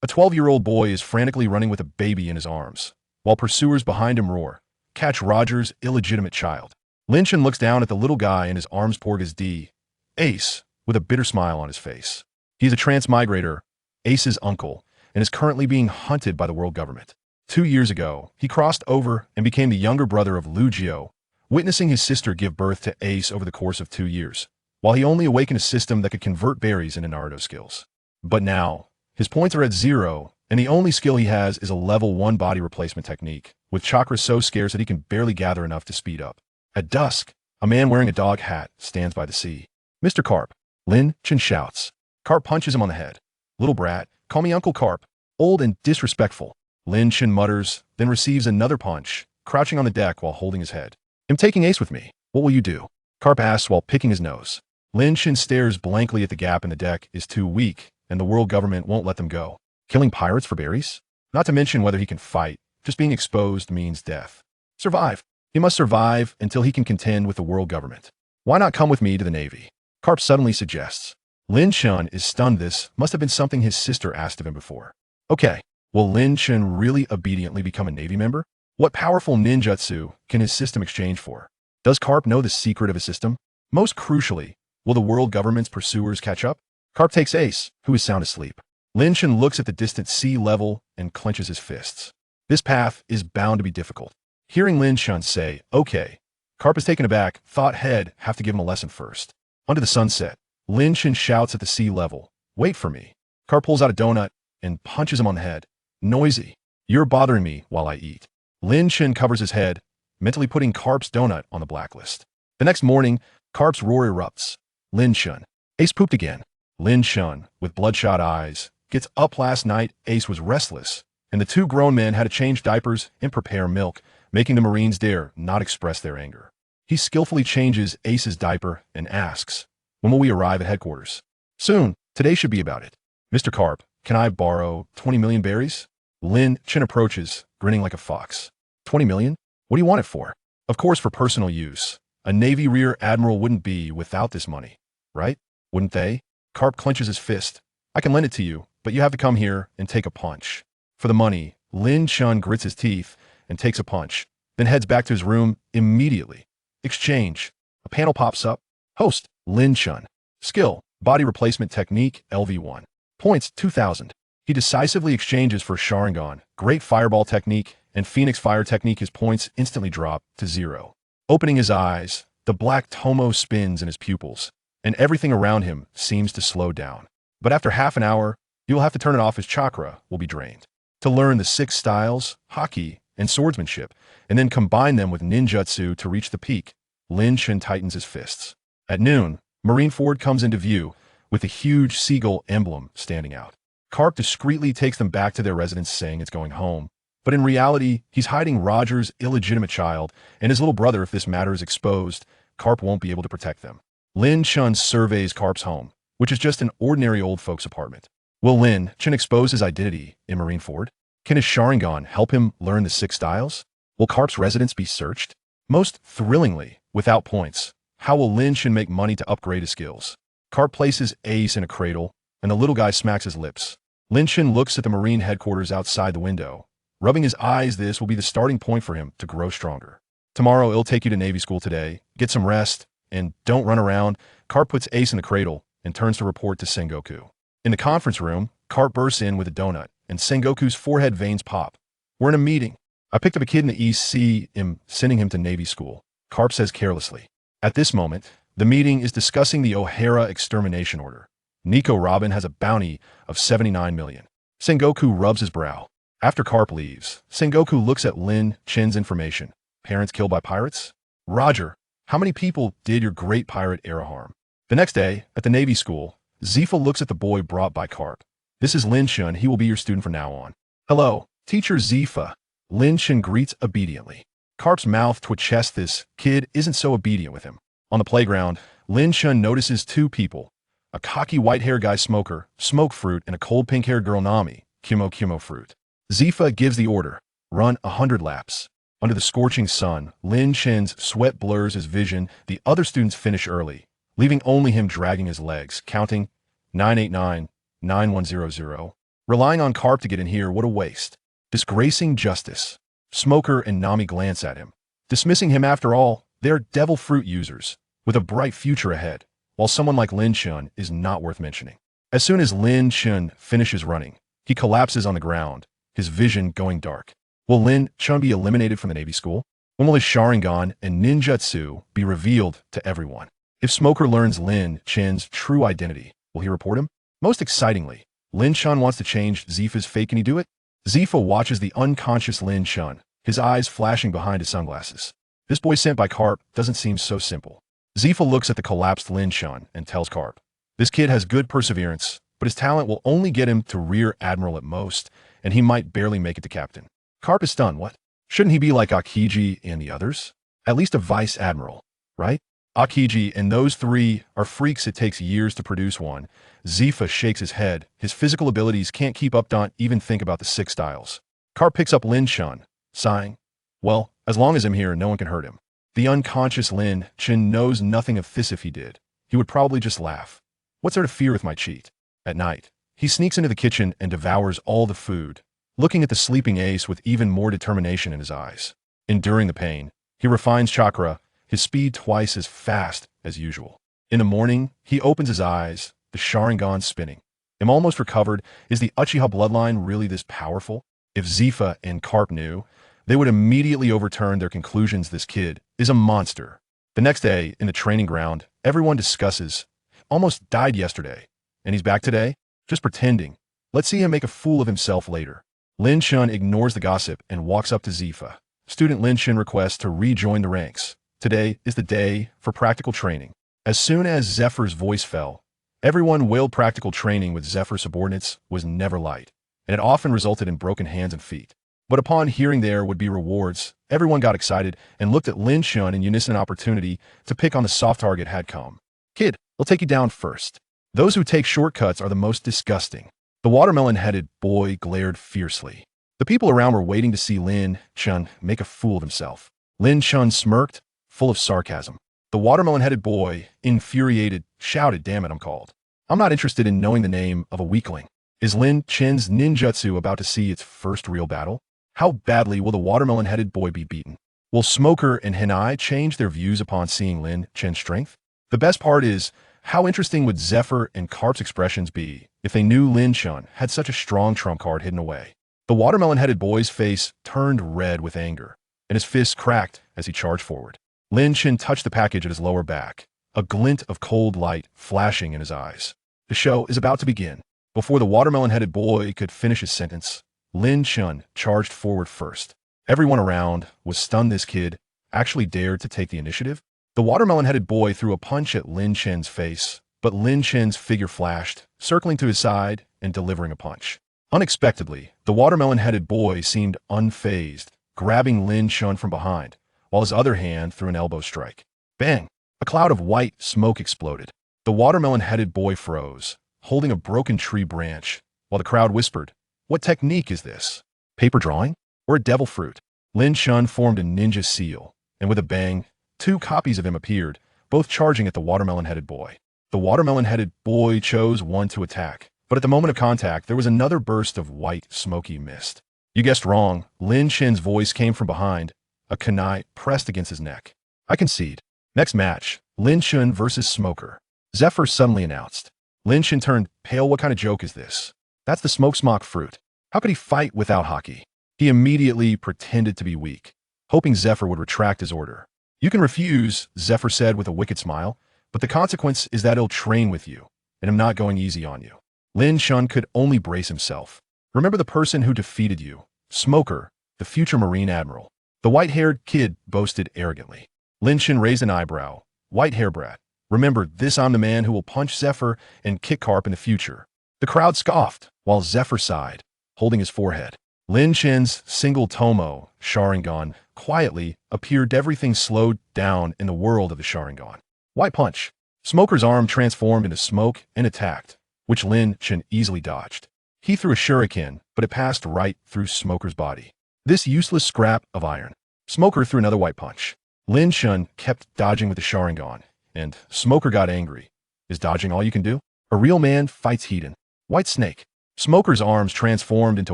A 12-year-old boy is frantically running with a baby in his arms, while pursuers behind him roar, "Catch Roger's illegitimate child." Lin-chan looks down at the little guy in his arms Porgas D. Ace, with a bitter smile on his face. He's a transmigrator, Ace's uncle, and is currently being hunted by the world government. 2 years ago, he crossed over and became the younger brother of Lu Jio, witnessing his sister give birth to Ace over the course of 2 years, while he only awakened a system that could convert berries into Naruto skills. But now, his points are at 0, and the only skill he has is a level 1 body replacement technique, with chakra so scarce that he can barely gather enough to speed up. At dusk, a man wearing a dog hat stands by the sea. "Mr. Carp," Lin-chan shouts. Carp punches him on the head. "Little brat, call me Uncle Carp. Old and disrespectful." Lin-chan mutters, then receives another punch, crouching on the deck while holding his head. "I'm taking Ace with me. What will you do?" Carp asks while picking his nose. Lin-chan stares blankly at the gap in the deck is too weak, and the world government won't let them go. Killing pirates for berries? Not to mention whether he can fight. Just being exposed means death. Survive. He must survive until he can contend with the world government. Why not come with me to the Navy? Carp suddenly suggests. Lin-chan is stunned. This must have been something his sister asked of him before. Okay, will Lin-chan really obediently become a Navy member? What powerful ninjutsu can his system exchange for? Does Carp know the secret of his system? Most crucially, will the world government's pursuers catch up? Carp takes Ace, who is sound asleep. Lin-chan looks at the distant sea level and clenches his fists. This path is bound to be difficult. Hearing Lin-chan say, "Okay," Carp is taken aback, thought he'd have to give him a lesson first. Under the sunset, Lin-chan shouts at the sea level, "Wait for me." Carp pulls out a donut and punches him on the head. "Noisy. You're bothering me while I eat." Lin-chan covers his head, mentally putting Carp's donut on the blacklist. The next morning, Carp's roar erupts. "Lin-chan, Ace pooped again." Lin-chan, with bloodshot eyes, gets up. Last night, Ace was restless, and the 2 grown men had to change diapers and prepare milk, making the Marines dare not express their anger. He skillfully changes Ace's diaper and asks, "When will we arrive at headquarters?" "Soon. Today should be about it." "Mr. Carp, can I borrow 20 million berries?" Lin-chan approaches, grinning like a fox. 20 million? What do you want it for?" "Of course for personal use. A Navy Rear Admiral wouldn't be without this money, right? Wouldn't they?" Carp clenches his fist. "I can lend it to you, but you have to come here and take a punch." For the money, Lin-chan grits his teeth and takes a punch, then heads back to his room immediately. Exchange. A panel pops up. Host, Lin-chan. Skill, body replacement technique, LV1. Points, 2,000. He decisively exchanges for Sharingan, great fireball technique, and Phoenix fire technique. His points instantly drop to 0. Opening his eyes, the black tomo spins in his pupils, and everything around him seems to slow down. But after half an hour, he will have to turn it off. His chakra will be drained. To learn the 6 styles, haki, and swordsmanship, and then combine them with ninjutsu to reach the peak, Lin-chan tightens his fists. At noon, Marineford comes into view, with a huge seagull emblem standing out. Carp discreetly takes them back to their residence, saying it's going home. But in reality, he's hiding Roger's illegitimate child and his little brother. If this matter is exposed, Carp won't be able to protect them. Lin-chan surveys Carp's home, which is just an ordinary old folks apartment. Will Lin-chan expose his identity in Marineford? Can his Sharingan help him learn the 6 styles? Will Carp's residence be searched? Most thrillingly, without points, how will Lin-chan make money to upgrade his skills? Carp places Ace in a cradle, and the little guy smacks his lips. Lin-chan looks at the Marine headquarters outside the window, rubbing his eyes. This will be the starting point for him to grow stronger. Tomorrow, it'll take you to Navy school today. Get some rest, and don't run around. Carp puts Ace in the cradle and turns to report to Sengoku. In the conference room, Carp bursts in with a donut, and Sengoku's forehead veins pop. "We're in a meeting. I picked up a kid in the East Sea. I'm sending him to Navy school," Carp says carelessly. At this moment, the meeting is discussing the O'Hara extermination order. Nico Robin has a bounty of 79 million. Sengoku rubs his brow. After Carp leaves, Sengoku looks at Lin-chan's information. Parents killed by pirates? Roger, how many people did your great pirate era harm? The next day, at the Navy school, Zifa looks at the boy brought by Carp. "This is Lin-chan. He will be your student from now on." "Hello, Teacher Zifa." Lin-chan greets obediently. Carp's mouth twitches. This kid isn't so obedient with him. On the playground, Lin-chan notices 2 people. A cocky white-haired guy Smoker, Smoke Fruit, and a cold pink-haired girl Nami, Kumo Fruit. Zifa gives the order, run 100 laps. Under the scorching sun, Lin-chan's sweat blurs his vision. The other students finish early, leaving only him dragging his legs, counting 989, 9100. Relying on Garp to get in here, what a waste. Disgracing justice. Smoker and Nami glance at him, dismissing him. After all, they're devil fruit users, with a bright future ahead, while someone like Lin Chun is not worth mentioning. As soon as Lin Chun finishes running, he collapses on the ground, his vision going dark. Will Lin Chun be eliminated from the Navy school? When will his Sharingan and ninjutsu be revealed to everyone? If Smoker learns Lin Chun's true identity, will he report him? Most excitingly, Lin Chun wants to change Zifa's fate. Can he do it? Zifa watches the unconscious Lin Chun, his eyes flashing behind his sunglasses. This boy sent by Garp doesn't seem so simple. Zifa looks at the collapsed Lin Chun and tells Garp, this kid has good perseverance, but his talent will only get him to Rear Admiral at most, and he might barely make it to Captain. Garp is stunned. What? Shouldn't he be like Aokiji and the others? At least a Vice Admiral, right? Aokiji and those three are freaks. It takes years to produce one. Zifa shakes his head. His physical abilities can't keep up. Don't even think about the 6 styles. Garp picks up Lin Chun, sighing. Well, as long as I'm here, no one can hurt him. The unconscious Lin Chun knows nothing of this. If he did, he would probably just laugh. What's there to fear with my cheat? At night, he sneaks into the kitchen and devours all the food, looking at the sleeping ace with even more determination in his eyes. Enduring the pain, he refines chakra, his speed twice as fast as usual. In the morning, he opens his eyes, the Sharingan spinning. I'm almost recovered. Is the Uchiha bloodline really this powerful? If Zifa and Garp knew, they would immediately overturn their conclusions. This kid is a monster. The next day, in the training ground, everyone discusses, almost died yesterday, and he's back today? Just pretending. Let's see him make a fool of himself later. Lin Chun ignores the gossip and walks up to Zifa. Student Lin Chun requests to rejoin the ranks. Today is the day for practical training. As soon as Zephyr's voice fell, everyone wailed. Practical training with Zephyr subordinates was never light, and it often resulted in broken hands and feet. But upon hearing there would be rewards, everyone got excited and looked at Lin Chun in unison. Opportunity to pick on the soft target had come. Kid, we'll take you down first. Those who take shortcuts are the most disgusting. The watermelon-headed boy glared fiercely. The people around were waiting to see Lin Chun make a fool of himself. Lin Chun smirked, full of sarcasm. The watermelon-headed boy, infuriated, shouted, damn it, I'm called. I'm not interested in knowing the name of a weakling. Is Lin Chun's ninjutsu about to see its first real battle? How badly will the watermelon-headed boy be beaten? Will Smoker and Hinai change their views upon seeing Lin Chun's strength? The best part is, how interesting would Zephyr and Garp's expressions be if they knew Lin Chun had such a strong trump card hidden away? The watermelon-headed boy's face turned red with anger, and his fists cracked as he charged forward. Lin Chun touched the package at his lower back, a glint of cold light flashing in his eyes. The show is about to begin. Before the watermelon-headed boy could finish his sentence, Lin Chun charged forward first. Everyone around was stunned. This kid actually dared to take the initiative? The watermelon-headed boy threw a punch at Lin Chun's face, but Lin Chun's figure flashed, circling to his side and delivering a punch. Unexpectedly, the watermelon-headed boy seemed unfazed, grabbing Lin Chun from behind, while his other hand threw an elbow strike. Bang! A cloud of white smoke exploded. The watermelon-headed boy froze, holding a broken tree branch, while the crowd whispered, what technique is this? Paper drawing? Or a devil fruit? Lin Chun formed a ninja seal, and with a bang, 2 copies of him appeared, both charging at the watermelon-headed boy. The watermelon-headed boy chose one to attack, but at the moment of contact, there was another burst of white, smoky mist. You guessed wrong. Lin Chun's voice came from behind, a kunai pressed against his neck. I concede. Next match, Lin Chun versus Smoker. Zephyr suddenly announced. Lin Chun turned pale. What kind of joke is this? That's the smoke fruit. How could he fight without hockey? He immediately pretended to be weak, hoping Zephyr would retract his order. You can refuse, Zephyr said with a wicked smile, but the consequence is that he'll train with you, and I'm not going easy on you. Lin Chun could only brace himself. Remember the person who defeated you, Smoker, the future Marine Admiral. The white-haired kid boasted arrogantly. Lin Chun raised an eyebrow. White hair brat. Remember this, I'm the man who will punch Zephyr and kick Garp in the future. The crowd scoffed, while Zephyr sighed, holding his forehead. Lin Chun's single Tomo, Sharingan, quietly appeared. Everything slowed down in the world of the Sharingan. White punch. Smoker's arm transformed into smoke and attacked, which Lin Chun easily dodged. He threw a shuriken, but it passed right through Smoker's body. This useless scrap of iron. Smoker threw another white punch. Lin Chun kept dodging with the Sharingan, and Smoker got angry. Is dodging all you can do? A real man fights Hedon. White snake. Smoker's arms transformed into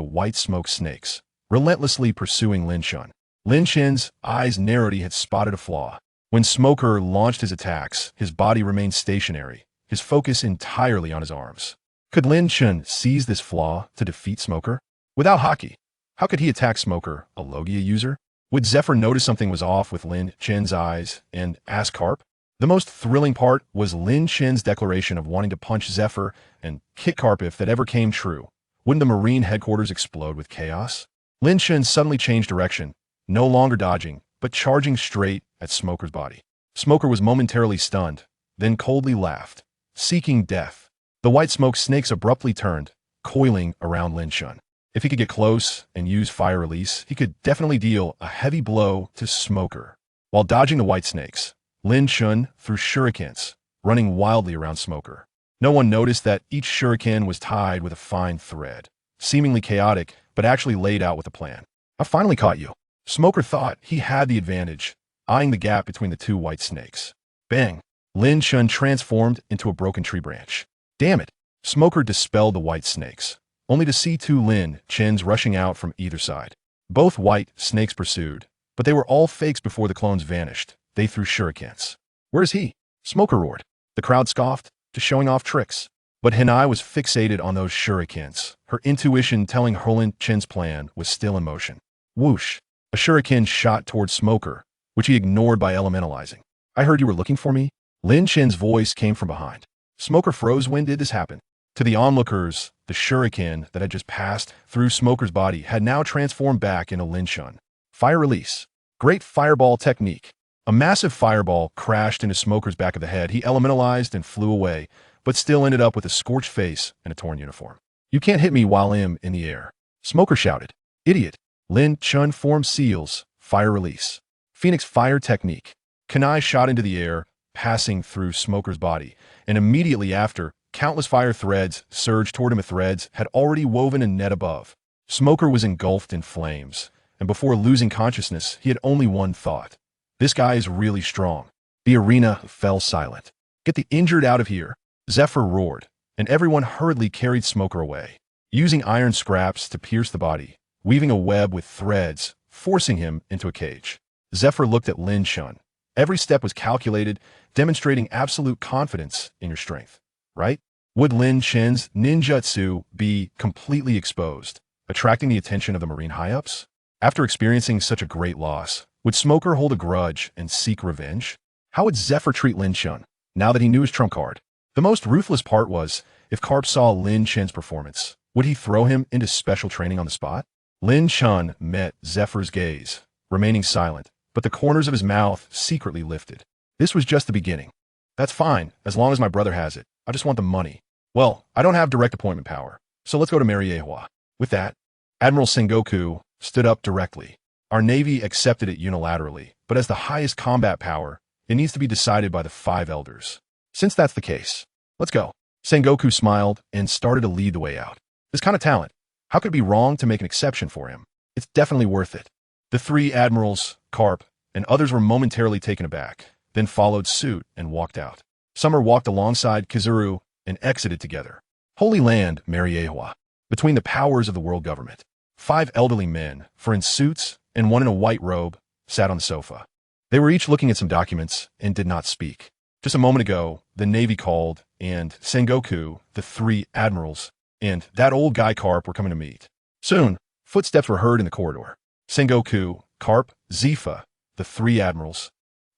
white smoke snakes, relentlessly pursuing Lin Chun. Lin Chen's eyes narrowed. He had spotted a flaw. When Smoker launched his attacks, his body remained stationary, his focus entirely on his arms. Could Lin Chun seize this flaw to defeat Smoker? Without Haki, how could he attack Smoker, a Logia user? Would Zephyr notice something was off with Lin Chen's eyes and ask Garp? The most thrilling part was Lin Chen's declaration of wanting to punch Zephyr and kick Garp if that ever came true. Wouldn't the Marine headquarters explode with chaos? Lin Chen suddenly changed direction, no longer dodging, but charging straight at Smoker's body. Smoker was momentarily stunned, then coldly laughed, seeking death. The white smoke snakes abruptly turned, coiling around Lin Chen. If he could get close and use fire release, he could definitely deal a heavy blow to Smoker. While dodging the white snakes, Lin Chen threw shurikens, running wildly around Smoker. No one noticed that each shuriken was tied with a fine thread, seemingly chaotic, but actually laid out with a plan. I finally caught you. Smoker thought he had the advantage, eyeing the gap between the two white snakes. Bang! Lin Chen transformed into a broken tree branch. Damn it! Smoker dispelled the white snakes, only to see two Lin Chens rushing out from either side. Both white snakes pursued, but they were all fakes before the clones vanished. They threw shurikens. Where's he? Smoker roared. The crowd scoffed, just showing off tricks. But Hinai was fixated on those shurikens, her intuition telling her Lin Chen's plan was still in motion. Whoosh! A shuriken shot towards Smoker, which he ignored by elementalizing. I heard you were looking for me? Lin Chen's voice came from behind. Smoker froze. When did this happen? To the onlookers, the shuriken that had just passed through Smoker's body had now transformed back into Lin Chen. Fire release. Great fireball technique. A massive fireball crashed into Smoker's back of the head. He elementalized and flew away, but still ended up with a scorched face and a torn uniform. You can't hit me while I'm in the air. Smoker shouted. Idiot. Lin Chen formed seals. Fire release. Phoenix fire technique. Kanai shot into the air, passing through Smoker's body, and immediately after, countless fire threads surged toward him. The threads had already woven a net above. Smoker was engulfed in flames, and before losing consciousness, he had only one thought. This guy is really strong. The arena fell silent. Get the injured out of here. Zephyr roared, and everyone hurriedly carried Smoker away, using iron scraps to pierce the body, weaving a web with threads, forcing him into a cage. Zephyr looked at Lin Chen. Every step was calculated, demonstrating absolute confidence in your strength. Right? Would Lin Chen's ninjutsu be completely exposed, attracting the attention of the Marine high-ups? After experiencing such a great loss, would Smoker hold a grudge and seek revenge? How would Zephyr treat Lin Chen, now that he knew his trump card? The most ruthless part was, if Garp saw Lin Chen's performance, would he throw him into special training on the spot? Lin Chen met Zephyr's gaze, remaining silent, but the corners of his mouth secretly lifted. This was just the beginning. That's fine, as long as my brother has it. I just want the money. Well, I don't have direct appointment power, so let's go to Marineford. With that, Admiral Sengoku stood up directly. Our Navy accepted it unilaterally, but as the highest combat power, it needs to be decided by the 5 elders. Since that's the case, let's go. Sengoku smiled and started to lead the way out. This kind of talent, how could it be wrong to make an exception for him? It's definitely worth it. The 3 admirals, Garp, and others were momentarily taken aback, then followed suit and walked out. Summer walked alongside Kizaru and exited together. Holy Land, Marineford. Between the powers of the world government, 5 elderly men, 4 in suits and 1 in a white robe, sat on the sofa. They were each looking at some documents and did not speak. Just a moment ago, the Navy called, and Sengoku, the 3 admirals, and that old guy Garp were coming to meet. Soon, footsteps were heard in the corridor. Sengoku, Garp, Zifa, the 3 admirals,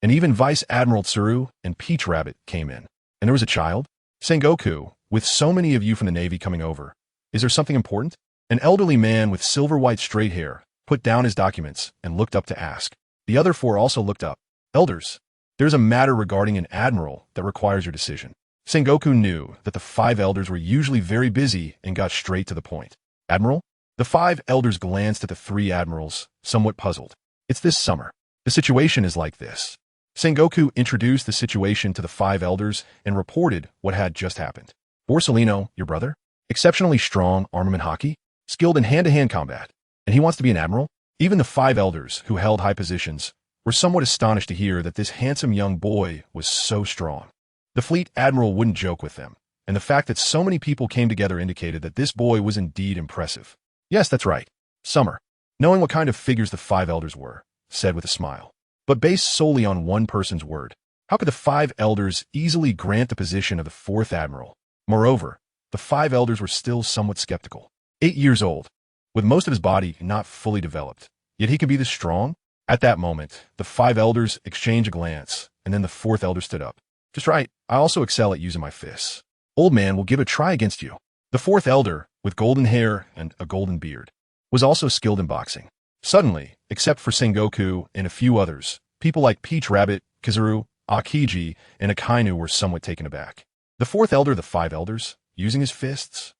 and even Vice Admiral Tsuru and Peach Rabbit came in. And there was a child. Sengoku, with so many of you from the Navy coming over, is there something important? An elderly man with silver-white straight hair put down his documents and looked up to ask. The other 4 also looked up. Elders, there's a matter regarding an admiral that requires your decision. Sengoku knew that the 5 elders were usually very busy and got straight to the point. Admiral? The 5 elders glanced at the 3 admirals, somewhat puzzled. It's this summer. The situation is like this. Sengoku introduced the situation to the 5 elders and reported what had just happened. For Salino, your brother, exceptionally strong armament hockey, skilled in hand-to-hand combat, and he wants to be an admiral? Even the 5 elders who held high positions were somewhat astonished to hear that this handsome young boy was so strong. The fleet admiral wouldn't joke with them, and the fact that so many people came together indicated that this boy was indeed impressive. Yes, that's right. Summer, knowing what kind of figures the five elders were, said with a smile. But based solely on one person's word, how could the five elders easily grant the position of the fourth admiral? Moreover, the five elders were still somewhat skeptical. 8 years old, with most of his body not fully developed, yet he could be this strong? At that moment, the five elders exchanged a glance, and then the fourth elder stood up. Just right, I also excel at using my fists. Old man will give a try against you. The fourth elder, with golden hair and a golden beard, was also skilled in boxing. Suddenly, except for Sengoku and a few others, people like Peach Rabbit, Kizaru, Aokiji, and Akainu were somewhat taken aback. The fourth elder of the five elders, using his fists?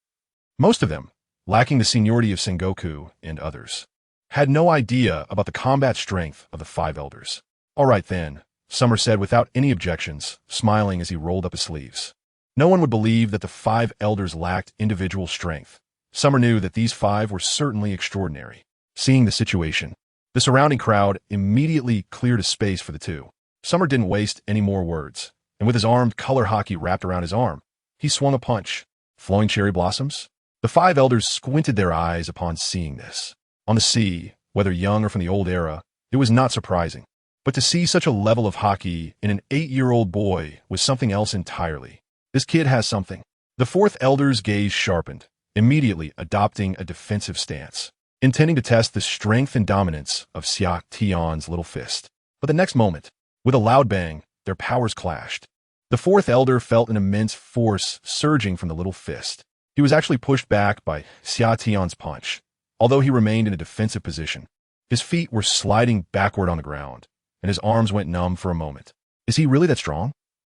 Most of them, lacking the seniority of Sengoku and others, had no idea about the combat strength of the five elders. All right then, Summer said without any objections, smiling as he rolled up his sleeves. No one would believe that the five elders lacked individual strength. Summer knew that these five were certainly extraordinary. Seeing the situation, the surrounding crowd immediately cleared a space for the two. Summer didn't waste any more words, and with his armed color hockey wrapped around his arm, he swung a punch. Flowing cherry blossoms? The five elders squinted their eyes upon seeing this. On the sea, whether young or from the old era, it was not surprising. But to see such a level of hockey in an 8-year-old boy was something else entirely. This kid has something. The fourth elder's gaze sharpened, immediately adopting a defensive stance, intending to test the strength and dominance of Xia Tian's little fist. But the next moment, with a loud bang, their powers clashed. The fourth elder felt an immense force surging from the little fist. He was actually pushed back by Xia Tian's punch, although he remained in a defensive position. His feet were sliding backward on the ground, and his arms went numb for a moment. Is he really that strong?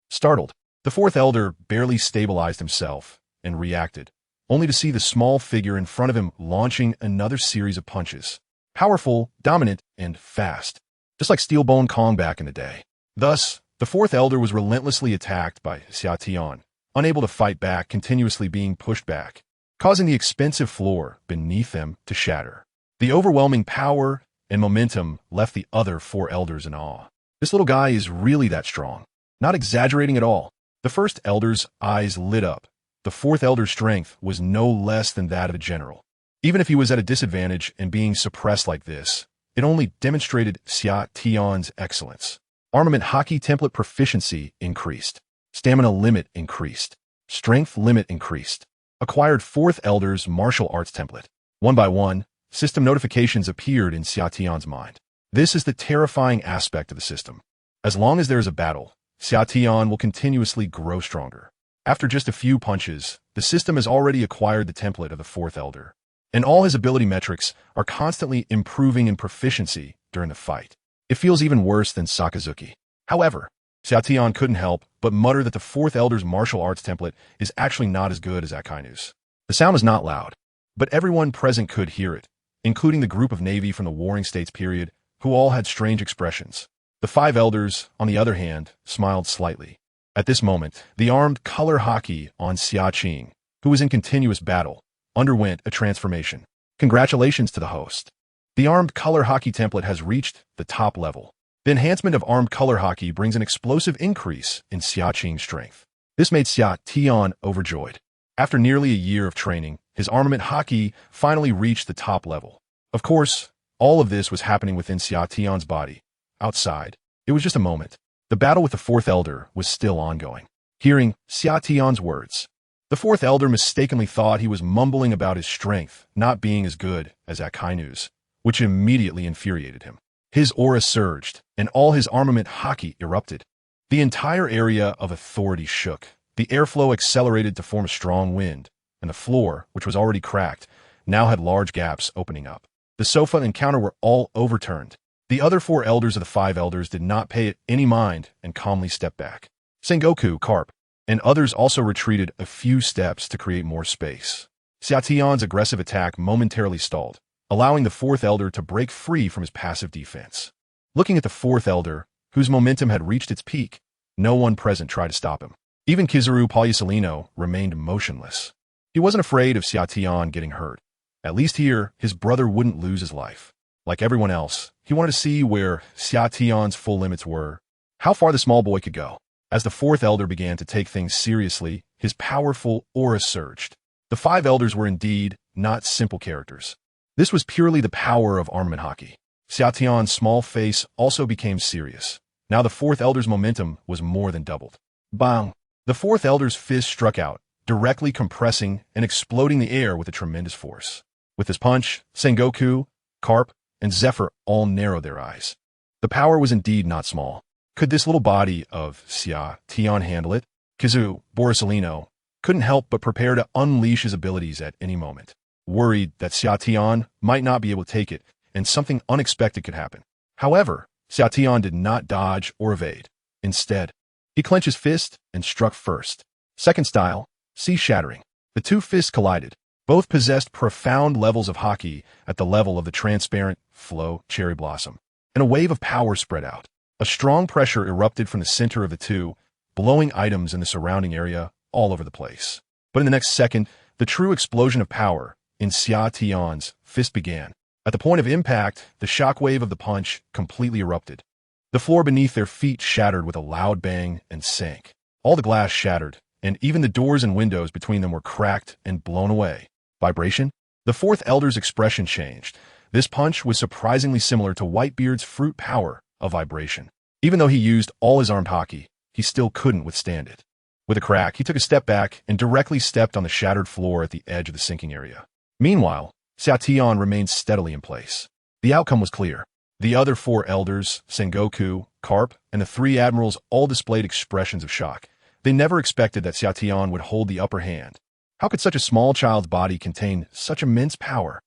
Startled, the fourth elder barely stabilized himself and reacted, only to see the small figure in front of him launching another series of punches. Powerful, dominant, and fast, just like Steelbone Kong back in the day. Thus, the fourth elder was relentlessly attacked by Xia Tian, unable to fight back, continuously being pushed back, causing the expensive floor beneath them to shatter. The overwhelming power and momentum left the other four elders in awe. This little guy is really that strong. Not exaggerating at all. The first elder's eyes lit up. The fourth elder's strength was no less than that of a general. Even if he was at a disadvantage and being suppressed like this, it only demonstrated Xia Tian's excellence. Armament hockey template proficiency increased. Stamina limit increased. Strength limit increased. Acquired fourth elder's martial arts template. One by one, system notifications appeared in Xia Tian's mind. This is the terrifying aspect of the system. As long as there is a battle, Xia Tian will continuously grow stronger. After just a few punches, the system has already acquired the template of the fourth elder, and all his ability metrics are constantly improving in proficiency during the fight. It feels even worse than Sakazuki. However, Xia Tian couldn't help but mutter that the fourth elder's martial arts template is actually not as good as Akainu's. The sound was not loud, but everyone present could hear it, including the group of Navy from the Warring States period, who all had strange expressions. The five elders, on the other hand, smiled slightly. At this moment, the armed color hockey on Xia Qing, who was in continuous battle, underwent a transformation. Congratulations to the host. The armed color hockey template has reached the top level. The enhancement of armed color hockey brings an explosive increase in Xia Qing's strength. This made Xia Tian overjoyed. After nearly a year of training, his armament hockey finally reached the top level. Of course, all of this was happening within Xia Tian's body. Outside, it was just a moment. The battle with the fourth elder was still ongoing. Hearing Xia Tian's words, the fourth elder mistakenly thought he was mumbling about his strength not being as good as Akainu's, which immediately infuriated him. His aura surged, and all his armament hockey erupted. The entire area of authority shook. The airflow accelerated to form a strong wind, and the floor, which was already cracked, now had large gaps opening up. The sofa and counter were all overturned. The other four elders of the five elders did not pay it any mind and calmly stepped back. Sengoku, Garp, and others also retreated a few steps to create more space. Xia Tian's aggressive attack momentarily stalled, allowing the fourth elder to break free from his passive defense. Looking at the fourth elder, whose momentum had reached its peak, no one present tried to stop him. Even Kizaru Salino remained motionless. He wasn't afraid of Xia Tian getting hurt. At least here, his brother wouldn't lose his life. Like everyone else, he wanted to see where Xia Tian's full limits were, how far the small boy could go. As the fourth elder began to take things seriously, his powerful aura surged. The five elders were indeed not simple characters. This was purely the power of armament hockey. Xiaotian's small face also became serious. Now the fourth elder's momentum was more than doubled. Bang! The fourth elder's fist struck out, directly compressing and exploding the air with a tremendous force. With his punch, Sengoku, Garp, and Zephyr all narrowed their eyes. The power was indeed not small. Could this little body of Xiaotian handle it? Kizaru, Salino, couldn't help but prepare to unleash his abilities at any moment, worried that Xiaotian might not be able to take it and something unexpected could happen. However, Xiaotian did not dodge or evade. Instead, he clenched his fist and struck first. Second style, sea-shattering. The two fists collided. Both possessed profound levels of hockey at the level of the transparent flow cherry blossom, and a wave of power spread out. A strong pressure erupted from the center of the two, blowing items in the surrounding area all over the place. But in the next second, the true explosion of power in Xiaotian's fist began. At the point of impact, the shockwave of the punch completely erupted. The floor beneath their feet shattered with a loud bang and sank. All the glass shattered, and even the doors and windows between them were cracked and blown away. Vibration? The fourth elder's expression changed. This punch was surprisingly similar to Whitebeard's fruit power of vibration. Even though he used all his armed hockey, he still couldn't withstand it. With a crack, he took a step back and directly stepped on the shattered floor at the edge of the sinking area. Meanwhile, Xiaotian remained steadily in place. The outcome was clear. The other four elders, Sengoku, Garp, and the three admirals all displayed expressions of shock. They never expected that Xiaotian would hold the upper hand. How could such a small child's body contain such immense power?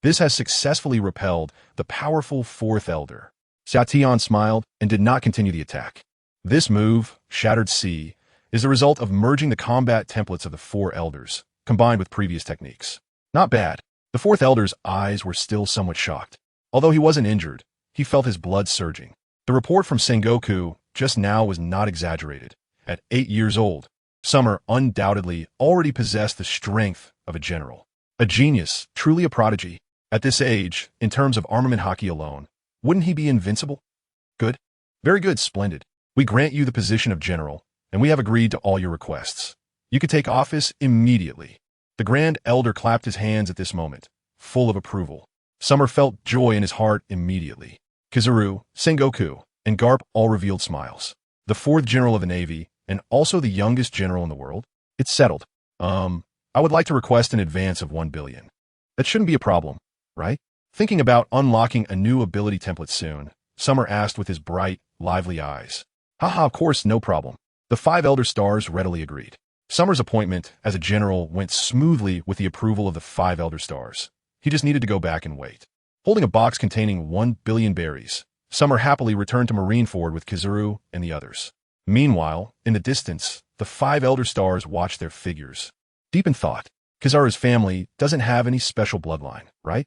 This has successfully repelled the powerful fourth elder. Xiaotian smiled and did not continue the attack. This move, Shattered Sea, is the result of merging the combat templates of the four elders, combined with previous techniques. Not bad. The fourth elder's eyes were still somewhat shocked. Although he wasn't injured, he felt his blood surging. The report from Sengoku just now was not exaggerated. At 8 years old, Summer undoubtedly already possessed the strength of a general. A genius, truly a prodigy. At this age, in terms of armament hockey alone, wouldn't he be invincible? Good. Very good, splendid. We grant you the position of general, and we have agreed to all your requests. You could take office immediately. The Grand Elder clapped his hands at this moment, full of approval. Summer felt joy in his heart immediately. Kizaru, Sengoku, and Garp all revealed smiles. The fourth general of the Navy, and also the youngest general in the world? It's settled. I would like to request an advance of 1 billion. That shouldn't be a problem, right? Thinking about unlocking a new ability template soon, Summer asked with his bright, lively eyes. Haha, of course, no problem. The 5 Elder Stars readily agreed. Summer's appointment as a general went smoothly with the approval of the 5 Elder Stars. He just needed to go back and wait. Holding a box containing 1 billion berries, Summer happily returned to Marineford with Kizaru and the others. Meanwhile, in the distance, the 5 Elder Stars watched their figures. Deep in thought, Kizaru's family doesn't have any special bloodline, right?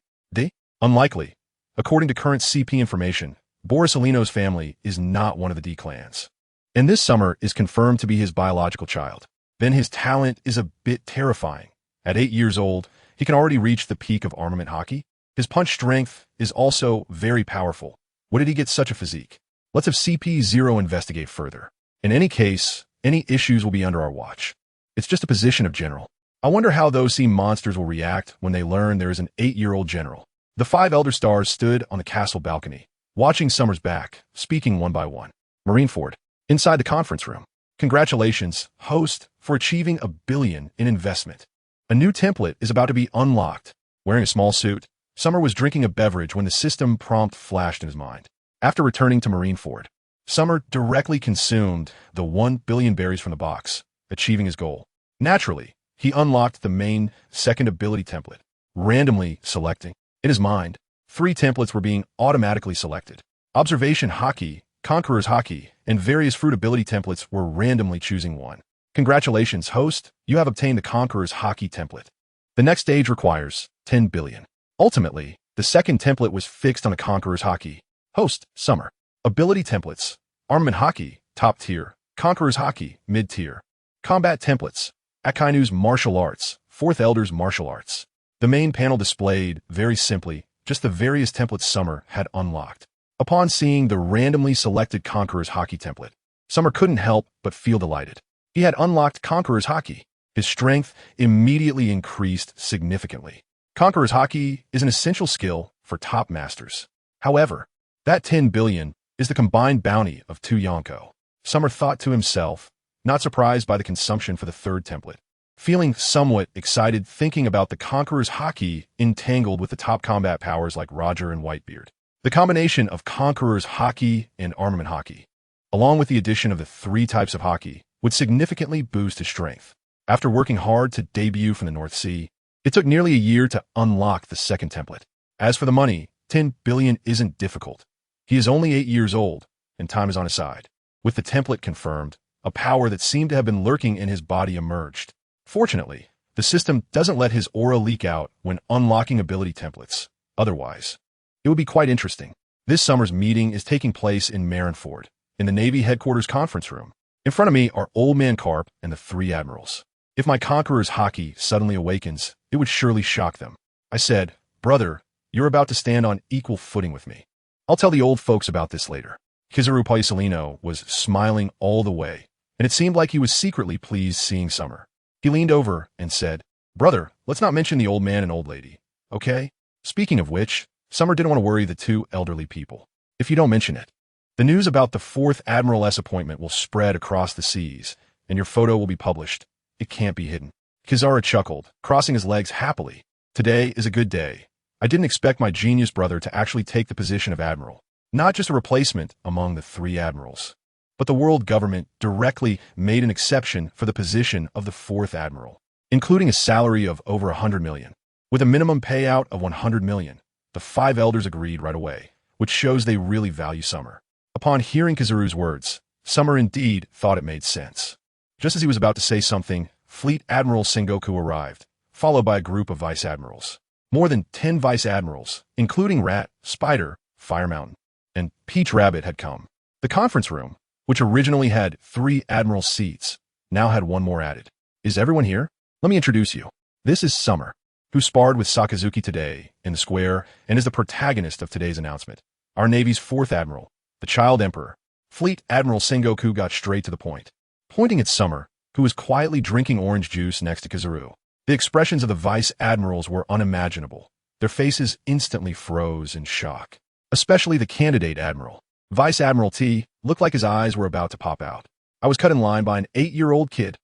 Unlikely. According to current CP information, Salino's family is not one of the D clans. And this Summer is confirmed to be his biological child. Then his talent is a bit terrifying. At 8 years old, he can already reach the peak of armament hockey. His punch strength is also very powerful. What did he get such a physique? Let's have CP0 investigate further. In any case, any issues will be under our watch. It's just a position of general. I wonder how those sea monsters will react when they learn there is an 8-year-old general. The 5 Elder Stars stood on the castle balcony, watching Summer's back, speaking one by one. Marineford, inside the conference room. Congratulations, host, for achieving 1 billion in investment. A new template is about to be unlocked. Wearing a small suit, Summer was drinking a beverage when the system prompt flashed in his mind. After returning to Marineford, Summer directly consumed the 1 billion berries from the box, achieving his goal. Naturally, he unlocked the main second ability template, randomly selecting. In his mind, 3 templates were being automatically selected. Observation Hockey, Conqueror's Hockey, and various fruit ability templates were randomly choosing one. Congratulations, host, you have obtained the Conqueror's Hockey template. The next stage requires 10 billion. Ultimately, the second template was fixed on the Conqueror's Hockey. Host, Summer. Ability templates. Armament Hockey, top tier. Conqueror's Hockey, mid tier. Combat templates. Akainu's Martial Arts, 4th Elder's Martial Arts. The main panel displayed, very simply, just the various templates Summer had unlocked. Upon seeing the randomly selected Conqueror's Hockey template, Summer couldn't help but feel delighted. He had unlocked Conqueror's Haki. His strength immediately increased significantly. Conqueror's Haki is an essential skill for top masters. However, that 10 billion is the combined bounty of 2 Yonko. Summer thought to himself, not surprised by the consumption for the third template. Feeling somewhat excited thinking about the Conqueror's Haki entangled with the top combat powers like Roger and Whitebeard. The combination of Conqueror's Haki and Armament Haki, along with the addition of the 3 types of Haki, would significantly boost his strength. After working hard to debut from the North Sea, it took nearly a year to unlock the second template. As for the money, 10 billion isn't difficult. He is only 8 years old, and time is on his side. With the template confirmed, a power that seemed to have been lurking in his body emerged. Fortunately, the system doesn't let his aura leak out when unlocking ability templates. Otherwise, it would be quite interesting. This summer's meeting is taking place in Marineford, in the Navy headquarters conference room. In front of me are Old Man Garp and the 3 Admirals. If my Conqueror's Haki suddenly awakens, it would surely shock them. I said, "Brother, you're about to stand on equal footing with me. I'll tell the old folks about this later." Kizaru Salino was smiling all the way, and it seemed like he was secretly pleased seeing Summer. He leaned over and said, "Brother, let's not mention the old man and old lady, okay? Speaking of which, Summer didn't want to worry the 2 elderly people. If you don't mention it, the news about the 4th Admiral's appointment will spread across the seas, and your photo will be published. It can't be hidden." Kizaru chuckled, crossing his legs happily. "Today is a good day. I didn't expect my genius brother to actually take the position of Admiral. Not just a replacement among the 3 Admirals, but the world government directly made an exception for the position of the 4th Admiral, including a salary of over 100 million. With a minimum payout of 100 million, the 5 elders agreed right away, which shows they really value Summer. Upon hearing Kizaru's words, Summer indeed thought it made sense. Just as he was about to say something, Fleet Admiral Sengoku arrived, followed by a group of Vice Admirals. More than 10 Vice Admirals, including Rat, Spider, Fire Mountain, and Peach Rabbit had come. The conference room, which originally had 3 Admiral seats, now had 1 more added. "Is everyone here? Let me introduce you. This is Summer, who sparred with Sakazuki today in the square and is the protagonist of today's announcement. Our Navy's 4th Admiral, the Child Emperor." Fleet Admiral Sengoku got straight to the point, pointing at Summer, who was quietly drinking orange juice next to Kizaru. The expressions of the Vice Admirals were unimaginable. Their faces instantly froze in shock, especially the candidate Admiral. Vice Admiral T looked like his eyes were about to pop out. I was cut in line by an 8-year-old kid.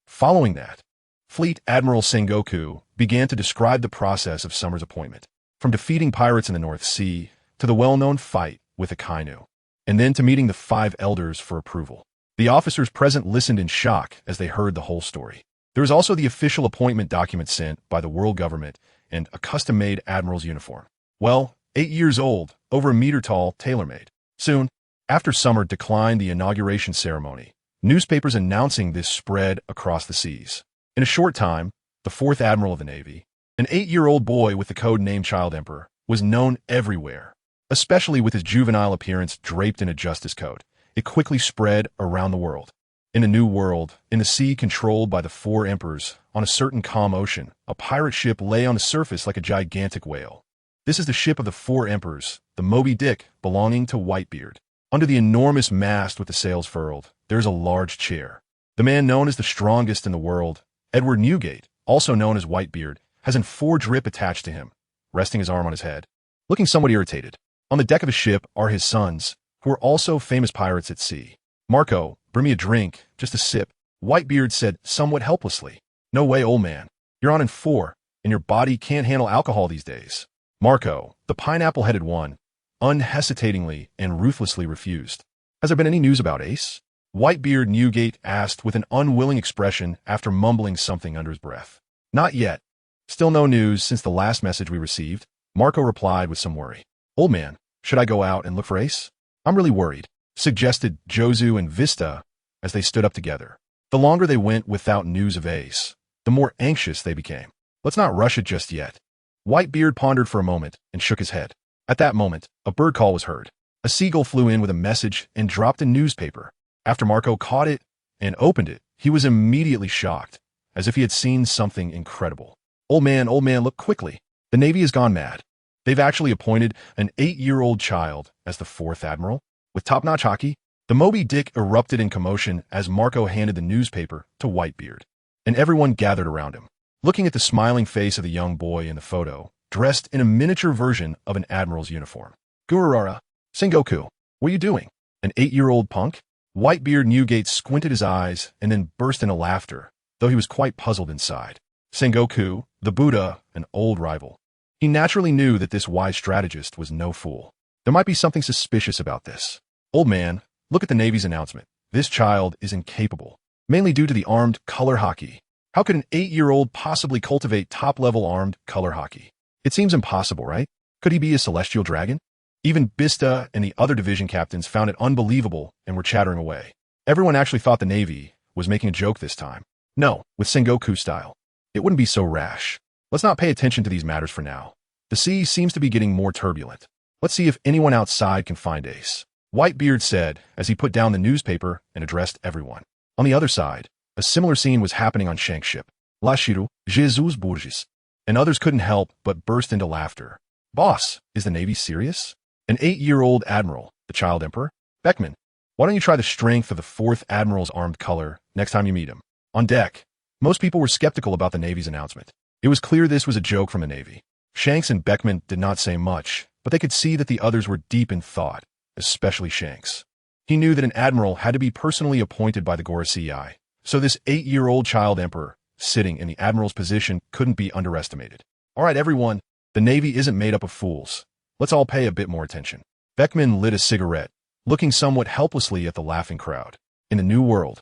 Following that, Fleet Admiral Sengoku began to describe the process of Summer's appointment, from defeating pirates in the North Sea to the well-known fight with Akainu, and then to meeting the 5 elders for approval. The officers present listened in shock as they heard the whole story. There was also the official appointment document sent by the world government and a custom-made Admiral's uniform. Well, 8 years old, over a meter tall, tailor-made. Soon, after Summer declined the inauguration ceremony, newspapers announcing this spread across the seas. In a short time, the 4th Admiral of the Navy, an 8-year-old boy with the code name Child Emperor, was known everywhere, especially with his juvenile appearance draped in a justice coat. It quickly spread around the world. In a new world, in the sea controlled by the 4 emperors, on a certain calm ocean, a pirate ship lay on the surface like a gigantic whale. This is the ship of the 4 emperors, the Moby Dick, belonging to Whitebeard. Under the enormous mast with the sails furled, there is a large chair. The man known as the strongest in the world, Edward Newgate, also known as Whitebeard, has an 4 drip attached to him, resting his arm on his head, looking somewhat irritated. On the deck of his ship are his sons, who are also famous pirates at sea. "Marco, bring me a drink, just a sip," Whitebeard said somewhat helplessly. "No way, old man. You're on in 4, and your body can't handle alcohol these days." Marco, the pineapple-headed one, unhesitatingly and ruthlessly refused. "Has there been any news about Ace?" Whitebeard Newgate asked with an unwilling expression after mumbling something under his breath. "Not yet. Still no news since the last message we received," Marco replied with some worry. "Old man, should I go out and look for Ace?" "I'm really worried," suggested Jozu and Vista as they stood up together. The longer they went without news of Ace, the more anxious they became. "Let's not rush it just yet." Whitebeard pondered for a moment and shook his head. At that moment, a bird call was heard. A seagull flew in with a message and dropped a newspaper. After Marco caught it and opened it, he was immediately shocked, as if he had seen something incredible. Old man, look quickly. The Navy has gone mad. They've actually appointed an 8-year-old child as the 4th Admiral, with top-notch hockey, The Moby Dick erupted in commotion as Marco handed the newspaper to Whitebeard, and everyone gathered around him, looking at the smiling face of the young boy in the photo, dressed in a miniature version of an admiral's uniform. Gururara, Sengoku, what are you doing? An 8-year-old punk? Whitebeard Newgate squinted his eyes and then burst into laughter, though he was quite puzzled inside. Sengoku, the Buddha, an old rival. He naturally knew that this wise strategist was no fool. There might be something suspicious about this. Old man, look at the Navy's announcement. This child is incapable, mainly due to the armed color hockey. How could an 8-year-old possibly cultivate top-level armed color hockey? It seems impossible, right? Could he be a celestial dragon? Even Bista and the other division captains found it unbelievable and were chattering away. Everyone actually thought the Navy was making a joke this time. No, with Sengoku style. It wouldn't be so rash. Let's not pay attention to these matters for now. The sea seems to be getting more turbulent. Let's see if anyone outside can find Ace. Whitebeard said as he put down the newspaper and addressed everyone. On the other side, a similar scene was happening on Shank's ship. Lashiru, Jesus Burgess. And others couldn't help but burst into laughter. Boss, is the Navy serious? An 8-year-old admiral, the child emperor? Beckman, why don't you try the strength of the 4th Admiral's armed color next time you meet him? On deck, most people were skeptical about the Navy's announcement. It was clear this was a joke from the Navy. Shanks and Beckman did not say much, but they could see that the others were deep in thought, especially Shanks. He knew that an admiral had to be personally appointed by the Gorosei, so this 8-year-old child emperor sitting in the admiral's position couldn't be underestimated. All right, everyone, the Navy isn't made up of fools. Let's all pay a bit more attention. Beckman lit a cigarette, looking somewhat helplessly at the laughing crowd. In the New World,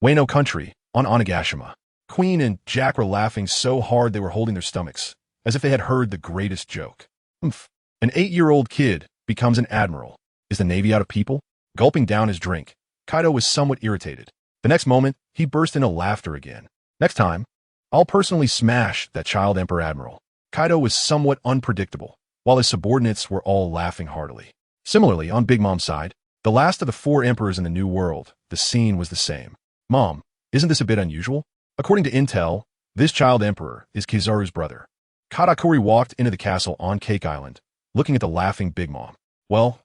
Wano country, on Onigashima, Queen and Jack were laughing so hard they were holding their stomachs, as if they had heard the greatest joke. Oomph. An 8-year-old kid becomes an admiral. Is the Navy out of people? Gulping down his drink, Kaido was somewhat irritated. The next moment, he burst into laughter again. Next time, I'll personally smash that child emperor admiral. Kaido was somewhat unpredictable, while his subordinates were all laughing heartily. Similarly, on Big Mom's side, the last of the 4 emperors in the New World, the scene was the same. Mom, isn't this a bit unusual? According to intel, this child emperor is Kizaru's brother. Katakuri walked into the castle on Cake Island, looking at the laughing Big Mom. Well,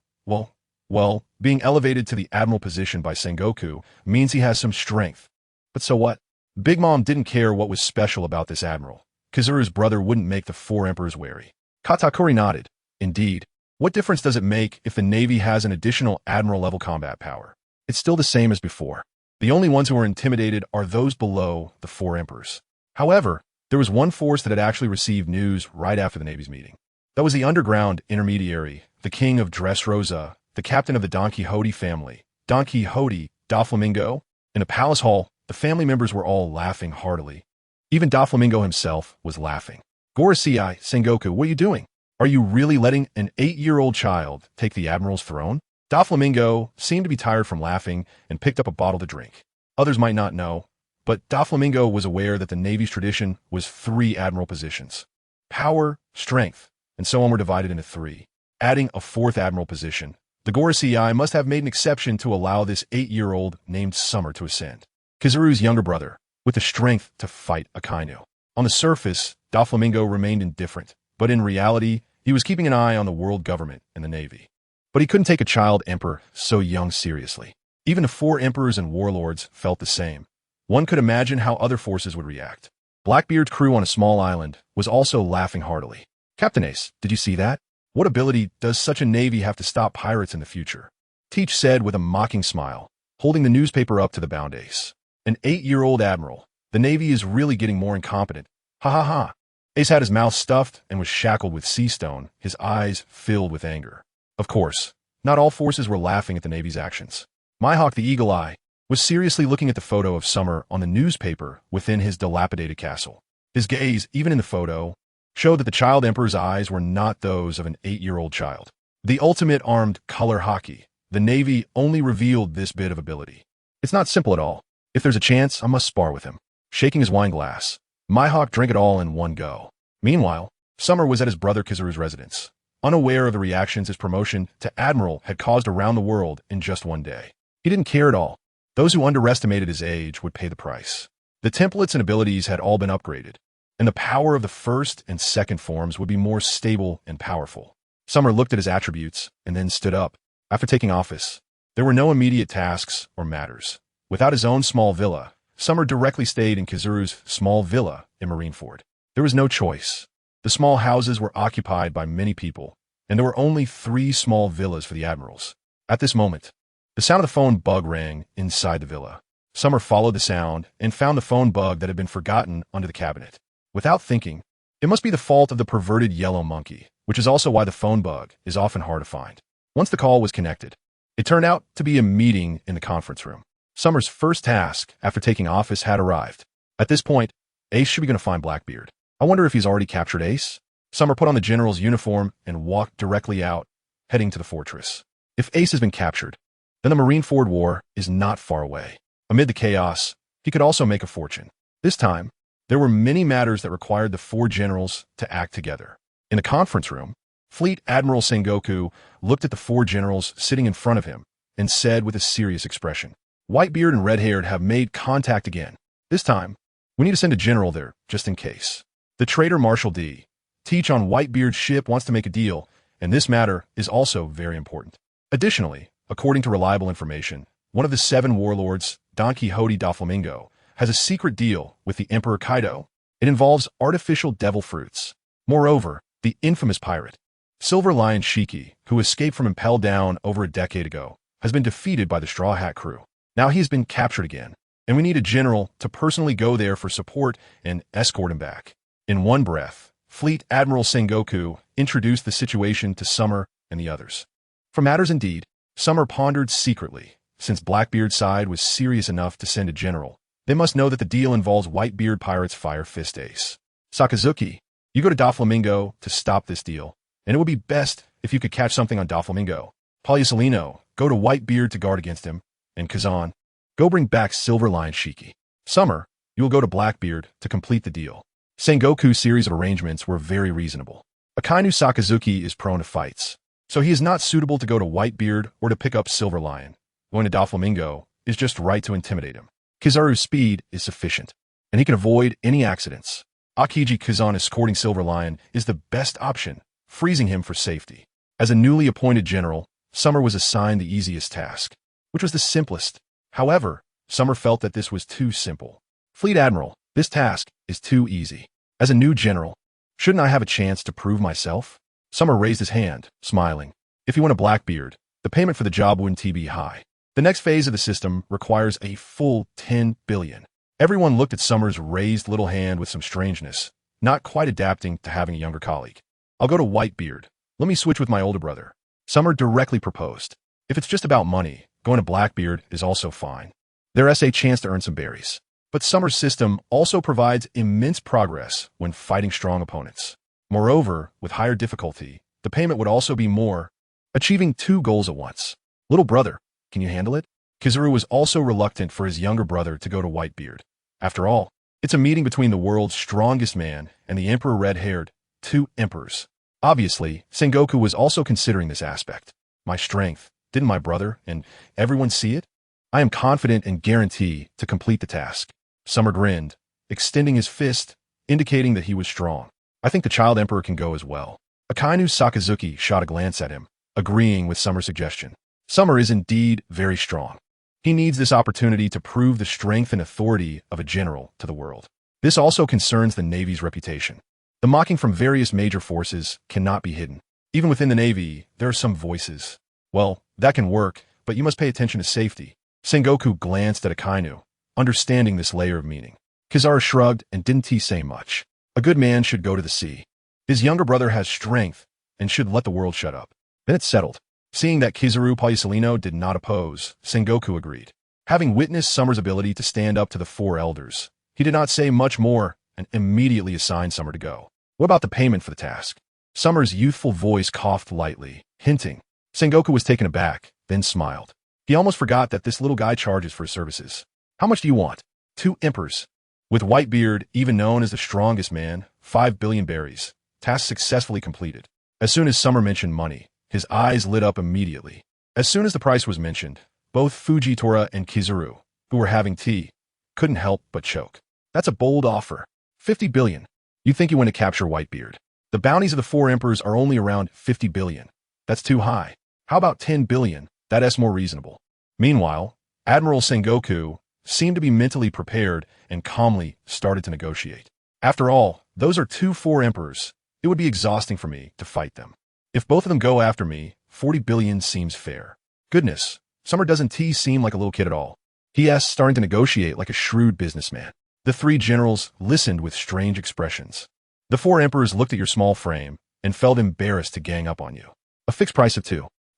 being elevated to the admiral position by Sengoku means he has some strength. But so what? Big Mom didn't care what was special about this admiral. Kizaru's brother wouldn't make the 4 emperors wary. Katakuri nodded. Indeed, what difference does it make if the Navy has an additional admiral-level combat power? It's still the same as before. The only ones who are intimidated are those below the 4 emperors. However, there was one force that had actually received news right after the Navy's meeting. That was the underground intermediary, the king of Dressrosa, the captain of the Don Quixote family, Don Quixote, Doflamingo. In a palace hall, the family members were all laughing heartily. Even Doflamingo himself was laughing. Gorosei, Sengoku, what are you doing? Are you really letting an 8-year-old child take the admiral's throne? Doflamingo seemed to be tired from laughing and picked up a bottle to drink. Others might not know, but Doflamingo was aware that the Navy's tradition was 3 admiral positions. Power, strength, and so on were divided into 3. Adding a 4th admiral position, the Gorosei must have made an exception to allow this 8-year-old named Summer to ascend. Kizaru's younger brother, with the strength to fight Akainu. On the surface, Doflamingo remained indifferent, but in reality, he was keeping an eye on the world government and the Navy. But he couldn't take a child emperor so young seriously. Even the 4 emperors and warlords felt the same. One could imagine how other forces would react. Blackbeard's crew on a small island was also laughing heartily. Captain Ace, did you see that? What ability does such a Navy have to stop pirates in the future? Teach said with a mocking smile, holding the newspaper up to the bound Ace. An 8-year-old admiral. The Navy is really getting more incompetent. Ha ha ha. Ace had his mouth stuffed and was shackled with sea stone, his eyes filled with anger. Of course, not all forces were laughing at the Navy's actions. Mihawk the Eagle Eye was seriously looking at the photo of Summer on the newspaper within his dilapidated castle. His gaze, even in the photo, showed that the child emperor's eyes were not those of an 8-year-old child. The ultimate armed color hockey. The Navy only revealed this bit of ability. It's not simple at all. If there's a chance, I must spar with him. Shaking his wine glass, Mihawk drank it all in one go. Meanwhile, Summer was at his brother Kizaru's residence, unaware of the reactions his promotion to Admiral had caused around the world in just one day. He didn't care at all. Those who underestimated his age would pay the price. The templates and abilities had all been upgraded, and the power of the 1st and 2nd forms would be more stable and powerful. Summer looked at his attributes and then stood up. After taking office, There were no immediate tasks or matters. Without his own small villa, Summer directly stayed in Kizaru's small villa in Marineford. There was no choice. The small houses were occupied by many people, and there were only 3 small villas for the Admirals. At this moment, the sound of the phone bug rang inside the villa. Summer followed the sound and found the phone bug that had been forgotten under the cabinet. Without thinking, it must be the fault of the perverted yellow monkey, which is also why the phone bug is often hard to find. Once the call was connected, it turned out to be a meeting in the conference room. Summer's first task after taking office had arrived. At this point, Ace should be going to find Blackbeard. I wonder if he's already captured Ace? Summer put on the general's uniform and walked directly out, heading to the fortress. If Ace has been captured, then the Marineford War is not far away. Amid the chaos, he could also make a fortune. This time, there were many matters that required the 4 generals to act together. In the conference room, Fleet Admiral Sengoku looked at the 4 generals sitting in front of him and said with a serious expression, "Whitebeard and Redhaired have made contact again. This time, we need to send a general there, just in case. The traitor Marshal D. Teach on Whitebeard's ship wants to make a deal, and this matter is also very important. Additionally, according to reliable information, one of the 7 warlords, Don Quixote da Flamingo, has a secret deal with the Emperor Kaido. It involves artificial devil fruits. Moreover, the infamous pirate, Silver Lion Shiki, who escaped from Impel Down over a decade ago, has been defeated by the Straw Hat crew. Now he has been captured again, and we need a general to personally go there for support and escort him back." In one breath, Fleet Admiral Sengoku introduced the situation to Summer and the others. For matters indeed, Summer pondered secretly. Since Blackbeard's side was serious enough to send a general, they must know that the deal involves Whitebeard Pirates Fire Fist Ace. "Sakazuki, you go to Doflamingo to stop this deal, and it would be best if you could catch something on Doflamingo. Salino, go to Whitebeard to guard against him, and Kazan, go bring back Silver Lion Shiki. Summer, you will go to Blackbeard to complete the deal." Sengoku's series of arrangements were very reasonable. Akainu Sakazuki is prone to fights, so he is not suitable to go to Whitebeard or to pick up Silver Lion. Going to Doflamingo is just right to intimidate him. Kizaru's speed is sufficient, and he can avoid any accidents. Aokiji Kazan escorting Silver Lion is the best option, freezing him for safety. As a newly appointed general, Summer was assigned the easiest task, which was the simplest. However, Summer felt that this was too simple. "Fleet Admiral, this task is too easy. As a new general, shouldn't I have a chance to prove myself?" Summer raised his hand, smiling. If he went to Blackbeard, the payment for the job wouldn't be high. The next phase of the system requires a full 10 billion. Everyone looked at Summer's raised little hand with some strangeness, not quite adapting to having a younger colleague. "I'll go to Whitebeard. Let me switch with my older brother." Summer directly proposed. If it's just about money, going to Blackbeard is also fine. There's a chance to earn some berries. But Summer's system also provides immense progress when fighting strong opponents. Moreover, with higher difficulty, the payment would also be more, achieving 2 goals at once. "Little brother, can you handle it?" Kizaru was also reluctant for his younger brother to go to Whitebeard. After all, it's a meeting between the world's strongest man and the Emperor Red-Haired, 2 emperors. Obviously, Sengoku was also considering this aspect. "My strength, didn't my brother and everyone see it? I am confident and guarantee to complete the task." Summer grinned, extending his fist, indicating that he was strong. "I think the child emperor can go as well." Akainu Sakazuki shot a glance at him, agreeing with Summer's suggestion. Summer is indeed very strong. He needs this opportunity to prove the strength and authority of a general to the world. This also concerns the Navy's reputation. The mocking from various major forces cannot be hidden. Even within the Navy, there are some voices. "Well, that can work, but you must pay attention to safety." Sengoku glanced at Akainu, understanding this layer of meaning. Kizaru shrugged and didn't say much. A good man should go to the sea. His younger brother has strength and should let the world shut up. Then it's settled. Seeing that Kizaru Salino did not oppose, Sengoku agreed. Having witnessed Summer's ability to stand up to the 4 elders, he did not say much more and immediately assigned Summer to go. "What about the payment for the task?" Summer's youthful voice coughed lightly, hinting. Sengoku was taken aback, then smiled. He almost forgot that this little guy charges for his services. "How much do you want?" 2 emperors. With Whitebeard, even known as the strongest man, 5 billion berries. Task successfully completed. As soon as Summer mentioned money, his eyes lit up immediately. As soon as the price was mentioned, both Fujitora and Kizaru, who were having tea, couldn't help but choke. "That's a bold offer. 50 billion. You think you want to capture Whitebeard? The bounties of the 4 emperors are only around 50 billion. That's too high. How about 10 billion? That's more reasonable." Meanwhile, Admiral Sengoku seemed to be mentally prepared and calmly started to negotiate. After all, those are 4 emperors. It would be exhausting for me to fight them. If both of them go after me, 40 billion seems fair. Goodness, Summer doesn't seem like a little kid at all. He starting to negotiate like a shrewd businessman. The 3 generals listened with strange expressions. The 4 emperors looked at your small frame and felt embarrassed to gang up on you. A fixed price of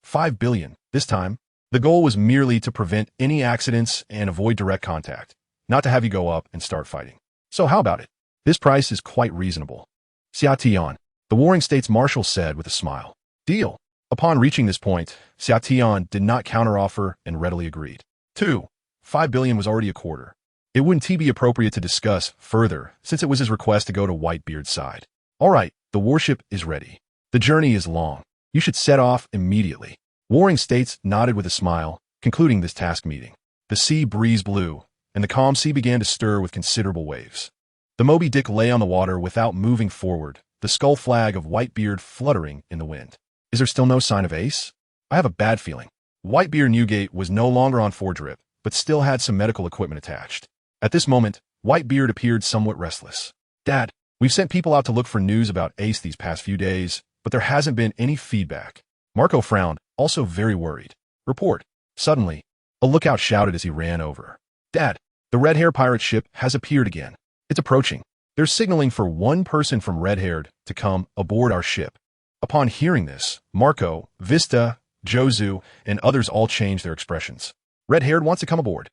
5 billion. This time, the goal was merely to prevent any accidents and avoid direct contact, not to have you go up and start fighting. So how about it? This price is quite reasonable. Xiatian, the Warring States Marshal, said with a smile. Deal. Upon reaching this point, Xiatian did not counteroffer and readily agreed. 5 billion was already a quarter. It wouldn't be appropriate to discuss further since it was his request to go to Whitebeard's side. All right, the warship is ready. The journey is long. You should set off immediately. Warring States nodded with a smile, concluding this task meeting. The sea breeze blew, and the calm sea began to stir with considerable waves. The Moby Dick lay on the water without moving forward, the skull flag of Whitebeard fluttering in the wind. Is there still no sign of Ace? I have a bad feeling. Whitebeard Newgate was no longer on foredrip, but still had some medical equipment attached. At this moment, Whitebeard appeared somewhat restless. Dad, we've sent people out to look for news about Ace these past few days, but there hasn't been any feedback. Marco frowned, also very worried. Report. Suddenly, a lookout shouted as he ran over. Dad, the red-haired pirate ship has appeared again. It's approaching. They're signaling for one person from red-haired to come aboard our ship. Upon hearing this, Marco, Vista, Jozu, and others all changed their expressions. Red-haired wants to come aboard.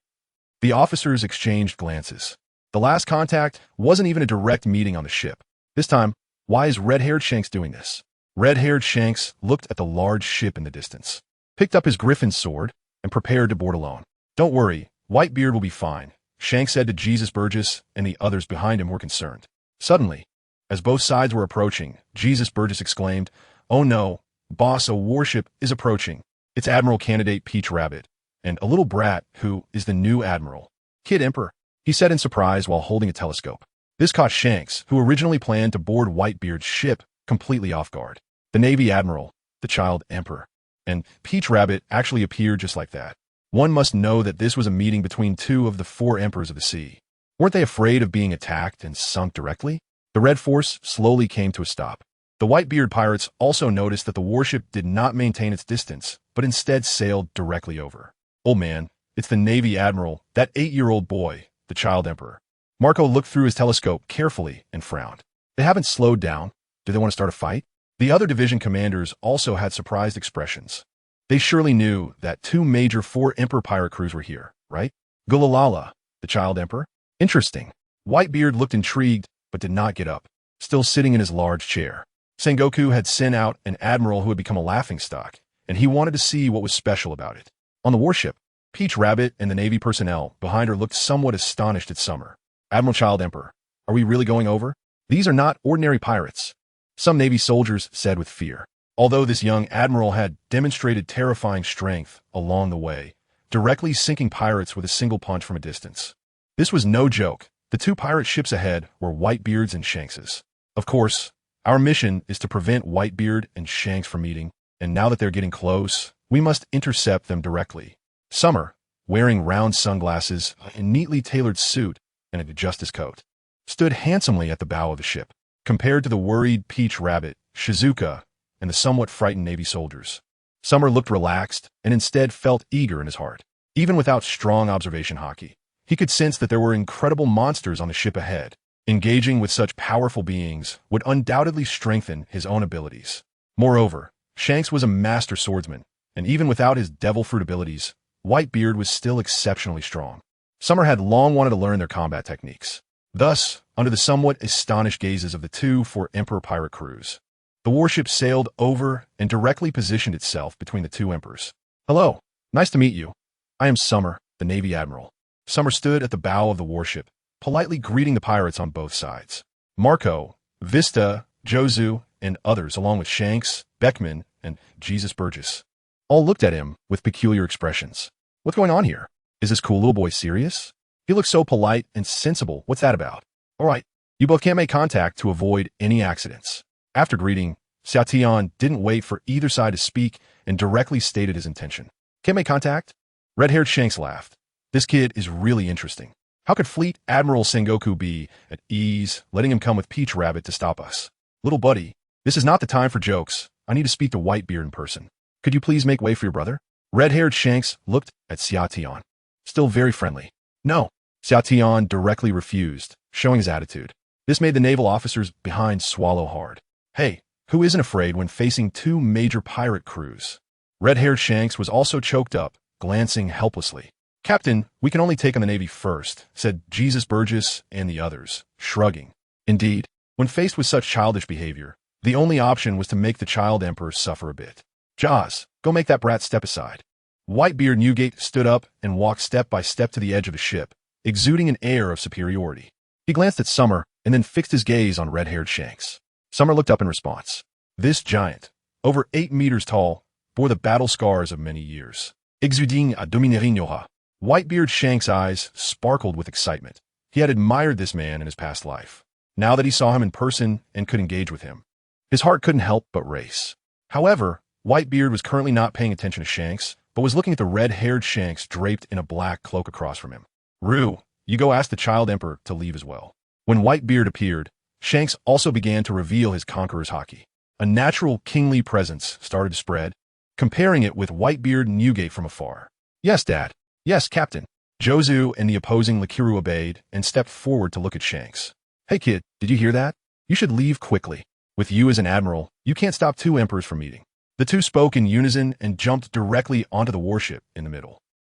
The officers exchanged glances. The last contact wasn't even a direct meeting on the ship. This time, why is red-haired Shanks doing this? Red-haired Shanks looked at the large ship in the distance, picked up his griffin sword, and prepared to board alone. Don't worry, Whitebeard will be fine, Shanks said to Jesus Burgess, and the others behind him were concerned. Suddenly, as both sides were approaching, Jesus Burgess exclaimed, "Oh no, boss, a warship is approaching. It's Admiral candidate Peach Rabbit, and a little brat who is the new Admiral. Kid Emperor," he said in surprise while holding a telescope. This caught Shanks, who originally planned to board Whitebeard's ship, completely off guard. The Navy Admiral, the child Emperor, and Peach Rabbit actually appeared just like that. One must know that this was a meeting between 2 of the 4 emperors of the sea. Weren't they afraid of being attacked and sunk directly? The Red Force slowly came to a stop. The Whitebeard pirates also noticed that the warship did not maintain its distance, but instead sailed directly over. Old man, it's the Navy Admiral, that 8-year-old boy, the child Emperor. Marco looked through his telescope carefully and frowned. They haven't slowed down. Do they want to start a fight? The other division commanders also had surprised expressions. They surely knew that 2 major 4 Emperor pirate crews were here, right? Gulalala, the child Emperor? Interesting. Whitebeard looked intrigued, but did not get up, still sitting in his large chair. Sengoku had sent out an admiral who had become a laughingstock, and he wanted to see what was special about it. On the warship, Peach Rabbit and the Navy personnel behind her looked somewhat astonished at Summer. Admiral Child Emperor, are we really going over? These are not ordinary pirates, some Navy soldiers said with fear. Although this young admiral had demonstrated terrifying strength along the way, directly sinking pirates with a single punch from a distance. This was no joke. The 2 pirate ships ahead were Whitebeard's and Shanks's. Of course, our mission is to prevent Whitebeard and Shanks from meeting, and now that they're getting close, we must intercept them directly. Summer, wearing round sunglasses, a neatly tailored suit, and a justice coat, stood handsomely at the bow of the ship, compared to the worried Peach Rabbit, Shizuka, and the somewhat frightened Navy soldiers. Summer looked relaxed and instead felt eager in his heart. Even without strong observation hockey, he could sense that there were incredible monsters on the ship ahead. Engaging with such powerful beings would undoubtedly strengthen his own abilities. Moreover, Shanks was a master swordsman, and even without his devil fruit abilities, Whitebeard was still exceptionally strong. Summer had long wanted to learn their combat techniques. Thus, under the somewhat astonished gazes of the 2 4 Emperor pirate crews, the warship sailed over and directly positioned itself between the 2 emperors. "Hello, nice to meet you. I am Summer, the Navy Admiral." Summer stood at the bow of the warship, politely greeting the pirates on both sides. Marco, Vista, Jozu, and others, along with Shanks, Beckman, and Jesus Burgess, all looked at him with peculiar expressions. What's going on here? Is this cool little boy serious? He looks so polite and sensible. What's that about? All right, you both can't make contact to avoid any accidents. After greeting, Xiatian didn't wait for either side to speak and directly stated his intention. Can't make contact? Red-haired Shanks laughed. This kid is really interesting. How could Fleet Admiral Sengoku be at ease, letting him come with Peach Rabbit to stop us? Little buddy, this is not the time for jokes. I need to speak to Whitebeard in person. Could you please make way for your brother? Red-haired Shanks looked at Xiaotian. Still very friendly. No. Xiaotian directly refused, showing his attitude. This made the naval officers behind swallow hard. Hey, who isn't afraid when facing two major pirate crews? Red-haired Shanks was also choked up, glancing helplessly. Captain, we can only take on the Navy first, said Jesus Burgess and the others, shrugging. Indeed, when faced with such childish behavior, the only option was to make the child emperor suffer a bit. Jaws, go make that brat step aside. Whitebeard Newgate stood up and walked step by step to the edge of the ship, exuding an air of superiority. He glanced at Summer and then fixed his gaze on red-haired Shanks. Summer looked up in response. This giant, over 8 meters tall, bore the battle scars of many years. Exuding a dominerignora. Whitebeard Shanks' eyes sparkled with excitement. He had admired this man in his past life. Now that he saw him in person and could engage with him, his heart couldn't help but race. However, Whitebeard was currently not paying attention to Shanks, but was looking at the red-haired Shanks draped in a black cloak across from him. Rue, you go ask the child emperor to leave as well. When Whitebeard appeared, Shanks also began to reveal his conqueror's haki. A natural kingly presence started to spread, comparing it with Whitebeard Newgate from afar. Yes, Dad. Yes, Captain. Jozu and the opposing Lakiru obeyed and stepped forward to look at Shanks. Hey kid, did you hear that? You should leave quickly. With you as an admiral, you can't stop two emperors from meeting. The two spoke in unison and jumped directly onto the warship in the middle.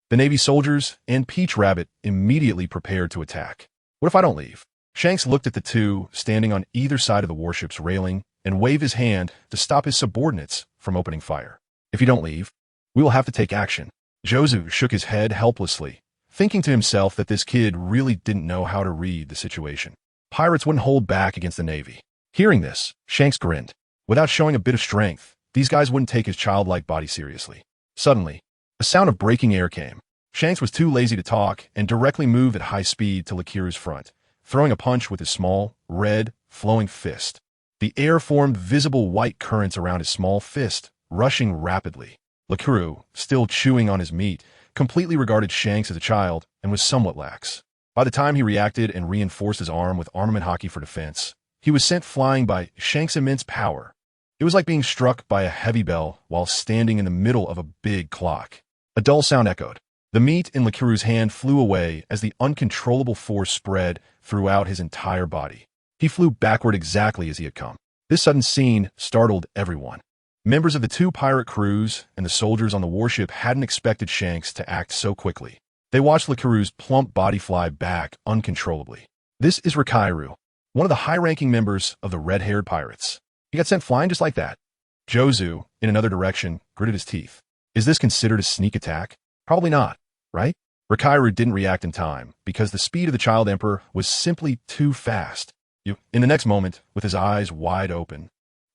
The Navy soldiers and Peach Rabbit immediately prepared to attack. What if I don't leave? Shanks looked at the two standing on either side of the warship's railing and waved his hand to stop his subordinates from opening fire. If you don't leave, we will have to take action. Jozu shook his head helplessly, thinking to himself that this kid really didn't know how to read the situation. Pirates wouldn't hold back against the Navy. Hearing this, Shanks grinned. Without showing a bit of strength, these guys wouldn't take his childlike body seriously. Suddenly, a sound of breaking air came. Shanks was too lazy to talk and directly moved at high speed to Lakiru's front, throwing a punch with his small, red, flowing fist. The air formed visible white currents around his small fist, rushing rapidly. Lakiru, still chewing on his meat, completely regarded Shanks as a child and was somewhat lax. By the time he reacted and reinforced his arm with armament haki for defense, he was sent flying by Shanks' immense power. It was like being struck by a heavy bell while standing in the middle of a big clock. A dull sound echoed. The meat in Lakiru's hand flew away as the uncontrollable force spread throughout his entire body. He flew backward exactly as he had come. This sudden scene startled everyone. Members of the two pirate crews and the soldiers on the warship hadn't expected Shanks to act so quickly. They watched Lakiru's plump body fly back uncontrollably. This is Rikairu, one of the high-ranking members of the red-haired pirates. He got sent flying just like that. Jozu, in another direction, gritted his teeth. Is this considered a sneak attack? Probably not, right? Rikairu didn't react in time because the speed of the child emperor was simply too fast. In the next moment, with his eyes wide open,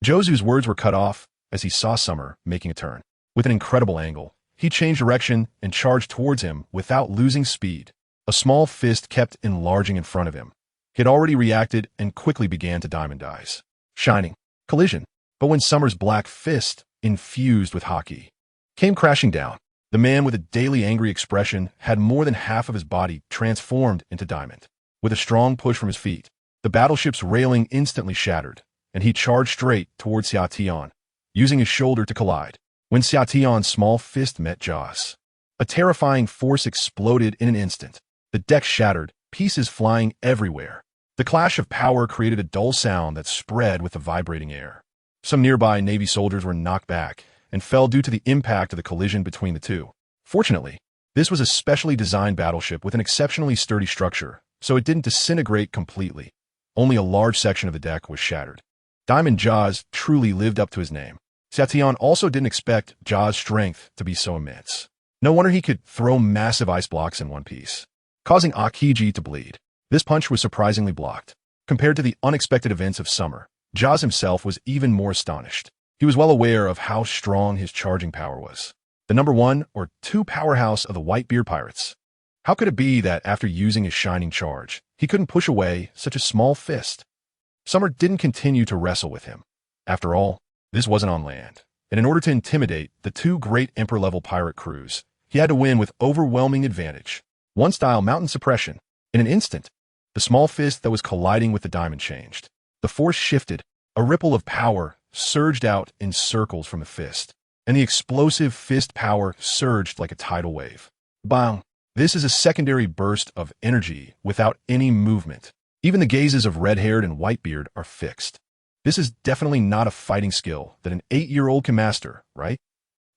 Jozu's words were cut off as he saw Summer making a turn. With an incredible angle, he changed direction and charged towards him without losing speed. A small fist kept enlarging in front of him. He had already reacted and quickly began to diamondize. Shining. Collision. But when Summer's black fist, infused with haki, came crashing down, the man with a daily angry expression had more than half of his body transformed into diamond. With a strong push from his feet, the battleship's railing instantly shattered, and he charged straight towards Xiaotian, using his shoulder to collide. When Xiaotian's small fist met Jaws, a terrifying force exploded in an instant. The deck shattered, pieces flying everywhere. The clash of power created a dull sound that spread with the vibrating air. Some nearby Navy soldiers were knocked back and fell due to the impact of the collision between the two. Fortunately, this was a specially designed battleship with an exceptionally sturdy structure, so it didn't disintegrate completely. Only a large section of the deck was shattered. Diamond Jaws truly lived up to his name. Xiaotian also didn't expect Jaws' strength to be so immense. No wonder he could throw massive ice blocks in one piece, causing Aokiji to bleed. This punch was surprisingly blocked. Compared to the unexpected events of Summer, Jaws himself was even more astonished. He was well aware of how strong his charging power was. The number 1 or 2 powerhouse of the Whitebeard pirates. How could it be that after using his shining charge, he couldn't push away such a small fist? Summer didn't continue to wrestle with him. After all, this wasn't on land, and in order to intimidate the 2 great Emperor-level pirate crews, He had to win with overwhelming advantage. One-style mountain suppression. In an instant, the small fist that was colliding with the diamond changed. The force shifted. A ripple of power surged out in circles from the fist, and the explosive fist power surged like a tidal wave. Bang! This is a secondary burst of energy without any movement. Even the gazes of red-haired and whitebeard are fixed. This is definitely not a fighting skill that an 8-year-old can master, right?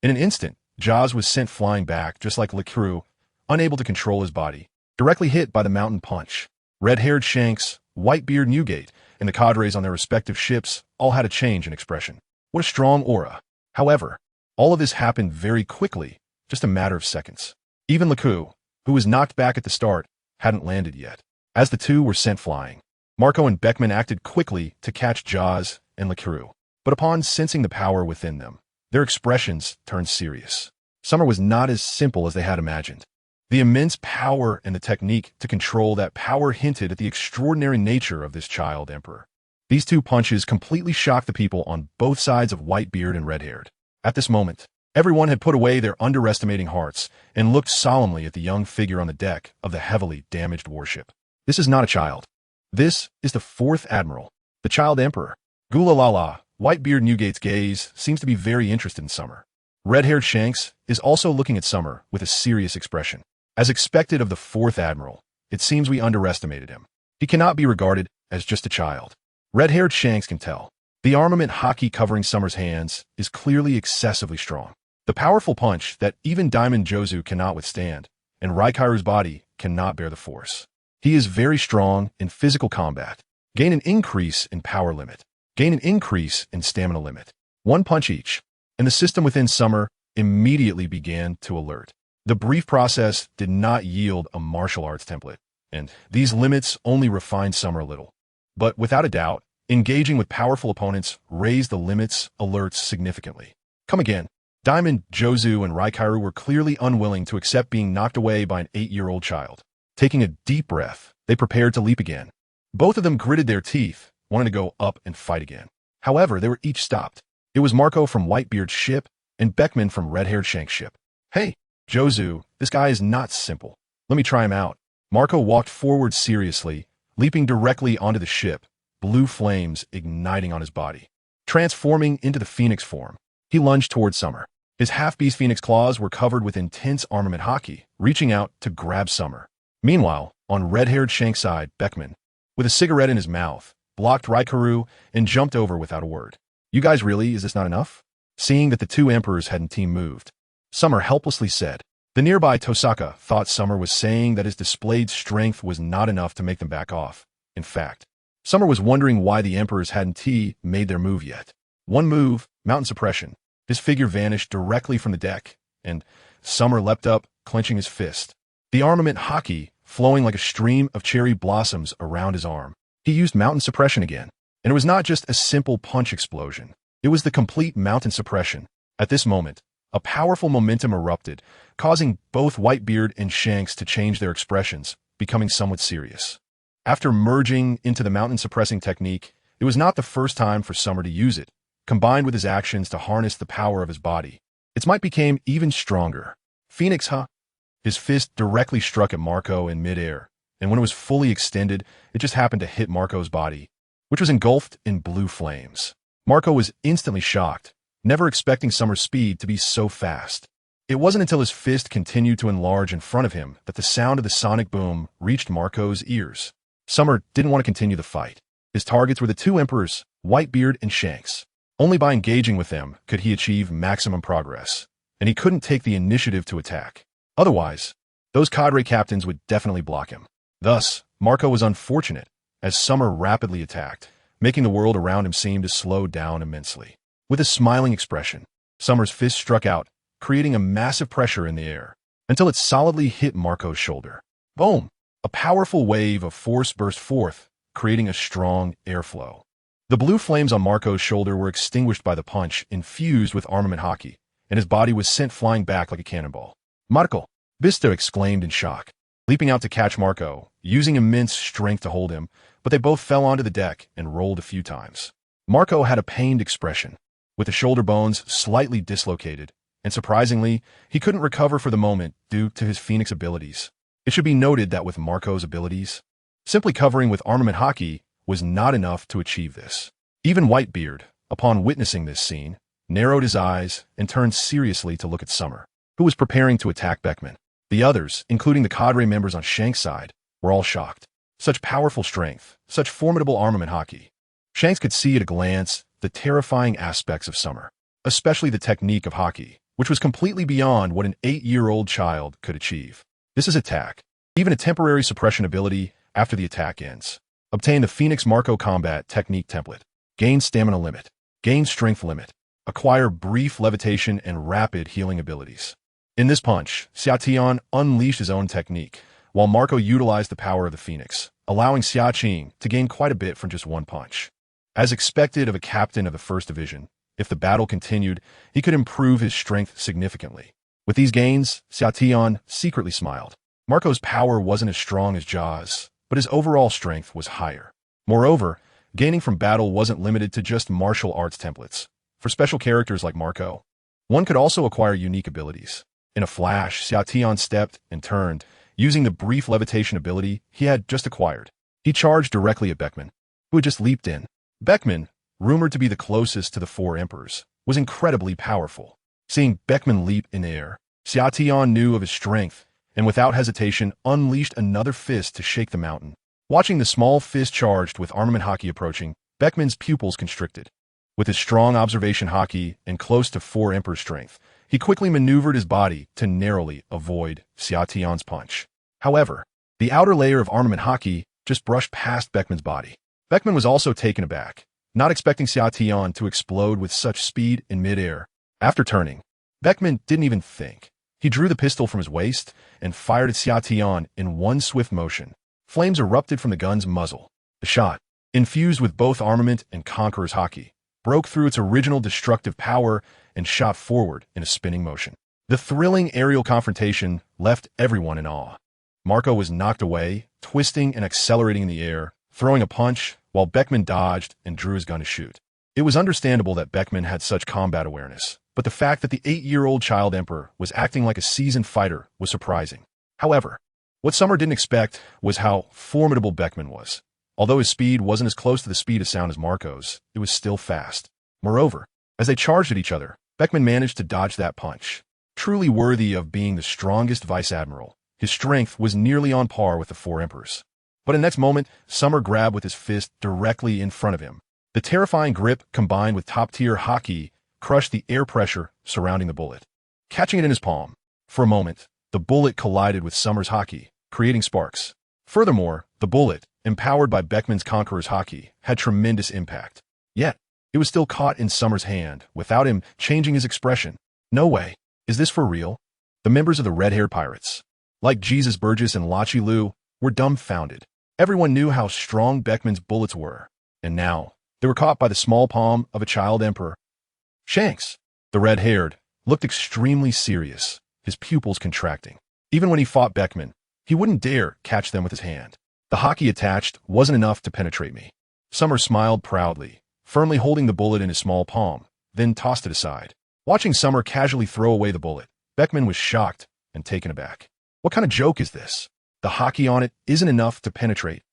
In an instant, Jaws was sent flying back just like Lakuru, unable to control his body, directly hit by the mountain punch. Red-haired Shanks, Whitebeard Newgate, and the cadres on their respective ships all had a change in expression. What a strong aura. However, all of this happened very quickly, just a matter of seconds. Even Laku, who was knocked back at the start, hadn't landed yet. As the two were sent flying, Marco and Beckman acted quickly to catch Jaws and Lakuru. But upon sensing the power within them, their expressions turned serious. Summer was not as simple as they had imagined. The immense power and the technique to control that power hinted at the extraordinary nature of this child emperor. These two punches completely shocked the people on both sides of Whitebeard and Redhaired. At this moment, everyone had put away their underestimating hearts and looked solemnly at the young figure on the deck of the heavily damaged warship. This is not a child. This is the 4th Admiral, the child emperor. Gulalala, Whitebeard Newgate's gaze seems to be very interested in Summer. Red-haired Shanks is also looking at Summer with a serious expression. As expected of the 4th Admiral, it seems we underestimated him. He cannot be regarded as just a child. Red-haired Shanks can tell. The armament hockey covering Summer's hands is clearly excessively strong. The powerful punch that even Diamond Jozu cannot withstand, and Raikairu's body cannot bear the force. He is very strong in physical combat. Gain an increase in power limit. Gain an increase in stamina limit. 1 punch each. And the system within Summer immediately began to alert. The brief process did not yield a martial arts template, and these limits only refined Summer a little. But without a doubt, engaging with powerful opponents raised the limits alerts significantly. Come again. Diamond, Jozu, and Raikairu were clearly unwilling to accept being knocked away by an 8-year-old child. Taking a deep breath, they prepared to leap again. Both of them gritted their teeth, wanting to go up and fight again. However, they were each stopped. It was Marco from Whitebeard's ship and Beckman from Red-haired Shank's ship. Hey, Jozu, this guy is not simple. Let me try him out. Marco walked forward seriously, leaping directly onto the ship, blue flames igniting on his body. Transforming into the Phoenix form, he lunged toward Summer. His half-beast Phoenix claws were covered with intense armament hockey, reaching out to grab Summer. Meanwhile, on Red-haired Shank's side, Beckman, with a cigarette in his mouth, blocked Raikairu and jumped over without a word. You guys really, is this not enough? Seeing that the two emperors hadn't team moved, Summer helplessly said. The nearby Tosaka thought Summer was saying that his displayed strength was not enough to make them back off. In fact, Summer was wondering why the emperors hadn't made their move yet. One move, mountain suppression. His figure vanished directly from the deck, and Summer leapt up, clenching his fist. The armament hockey flowing like a stream of cherry blossoms around his arm. He used mountain suppression again, and it was not just a simple punch explosion. It was the complete mountain suppression. At this moment, a powerful momentum erupted, causing both Whitebeard and Shanks to change their expressions, becoming somewhat serious. After merging into the mountain suppressing technique, it was not the first time for Summer to use it, combined with his actions to harness the power of his body. Its might became even stronger. Phoenix, huh? His fist directly struck at Marco in midair, and when it was fully extended, it just happened to hit Marco's body, which was engulfed in blue flames. Marco was instantly shocked, never expecting Summer's speed to be so fast. It wasn't until his fist continued to enlarge in front of him that the sound of the sonic boom reached Marco's ears. Summer didn't want to continue the fight. His targets were the two emperors, Whitebeard and Shanks. Only by engaging with them could he achieve maximum progress, and he couldn't take the initiative to attack. Otherwise, those cadre captains would definitely block him. Thus, Marco was unfortunate, as Summer rapidly attacked, making the world around him seem to slow down immensely. With a smiling expression, Summer's fist struck out, creating a massive pressure in the air, until it solidly hit Marco's shoulder. Boom! A powerful wave of force burst forth, creating a strong airflow. The blue flames on Marco's shoulder were extinguished by the punch, infused with armament hockey, and his body was sent flying back like a cannonball. Marco! Bista exclaimed in shock, leaping out to catch Marco, using immense strength to hold him, but they both fell onto the deck and rolled a few times. Marco had a pained expression, with the shoulder bones slightly dislocated, and surprisingly, he couldn't recover for the moment due to his Phoenix abilities. It should be noted that with Marco's abilities, simply covering with armament haki was not enough to achieve this. Even Whitebeard, upon witnessing this scene, narrowed his eyes and turned seriously to look at Summer, who was preparing to attack Beckman. The others, including the cadre members on Shanks' side, were all shocked. Such powerful strength, such formidable armament haki. Shanks could see at a glance the terrifying aspects of Summer, especially the technique of haki, which was completely beyond what an 8-year-old child could achieve. This is attack, even a temporary suppression ability after the attack ends. Obtain the Phoenix Marco combat technique template. Gain stamina limit. Gain strength limit. Acquire brief levitation and rapid healing abilities. In this punch, Xiaotian unleashed his own technique, while Marco utilized the power of the Phoenix, allowing Xiaqing to gain quite a bit from just one punch. As expected of a captain of the First Division, if the battle continued, he could improve his strength significantly. With these gains, Xiaotian secretly smiled. Marco's power wasn't as strong as Jaws, but his overall strength was higher. Moreover, gaining from battle wasn't limited to just martial arts templates. For special characters like Marco, one could also acquire unique abilities. In a flash, Xiaotian stepped and turned, using the brief levitation ability he had just acquired. He charged directly at Beckman, who had just leaped in. Beckman, rumored to be the closest to the four emperors, was incredibly powerful. Seeing Beckman leap in air, Xiaotian knew of his strength, and without hesitation unleashed another fist to shake the mountain. Watching the small fist charged with armament haki approaching, Beckman's pupils constricted. With his strong observation haki and close to four emperor strength, he quickly maneuvered his body to narrowly avoid Xiaotian's punch. However, the outer layer of armament haki just brushed past Beckman's body. Beckman was also taken aback, not expecting Xiaotian to explode with such speed in midair. After turning, Beckman didn't even think. He drew the pistol from his waist and fired at Xiaotian in one swift motion. Flames erupted from the gun's muzzle. The shot, infused with both armament and Conqueror's haki, broke through its original destructive power and shot forward in a spinning motion. The thrilling aerial confrontation left everyone in awe. Marco was knocked away, twisting and accelerating in the air, throwing a punch, while Beckman dodged and drew his gun to shoot. It was understandable that Beckman had such combat awareness, but the fact that the 8-year-old child emperor was acting like a seasoned fighter was surprising. However, what Summer didn't expect was how formidable Beckman was. Although his speed wasn't as close to the speed of sound as Marco's, it was still fast. Moreover, as they charged at each other, Beckman managed to dodge that punch. Truly worthy of being the strongest Vice Admiral, his strength was nearly on par with the four emperors. But in the next moment, Summer grabbed with his fist directly in front of him. The terrifying grip, combined with top-tier haki, crushed the air pressure surrounding the bullet. Catching it in his palm, for a moment, the bullet collided with Summer's haki, creating sparks. Furthermore, the bullet, empowered by Beckman's Conqueror's haki, had tremendous impact. Yet, it was still caught in Summer's hand, without him changing his expression. No way. Is this for real? The members of the red-haired pirates, like Jesus Burgess and Lachi Lu, were dumbfounded. Everyone knew how strong Beckman's bullets were, and now, they were caught by the small palm of a child emperor. Shanks, the red-haired, looked extremely serious, his pupils contracting. Even when he fought Beckman, he wouldn't dare catch them with his hand. The haki attached wasn't enough to penetrate me. Summer smiled proudly, firmly holding the bullet in his small palm, then tossed it aside. Watching Summer casually throw away the bullet, Beckman was shocked and taken aback. What kind of joke is this? The haki on it isn't enough to penetrate.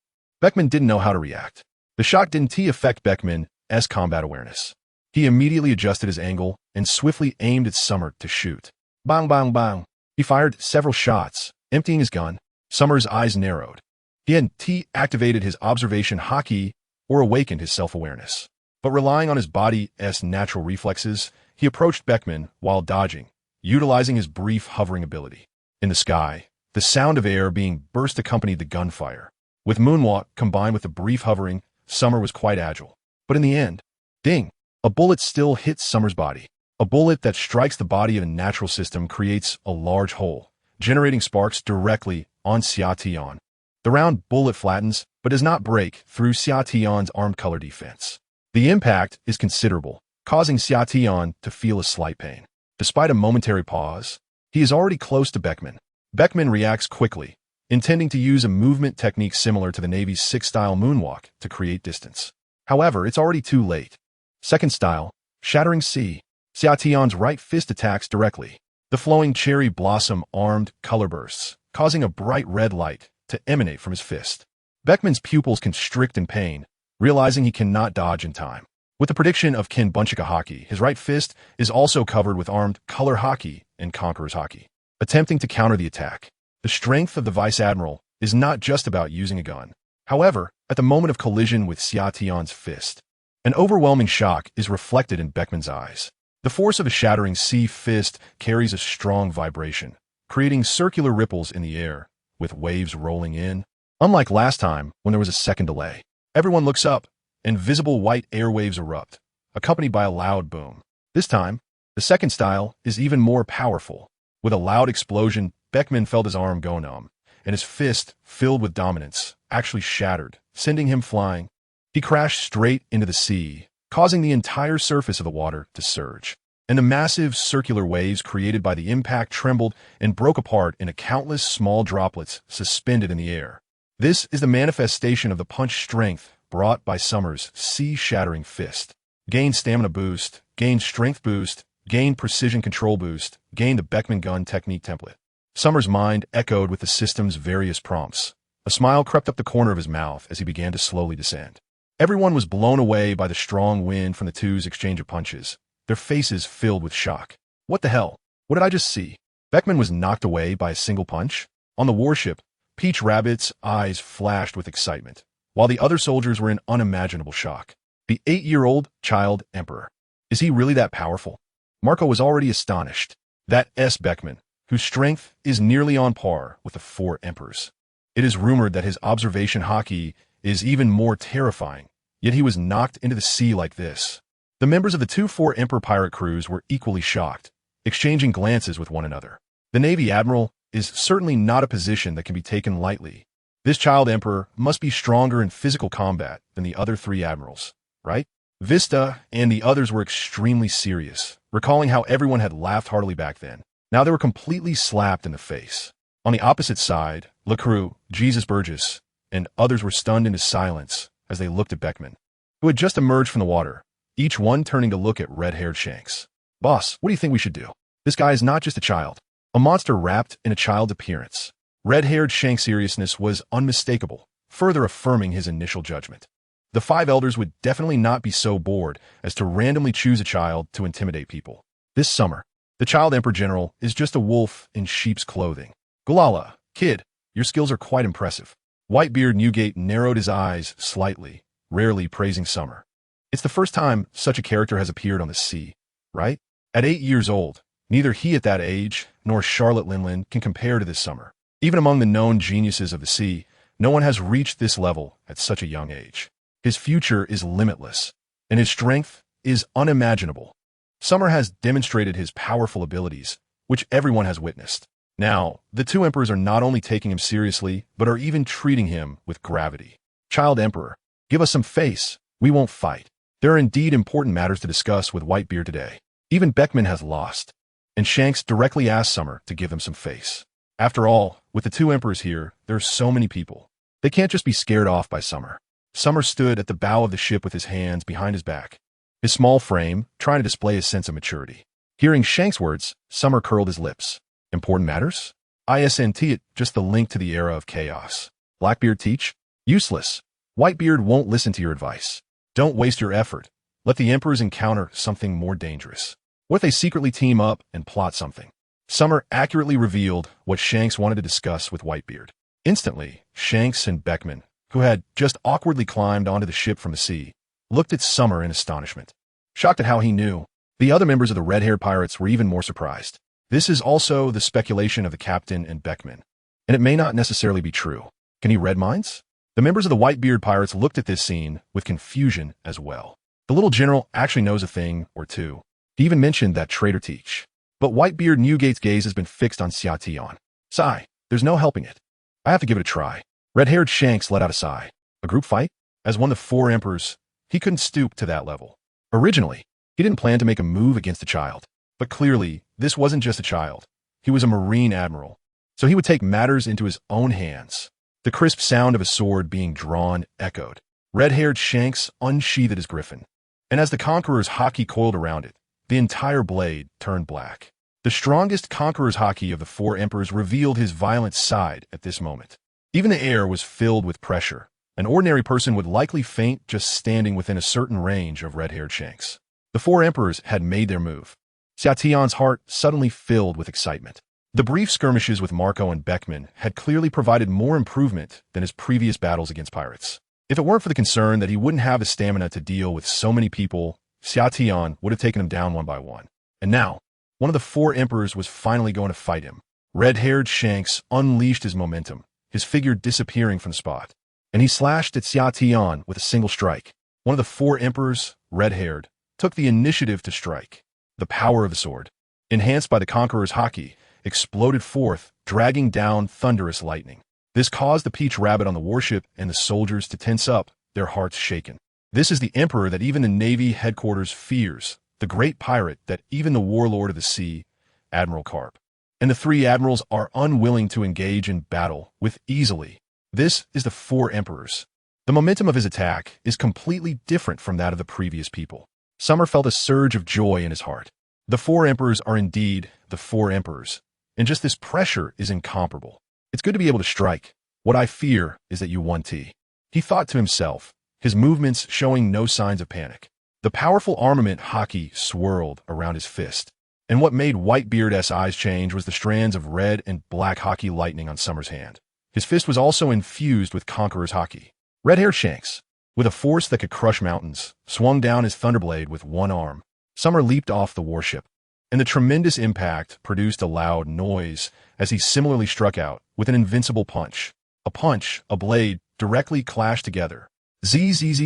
Beckman didn't know how to react. The shock didn't affect Beckman's combat awareness. He immediately adjusted his angle and swiftly aimed at Summer to shoot. Bang, bang, bang. He fired several shots, emptying his gun. Summer's eyes narrowed. He hadn't activated his observation haki or awakened his self-awareness. But relying on his body's natural reflexes, he approached Beckman while dodging, utilizing his brief hovering ability. In the sky, the sound of air being burst accompanied the gunfire. With moonwalk combined with the brief hovering, Summer was quite agile. But in the end, ding, a bullet still hits Summer's body. A bullet that strikes the body of a natural system creates a large hole, generating sparks directly on Xiaotian. The round bullet flattens, but does not break through Xiaotian's armed color defense. The impact is considerable, causing Xiaotian to feel a slight pain. Despite a momentary pause, he is already close to Beckman. Beckman reacts quickly, intending to use a movement technique similar to the Navy's 6-style moonwalk to create distance. However, it's already too late. Second style, Shattering Sea. Xiaotian's right fist attacks directly. The flowing cherry blossom armed color bursts, causing a bright red light to emanate from his fist. Beckman's pupils constrict in pain, realizing he cannot dodge in time. With the prediction of Kin Bunchika Haki, his right fist is also covered with armed color Haki and Conqueror's Haki. Attempting to counter the attack. The strength of the Vice Admiral is not just about using a gun. However, at the moment of collision with Xiaotian's fist, an overwhelming shock is reflected in Beckman's eyes. The force of a shattering sea fist carries a strong vibration, creating circular ripples in the air, with waves rolling in. Unlike last time, when there was a second delay, everyone looks up, and visible white airwaves erupt, accompanied by a loud boom. This time, the second style is even more powerful. With a loud explosion, Beckman felt his arm go numb, and his fist, filled with dominance, actually shattered, sending him flying. He crashed straight into the sea, causing the entire surface of the water to surge. And the massive circular waves created by the impact trembled and broke apart into countless small droplets suspended in the air. This is the manifestation of the punch strength brought by Summer's sea-shattering fist. Gain stamina boost, gain strength boost, gain precision control boost, gain the Beckman gun technique template. Summer's mind echoed with the system's various prompts. A smile crept up the corner of his mouth as he began to slowly descend. Everyone was blown away by the strong wind from the two's exchange of punches, their faces filled with shock. What the hell? What did I just see? Beckman was knocked away by a single punch? On the warship, Peach Rabbit's eyes flashed with excitement, while the other soldiers were in unimaginable shock. The 8-year-old child emperor. Is he really that powerful? Marco was already astonished. That Beckman, whose strength is nearly on par with the 4 emperors. It is rumored that his observation Haki is even more terrifying, yet he was knocked into the sea like this. The members of the 2-4 Emperor pirate crews were equally shocked, exchanging glances with one another. The Navy Admiral is certainly not a position that can be taken lightly. This child emperor must be stronger in physical combat than the other 3 admirals, right? Vista and the others were extremely serious, recalling how everyone had laughed heartily back then. Now they were completely slapped in the face. On the opposite side, LaCrue, Jesus Burgess, and others were stunned into silence as they looked at Beckman, who had just emerged from the water, each one turning to look at red-haired Shanks. Boss, what do you think we should do? This guy is not just a child, a monster wrapped in a child's appearance. Red-haired Shank's seriousness was unmistakable, further affirming his initial judgment. The 5 elders would definitely not be so bored as to randomly choose a child to intimidate people. This summer, the child Emperor General is just a wolf in sheep's clothing. Gulala, kid, your skills are quite impressive. Whitebeard Newgate narrowed his eyes slightly, rarely praising Summer. It's the first time such a character has appeared on the sea, right? At 8 years old, neither he at that age nor Charlotte Linland can compare to this Summer. Even among the known geniuses of the sea, no one has reached this level at such a young age. His future is limitless, and his strength is unimaginable. Summer has demonstrated his powerful abilities, which everyone has witnessed. Now, the 2 emperors are not only taking him seriously, but are even treating him with gravity. Child Emperor, give us some face. We won't fight. There are indeed important matters to discuss with Whitebeard today. Even Beckman has lost, and Shanks directly asked Summer to give them some face. After all, with the 2 emperors here, there are so many people. They can't just be scared off by Summer. Summer stood at the bow of the ship with his hands behind his back, his small frame trying to display his sense of maturity. Hearing Shank's words, Summer curled his lips. Important matters? Isn't it just the link to the era of chaos? Blackbeard teach? Useless. Whitebeard won't listen to your advice. Don't waste your effort. Let the emperors encounter something more dangerous. What if they secretly team up and plot something? Summer accurately revealed what Shanks wanted to discuss with Whitebeard. Instantly, Shanks and Beckman, who had just awkwardly climbed onto the ship from the sea, looked at Summer in astonishment. Shocked at how he knew, the other members of the red-haired pirates were even more surprised. This is also the speculation of the captain and Beckman, and it may not necessarily be true. Can he read minds? The members of the Whitebeard pirates looked at this scene with confusion as well. The little general actually knows a thing or two. He even mentioned that traitor teach. But Whitebeard Newgate's gaze has been fixed on Xiaotian. Sigh, there's no helping it. I have to give it a try. Red-haired Shanks let out a sigh. A group fight? As one of the 4 emperors, he couldn't stoop to that level. Originally, he didn't plan to make a move against a child. But clearly, this wasn't just a child. He was a Marine Admiral. So he would take matters into his own hands. The crisp sound of a sword being drawn echoed. Red-haired Shanks unsheathed his griffin. And as the Conqueror's Haki coiled around it, the entire blade turned black. The strongest conqueror's haki of the four emperors revealed his violent side at this moment. Even the air was filled with pressure. An ordinary person would likely faint just standing within a certain range of red-haired Shanks. The four emperors had made their move. Xiaotian's heart suddenly filled with excitement. The brief skirmishes with Marco and Beckman had clearly provided more improvement than his previous battles against pirates. If it weren't for the concern that he wouldn't have the stamina to deal with so many people, Xiaotian would have taken him down one by one. And now, one of the four emperors was finally going to fight him. Red-haired Shanks unleashed his momentum, his figure disappearing from the spot. And he slashed at Xiaotian with a single strike. One of the four emperors, red-haired, took the initiative to strike. The power of the sword, enhanced by the conqueror's haki, exploded forth, dragging down thunderous lightning. This caused the Peach Rabbit on the warship and the soldiers to tense up, their hearts shaken. This is the emperor that even the Navy headquarters fears, the great pirate that even the warlord of the sea, Admiral Garp. And the three admirals are unwilling to engage in battle with easily. This is the four emperors. The momentum of his attack is completely different from that of the previous people. Summer felt a surge of joy in his heart. The four emperors are indeed the four emperors, and just this pressure is incomparable. It's good to be able to strike. What I fear is that you won T. He thought to himself, his movements showing no signs of panic. The powerful armament haki swirled around his fist, and what made Whitebeard's eyes change was the strands of red and black haki lightning on Summer's hand. His fist was also infused with Conqueror's haki. Red-haired Shanks, with a force that could crush mountains, swung down his thunderblade with one arm. Summer leaped off the warship, and the tremendous impact produced a loud noise as he similarly struck out with an invincible punch. A blade, directly clashed together. Zzz.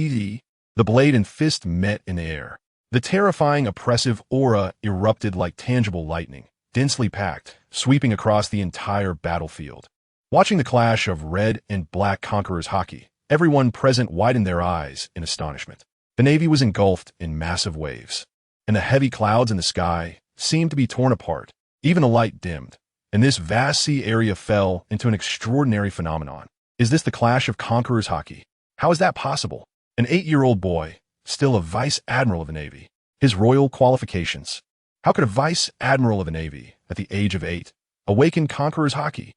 The blade and fist met in the air. The terrifying, oppressive aura erupted like tangible lightning, densely packed, sweeping across the entire battlefield. Watching the clash of red and black conqueror's haki, everyone present widened their eyes in astonishment. The Navy was engulfed in massive waves, and the heavy clouds in the sky seemed to be torn apart. Even the light dimmed, and this vast sea area fell into an extraordinary phenomenon. Is this the clash of conqueror's haki? How is that possible? An 8-year-old boy, still a vice admiral of the Navy. His royal qualifications. How could a vice admiral of the Navy, at the age of 8, awaken conqueror's haki?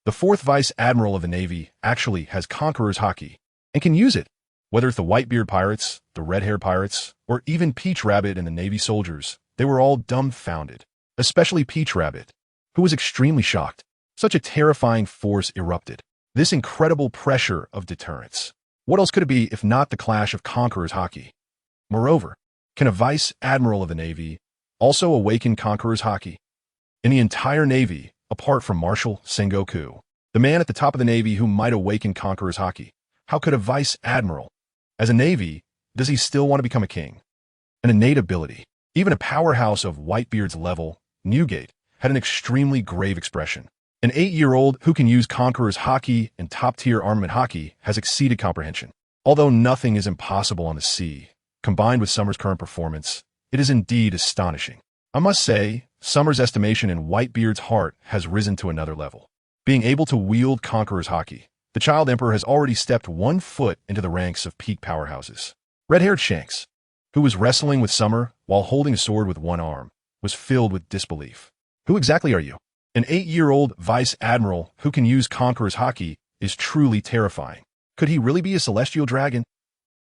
The fourth vice admiral of the Navy actually has conqueror's haki, and can use it. Whether it's the Whitebeard pirates, the red-haired pirates, or even Peach Rabbit and the Navy soldiers, they were all dumbfounded. Especially Peach Rabbit, who was extremely shocked. Such a terrifying force erupted. This incredible pressure of deterrence. What else could it be if not the clash of conqueror's haki? Moreover, can a vice admiral of the Navy also awaken conqueror's haki? In the entire Navy, apart from Marshal Sengoku, the man at the top of the Navy who might awaken conqueror's haki, how could a vice admiral? As a Navy, does he still want to become a king? An innate ability. Even a powerhouse of Whitebeard's level, Newgate, had an extremely grave expression. An 8-year-old who can use conqueror's haki and top-tier armament haki has exceeded comprehension. Although nothing is impossible on the sea, combined with Summer's current performance, it is indeed astonishing. I must say, Summer's estimation in Whitebeard's heart has risen to another level. Being able to wield conqueror's haki, the child emperor has already stepped 1 foot into the ranks of peak powerhouses. Red-haired Shanks, who was wrestling with Summer while holding a sword with one arm, was filled with disbelief. Who exactly are you? An 8-year-old vice admiral who can use conqueror's haki is truly terrifying. Could he really be a celestial dragon?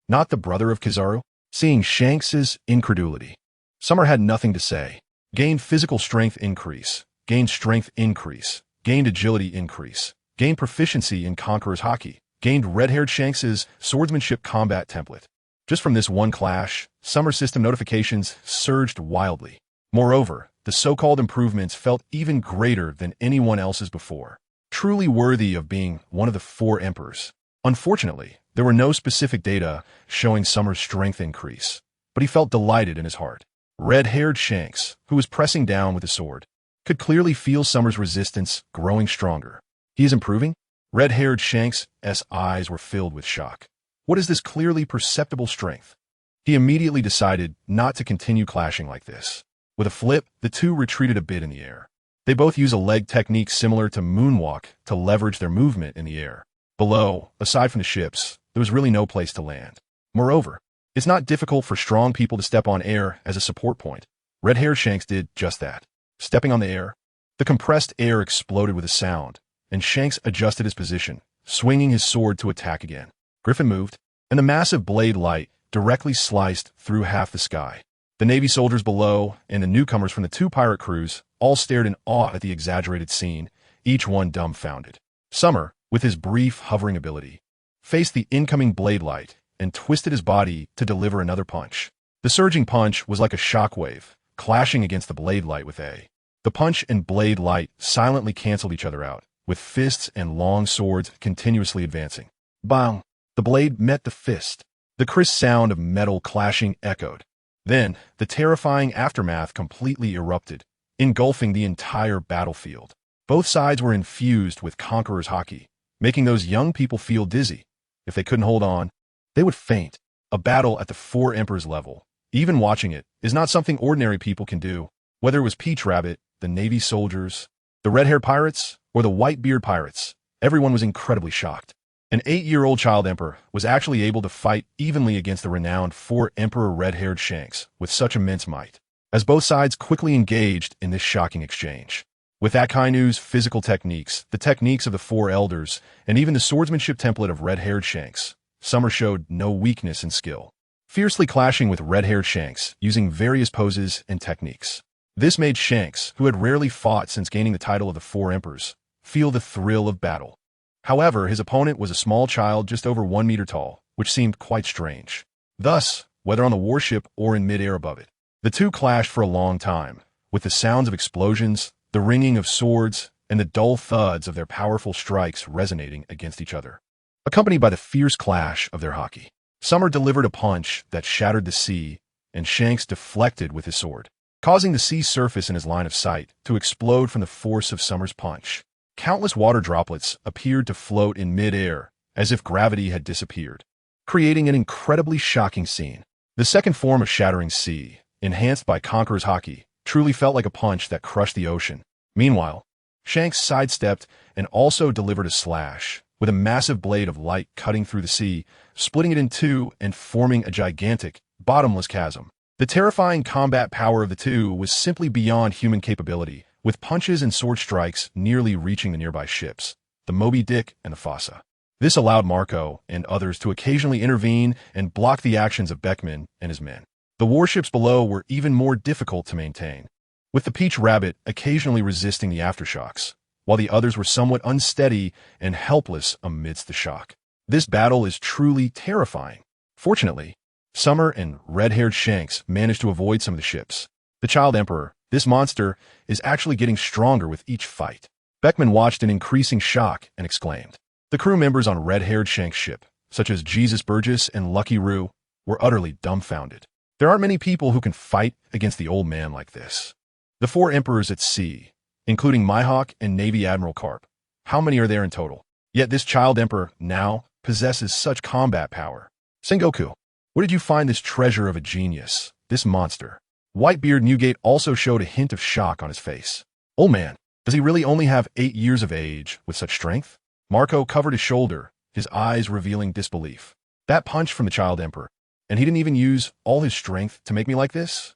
Not the brother of Kizaru? Seeing Shanks's incredulity, Summer had nothing to say. Gained physical strength increase, gained strength increase, gained agility increase, gained proficiency in conqueror's haki, gained red-haired Shanks's swordsmanship combat template. Just from this one clash, Summer system notifications surged wildly. Moreover, the so-called improvements felt even greater than anyone else's before, truly worthy of being one of the 4 emperors. Unfortunately, there were no specific data showing Summer's strength increase, but he felt delighted in his heart. Red-haired Shanks, who was pressing down with his sword, could clearly feel Summer's resistance growing stronger. He is improving? Red-haired Shanks' eyes were filled with shock. What is this clearly perceptible strength? He immediately decided not to continue clashing like this. With a flip, the two retreated a bit in the air. They both use a leg technique similar to moonwalk to leverage their movement in the air. Below, aside from the ships, there was really no place to land. Moreover, it's not difficult for strong people to step on air as a support point. Red-haired Shanks did just that. Stepping on the air, the compressed air exploded with a sound, and Shanks adjusted his position, swinging his sword to attack again. Griffin moved, and the massive blade light directly sliced through half the sky. The Navy soldiers below and the newcomers from the two pirate crews all stared in awe at the exaggerated scene, each one dumbfounded. Summer, with his brief hovering ability, faced the incoming blade light and twisted his body to deliver another punch. The surging punch was like a shockwave, clashing against the blade light with A. The punch and blade light silently canceled each other out, with fists and long swords continuously advancing. Bang! The blade met the fist. The crisp sound of metal clashing echoed. Then, the terrifying aftermath completely erupted, engulfing the entire battlefield. Both sides were infused with conqueror's haki, making those young people feel dizzy. If they couldn't hold on, they would faint. A battle at the Four Emperors level, even watching it, is not something ordinary people can do. Whether it was Peach Rabbit, the Navy soldiers, the red-haired pirates, or the white-beard pirates, everyone was incredibly shocked. An 8-year-old child emperor was actually able to fight evenly against the renowned Four-Emperor red-haired Shanks with such immense might, as both sides quickly engaged in this shocking exchange. With Akainu's physical techniques, the techniques of the Four Elders, and even the swordsmanship template of red-haired Shanks, Summer showed no weakness in skill, fiercely clashing with red-haired Shanks using various poses and techniques. This made Shanks, who had rarely fought since gaining the title of the Four Emperors, feel the thrill of battle. However, his opponent was a small child just over 1 meter tall, which seemed quite strange. Thus, whether on the warship or in mid-air above it, the two clashed for a long time, with the sounds of explosions, the ringing of swords, and the dull thuds of their powerful strikes resonating against each other, accompanied by the fierce clash of their haki. Summer delivered a punch that shattered the sea, and Shanks deflected with his sword, causing the sea surface in his line of sight to explode from the force of Summer's punch. Countless water droplets appeared to float in mid-air, as if gravity had disappeared, creating an incredibly shocking scene. The second form of shattering sea, enhanced by Conqueror's haki, truly felt like a punch that crushed the ocean. Meanwhile, Shanks sidestepped and also delivered a slash, with a massive blade of light cutting through the sea, splitting it in two and forming a gigantic, bottomless chasm. The terrifying combat power of the two was simply beyond human capability, with punches and sword strikes nearly reaching the nearby ships, the Moby Dick and the Fossa. This allowed Marco and others to occasionally intervene and block the actions of Beckman and his men. The warships below were even more difficult to maintain, with the Peach Rabbit occasionally resisting the aftershocks, while the others were somewhat unsteady and helpless amidst the shock. This battle is truly terrifying. Fortunately, Summer and red-haired Shanks managed to avoid some of the ships. The Child Emperor, this monster, is actually getting stronger with each fight. Beckman watched in increasing shock and exclaimed. The crew members on red-haired Shanks' ship, such as Jesus Burgess and Lucky Roo, were utterly dumbfounded. There aren't many people who can fight against the old man like this. The Four Emperors at sea, including Mihawk and Navy Admiral Garp. How many are there in total? Yet this Child Emperor now possesses such combat power. Sengoku, where did you find this treasure of a genius, this monster? Whitebeard Newgate also showed a hint of shock on his face. Old man, does he really only have 8 years of age with such strength? Marco covered his shoulder, his eyes revealing disbelief. That punch from the Child Emperor, and he didn't even use all his strength to make me like this?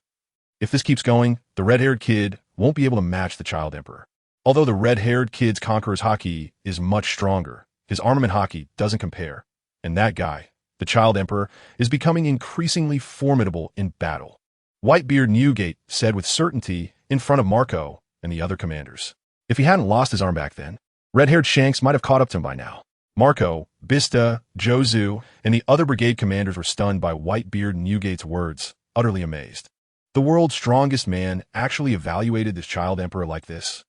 If this keeps going, the red-haired kid won't be able to match the Child Emperor. Although the red-haired kid's Conqueror's haki is much stronger, his armament haki doesn't compare. And that guy, the Child Emperor, is becoming increasingly formidable in battle. Whitebeard Newgate said with certainty in front of Marco and the other commanders. If he hadn't lost his arm back then, red-haired Shanks might have caught up to him by now. Marco, Bista, Jozu, and the other brigade commanders were stunned by Whitebeard Newgate's words, utterly amazed. The world's strongest man actually evaluated this Child Emperor like this.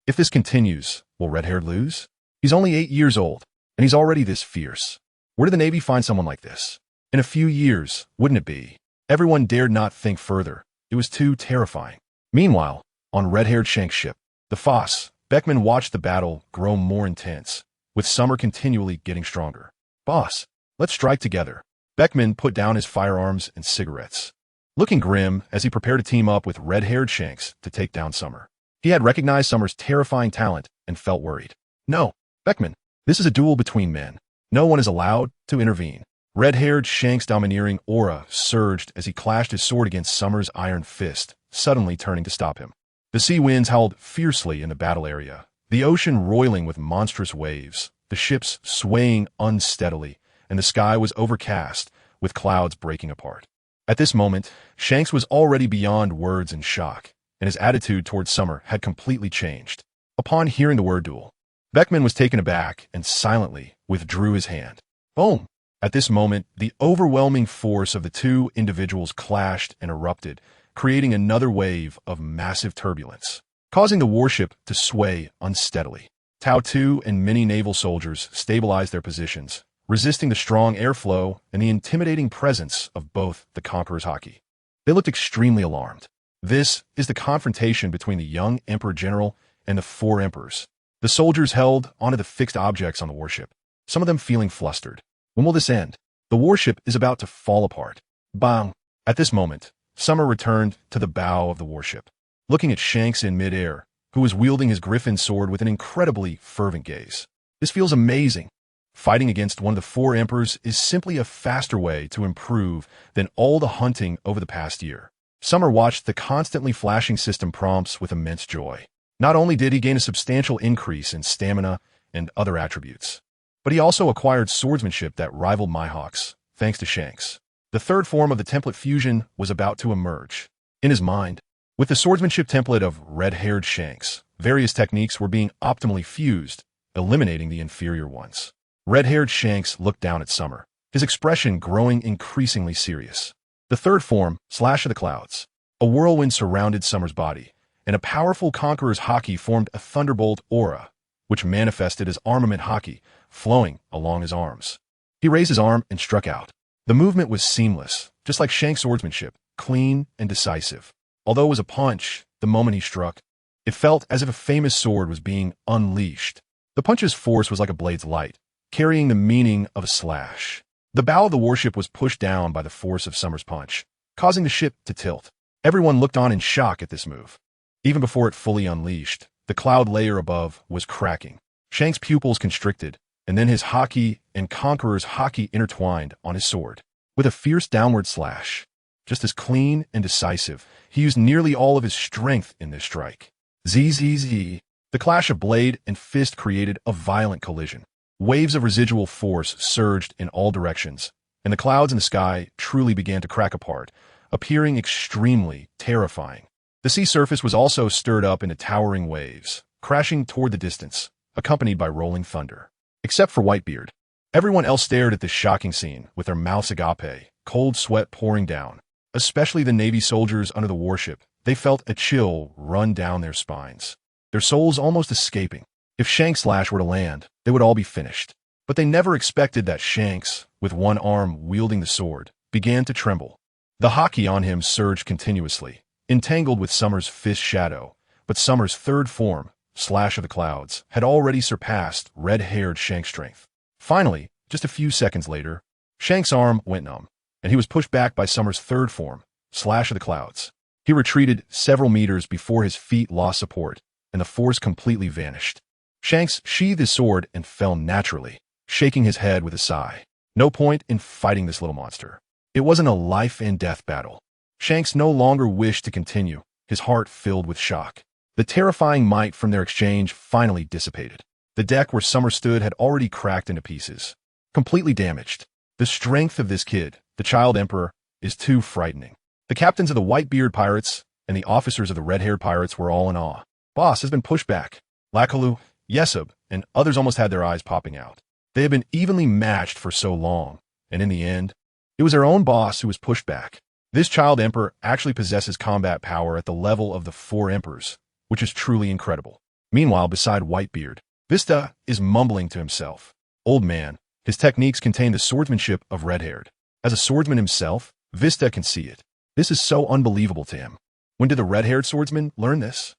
If this continues, will red-haired lose? He's only 8 years old, and he's already this fierce. Where did the Navy find someone like this? In a few years, wouldn't it be? Everyone dared not think further. It was too terrifying. Meanwhile, on red-haired Shanks' ship, the Foss, Beckman watched the battle grow more intense, with Summer continually getting stronger. Boss, let's strike together. Beckman put down his firearms and cigarettes, looking grim as he prepared to team up with red-haired Shanks to take down Summer. He had recognized Summer's terrifying talent and felt worried. No, Beckman, this is a duel between men. No one is allowed to intervene. Red-haired Shanks' domineering aura surged as he clashed his sword against Summer's iron fist, suddenly turning to stop him. The sea winds howled fiercely in the battle area, the ocean roiling with monstrous waves, the ships swaying unsteadily, and the sky was overcast, with clouds breaking apart. At this moment, Shanks was already beyond words in shock, and his attitude towards Summer had completely changed. Upon hearing the word duel, Beckman was taken aback and silently withdrew his hand. Boom! At this moment, the overwhelming force of the two individuals clashed and erupted, creating another wave of massive turbulence, causing the warship to sway unsteadily. Tau 2 and many naval soldiers stabilized their positions, resisting the strong airflow and the intimidating presence of both the Conqueror's Haki. They looked extremely alarmed. This is the confrontation between the young Emperor General and the four Emperors. The soldiers held onto the fixed objects on the warship, some of them feeling flustered. When will this end? The warship is about to fall apart. Bang! At this moment, Summer returned to the bow of the warship, looking at Shanks in midair, who was wielding his griffin sword with an incredibly fervent gaze. This feels amazing. Fighting against one of the four emperors is simply a faster way to improve than all the hunting over the past year. Summer watched the constantly flashing system prompts with immense joy. Not only did he gain a substantial increase in stamina and other attributes, but he also acquired swordsmanship that rivaled Mihawk's, thanks to Shanks. The third form of the template fusion was about to emerge. In his mind, with the swordsmanship template of red-haired Shanks, various techniques were being optimally fused, eliminating the inferior ones. Red-haired Shanks looked down at Summer, his expression growing increasingly serious. The third form, Slash of the Clouds. A whirlwind surrounded Summer's body, and a powerful Conqueror's Haki formed a thunderbolt aura, which manifested as armament Haki, flowing along his arms. He raised his arm and struck out. The movement was seamless, just like Shank's swordsmanship, clean and decisive. Although it was a punch, the moment he struck, it felt as if a famous sword was being unleashed. The punch's force was like a blade's light, carrying the meaning of a slash. The bow of the warship was pushed down by the force of Summer's punch, causing the ship to tilt. Everyone looked on in shock at this move. Even before it fully unleashed, the cloud layer above was cracking. Shank's pupils constricted, and then his Haki and Conqueror's Haki intertwined on his sword. With a fierce downward slash, just as clean and decisive, he used nearly all of his strength in this strike. ZZZ. The clash of blade and fist created a violent collision. Waves of residual force surged in all directions, and the clouds in the sky truly began to crack apart, appearing extremely terrifying. The sea surface was also stirred up into towering waves, crashing toward the distance, accompanied by rolling thunder. Except for Whitebeard, everyone else stared at this shocking scene with their mouths agape, cold sweat pouring down. Especially the Navy soldiers under the warship, they felt a chill run down their spines, their souls almost escaping. If Shanks' slash were to land, they would all be finished. But they never expected that Shanks, with one arm wielding the sword, began to tremble. The Haki on him surged continuously, entangled with Summer's fist shadow, but Summer's third form, Slash of the Clouds, had already surpassed red-haired Shank's strength. Finally, just a few seconds later, Shank's arm went numb, and he was pushed back by Summer's third form, Slash of the Clouds. He retreated several meters before his feet lost support, and the force completely vanished. Shanks sheathed his sword and fell naturally, shaking his head with a sigh. No point in fighting this little monster. It wasn't a life-and-death battle. Shanks no longer wished to continue, his heart filled with shock. The terrifying might from their exchange finally dissipated. The deck where Summer stood had already cracked into pieces, completely damaged. The strength of this kid, the Child Emperor, is too frightening. The captains of the Whitebeard pirates and the officers of the red-haired pirates were all in awe. Boss has been pushed back. Lakalu, Yesub, and others almost had their eyes popping out. They had been evenly matched for so long, and in the end, it was their own boss who was pushed back. This Child Emperor actually possesses combat power at the level of the four emperors, which is truly incredible. Meanwhile, beside Whitebeard, Vista is mumbling to himself. Old man, his techniques contain the swordsmanship of red-haired. As a swordsman himself, Vista can see it. This is so unbelievable to him. When did the red-haired swordsman learn this?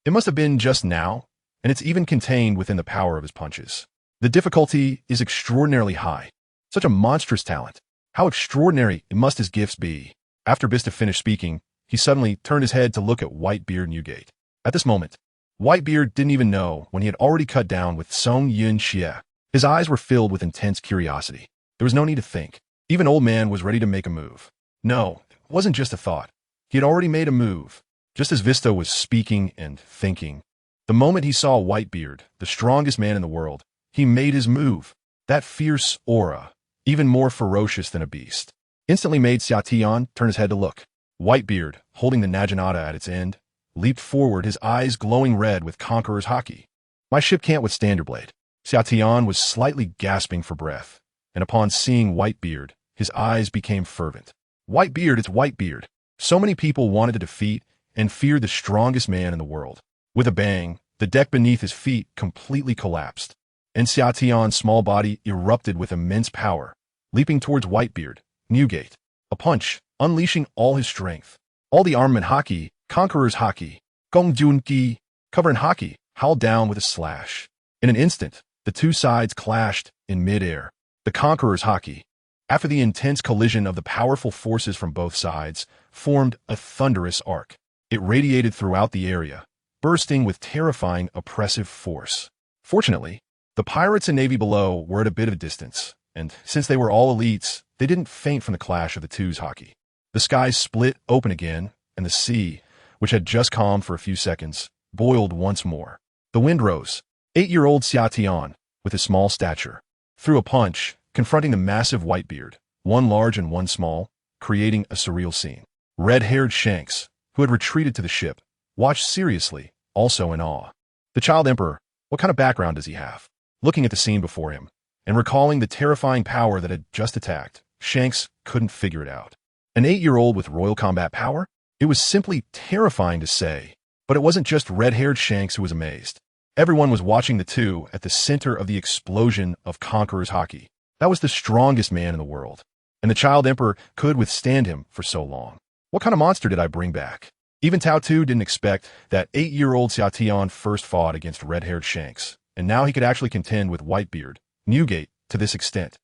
It must have been just now, and it's even contained within the power of his punches. The difficulty is extraordinarily high. Such a monstrous talent. How extraordinary must his gifts be? After Vista finished speaking, he suddenly turned his head to look at Whitebeard Newgate. At this moment, Whitebeard didn't even know when he had already cut down with Song Yun Xie. His eyes were filled with intense curiosity. There was no need to think. Even Old Man was ready to make a move. No, it wasn't just a thought. He had already made a move. Just as Vista was speaking and thinking, the moment he saw Whitebeard, the strongest man in the world, he made his move. That fierce aura, even more ferocious than a beast, instantly made Xiatian turn his head to look. Whitebeard, holding the Naginata at its end, leaped forward, his eyes glowing red with Conqueror's haki. My ship can't withstand your blade. Xiatian was slightly gasping for breath, and upon seeing Whitebeard, his eyes became fervent. Whitebeard, it's Whitebeard. So many people wanted to defeat and fear the strongest man in the world. With a bang, the deck beneath his feet completely collapsed, and Xiatian's small body erupted with immense power, leaping towards Whitebeard, Newgate. A punch, unleashing all his strength. All the armament haki, Conqueror's haki, Gongjun-ki, covering haki, howled down with a slash. In an instant, the two sides clashed in midair. The Conqueror's haki, after the intense collision of the powerful forces from both sides, formed a thunderous arc. It radiated throughout the area, bursting with terrifying, oppressive force. Fortunately, the pirates and navy below were at a bit of a distance, and since they were all elites, they didn't faint from the clash of the two's haki. The skies split open again, and the sea, which had just calmed for a few seconds, boiled once more. The wind rose. 8-year-old Xiatian, with his small stature, threw a punch, confronting the massive Whitebeard, one large and one small, creating a surreal scene. Red-haired Shanks, who had retreated to the ship, watched seriously, also in awe. The Child Emperor, what kind of background does he have? Looking at the scene before him, and recalling the terrifying power that had just attacked, Shanks couldn't figure it out. An 8-year-old with royal combat power? It was simply terrifying to say. But it wasn't just red-haired Shanks who was amazed. Everyone was watching the two at the center of the explosion of Conqueror's haki. That was the strongest man in the world, and the Child Emperor could withstand him for so long. What kind of monster did I bring back? Even Tao 2 didn't expect that 8-year-old Xiatian first fought against red-haired Shanks, and now he could actually contend with Whitebeard, Newgate, to this extent.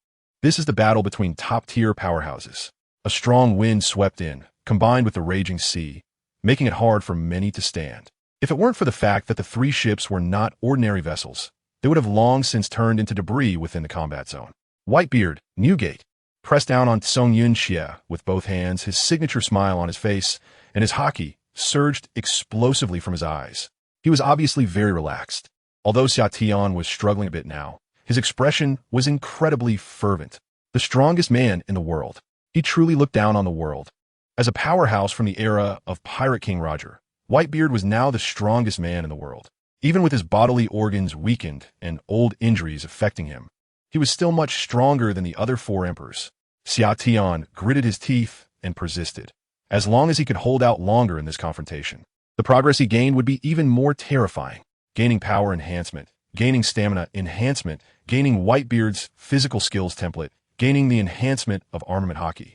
This is the battle between top-tier powerhouses. A strong wind swept in, combined with the raging sea, making it hard for many to stand. If it weren't for the fact that the three ships were not ordinary vessels, they would have long since turned into debris within the combat zone. Whitebeard, Newgate, pressed down on Song Yun-xie with both hands, his signature smile on his face, and his haki surged explosively from his eyes. He was obviously very relaxed. Although Xiatian was struggling a bit now, his expression was incredibly fervent. The strongest man in the world. He truly looked down on the world. As a powerhouse from the era of Pirate King Roger, Whitebeard was now the strongest man in the world. Even with his bodily organs weakened and old injuries affecting him, he was still much stronger than the other four emperors. Xiatian gritted his teeth and persisted. As long as he could hold out longer in this confrontation, the progress he gained would be even more terrifying. Gaining power enhancement, gaining stamina enhancement, gaining Whitebeard's physical skills template, gaining the enhancement of armament haki,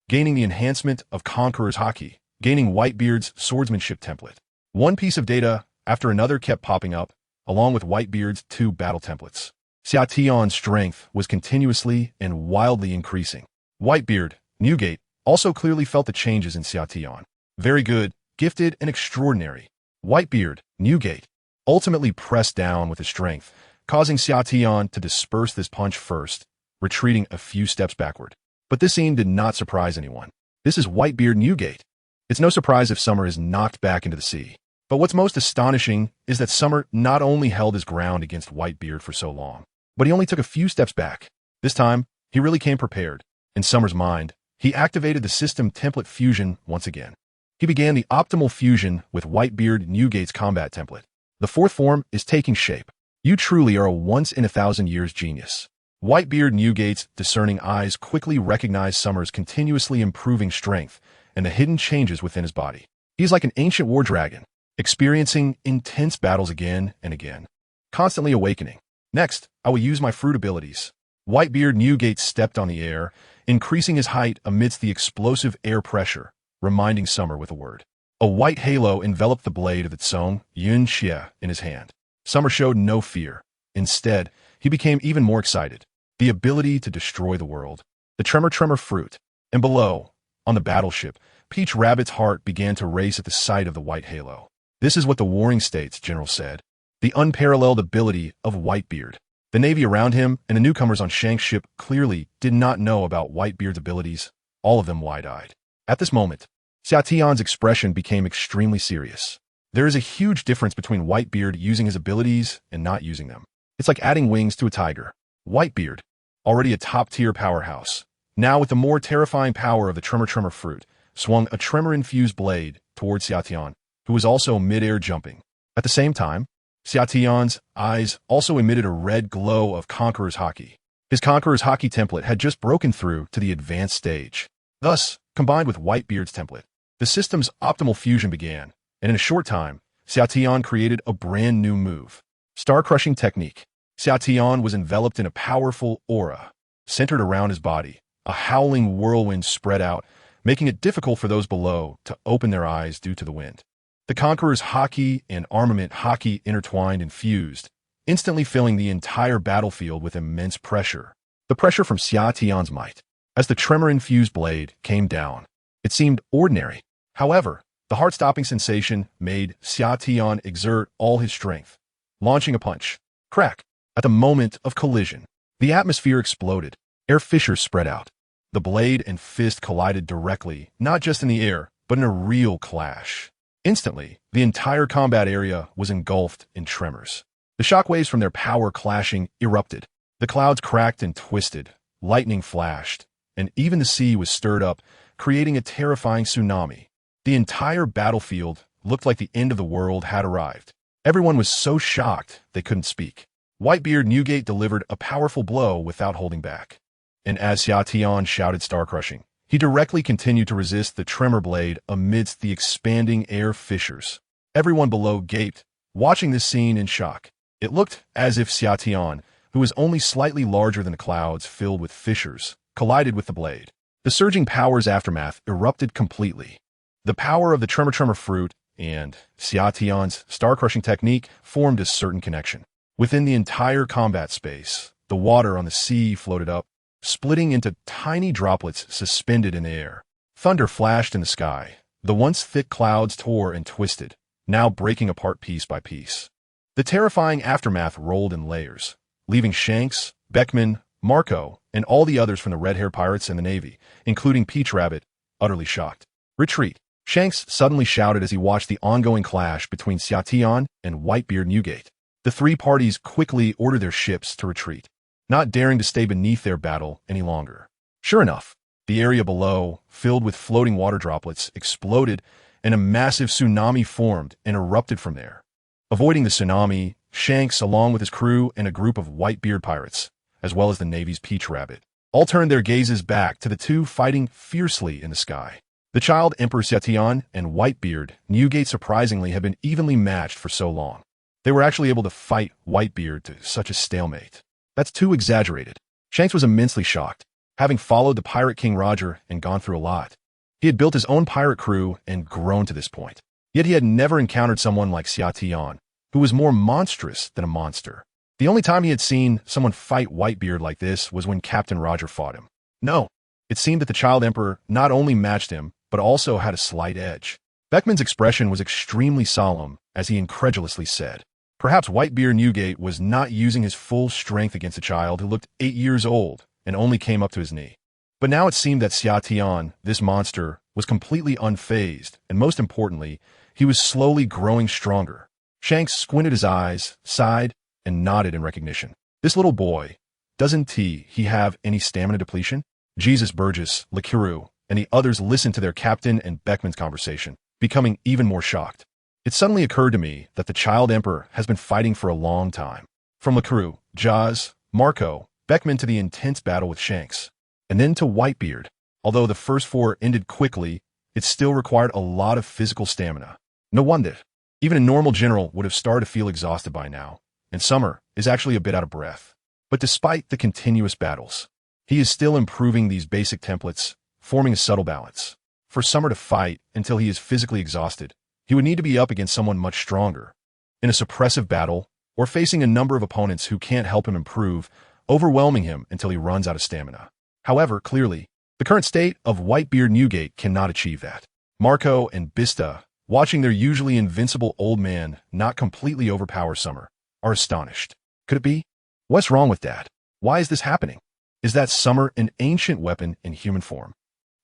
gaining the enhancement of Conqueror's haki, gaining Whitebeard's swordsmanship template. One piece of data after another kept popping up, along with Whitebeard's 2 battle templates. Xiatian's strength was continuously and wildly increasing. Whitebeard, Newgate, also clearly felt the changes in Xiatian. Very good, gifted, and extraordinary. Whitebeard, Newgate, ultimately pressed down with his strength, causing Xiatian to disperse this punch first, retreating a few steps backward. But this scene did not surprise anyone. This is Whitebeard Newgate. It's no surprise if Summer is knocked back into the sea. But what's most astonishing is that Summer not only held his ground against Whitebeard for so long, but he only took a few steps back. This time, he really came prepared. In Summer's mind, he activated the system template fusion once again. He began the optimal fusion with Whitebeard Newgate's combat template. The 4th form is taking shape. You truly are a once-in-a-thousand-years genius. Whitebeard Newgate's discerning eyes quickly recognized Summer's continuously improving strength and the hidden changes within his body. He is like an ancient war dragon, experiencing intense battles again and again, constantly awakening. Next, I will use my fruit abilities. Whitebeard Newgate stepped on the air, increasing his height amidst the explosive air pressure, reminding Summer with a word. A white halo enveloped the blade of the Song Yun-xie in his hand. Summer showed no fear. Instead, he became even more excited. The ability to destroy the world. The tremor fruit. And below, on the battleship, Peach Rabbit's heart began to race at the sight of the white halo. This is what the Warring States General said. The unparalleled ability of Whitebeard. The navy around him and the newcomers on Shank's ship clearly did not know about Whitebeard's abilities, all of them wide-eyed. At this moment, Xiaotian's expression became extremely serious. There is a huge difference between Whitebeard using his abilities and not using them. It's like adding wings to a tiger. Whitebeard, already a top-tier powerhouse, now with the more terrifying power of the Tremor fruit, swung a tremor-infused blade towards Xiaotian, who was also mid-air jumping. At the same time, Xiaotian's eyes also emitted a red glow of Conqueror's Haki. His Conqueror's Haki template had just broken through to the advanced stage. Thus, combined with Whitebeard's template, the system's optimal fusion began, and in a short time, Xiaotian created a brand new move. Star-crushing technique. Xiaotian was enveloped in a powerful aura, centered around his body. A howling whirlwind spread out, making it difficult for those below to open their eyes due to the wind. The Conqueror's Haki and Armament Haki intertwined and fused, instantly filling the entire battlefield with immense pressure. The pressure from Xiaotian's might. As the tremor-infused blade came down, it seemed ordinary. However, the heart-stopping sensation made Xiaotian exert all his strength, launching a punch. Crack! At the moment of collision, the atmosphere exploded. Air fissures spread out. The blade and fist collided directly, not just in the air, but in a real clash. Instantly, the entire combat area was engulfed in tremors. The shockwaves from their power clashing erupted. The clouds cracked and twisted, lightning flashed, and even the sea was stirred up, creating a terrifying tsunami. The entire battlefield looked like the end of the world had arrived. Everyone was so shocked they couldn't speak. Whitebeard Newgate delivered a powerful blow without holding back. And as Xiaotian shouted star-crushing, he directly continued to resist the tremor blade amidst the expanding air fissures. Everyone below gaped, watching this scene in shock. It looked as if Xiaotian, who was only slightly larger than the clouds filled with fissures, collided with the blade. The surging power's aftermath erupted completely. The power of the tremor fruit and Xiaotian's star-crushing technique formed a certain connection. Within the entire combat space, the water on the sea floated up, splitting into tiny droplets suspended in the air. Thunder flashed in the sky. The once thick clouds tore and twisted, now breaking apart piece by piece. The terrifying aftermath rolled in layers, leaving Shanks, Beckman, Marco, and all the others from the Red Hair Pirates and the Navy, including Peach Rabbit, utterly shocked. Retreat! Shanks suddenly shouted as he watched the ongoing clash between Xiaotian and Whitebeard Newgate. The three parties quickly ordered their ships to retreat, not daring to stay beneath their battle any longer. Sure enough, the area below, filled with floating water droplets, exploded and a massive tsunami formed and erupted from there. Avoiding the tsunami, Shanks, along with his crew and a group of Whitebeard pirates, as well as the Navy's Peach Rabbit, all turned their gazes back to the two fighting fiercely in the sky. The child Emperor Xiaotian and Whitebeard Newgate surprisingly had been evenly matched for so long. They were actually able to fight Whitebeard to such a stalemate. That's too exaggerated. Shanks was immensely shocked, having followed the Pirate King Roger and gone through a lot. He had built his own pirate crew and grown to this point. Yet he had never encountered someone like Xiaotian, who was more monstrous than a monster. The only time he had seen someone fight Whitebeard like this was when Captain Roger fought him. No, it seemed that the child emperor not only matched him, but also had a slight edge. Beckman's expression was extremely solemn as he incredulously said, perhaps Whitebeard Newgate was not using his full strength against a child who looked 8 years old and only came up to his knee. But now it seemed that Xiaotian, this monster, was completely unfazed, and most importantly, he was slowly growing stronger. Shanks squinted his eyes, sighed, and nodded in recognition. This little boy, doesn't he have any stamina depletion? Jesus Burgess, Lakiru, and the others listened to their captain and Beckman's conversation, becoming even more shocked. It suddenly occurred to me that the child emperor has been fighting for a long time. From Lakiru, Jaws, Marco, Beckman to the intense battle with Shanks, and then to Whitebeard. Although the first four ended quickly, it still required a lot of physical stamina. No wonder. Even a normal general would have started to feel exhausted by now, and Summer is actually a bit out of breath. But despite the continuous battles, he is still improving these basic templates, forming a subtle balance. For Summer to fight until he is physically exhausted, he would need to be up against someone much stronger. In a suppressive battle, or facing a number of opponents who can't help him improve, overwhelming him until he runs out of stamina. However, clearly, the current state of Whitebeard Newgate cannot achieve that. Marco and Bista, watching their usually invincible old man not completely overpower Summer, are astonished. Could it be? What's wrong with that? Why is this happening? Is that Summer an ancient weapon in human form?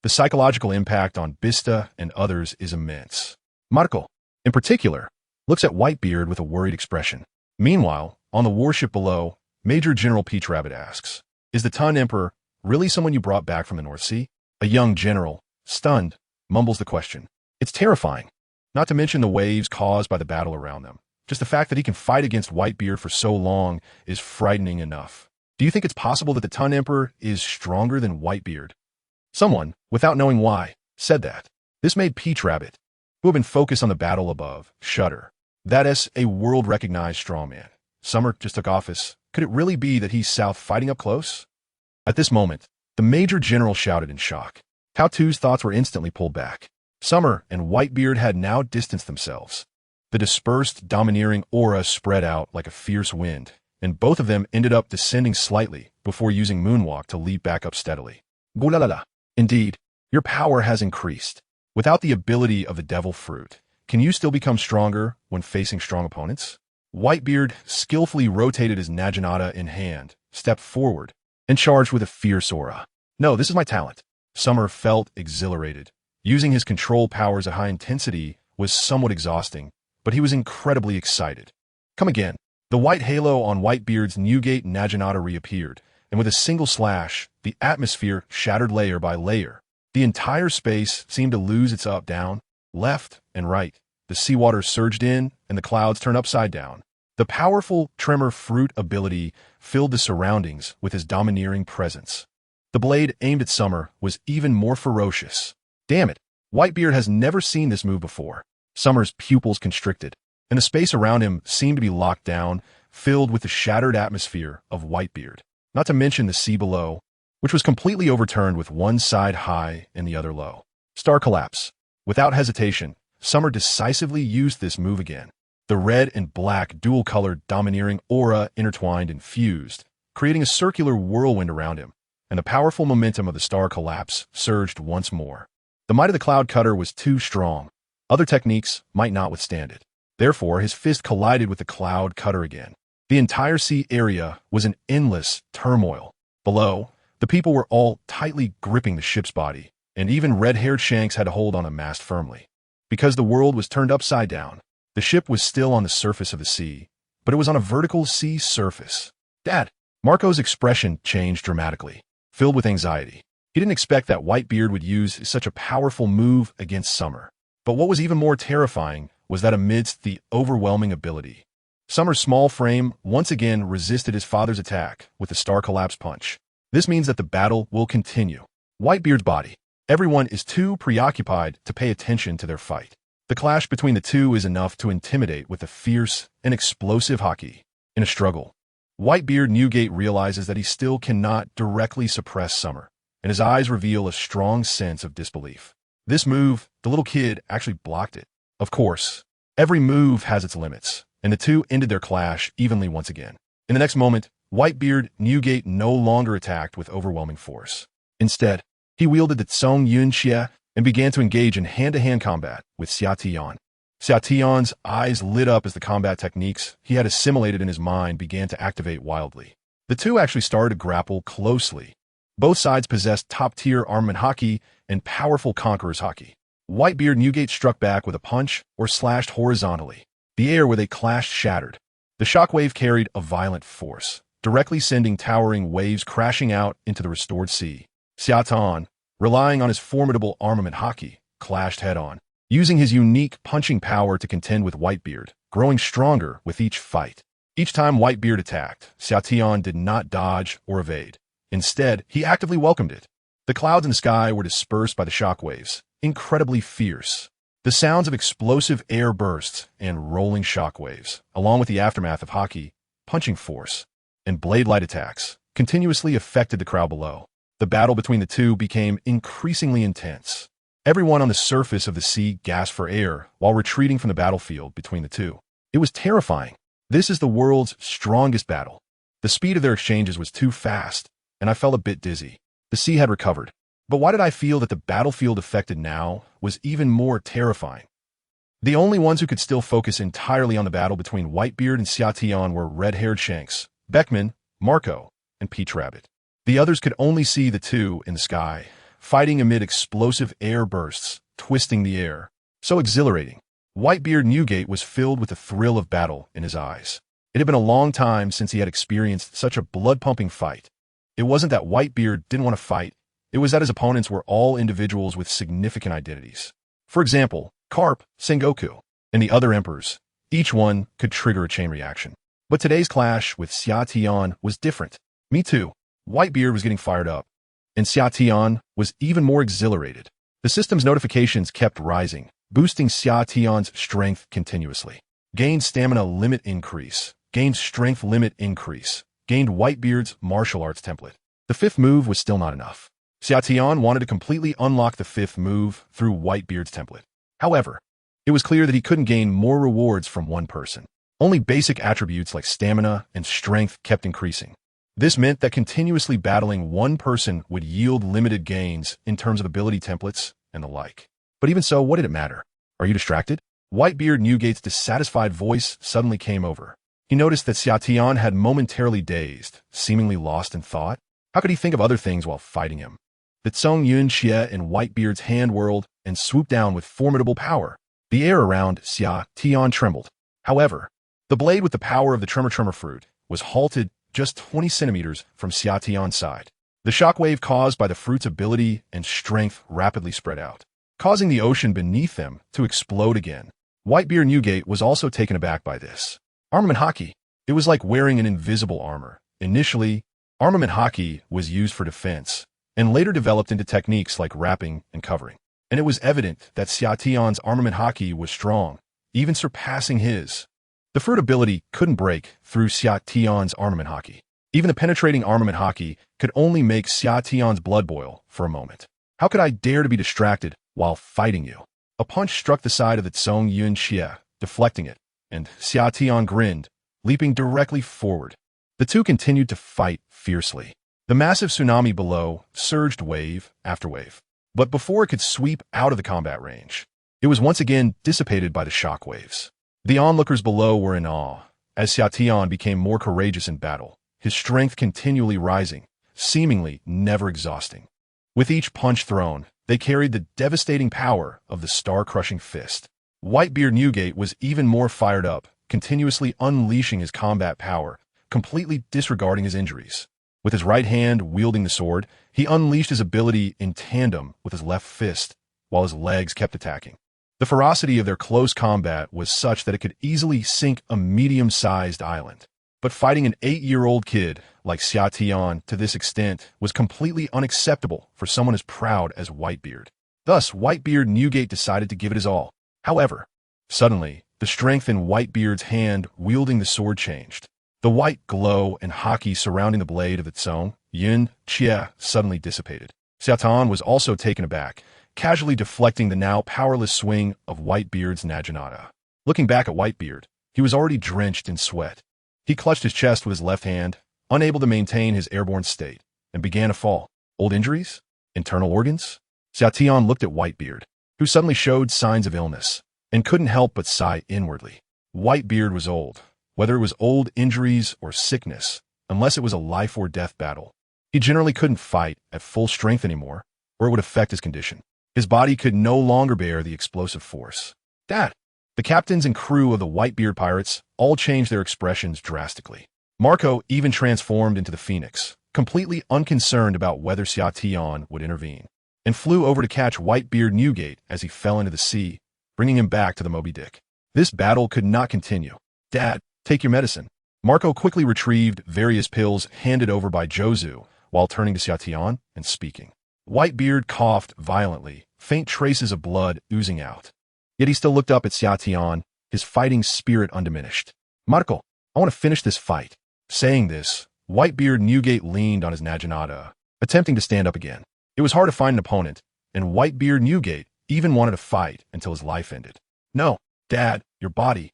The psychological impact on Bista and others is immense. Marco, in particular, looks at Whitebeard with a worried expression. Meanwhile, on the warship below, Major General Peach Rabbit asks, "Is the Tun Emperor really someone you brought back from the North Sea?" A young general, stunned, mumbles the question. It's terrifying, not to mention the waves caused by the battle around them. Just the fact that he can fight against Whitebeard for so long is frightening enough. Do you think it's possible that the Tun Emperor is stronger than Whitebeard? Someone, without knowing why, said that. This made Peach Rabbit, who had been focused on the battle above, shudder. That is a world-recognized strongman. Summer just took office. Could it really be that he's south fighting up close? At this moment, the Major General shouted in shock. Tao-Tu's thoughts were instantly pulled back. Summer and Whitebeard had now distanced themselves. The dispersed, domineering aura spread out like a fierce wind, and both of them ended up descending slightly before using Moonwalk to leap back up steadily. Gulalala. Indeed, your power has increased. Without the ability of the Devil Fruit, can you still become stronger when facing strong opponents? Whitebeard skillfully rotated his Naginata in hand, stepped forward, and charged with a fierce aura. No, this is my talent. Summer felt exhilarated. Using his control powers at high intensity was somewhat exhausting, but he was incredibly excited. Come again. The white halo on Whitebeard's Newgate Naginata reappeared, and with a single slash, the atmosphere shattered layer by layer. The entire space seemed to lose its up, down, left, and right. The seawater surged in, and the clouds turned upside down. The powerful Tremor Fruit ability filled the surroundings with his domineering presence. The blade aimed at Summer was even more ferocious. Damn it, Whitebeard has never seen this move before. Summer's pupils constricted, and the space around him seemed to be locked down, filled with the shattered atmosphere of Whitebeard. Not to mention the sea below, which was completely overturned with one side high and the other low. Star collapse. Without hesitation, Summer decisively used this move again. The red and black dual-colored domineering aura intertwined and fused, creating a circular whirlwind around him, and the powerful momentum of the star collapse surged once more. The might of the Cloud Cutter was too strong. Other techniques might not withstand it. Therefore, his fist collided with the Cloud Cutter again. The entire sea area was in endless turmoil. Below, the people were all tightly gripping the ship's body, and even red-haired Shanks had to hold on a mast firmly. Because the world was turned upside down, the ship was still on the surface of the sea, but it was on a vertical sea surface. Dad! Marco's expression changed dramatically, filled with anxiety. He didn't expect that Whitebeard would use such a powerful move against Summer. But what was even more terrifying was that amidst the overwhelming ability, Summer's small frame once again resisted his father's attack with the star collapse punch. This means that the battle will continue. Whitebeard's body. Everyone is too preoccupied to pay attention to their fight. The clash between the two is enough to intimidate with a fierce and explosive hockey. In a struggle, Whitebeard Newgate realizes that he still cannot directly suppress Summer, and his eyes reveal a strong sense of disbelief. This move, the little kid actually blocked it. Of course, every move has its limits, and the two ended their clash evenly once again. In the next moment, Whitebeard Newgate no longer attacked with overwhelming force. Instead, he wielded the Tsung Yun Xie and began to engage in hand-to-hand combat with Xia Tian. Xia Tian's eyes lit up as the combat techniques he had assimilated in his mind began to activate wildly. The two actually started to grapple closely. Both sides possessed top-tier armament hockey and powerful conqueror's hockey. Whitebeard Newgate struck back with a punch or slashed horizontally. The air where they clashed shattered. The shockwave carried a violent force, directly sending towering waves crashing out into the restored sea. Xia Tian, relying on his formidable armament hockey, clashed head-on, using his unique punching power to contend with Whitebeard, growing stronger with each fight. Each time Whitebeard attacked, Xia Tian did not dodge or evade. Instead, he actively welcomed it. The clouds in the sky were dispersed by the shockwaves, incredibly fierce. The sounds of explosive air bursts and rolling shockwaves, along with the aftermath of hockey, punching force, and blade light attacks, continuously affected the crowd below. The battle between the two became increasingly intense. Everyone on the surface of the sea gasped for air while retreating from the battlefield between the two. It was terrifying. This is the world's strongest battle. The speed of their exchanges was too fast, and I felt a bit dizzy. The sea had recovered. But why did I feel that the battlefield affected now was even more terrifying? The only ones who could still focus entirely on the battle between Whitebeard and Xia Tian were red-haired Shanks, Beckman, Marco, and Peach Rabbit. The others could only see the two in the sky, fighting amid explosive air bursts, twisting the air. So exhilarating. Whitebeard Newgate was filled with the thrill of battle in his eyes. It had been a long time since he had experienced such a blood-pumping fight. It wasn't that Whitebeard didn't want to fight, it was that his opponents were all individuals with significant identities. For example, Garp, Sengoku, and the other emperors. Each one could trigger a chain reaction. But today's clash with Xia Tian was different. Me too. Whitebeard was getting fired up, and Xia Tian was even more exhilarated. The system's notifications kept rising, boosting Xia Tian's strength continuously. Gained stamina limit increase. Gained strength limit increase. Gained Whitebeard's martial arts template. The fifth move was still not enough. Xia Tian wanted to completely unlock the fifth move through Whitebeard's template. However, it was clear that he couldn't gain more rewards from one person. Only basic attributes like stamina and strength kept increasing. This meant that continuously battling one person would yield limited gains in terms of ability templates and the like. But even so, what did it matter? Are you distracted? Whitebeard Newgate's dissatisfied voice suddenly came over. He noticed that Xia Tian had momentarily dazed, seemingly lost in thought. How could he think of other things while fighting him? The Tsung Yun Xie in Whitebeard's hand whirled and swooped down with formidable power. The air around Xia Tian trembled. However, the blade with the power of the Tremor fruit was halted just 20 centimeters from Xia Tian's side. The shockwave caused by the fruit's ability and strength rapidly spread out, causing the ocean beneath them to explode again. Whitebeard Newgate was also taken aback by this. Armament Haki. It was like wearing an invisible armor. Initially, Armament Haki was used for defense, and later developed into techniques like wrapping and covering. And it was evident that Xia Tian's Armament Haki was strong, even surpassing his. The fruit ability couldn't break through Xia Tian's Armament Haki. Even the penetrating Armament Haki could only make Xia Tian's blood boil for a moment. How could I dare to be distracted while fighting you? A punch struck the side of the Tsung Yun Xie, deflecting it, and Xia Tian grinned, leaping directly forward. The two continued to fight fiercely. The massive tsunami below surged wave after wave. But before it could sweep out of the combat range, it was once again dissipated by the shock waves. The onlookers below were in awe, as Xia Tian became more courageous in battle, his strength continually rising, seemingly never exhausting. With each punch thrown, they carried the devastating power of the star-crushing fist. Whitebeard Newgate was even more fired up, continuously unleashing his combat power, completely disregarding his injuries. With his right hand wielding the sword, he unleashed his ability in tandem with his left fist, while his legs kept attacking. The ferocity of their close combat was such that it could easily sink a medium-sized island. But fighting an 8-year-old kid like Xia Tian to this extent was completely unacceptable for someone as proud as Whitebeard. Thus, Whitebeard Newgate decided to give it his all. However, suddenly, the strength in Whitebeard's hand wielding the sword changed. The white glow and haki surrounding the blade of the Tsung Yun Xie suddenly dissipated. Xia Tian was also taken aback, casually deflecting the now powerless swing of Whitebeard's Naginata. Looking back at Whitebeard, he was already drenched in sweat. He clutched his chest with his left hand, unable to maintain his airborne state, and began to fall. Old injuries? Internal organs? Xia Tian looked at Whitebeard, who suddenly showed signs of illness, and couldn't help but sigh inwardly. Whitebeard was old, whether it was old injuries or sickness, unless it was a life-or-death battle. He generally couldn't fight at full strength anymore, or it would affect his condition. His body could no longer bear the explosive force. Dad! The captains and crew of the Whitebeard pirates all changed their expressions drastically. Marco even transformed into the Phoenix, completely unconcerned about whether Xia Tian would intervene, and flew over to catch Whitebeard Newgate as he fell into the sea, bringing him back to the Moby Dick. This battle could not continue. Dad, take your medicine. Marco quickly retrieved various pills handed over by Jozu while turning to Xia Tian and speaking. Whitebeard coughed violently, faint traces of blood oozing out. Yet he still looked up at Xia Tian, his fighting spirit undiminished. Marco, I want to finish this fight. Saying this, Whitebeard Newgate leaned on his Naginata, attempting to stand up again. It was hard to find an opponent, and Whitebeard Newgate even wanted to fight until his life ended. No, Dad, your body.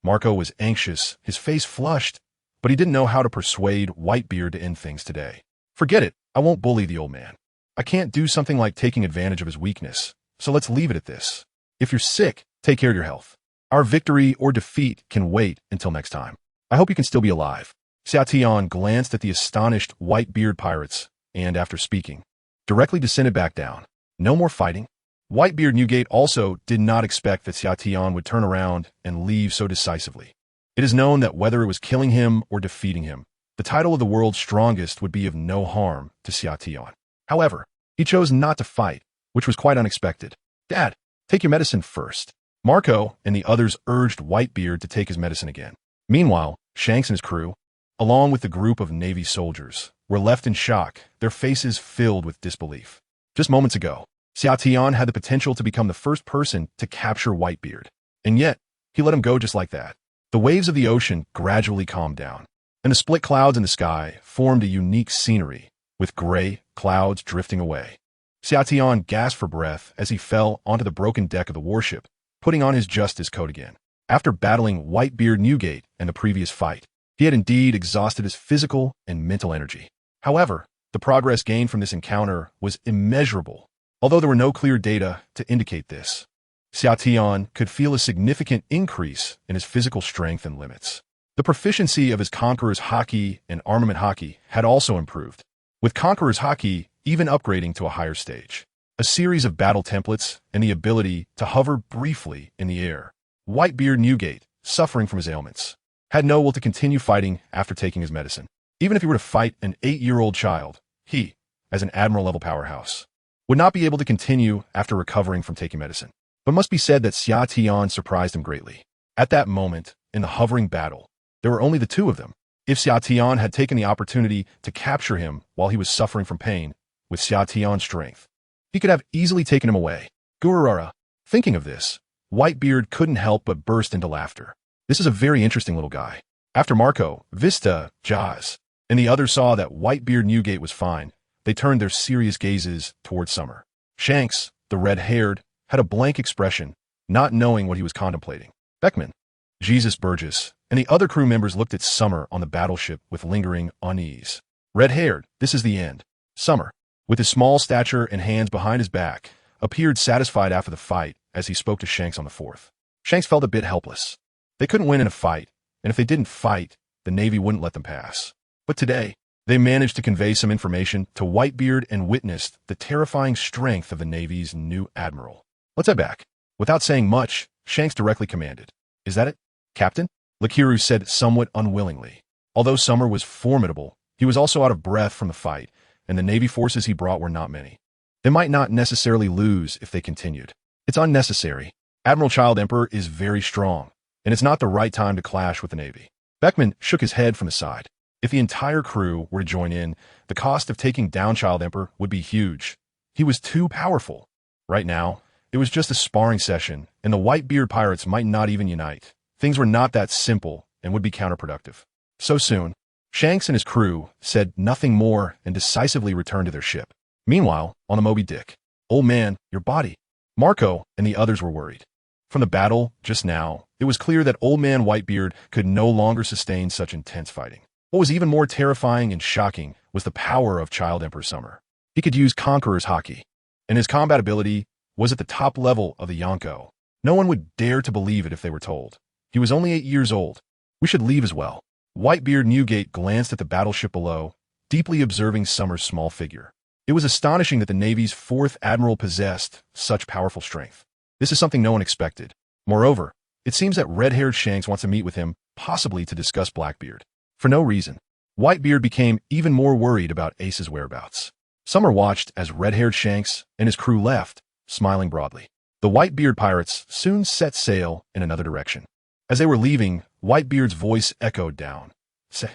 Marco was anxious, his face flushed, but he didn't know how to persuade Whitebeard to end things today. Forget it, I won't bully the old man. I can't do something like taking advantage of his weakness, so let's leave it at this. If you're sick, take care of your health. Our victory or defeat can wait until next time. I hope you can still be alive. Xia Tian glanced at the astonished Whitebeard pirates, and after speaking, directly descended back down. No more fighting. Whitebeard Newgate also did not expect that Xiatian would turn around and leave so decisively. It is known that whether it was killing him or defeating him, the title of the world's strongest would be of no harm to Xiatian. However, he chose not to fight, which was quite unexpected. Dad, take your medicine first. Marco and the others urged Whitebeard to take his medicine again. Meanwhile, Shanks and his crew, along with the group of Navy soldiers, were left in shock, their faces filled with disbelief. Just moments ago, Xiatian had the potential to become the first person to capture Whitebeard, and yet, he let him go just like that. The waves of the ocean gradually calmed down, and the split clouds in the sky formed a unique scenery, with gray clouds drifting away. Xiatian gasped for breath as he fell onto the broken deck of the warship, putting on his justice coat again. After battling Whitebeard Newgate in the previous fight, he had indeed exhausted his physical and mental energy. However, the progress gained from this encounter was immeasurable, although there were no clear data to indicate this. Xiatian could feel a significant increase in his physical strength and limits. The proficiency of his Conqueror's Haki and Armament Haki had also improved, with Conqueror's Haki even upgrading to a higher stage. A series of battle templates and the ability to hover briefly in the air. Whitebeard Newgate, suffering from his ailments, had no will to continue fighting after taking his medicine. Even if he were to fight an 8-year-old child, he, as an Admiral-level powerhouse, would not be able to continue after recovering from taking medicine. But it must be said that Xiatian surprised him greatly. At that moment, in the hovering battle, there were only the two of them. If Xiatian had taken the opportunity to capture him while he was suffering from pain, with Xiatian's strength, he could have easily taken him away. Gururara. Thinking of this, Whitebeard couldn't help but burst into laughter. This is a very interesting little guy. After Marco, Vista, Jaz, and the others saw that Whitebeard Newgate was fine, they turned their serious gazes towards Summer. Shanks, the red-haired, had a blank expression, not knowing what he was contemplating. Beckman, Jesus Burgess, and the other crew members looked at Summer on the battleship with lingering unease. Red-haired, this is the end. Summer, with his small stature and hands behind his back, appeared satisfied after the fight as he spoke to Shanks on the fourth. Shanks felt a bit helpless. They couldn't win in a fight, and if they didn't fight, the Navy wouldn't let them pass. But today, they managed to convey some information to Whitebeard and witnessed the terrifying strength of the Navy's new Admiral. Let's head back. Without saying much, Shanks directly commanded. Is that it, Captain? Lakiru said somewhat unwillingly. Although Summer was formidable, he was also out of breath from the fight, and the Navy forces he brought were not many. They might not necessarily lose if they continued. It's unnecessary. Admiral Child Emperor is very strong, and it's not the right time to clash with the Navy. Beckman shook his head from the side. If the entire crew were to join in, the cost of taking down Child Emperor would be huge. He was too powerful. Right now, it was just a sparring session, and the Whitebeard pirates might not even unite. Things were not that simple and would be counterproductive. So soon, Shanks and his crew said nothing more and decisively returned to their ship. Meanwhile, on the Moby Dick, old man, your body. Marco and the others were worried. From the battle just now, it was clear that old man Whitebeard could no longer sustain such intense fighting. What was even more terrifying and shocking was the power of Child Emperor Summer. He could use Conqueror's Haki, and his combat ability was at the top level of the Yonko. No one would dare to believe it if they were told. He was only 8 years old. We should leave as well. Whitebeard Newgate glanced at the battleship below, deeply observing Summer's small figure. It was astonishing that the Navy's 4th Admiral possessed such powerful strength. This is something no one expected. Moreover, it seems that red-haired Shanks wants to meet with him, possibly to discuss Blackbeard. For no reason, Whitebeard became even more worried about Ace's whereabouts. Summer watched as red-haired Shanks and his crew left, smiling broadly. The Whitebeard pirates soon set sail in another direction. As they were leaving, Whitebeard's voice echoed down. Say,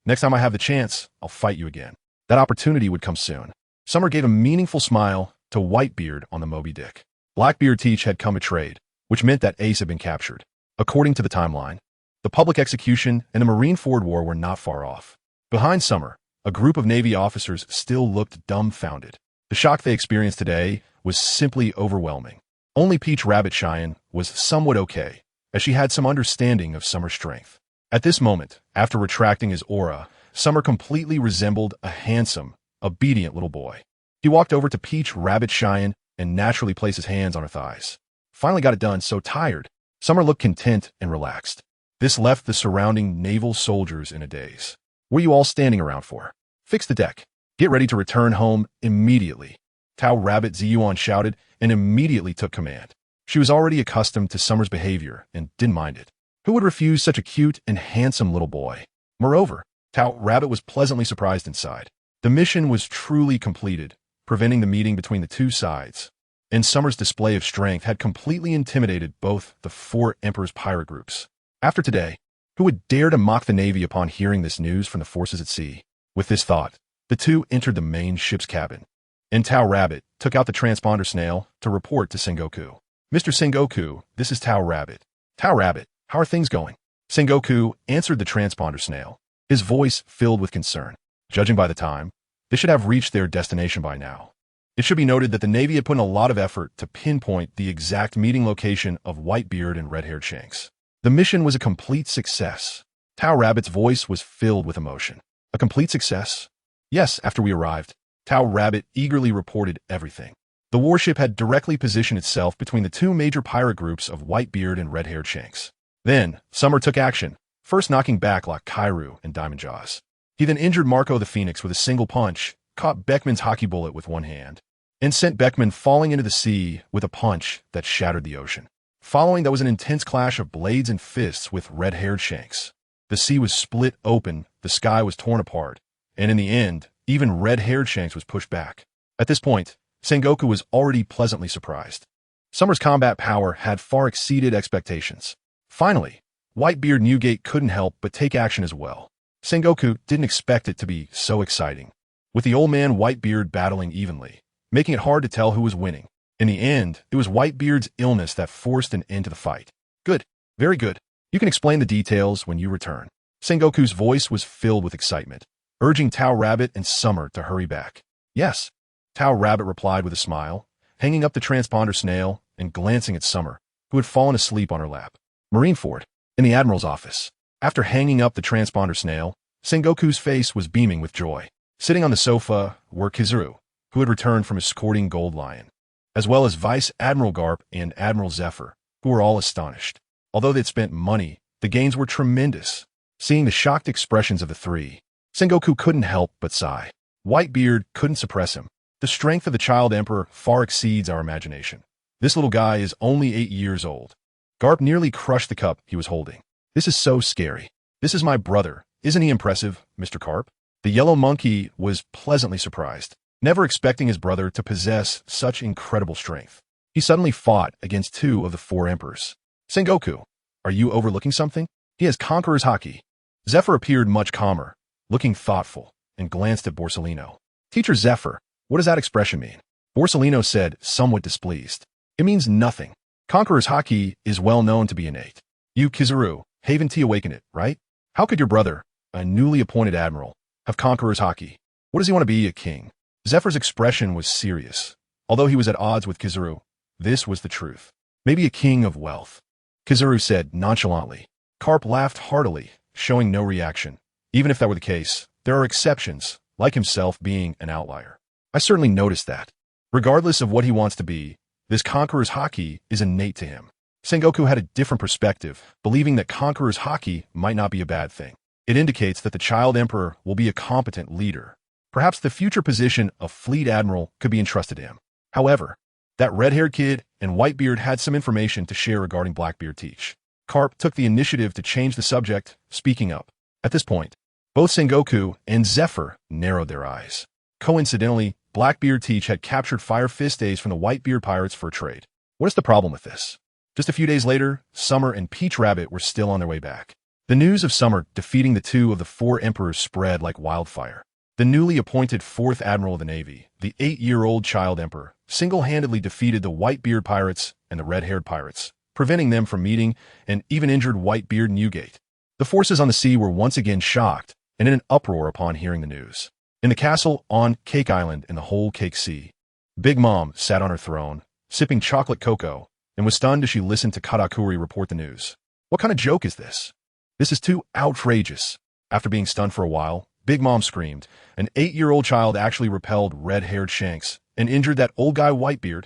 next time I have the chance, I'll fight you again. That opportunity would come soon. Summer gave a meaningful smile to Whitebeard on the Moby Dick. Blackbeard Teach had come to trade, which meant that Ace had been captured. According to the timeline, the public execution and the Marineford War were not far off. Behind Summer, a group of Navy officers still looked dumbfounded. The shock they experienced today was simply overwhelming. Only Peach Rabbit Cheyenne was somewhat okay, as she had some understanding of Summer's strength. At this moment, after retracting his aura, Summer completely resembled a handsome, obedient little boy. He walked over to Peach Rabbit Cheyenne and naturally placed his hands on her thighs. Finally got it done, so tired. Summer looked content and relaxed. This left the surrounding naval soldiers in a daze. What are you all standing around for? Fix the deck. Get ready to return home immediately. Tao Rabbit Ziyuan shouted and immediately took command. She was already accustomed to Summer's behavior and didn't mind it. Who would refuse such a cute and handsome little boy? Moreover, Tao Rabbit was pleasantly surprised inside. The mission was truly completed, preventing the meeting between the two sides. And Summer's display of strength had completely intimidated both the four Emperor's pirate groups. After today, who would dare to mock the Navy upon hearing this news from the forces at sea? With this thought, the two entered the main ship's cabin, and Tao Rabbit took out the transponder snail to report to Sengoku. Mr. Sengoku, this is Tao Rabbit. Tao Rabbit, how are things going? Sengoku answered the transponder snail, his voice filled with concern. Judging by the time, they should have reached their destination by now. It should be noted that the Navy had put in a lot of effort to pinpoint the exact meeting location of Whitebeard and red-haired Shanks. The mission was a complete success. Tao Rabbit's voice was filled with emotion. A complete success? Yes, after we arrived, Tao Rabbit eagerly reported everything. The warship had directly positioned itself between the two major pirate groups of Whitebeard and red-haired Shanks. Then, Summer took action, first knocking back Akainu and Diamond Jaws. He then injured Marco the Phoenix with a single punch, caught Beckman's hockey bullet with one hand, and sent Beckman falling into the sea with a punch that shattered the ocean. Following that was an intense clash of blades and fists with red-haired Shanks. The sea was split open, the sky was torn apart, and in the end, even red-haired Shanks was pushed back. At this point, Sengoku was already pleasantly surprised. Summer's combat power had far exceeded expectations. Finally, Whitebeard Newgate couldn't help but take action as well. Sengoku didn't expect it to be so exciting, with the old man Whitebeard battling evenly, making it hard to tell who was winning. In the end, it was Whitebeard's illness that forced an end to the fight. Good, very good. You can explain the details when you return. Sengoku's voice was filled with excitement, urging Tao Rabbit and Summer to hurry back. Yes, Tao Rabbit replied with a smile, hanging up the transponder snail and glancing at Summer, who had fallen asleep on her lap. Marineford, in the Admiral's office. After hanging up the transponder snail, Sengoku's face was beaming with joy. Sitting on the sofa were Kizaru, who had returned from escorting Gold Lion, as well as Vice Admiral Garp and Admiral Zephyr, who were all astonished. Although they'd spent money, the gains were tremendous. Seeing the shocked expressions of the three, Sengoku couldn't help but sigh. Whitebeard couldn't suppress him. The strength of the child emperor far exceeds our imagination. This little guy is only 8 years old. Garp nearly crushed the cup he was holding. This is so scary. This is my brother. Isn't he impressive, Mr. Garp? The yellow monkey was pleasantly surprised, never expecting his brother to possess such incredible strength. He suddenly fought against 2 of the 4 emperors. Sengoku, are you overlooking something? He has Conqueror's Haki. Zephyr appeared much calmer, looking thoughtful, and glanced at Salino. Teacher Zephyr, what does that expression mean? Salino said, somewhat displeased. It means nothing. Conqueror's Haki is well known to be innate. You, Kizaru, Haven T awaken it, right? How could your brother, a newly appointed admiral, have Conqueror's Haki? What does he want to be, a king? Zephyr's expression was serious. Although he was at odds with Kizaru, this was the truth. Maybe a king of wealth. Kizaru said nonchalantly. Garp laughed heartily, showing no reaction. Even if that were the case, there are exceptions, like himself being an outlier. I certainly noticed that. Regardless of what he wants to be, this Conqueror's Haki is innate to him. Sengoku had a different perspective, believing that Conqueror's Haki might not be a bad thing. It indicates that the child emperor will be a competent leader. Perhaps the future position of Fleet Admiral could be entrusted to him. However, that red-haired kid and Whitebeard had some information to share regarding Blackbeard Teach. Garp took the initiative to change the subject, speaking up. At this point, both Sengoku and Zephyr narrowed their eyes. Coincidentally, Blackbeard Teach had captured Fire Fist Ace from the Whitebeard pirates for a trade. What is the problem with this? Just a few days later, Summer and Peach Rabbit were still on their way back. The news of Summer defeating the 2 of the 4 emperors spread like wildfire. The newly appointed 4th Admiral of the Navy, the 8-year-old child emperor, single-handedly defeated the Whitebeard pirates and the red-haired pirates, preventing them from meeting and even injured Whitebeard Newgate. The forces on the sea were once again shocked and in an uproar upon hearing the news. In the castle on Cake Island in the whole Cake Sea, Big Mom sat on her throne, sipping chocolate cocoa, and was stunned as she listened to Katakuri report the news. What kind of joke is this? This is too outrageous. After being stunned for a while, Big Mom screamed. An 8-year-old child actually repelled red-haired Shanks and injured that old guy Whitebeard.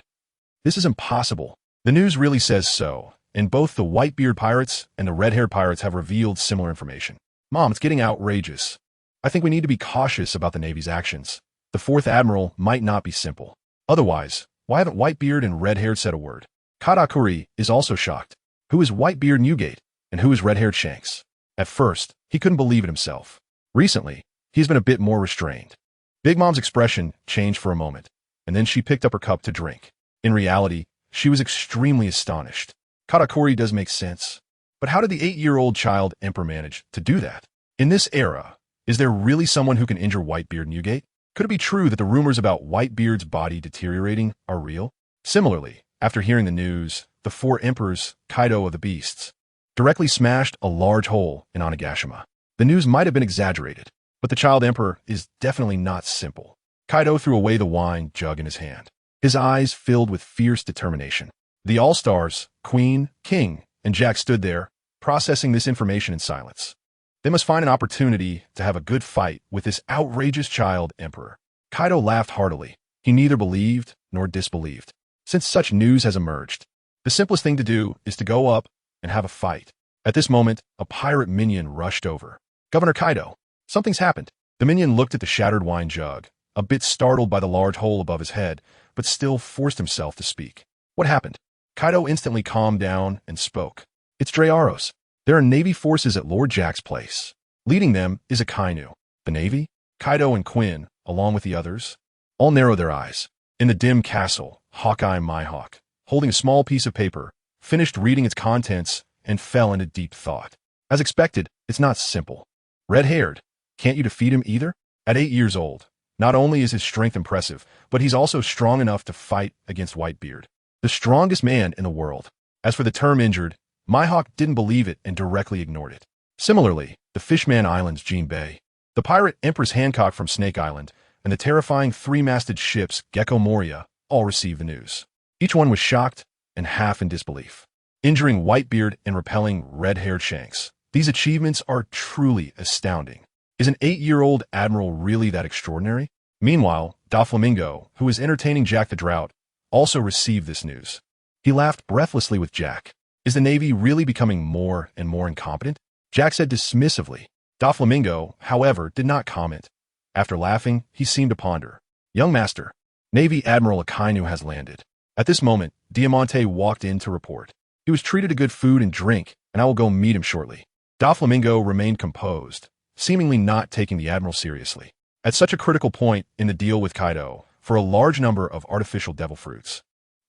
This is impossible. The news really says so, and both the Whitebeard pirates and the red-haired pirates have revealed similar information. Mom, it's getting outrageous. I think we need to be cautious about the Navy's actions. The 4th Admiral might not be simple. Otherwise, why haven't Whitebeard and Red-haired said a word? Katakuri is also shocked. Who is Whitebeard Newgate, and who is Red-haired Shanks? At first, he couldn't believe it himself. Recently, he's been a bit more restrained. Big Mom's expression changed for a moment, and then she picked up her cup to drink. In reality, she was extremely astonished. Katakuri does make sense. But how did the 8-year-old child emperor manage to do that? In this era, is there really someone who can injure Whitebeard Newgate? Could it be true that the rumors about Whitebeard's body deteriorating are real? Similarly, after hearing the news, the 4 emperors, Kaido of the Beasts, directly smashed a large hole in Onigashima. The news might have been exaggerated, but the child emperor is definitely not simple. Kaido threw away the wine jug in his hand, his eyes filled with fierce determination. The All-Stars, Queen, King, and Jack stood there, processing this information in silence. They must find an opportunity to have a good fight with this outrageous child emperor. Kaido laughed heartily. He neither believed nor disbelieved. Since such news has emerged, the simplest thing to do is to go up and have a fight. At this moment, a pirate minion rushed over. Governor Kaido, something's happened. The minion looked at the shattered wine jug, a bit startled by the large hole above his head, but still forced himself to speak. What happened? Kaido instantly calmed down and spoke. It's Dreyaros. There are Navy forces at Lord Jack's place. Leading them is Akainu. The Navy? Kaido and Quinn, along with the others, all narrowed their eyes. In the dim castle, Hawkeye Mihawk, holding a small piece of paper, finished reading its contents and fell into deep thought. As expected, it's not simple. Red-haired, can't you defeat him either? At 8 years old, not only is his strength impressive, but he's also strong enough to fight against Whitebeard, the strongest man in the world. As for the term injured, Mihawk didn't believe it and directly ignored it. Similarly, the Fishman Island's Jinbei, the pirate Empress Hancock from Snake Island, and the terrifying 3-masted ships Gecko Moria all received the news. Each one was shocked and half in disbelief. Injuring Whitebeard and repelling Red-haired Shanks. These achievements are truly astounding. Is an 8-year-old admiral really that extraordinary? Meanwhile, Doflamingo, who was entertaining Jack the Drought, also received this news. He laughed breathlessly with Jack. Is the Navy really becoming more and more incompetent? Jack said dismissively. Doflamingo, however, did not comment. After laughing, he seemed to ponder. Young master, Navy Admiral Akainu has landed. At this moment, Diamante walked in to report. He was treated to good food and drink, and I will go meet him shortly. Doflamingo remained composed, seemingly not taking the Admiral seriously. At such a critical point in the deal with Kaido, for a large number of artificial devil fruits,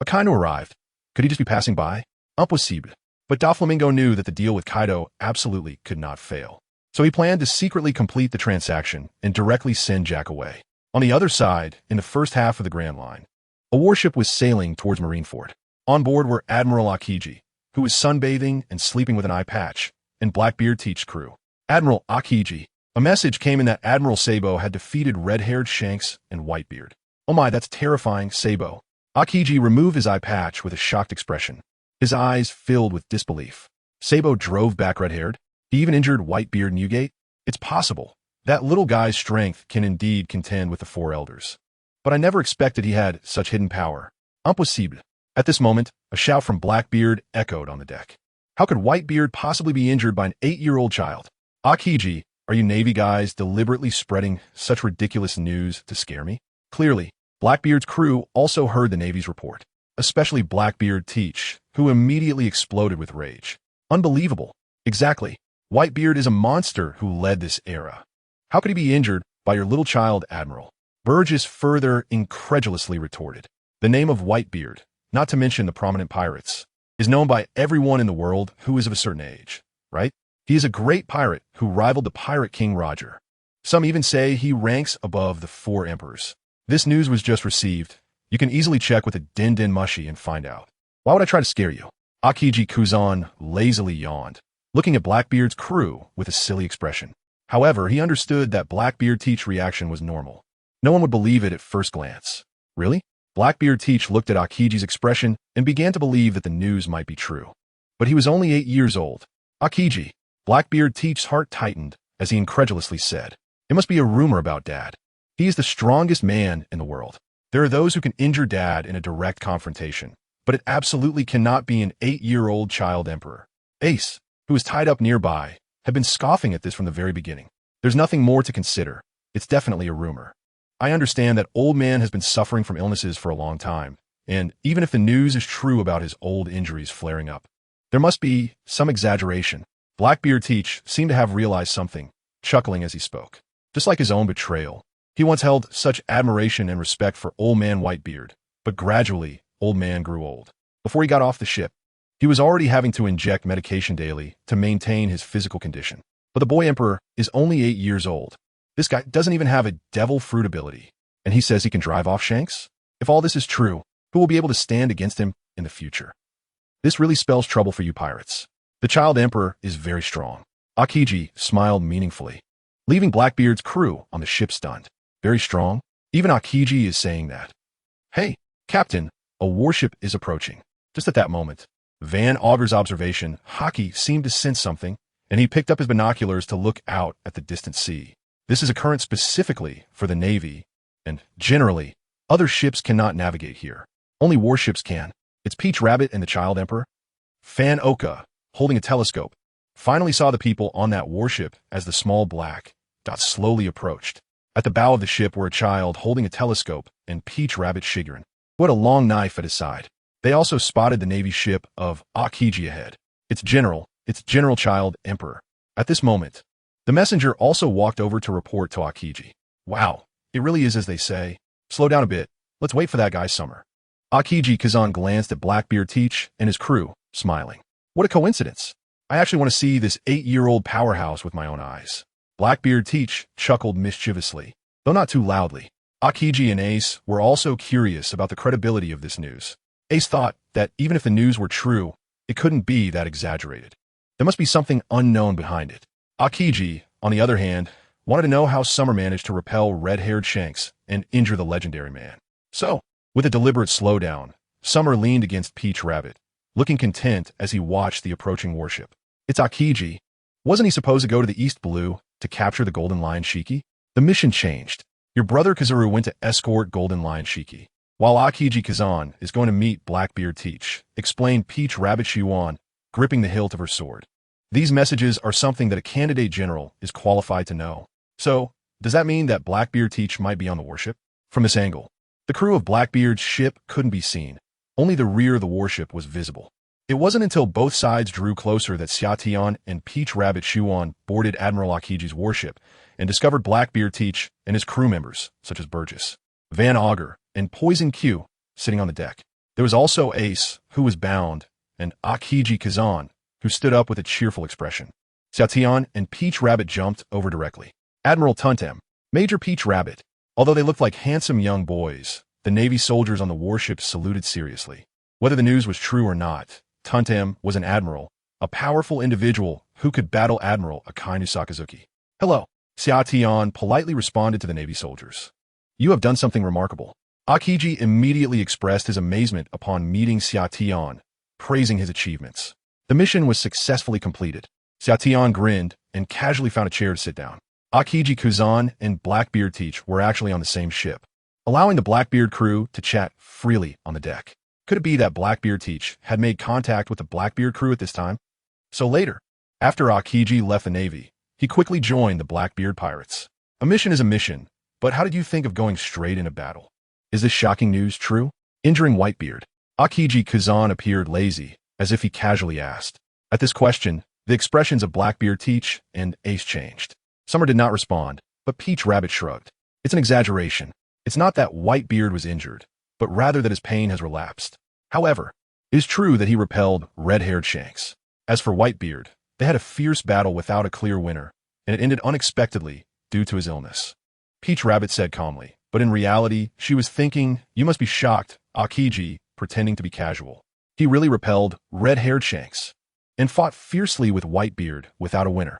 Akainu arrived. Could he just be passing by? Impossible. But Doflamingo knew that the deal with Kaido absolutely could not fail. So he planned to secretly complete the transaction and directly send Jack away. On the other side, in the first half of the Grand Line, a warship was sailing towards Marineford. On board were Admiral Aokiji, who was sunbathing and sleeping with an eye patch, and Blackbeard Teach's crew. Admiral Aokiji. A message came in that Admiral Sabo had defeated Red-haired Shanks and Whitebeard. Oh my, that's terrifying, Sabo. Aokiji removed his eye patch with a shocked expression, his eyes filled with disbelief. Sabo drove back Red-haired. He even injured Whitebeard Newgate. It's possible. That little guy's strength can indeed contend with the 4 elders. But I never expected he had such hidden power. Impossible. At this moment, a shout from Blackbeard echoed on the deck. How could Whitebeard possibly be injured by an 8-year-old child? Aokiji, are you Navy guys deliberately spreading such ridiculous news to scare me? Clearly, Blackbeard's crew also heard the Navy's report, especially Blackbeard Teach, who immediately exploded with rage. Unbelievable. Exactly. Whitebeard is a monster who led this era. How could he be injured by your little child, Admiral? Burgess further incredulously retorted. The name of Whitebeard, not to mention the prominent pirates, is known by everyone in the world who is of a certain age, right? He is a great pirate who rivaled the pirate King Roger. Some even say he ranks above the 4 emperors. This news was just received. You can easily check with a Din Mushi and find out. Why would I try to scare you? Aokiji Kuzan lazily yawned, looking at Blackbeard's crew with a silly expression. However, he understood that Blackbeard Teach's reaction was normal. No one would believe it at first glance. Really? Blackbeard Teach looked at Aokiji's expression and began to believe that the news might be true. But he was only 8 years old. Aokiji. Blackbeard Teach's heart tightened as he incredulously said, "It must be a rumor about Dad. He is the strongest man in the world. There are those who can injure Dad in a direct confrontation, but it absolutely cannot be an 8-year-old child emperor." Ace, who was tied up nearby, had been scoffing at this from the very beginning. There's nothing more to consider. It's definitely a rumor. I understand that old man has been suffering from illnesses for a long time, and even if the news is true about his old injuries flaring up, there must be some exaggeration. Blackbeard Teach seemed to have realized something, chuckling as he spoke. Just like his own betrayal, he once held such admiration and respect for old man Whitebeard, but gradually, old man grew old. Before he got off the ship, he was already having to inject medication daily to maintain his physical condition. But the boy emperor is only 8 years old. This guy doesn't even have a devil fruit ability, and he says he can drive off Shanks? If all this is true, who will be able to stand against him in the future? This really spells trouble for you pirates. The child emperor is very strong. Aokiji smiled meaningfully, leaving Blackbeard's crew on the ship stunned. Very strong? Even Aokiji is saying that. Hey, Captain, a warship is approaching. Just at that moment, Van Augur's observation, Haki seemed to sense something, and he picked up his binoculars to look out at the distant sea. This is a current specifically for the Navy, and generally, other ships cannot navigate here. Only warships can. It's Peach Rabbit and the Child Emperor. Fan Oka, holding a telescope, finally saw the people on that warship as the small black dot slowly approached. At the bow of the ship were a child holding a telescope and Peach Rabbit Shigerin, who had a long knife at his side. They also spotted the Navy ship of Aokiji ahead. It's General Child Emperor. At this moment, the messenger also walked over to report to Aokiji. Wow, it really is as they say. Slow down a bit. Let's wait for that guy's summer. Aokiji Kazan glanced at Blackbeard Teach and his crew, smiling. What a coincidence. I actually want to see this 8-year-old powerhouse with my own eyes. Blackbeard Teach chuckled mischievously, though not too loudly. Aokiji and Ace were also curious about the credibility of this news. Ace thought that even if the news were true, it couldn't be that exaggerated. There must be something unknown behind it. Aokiji, on the other hand, wanted to know how Summer managed to repel red-haired Shanks and injure the legendary man. So, with a deliberate slowdown, Summer leaned against Peach Rabbit, looking content as he watched the approaching warship. It's Aokiji. Wasn't he supposed to go to the East Blue to capture the Golden Lion Shiki? The mission changed. Your brother Kizaru went to escort Golden Lion Shiki, while Aokiji Kazan is going to meet Blackbeard Teach, explained Peach Rabbit Shiwan, gripping the hilt of her sword. These messages are something that a candidate general is qualified to know. So, does that mean that Blackbeard Teach might be on the warship? From this angle, the crew of Blackbeard's ship couldn't be seen. Only the rear of the warship was visible. It wasn't until both sides drew closer that Xiatian and Peach Rabbit Shuan boarded Admiral Aokiji's warship and discovered Blackbeard Teach and his crew members, such as Burgess, Van Augur, and Poison Q, sitting on the deck. There was also Ace, who was bound, and Aokiji Kazan, who stood up with a cheerful expression. Xiatian and Peach Rabbit jumped over directly. Admiral Tuntem, Major Peach Rabbit. Although they looked like handsome young boys, the Navy soldiers on the warship saluted seriously. Whether the news was true or not, Tuntem was an admiral, a powerful individual who could battle Admiral Akainu Sakazuki. Hello. Xiatian politely responded to the Navy soldiers. You have done something remarkable. Aokiji immediately expressed his amazement upon meeting Xiatian, praising his achievements. The mission was successfully completed. Xiatian grinned and casually found a chair to sit down. Aokiji Kazan and Blackbeard Teach were actually on the same ship, allowing the Blackbeard crew to chat freely on the deck. Could it be that Blackbeard Teach had made contact with the Blackbeard crew at this time? So later, after Aokiji left the Navy, he quickly joined the Blackbeard pirates. A mission is a mission, but how did you think of going straight into battle? Is this shocking news true? Injuring Whitebeard. Aokiji Kazan appeared lazy, as if he casually asked. At this question, the expressions of Blackbeard Teach and Ace changed. Summer did not respond, but Peach Rabbit shrugged. It's an exaggeration. It's not that Whitebeard was injured, but rather that his pain has relapsed. However, it is true that he repelled red-haired Shanks. As for Whitebeard, they had a fierce battle without a clear winner, and it ended unexpectedly due to his illness. Peach Rabbit said calmly, but in reality, she was thinking, you must be shocked, Aokiji, pretending to be casual. He really repelled red-haired Shanks, and fought fiercely with Whitebeard without a winner.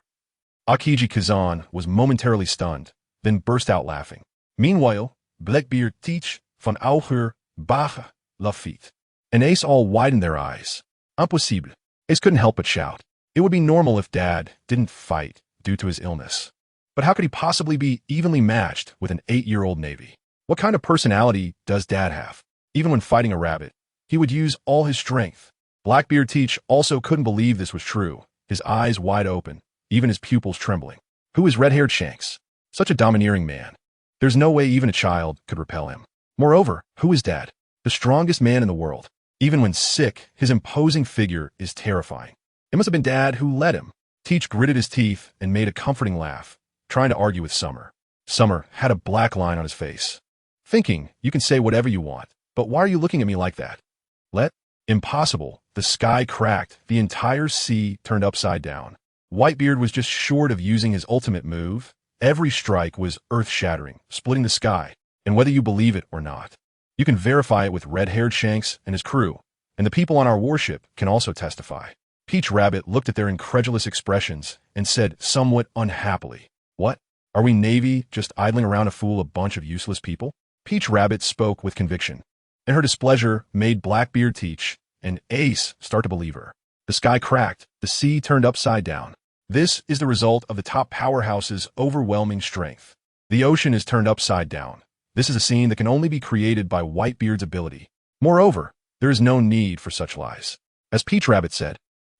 Aokiji Kazan was momentarily stunned, then burst out laughing. Meanwhile, Blackbeard Teach, Van Augur, Bache, Lafitte, and Ace all widened their eyes. Impossible. Ace couldn't help but shout. It would be normal if Dad didn't fight due to his illness. But how could he possibly be evenly matched with an 8-year-old Navy? What kind of personality does Dad have? Even when fighting a rabbit, he would use all his strength. Blackbeard Teach also couldn't believe this was true, his eyes wide open, even his pupils trembling. Who is red-haired Shanks? Such a domineering man. There's no way even a child could repel him. Moreover, who is Dad? The strongest man in the world. Even when sick, his imposing figure is terrifying. It must have been Dad who led him. Teach gritted his teeth and made a comforting laugh, trying to argue with Summer. Summer had a black line on his face. Thinking, you can say whatever you want, but why are you looking at me like that? Impossible. The sky cracked, the entire sea turned upside down. Whitebeard was just short of using his ultimate move. Every strike was earth-shattering, splitting the sky, and whether you believe it or not. You can verify it with red-haired Shanks and his crew, and the people on our warship can also testify. Peach Rabbit looked at their incredulous expressions and said somewhat unhappily, "What? Are we Navy just idling around to fool a bunch of useless people?" Peach Rabbit spoke with conviction, and her displeasure made Blackbeard Teach and Ace start to believe her. The sky cracked, the sea turned upside down. This is the result of the top powerhouse's overwhelming strength. The ocean is turned upside down. This is a scene that can only be created by Whitebeard's ability. Moreover, there is no need for such lies. As Peach Rabbit said,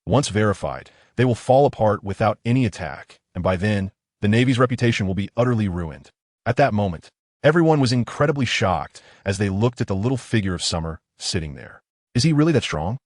once verified, they will fall apart without any attack, and by then, the Navy's reputation will be utterly ruined. At that moment, everyone was incredibly shocked as they looked at the little figure of Summer sitting there. Is he really that strong?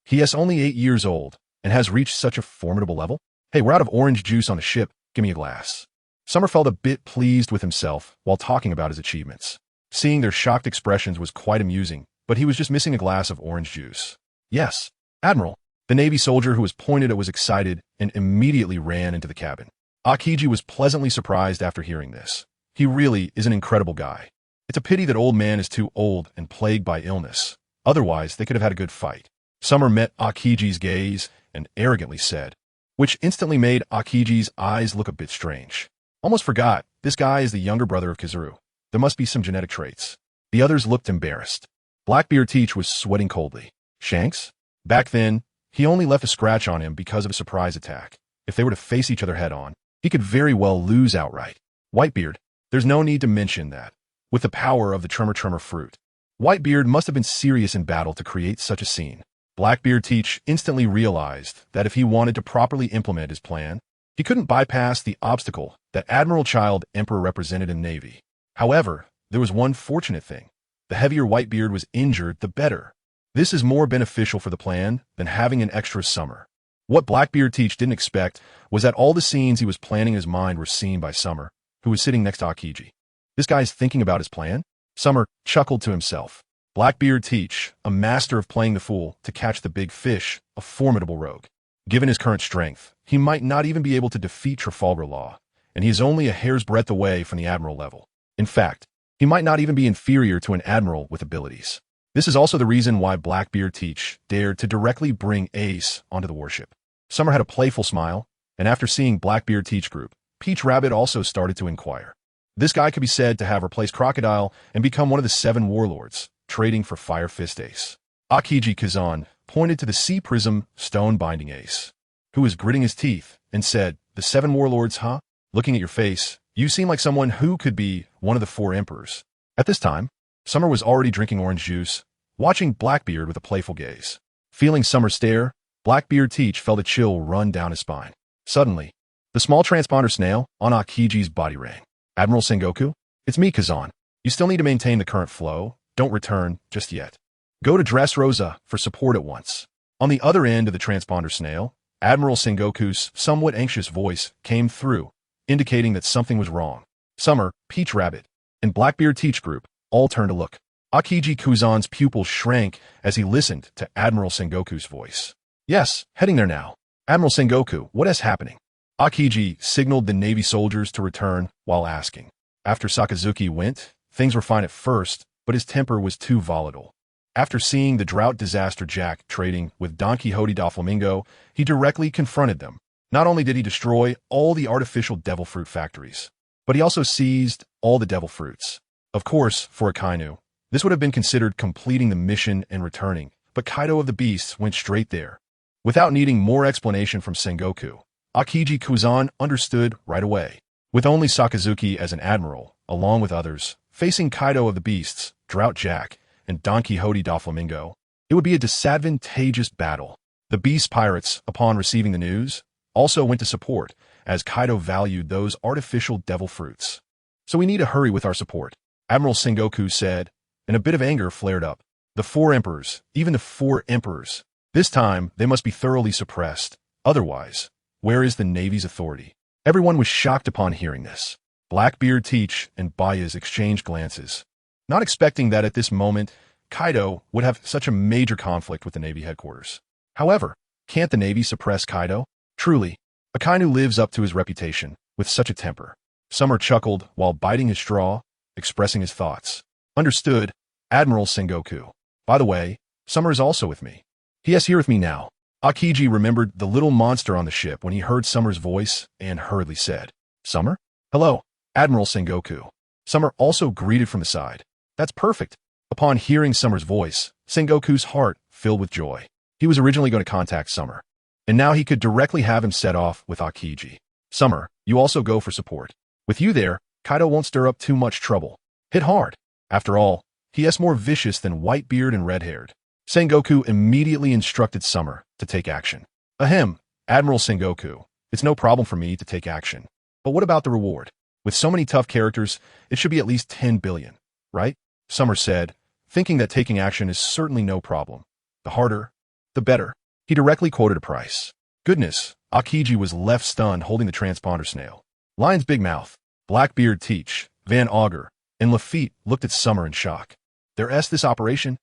He is only 8 years old and has reached such a formidable level? Hey, we're out of orange juice on the ship. Give me a glass. Summer felt a bit pleased with himself while talking about his achievements. Seeing their shocked expressions was quite amusing, but he was just missing a glass of orange juice. Yes, Admiral. The Navy soldier who was pointed at was excited and immediately ran into the cabin. Aokiji was pleasantly surprised after hearing this. He really is an incredible guy. It's a pity that old man is too old and plagued by illness. Otherwise, they could have had a good fight. Summer met Aokiji's gaze and arrogantly said, which instantly made Aokiji's eyes look a bit strange. Almost forgot, this guy is the younger brother of Kizaru. There must be some genetic traits. The others looked embarrassed. Blackbeard Teach was sweating coldly. Shanks? Back then, he only left a scratch on him because of a surprise attack. If they were to face each other head-on, he could very well lose outright. Whitebeard, there's no need to mention that. With the power of the Tremor fruit, Whitebeard must have been serious in battle to create such a scene. Blackbeard Teach instantly realized that if he wanted to properly implement his plan, he couldn't bypass the obstacle that Admiral Child Emperor represented in the Navy. However, there was one fortunate thing. The heavier Whitebeard was injured, the better. This is more beneficial for the plan than having an extra Summer. What Blackbeard Teach didn't expect was that all the scenes he was planning in his mind were seen by Summer, who was sitting next to Aokiji. This guy's thinking about his plan? Summer chuckled to himself. Blackbeard Teach, a master of playing the fool to catch the big fish, a formidable rogue. Given his current strength, he might not even be able to defeat Trafalgar Law, and he is only a hair's breadth away from the Admiral level. In fact, he might not even be inferior to an Admiral with abilities. This is also the reason why Blackbeard Teach dared to directly bring Ace onto the warship. Summer had a playful smile, and after seeing Blackbeard Teach group, Peach Rabbit also started to inquire. This guy could be said to have replaced Crocodile and become one of the 7 warlords, trading for Fire Fist Ace. Aokiji Kazan pointed to the Sea Prism stone binding Ace, who was gritting his teeth, and said, "The 7 warlords, huh? Looking at your face, you seem like someone who could be one of the 4 emperors." At this time, Summer was already drinking orange juice, watching Blackbeard with a playful gaze. Feeling Summer's stare, Blackbeard Teach felt a chill run down his spine. Suddenly, the small transponder snail on Aokiji's body rang. "Admiral Sengoku? It's me, Kazan. You still need to maintain the current flow. Don't return just yet. Go to Dressrosa for support at once." On the other end of the transponder snail, Admiral Sengoku's somewhat anxious voice came through, indicating that something was wrong. Summer, Peach Rabbit, and Blackbeard Teach Group all turned to look. Aokiji Kazan's pupils shrank as he listened to Admiral Sengoku's voice. "Yes, heading there now. Admiral Sengoku, what is happening?" Aokiji signaled the Navy soldiers to return while asking. After Sakazuki went, things were fine at first, but his temper was too volatile. After seeing the drought disaster Jack trading with Don Quixote da Flamingo, he directly confronted them. Not only did he destroy all the artificial devil fruit factories, but he also seized all the devil fruits. Of course, for Akainu, this would have been considered completing the mission and returning, but Kaido of the Beasts went straight there. Without needing more explanation from Sengoku, Aokiji Kazan understood right away. With only Sakazuki as an admiral, along with others, facing Kaido of the Beasts, Drought Jack, and Don Quixote da Flamingo, it would be a disadvantageous battle. The Beast Pirates, upon receiving the news, also went to support, as Kaido valued those artificial devil fruits. so we need to hurry with our support, Admiral Sengoku said, and a bit of anger flared up. The 4 emperors, even the 4 emperors. This time, they must be thoroughly suppressed. Otherwise, where is the Navy's authority? Everyone was shocked upon hearing this. Blackbeard, Teach, and Bayas exchanged glances, not expecting that at this moment, Kaido would have such a major conflict with the Navy headquarters. However, can't the Navy suppress Kaido? Truly, Akainu lives up to his reputation with such a temper. Summer chuckled while biting his straw, expressing his thoughts. Understood, Admiral Sengoku. By the way, Summer is also with me. He is here with me now. Aokiji remembered the little monster on the ship when he heard Summer's voice and hurriedly said, Summer? Hello, Admiral Sengoku. Summer also greeted from the side. That's perfect. Upon hearing Summer's voice, Sengoku's heart filled with joy. He was originally going to contact Summer, and now he could directly have him set off with Aokiji. Summer, you also go for support. With you there, Kaido won't stir up too much trouble. Hit hard. After all, he is more vicious than Whitebeard and Red-haired. Sengoku immediately instructed Summer to take action. Ahem, Admiral Sengoku, it's no problem for me to take action. But what about the reward? With so many tough characters, it should be at least 10 billion, right? Summer said, thinking that taking action is certainly no problem. The harder, the better. He directly quoted a price. Goodness, Aokiji was left stunned holding the transponder snail. Lion's Big Mouth, Blackbeard, Teach, Van Augur, and Lafitte looked at Summer in shock. There is this operation?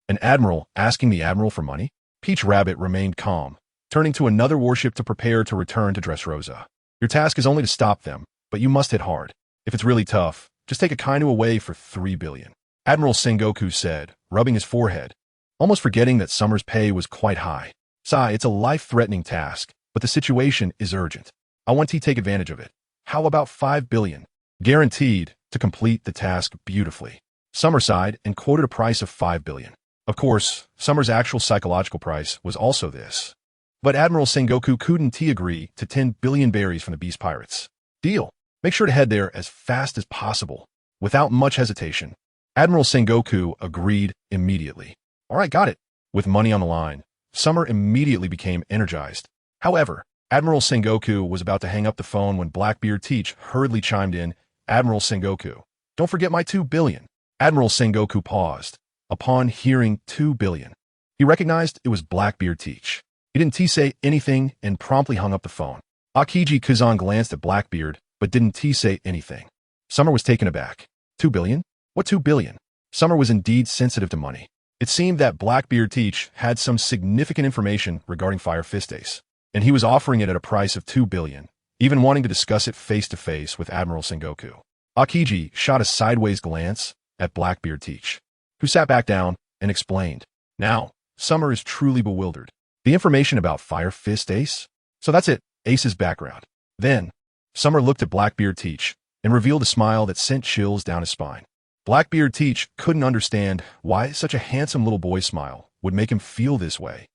An admiral asking the admiral for money? Peach Rabbit remained calm, turning to another warship to prepare to return to Dressrosa. Your task is only to stop them, but you must hit hard. If it's really tough, just take Akainu away for 3 billion. Admiral Sengoku said, rubbing his forehead, almost forgetting that Summer's pay was quite high. Sai, it's a life-threatening task, but the situation is urgent. I want to take advantage of it. How about 5 billion? Guaranteed to complete the task beautifully. Summer sighed and quoted a price of 5 billion. Of course, Summer's actual psychological price was also this. But Admiral Sengoku couldn't agree to 10 billion berries from the Beast Pirates. Deal. Make sure to head there as fast as possible. Without much hesitation, Admiral Sengoku agreed immediately. All right, got it. With money on the line, Summer immediately became energized. However, Admiral Sengoku was about to hang up the phone when Blackbeard Teach hurriedly chimed in, Admiral Sengoku, don't forget my 2 billion. Admiral Sengoku paused. Upon hearing 2 billion, he recognized it was Blackbeard Teach. He didn't say anything and promptly hung up the phone. Aokiji Kazan glanced at Blackbeard, but didn't say anything. Summer was taken aback. 2 billion? What 2 billion? Summer was indeed sensitive to money. It seemed that Blackbeard Teach had some significant information regarding Fire Fist Ace, and he was offering it at a price of 2 billion, even wanting to discuss it face-to-face with Admiral Sengoku. Aokiji shot a sideways glance at Blackbeard Teach, who sat back down and explained. Now, Summer is truly bewildered. The information about Fire Fist Ace? So that's it, Ace's background. Then, Summer looked at Blackbeard Teach and revealed a smile that sent chills down his spine. Blackbeard Teach couldn't understand why such a handsome little boy's smile would make him feel this way.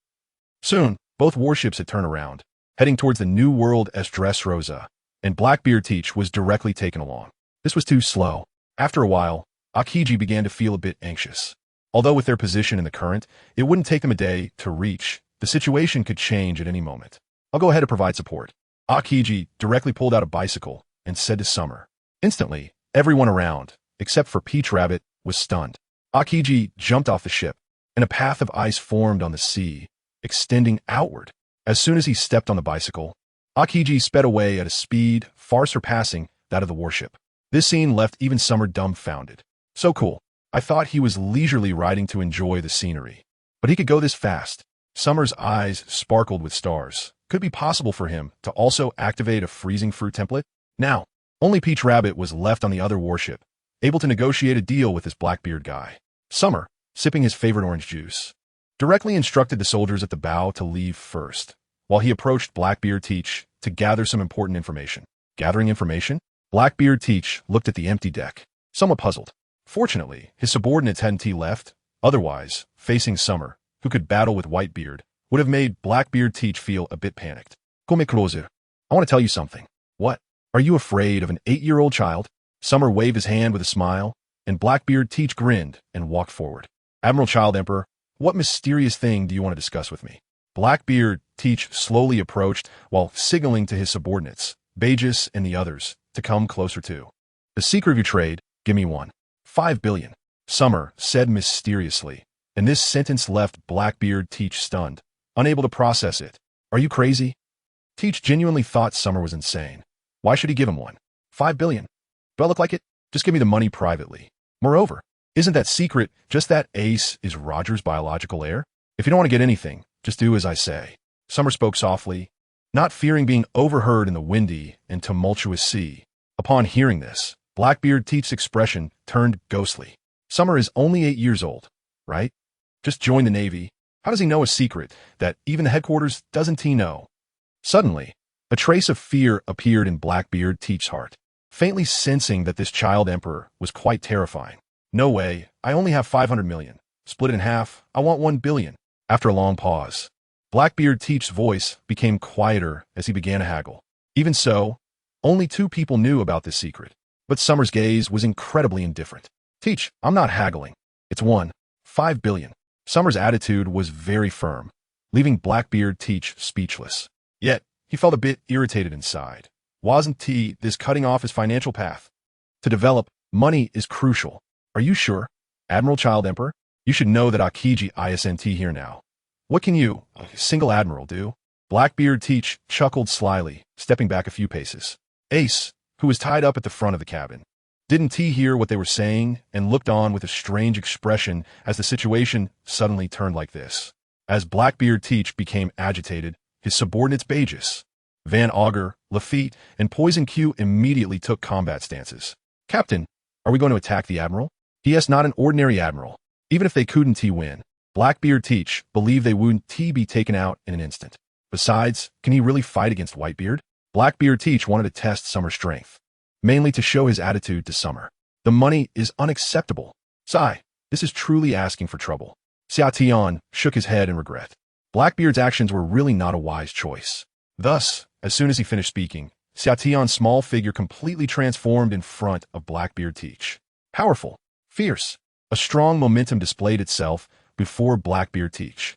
Soon, both warships had turned around, heading towards the new world as Dressrosa, and Blackbeard Teach was directly taken along. This was too slow. After a while, Aokiji began to feel a bit anxious. Although with their position in the current, it wouldn't take them a day to reach, the situation could change at any moment. I'll go ahead and provide support. Aokiji directly pulled out a bicycle and said to Summer. Instantly, everyone around, except for Peach Rabbit, was stunned. Aokiji jumped off the ship, and a path of ice formed on the sea, extending outward. As soon as he stepped on the bicycle, Aokiji sped away at a speed far surpassing that of the warship. This scene left even Summer dumbfounded. So cool. I thought he was leisurely riding to enjoy the scenery. But he could go this fast. Summer's eyes sparkled with stars. Could it be possible for him to also activate a freezing fruit template? Now, only Peach Rabbit was left on the other warship, able to negotiate a deal with this Blackbeard guy. Summer, sipping his favorite orange juice, directly instructed the soldiers at the bow to leave first, while he approached Blackbeard Teach to gather some important information. Gathering information? Blackbeard Teach looked at the empty deck, somewhat puzzled. Fortunately, his subordinates hadn't left. Otherwise, facing Summer, who could battle with Whitebeard, would have made Blackbeard Teach feel a bit panicked. Come closer. I want to tell you something. What? Are you afraid of an 8-year-old child? Summer waved his hand with a smile, and Blackbeard Teach grinned and walked forward. Admiral Child Emperor, what mysterious thing do you want to discuss with me? Blackbeard Teach slowly approached while signaling to his subordinates, Bagus and the others, to come closer too. The secret of your trade, give me one. 5 billion. Summer said mysteriously, and this sentence left Blackbeard Teach stunned, unable to process it. Are you crazy? Teach genuinely thought Summer was insane. Why should he give him one? 5 billion. Do I look like it? Just give me the money privately. Moreover, isn't that secret just that Ace is Roger's biological heir? If you don't want to get anything, just do as I say. Summer spoke softly, not fearing being overheard in the windy and tumultuous sea. Upon hearing this, Blackbeard Teach's expression turned ghostly. Summer is only 8 years old, right? Just joined the Navy. How does he know a secret that even the headquarters doesn't he know? Suddenly, a trace of fear appeared in Blackbeard Teach's heart, faintly sensing that this child emperor was quite terrifying. No way, I only have 500 million. Split it in half, I want 1 billion. After a long pause, Blackbeard Teach's voice became quieter as he began to haggle. Even so, only 2 people knew about this secret, but Summer's gaze was incredibly indifferent. Teach, I'm not haggling. It's 5 billion. Summer's attitude was very firm, leaving Blackbeard Teach speechless. Yet, he felt a bit irritated inside. Wasn't this cutting off his financial path? To develop, money is crucial. Are you sure? Admiral Child Emperor? You should know that Aokiji isn't here now. What can you, a single admiral, do? Blackbeard Teach chuckled slyly, stepping back a few paces. Ace, who was tied up at the front of the cabin, didn't he hear what they were saying and looked on with a strange expression as the situation suddenly turned like this. As Blackbeard Teach became agitated, his subordinates Baegis, Van Augur, Lafitte, and Poison Q immediately took combat stances. Captain, are we going to attack the Admiral? He is not an ordinary Admiral. Even if they couldn't win, Blackbeard Teach believed they wouldn't be taken out in an instant. Besides, can he really fight against Whitebeard? Blackbeard Teach wanted to test Summer's strength, mainly to show his attitude to Summer. The money is unacceptable. Sigh, this is truly asking for trouble. Xiaotian shook his head in regret. Blackbeard's actions were really not a wise choice. Thus, as soon as he finished speaking, Xiaotian's small figure completely transformed in front of Blackbeard Teach. Powerful, fierce, a strong momentum displayed itself before Blackbeard Teach.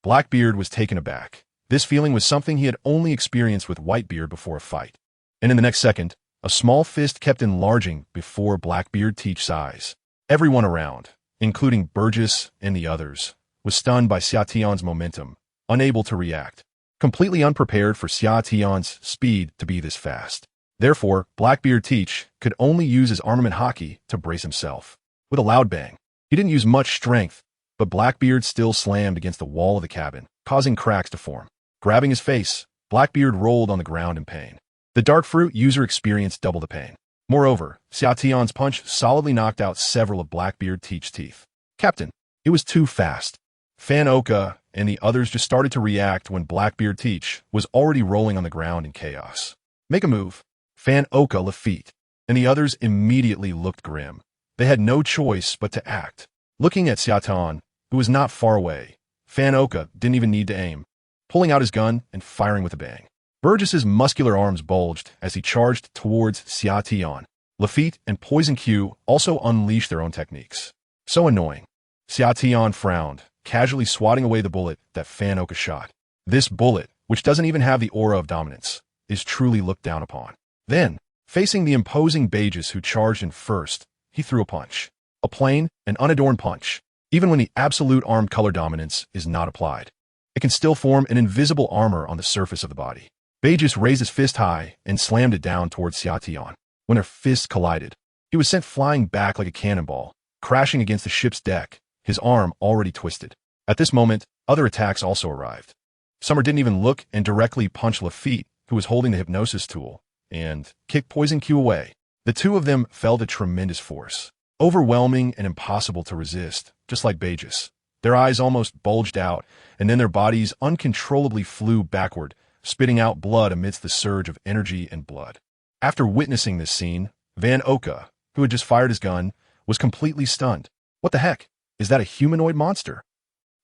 Blackbeard was taken aback. This feeling was something he had only experienced with Whitebeard before a fight. And in the next second, a small fist kept enlarging before Blackbeard Teach's eyes. Everyone around, including Burgess and the others, was stunned by Xiaotian's momentum, unable to react, completely unprepared for Xiaotian's speed to be this fast. Therefore, Blackbeard Teach could only use his armament hockey to brace himself. With a loud bang, he didn't use much strength, but Blackbeard still slammed against the wall of the cabin, causing cracks to form. Grabbing his face, Blackbeard rolled on the ground in pain. The Dark Fruit user experienced double the pain. Moreover, Xiaotian's punch solidly knocked out several of Blackbeard Teach's teeth. Captain, it was too fast. Fan Oka and the others just started to react when Blackbeard Teach was already rolling on the ground in chaos. Make a move. Fan Oka Lafitte, and the others immediately looked grim. They had no choice but to act. Looking at Xiaotian, who was not far away, Fan Oka didn't even need to aim, pulling out his gun and firing with a bang. Burgess's muscular arms bulged as he charged towards Xiaotian. Lafitte and Poison Q also unleashed their own techniques. So annoying. Xiaotian frowned, casually swatting away the bullet that Fan Oka shot. This bullet, which doesn't even have the aura of dominance, is truly looked down upon. Then, facing the imposing Baegis who charged in first, he threw a punch. A plain and unadorned punch, even when the absolute armed color dominance is not applied. It can still form an invisible armor on the surface of the body. Baegis raised his fist high and slammed it down towards Xiaotian. When their fists collided, he was sent flying back like a cannonball, crashing against the ship's deck, his arm already twisted. At this moment, other attacks also arrived. Summer didn't even look and directly punched Lafitte, who was holding the hypnosis tool, and kicked Poison Q away. The two of them felt a tremendous force, overwhelming and impossible to resist, just like Baegis. Their eyes almost bulged out, and then their bodies uncontrollably flew backward, spitting out blood amidst the surge of energy and blood. After witnessing this scene, Van Oka, who had just fired his gun, was completely stunned. What the heck? Is that a humanoid monster?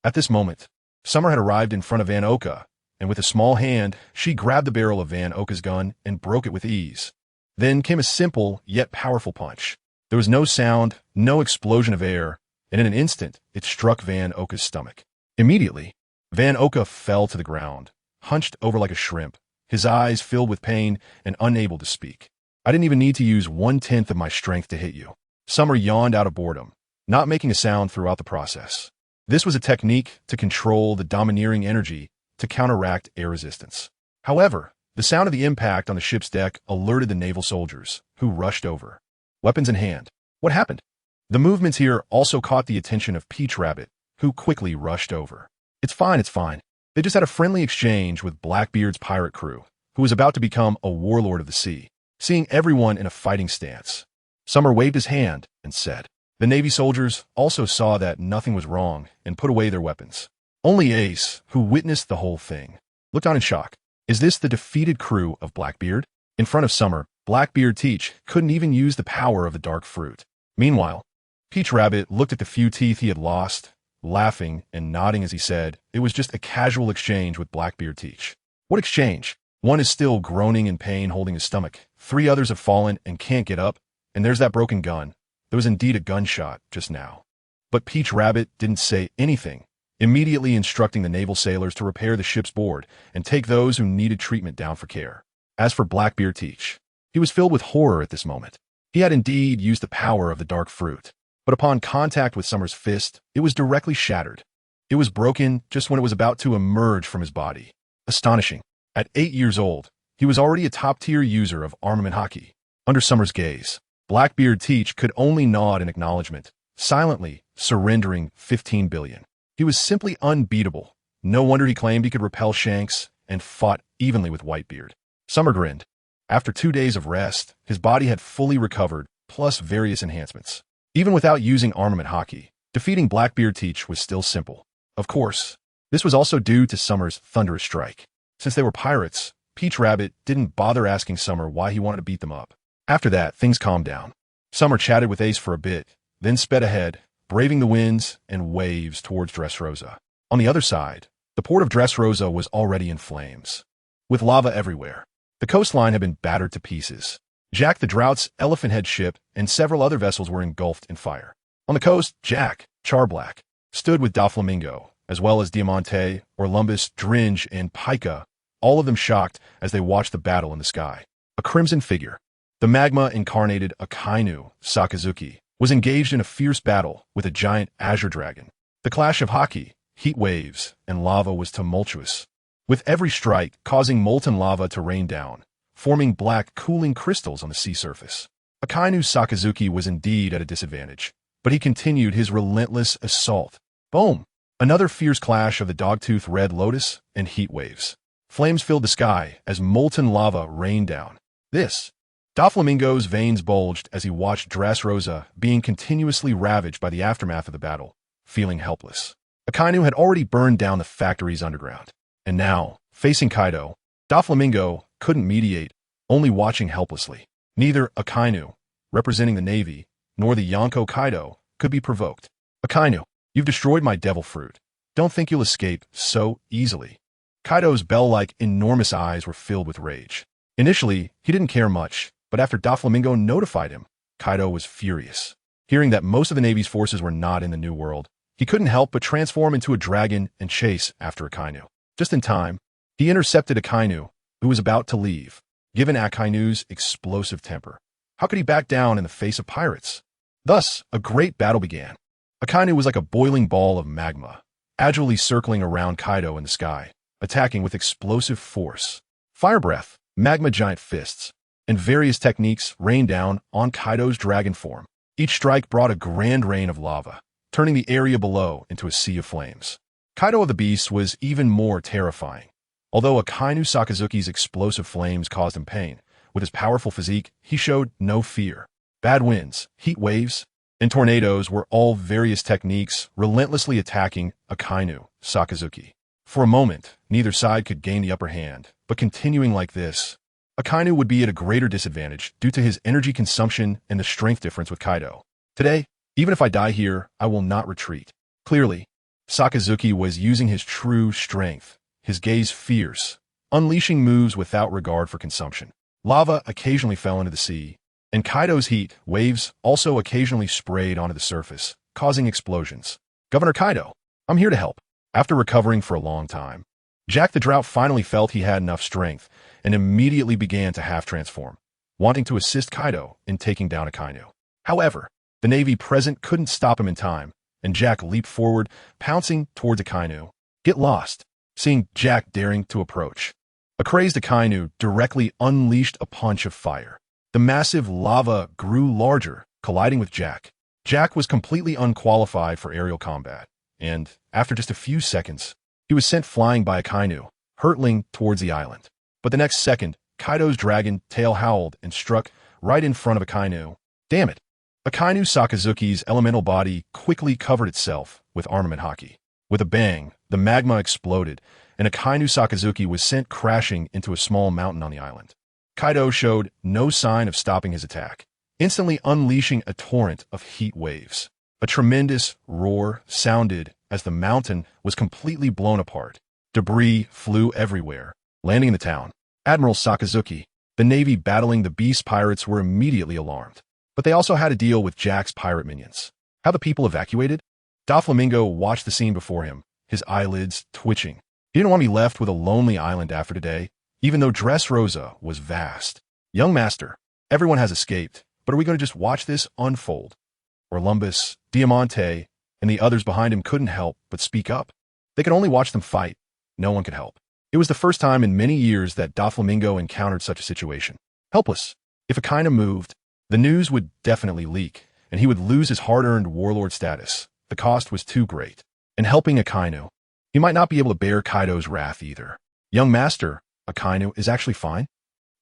At this moment, Summer had arrived in front of Van Oka, and with a small hand, she grabbed the barrel of Van Oka's gun and broke it with ease. Then came a simple yet powerful punch. There was no sound, no explosion of air, and in an instant, it struck Van Oka's stomach. Immediately, Van Oka fell to the ground, hunched over like a shrimp, his eyes filled with pain and unable to speak. I didn't even need to use 1/10 of my strength to hit you. Summer yawned out of boredom, not making a sound throughout the process. This was a technique to control the domineering energy to counteract air resistance. However, the sound of the impact on the ship's deck alerted the naval soldiers, who rushed over, weapons in hand. What happened? The movements here also caught the attention of Peach Rabbit, who quickly rushed over. It's fine, it's fine. They just had a friendly exchange with Blackbeard's pirate crew, who was about to become a warlord of the sea. Seeing everyone in a fighting stance, Summer waved his hand and said. The Navy soldiers also saw that nothing was wrong and put away their weapons. Only Ace, who witnessed the whole thing, looked on in shock. Is this the defeated crew of Blackbeard? In front of Summer, Blackbeard Teach couldn't even use the power of the dark fruit. Meanwhile, Peach Rabbit looked at the few teeth he had lost, laughing and nodding as he said, it was just a casual exchange with Blackbeard Teach. What exchange? One is still groaning in pain holding his stomach. 3 others have fallen and can't get up, and there's that broken gun. There was indeed a gunshot just now. But Peach Rabbit didn't say anything, immediately instructing the naval sailors to repair the ship's board and take those who needed treatment down for care. As for Blackbeard Teach, he was filled with horror at this moment. He had indeed used the power of the dark fruit, but upon contact with Summer's fist, it was directly shattered. It was broken just when it was about to emerge from his body. Astonishing. At 8 years old, he was already a top-tier user of armament hockey. Under Summer's gaze, Blackbeard Teach could only nod in acknowledgement, silently surrendering 15 billion. He was simply unbeatable. No wonder he claimed he could repel Shanks and fought evenly with Whitebeard. Summer grinned. After 2 days of rest, his body had fully recovered, plus various enhancements. Even without using armament hockey, defeating Blackbeard Teach was still simple. Of course, this was also due to Summer's thunderous strike. Since they were pirates, Peach Rabbit didn't bother asking Summer why he wanted to beat them up. After that, things calmed down. Summer chatted with Ace for a bit, then sped ahead, braving the winds and waves towards Dressrosa. On the other side, the port of Dressrosa was already in flames, with lava everywhere. The coastline had been battered to pieces. Jack the Drought's elephant-head ship and several other vessels were engulfed in fire. On the coast, Jack, Charblack, stood with Doflamingo, as well as Diamante, Orlumbus, Dringe, and Pika, all of them shocked as they watched the battle in the sky. A crimson figure, the magma-incarnated Akainu Sakazuki, was engaged in a fierce battle with a giant azure dragon. The clash of hockey, heat waves, and lava was tumultuous, with every strike causing molten lava to rain down, forming black cooling crystals on the sea surface. Akainu Sakazuki was indeed at a disadvantage, but he continued his relentless assault. Boom! Another fierce clash of the dogtooth red lotus and heat waves. Flames filled the sky as molten lava rained down. Doflamingo's veins bulged as he watched Dressrosa being continuously ravaged by the aftermath of the battle, feeling helpless. Akainu had already burned down the factories underground, and now, facing Kaido, Doflamingo couldn't mediate, only watching helplessly. Neither Akainu, representing the Navy, nor the Yonko Kaido could be provoked. Akainu, you've destroyed my devil fruit. Don't think you'll escape so easily. Kaido's bell-like enormous eyes were filled with rage. Initially, he didn't care much, but after Doflamingo notified him, Kaido was furious. Hearing that most of the Navy's forces were not in the New World, he couldn't help but transform into a dragon and chase after Akainu. Just in time, he intercepted Akainu, who was about to leave. Given Akainu's explosive temper, how could he back down in the face of pirates? Thus, a great battle began. Akainu was like a boiling ball of magma, agilely circling around Kaido in the sky, attacking with explosive force. Fire breath, magma giant fists, and various techniques rained down on Kaido's dragon form. Each strike brought a grand rain of lava, turning the area below into a sea of flames. Kaido of the Beast was even more terrifying. Although Akainu Sakazuki's explosive flames caused him pain, with his powerful physique, he showed no fear. Bad winds, heat waves, and tornadoes were all various techniques relentlessly attacking Akainu Sakazuki. For a moment, neither side could gain the upper hand, but continuing like this, Akainu would be at a greater disadvantage due to his energy consumption and the strength difference with Kaido. Today, even if I die here, I will not retreat. Clearly, Sakazuki was using his true strength, his gaze fierce, unleashing moves without regard for consumption. Lava occasionally fell into the sea, and Kaido's heat waves also occasionally sprayed onto the surface, causing explosions. Governor Kaido, I'm here to help. After recovering for a long time, Jack the Drought finally felt he had enough strength and immediately began to half-transform. wanting to assist Kaido in taking down Akainu. However, the Navy present couldn't stop him in time, and Jack leaped forward, pouncing towards Akainu. Get lost, seeing Jack daring to approach. A crazed Akainu directly unleashed a punch of fire. The massive lava grew larger, colliding with Jack. Jack was completely unqualified for aerial combat, and, after just a few seconds, he was sent flying by Akainu, hurtling towards the island. But the next second, Kaido's dragon tail howled and struck right in front of Akainu. Damn it! Akainu Sakazuki's elemental body quickly covered itself with armament haki. With a bang, the magma exploded, and Akainu Sakazuki was sent crashing into a small mountain on the island. Kaido showed no sign of stopping his attack, instantly unleashing a torrent of heat waves. A tremendous roar sounded as the mountain was completely blown apart. Debris flew everywhere, landing in the town. Admiral Sakazuki, the Navy battling the beast pirates, were immediately alarmed. But they also had to deal with Jack's pirate minions. How the people evacuated? Doflamingo watched the scene before him, his eyelids twitching. He didn't want to be left with a lonely island after today, even though Dressrosa was vast. Young master, everyone has escaped, but are we going to just watch this unfold? Orlumbus, Diamante, and the others behind him couldn't help but speak up. They could only watch them fight. No one could help. It was the first time in many years that Doflamingo encountered such a situation. Helpless. If Akainu moved, the news would definitely leak, and he would lose his hard-earned warlord status. The cost was too great. And helping Akainu, he might not be able to bear Kaido's wrath either. Young master, Akainu is actually fine?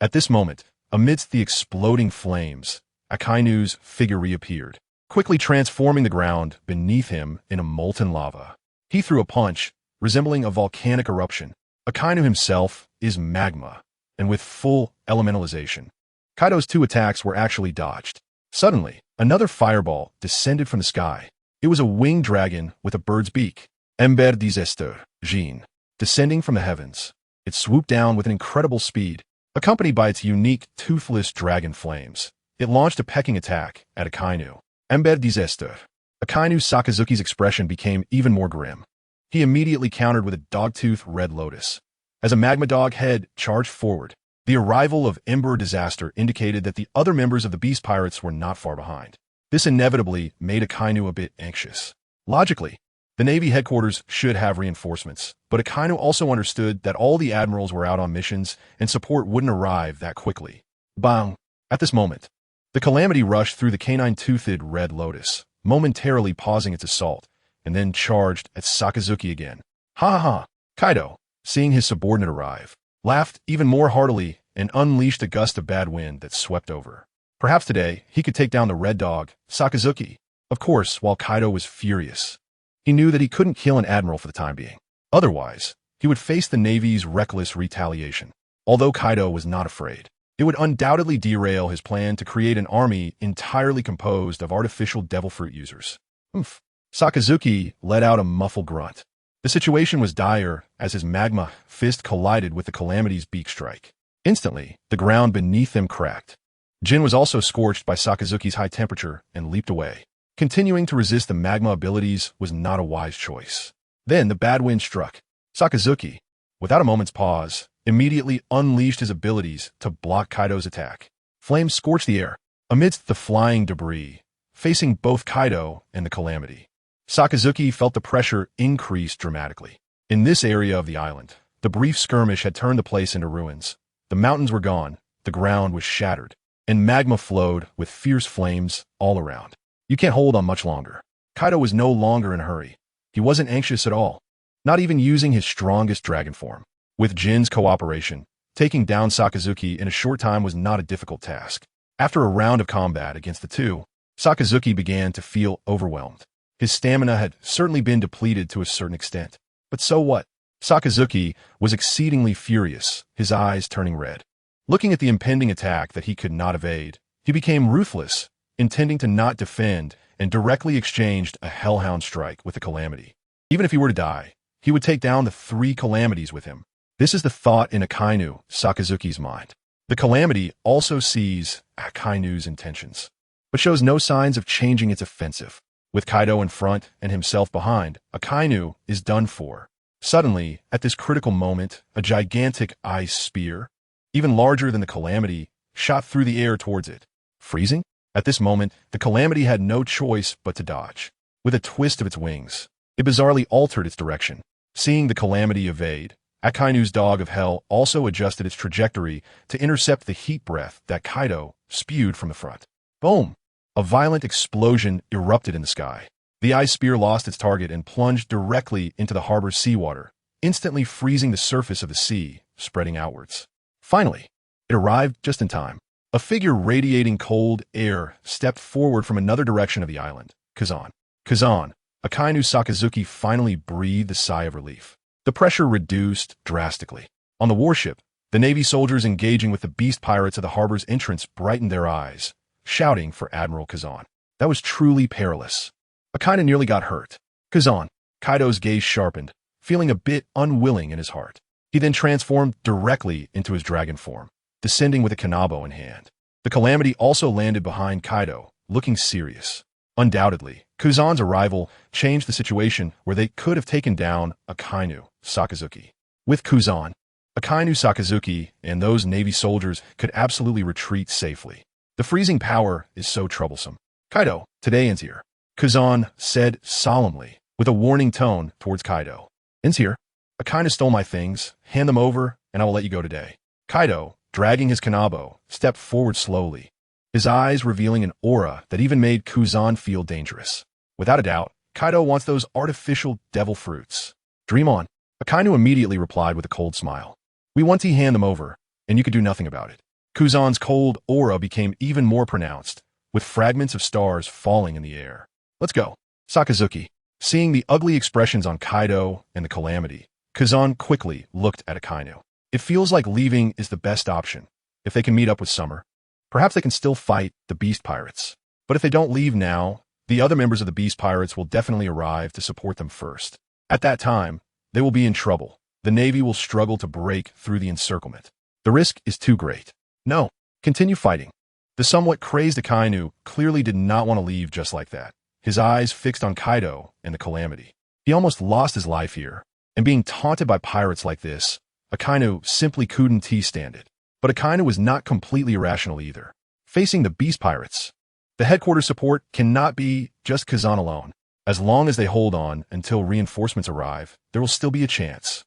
At this moment, amidst the exploding flames, Akainu's figure reappeared, quickly transforming the ground beneath him into molten lava. He threw a punch, resembling a volcanic eruption. Akainu himself is magma, and with full elementalization. Kaido's two attacks were actually dodged. Suddenly, another fireball descended from the sky. It was a winged dragon with a bird's beak. Bewildered, Jean, descending from the heavens. It swooped down with an incredible speed, accompanied by its unique toothless dragon flames. It launched a pecking attack at Akainu. Bewildered. Akainu Sakazuki's expression became even more grim. He immediately countered with a dogtooth red lotus. As a magma dog head charged forward, the arrival of Ember Disaster indicated that the other members of the Beast Pirates were not far behind. This inevitably made Akainu a bit anxious. Logically, the Navy headquarters should have reinforcements, but Akainu also understood that all the admirals were out on missions and support wouldn't arrive that quickly. Bang! At this moment, the Calamity rushed through the canine-toothed red lotus, momentarily pausing its assault, and then charged at Sakazuki again. Ha ha ha! Kaido, seeing his subordinate arrive, laughed even more heartily and unleashed a gust of bad wind that swept over. Perhaps today he could take down the red dog, Sakazuki. Of course, while Kaido was furious, he knew that he couldn't kill an admiral for the time being. Otherwise, he would face the Navy's reckless retaliation. Although Kaido was not afraid, it would undoubtedly derail his plan to create an army entirely composed of artificial devil fruit users. Oof. Sakazuki let out a muffled grunt. The situation was dire as his magma fist collided with the Calamity's beak strike. Instantly, the ground beneath them cracked. Jin was also scorched by Sakazuki's high temperature and leaped away. Continuing to resist the magma abilities was not a wise choice. Then the bad wind struck. Sakazuki, without a moment's pause, immediately unleashed his abilities to block Kaido's attack. Flames scorched the air, amidst the flying debris, facing both Kaido and the Calamity. Sakazuki felt the pressure increase dramatically. In this area of the island, the brief skirmish had turned the place into ruins. The mountains were gone, the ground was shattered, and magma flowed with fierce flames all around. You can't hold on much longer. Kaido was no longer in a hurry. He wasn't anxious at all, not even using his strongest dragon form. With Jin's cooperation, taking down Sakazuki in a short time was not a difficult task. After a round of combat against the two, Sakazuki began to feel overwhelmed. His stamina had certainly been depleted to a certain extent. But so what? Sakazuki was exceedingly furious, his eyes turning red. Looking at the impending attack that he could not evade, he became ruthless, intending to not defend, and directly exchanged a hellhound strike with the Calamity. Even if he were to die, he would take down the three Calamities with him. This is the thought in Akainu, Sakazuki's mind. The Calamity also sees Akainu's intentions, but shows no signs of changing its offensive. With Kaido in front and himself behind, Akainu is done for. Suddenly, at this critical moment, a gigantic ice spear, even larger than the Calamity, shot through the air towards it. Freezing? At this moment, the Calamity had no choice but to dodge. With a twist of its wings, it bizarrely altered its direction. Seeing the Calamity evade, Akainu's dog of hell also adjusted its trajectory to intercept the heat breath that Kaido spewed from the front. Boom! A violent explosion erupted in the sky. The ice spear lost its target and plunged directly into the harbor's seawater, instantly freezing the surface of the sea, spreading outwards. Finally, it arrived just in time. A figure radiating cold air stepped forward from another direction of the island. Kazan. Akainu Sakazuki finally breathed a sigh of relief. The pressure reduced drastically. On the warship, the Navy soldiers engaging with the beast pirates at the harbor's entrance brightened their eyes, shouting for Admiral Kazan. That was truly perilous. Akainu nearly got hurt. Kazan. Kaido's gaze sharpened, feeling a bit unwilling in his heart. He then transformed directly into his dragon form, descending with a kanabo in hand. The Calamity also landed behind Kaido, looking serious. Undoubtedly, Kazan's arrival changed the situation where they could have taken down Akainu Sakazuki. With Kazan, Akainu Sakazuki and those Navy soldiers could absolutely retreat safely. The freezing power is so troublesome. Kaido, today ends here, Kazan said solemnly, with a warning tone towards Kaido. Ends here. Akainu stole my things, hand them over, and I will let you go today. Kaido, dragging his kanabo, stepped forward slowly, his eyes revealing an aura that even made Kazan feel dangerous. Without a doubt, Kaido wants those artificial devil fruits. Dream on. Akainu immediately replied with a cold smile. We want to hand them over, and you could do nothing about it. Kazan's cold aura became even more pronounced, with fragments of stars falling in the air. Let's go. Sakazuki. Seeing the ugly expressions on Kaido and the Calamity, Kazan quickly looked at Akainu. It feels like leaving is the best option. If they can meet up with Summer, perhaps they can still fight the Beast Pirates. But if they don't leave now, the other members of the Beast Pirates will definitely arrive to support them first. At that time, they will be in trouble. The Navy will struggle to break through the encirclement. The risk is too great. No, continue fighting. The somewhat crazed Akainu clearly did not want to leave just like that. His eyes fixed on Kaido and the Calamity. He almost lost his life here, and being taunted by pirates like this, Akainu simply couldn't stand it. But Akainu was not completely irrational either. Facing the Beast Pirates, the headquarters support cannot be just Kazan alone. As long as they hold on until reinforcements arrive, there will still be a chance.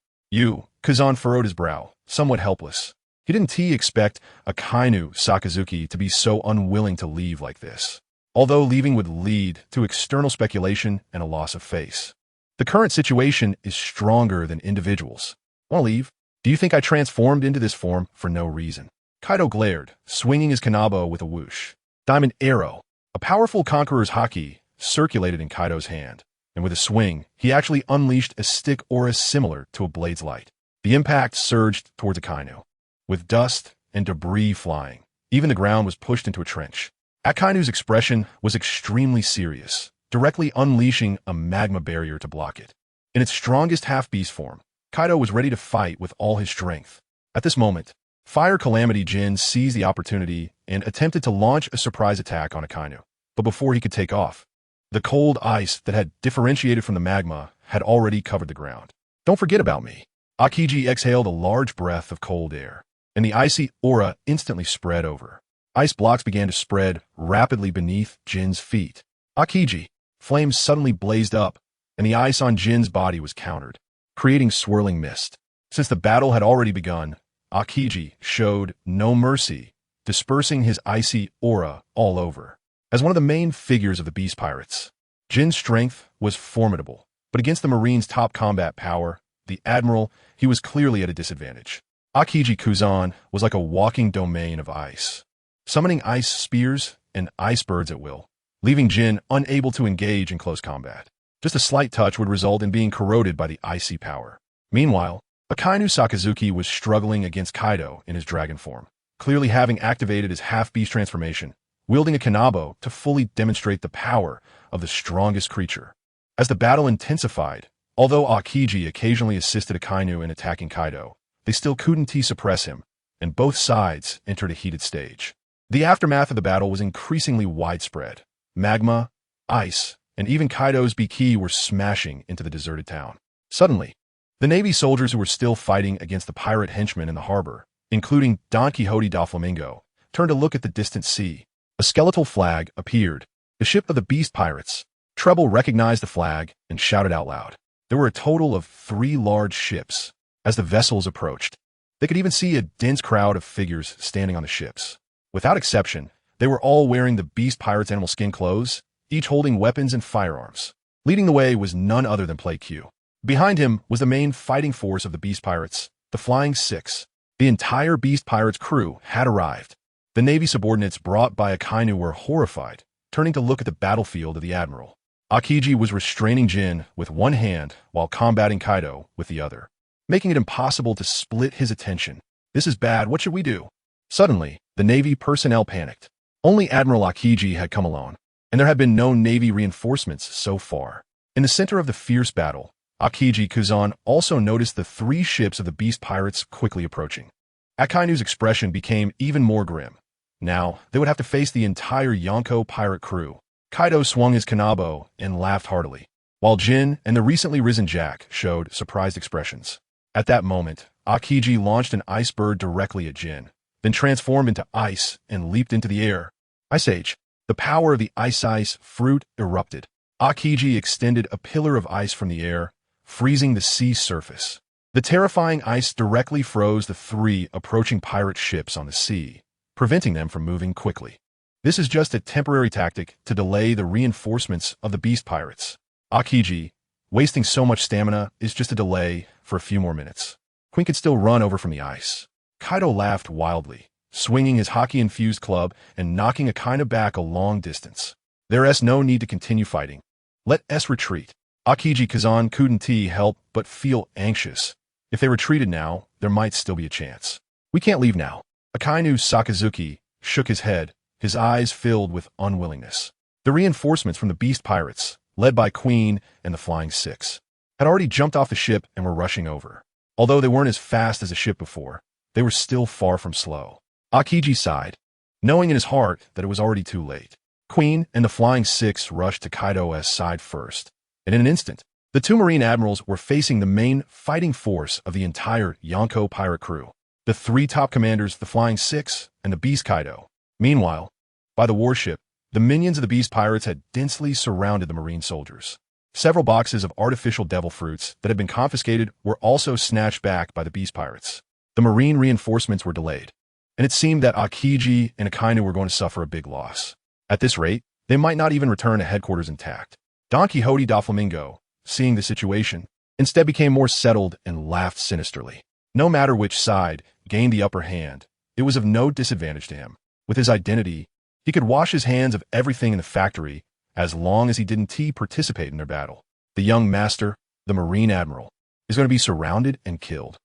Kazan furrowed his brow, somewhat helpless. He didn't expect Akainu Sakazuki to be so unwilling to leave like this, although leaving would lead to external speculation and a loss of face. The current situation is stronger than individuals. Want to leave? Do you think I transformed into this form for no reason? Kaido glared, swinging his kanabo with a whoosh. Diamond Arrow. A powerful conqueror's haki circulated in Kaido's hand, and with a swing, he actually unleashed a stick aura similar to a blade's light. The impact surged towards Akainu, with dust and debris flying. Even the ground was pushed into a trench. Akainu's expression was extremely serious, directly unleashing a magma barrier to block it. In its strongest half-beast form, Kaido was ready to fight with all his strength. At this moment, Fire Calamity Jin seized the opportunity and attempted to launch a surprise attack on Akainu. But before he could take off, the cold ice that had differentiated from the magma had already covered the ground. Don't forget about me. Aokiji exhaled a large breath of cold air, and the icy aura instantly spread over. Ice blocks began to spread rapidly beneath Jin's feet. Aokiji. Flames suddenly blazed up, and the ice on Jin's body was countered, creating swirling mist. Since the battle had already begun, Aokiji showed no mercy, dispersing his icy aura all over. As one of the main figures of the Beast Pirates, Jin's strength was formidable, but against the Marine's top combat power, the Admiral, he was clearly at a disadvantage. Aokiji Kazan was like a walking domain of ice, summoning ice spears and ice birds at will, leaving Jin unable to engage in close combat. Just a slight touch would result in being corroded by the icy power. Meanwhile, Akainu Sakazuki was struggling against Kaido in his dragon form, clearly having activated his half-beast transformation, wielding a kanabo to fully demonstrate the power of the strongest creature. As the battle intensified, although Aokiji occasionally assisted Akainu in attacking Kaido, they still couldn't suppress him, and both sides entered a heated stage. The aftermath of the battle was increasingly widespread. Magma, ice, and even Kaido's Biki were smashing into the deserted town. Suddenly, the Navy soldiers who were still fighting against the pirate henchmen in the harbor, including Don Quixote Doflamingo, turned to look at the distant sea. A skeletal flag appeared. The ship of the beast pirates. Treble recognized the flag and shouted out loud. There were a total of 3 large ships. As the vessels approached, they could even see a dense crowd of figures standing on the ships. Without exception, they were all wearing the beast pirates' animal skin clothes, each holding weapons and firearms. Leading the way was none other than Play Q. Behind him was the main fighting force of the beast pirates, the Flying Six. The entire beast pirates' crew had arrived. The Navy subordinates brought by Akainu were horrified, turning to look at the battlefield of the Admiral. Aokiji was restraining Jin with one hand while combating Kaido with the other, making it impossible to split his attention. This is bad, what should we do? Suddenly, the Navy personnel panicked. Only Admiral Aokiji had come alone, and there had been no Navy reinforcements so far. In the center of the fierce battle, Aokiji Kuzan also noticed the 3 ships of the beast pirates quickly approaching. Akainu's expression became even more grim. Now, they would have to face the entire Yonko pirate crew. Kaido swung his kanabo and laughed heartily, while Jin and the recently risen Jack showed surprised expressions. At that moment, Aokiji launched an ice bird directly at Jin, then transformed into ice and leaped into the air. Ice Age. The power of the ice fruit erupted. Aokiji extended a pillar of ice from the air, freezing the sea surface. The terrifying ice directly froze the 3 approaching pirate ships on the sea, preventing them from moving quickly. This is just a temporary tactic to delay the reinforcements of the beast pirates. Aokiji, wasting so much stamina is just a delay for a few more minutes. Queen could still run over from the ice. Kaido laughed wildly, swinging his hockey-infused club and knocking Akainu back a long distance. There's no need to continue fighting. Let us retreat. Aokiji Kazan couldn't help but feel anxious. If they retreated now, there might still be a chance. We can't leave now. Akainu Sakazuki shook his head, his eyes filled with unwillingness. The reinforcements from the beast pirates, led by Queen and the Flying Six, had already jumped off the ship and were rushing over. Although they weren't as fast as the ship before, they were still far from slow. Aokiji sighed, knowing in his heart that it was already too late. Queen and the Flying Six rushed to Kaido's side first, and in an instant, the 2 Marine Admirals were facing the main fighting force of the entire Yonko pirate crew. The 3 top commanders, the Flying Six and the Beast Kaido. Meanwhile, by the warship, the minions of the beast pirates had densely surrounded the marine soldiers. Several boxes of artificial devil fruits that had been confiscated were also snatched back by the beast pirates. The marine reinforcements were delayed, and it seemed that Aokiji and Akainu were going to suffer a big loss. At this rate, they might not even return to headquarters intact. Don Quixote Doflamingo, seeing the situation, instead became more settled and laughed sinisterly. No matter which side gained the upper hand, it was of no disadvantage to him. With his identity, he could wash his hands of everything in the factory as long as he didn't participate in their battle. The young master, the Marine Admiral, is going to be surrounded and killed.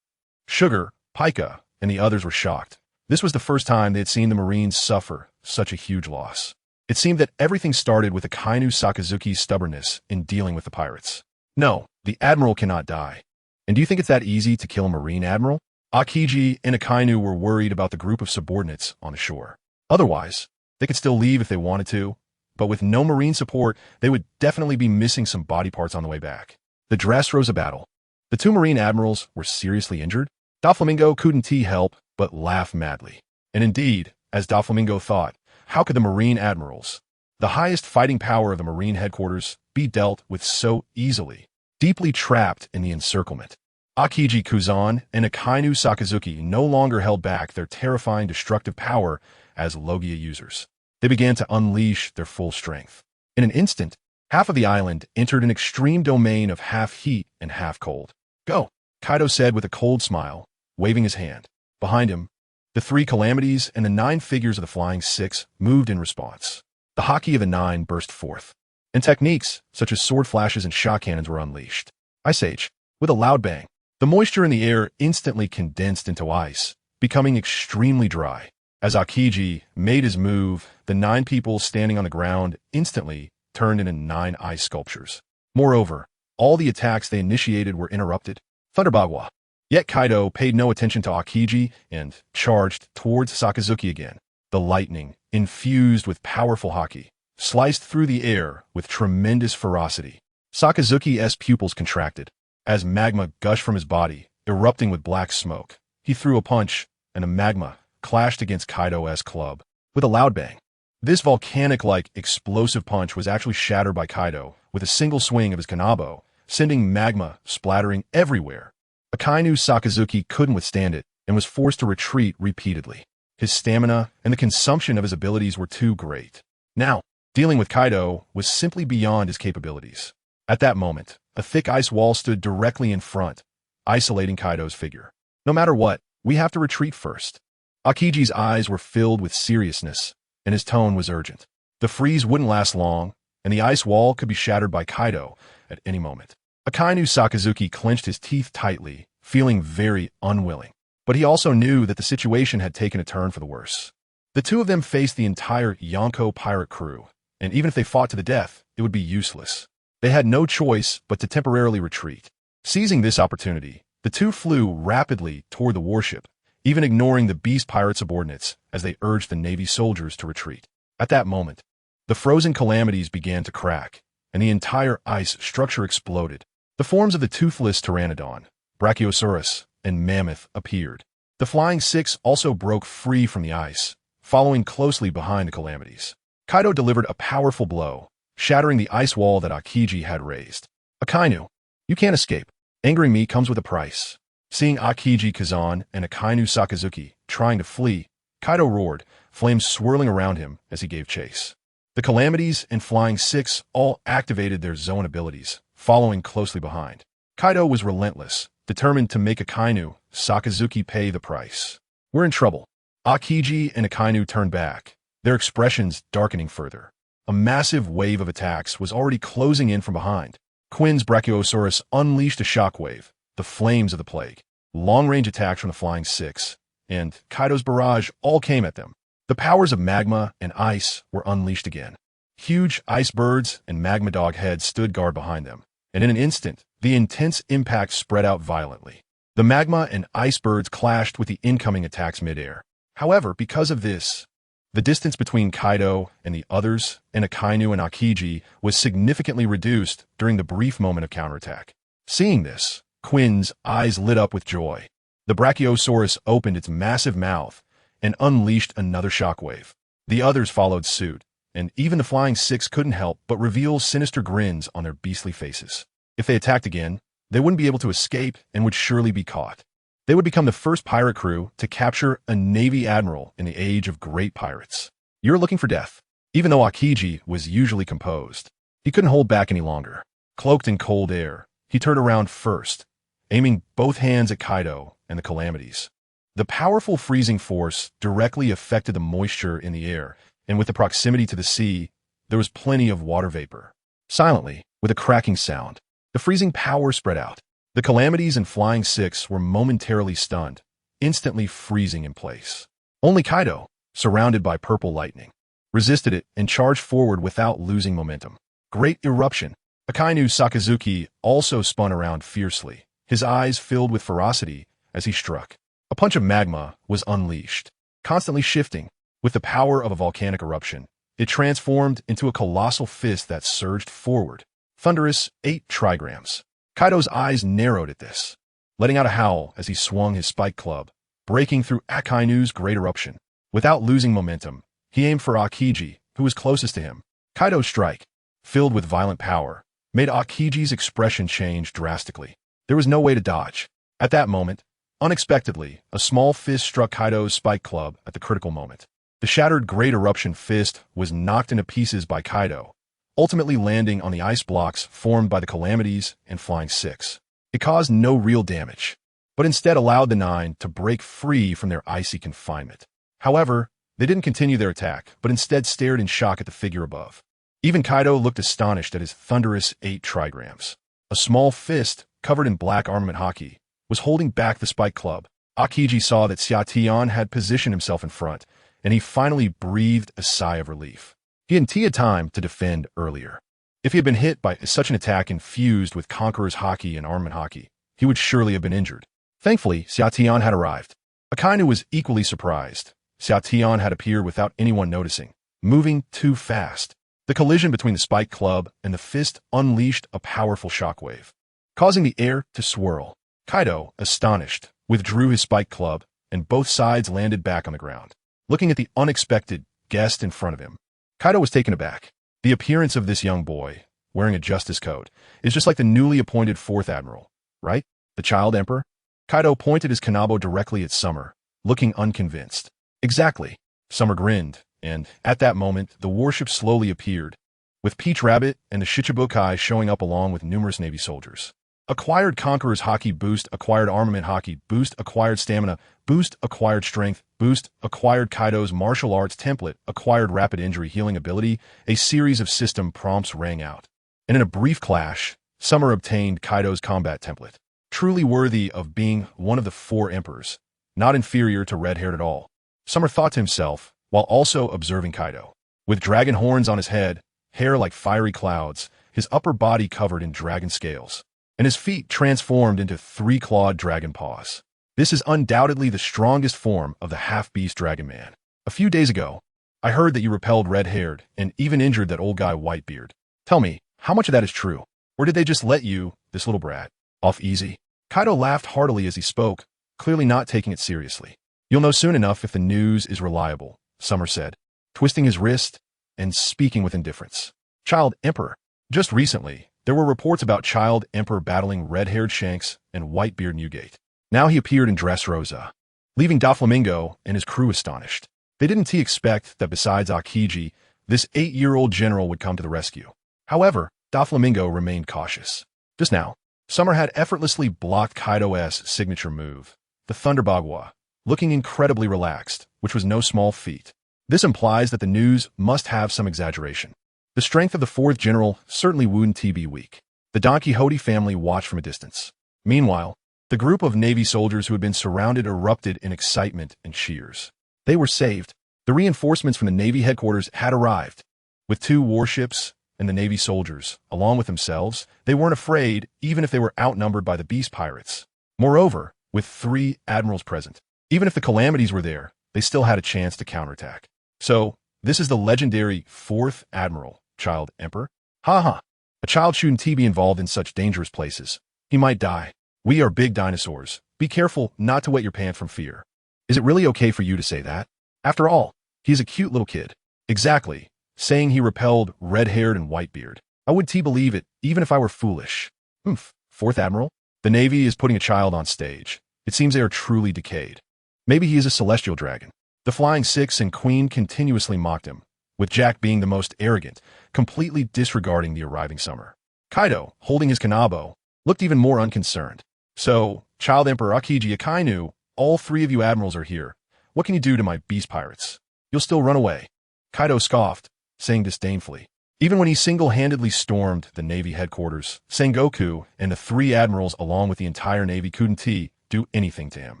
Sugar, Pika, and the others were shocked. This was the first time they had seen the Marines suffer such a huge loss. It seemed that everything started with Akainu Sakazuki's stubbornness in dealing with the pirates. No, the Admiral cannot die. And do you think it's that easy to kill a Marine Admiral? Aokiji and Akainu were worried about the group of subordinates on the shore. Otherwise, they could still leave if they wanted to, but with no Marine support, they would definitely be missing some body parts on the way back. The Dressrosa battle. The 2 Marine Admirals were seriously injured. Doflamingo couldn't help but laugh madly. And indeed, as Doflamingo thought, how could the Marine Admirals, the highest fighting power of the Marine headquarters, be dealt with so easily, deeply trapped in the encirclement? Aokiji Kuzan and Akainu Sakazuki no longer held back their terrifying destructive power as Logia users. They began to unleash their full strength. In an instant, half of the island entered an extreme domain of half heat and half cold. Go, Kaido said with a cold smile, waving his hand. Behind him, the 3 calamities and the 9 figures of the Flying Six moved in response. The Haki of the 9 burst forth, and techniques such as sword flashes and shot cannons were unleashed. Ice Age, with a loud bang. The moisture in the air instantly condensed into ice, becoming extremely dry. As Aokiji made his move, the 9 people standing on the ground instantly turned into 9 ice sculptures. Moreover, all the attacks they initiated were interrupted. Thunderbagwa. Yet Kaido paid no attention to Aokiji and charged towards Sakazuki again. The lightning, infused with powerful haki, sliced through the air with tremendous ferocity. Sakazuki's pupils contracted. As magma gushed from his body, erupting with black smoke, he threw a punch, and the magma clashed against Kaido's club with a loud bang. This volcanic-like explosive punch was actually shattered by Kaido with a single swing of his kanabo, sending magma splattering everywhere. Akainu Sakazuki couldn't withstand it and was forced to retreat repeatedly. His stamina and the consumption of his abilities were too great. Now, dealing with Kaido was simply beyond his capabilities. At that moment, a thick ice wall stood directly in front, isolating Kaido's figure. No matter what, we have to retreat first. Aokiji's eyes were filled with seriousness, and his tone was urgent. The freeze wouldn't last long, and the ice wall could be shattered by Kaido at any moment. Akainu Sakazuki clenched his teeth tightly, feeling very unwilling. But he also knew that the situation had taken a turn for the worse. The two of them faced the entire Yonko pirate crew, and even if they fought to the death, it would be useless. They had no choice but to temporarily retreat. Seizing this opportunity, the two flew rapidly toward the warship, even ignoring the beast pirate subordinates as they urged the Navy soldiers to retreat. At that moment, the frozen calamities began to crack, and the entire ice structure exploded. The forms of the toothless pteranodon, Brachiosaurus, and mammoth appeared. The Flying Six also broke free from the ice, following closely behind the calamities. Kaido delivered a powerful blow, shattering the ice wall that Aokiji had raised. Akainu, you can't escape. Angering me comes with a price. Seeing Aokiji Kazan and Akainu Sakazuki trying to flee, Kaido roared, flames swirling around him as he gave chase. The calamities and Flying Six all activated their zone abilities, following closely behind. Kaido was relentless, determined to make Akainu Sakazuki pay the price. We're in trouble. Aokiji and Akainu turned back, their expressions darkening further. A massive wave of attacks was already closing in from behind. Quinn's Brachiosaurus unleashed a shockwave, the flames of the plague, long-range attacks from the Flying Six, and Kaido's barrage all came at them. The powers of magma and ice were unleashed again. Huge ice birds and magma dog heads stood guard behind them, and in an instant, the intense impact spread out violently. The magma and ice birds clashed with the incoming attacks midair. However, because of this, the distance between Kaido and the others, and Akainu and Aokiji, was significantly reduced during the brief moment of counterattack. Seeing this, Quinn's eyes lit up with joy. The Brachiosaurus opened its massive mouth and unleashed another shockwave. The others followed suit, and even the Flying Six couldn't help but reveal sinister grins on their beastly faces. If they attacked again, they wouldn't be able to escape and would surely be caught. They would become the first pirate crew to capture a Navy Admiral in the age of great pirates. You're looking for death. Even though Aokiji was usually composed, he couldn't hold back any longer. Cloaked in cold air, he turned around first, aiming both hands at Kaido and the calamities. The powerful freezing force directly affected the moisture in the air, and with the proximity to the sea, there was plenty of water vapor. Silently, with a cracking sound, the freezing power spread out. The calamities and Flying Six were momentarily stunned, instantly freezing in place. Only Kaido, surrounded by purple lightning, resisted it and charged forward without losing momentum. Great eruption. Akainu Sakazuki also spun around fiercely, his eyes filled with ferocity as he struck. A punch of magma was unleashed, constantly shifting. With the power of a volcanic eruption, it transformed into a colossal fist that surged forward. Thunderous 8 trigrams. Kaido's eyes narrowed at this, letting out a howl as he swung his spike club, breaking through Akainu's great eruption. Without losing momentum, he aimed for Aokiji, who was closest to him. Kaido's strike, filled with violent power, made Aokiji's expression change drastically. There was no way to dodge. At that moment, unexpectedly, a small fist struck Kaido's spike club at the critical moment. The shattered great eruption fist was knocked into pieces by Kaido, ultimately landing on the ice blocks formed by the calamities and Flying Six. It caused no real damage, but instead allowed the Nine to break free from their icy confinement. However, they didn't continue their attack, but instead stared in shock at the figure above. Even Kaido looked astonished at his thunderous 8 trigrams. A small fist, covered in black armament haki, was holding back the spike club. Aokiji saw that Xiatian had positioned himself in front, and he finally breathed a sigh of relief. He had time to defend earlier. If he had been hit by such an attack infused with Conqueror's haki and armament haki, he would surely have been injured. Thankfully, Xiatian had arrived. Akainu was equally surprised. Xiatian had appeared without anyone noticing, moving too fast. The collision between the spike club and the fist unleashed a powerful shockwave, causing the air to swirl. Kaido, astonished, withdrew his spike club and both sides landed back on the ground. Looking at the unexpected guest in front of him, Kaido was taken aback. The appearance of this young boy, wearing a justice coat, is just like the newly appointed 4th Admiral, right? The Child Emperor? Kaido pointed his kanabo directly at Summer, looking unconvinced. Exactly. Summer grinned, and at that moment, the warship slowly appeared, with Peach Rabbit and the Shichibukai showing up along with numerous Navy soldiers. Acquired Conqueror's Haki boost, acquired Armament Haki boost, acquired Stamina boost, acquired Strength boost, acquired Kaido's Martial Arts template, acquired Rapid Injury Healing ability. A series of system prompts rang out. And in a brief clash, Summer obtained Kaido's combat template. Truly worthy of being one of the 4 emperors, not inferior to Red-Haired at all. Summer thought to himself, while also observing Kaido. With dragon horns on his head, hair like fiery clouds, his upper body covered in dragon scales, and his feet transformed into 3-clawed dragon paws. This is undoubtedly the strongest form of the half-beast Dragon Man. A few days ago, I heard that you repelled Red-Haired and even injured that old guy Whitebeard. Tell me, how much of that is true? Or did they just let you, this little brat, off easy? Kaido laughed heartily as he spoke, clearly not taking it seriously. You'll know soon enough if the news is reliable, Summer said, twisting his wrist and speaking with indifference. Child Emperor. Just recently, there were reports about Child Emperor battling Red-Haired Shanks and Whitebeard Newgate. Now he appeared in Dressrosa, leaving Doflamingo and his crew astonished. They didn't expect that besides Aokiji, this 8-year-old general would come to the rescue. However, Doflamingo remained cautious. Just now, Summer had effortlessly blocked Kaido's signature move, the Thunderbagwa, looking incredibly relaxed, which was no small feat. This implies that the news must have some exaggeration. The strength of the 4th general certainly wouldn't be weak. The Don Quixote family watched from a distance. Meanwhile, the group of Navy soldiers who had been surrounded erupted in excitement and cheers. They were saved. The reinforcements from the Navy headquarters had arrived. With 2 warships and the Navy soldiers, along with themselves, they weren't afraid even if they were outnumbered by the beast pirates. Moreover, with 3 admirals present, even if the calamities were there, they still had a chance to counterattack. So, this is the legendary 4th Admiral, Child Emperor? Ha. A child shouldn't be involved in such dangerous places. He might die. We are big dinosaurs. Be careful not to wet your pants from fear. Is it really okay for you to say that? After all, he's a cute little kid. Exactly. Saying he repelled Red-Haired and Whitebeard. I would believe it, even if I were foolish. 4th Admiral? The Navy is putting a child on stage. It seems they are truly decayed. Maybe he is a celestial dragon. The Flying Six and Queen continuously mocked him, with Jack being the most arrogant, completely disregarding the arriving Summer. Kaido, holding his kanabo, looked even more unconcerned. So, Child Emperor Aokiji, Akainu, all 3 of you admirals are here. What can you do to my beast pirates? You'll still run away. Kaido scoffed, saying disdainfully. Even when he single-handedly stormed the Navy headquarters, Sengoku and the 3 admirals along with the entire Navy couldn't do anything to him.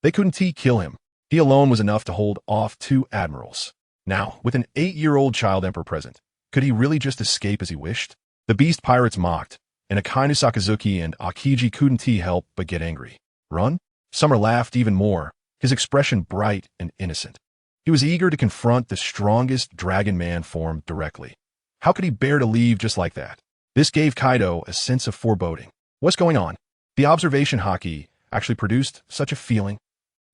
They couldn't kill him. He alone was enough to hold off 2 admirals. Now, with an 8-year-old Child Emperor present, could he really just escape as he wished? The beast pirates mocked, and Akainu Sakazuki and Aokiji couldn't help but get angry. Run? Summer laughed even more, his expression bright and innocent. He was eager to confront the strongest Dragon Man form directly. How could he bear to leave just like that? This gave Kaido a sense of foreboding. What's going on? The observation haki actually produced such a feeling.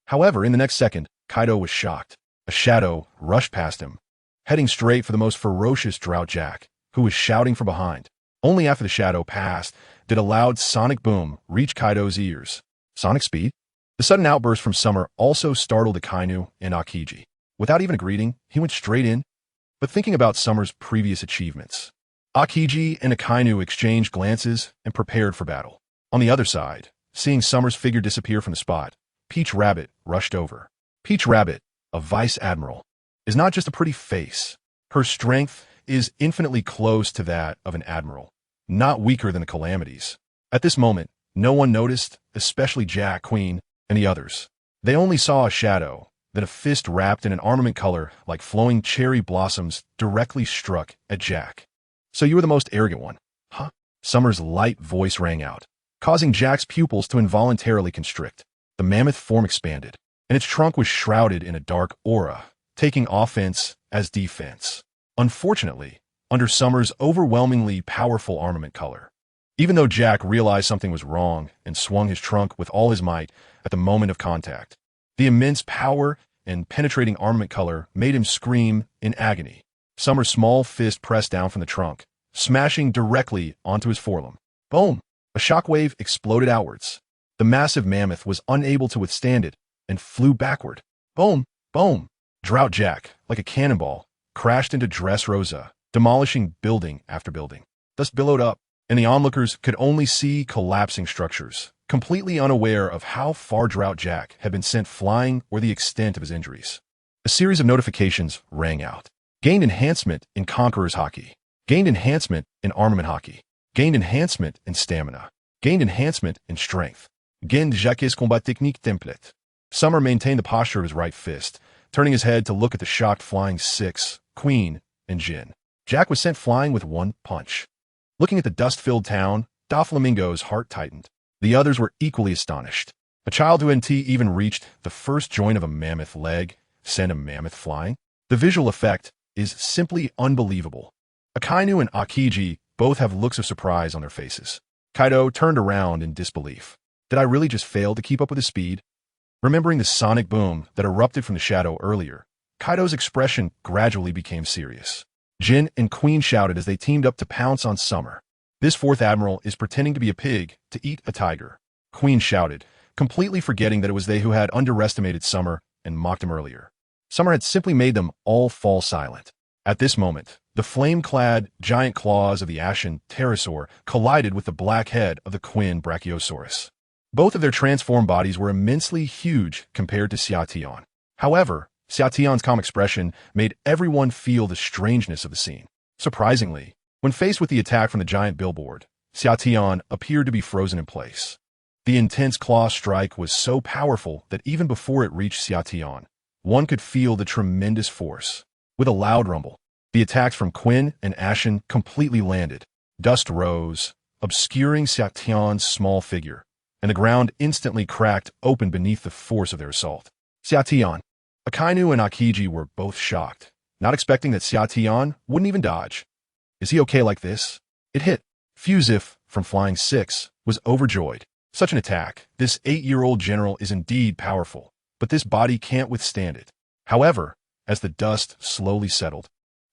However, in the next second, Kaido was shocked. A shadow rushed past him, heading straight for the most ferocious Drought Jack, who was shouting from behind. Only after the shadow passed did a loud sonic boom reach Kaido's ears. Sonic speed? The sudden outburst from Summer also startled Akainu and Aokiji. Without even a greeting, he went straight in. But thinking about Summer's previous achievements, Aokiji and Akainu exchanged glances and prepared for battle. On the other side, seeing Summer's figure disappear from the spot, Peach Rabbit rushed over. Peach Rabbit, a Vice Admiral, is not just a pretty face. Her strength is infinitely close to that of an admiral, not weaker than the calamities. At this moment, no one noticed, especially Jack, Queen, and the others. They only saw a shadow, then a fist wrapped in an armament color like flowing cherry blossoms directly struck at Jack. So you were the most arrogant one, huh? Summer's light voice rang out, causing Jack's pupils to involuntarily constrict. The mammoth form expanded, and its trunk was shrouded in a dark aura, taking offense as defense. Unfortunately, under Summer's overwhelmingly powerful armament color. Even though Jack realized something was wrong and swung his trunk with all his might at the moment of contact, The immense power and penetrating armament color made him scream in agony. Summer's small fist pressed down from the trunk, smashing directly onto his forelimb. Boom! A shockwave exploded outwards. The massive mammoth was unable to withstand it and flew backward. Boom! Boom! Drought Jack, like a cannonball, crashed into Dressrosa, demolishing building after building. Dust billowed up, and the onlookers could only see collapsing structures, completely unaware of how far Drought Jack had been sent flying or the extent of his injuries. A series of notifications rang out. Gained enhancement in Conqueror's Haki. Gained enhancement in Armament Haki. Gained enhancement in Stamina. Gained enhancement in Strength. Gained Jacques Combat Technique Template. Summer maintained the posture of his right fist, turning his head to look at the shocked flying six, Queen, and Jin. Jack was sent flying with one punch. Looking at the dust-filled town, Doflamingo's heart tightened. The others were equally astonished. A child who hadn't even reached the first joint of a mammoth leg sent a mammoth flying. The visual effect is simply unbelievable. Akainu and Aokiji both have looks of surprise on their faces. Kaido turned around in disbelief. Did I really just fail to keep up with his speed? Remembering the sonic boom that erupted from the shadow earlier, Kaido's expression gradually became serious. Jin and Queen shouted as they teamed up to pounce on Summer. This fourth admiral is pretending to be a pig to eat a tiger. Queen shouted, completely forgetting that it was they who had underestimated Summer and mocked him earlier. Summer had simply made them all fall silent. At this moment, the flame-clad giant claws of the ashen pterosaur collided with the black head of the Quinn Brachiosaurus. Both of their transformed bodies were immensely huge compared to Xiaotian. However, Xiaotian's calm expression made everyone feel the strangeness of the scene. Surprisingly, when faced with the attack from the giant billboard, Xiaotian appeared to be frozen in place. The intense claw strike was so powerful that even before it reached Xiaotian, one could feel the tremendous force. With a loud rumble, the attacks from Quinn and Ashen completely landed. Dust rose, obscuring Xiaotian's small figure, and the ground instantly cracked open beneath the force of their assault. Xiaotian, Akainu and Aokiji were both shocked, not expecting that Xiaotian wouldn't even dodge. Is he okay like this? It hit. Fusif, from Flying 6, was overjoyed. Such an attack, this 8-year-old general is indeed powerful, but this body can't withstand it. However, as the dust slowly settled,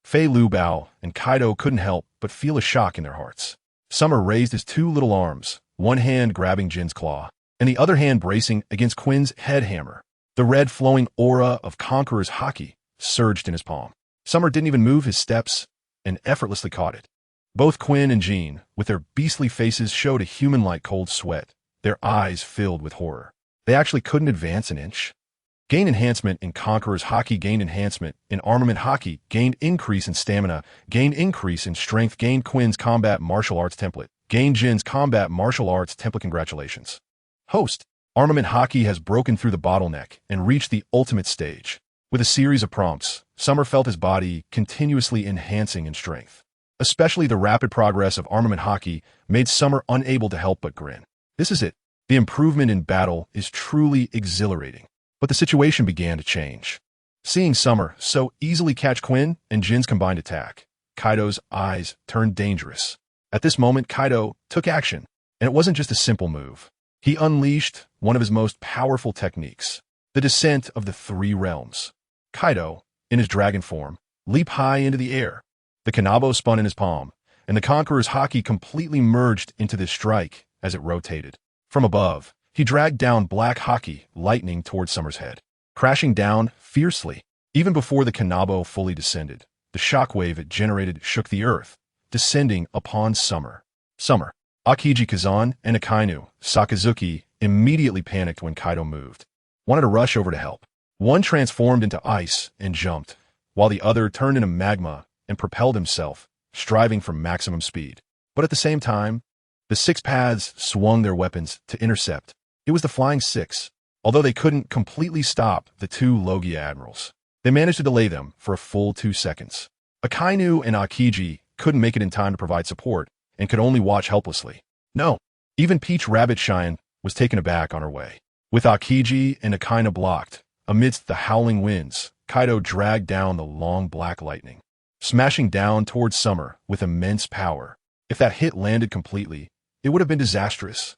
Fei Lu Bao and Kaido couldn't help but feel a shock in their hearts. Summer raised his two little arms, one hand grabbing Jin's claw, and the other hand bracing against Quinn's head hammer. The red flowing aura of Conqueror's Haki surged in his palm. Summer didn't even move his steps and effortlessly caught it. Both Quinn and Jin, with their beastly faces, showed a human-like cold sweat, their eyes filled with horror. They actually couldn't advance an inch. Gained enhancement in Conqueror's Haki, gained enhancement in Armament Haki, gained increase in Stamina, gained increase in Strength, gained Quinn's Combat Martial Arts Template, gained Jin's Combat Martial Arts Template. Congratulations. Host. Armament Haki has broken through the bottleneck and reached the ultimate stage. With a series of prompts, Summer felt his body continuously enhancing in strength. Especially the rapid progress of Armament Haki made Summer unable to help but grin. This is it. The improvement in battle is truly exhilarating. But the situation began to change. Seeing Summer so easily catch Quinn and Jin's combined attack, Kaido's eyes turned dangerous. At this moment, Kaido took action, and it wasn't just a simple move. He unleashed one of his most powerful techniques, the descent of the three realms. Kaido, in his dragon form, leaped high into the air. The Kanabo spun in his palm, and the Conqueror's Haki completely merged into this strike as it rotated. From above, he dragged down black Haki lightning towards Summer's head, crashing down fiercely. Even before the Kanabo fully descended, the shockwave it generated shook the earth, descending upon Summer. Summer, Aokiji Kazan, and Akainu, Sakazuki, immediately panicked when Kaido moved, wanted to rush over to help. One transformed into ice and jumped, while the other turned into magma and propelled himself, striving for maximum speed. But at the same time, the six paths swung their weapons to intercept. It was the Flying Six. Although they couldn't completely stop the two Logia Admirals, they managed to delay them for a full 2 seconds. Akainu and Aokiji couldn't make it in time to provide support and could only watch helplessly. No, even Peach Rabbit Shine was taken aback on her way. With Aokiji and Akainu blocked, amidst the howling winds, Kaido dragged down the long black lightning, smashing down towards Summer with immense power. If that hit landed completely, it would have been disastrous.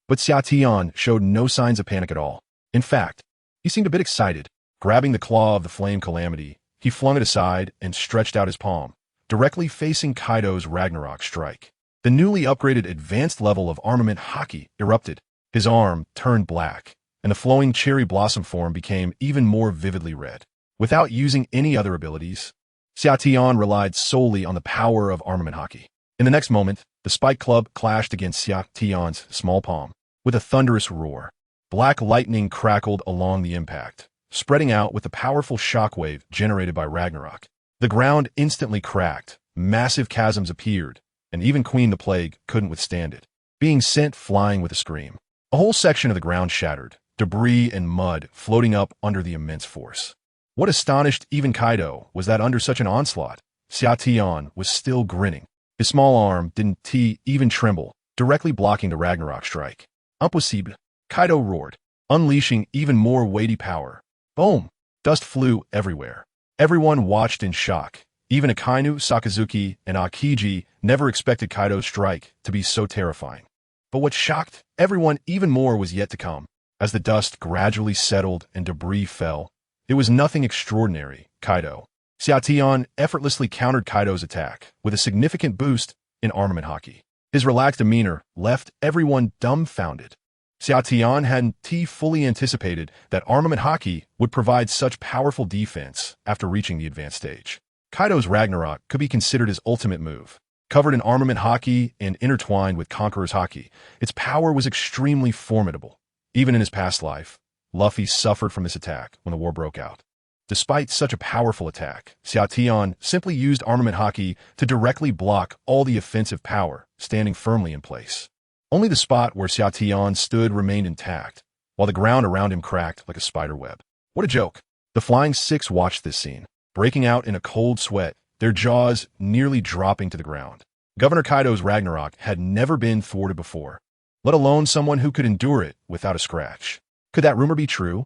But Xiaotian showed no signs of panic at all. In fact, He seemed a bit excited. Grabbing the claw of the flame calamity, he flung it aside and stretched out his palm, directly facing Kaido's Ragnarok strike. The newly upgraded advanced level of armament Haki erupted. His arm turned black, and the flowing cherry blossom form became even more vividly red. Without using any other abilities, Xiatian relied solely on the power of armament Haki. In the next moment, the spike club clashed against Xiatian's small palm. With a thunderous roar, black lightning crackled along the impact, spreading out with the powerful shockwave generated by Ragnarok. The ground instantly cracked, massive chasms appeared, and even Queen the Plague couldn't withstand it, being sent flying with a scream. A whole section of the ground shattered, debris and mud floating up under the immense force. What astonished even Kaido was that under such an onslaught, Xiatian was still grinning. His small arm didn't even tremble, directly blocking the Ragnarok strike. Impossible! Kaido roared, unleashing even more weighty power. Boom! Dust flew everywhere. Everyone watched in shock. Even Akainu, Sakazuki, and Aokiji never expected Kaido's strike to be so terrifying. But what shocked everyone even more was yet to come. As the dust gradually settled and debris fell, it was nothing extraordinary. Xiatian effortlessly countered Kaido's attack with a significant boost in armament Haki. His relaxed demeanor left everyone dumbfounded. Xiatian hadn't fully anticipated that armament Haki would provide such powerful defense after reaching the advanced stage. Kaido's Ragnarok could be considered his ultimate move. Covered in armament Haki and intertwined with Conqueror's Haki, its power was extremely formidable. Even in his past life, Luffy suffered from this attack when the war broke out. Despite such a powerful attack, Xiatian simply used armament Haki to directly block all the offensive power, standing firmly in place. Only the spot where Xiatian stood remained intact, while the ground around him cracked like a spider web. What a joke! The Flying Six watched this scene, breaking out in a cold sweat, their jaws nearly dropping to the ground. Governor Kaido's Ragnarok had never been thwarted before, let alone someone who could endure it without a scratch. Could that rumor be true?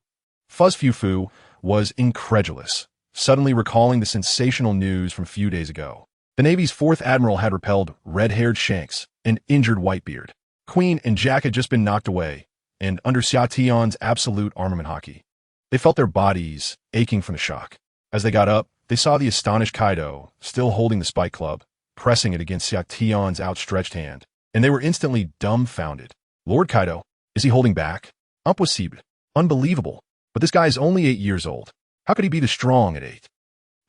Fuzzfufu was incredulous, suddenly recalling the sensational news from a few days ago. The Navy's 4th Admiral had repelled red-haired Shanks and injured Whitebeard. Queen and Jack had just been knocked away, and under Xiatian's absolute armament Haki. They felt their bodies aching from the shock. As they got up, they saw the astonished Kaido, still holding the spike club, pressing it against Xiatian's outstretched hand, and they were instantly dumbfounded. Lord Kaido, is he holding back? Impossible. Unbelievable. But this guy is only 8 years old. How could he be this strong at 8?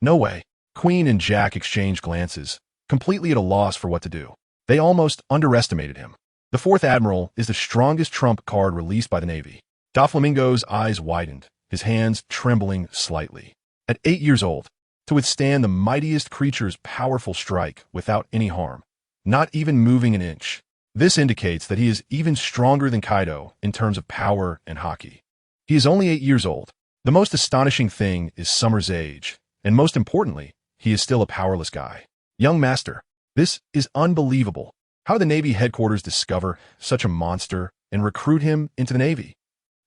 No way. Queen and Jack exchanged glances, completely at a loss for what to do. They almost underestimated him. The 4th Admiral is the strongest trump card released by the Navy. Doflamingo's eyes widened, his hands trembling slightly. At 8 years old, to withstand the mightiest creature's powerful strike without any harm, not even moving an inch. This indicates that he is even stronger than Kaido in terms of power and Haki. He is only 8 years old. The most astonishing thing is Summer's age, and most importantly, he is still a powerless guy. Young Master, this is unbelievable. How did the Navy headquarters discover such a monster and recruit him into the Navy?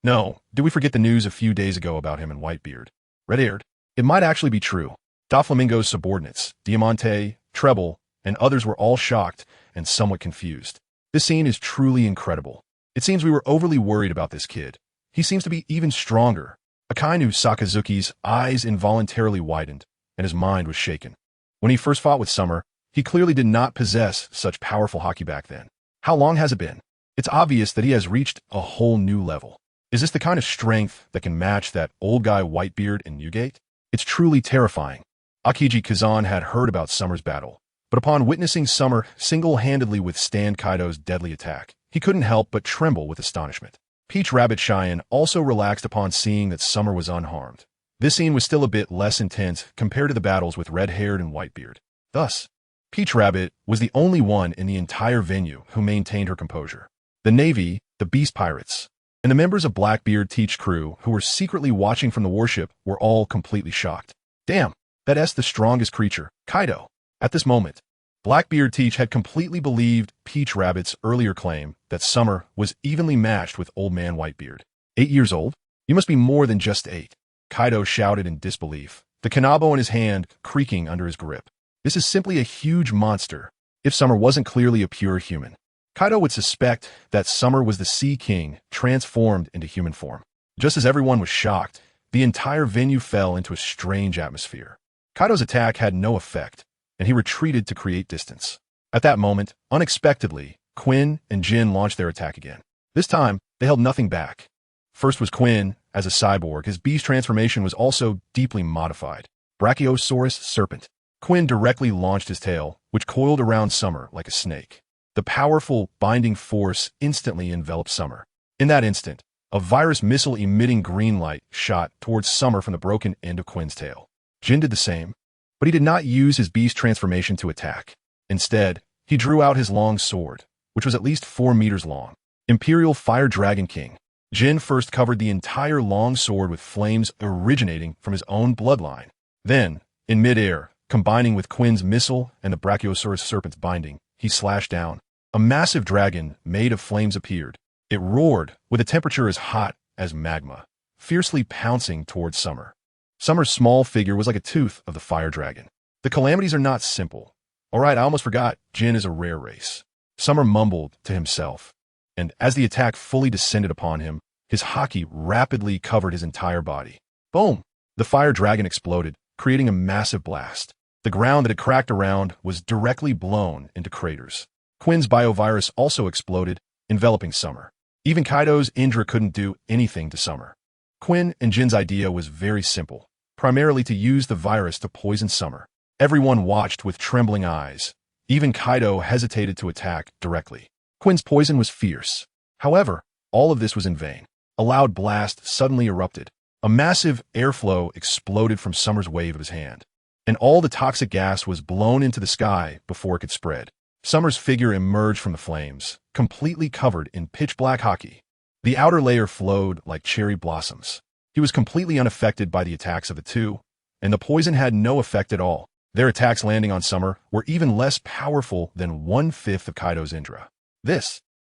No, did we forget the news a few days ago about him and Whitebeard? Red-haired. It might actually be true. Doflamingo's subordinates, Diamante, Treble, and others were all shocked and somewhat confused. This scene is truly incredible. It seems we were overly worried about this kid. He seems to be even stronger. Akainu Sakazuki's eyes involuntarily widened, and his mind was shaken. When he first fought with Summer, he clearly did not possess such powerful Haki back then. How long has it been? It's obvious that he has reached a whole new level. Is this the kind of strength that can match that old guy Whitebeard in Newgate? It's truly terrifying. Aokiji Kazan had heard about Summer's battle, but upon witnessing Summer single-handedly withstand Kaido's deadly attack, he couldn't help but tremble with astonishment. Peach Rabbit Cheyenne also relaxed upon seeing that Summer was unharmed. This scene was still a bit less intense compared to the battles with Red-haired and Whitebeard. Thus, Peach Rabbit was the only one in the entire venue who maintained her composure. The Navy, the Beast Pirates, and the members of Blackbeard Teach's crew who were secretly watching from the warship were all completely shocked. Damn, that's the strongest creature, Kaido. At this moment, Blackbeard Teach had completely believed Peach Rabbit's earlier claim that Summer was evenly matched with Old Man Whitebeard. 8 years old? You must be more than just 8. Kaido shouted in disbelief, the kanabo in his hand creaking under his grip. This is simply a huge monster. If Summer wasn't clearly a pure human, Kaido would suspect that Summer was the Sea King transformed into human form. Just as everyone was shocked, the entire venue fell into a strange atmosphere. Kaido's attack had no effect, and he retreated to create distance. At that moment, unexpectedly, Quinn and Jin launched their attack again. This time, they held nothing back. First was Quinn. As a cyborg, his beast transformation was also deeply modified. Brachiosaurus Serpent. Quinn directly launched his tail, which coiled around Summer like a snake. The powerful binding force instantly enveloped Summer. In that instant, a virus missile-emitting green light shot towards Summer from the broken end of Quinn's tail. Jin did the same, but he did not use his beast transformation to attack. Instead, he drew out his long sword, which was at least 4 meters long. Imperial Fire Dragon King. Jin first covered the entire long sword with flames originating from his own bloodline. Then, in midair, combining with Quinn's missile and the Brachiosaurus Serpent's binding, he slashed down. A massive dragon made of flames appeared. It roared with a temperature as hot as magma, fiercely pouncing towards Summer. Summer's small figure was like a tooth of the fire dragon. The calamities are not simple. All right, I almost forgot, Jin is a rare race. Summer mumbled to himself, and as the attack fully descended upon him, his haki rapidly covered his entire body. Boom! The fire dragon exploded, creating a massive blast. The ground that had cracked around was directly blown into craters. Quinn's biovirus also exploded, enveloping Summer. Even Kaido's Indra couldn't do anything to Summer. Quinn and Jin's idea was very simple, primarily to use the virus to poison Summer. Everyone watched with trembling eyes. Even Kaido hesitated to attack directly. Quinn's poison was fierce. However, all of this was in vain. A loud blast suddenly erupted. A massive airflow exploded from Summer's wave of his hand, and all the toxic gas was blown into the sky before it could spread. Summer's figure emerged from the flames, completely covered in pitch-black haki. The outer layer flowed like cherry blossoms. He was completely unaffected by the attacks of the two, and the poison had no effect at all. Their attacks landing on Summer were even less powerful than 1/5 of Kaido's Indra.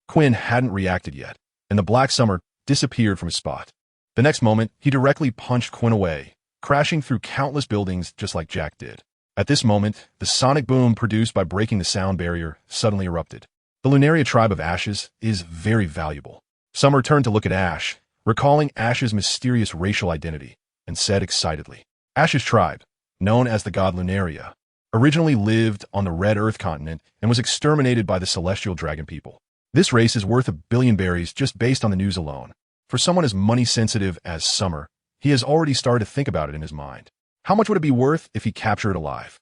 Quinn hadn't reacted yet, and the Black Summer disappeared from his spot. The next moment, he directly punched Quinn away, crashing through countless buildings just like Jack did. At this moment, the sonic boom produced by breaking the sound barrier suddenly erupted. The Lunaria tribe of Ashes is very valuable. Summer turned to look at Ash, recalling Ash's mysterious racial identity, and said excitedly, Ash's tribe, known as the god Lunaria, originally lived on the Red Earth continent and was exterminated by the celestial dragon people. This race is worth 1 billion berries just based on the news alone. For someone as money-sensitive as Summer, he has already started to think about it in his mind. How much would it be worth if he captured it alive?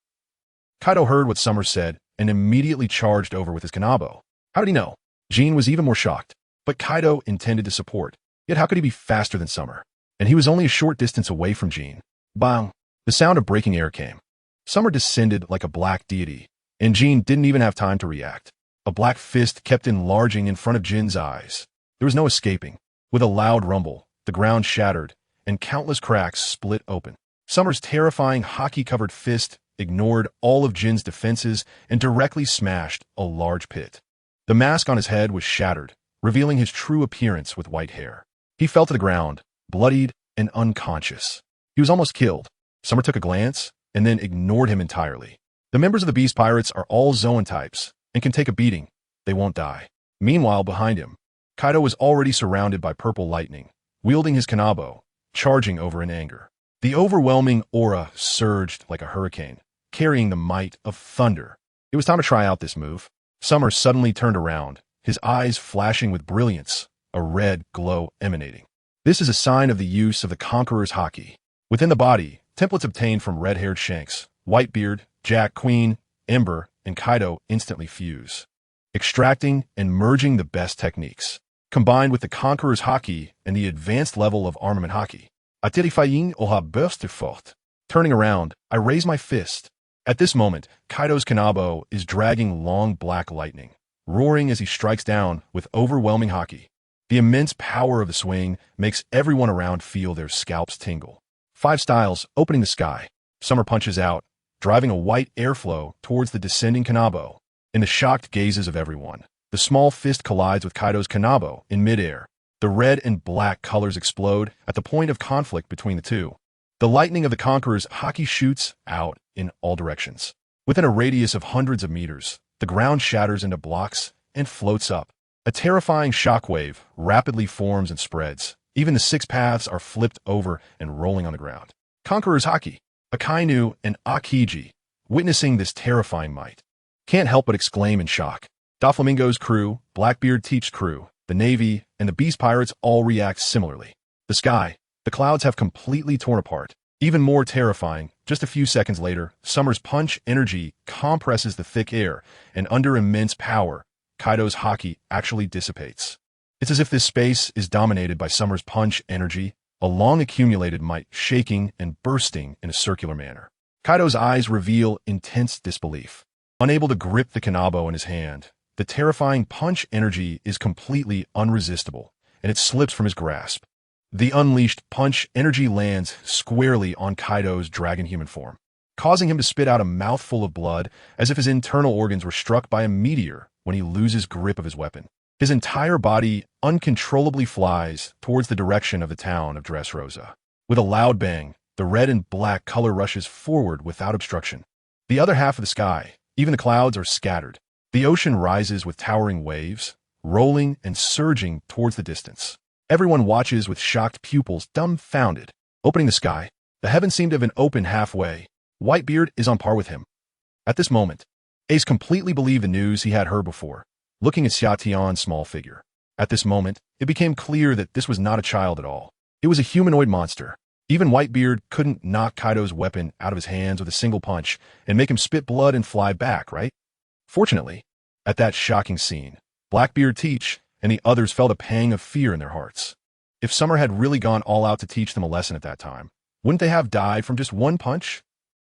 Kaido heard what Summer said and immediately charged over with his kanabo. How did he know? Jean was even more shocked. But Kaido intended to support. Yet how could he be faster than Summer? And he was only a short distance away from Jean. Bang! The sound of breaking air came. Summer descended like a black deity, and Jean didn't even have time to react. A black fist kept enlarging in front of Jin's eyes. There was no escaping. With a loud rumble, the ground shattered, and countless cracks split open. Summer's terrifying haki-covered fist ignored all of Jin's defenses and directly smashed a large pit. The mask on his head was shattered, revealing his true appearance with white hair. He fell to the ground, bloodied and unconscious. He was almost killed. Summer took a glance and then ignored him entirely. The members of the Beast Pirates are all Zoan types and can take a beating. They won't die. Meanwhile, behind him, Kaido was already surrounded by purple lightning, wielding his kanabo, charging over in anger. The overwhelming aura surged like a hurricane, carrying the might of thunder. It was time to try out this move. Summer suddenly turned around, his eyes flashing with brilliance, a red glow emanating. This is a sign of the use of the Conqueror's haki. Within the body, templates obtained from red-haired Shanks, Whitebeard, Jack, Queen, Ember, and Kaido instantly fuse, extracting and merging the best techniques. Combined with the Conqueror's haki and the advanced level of armament haki. Atterifayin oha burst fort. Turning around, I raise my fist. At this moment, Kaido's kanabo is dragging long black lightning, roaring as he strikes down with overwhelming haki. The immense power of the swing makes everyone around feel their scalps tingle. 5 styles opening the sky. Summer punches out, driving a white airflow towards the descending kanabo. In the shocked gazes of everyone, the small fist collides with Kaido's kanabo in midair. The red and black colors explode at the point of conflict between the two. The lightning of the Conqueror's haki shoots out in all directions. Within a radius of hundreds of meters, the ground shatters into blocks and floats up. A terrifying shockwave rapidly forms and spreads, Even the 6 paths are flipped over and rolling on the ground. Conqueror's Haki, Akainu, and Aokiji, witnessing this terrifying might, can't help but exclaim in shock. Doflamingo's crew, Blackbeard Teach's crew, the Navy, and the Beast Pirates all react similarly. The sky, the clouds have completely torn apart. Even more terrifying, just a few seconds later, Summer's punch energy compresses the thick air, and under immense power, Kaido's Haki actually dissipates. It's as if this space is dominated by Summer's punch energy, a long-accumulated might shaking and bursting in a circular manner. Kaido's eyes reveal intense disbelief. Unable to grip the kanabo in his hand, the terrifying punch energy is completely unresistible, and it slips from his grasp. The unleashed punch energy lands squarely on Kaido's dragon human form, causing him to spit out a mouthful of blood as if his internal organs were struck by a meteor when he loses grip of his weapon. His entire body uncontrollably flies towards the direction of the town of Dressrosa. With a loud bang, the red and black color rushes forward without obstruction. The other half of the sky, even the clouds, are scattered. The ocean rises with towering waves, rolling and surging towards the distance. Everyone watches with shocked pupils, dumbfounded. Opening the sky, the heavens seem to have been opened halfway. Whitebeard is on par with him. At this moment, Ace completely believed the news he had heard before, looking at Xiatian's small figure. At this moment, it became clear that this was not a child at all. It was a humanoid monster. Even Whitebeard couldn't knock Kaido's weapon out of his hands with a single punch and make him spit blood and fly back, right? Fortunately, at that shocking scene, Blackbeard Teach and the others felt a pang of fear in their hearts. If Summer had really gone all out to teach them a lesson at that time, wouldn't they have died from just one punch?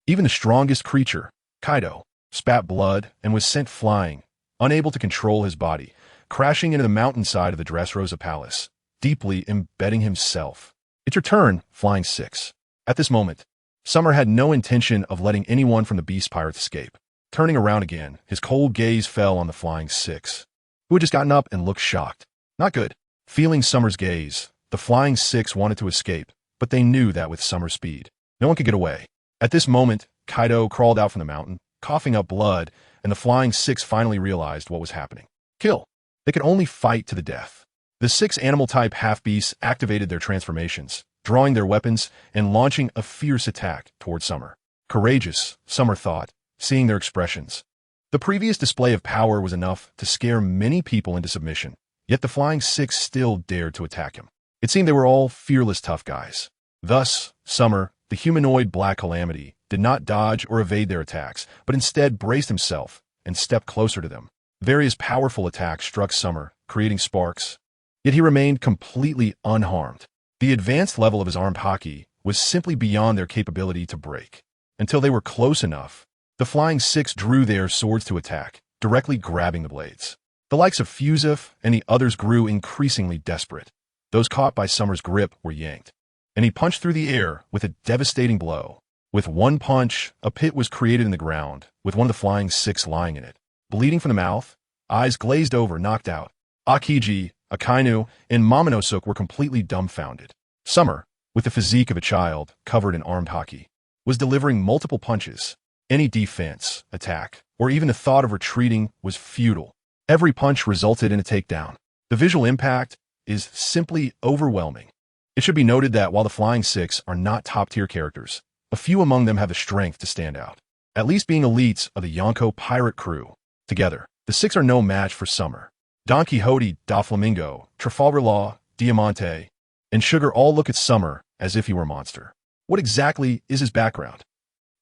Even the strongest creature, Kaido, spat blood and was sent flying, unable to control his body, crashing into the mountainside of the Dressrosa Palace, deeply embedding himself. It's your turn, Flying Six. At this moment, Summer had no intention of letting anyone from the Beast Pirates escape. Turning around again, his cold gaze fell on the Flying Six, who had just gotten up and looked shocked. Not good. Feeling Summer's gaze, the Flying Six wanted to escape, but they knew that with Summer's speed, no one could get away. At this moment, Kaido crawled out from the mountain, coughing up blood, and the Flying Six finally realized what was happening. Kill. They could only fight to the death. The 6 animal-type half-beasts activated their transformations, drawing their weapons and launching a fierce attack toward Summer. Courageous, Summer thought, seeing their expressions. The previous display of power was enough to scare many people into submission, yet the Flying Six still dared to attack him. It seemed they were all fearless tough guys. Thus, Summer, the humanoid Black Calamity, did not dodge or evade their attacks, but instead braced himself and stepped closer to them. Various powerful attacks struck Summer, creating sparks, yet he remained completely unharmed. The advanced level of his armed haki was simply beyond their capability to break. Until they were close enough, the Flying Six drew their swords to attack, directly grabbing the blades. The likes of Fusif and the others grew increasingly desperate. Those caught by Summer's grip were yanked, and he punched through the air with a devastating blow. With one punch, a pit was created in the ground, with one of the Flying Six lying in it. Bleeding from the mouth, eyes glazed over, knocked out. Aokiji, Akainu, and Momonosuke were completely dumbfounded. Summer, with the physique of a child covered in armed haki, was delivering multiple punches. Any defense, attack, or even the thought of retreating was futile. Every punch resulted in a takedown. The visual impact is simply overwhelming. It should be noted that while the Flying Six are not top-tier characters, a few among them have the strength to stand out, at least being elites of the Yonko pirate crew. Together, the 6 are no match for Summer. Don Quixote, Doflamingo, Trafalgar Law, Diamante, and Sugar all look at Summer as if he were a monster. What exactly is his background?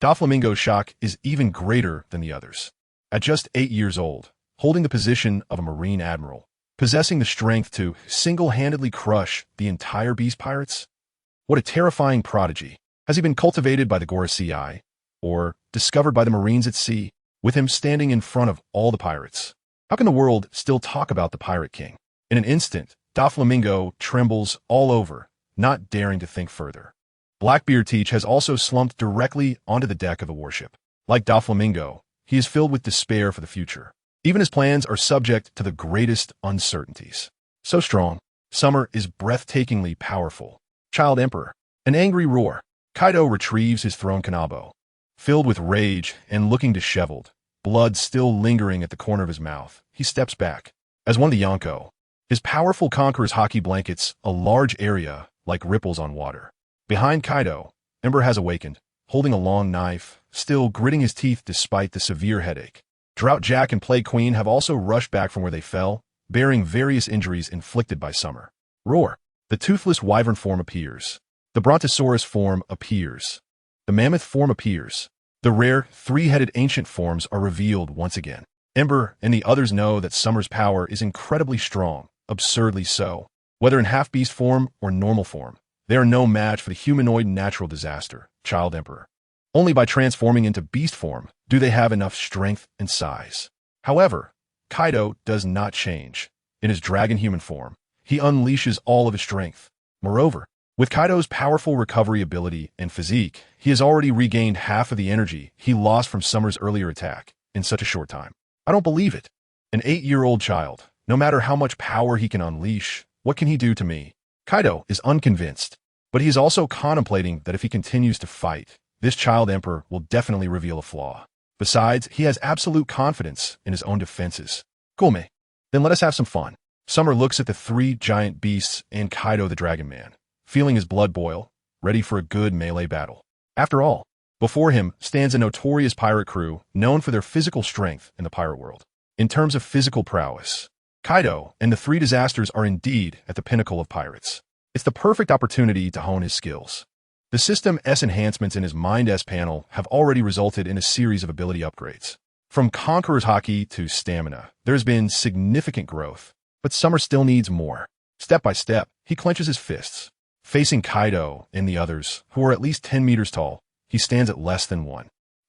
Doflamingo's shock is even greater than the others. At just 8 years old, holding the position of a Marine Admiral, possessing the strength to single-handedly crush the entire Beast Pirates? What a terrifying prodigy. Has he been cultivated by the Gorosei, or discovered by the Marines at sea, with him standing in front of all the pirates? How can the world still talk about the Pirate King? In an instant, Doflamingo trembles all over, not daring to think further. Blackbeard Teach has also slumped directly onto the deck of the warship. Like Doflamingo, he is filled with despair for the future. Even his plans are subject to the greatest uncertainties. So strong, Summer is breathtakingly powerful. Child Emperor. An angry roar. Kaido retrieves his thrown kanabo. Filled with rage and looking disheveled, blood still lingering at the corner of his mouth, he steps back. As one of the Yonko, His powerful conqueror's haki blankets a large area like ripples on water. Behind Kaido, Ember has awakened, holding a long knife, still gritting his teeth despite the severe headache. Drought Jack and Plague Queen have also rushed back from where they fell, bearing various injuries inflicted by Summer. Roar! The toothless wyvern form appears. The brontosaurus form appears. The mammoth form appears. The rare, three-headed ancient forms are revealed once again. Ember and the others know that Summer's power is incredibly strong, absurdly so. Whether in half-beast form or normal form, they are no match for the humanoid natural disaster, Child Emperor. Only by transforming into beast form do they have enough strength and size. However, Kaido does not change. In his dragon-human form, he unleashes all of his strength. Moreover, with Kaido's powerful recovery ability and physique, he has already regained half of the energy he lost from Summer's earlier attack in such a short time. I don't believe it. An 8-year-old child, no matter how much power he can unleash, what can he do to me? Kaido is unconvinced, but he is also contemplating that if he continues to fight, this Child Emperor will definitely reveal a flaw. Besides, he has absolute confidence in his own defenses. Come, then let us have some fun. Summer looks at the three giant beasts and Kaido the Dragon Man, feeling his blood boil, ready for a good melee battle. After all, before him stands a notorious pirate crew known for their physical strength in the pirate world. In terms of physical prowess, Kaido and the three disasters are indeed at the pinnacle of pirates. It's the perfect opportunity to hone his skills. The System S enhancements in his Mind S panel have already resulted in a series of ability upgrades. From Conqueror's Haki to Stamina, there's been significant growth, but Summer still needs more. Step by step, he clenches his fists. Facing Kaido and the others, who are at least 10 meters tall, he stands at less than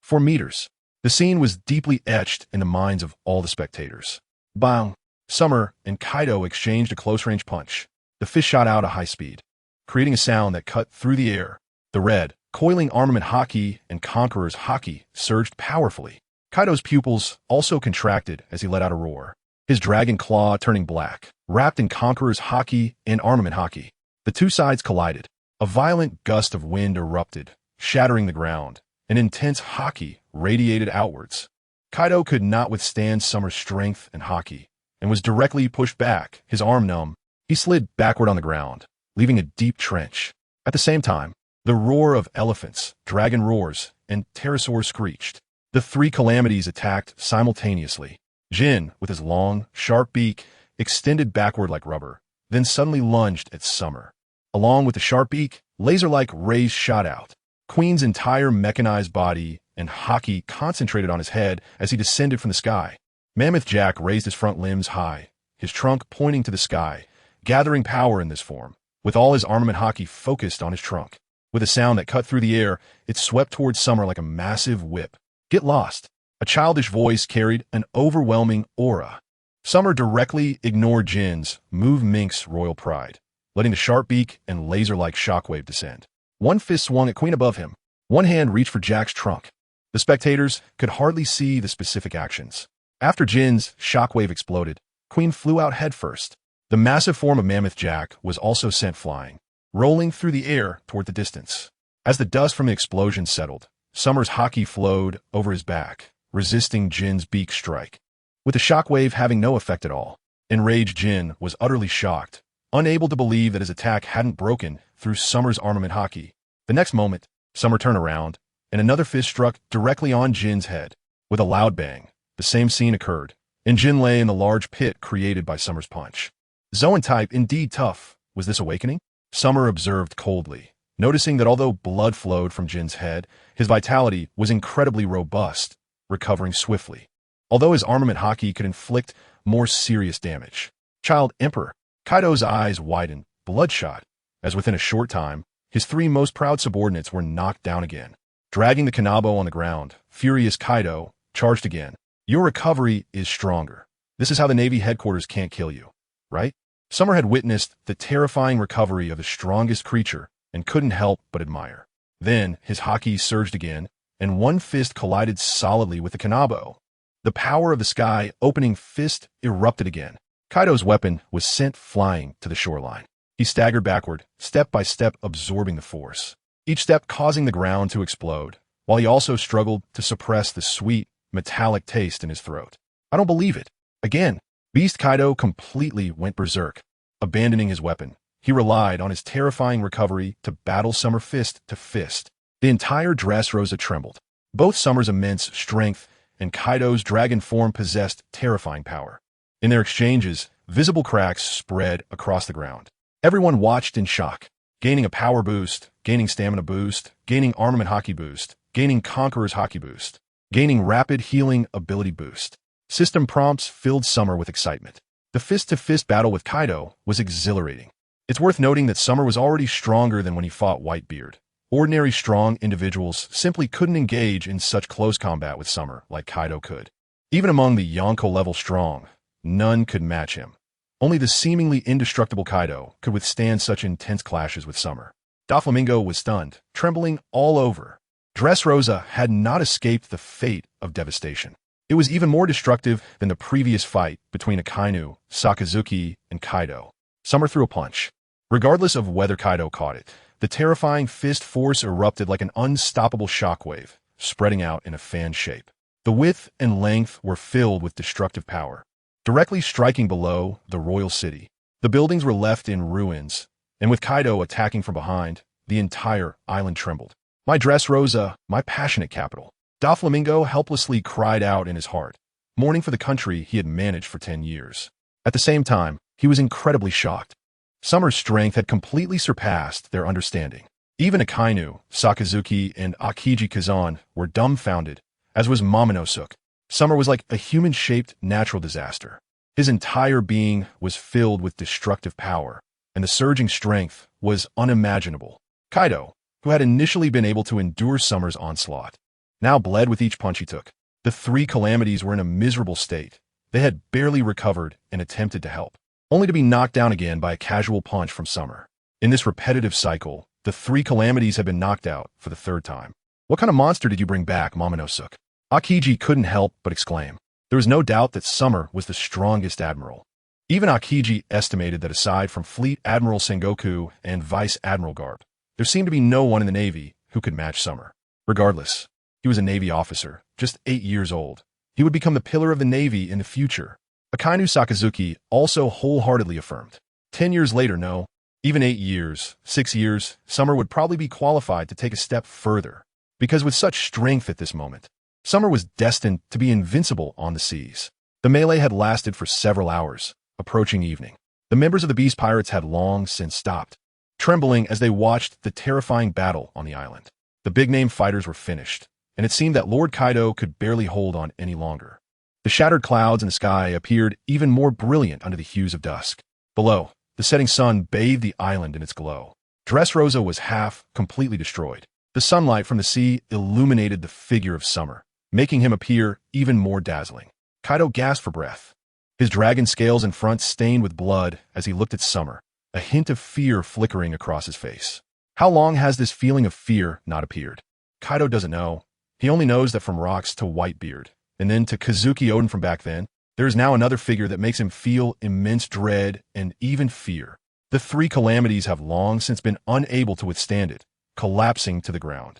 4 meters. The scene was deeply etched in the minds of all the spectators. Bang! Summer and Kaido exchanged a close-range punch. The fist shot out at high speed, creating a sound that cut through the air. The red, coiling armament haki and Conqueror's haki surged powerfully. Kaido's pupils also contracted as he let out a roar, his dragon claw turning black, wrapped in Conqueror's haki and armament haki. The two sides collided. A violent gust of wind erupted, shattering the ground. An intense haki radiated outwards. Kaido could not withstand Summer's strength and haki, and was directly pushed back, his arm numb. He slid backward on the ground, leaving a deep trench. At the same time, the roar of elephants, dragon roars, and pterosaurs screeched. The three calamities attacked simultaneously. Jin, with his long, sharp beak, extended backward like rubber, then suddenly lunged at Summer. Along with the sharp beak, laser-like rays shot out. Queen's entire mechanized body and haki concentrated on his head as he descended from the sky. Mammoth Jack raised his front limbs high, his trunk pointing to the sky, gathering power in this form, with all his armament haki focused on his trunk. With a sound that cut through the air, it swept towards Summer like a massive whip. Get lost. A childish voice carried an overwhelming aura. Summer directly ignored Jin's Move Mink's royal pride, letting the sharp beak and laser-like shockwave descend. One fist swung at Queen above him. One hand reached for Jack's trunk. The spectators could hardly see the specific actions. After Jin's shockwave exploded, Queen flew out headfirst. The massive form of Mammoth Jack was also sent flying, rolling through the air toward the distance. As the dust from the explosion settled, Summer's haki flowed over his back, resisting Jin's beak strike. With the shockwave having no effect at all, enraged Jin was utterly shocked, unable to believe that his attack hadn't broken through Summer's armament haki. The next moment, Summer turned around, and another fist struck directly on Jin's head. With a loud bang, the same scene occurred, and Jin lay in the large pit created by Summer's punch. Zoan type indeed tough. Was this awakening? Summer observed coldly, noticing that although blood flowed from Jin's head, his vitality was incredibly robust, recovering swiftly. Although his armament haki could inflict more serious damage. Child Emperor. Kaido's eyes widened, bloodshot, as within a short time, his three most proud subordinates were knocked down again. Dragging the Kanabo on the ground, furious Kaido charged again. Your recovery is stronger. This is how the Navy headquarters can't kill you, right? Summer had witnessed the terrifying recovery of the strongest creature and couldn't help but admire. Then his haki surged again, and one fist collided solidly with the Kanabo. The power of the sky opening fist erupted again. Kaido's weapon was sent flying to the shoreline. He staggered backward, step by step absorbing the force, each step causing the ground to explode, while he also struggled to suppress the sweet, metallic taste in his throat. I don't believe it. Again, Beast Kaido completely went berserk. Abandoning his weapon, he relied on his terrifying recovery to battle Summer fist to fist. The entire Dressrosa trembled. Both Summer's immense strength and Kaido's dragon form possessed terrifying power. In their exchanges, visible cracks spread across the ground. Everyone watched in shock. Gaining a power boost, gaining stamina boost, gaining armament hockey boost, gaining conqueror's hockey boost, gaining rapid healing ability boost. System prompts filled Summer with excitement. The fist-to-fist battle with Kaido was exhilarating. It's worth noting that Summer was already stronger than when he fought Whitebeard. Ordinary strong individuals simply couldn't engage in such close combat with Summer like Kaido could. Even among the Yonko-level strong, none could match him. Only the seemingly indestructible Kaido could withstand such intense clashes with Summer. Doflamingo was stunned, trembling all over. Dressrosa had not escaped the fate of devastation. It was even more destructive than the previous fight between Akainu, Sakazuki, and Kaido. Summer threw a punch. Regardless of whether Kaido caught it, the terrifying fist force erupted like an unstoppable shockwave, spreading out in a fan shape. The width and length were filled with destructive power. Directly striking below the royal city, the buildings were left in ruins, and with Kaido attacking from behind, the entire island trembled. My Dressrosa, my passionate capital. Doflamingo helplessly cried out in his heart, mourning for the country he had managed for 10 years. At the same time, he was incredibly shocked. Summer's strength had completely surpassed their understanding. Even Akainu, Sakazuki, and Aokiji Kazan were dumbfounded, as was Momonosuke. Summer was like a human-shaped natural disaster. His entire being was filled with destructive power, and the surging strength was unimaginable. Kaido, who had initially been able to endure Summer's onslaught, now bled with each punch he took. The three calamities were in a miserable state. They had barely recovered and attempted to help, only to be knocked down again by a casual punch from Summer. In this repetitive cycle, the three calamities had been knocked out for the third time. What kind of monster did you bring back, Momonosuke? Aokiji couldn't help but exclaim. There was no doubt that Summer was the strongest admiral. Even Aokiji estimated that aside from Fleet Admiral Sengoku and Vice Admiral Garp, there seemed to be no one in the Navy who could match Summer. Regardless, he was a Navy officer, just 8 years old. He would become the pillar of the Navy in the future. Akainu Sakazuki also wholeheartedly affirmed. 10 years later, no. Even 8 years, 6 years, Summer would probably be qualified to take a step further. Because with such strength at this moment, Summer was destined to be invincible on the seas. The melee had lasted for several hours, approaching evening. The members of the Beast Pirates had long since stopped, trembling as they watched the terrifying battle on the island. The big-name fighters were finished, and it seemed that Lord Kaido could barely hold on any longer. The shattered clouds in the sky appeared even more brilliant under the hues of dusk. Below, the setting sun bathed the island in its glow. Dressrosa was half completely destroyed. The sunlight from the sea illuminated the figure of Summer, making him appear even more dazzling. Kaido gasped for breath. His dragon scales in front stained with blood as he looked at Summer, a hint of fear flickering across his face. How long has this feeling of fear not appeared? Kaido doesn't know. He only knows that from Rocks to Whitebeard, and then to Kazuki Oden from back then, there is now another figure that makes him feel immense dread and even fear. The three calamities have long since been unable to withstand it, collapsing to the ground.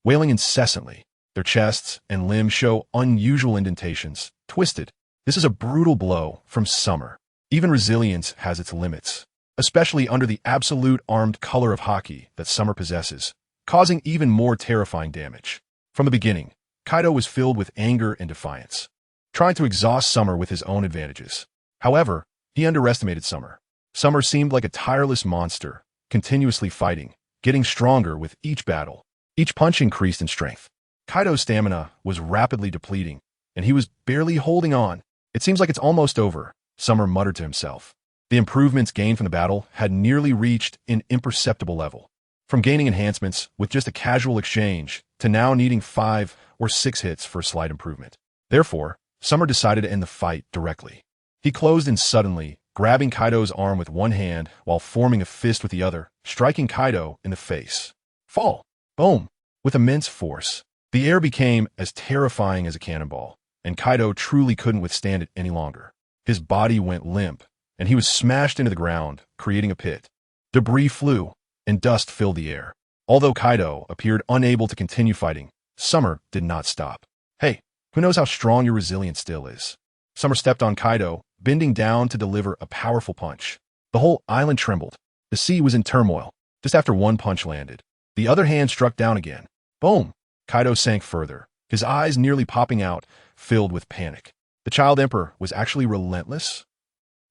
Wailing incessantly, their chests and limbs show unusual indentations, twisted. This is a brutal blow from Summer. Even resilience has its limits, especially under the absolute armed color of hockey that Summer possesses, causing even more terrifying damage. From the beginning, Kaido was filled with anger and defiance, trying to exhaust Summer with his own advantages. However, he underestimated Summer. Summer seemed like a tireless monster, continuously fighting, getting stronger with each battle. Each punch increased in strength. Kaido's stamina was rapidly depleting, and he was barely holding on. It seems like it's almost over, Summer muttered to himself. The improvements gained from the battle had nearly reached an imperceptible level. From gaining enhancements with just a casual exchange to now needing 5 or 6 hits for a slight improvement. Therefore, Summer decided to end the fight directly. He closed in suddenly, grabbing Kaido's arm with one hand while forming a fist with the other, striking Kaido in the face. Fall! Boom! With immense force. The air became as terrifying as a cannonball, and Kaido truly couldn't withstand it any longer. His body went limp, and he was smashed into the ground, creating a pit. Debris flew, and dust filled the air. Although Kaido appeared unable to continue fighting, Summer did not stop. Hey, who knows how strong your resilience still is? Summer stepped on Kaido, bending down to deliver a powerful punch. The whole island trembled. The sea was in turmoil. Just after one punch landed, the other hand struck down again. Boom! Kaido sank further, his eyes nearly popping out, filled with panic. The child emperor was actually relentless?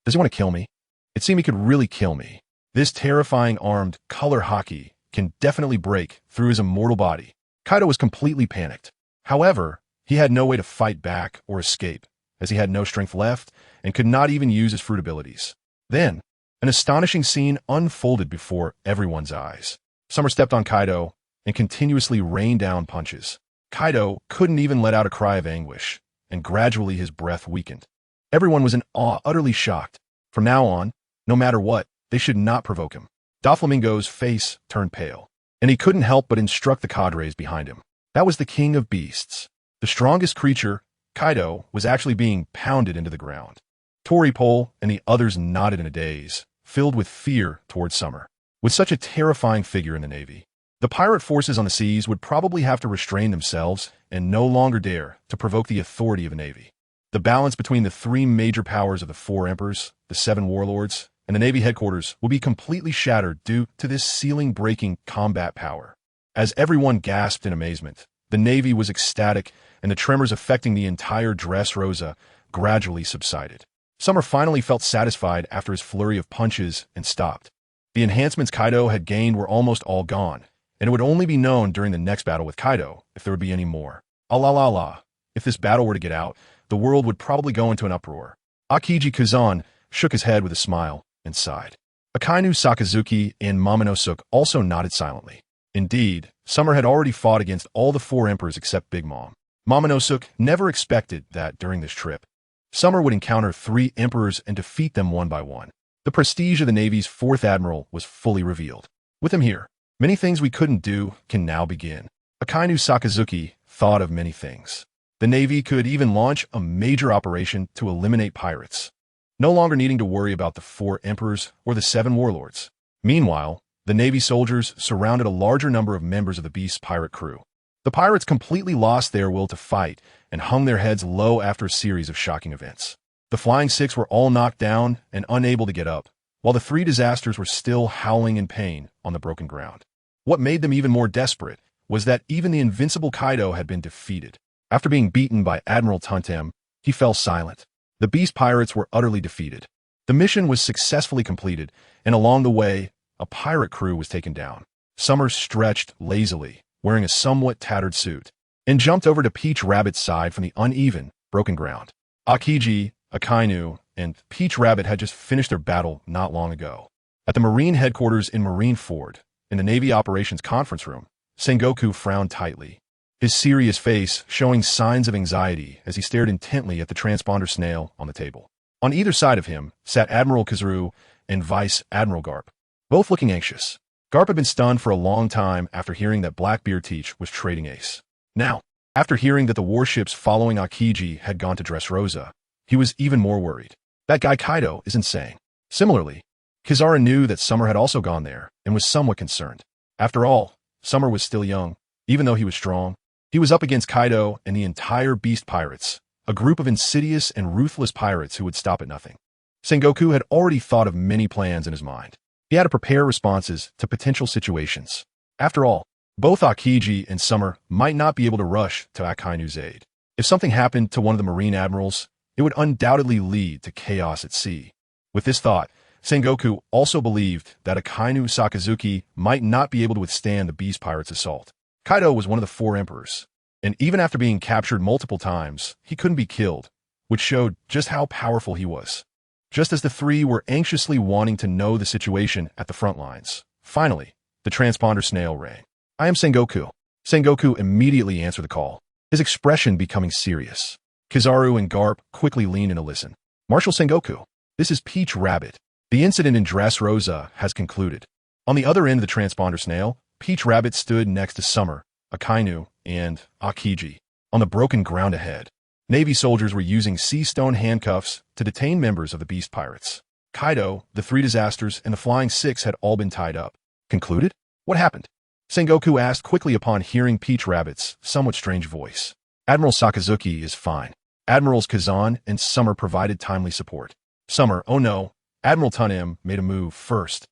Does he want to kill me? It seemed he could really kill me. This terrifying armed color hockey can definitely break through his immortal body. Kaido was completely panicked. However, he had no way to fight back or escape, as he had no strength left and could not even use his fruit abilities. Then, an astonishing scene unfolded before everyone's eyes. Summer stepped on Kaido and continuously rained down punches. Kaido couldn't even let out a cry of anguish, and gradually his breath weakened. Everyone was in awe, utterly shocked. From now on, no matter what, they should not provoke him. Doflamingo's face turned pale, and he couldn't help but instruct the cadres behind him. That was the king of beasts. The strongest creature, Kaido, was actually being pounded into the ground. Toripole and the others nodded in a daze, filled with fear towards Summer. With such a terrifying figure in the Navy, the pirate forces on the seas would probably have to restrain themselves and no longer dare to provoke the authority of a navy. The balance between the three major powers of the four emperors, the seven warlords, and the Navy headquarters will be completely shattered due to this ceiling-breaking combat power. As everyone gasped in amazement, the Navy was ecstatic, and the tremors affecting the entire Dressrosa gradually subsided. Summer finally felt satisfied after his flurry of punches and stopped. The enhancements Kaido had gained were almost all gone, and it would only be known during the next battle with Kaido if there would be any more. Allah. If this battle were to get out, the world would probably go into an uproar. Aokiji Kazan shook his head with a smile and sighed. Akainu, Sakazuki, and Momonosuke also nodded silently. Indeed, Summer had already fought against all the four emperors except Big Mom. Momonosuke never expected that during this trip, Summer would encounter three emperors and defeat them one by one. The prestige of the Navy's fourth admiral was fully revealed. With him here, many things we couldn't do can now begin. Akainu Sakazuki thought of many things. The Navy could even launch a major operation to eliminate pirates, no longer needing to worry about the four emperors or the seven warlords. Meanwhile, the Navy soldiers surrounded a larger number of members of the Beast's pirate crew. The pirates completely lost their will to fight and hung their heads low after a series of shocking events. The Flying Six were all knocked down and unable to get up, while the three disasters were still howling in pain on the broken ground. What made them even more desperate was that even the invincible Kaido had been defeated. After being beaten by Admiral Tuntem, he fell silent. The Beast Pirates were utterly defeated. The mission was successfully completed, and along the way, a pirate crew was taken down. Summer stretched lazily, wearing a somewhat tattered suit, and jumped over to Peach Rabbit's side from the uneven, broken ground. Aokiji, Akainu, and Peach Rabbit had just finished their battle not long ago. At the Marine headquarters in Marineford, in the Navy Operations Conference Room, Sengoku frowned tightly, his serious face showing signs of anxiety as he stared intently at the transponder snail on the table. On either side of him sat Admiral Kizaru and Vice Admiral Garp, both looking anxious. Garp had been stunned for a long time after hearing that Blackbeard Teach was trading ace. Now, after hearing that the warships following Aokiji had gone to Dressrosa, he was even more worried. That guy Kaido is insane. Similarly, Kizaru knew that Summer had also gone there and was somewhat concerned. After all, Summer was still young, even though he was strong. He was up against Kaido and the entire Beast Pirates, a group of insidious and ruthless pirates who would stop at nothing. Sengoku had already thought of many plans in his mind. He had to prepare responses to potential situations. After all, both Aokiji and Summer might not be able to rush to Akainu's aid. If something happened to one of the Marine admirals, it would undoubtedly lead to chaos at sea. With this thought, Sengoku also believed that Akainu Sakazuki might not be able to withstand the Beast Pirates' assault. Kaido was one of the four emperors, and even after being captured multiple times, he couldn't be killed, which showed just how powerful he was. Just as the three were anxiously wanting to know the situation at the front lines, finally, the transponder snail rang. "I am Sengoku." Sengoku immediately answered the call, his expression becoming serious. Kizaru and Garp quickly leaned in to listen. "Marshal Sengoku, this is Peach Rabbit. The incident in Dressrosa has concluded." On the other end of the transponder snail, Peach Rabbit stood next to Summer, Akainu, and Aokiji. On the broken ground ahead, Navy soldiers were using sea stone handcuffs to detain members of the Beast Pirates. Kaido, the three disasters, and the Flying Six had all been tied up. Concluded? What happened? Sengoku asked quickly upon hearing Peach Rabbit's somewhat strange voice. "Admiral Sakazuki is fine. Admirals Kazan and Summer provided timely support. Summer, oh no, Admiral Tunim made a move first.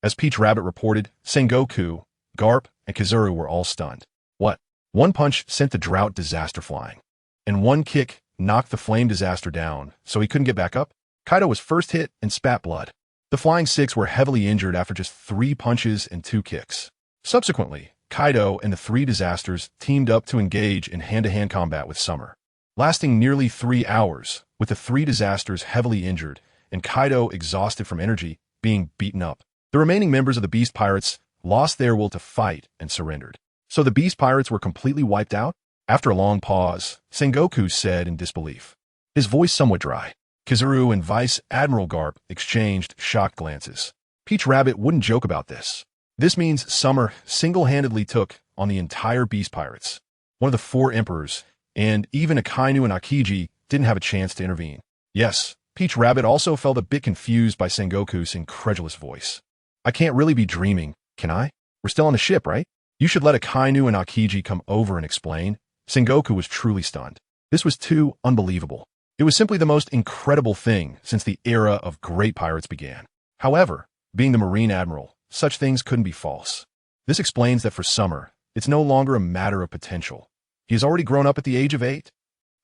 As Peach Rabbit reported, Sengoku, Garp, and Kizaru were all stunned. What? One punch sent the drought disaster flying, and one kick knocked the flame disaster down, so he couldn't get back up? Kaido was first hit and spat blood. The Flying Six were heavily injured after just 3 punches and 2 kicks. Subsequently, Kaido and the 3 disasters teamed up to engage in hand-to-hand combat with Summer, lasting nearly 3 hours, with the 3 disasters heavily injured and Kaido, exhausted from energy, being beaten up. The remaining members of the Beast Pirates lost their will to fight and surrendered. So the Beast Pirates were completely wiped out? After a long pause, Sengoku said in disbelief, his voice somewhat dry. Kizaru and Vice Admiral Garp exchanged shocked glances. Peach Rabbit wouldn't joke about this. This means Summer single-handedly took on the entire Beast Pirates. One of the 4 emperors, and even Akainu and Aokiji didn't have a chance to intervene. Yes, Peach Rabbit also felt a bit confused by Sengoku's incredulous voice. I can't really be dreaming, can I? We're still on the ship, right? You should let Akainu and Aokiji come over and explain. Sengoku was truly stunned. This was too unbelievable. It was simply the most incredible thing since the era of great pirates began. However, being the Marine Admiral, such things couldn't be false. This explains that for Summer, it's no longer a matter of potential. He has already grown up at the age of 8.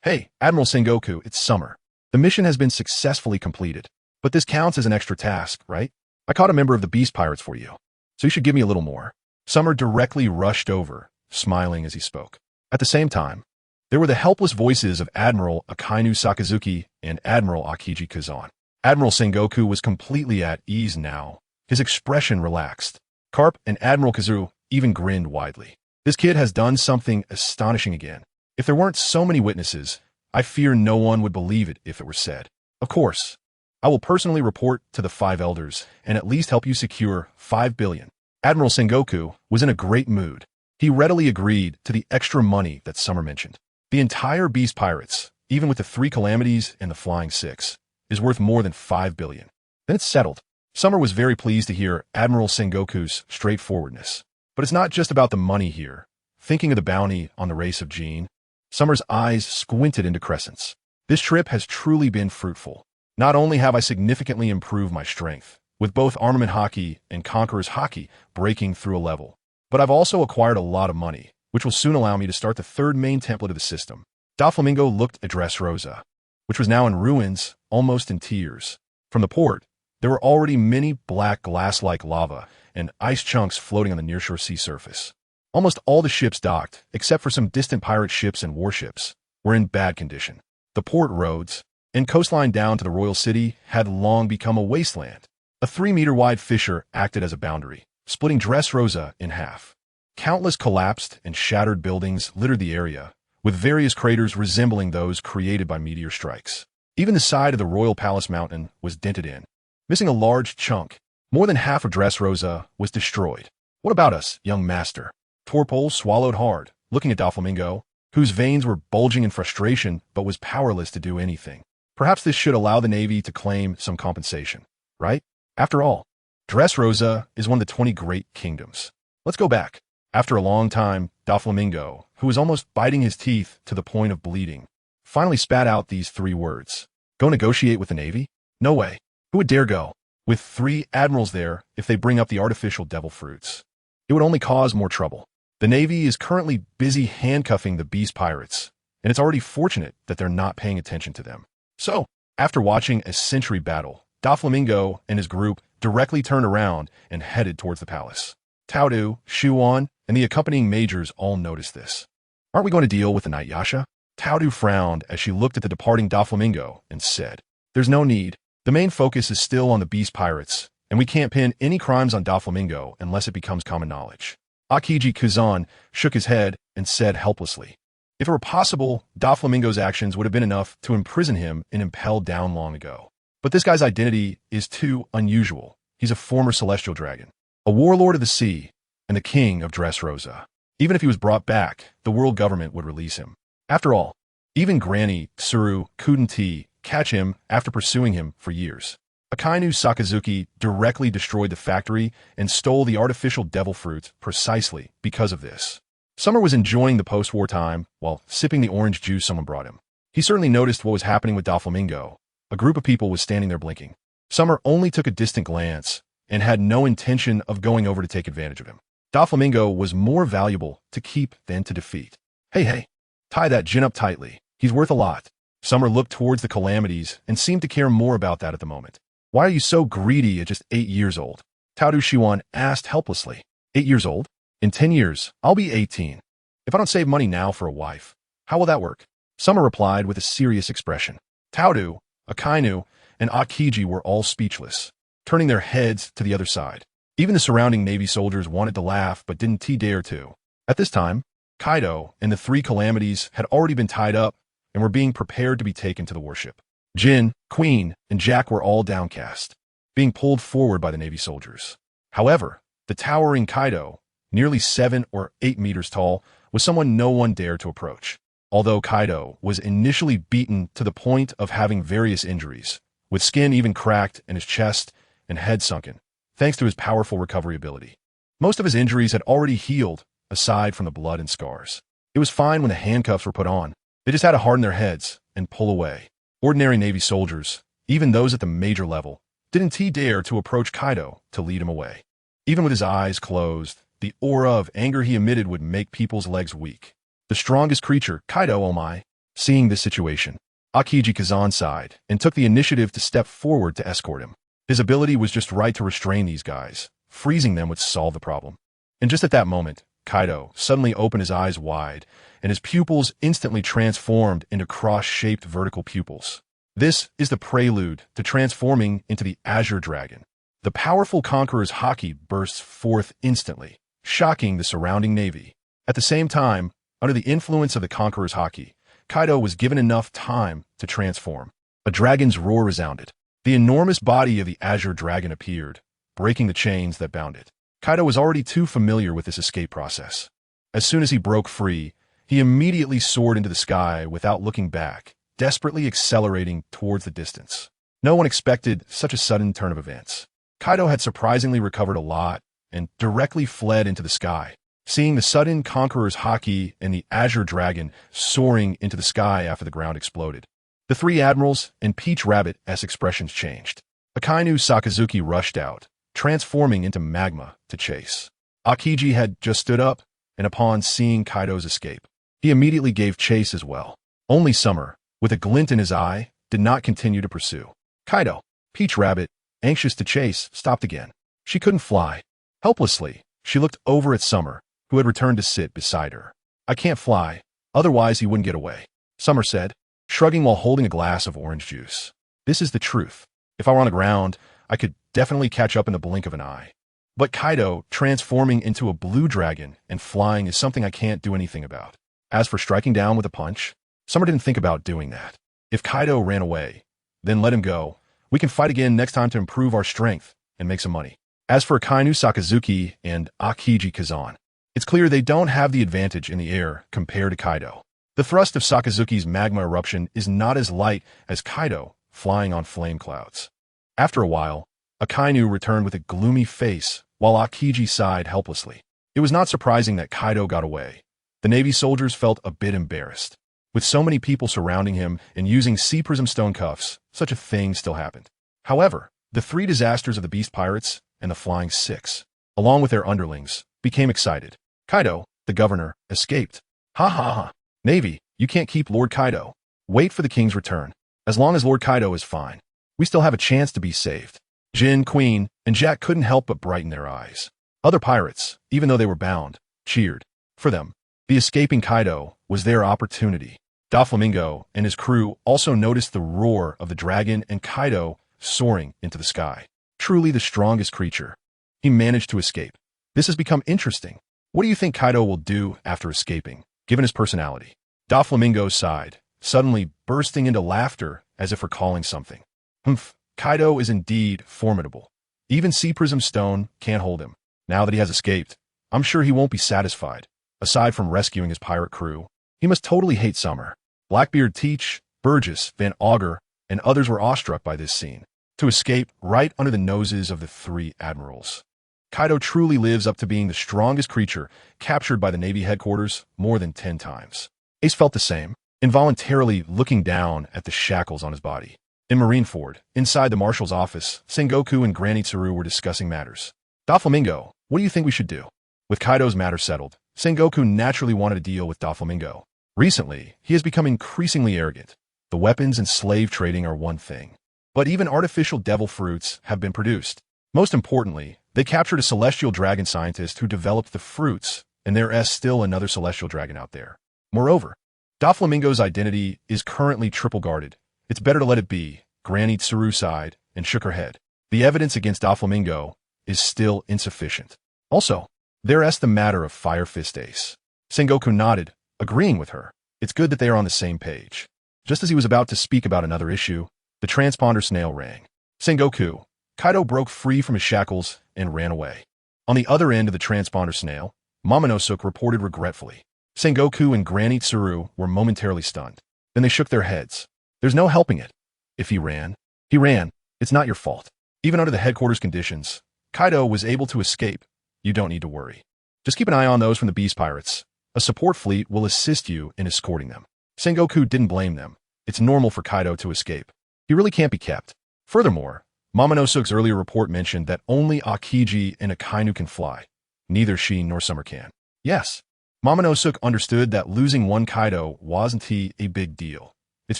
Hey, Admiral Sengoku, it's Summer. The mission has been successfully completed, but this counts as an extra task, right? I caught a member of the Beast Pirates for you, so you should give me a little more. Summer directly rushed over, smiling as he spoke. At the same time, there were the helpless voices of Admiral Akainu Sakazuki and Admiral Aokiji Kazan. Admiral Sengoku was completely at ease now. His expression relaxed. Garp and Admiral Kizaru even grinned widely. This kid has done something astonishing again. If there weren't so many witnesses, I fear no one would believe it if it were said. Of course, I will personally report to the 5 elders and at least help you secure 5 billion. Admiral Sengoku was in a great mood. He readily agreed to the extra money that Summer mentioned. The entire Beast Pirates, even with the 3 calamities and the Flying Six, is worth more than 5 billion. Then it's settled. Summer was very pleased to hear Admiral Sengoku's straightforwardness. But it's not just about the money here. Thinking of the bounty on the race of Jean, Summer's eyes squinted into crescents. This trip has truly been fruitful. Not only have I significantly improved my strength, with both Armament Haki and Conqueror's Haki breaking through a level, but I've also acquired a lot of money, which will soon allow me to start the 3rd main template of the system. Doflamingo looked at Dressrosa, which was now in ruins, almost in tears. From the port, there were already many black glass-like lava and ice chunks floating on the nearshore sea surface. Almost all the ships docked, except for some distant pirate ships and warships, were in bad condition. The port roads and coastline down to the royal city had long become a wasteland. A 3-meter-wide fissure acted as a boundary, splitting Dressrosa in half. Countless collapsed and shattered buildings littered the area, with various craters resembling those created by meteor strikes. Even the side of the Royal Palace Mountain was dented in, missing a large chunk. More than half of Dressrosa was destroyed. What about us, young master? Torpole swallowed hard, looking at Doflamingo, whose veins were bulging in frustration but was powerless to do anything. Perhaps this should allow the Navy to claim some compensation, right? After all, Dressrosa is one of the 20 great kingdoms. Let's go back. After a long time, Doflamingo, who was almost biting his teeth to the point of bleeding, finally spat out these 3 words. Go negotiate with the Navy? No way. Who would dare go? With 3 admirals there, if they bring up the artificial devil fruits, it would only cause more trouble. The Navy is currently busy handcuffing the Beast Pirates, and it's already fortunate that they're not paying attention to them. So, after watching a century battle, Doflamingo and his group directly turned around and headed towards the palace. Taudu, Shuon, and the accompanying majors all noticed this. Aren't we going to deal with the Night Yasha? Taudu frowned as she looked at the departing Doflamingo and said, there's no need. The main focus is still on the Beast Pirates, and we can't pin any crimes on Doflamingo unless it becomes common knowledge. Aokiji Kazan shook his head and said helplessly, if it were possible, Doflamingo's actions would have been enough to imprison him and impel down long ago. But this guy's identity is too unusual. He's a former celestial dragon, a warlord of the sea, and the king of Dressrosa. Even if he was brought back, the world government would release him. After all, even Granny Tsuru couldn't catch him after pursuing him for years. Akainu Sakazuki directly destroyed the factory and stole the artificial devil fruits precisely because of this. Summer was enjoying the post-war time while sipping the orange juice someone brought him. He certainly noticed what was happening with Doflamingo. A group of people was standing there blinking. Summer only took a distant glance and had no intention of going over to take advantage of him. Doflamingo was more valuable to keep than to defeat. Hey, tie that Jin up tightly. He's worth a lot. Summer looked towards the calamities and seemed to care more about that at the moment. Why are you so greedy at just 8 years old? Taodu Shiwan asked helplessly. 8 years old? In 10 years, I'll be 18. If I don't save money now for a wife, how will that work? Summer replied with a serious expression. Taodu, Akainu, and Aokiji were all speechless, turning their heads to the other side. Even the surrounding Navy soldiers wanted to laugh but didn't dare to. At this time, Kaido and the 3 calamities had already been tied up and were being prepared to be taken to the warship. Jin, Queen, and Jack were all downcast, being pulled forward by the Navy soldiers. However, the towering Kaido, nearly 7 or 8 meters tall, was someone no one dared to approach. Although Kaido was initially beaten to the point of having various injuries, with skin even cracked and his chest and head sunken, thanks to his powerful recovery ability. Most of his injuries had already healed, aside from the blood and scars. It was fine when the handcuffs were put on. They just had to harden their heads and pull away. Ordinary Navy soldiers, even those at the major level, didn't dare to approach Kaido to lead him away. Even with his eyes closed, the aura of anger he emitted would make people's legs weak. The strongest creature, Kaido, oh my. Seeing this situation, Aokiji Kazan sighed and took the initiative to step forward to escort him. His ability was just right to restrain these guys. Freezing them would solve the problem. And just at that moment, Kaido suddenly opened his eyes wide, and his pupils instantly transformed into cross-shaped vertical pupils. This is the prelude to transforming into the Azure Dragon. The powerful Conqueror's haki bursts forth instantly, shocking the surrounding navy. At the same time, under the influence of the Conqueror's haki, Kaido was given enough time to transform. A dragon's roar resounded. The enormous body of the Azure Dragon appeared, breaking the chains that bound it. Kaido was already too familiar with this escape process. As soon as he broke free, he immediately soared into the sky without looking back, desperately accelerating towards the distance. No one expected such a sudden turn of events. Kaido had surprisingly recovered a lot and directly fled into the sky. Seeing the sudden Conqueror's haki and the Azure Dragon soaring into the sky after the ground exploded, the 3 Admirals and Peach Rabbit-esque expressions changed. Akainu Sakazuki rushed out, transforming into magma to chase. Aokiji had just stood up, and upon seeing Kaido's escape, he immediately gave chase as well. Only Summer, with a glint in his eye, did not continue to pursue. Kaido, Peach Rabbit, anxious to chase, stopped again. She couldn't fly. Helplessly, she looked over at Summer, who had returned to sit beside her. I can't fly, otherwise he wouldn't get away, Summer said, shrugging while holding a glass of orange juice. This is the truth. If I were on the ground, I could definitely catch up in the blink of an eye. But Kaido transforming into a blue dragon and flying is something I can't do anything about. As for striking down with a punch, Summer didn't think about doing that. If Kaido ran away, then let him go. We can fight again next time to improve our strength and make some money. As for Akainu Sakazuki and Aokiji Kazan, it's clear they don't have the advantage in the air compared to Kaido. The thrust of Sakazuki's magma eruption is not as light as Kaido flying on flame clouds. After a while, Akainu returned with a gloomy face while Aokiji sighed helplessly. It was not surprising that Kaido got away. The Navy soldiers felt a bit embarrassed. With so many people surrounding him and using sea prism stone cuffs, such a thing still happened. However, the 3 disasters of the Beast Pirates and the Flying Six, along with their underlings, became excited. Kaido, the governor, escaped. Ha ha ha. Navy, you can't keep Lord Kaido. Wait for the king's return. As long as Lord Kaido is fine, we still have a chance to be saved. Jin, Queen, and Jack couldn't help but brighten their eyes. Other pirates, even though they were bound, cheered. For them, the escaping Kaido was their opportunity. Doflamingo and his crew also noticed the roar of the dragon and Kaido soaring into the sky. Truly the strongest creature. He managed to escape. This has become interesting. What do you think Kaido will do after escaping, given his personality? Doflamingo sighed, suddenly bursting into laughter as if recalling something. Humph, Kaido is indeed formidable. Even Sea Prism Stone can't hold him. Now that he has escaped, I'm sure he won't be satisfied. Aside from rescuing his pirate crew, he must totally hate Summer. Blackbeard Teach, Burgess, Van Augur, and others were awestruck by this scene. To escape right under the noses of the 3 Admirals. Kaido truly lives up to being the strongest creature captured by the Navy headquarters more than 10 times. Ace felt the same. involuntarily looking down at the shackles on his body. In Marineford, inside the marshal's office, Sengoku and Granny Tsuru were discussing matters. Doflamingo, what do you think we should do? With Kaido's matter settled, Sengoku naturally wanted to deal with Doflamingo. Recently, he has become increasingly arrogant. The weapons and slave trading are one thing, but even artificial devil fruits have been produced. Most importantly, they captured a celestial dragon scientist who developed the fruits, and there is still another celestial dragon out there. Moreover, Doflamingo's identity is currently triple guarded. It's better to let it be. Granny Tsuru sighed and shook her head. The evidence against Doflamingo is still insufficient. Also, there's the matter of Fire Fist Ace. Sengoku nodded, agreeing with her. It's good that they are on the same page. Just as he was about to speak about another issue, the transponder snail rang. Sengoku. Kaido broke free from his shackles and ran away. On the other end of the transponder snail, Momonosuke reported regretfully. Sengoku and Granny Tsuru were momentarily stunned. Then they shook their heads. There's no helping it. If he ran, he ran. It's not your fault. Even under the headquarters conditions, Kaido was able to escape. You don't need to worry. Just keep an eye on those from the Beast Pirates. A support fleet will assist you in escorting them. Sengoku didn't blame them. It's normal for Kaido to escape. He really can't be kept. Furthermore, Momonosuke's earlier report mentioned that only Aokiji and Akainu can fly. Neither she nor Summer can. Yes, Momonosuke understood that losing one Kaido wasn't a big deal. It's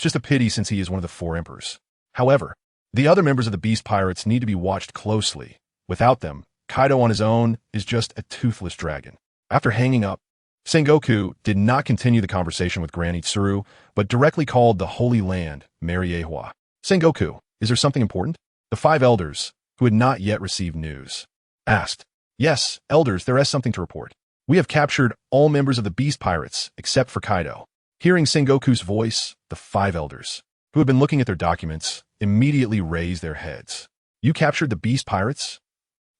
just a pity since he is one of the 4 emperors. However, the other members of the Beast Pirates need to be watched closely. Without them, Kaido on his own is just a toothless dragon. After hanging up, Sengoku did not continue the conversation with Granny Tsuru, but directly called the Holy Land, Marineford. Sengoku, is there something important? The 5 elders, who had not yet received news, asked. Yes, elders, there is something to report. We have captured all members of the Beast Pirates, except for Kaido. Hearing Sengoku's voice, the 5 elders, who had been looking at their documents, immediately raised their heads. You captured the Beast Pirates?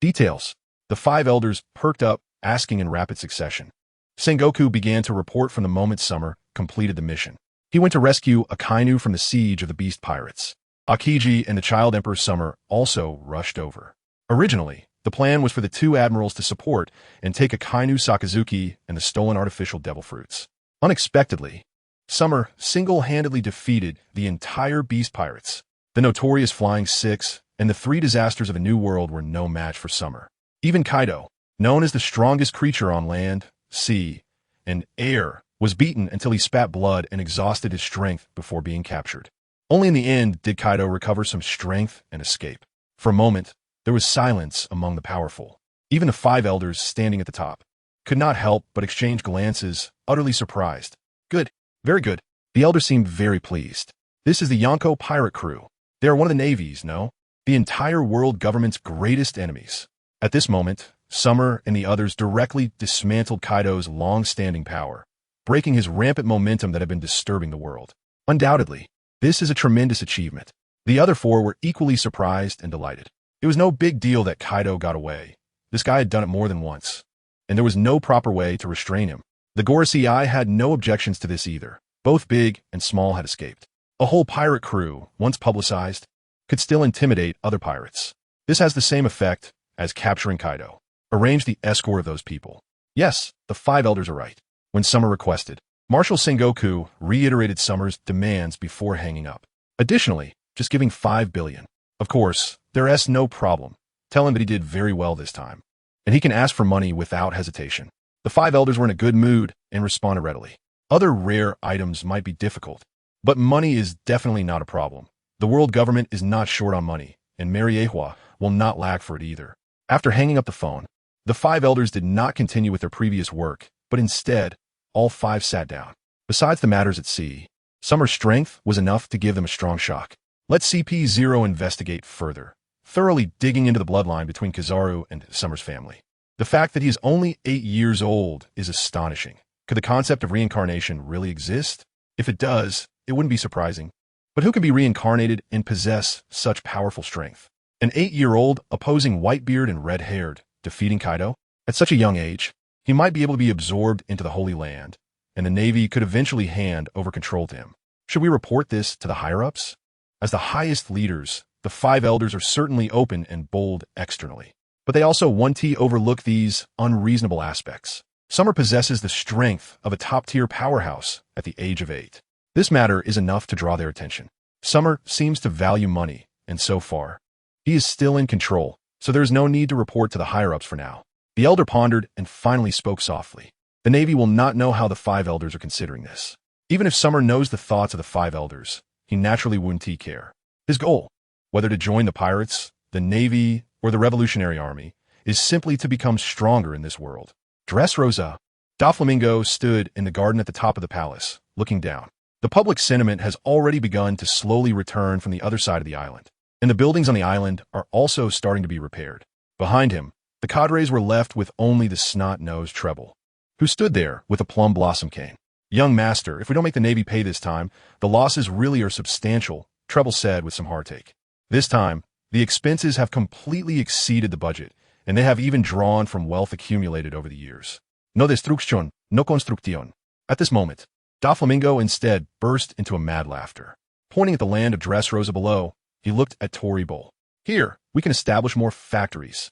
Details. The 5 elders perked up, asking in rapid succession. Sengoku began to report from the moment Summer completed the mission. He went to rescue Akainu from the siege of the Beast Pirates. Aokiji and the Child Emperor Summer also rushed over. Originally, the plan was for the 2 admirals to support and take Akainu Sakazuki and the stolen artificial devil fruits. Unexpectedly, Summer single-handedly defeated the entire Beast Pirates. The notorious Flying Six and the 3 disasters of a new world were no match for Summer. Even Kaido, known as the strongest creature on land, sea, and air, was beaten until he spat blood and exhausted his strength before being captured. Only in the end did Kaido recover some strength and escape. For a moment, there was silence among the powerful. Even the 5 elders standing at the top could not help but exchange glances, utterly surprised. Good. Very good. The elders seemed very pleased. This is the Yonko pirate crew. They are one of the navies, no? The entire world government's greatest enemies. At this moment, Summer and the others directly dismantled Kaido's long-standing power, breaking his rampant momentum that had been disturbing the world. Undoubtedly, this is a tremendous achievement. The other 4 were equally surprised and delighted. It was no big deal that Kaido got away. This guy had done it more than once, and there was no proper way to restrain him. The Gorosei had no objections to this either. Both big and small had escaped. A whole pirate crew, once publicized, could still intimidate other pirates. This has the same effect as capturing Kaido. Arrange the escort of those people. Yes, the 5 elders are right. When Summer requested, Marshal Sengoku reiterated Summer's demands before hanging up. Additionally, just giving 5 billion. Of course, there's no problem. Tell him that he did very well this time, and he can ask for money without hesitation. The 5 elders were in a good mood and responded readily. Other rare items might be difficult, but money is definitely not a problem. The world government is not short on money, and Marineford will not lack for it either. After hanging up the phone, the 5 elders did not continue with their previous work, but instead, all 5 sat down. Besides the matters at sea, Summer's strength was enough to give them a strong shock. Let CP0 investigate further, thoroughly digging into the bloodline between Kizaru and Summer's family. The fact that he is only 8 years old is astonishing. Could the concept of reincarnation really exist? If it does, it wouldn't be surprising. But who can be reincarnated and possess such powerful strength? An 8-year-old opposing Whitebeard and Red-Haired, defeating Kaido? At such a young age, he might be able to be absorbed into the Holy Land, and the Navy could eventually hand over control to him. Should we report this to the higher-ups? As the highest leaders, the 5 elders are certainly open and bold externally, but they also want to overlook these unreasonable aspects. Summer possesses the strength of a top-tier powerhouse at the age of 8. This matter is enough to draw their attention. Summer seems to value money, and so far, he is still in control, so there is no need to report to the higher-ups for now. The elder pondered and finally spoke softly. The Navy will not know how the 5 elders are considering this. Even if Summer knows the thoughts of the 5 elders, he naturally wouldn't care. His goal, whether to join the pirates, the Navy, or the Revolutionary Army, is simply to become stronger in this world. Dressrosa. Doflamingo stood in the garden at the top of the palace, looking down. The public sentiment has already begun to slowly return from the other side of the island, and the buildings on the island are also starting to be repaired. Behind him, the cadres were left with only the snot-nosed Treble, who stood there with a plum blossom cane. Young master, if we don't make the Navy pay this time, the losses really are substantial, Treble said with some heartache. This time, the expenses have completely exceeded the budget, and they have even drawn from wealth accumulated over the years. No destrucción, no construcción. At this moment, Doflamingo instead burst into a mad laughter. Pointing at the land of Dressrosa below, he looked at Tory Bowl. Here, we can establish more factories.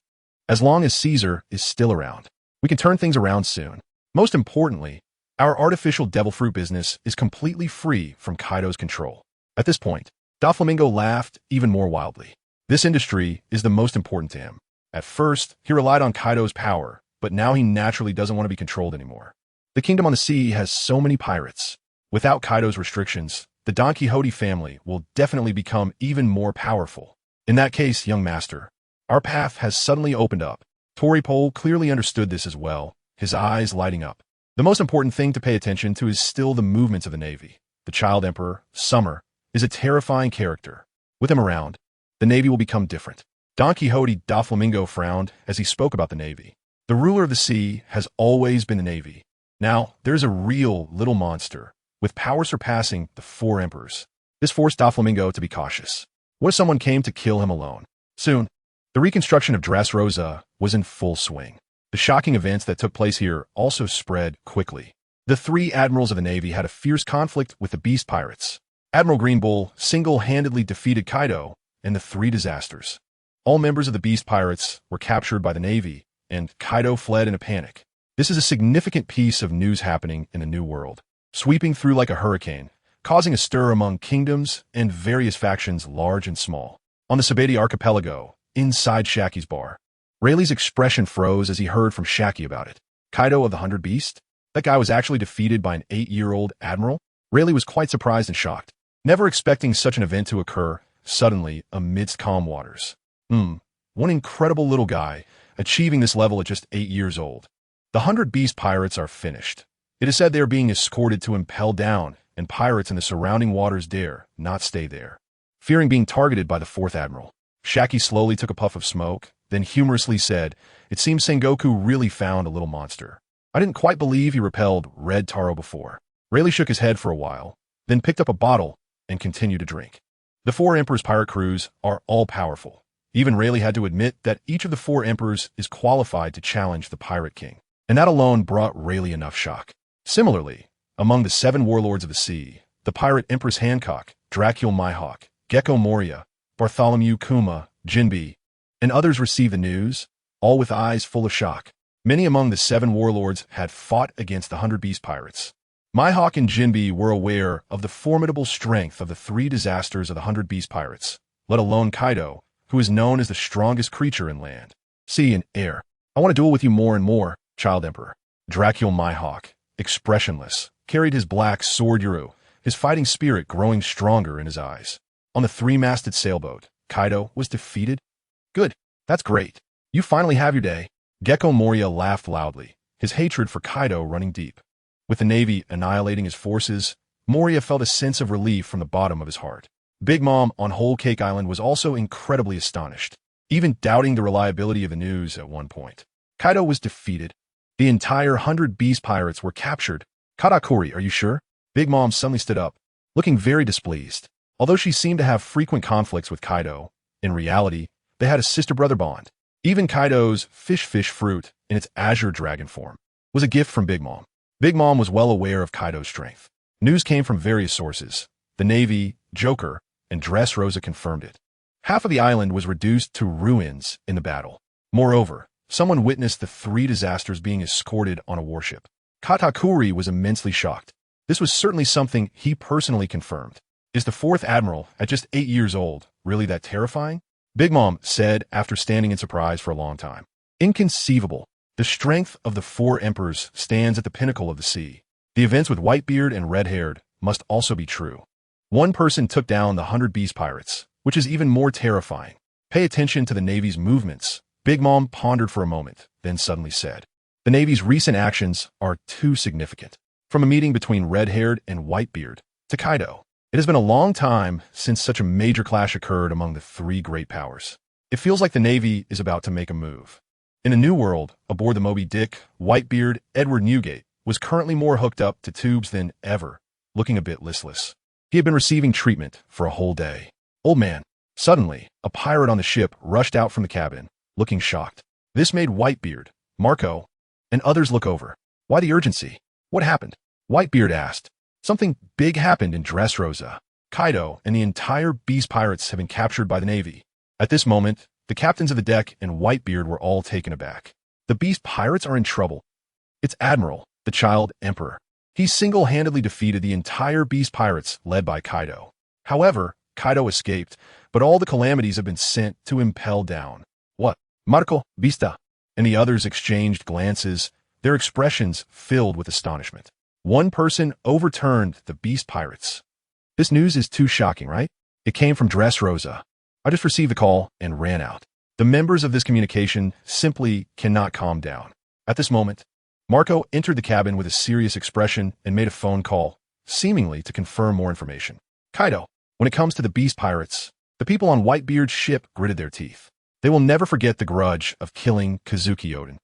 As long as Caesar is still around, we can turn things around soon. Most importantly, our artificial devil fruit business is completely free from Kaido's control. At this point, Doflamingo laughed even more wildly. This industry is the most important to him. At first, he relied on Kaido's power, but now he naturally doesn't want to be controlled anymore. The kingdom on the sea has so many pirates. Without Kaido's restrictions, the Don Quixote family will definitely become even more powerful. In that case, young master, our path has suddenly opened up. Tory Pole clearly understood this as well, his eyes lighting up. The most important thing to pay attention to is still the movements of the Navy. The Child Emperor, Summer, is a terrifying character. With him around, the Navy will become different. Don Quixote Doflamingo frowned as he spoke about the Navy. The ruler of the sea has always been the Navy. Now, there's a real little monster, with power surpassing the 4 emperors. This forced Doflamingo to be cautious. What if someone came to kill him alone? Soon, the reconstruction of Dressrosa was in full swing. The shocking events that took place here also spread quickly. The 3 admirals of the Navy had a fierce conflict with the Beast Pirates. Admiral Green Bull single-handedly defeated Kaido and the 3 disasters. All members of the Beast Pirates were captured by the Navy, and Kaido fled in a panic. This is a significant piece of news happening in the New World, sweeping through like a hurricane, causing a stir among kingdoms and various factions large and small. On the Sabeti archipelago, inside Shaki's bar, Rayleigh's expression froze as he heard from Shaki about it. Kaido of the 100 Beast? That guy was actually defeated by an 8-year-old admiral? Rayleigh was quite surprised and shocked, never expecting such an event to occur suddenly amidst calm waters. One incredible little guy, achieving this level at just 8 years old. The 100 Beast pirates are finished. It is said they are being escorted to Impel Down, and pirates in the surrounding waters dare not stay there. Fearing being targeted by the 4th Admiral, Shaki slowly took a puff of smoke, then humorously said, "It seems Sengoku really found a little monster. I didn't quite believe he repelled Red Taro before." Rayleigh shook his head for a while, then picked up a bottle and continued to drink. The 4 Emperors' pirate crews are all powerful. Even Rayleigh had to admit that each of the 4 Emperors is qualified to challenge the Pirate King, and that alone brought Rayleigh enough shock. Similarly, among the 7 warlords of the sea, the pirate Empress Hancock, Dracula Mihawk, Gecko Moria, Bartholomew Kuma, Jinbe, and others received the news, all with eyes full of shock. Many among the 7 warlords had fought against the 100 Beast pirates. Mihawk and Jinbe were aware of the formidable strength of the 3 disasters of the 100 Beast pirates, let alone Kaido, who is known as the strongest creature in land, sea, and air. "I want to duel with you more and more, Child Emperor." Dracula Mihawk, expressionless, carried his black sword Uru, his fighting spirit growing stronger in his eyes. On the 3-masted sailboat, Kaido was defeated? Good. That's great. You finally have your day. Gecko Moria laughed loudly, his hatred for Kaido running deep. With the Navy annihilating his forces, Moria felt a sense of relief from the bottom of his heart. Big Mom on Whole Cake Island was also incredibly astonished, even doubting the reliability of the news at one point. Kaido was defeated. The entire 100 Beast pirates were captured. "Katakuri, are you sure?" Big Mom suddenly stood up, looking very displeased. Although she seemed to have frequent conflicts with Kaido, in reality, they had a sister-brother bond. Even Kaido's fish fruit, in its azure dragon form, was a gift from Big Mom. Big Mom was well aware of Kaido's strength. News came from various sources. The Navy, Joker, and Dressrosa confirmed it. Half of the island was reduced to ruins in the battle. Moreover, someone witnessed the 3 disasters being escorted on a warship. Katakuri was immensely shocked. This was certainly something he personally confirmed. Is the fourth Admiral, at just 8 years old, really that terrifying? Big Mom said after standing in surprise for a long time. Inconceivable. The strength of the four emperors stands at the pinnacle of the sea. The events with Whitebeard and Red-Haired must also be true. One person took down the 100 Beast Pirates, which is even more terrifying. Pay attention to the Navy's movements. Big Mom pondered for a moment, then suddenly said, the Navy's recent actions are too significant. From a meeting between Red-Haired and Whitebeard to Kaido, it has been a long time since such a major clash occurred among the three great powers. It feels like the Navy is about to make a move. In a new world, aboard the Moby Dick, Whitebeard, Edward Newgate, was currently more hooked up to tubes than ever, looking a bit listless. He had been receiving treatment for a whole day. Old man. Suddenly, a pirate on the ship rushed out from the cabin, looking shocked. This made Whitebeard, Marco, and others look over. Why the urgency? What happened? Whitebeard asked. Something big happened in Dressrosa. Kaido and the entire Beast Pirates have been captured by the Navy. At this moment, the captains of the deck and Whitebeard were all taken aback. The Beast Pirates are in trouble. It's Admiral, the Child Emperor. He single-handedly defeated the entire Beast Pirates led by Kaido. However, Kaido escaped, but all the calamities have been sent to impel down. What? Marco, Vista? And the others exchanged glances, their expressions filled with astonishment. One person overturned the Beast Pirates. This news is too shocking, right? It came from Dressrosa. I just received the call and ran out. The members of this communication simply cannot calm down. At this moment, Marco entered the cabin with a serious expression and made a phone call, seemingly to confirm more information. Kaido, when it comes to the Beast Pirates, the people on Whitebeard's ship gritted their teeth. They will never forget the grudge of killing Kazuki Oden.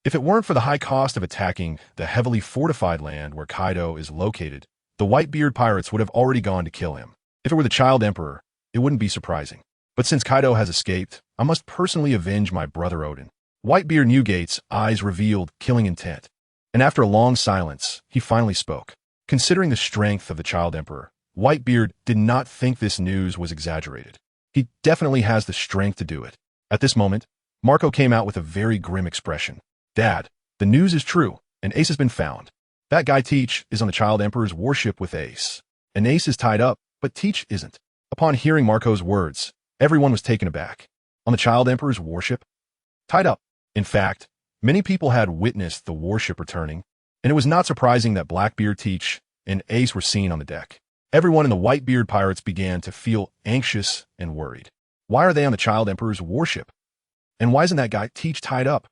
If it weren't for the high cost of attacking the heavily fortified land where Kaido is located, the Whitebeard pirates would have already gone to kill him. If it were the Child Emperor, it wouldn't be surprising. But since Kaido has escaped, I must personally avenge my brother Oden. Whitebeard Newgate's eyes revealed killing intent. And after a long silence, he finally spoke. Considering the strength of the Child Emperor, Whitebeard did not think this news was exaggerated. He definitely has the strength to do it. At this moment, Marco came out with a very grim expression. Dad, the news is true, and Ace has been found. That guy Teach is on the Child Emperor's warship with Ace. And Ace is tied up, but Teach isn't. Upon hearing Marco's words, everyone was taken aback. On the Child Emperor's warship? Tied up. In fact, many people had witnessed the warship returning, and it was not surprising that Blackbeard, Teach, and Ace were seen on the deck. Everyone in the Whitebeard pirates began to feel anxious and worried. Why are they on the Child Emperor's warship? And why isn't that guy Teach tied up?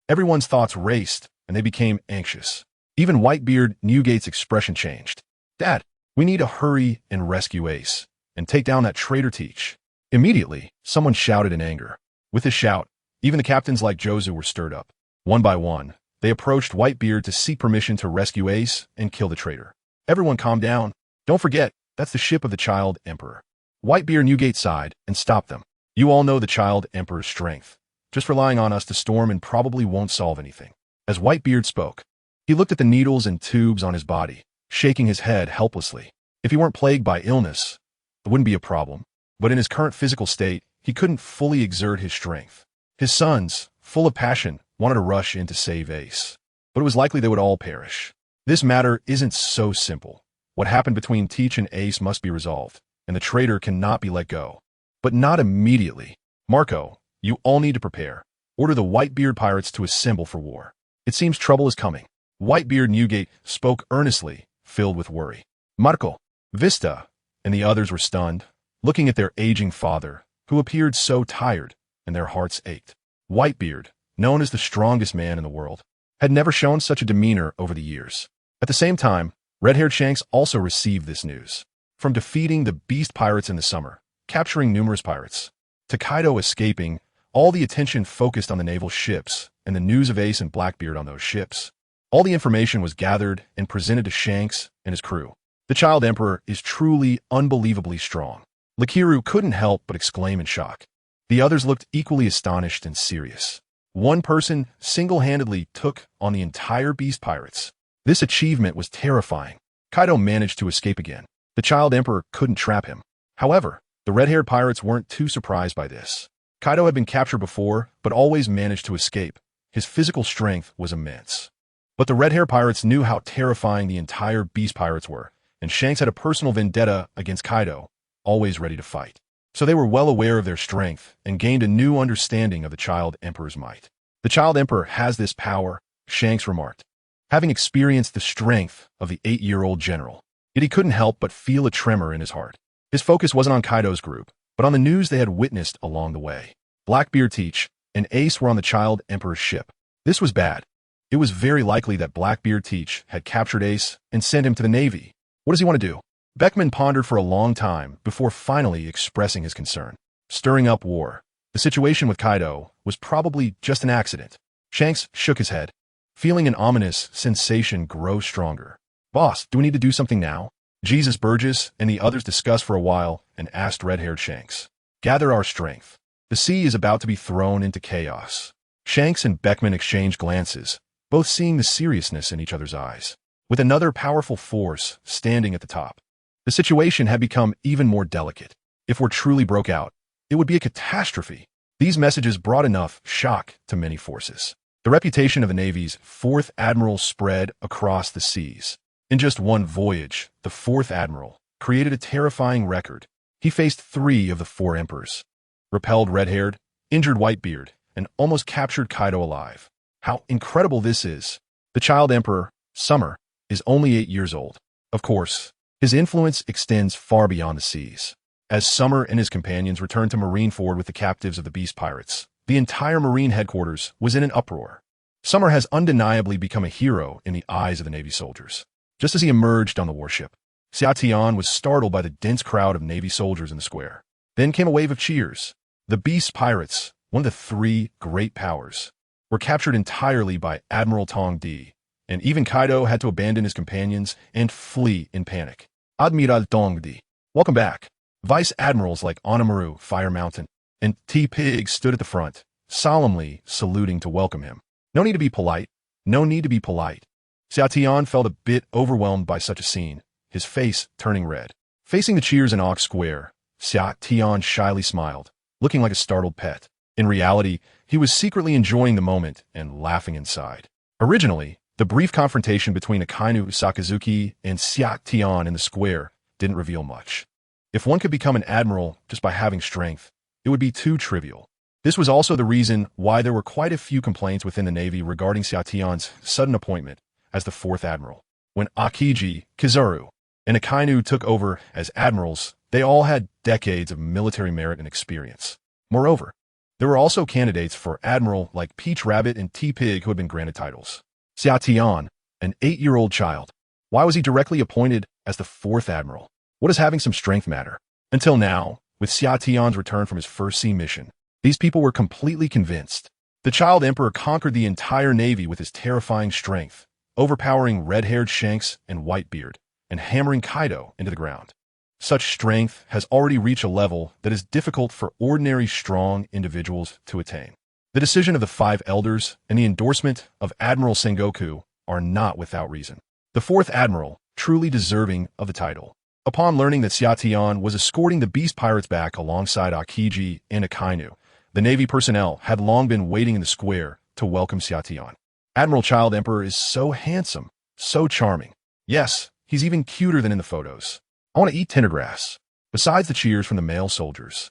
Everyone's thoughts raced, and they became anxious. Even Whitebeard Newgate's expression changed. Dad, we need to hurry and rescue Ace, and take down that traitor Teach. Immediately, someone shouted in anger. With his shout, even the captains like Jozu were stirred up. One by one, they approached Whitebeard to seek permission to rescue Ace and kill the traitor. Everyone calm down. Don't forget, that's the ship of the Child Emperor. Whitebeard Newgate sighed and stopped them. You all know the Child Emperor's strength. Just relying on us to storm and probably won't solve anything. As Whitebeard spoke, he looked at the needles and tubes on his body, shaking his head helplessly. If he weren't plagued by illness, it wouldn't be a problem. But in his current physical state, he couldn't fully exert his strength. His sons, full of passion, wanted to rush in to save Ace. But it was likely they would all perish. This matter isn't so simple. What happened between Teach and Ace must be resolved, and the traitor cannot be let go. But not immediately. Marco, you all need to prepare. Order the Whitebeard pirates to assemble for war. It seems trouble is coming. Whitebeard Newgate spoke earnestly, filled with worry. Marco, Vista, and the others were stunned, looking at their aging father, who appeared so tired, and their hearts ached. Whitebeard, known as the strongest man in the world, had never shown such a demeanor over the years. At the same time, Red-Haired Shanks also received this news. From defeating the Beast Pirates in the summer, capturing numerous pirates, to Kaido escaping, all the attention focused on the naval ships and the news of Ace and Blackbeard on those ships. All the information was gathered and presented to Shanks and his crew. The Child Emperor is truly unbelievably strong. Lakiru couldn't help but exclaim in shock. The others looked equally astonished and serious. One person single-handedly took on the entire Beast Pirates. This achievement was terrifying. Kaido managed to escape again. The Child Emperor couldn't trap him. However, the red-haired pirates weren't too surprised by this. Kaido had been captured before, but always managed to escape. His physical strength was immense. But the red-hair pirates knew how terrifying the entire beast pirates were, and Shanks had a personal vendetta against Kaido, always ready to fight. So they were well aware of their strength and gained a new understanding of the Child Emperor's might. The Child Emperor has this power, Shanks remarked, having experienced the strength of the 8-year-old general. Yet he couldn't help but feel a tremor in his heart. His focus wasn't on Kaido's group, but on the news they had witnessed along the way. Blackbeard Teach and Ace were on the Child Emperor's ship. This was bad. It was very likely that Blackbeard Teach had captured Ace and sent him to the Navy. What does he want to do? Beckman pondered for a long time before finally expressing his concern. Stirring up war. The situation with Kaido was probably just an accident. Shanks shook his head, feeling an ominous sensation grow stronger. Boss, do we need to do something now? Jesus Burgess and the others discussed for a while and asked red-haired Shanks. Gather our strength. The sea is about to be thrown into chaos. Shanks and Beckman exchanged glances, both seeing the seriousness in each other's eyes. With another powerful force standing at the top, the situation had become even more delicate. If war truly broke out, it would be a catastrophe. These messages brought enough shock to many forces. The reputation of the Navy's 4th Admiral spread across the seas. In just one voyage, the 4th Admiral created a terrifying record. He faced 3 of the 4 emperors, repelled red-haired, injured Whitebeard, and almost captured Kaido alive. How incredible this is! The Child Emperor, Summer, is only 8 years old. Of course, his influence extends far beyond the seas. As Summer and his companions returned to Marineford with the captives of the Beast Pirates, the entire Marine headquarters was in an uproar. Summer has undeniably become a hero in the eyes of the Navy soldiers. Just as he emerged on the warship, Xiatian was startled by the dense crowd of Navy soldiers in the square. Then came a wave of cheers. The Beast Pirates, one of the 3 great powers, were captured entirely by Admiral Tong Di, and even Kaido had to abandon his companions and flee in panic. Admiral Tong Di, welcome back. Vice Admirals like Onamaru, Fire Mountain, and T-Pig stood at the front, solemnly saluting to welcome him. No need to be polite. No need to be polite. Xiatian felt a bit overwhelmed by such a scene, his face turning red. Facing the cheers in Ox Square, Xiatian shyly smiled, looking like a startled pet. In reality, he was secretly enjoying the moment and laughing inside. Originally, the brief confrontation between Akainu Sakazuki and Xiatian in the square didn't reveal much. If one could become an admiral just by having strength, it would be too trivial. This was also the reason why there were quite a few complaints within the Navy regarding Xiatian's sudden appointment as the 4th Admiral. When Aokiji, Kizaru, and Akainu took over as admirals, they all had decades of military merit and experience. Moreover, there were also candidates for admiral like Peach Rabbit and T-Pig who had been granted titles. Xiatian, an 8-year-old child. Why was he directly appointed as the 4th Admiral? What does having some strength matter? Until now, with Xiatian's return from his first sea mission, these people were completely convinced. The Child Emperor conquered the entire Navy with his terrifying strength, overpowering red-haired Shanks and Whitebeard, and hammering Kaido into the ground. Such strength has already reached a level that is difficult for ordinary strong individuals to attain. The decision of the 5 elders and the endorsement of Admiral Sengoku are not without reason. The 4th Admiral, truly deserving of the title. Upon learning that Xiatian was escorting the Beast Pirates back alongside Aokiji and Akainu, the Navy personnel had long been waiting in the square to welcome Xiatian. Admiral Child Emperor is so handsome, so charming. Yes, he's even cuter than in the photos. I want to eat tender grass. Besides the cheers from the male soldiers,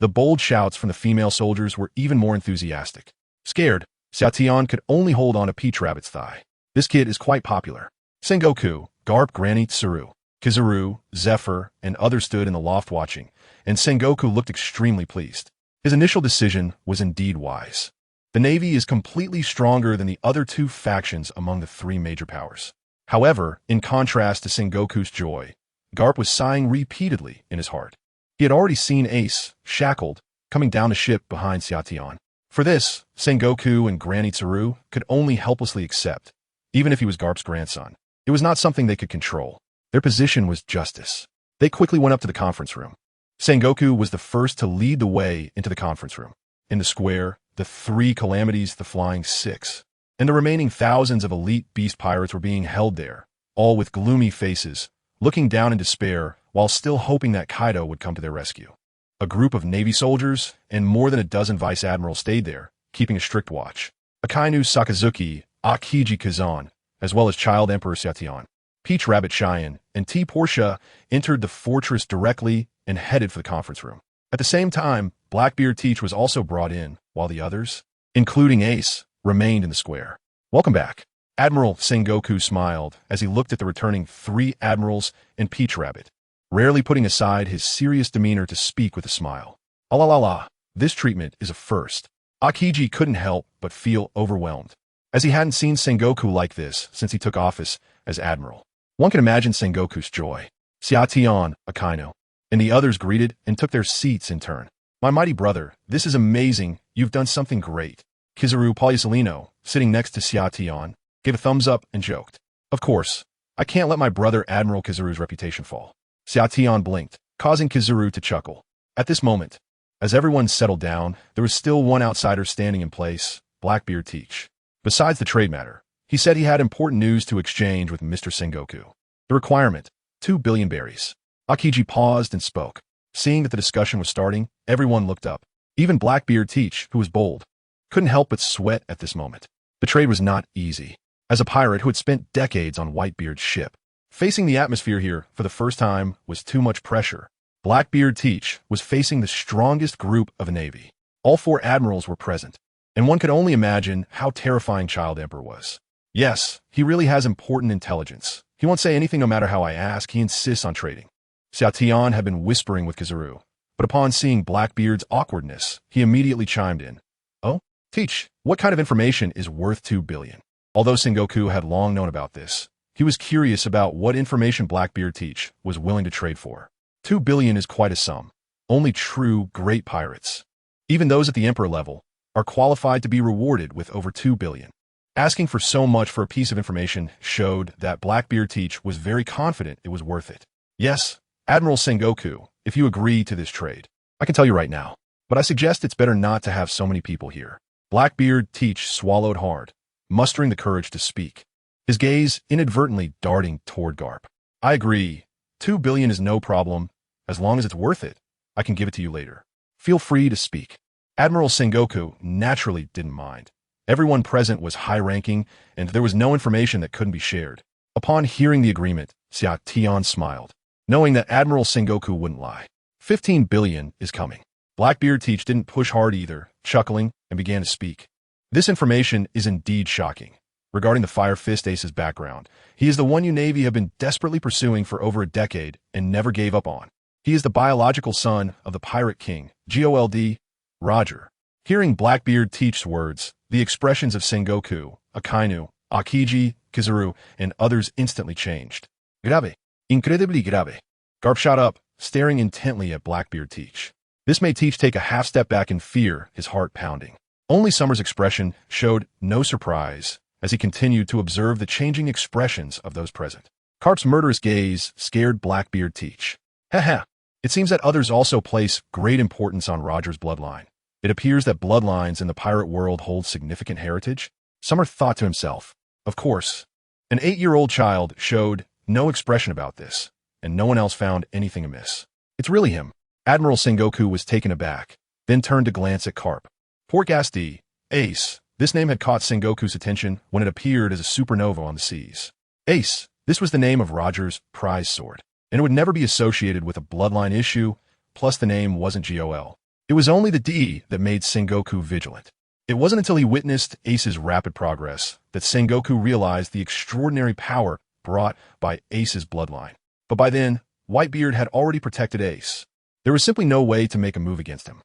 the bold shouts from the female soldiers were even more enthusiastic. Scared, Xiatian could only hold on to Peach Rabbit's thigh. This kid is quite popular. Sengoku, Garp, Granny, Tsuru, Kizaru, Zephyr, and others stood in the loft watching, and Sengoku looked extremely pleased. His initial decision was indeed wise. The Navy is completely stronger than the other 2 factions among the 3 major powers. However, in contrast to Sengoku's joy, Garp was sighing repeatedly in his heart. He had already seen Ace, shackled, coming down the ship behind Xiatian. For this, Sengoku and Granny Tsuru could only helplessly accept, even if he was Garp's grandson. It was not something they could control. Their position was justice. They quickly went up to the conference room. Sengoku was the first to lead the way into the conference room. In the square, the 3 calamities, the Flying 6, and the remaining thousands of elite beast pirates were being held there, all with gloomy faces, looking down in despair while still hoping that Kaido would come to their rescue. A group of Navy soldiers and more than a dozen vice admirals stayed there, keeping a strict watch. Akainu Sakazuki, Aokiji Kazan, as well as Child Emperor Xiaotian. Peach Rabbit Cheyenne and T. Portia entered the fortress directly and headed for the conference room. At the same time, Blackbeard Teach was also brought in, while the others, including Ace, remained in the square. Welcome back. Admiral Sengoku smiled as he looked at the returning 3 admirals and Peach Rabbit, rarely putting aside his serious demeanor to speak with a smile. Ah la la la, this treatment is a first. Aokiji couldn't help but feel overwhelmed, as he hadn't seen Sengoku like this since he took office as Admiral. One can imagine Sengoku's joy. Xiaotian, Akainu, and the others greeted and took their seats in turn. My mighty brother, this is amazing. You've done something great. Kizaru Salino, sitting next to Xiaotian, gave a thumbs up and joked. Of course, I can't let my brother Admiral Kizaru's reputation fall. Xiaotian blinked, causing Kizaru to chuckle. At this moment, as everyone settled down, there was still one outsider standing in place, Blackbeard Teach. Besides the trade matter, he said he had important news to exchange with Mr. Sengoku. The requirement, 2 billion berries. Aokiji paused and spoke. Seeing that the discussion was starting, everyone looked up. Even Blackbeard Teach, who was bold, couldn't help but sweat at this moment. The trade was not easy. As a pirate who had spent decades on Whitebeard's ship, facing the atmosphere here for the first time was too much pressure. Blackbeard Teach was facing the strongest group of a navy. All 4 admirals were present, and one could only imagine how terrifying Child Emperor was. Yes, he really has important intelligence. He won't say anything no matter how I ask. He insists on trading. Xiaotian had been whispering with Kizaru, but upon seeing Blackbeard's awkwardness, he immediately chimed in. Oh, Teach, what kind of information is worth 2 billion? Although Sengoku had long known about this, he was curious about what information Blackbeard Teach was willing to trade for. 2 billion is quite a sum. Only true great pirates, even those at the Emperor level, are qualified to be rewarded with over 2 billion. Asking for so much for a piece of information showed that Blackbeard Teach was very confident it was worth it. Yes, Admiral Sengoku, if you agree to this trade, I can tell you right now, but I suggest it's better not to have so many people here. Blackbeard Teach swallowed hard, mustering the courage to speak, his gaze inadvertently darting toward Garp. I agree. 2 billion is no problem. As long as it's worth it, I can give it to you later. Feel free to speak. Admiral Sengoku naturally didn't mind. Everyone present was high-ranking, and there was no information that couldn't be shared. Upon hearing the agreement, Xiaotian smiled, knowing that Admiral Sengoku wouldn't lie. 15 billion is coming. Blackbeard Teach didn't push hard either, chuckling, and began to speak. This information is indeed shocking. Regarding the Fire Fist Ace's background, he is the one you Navy have been desperately pursuing for over a decade and never gave up on. He is the biological son of the Pirate King, GOLD, Roger. Hearing Blackbeard Teach's words, the expressions of Sengoku, Akainu, Aokiji, Kizaru, and others instantly changed. Grave. Incredibly grave. Garp shot up, staring intently at Blackbeard Teach. This made Teach take a half step back in fear, his heart pounding. Only Summer's expression showed no surprise as he continued to observe the changing expressions of those present. Garp's murderous gaze scared Blackbeard Teach. Haha. It seems that others also place great importance on Roger's bloodline. It appears that bloodlines in the pirate world hold significant heritage. Summer thought to himself. Of course. An 8-year-old child showed no expression about this, and no one else found anything amiss. It's really him. Admiral Sengoku was taken aback, then turned to glance at Garp. Pork Asti, Ace. This name had caught Sengoku's attention when it appeared as a supernova on the seas. Ace. This was the name of Roger's prize sword, and it would never be associated with a bloodline issue, plus the name wasn't GOL. It was only the D that made Sengoku vigilant. It wasn't until he witnessed Ace's rapid progress that Sengoku realized the extraordinary power brought by Ace's bloodline. But by then, Whitebeard had already protected Ace. There was simply no way to make a move against him.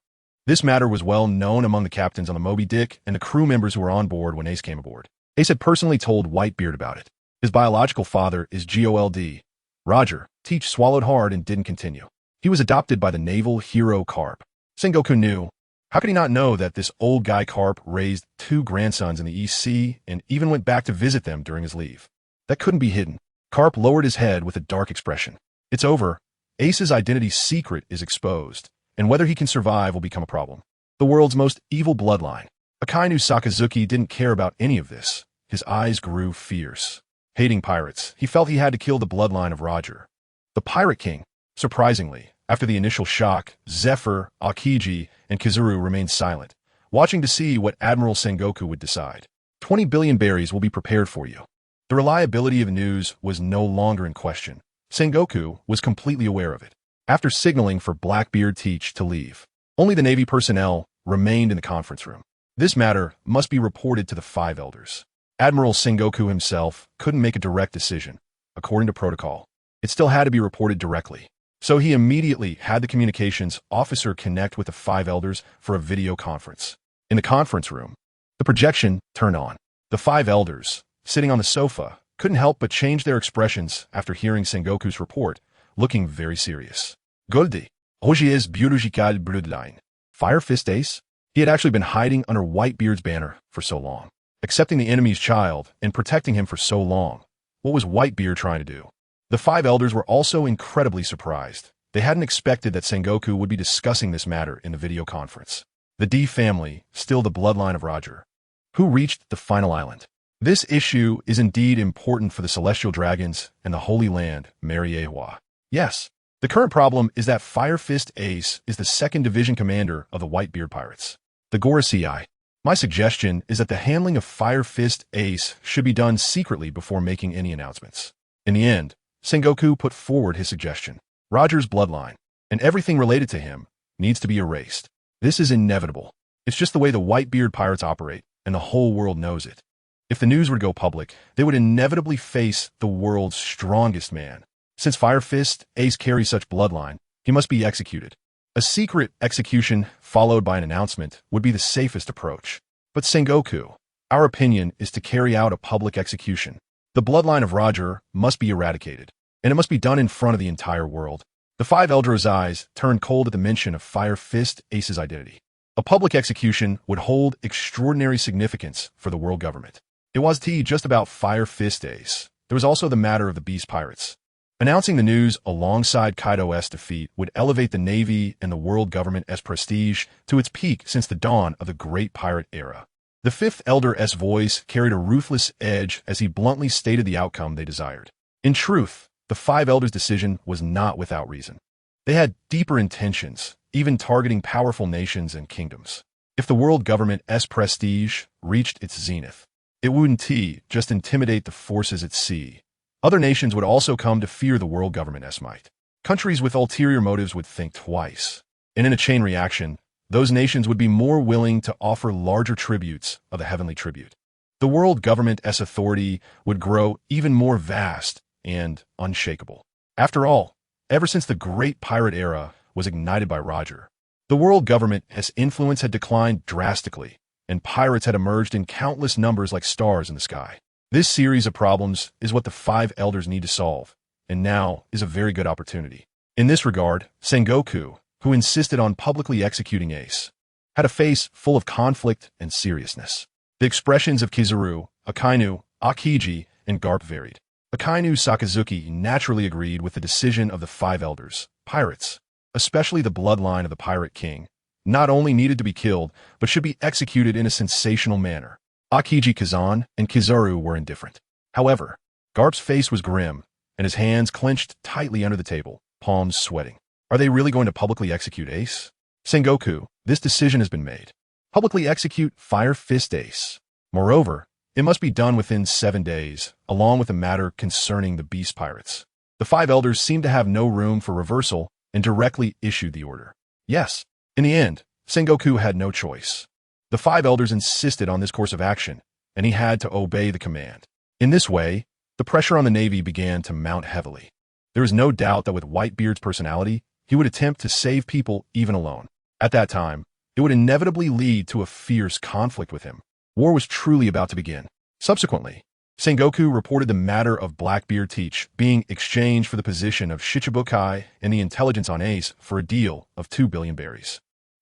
This matter was well known among the captains on the Moby Dick and the crew members who were on board when Ace came aboard. Ace had personally told Whitebeard about it. His biological father is GOLD. Roger. Teach swallowed hard and didn't continue. He was adopted by the naval hero Garp. Sengoku knew. How could he not know that this old guy Garp raised 2 grandsons in the East Sea and even went back to visit them during his leave? That couldn't be hidden. Garp lowered his head with a dark expression. It's over. Ace's identity secret is exposed, and whether he can survive will become a problem. The world's most evil bloodline. Akainu Sakazuki didn't care about any of this. His eyes grew fierce. Hating pirates, he felt he had to kill the bloodline of Roger. The Pirate King. Surprisingly, after the initial shock, Zephyr, Aokiji, and Kizaru remained silent, watching to see what Admiral Sengoku would decide. 20 billion berries will be prepared for you. The reliability of the news was no longer in question. Sengoku was completely aware of it. After signaling for Blackbeard Teach to leave, only the Navy personnel remained in the conference room. This matter must be reported to the five elders. Admiral Sengoku himself couldn't make a direct decision. According to protocol, it still had to be reported directly. So he immediately had the communications officer connect with the five elders for a video conference. In the conference room, the projection turned on. The five elders, sitting on the sofa, couldn't help but change their expressions after hearing Sengoku's report, looking very serious. Goldi, hoje es biological bloodline. Fire Fist Ace? He had actually been hiding under Whitebeard's banner for so long, accepting the enemy's child and protecting him for so long. What was Whitebeard trying to do? The five elders were also incredibly surprised. They hadn't expected that Sengoku would be discussing this matter in the video conference. The D family, still the bloodline of Roger, who reached the final island. This issue is indeed important for the Celestial Dragons and the Holy Land, Mariewa. Yes, the current problem is that Fire Fist Ace is the 2nd Division commander of the Whitebeard Pirates, the Gorosei. My suggestion is that the handling of Fire Fist Ace should be done secretly before making any announcements. In the end, Sengoku put forward his suggestion. Roger's bloodline, and everything related to him, needs to be erased. This is inevitable. It's just the way the Whitebeard Pirates operate, and the whole world knows it. If the news were to go public, they would inevitably face the world's strongest man. Since Fire Fist Ace carries such bloodline, he must be executed. A secret execution followed by an announcement would be the safest approach. But Sengoku, our opinion is to carry out a public execution. The bloodline of Roger must be eradicated, and it must be done in front of the entire world. The five elders' eyes turned cold at the mention of Fire Fist Ace's identity. A public execution would hold extraordinary significance for the world government. It was just about Fire Fist Ace. There was also the matter of the Beast Pirates. Announcing the news alongside Kaido's defeat would elevate the Navy and the world government's prestige to its peak since the dawn of the Great Pirate Era. The fifth elder's voice carried a ruthless edge as he bluntly stated the outcome they desired. In truth, the five elders' decision was not without reason. They had deeper intentions, even targeting powerful nations and kingdoms. If the world government's prestige reached its zenith, it wouldn't just intimidate the forces at sea. Other nations would also come to fear the world government's might. Countries with ulterior motives would think twice. And in a chain reaction, those nations would be more willing to offer larger tributes of the heavenly tribute. The world government's authority would grow even more vast and unshakable. After all, ever since the Great Pirate Era was ignited by Roger, the world government's influence had declined drastically, and pirates had emerged in countless numbers like stars in the sky. This series of problems is what the five elders need to solve, and now is a very good opportunity. In this regard, Sengoku, who insisted on publicly executing Ace, had a face full of conflict and seriousness. The expressions of Kizaru, Akainu, Aokiji, and Garp varied. Akainu Sakazuki naturally agreed with the decision of the five elders. Pirates, especially the bloodline of the Pirate King, not only needed to be killed, but should be executed in a sensational manner. Aokiji Kazan and Kizaru were indifferent. However, Garp's face was grim, and his hands clenched tightly under the table, palms sweating. Are they really going to publicly execute Ace? Sengoku, this decision has been made. Publicly execute Fire Fist Ace. Moreover, it must be done within 7 days, along with the matter concerning the Beast Pirates. The five elders seemed to have no room for reversal and directly issued the order. Yes, in the end, Sengoku had no choice. The five elders insisted on this course of action, and he had to obey the command. In this way, the pressure on the Navy began to mount heavily. There is no doubt that with Whitebeard's personality, he would attempt to save people even alone. At that time, it would inevitably lead to a fierce conflict with him. War was truly about to begin. Subsequently, Sengoku reported the matter of Blackbeard Teach being exchanged for the position of Shichibukai and the intelligence on Ace for a deal of 2 billion berries.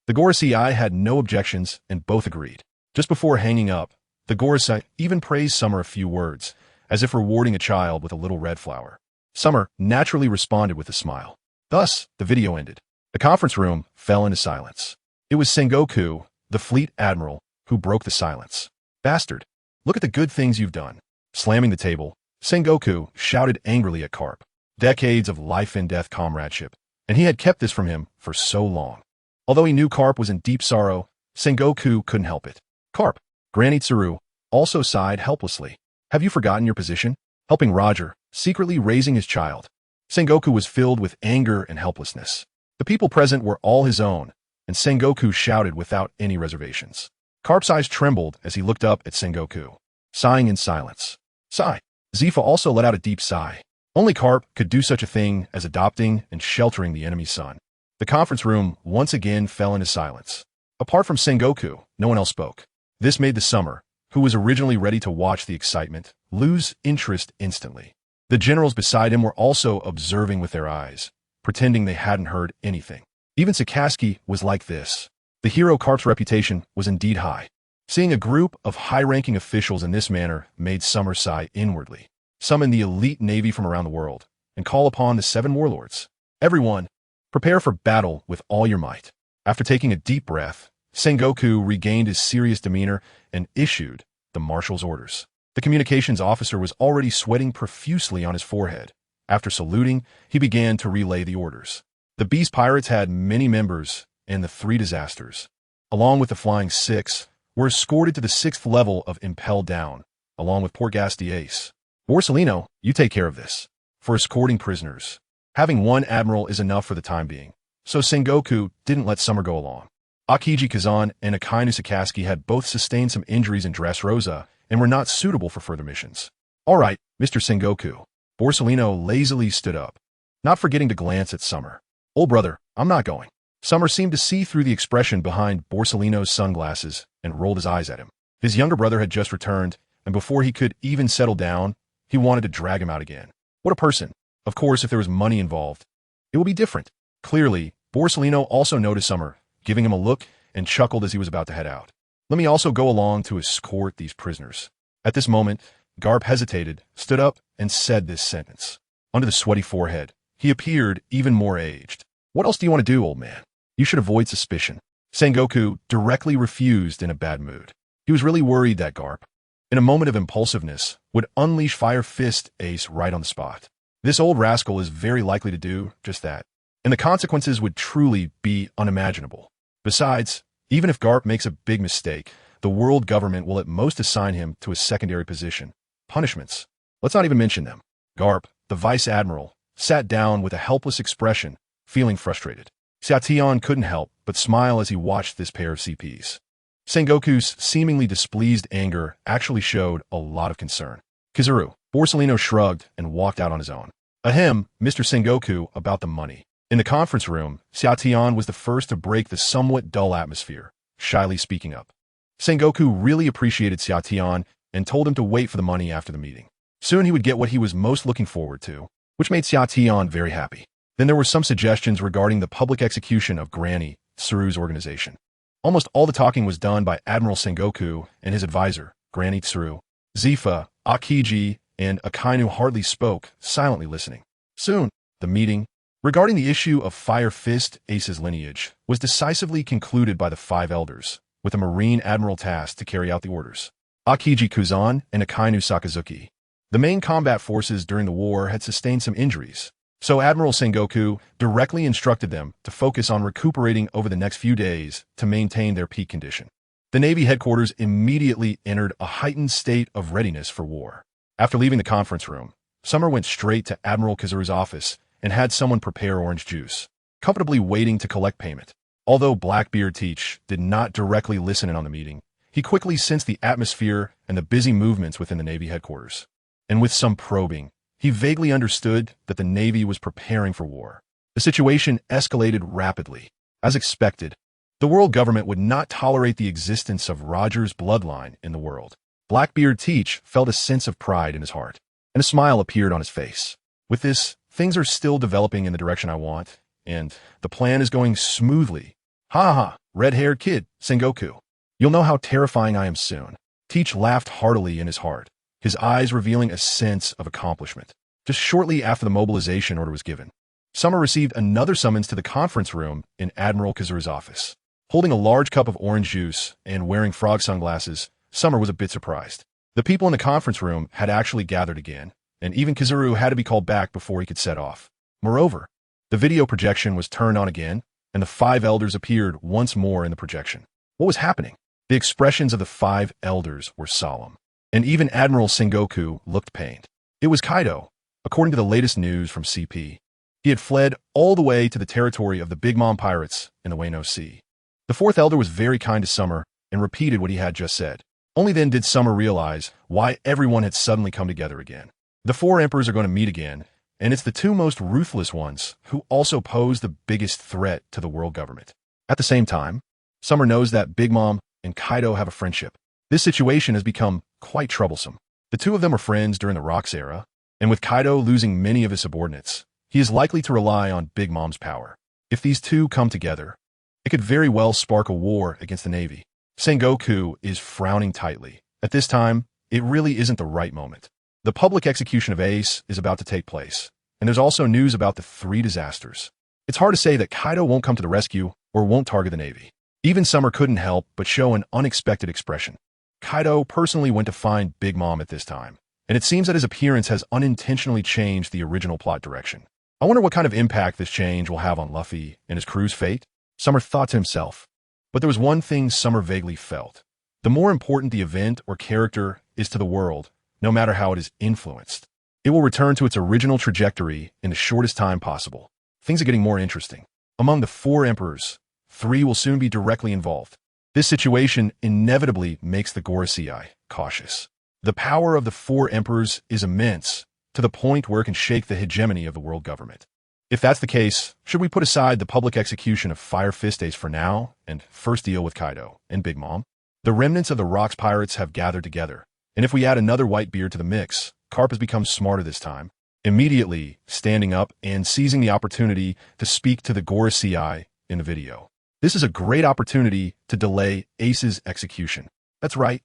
The Gorosei had no objections and both agreed. Just before hanging up, the Gorosei even praised Summer a few words, as if rewarding a child with a little red flower. Summer naturally responded with a smile. Thus, the video ended. The conference room fell into silence. It was Sengoku, the fleet admiral, who broke the silence. Bastard, look at the good things you've done. Slamming the table, Sengoku shouted angrily at Garp. Decades of life and death comradeship, and he had kept this from him for so long. Although he knew Garp was in deep sorrow, Sengoku couldn't help it. Garp, Granny Tsuru, also sighed helplessly. Have you forgotten your position? Helping Roger, secretly raising his child. Sengoku was filled with anger and helplessness. The people present were all his own, and Sengoku shouted without any reservations. Garp's eyes trembled as he looked up at Sengoku, sighing in silence. Sigh. Zifa also let out a deep sigh. Only Garp could do such a thing as adopting and sheltering the enemy's son. The conference room once again fell into silence. Apart from Sengoku, no one else spoke. This made the Summer, who was originally ready to watch the excitement, lose interest instantly. The generals beside him were also observing with their eyes, pretending they hadn't heard anything. Even Sakazuki was like this. The hero Garp's reputation was indeed high. Seeing a group of high-ranking officials in this manner made Summer sigh inwardly, summon the elite navy from around the world, and call upon the 7 warlords. Everyone, prepare for battle with all your might. After taking a deep breath, Sengoku regained his serious demeanor and issued the marshal's orders. The communications officer was already sweating profusely on his forehead. After saluting, he began to relay the orders. The Beast Pirates had many members, and the 3 disasters, along with the Flying 6, were escorted to the 6th level of Impel Down, along with Portgas Ace. Salino, you take care of this. For escorting prisoners, having 1 admiral is enough for the time being, so Sengoku didn't let Summer go along. Aokiji Kazan and Akainu Sakazuki had both sustained some injuries in Dressrosa and were not suitable for further missions. All right, Mr. Sengoku. Salino lazily stood up, not forgetting to glance at Summer. Old brother, I'm not going. Summer seemed to see through the expression behind Salino's sunglasses and rolled his eyes at him. His younger brother had just returned, and before he could even settle down, he wanted to drag him out again. What a person. Of course, if there was money involved, it will be different. Clearly, Salino also noticed Summer, giving him a look, and chuckled as he was about to head out. Let me also go along to escort these prisoners. At this moment, Garp hesitated, stood up, and said this sentence. Under the sweaty forehead, he appeared even more aged. What else do you want to do, old man? You should avoid suspicion. Sengoku directly refused in a bad mood. He was really worried that Garp, in a moment of impulsiveness, would unleash Fire Fist Ace right on the spot. This old rascal is very likely to do just that, and the consequences would truly be unimaginable. Besides, even if Garp makes a big mistake, the world government will at most assign him to a secondary position. Punishments. Let's not even mention them. Garp, the Vice Admiral, sat down with a helpless expression, feeling frustrated. Xiaotian couldn't help but smile as he watched this pair of CPs. Sengoku's seemingly displeased anger actually showed a lot of concern. Kizaru. Salino shrugged and walked out on his own. Ahem, Mr. Sengoku, about the money. In the conference room, Xiaotian was the first to break the somewhat dull atmosphere, shyly speaking up. Sengoku really appreciated Xiaotian and told him to wait for the money after the meeting. Soon he would get what he was most looking forward to, which made Xiaotian very happy. Then there were some suggestions regarding the public execution of Granny Tsuru's organization. Almost all the talking was done by Admiral Sengoku and his advisor, Granny Tsuru. Zifa, Aokiji, and Akainu hardly spoke, silently listening. Soon, the meeting, regarding the issue of Fire Fist Ace's lineage, was decisively concluded by the 5 elders, with a Marine Admiral tasked to carry out the orders. Aokiji Kuzan and Akainu Sakazuki. The main combat forces during the war had sustained some injuries, so Admiral Sengoku directly instructed them to focus on recuperating over the next few days to maintain their peak condition. The Navy headquarters immediately entered a heightened state of readiness for war. After leaving the conference room, Summer went straight to Admiral Kizaru's office and had someone prepare orange juice, comfortably waiting to collect payment. Although Blackbeard Teach did not directly listen in on the meeting, he quickly sensed the atmosphere and the busy movements within the Navy headquarters. And with some probing, he vaguely understood that the Navy was preparing for war. The situation escalated rapidly. As expected, the world government would not tolerate the existence of Roger's bloodline in the world. Blackbeard Teach felt a sense of pride in his heart, and a smile appeared on his face. With this, things are still developing in the direction I want, and the plan is going smoothly. Ha ha, red-haired kid, Sengoku. You'll know how terrifying I am soon. Teach laughed heartily in his heart, his eyes revealing a sense of accomplishment. Just shortly after the mobilization order was given, Summer received another summons to the conference room in Admiral Kizaru's office. Holding a large cup of orange juice and wearing frog sunglasses, Summer was a bit surprised. The people in the conference room had actually gathered again, and even Kizaru had to be called back before he could set off. Moreover, the video projection was turned on again, and the 5 elders appeared once more in the projection. What was happening? The expressions of the 5 elders were solemn. And even Admiral Sengoku looked pained. It was Kaido, according to the latest news from CP. He had fled all the way to the territory of the Big Mom pirates in the Wano Sea. The fourth elder was very kind to Summer and repeated what he had just said. Only then did Summer realize why everyone had suddenly come together again. The four emperors are going to meet again, and it's the two most ruthless ones who also pose the biggest threat to the world government. At the same time, Summer knows that Big Mom and Kaido have a friendship. This situation has become quite troublesome. The two of them were friends during the Rocks era, and with Kaido losing many of his subordinates, he is likely to rely on Big Mom's power. If these two come together, it could very well spark a war against the Navy. Sengoku is frowning tightly. At this time, it really isn't the right moment. The public execution of Ace is about to take place, and there's also news about the three disasters. It's hard to say that Kaido won't come to the rescue or won't target the Navy. Even Summer couldn't help but show an unexpected expression. Kaido personally went to find Big Mom at this time, and it seems that his appearance has unintentionally changed the original plot direction. I wonder what kind of impact this change will have on Luffy and his crew's fate, Summer thought to himself. But there was one thing Summer vaguely felt. The more important the event or character is to the world, no matter how it is influenced, it will return to its original trajectory in the shortest time possible. Things are getting more interesting. Among the four emperors, 3 will soon be directly involved. This situation inevitably makes the Gorosei cautious. The power of the 4 emperors is immense, to the point where it can shake the hegemony of the world government. If that's the case, should we put aside the public execution of Fire Fist Ace for now and first deal with Kaido and Big Mom? The remnants of the Rocks pirates have gathered together, and if we add another Whitebeard to the mix, Garp has become smarter this time, immediately standing up and seizing the opportunity to speak to the Gorosei in the video. This is a great opportunity to delay Ace's execution. That's right.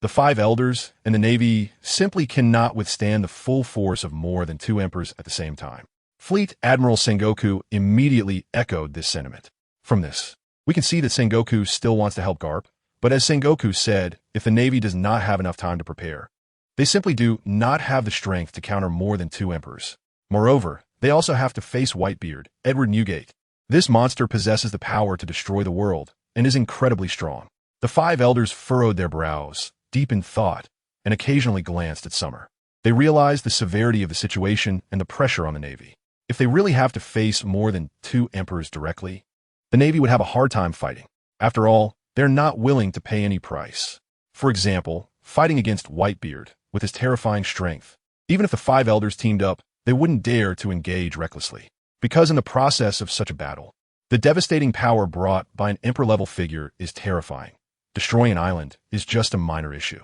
The 5 elders and the Navy simply cannot withstand the full force of more than 2 emperors at the same time. Fleet Admiral Sengoku immediately echoed this sentiment. From this, we can see that Sengoku still wants to help Garp, but as Sengoku said, if the Navy does not have enough time to prepare, they simply do not have the strength to counter more than 2 emperors. Moreover, they also have to face Whitebeard, Edward Newgate. This monster possesses the power to destroy the world and is incredibly strong. The 5 elders furrowed their brows, deep in thought, and occasionally glanced at Summer. They realized the severity of the situation and the pressure on the Navy. If they really have to face more than 2 emperors directly, the Navy would have a hard time fighting. After all, they're not willing to pay any price. For example, fighting against Whitebeard with his terrifying strength. Even if the 5 elders teamed up, they wouldn't dare to engage recklessly. Because in the process of such a battle, the devastating power brought by an emperor-level figure is terrifying. Destroying an island is just a minor issue.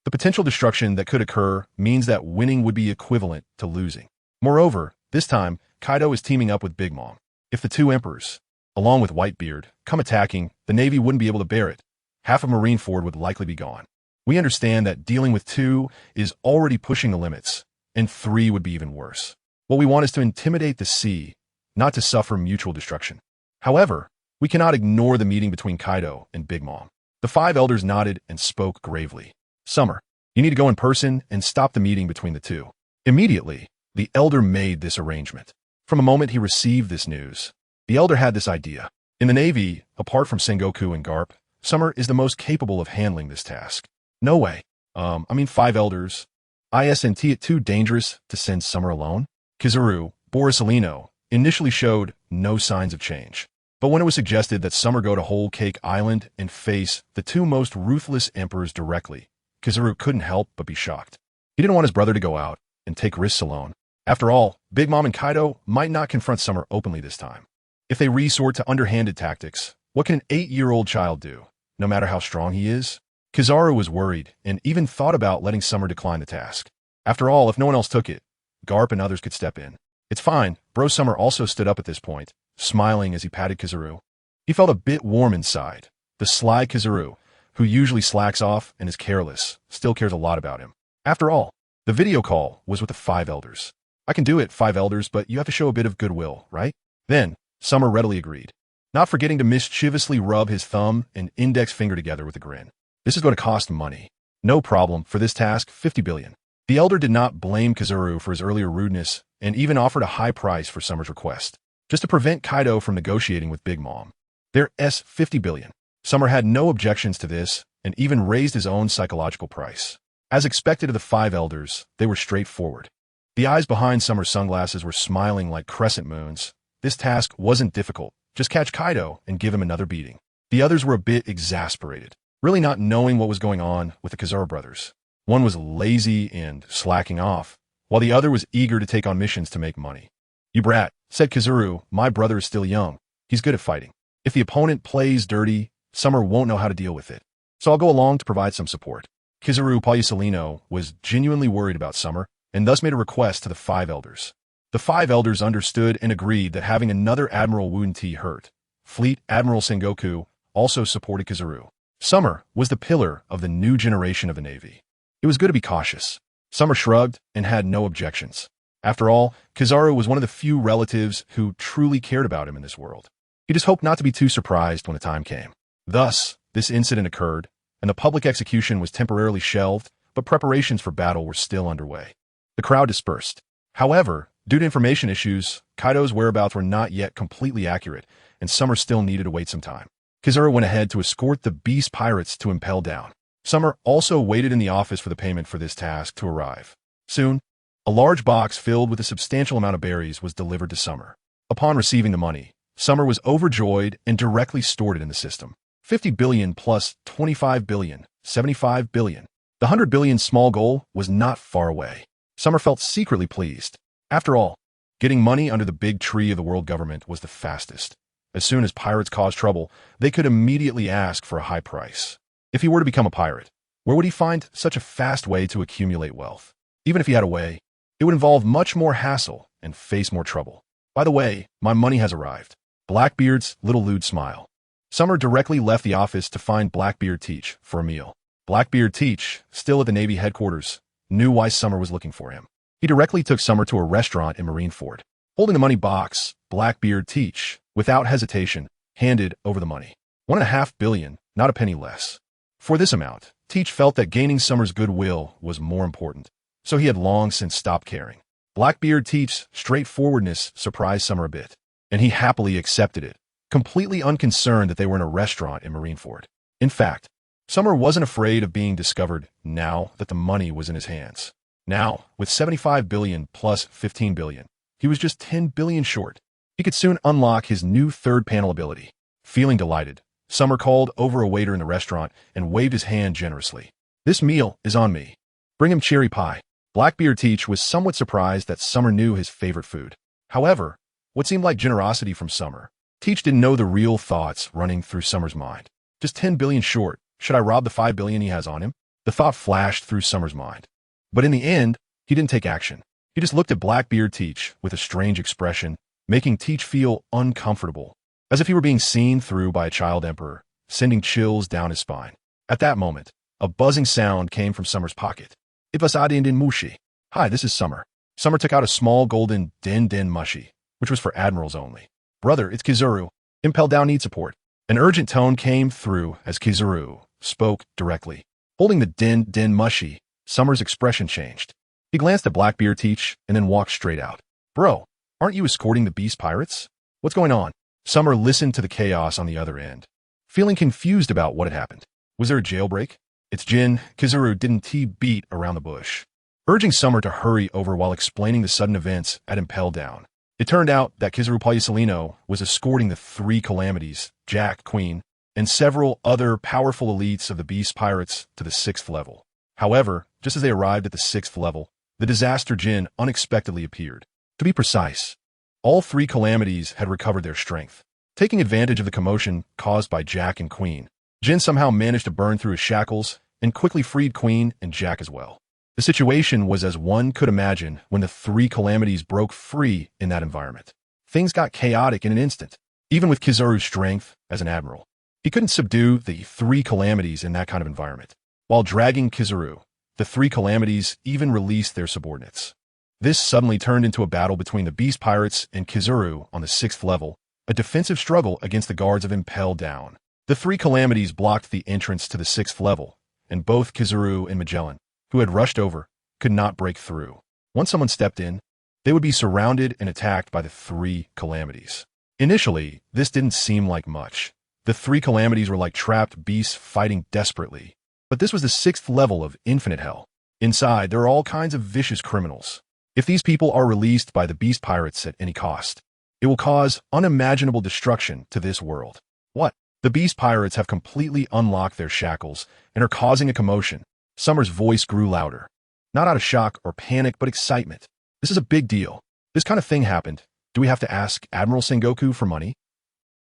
The potential destruction that could occur means that winning would be equivalent to losing. Moreover, this time, Kaido is teaming up with Big Mom. If the 2 emperors, along with Whitebeard, come attacking, the Navy wouldn't be able to bear it. Half of Marineford would likely be gone. We understand that dealing with 2 is already pushing the limits, and 3 would be even worse. What we want is to intimidate the sea, not to suffer mutual destruction. However, we cannot ignore the meeting between Kaido and Big Mom. The 5 elders nodded and spoke gravely. Summer, you need to go in person and stop the meeting between the 2. Immediately, the elder made this arrangement. From the moment he received this news, the elder had this idea. In the Navy, apart from Sengoku and Garp, Summer is the most capable of handling this task. No way. 5 elders. Isn't it too dangerous to send Summer alone? Kizaru, Salino, initially showed no signs of change. But when it was suggested that Summer go to Whole Cake Island and face the 2 most ruthless emperors directly, Kizaru couldn't help but be shocked. He didn't want his brother to go out and take risks alone. After all, Big Mom and Kaido might not confront Summer openly this time. If they resort to underhanded tactics, what can an 8-year-old child do, no matter how strong he is? Kizaru was worried and even thought about letting Summer decline the task. After all, if no one else took it, Garp and others could step in. It's fine. Bro Summer also stood up at this point, smiling as he patted Kizaru. He felt a bit warm inside. The sly Kizaru, who usually slacks off and is careless, still cares a lot about him. After all, the video call was with the 5 elders. I can do it, 5 elders, but you have to show a bit of goodwill, right? Then, Summer readily agreed, not forgetting to mischievously rub his thumb and index finger together with a grin. This is going to cost money. No problem. For this task, 50 billion. The elder did not blame Kizaru for his earlier rudeness and even offered a high price for Summer's request, just to prevent Kaido from negotiating with Big Mom. Their 50 billion. Summer had no objections to this and even raised his own psychological price. As expected of the five elders, they were straightforward. The eyes behind Summer's sunglasses were smiling like crescent moons. This task wasn't difficult. Just catch Kaido and give him another beating. The others were a bit exasperated, really not knowing what was going on with the Kizaru brothers. One was lazy and slacking off, while the other was eager to take on missions to make money. "You brat," said Kizaru, "my brother is still young. He's good at fighting. If the opponent plays dirty, Summer won't know how to deal with it. So I'll go along to provide some support." Kizaru Salino was genuinely worried about Summer, and thus made a request to the five elders. The five elders understood and agreed that having another Admiral wouldn't hurt. Fleet Admiral Sengoku also supported Kizaru. Summer was the pillar of the new generation of the Navy. It was good to be cautious. Summer shrugged and had no objections. After all, Kizaru was one of the few relatives who truly cared about him in this world. He just hoped not to be too surprised when the time came. Thus, this incident occurred, and the public execution was temporarily shelved, but preparations for battle were still underway. The crowd dispersed. However, due to information issues, Kaido's whereabouts were not yet completely accurate, and Summer still needed to wait some time. Kizaru went ahead to escort the beast pirates to impel down. Summer also waited in the office for the payment for this task to arrive. Soon, a large box filled with a substantial amount of berries was delivered to Summer. Upon receiving the money, Summer was overjoyed and directly stored it in the system. 50 billion plus 25 billion, 75 billion. The 100 billion small goal was not far away. Summer felt secretly pleased. After all, getting money under the big tree of the world government was the fastest. As soon as pirates caused trouble, they could immediately ask for a high price. If he were to become a pirate, where would he find such a fast way to accumulate wealth? Even if he had a way, it would involve much more hassle and face more trouble. "By the way, my money has arrived." Blackbeard's little lewd smile. Summer directly left the office to find Blackbeard Teach for a meal. Blackbeard Teach, still at the Navy headquarters, knew why Summer was looking for him. He directly took Summer to a restaurant in Marineford. Holding the money box, Blackbeard Teach, without hesitation, handed over the money. 1.5 billion, not a penny less. For this amount, Teach felt that gaining Summer's goodwill was more important, so he had long since stopped caring. Blackbeard Teach's straightforwardness surprised Summer a bit, and he happily accepted it, completely unconcerned that they were in a restaurant in Marineford. In fact, Summer wasn't afraid of being discovered now that the money was in his hands. Now, with 75 billion plus 15 billion, he was just 10 billion short. He could soon unlock his new third panel ability. Feeling delighted, Summer called over a waiter in the restaurant and waved his hand generously. "This meal is on me. Bring him cherry pie." Blackbeard Teach was somewhat surprised that Summer knew his favorite food. However, what seemed like generosity from Summer, Teach didn't know the real thoughts running through Summer's mind. Just 10 billion short. Should I rob the 5 billion he has on him? The thought flashed through Summer's mind. But in the end, he didn't take action. He just looked at Blackbeard Teach with a strange expression, making Teach feel uncomfortable, as if he were being seen through by a child emperor, sending chills down his spine. At that moment, a buzzing sound came from Summer's pocket. "It was Adin Mushi." "Hi, this is Summer." Summer took out a small golden Den Mushi, which was for Admirals only. "Brother, it's Kizaru. Impel down need support." An urgent tone came through as Kizaru spoke directly. Holding the Den Mushi, Summer's expression changed. He glanced at Blackbeard Teach and then walked straight out. "Bro, aren't you escorting the beast pirates? What's going on?" Summer listened to the chaos on the other end, feeling confused about what had happened. Was there a jailbreak? It's Jin. Kizaru didn't beat around the bush, urging Summer to hurry over while explaining the sudden events at Impel Down. It turned out that Kizaru Salino was escorting the three calamities, Jack, Queen, and several other powerful elites of the beast pirates to the 6th level. However, just as they arrived at the 6th level, the disaster Jin unexpectedly appeared. To be precise, all three calamities had recovered their strength. Taking advantage of the commotion caused by Jack and Queen, Jin somehow managed to burn through his shackles and quickly freed Queen and Jack as well. The situation was as one could imagine when the three calamities broke free in that environment. Things got chaotic in an instant. Even with Kizaru's strength as an admiral, he couldn't subdue the three calamities in that kind of environment. While dragging Kizaru, the three calamities even released their subordinates. This suddenly turned into a battle between the beast pirates and Kizaru on the 6th level, a defensive struggle against the guards of Impel Down. The three calamities blocked the entrance to the 6th level, and both Kizaru and Magellan, who had rushed over, could not break through. Once someone stepped in, they would be surrounded and attacked by the three calamities. Initially, this didn't seem like much. The three calamities were like trapped beasts fighting desperately. But this was the 6th level of infinite hell. Inside, there are all kinds of vicious criminals. If these people are released by the beast pirates at any cost, it will cause unimaginable destruction to this world. What? The beast pirates have completely unlocked their shackles and are causing a commotion. Summer's voice grew louder. Not out of shock or panic, but excitement. This is a big deal. This kind of thing happened. Do we have to ask Admiral Sengoku for money?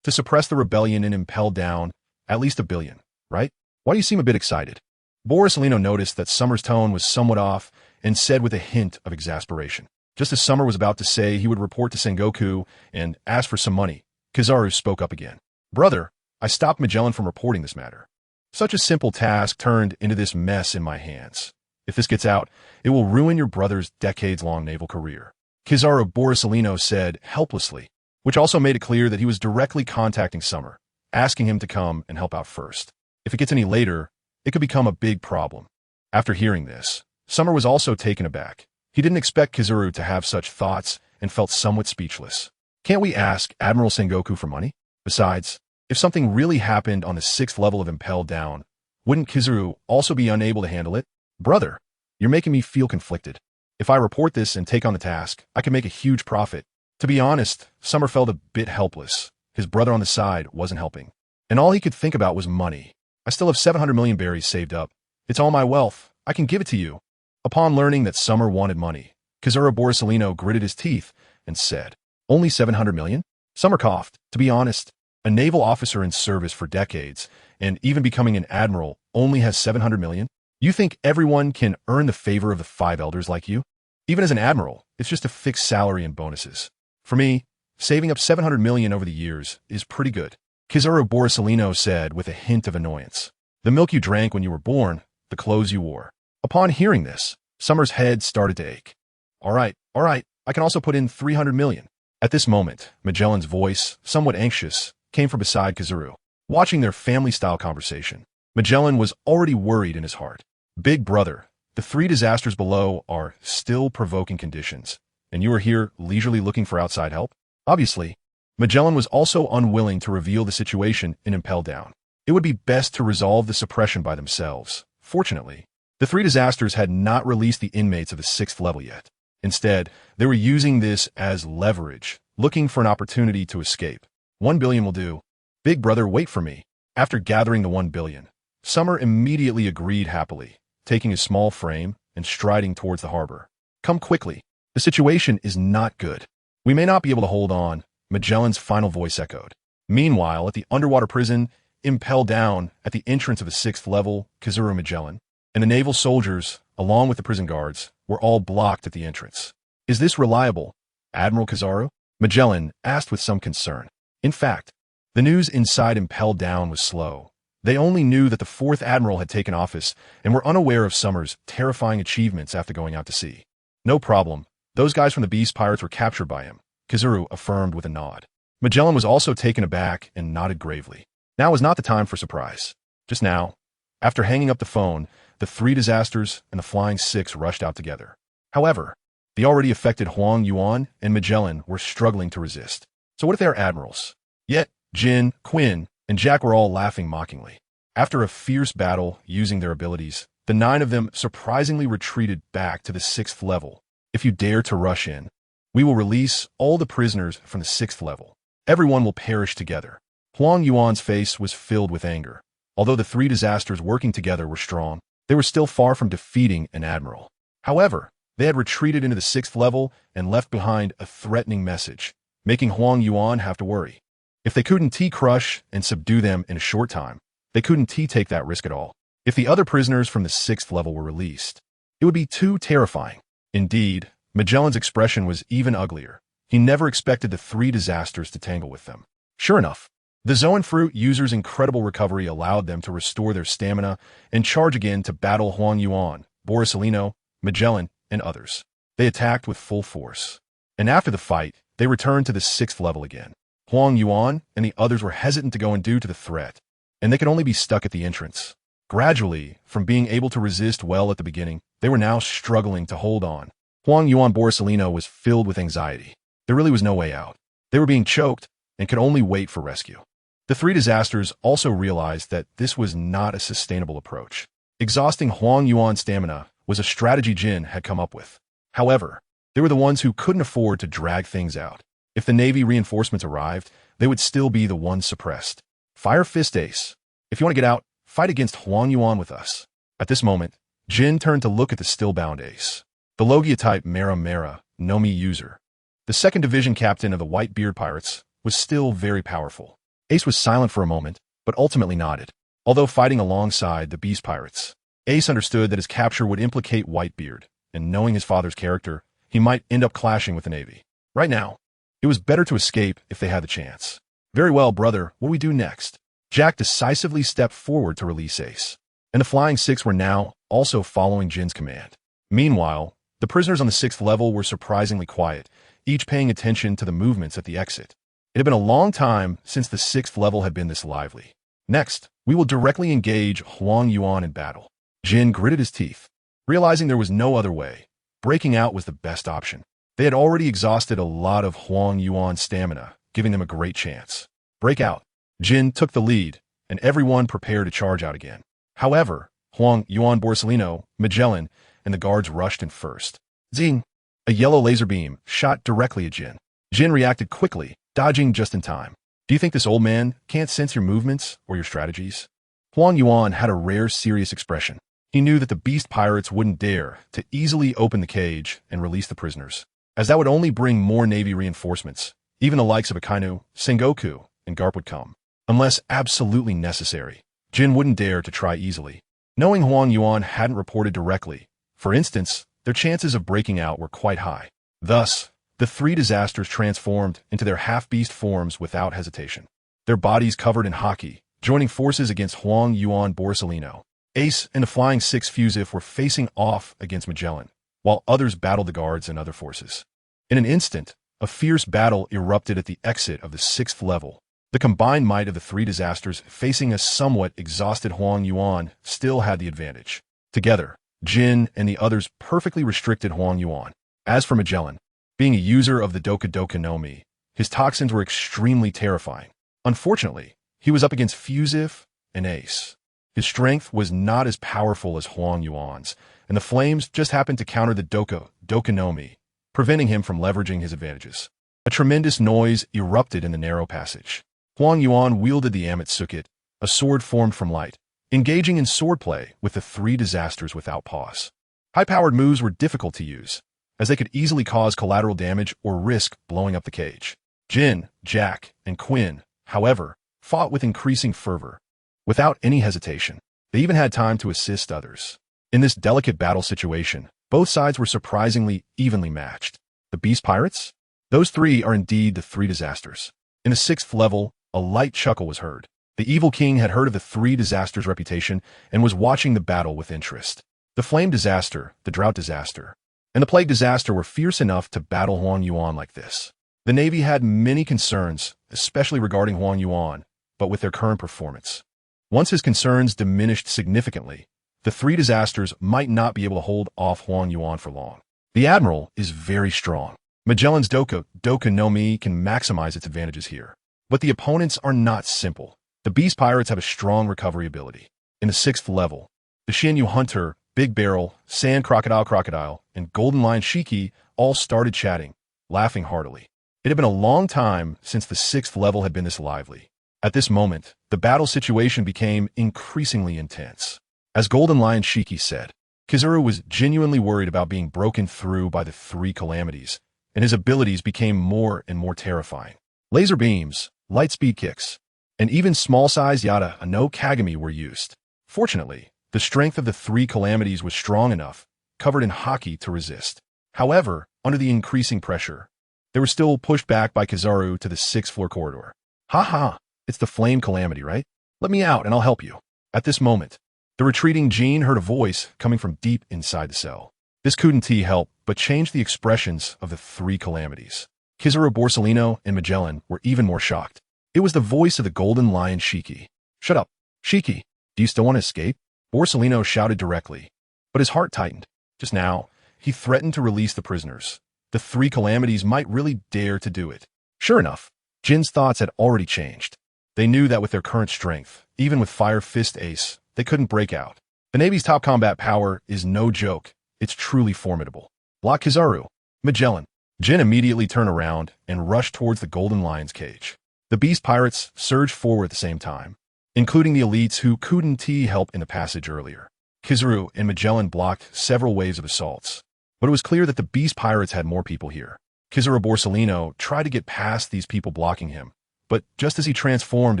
To suppress the rebellion and impel down at least $1 billion, right? Why do you seem a bit excited? Salino noticed that Summer's tone was somewhat off and said with a hint of exasperation. Just as Summer was about to say he would report to Sengoku and ask for some money, Kizaru spoke up again. Brother, I stopped Magellan from reporting this matter. Such a simple task turned into this mess in my hands. If this gets out, it will ruin your brother's decades-long naval career. Kizaru Salino said helplessly, which also made it clear that he was directly contacting Summer, asking him to come and help out first. If it gets any later, it could become a big problem. After hearing this, Summer was also taken aback. He didn't expect Kizaru to have such thoughts and felt somewhat speechless. Can't we ask Admiral Sengoku for money? Besides, if something really happened on the 6th level of Impel Down, wouldn't Kizaru also be unable to handle it? Brother, you're making me feel conflicted. If I report this and take on the task, I can make a huge profit. To be honest, Summer felt a bit helpless. His brother on the side wasn't helping. And all he could think about was money. I still have 700 million berries saved up. It's all my wealth. I can give it to you. Upon learning that Summer wanted money, Kizaru Salino gritted his teeth and said, Only 700 million? Summer coughed. To be honest, a naval officer in service for decades, and even becoming an admiral, only has 700 million? You think everyone can earn the favor of the 5 elders like you? Even as an admiral, it's just a fixed salary and bonuses. For me, saving up 700 million over the years is pretty good. Kizaru Salino said with a hint of annoyance. The milk you drank when you were born, the clothes you wore. Upon hearing this, Summer's head started to ache. All right, I can also put in 300 million. At this moment, Magellan's voice, somewhat anxious, came from beside Kizaru. Watching their family-style conversation, Magellan was already worried in his heart. Big brother, the 3 disasters below are still provoking conditions, and you are here leisurely looking for outside help? Obviously, Magellan was also unwilling to reveal the situation in Impel Down. It would be best to resolve the suppression by themselves. Fortunately, the 3 disasters had not released the inmates of the 6th level yet. Instead, they were using this as leverage, looking for an opportunity to escape. 1 billion will do. Big brother, wait for me. After gathering the 1 billion, Summer immediately agreed happily, taking his small frame and striding towards the harbor. Come quickly. The situation is not good. We may not be able to hold on, Magellan's final voice echoed. Meanwhile, at the underwater prison, Impel Down, at the entrance of the 6th level, Kizaru Magellan, and the naval soldiers, along with the prison guards, were all blocked at the entrance. Is this reliable, Admiral Kizaru? Magellan asked with some concern. In fact, the news inside Impel Down was slow. They only knew that the 4th Admiral had taken office and were unaware of Summer's terrifying achievements after going out to sea. No problem. Those guys from the Beast Pirates were captured by him, Kizaru affirmed with a nod. Magellan was also taken aback and nodded gravely. Now was not the time for surprise. Just now, after hanging up the phone, the 3 disasters and the Flying 6 rushed out together. However, the already affected Huang Yuan and Magellan were struggling to resist. So what if they are admirals? Yet, Jin, Quinn, and Jack were all laughing mockingly. After a fierce battle using their abilities, the 9 of them surprisingly retreated back to the 6th level. If you dare to rush in, we will release all the prisoners from the 6th level. Everyone will perish together. Huang Yuan's face was filled with anger. Although the 3 disasters working together were strong, they were still far from defeating an admiral. However, they had retreated into the 6th level and left behind a threatening message, making Huang Yuan have to worry. If they couldn't crush and subdue them in a short time, they couldn't take that risk at all. If the other prisoners from the 6th level were released, it would be too terrifying. Indeed, Magellan's expression was even uglier. He never expected the 3 disasters to tangle with them. Sure enough, the Zoan Fruit users' incredible recovery allowed them to restore their stamina and charge again to battle Huang Yuan, Salino, Magellan, and others. They attacked with full force. And after the fight, they returned to the 6th level again. Huang Yuan and the others were hesitant to go in due to the threat, and they could only be stuck at the entrance. Gradually, from being able to resist well at the beginning, they were now struggling to hold on. Huang Yuan Salino was filled with anxiety. There really was no way out. They were being choked and could only wait for rescue. The 3 disasters also realized that this was not a sustainable approach. Exhausting Huang Yuan's stamina was a strategy Jin had come up with. However, they were the ones who couldn't afford to drag things out. If the Navy reinforcements arrived, they would still be the ones suppressed. Fire Fist Ace. If you want to get out, fight against Huang Yuan with us. At this moment, Jin turned to look at the still-bound ace. The Logia-type Mera Nomi user. The 2nd Division captain of the White-Beard Pirates was still very powerful. Ace was silent for a moment, but ultimately nodded. Although fighting alongside the Beast Pirates, Ace understood that his capture would implicate Whitebeard, and knowing his father's character, he might end up clashing with the Navy. Right now, it was better to escape if they had the chance. Very well, brother, what do we do next? Jack decisively stepped forward to release Ace, and the Flying Six were now also following Jin's command. Meanwhile, the prisoners on the 6th level were surprisingly quiet, each paying attention to the movements at the exit. It had been a long time since the 6th level had been this lively. Next, we will directly engage Huang Yuan in battle. Jin gritted his teeth, realizing there was no other way. Breaking out was the best option. They had already exhausted a lot of Huang Yuan's stamina, giving them a great chance. Break out. Jin took the lead, and everyone prepared to charge out again. However, Huang Yuan, Salino, Magellan, and the guards rushed in first. Zing! A yellow laser beam shot directly at Jin. Jin reacted quickly, dodging just in time. Do you think this old man can't sense your movements or your strategies? Huang Yuan had a rare, serious expression. He knew that the Beast Pirates wouldn't dare to easily open the cage and release the prisoners, as that would only bring more Navy reinforcements. Even the likes of Akainu, Sengoku, and Garp would come. Unless absolutely necessary, Jin wouldn't dare to try easily. Knowing Huang Yuan hadn't reported directly, for instance, their chances of breaking out were quite high. Thus, the 3 disasters transformed into their half-beast forms without hesitation. Their bodies covered in haki, joining forces against Huang Yuan, Salino. Ace and the Flying Six Fusif were facing off against Magellan, while others battled the guards and other forces. In an instant, a fierce battle erupted at the exit of the 6th level. The combined might of the 3 disasters facing a somewhat exhausted Huang Yuan still had the advantage. Together, Jin and the others perfectly restricted Huang Yuan. As for Magellan, being a user of the Doka no Mi, his toxins were extremely terrifying. Unfortunately, he was up against Fusif and Ace. His strength was not as powerful as Huang Yuan's, and the flames just happened to counter the Doka no Mi, preventing him from leveraging his advantages. A tremendous noise erupted in the narrow passage. Huang Yuan wielded the Amatsuket, a sword formed from light, engaging in swordplay with the 3 disasters without pause. High-powered moves were difficult to use, as they could easily cause collateral damage or risk blowing up the cage. Jin, Jack, and Quinn, however, fought with increasing fervor. Without any hesitation, they even had time to assist others. In this delicate battle situation, both sides were surprisingly evenly matched. The Beast Pirates? Those 3 are indeed the 3 disasters. In the 6th level, a light chuckle was heard. The Evil King had heard of the 3 disasters' reputation and was watching the battle with interest. The Flame Disaster, the Drought Disaster, and the Plague Disaster were fierce enough to battle Huang Yuan like this. The Navy had many concerns, especially regarding Huang Yuan, but with their current performance. Once his concerns diminished significantly, the 3 disasters might not be able to hold off Huang Yuan for long. The Admiral is very strong. Magellan's Doka no Mi can maximize its advantages here. But the opponents are not simple. The Beast Pirates have a strong recovery ability. In the 6th level, the Shinyu Hunter, Big Barrel, Sand Crocodile, and Golden Lion Shiki all started chatting, laughing heartily. It had been a long time since the 6th level had been this lively. At this moment, the battle situation became increasingly intense. As Golden Lion Shiki said, Kizaru was genuinely worried about being broken through by the 3 calamities, and his abilities became more and more terrifying. Laser beams, light speed kicks, and even small-sized Yada no Kagami were used. Fortunately, the strength of the 3 calamities was strong enough, covered in haki, to resist. However, under the increasing pressure, they were still pushed back by Kizaru to the 6th floor corridor. Ha! It's the flame calamity, right? Let me out and I'll help you. At this moment, the retreating Jean heard a voice coming from deep inside the cell. This couldn't help but change the expressions of the 3 calamities. Kizaru, Salino, and Magellan were even more shocked. It was the voice of the Golden Lion Shiki. Shut up, Shiki. Do you still want to escape? Salino shouted directly, but his heart tightened. Just now, he threatened to release the prisoners. The 3 calamities might really dare to do it. Sure enough, Jin's thoughts had already changed. They knew that with their current strength, even with Fire Fist Ace, they couldn't break out. The Navy's top combat power is no joke. It's truly formidable. Block Kizaru. Magellan. Jin immediately turned around and rushed towards the Golden Lion's cage. The beast pirates surged forward at the same time, including the elites who couldn't help in the passage earlier. Kizaru and Magellan blocked several waves of assaults, but it was clear that the beast pirates had more people here. Kizaru Salino tried to get past these people blocking him, but just as he transformed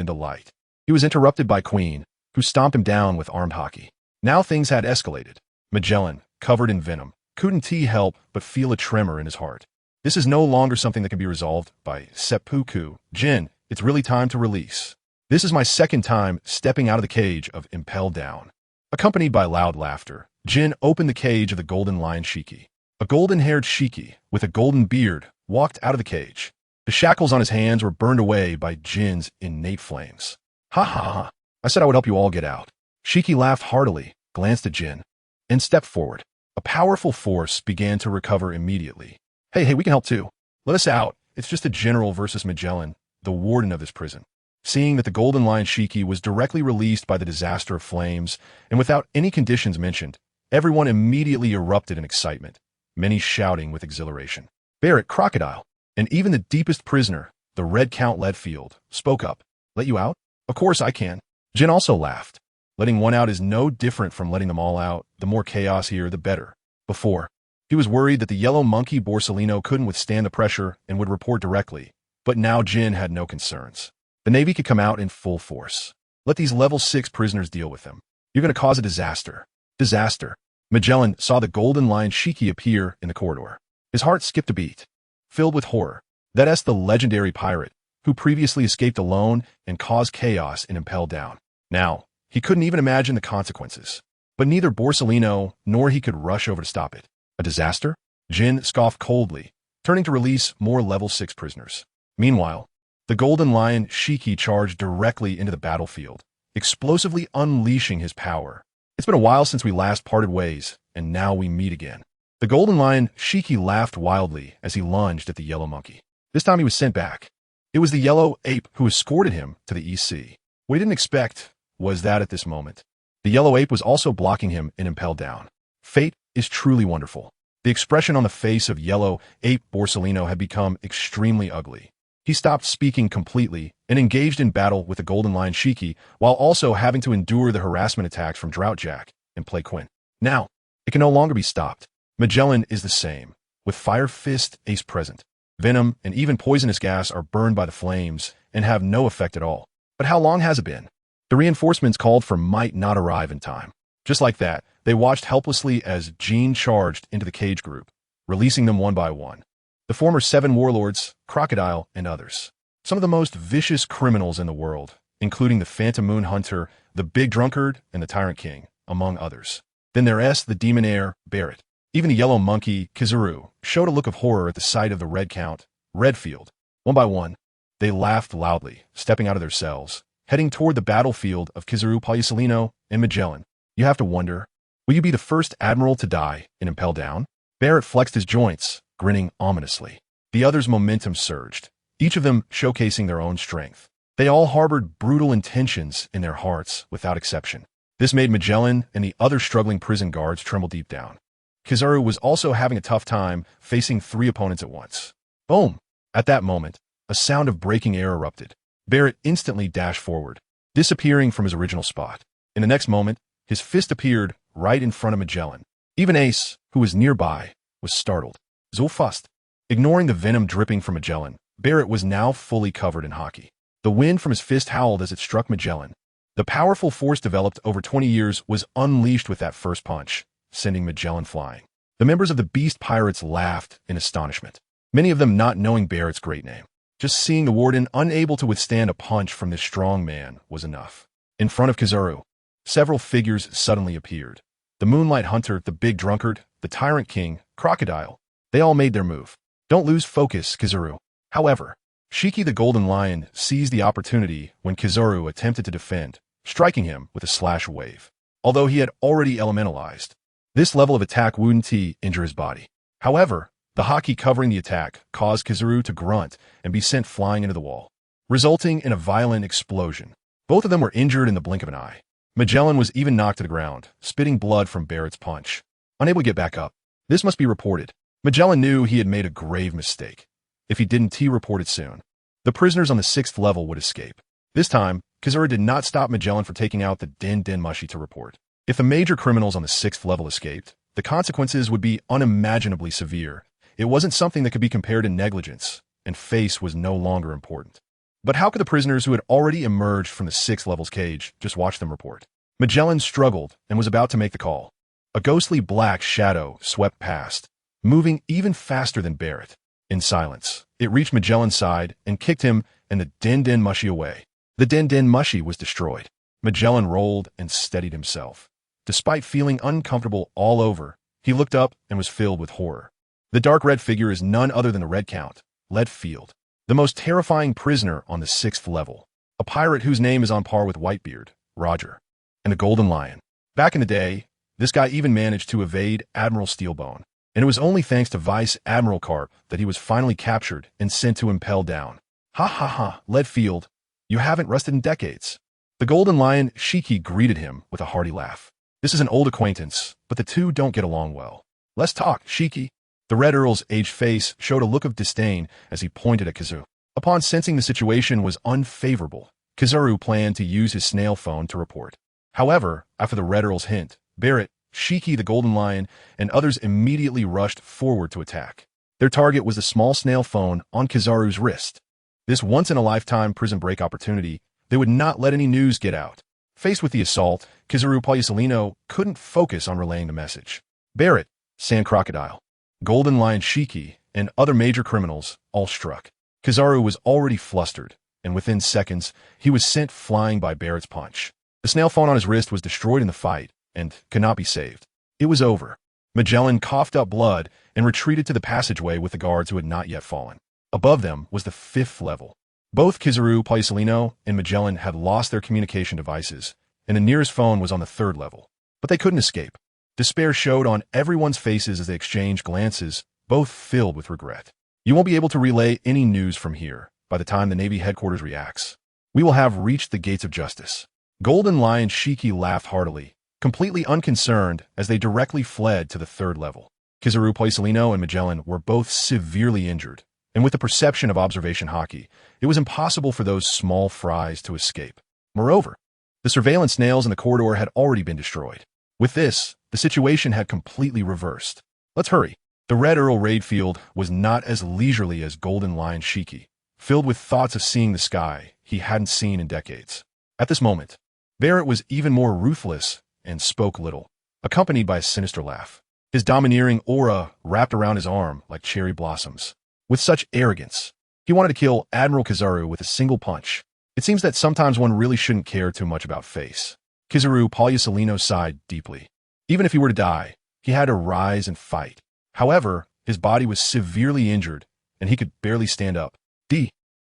into light, he was interrupted by Queen, who stomped him down with armed haki. Now things had escalated. Magellan, covered in venom, couldn't help but feel a tremor in his heart. This is no longer something that can be resolved by seppuku. Jin, it's really time to release. This is my second time stepping out of the cage of impelled down. Accompanied by loud laughter, Jin opened the cage of the Golden Lion Shiki. A golden-haired Shiki with a golden beard walked out of the cage. The shackles on his hands were burned away by Jin's innate flames. Ha ha ha. I said I would help you all get out. Shiki laughed heartily, glanced at Jin, and stepped forward. A powerful force began to recover immediately. Hey, we can help too. Let us out. It's just a general versus Magellan, the warden of this prison. Seeing that the Golden Lion Shiki was directly released by the disaster of flames, and without any conditions mentioned, everyone immediately erupted in excitement, many shouting with exhilaration. Barrett, Crocodile, and even the deepest prisoner, the Red Count Leadfield, spoke up. Let you out? Of course I can. Jin also laughed. Letting one out is no different from letting them all out. The more chaos here, the better. Before, he was worried that the yellow monkey Salino couldn't withstand the pressure and would report directly, but now Jin had no concerns. The Navy could come out in full force. Let these level 6 prisoners deal with them. You're going to cause a disaster. Disaster. Magellan saw the Golden Lion Shiki appear in the corridor. His heart skipped a beat. Filled with horror. That's the legendary pirate, who previously escaped alone and caused chaos and impelled down. Now, he couldn't even imagine the consequences. But neither Salino nor he could rush over to stop it. A disaster? Jin scoffed coldly, turning to release more level 6 prisoners. Meanwhile, the Golden Lion Shiki charged directly into the battlefield, explosively unleashing his power. It's been a while since we last parted ways, and now we meet again. The Golden Lion Shiki laughed wildly as he lunged at the yellow monkey. This time he was sent back. It was the yellow ape who escorted him to the EC. What he didn't expect was that at this moment, the yellow ape was also blocking him and impelled down. Fate is truly wonderful. The expression on the face of yellow ape Salino had become extremely ugly. He stopped speaking completely and engaged in battle with the Golden Lion Shiki while also having to endure the harassment attacks from Droughtjack and Play Quinn. Now, it can no longer be stopped. Magellan is the same, with Fire Fist Ace present. Venom and even poisonous gas are burned by the flames and have no effect at all. But how long has it been? The reinforcements called for might not arrive in time. Just like that, they watched helplessly as Jean charged into the cage group, releasing them one by one. The former 7 warlords, Crocodile, and others. Some of the most vicious criminals in the world, including the Phantom Moon Hunter, the Big Drunkard, and the Tyrant King, among others. Then there's the Demon Heir, Barrett. Even the yellow monkey, Kizaru, showed a look of horror at the sight of the Red Count, Redfield. One by one, they laughed loudly, stepping out of their cells, heading toward the battlefield of Kizaru, Salino, and Magellan. You have to wonder, will you be the first Admiral to die and impel down? Barrett flexed his joints, grinning ominously. The others' momentum surged, each of them showcasing their own strength. They all harbored brutal intentions in their hearts, without exception. This made Magellan and the other struggling prison guards tremble deep down. Kizaru was also having a tough time facing 3 opponents at once. Boom! At that moment, a sound of breaking air erupted. Barrett instantly dashed forward, disappearing from his original spot. In the next moment, his fist appeared right in front of Magellan. Even Ace, who was nearby, was startled. So fast. Ignoring the venom dripping from Magellan, Barrett was now fully covered in haki. The wind from his fist howled as it struck Magellan. The powerful force developed over 20 years was unleashed with that first punch, sending Magellan flying. The members of the Beast Pirates laughed in astonishment, many of them not knowing Barrett's great name. Just seeing the warden unable to withstand a punch from this strong man was enough. In front of Kizaru, several figures suddenly appeared. The Moonlight Hunter, the Big Drunkard, the Tyrant King, Crocodile. They all made their move. Don't lose focus, Kizaru. However, Shiki the Golden Lion seized the opportunity when Kizaru attempted to defend, striking him with a slash wave. Although he had already elementalized, this level of attack wouldn't injure his body. However, the haki covering the attack caused Kizaru to grunt and be sent flying into the wall, resulting in a violent explosion. Both of them were injured in the blink of an eye. Magellan was even knocked to the ground, spitting blood from Barrett's punch. Unable to get back up. This must be reported. Magellan knew he had made a grave mistake. If he didn't report it soon, the prisoners on the 6th level would escape. This time, Kizaru did not stop Magellan from taking out the Den Mushi to report. If the major criminals on the 6th level escaped, the consequences would be unimaginably severe. It wasn't something that could be compared to negligence, and face was no longer important. But how could the prisoners who had already emerged from the 6th level's cage just watch them report? Magellan struggled and was about to make the call. A ghostly black shadow swept past, moving even faster than Barrett. In silence, it reached Magellan's side and kicked him and the Den Mushi away. The Den Mushi was destroyed. Magellan rolled and steadied himself. Despite feeling uncomfortable all over, he looked up and was filled with horror. The dark red figure is none other than the Red Count, Leadfield, the most terrifying prisoner on the 6th level, a pirate whose name is on par with Whitebeard, Roger, and the Golden Lion. Back in the day, this guy even managed to evade Admiral Steelbone, and it was only thanks to Vice Admiral Garp that he was finally captured and sent to impel down. Ha ha ha, Leadfield, you haven't rested in decades. The Golden Lion Shiki greeted him with a hearty laugh. This is an old acquaintance, but the two don't get along well. Let's talk, Shiki. The Red Earl's aged face showed a look of disdain as he pointed at Kizaru. Upon sensing the situation was unfavorable, Kizaru planned to use his snail phone to report. However, after the Red Earl's hint, Barrett, Shiki the Golden Lion, and others immediately rushed forward to attack. Their target was the small snail phone on Kizaru's wrist. This once-in-a-lifetime prison break opportunity, they would not let any news get out. Faced with the assault, Kizaru Salino couldn't focus on relaying the message. Barrett, Sand Crocodile, Golden Lion Shiki, and other major criminals all struck. Kizaru was already flustered, and within seconds, he was sent flying by Barrett's punch. The snail phone on his wrist was destroyed in the fight, and could not be saved. It was over. Magellan coughed up blood and retreated to the passageway with the guards who had not yet fallen. Above them was the 5th level. Both Kizaru Salino and Magellan had lost their communication devices, and the nearest phone was on the 3rd level. But they couldn't escape. Despair showed on everyone's faces as they exchanged glances, both filled with regret. You won't be able to relay any news from here by the time the Navy headquarters reacts. We will have reached the gates of justice. Golden Lion Shiki laughed heartily, completely unconcerned as they directly fled to the 3rd level. Kizaru Salino and Magellan were both severely injured, and with the perception of observation hockey, it was impossible for those small fries to escape. Moreover, the surveillance nails in the corridor had already been destroyed. With this, the situation had completely reversed. Let's hurry. The Red Earl Raidfield was not as leisurely as Golden Lion Shiki, filled with thoughts of seeing the sky he hadn't seen in decades. At this moment, Barrett was even more ruthless and spoke little, accompanied by a sinister laugh. His domineering aura wrapped around his arm like cherry blossoms. With such arrogance, he wanted to kill Admiral Kizaru with a single punch. It seems that sometimes one really shouldn't care too much about face. Kizaru Salino sighed deeply. Even if he were to die, he had to rise and fight. However, his body was severely injured, and he could barely stand up.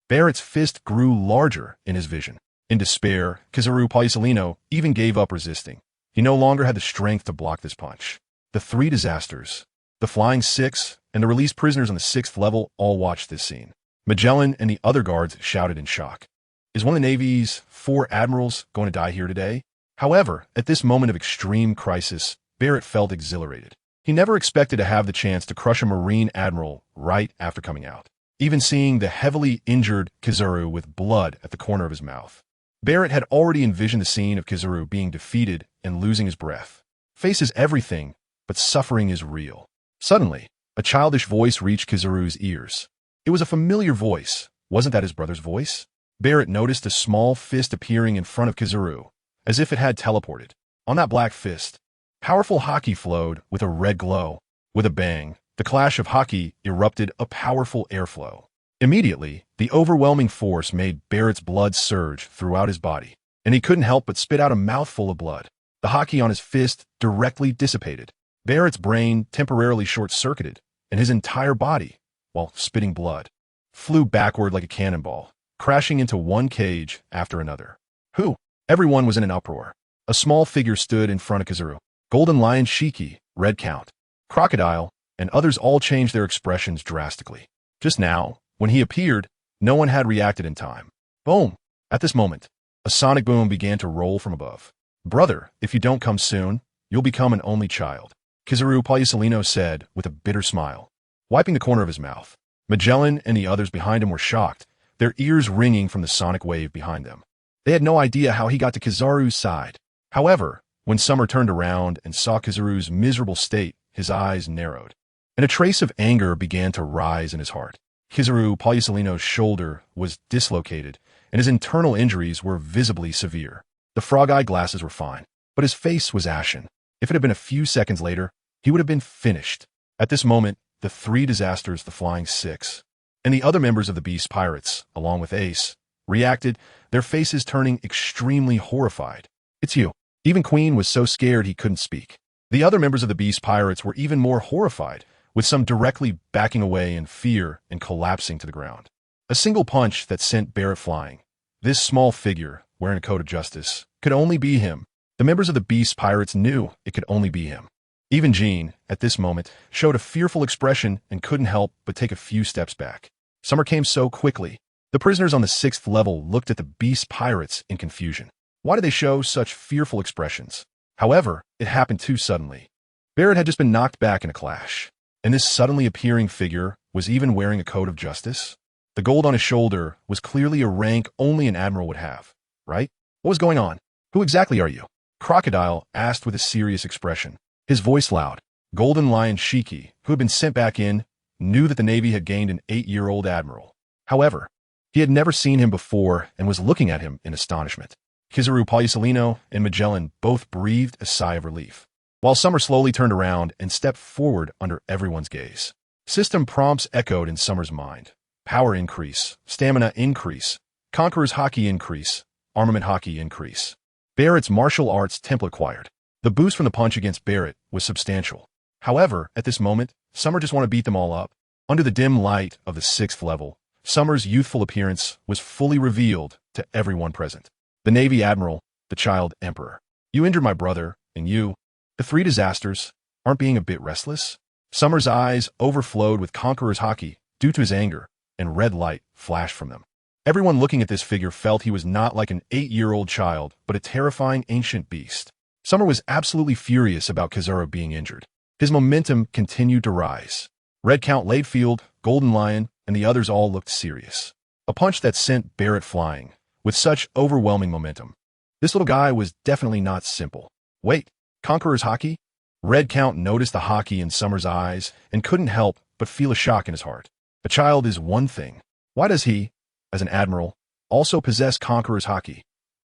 Barrett's fist grew larger in his vision. In despair, Kizaru Salino even gave up resisting. He no longer had the strength to block this punch. The 3 disasters, the Flying 6, and the released prisoners on the 6th level all watched this scene. Magellan and the other guards shouted in shock. Is one of the Navy's 4 admirals going to die here today? However, at this moment of extreme crisis, Barrett felt exhilarated. He never expected to have the chance to crush a Marine admiral right after coming out, even seeing the heavily injured Kizaru with blood at the corner of his mouth. Barrett had already envisioned the scene of Kizaru being defeated and losing his breath. Face is everything, but suffering is real. Suddenly, a childish voice reached Kizaru's ears. It was a familiar voice. Wasn't that his brother's voice? Barrett noticed a small fist appearing in front of Kizaru, as if it had teleported. On that black fist, powerful hockey flowed with a red glow. With a bang, the clash of hockey erupted a powerful airflow. Immediately, the overwhelming force made Barrett's blood surge throughout his body, and he couldn't help but spit out a mouthful of blood. The hockey on his fist directly dissipated. Barrett's brain temporarily short-circuited, and his entire body, while spitting blood, flew backward like a cannonball, crashing into one cage after another. Who? Everyone was in an uproar. A small figure stood in front of Kizaru. Golden Lion Shiki, Red Count, Crocodile, and others all changed their expressions drastically. Just now, when he appeared, no one had reacted in time. Boom! At this moment, a sonic boom began to roll from above. Brother, if you don't come soon, you'll become an only child, Kizaru Salino said with a bitter smile, wiping the corner of his mouth. Magellan and the others behind him were shocked, their ears ringing from the sonic wave behind them. They had no idea how he got to Kizaru's side. However, when Summer turned around and saw Kizaru's miserable state, his eyes narrowed, and a trace of anger began to rise in his heart. Kizaru Salino's shoulder was dislocated, and his internal injuries were visibly severe. The frog-eye glasses were fine, but his face was ashen. If it had been a few seconds later, he would have been finished. At this moment, the three disasters, the Flying Six, and the other members of the Beast Pirates, along with Ace, reacted, their faces turning extremely horrified. It's you. Even Queen was so scared he couldn't speak. The other members of the Beast Pirates were even more horrified, with some directly backing away in fear and collapsing to the ground. A single punch that sent Barrett flying. This small figure, wearing a coat of justice, could only be him. The members of the Beast Pirates knew it could only be him. Even Jean, at this moment, showed a fearful expression and couldn't help but take a few steps back. Summer came so quickly. The prisoners on the 6th level looked at the Beast Pirates in confusion. Why did they show such fearful expressions? However, it happened too suddenly. Barrett had just been knocked back in a clash, and this suddenly appearing figure was even wearing a coat of justice. The gold on his shoulder was clearly a rank only an admiral would have, right? What was going on? Who exactly are you? Crocodile asked with a serious expression, his voice loud. Golden Lion Shiki, who had been sent back in, knew that the Navy had gained an 8-year-old admiral. However, he had never seen him before and was looking at him in astonishment. Kizaru Salino and Magellan both breathed a sigh of relief, while Summer slowly turned around and stepped forward under everyone's gaze. System prompts echoed in Summer's mind. Power increase, stamina increase, Conqueror's Haki increase, armament Haki increase. Barrett's martial arts template acquired. The boost from the punch against Barrett was substantial. However, at this moment, Summer just wanted to beat them all up. Under the dim light of the 6th level, Summer's youthful appearance was fully revealed to everyone present. The Navy Admiral, the Child Emperor. You injured my brother, and you, the three disasters, aren't being a bit restless? Summer's eyes overflowed with Conqueror's Haki due to his anger, and red light flashed from them. Everyone looking at this figure felt he was not like an 8-year-old child, but a terrifying ancient beast. Summer was absolutely furious about Kizaru being injured. His momentum continued to rise. Red Count Latefield, Golden Lion, and the others all looked serious. A punch that sent Barrett flying, with such overwhelming momentum. This little guy was definitely not simple. Wait, Conqueror's Haki? Red Count noticed the Haki in Summer's eyes and couldn't help but feel a shock in his heart. A child is one thing. Why does he, as an admiral, also possess Conqueror's Haki?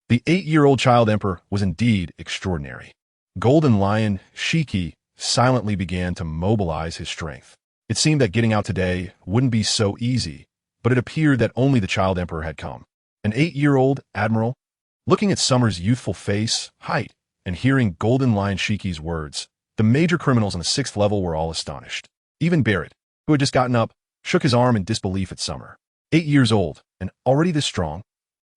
The 8-year-old Child Emperor was indeed extraordinary. Golden Lion Shiki silently began to mobilize his strength. It seemed that getting out today wouldn't be so easy, but it appeared that only the Child Emperor had come. An 8-year-old admiral? Looking at Summer's youthful face, height, and hearing Golden Lion Shiki's words, the major criminals on the 6th level were all astonished. Even Barrett, who had just gotten up, shook his arm in disbelief at Summer. 8 years old, and already this strong?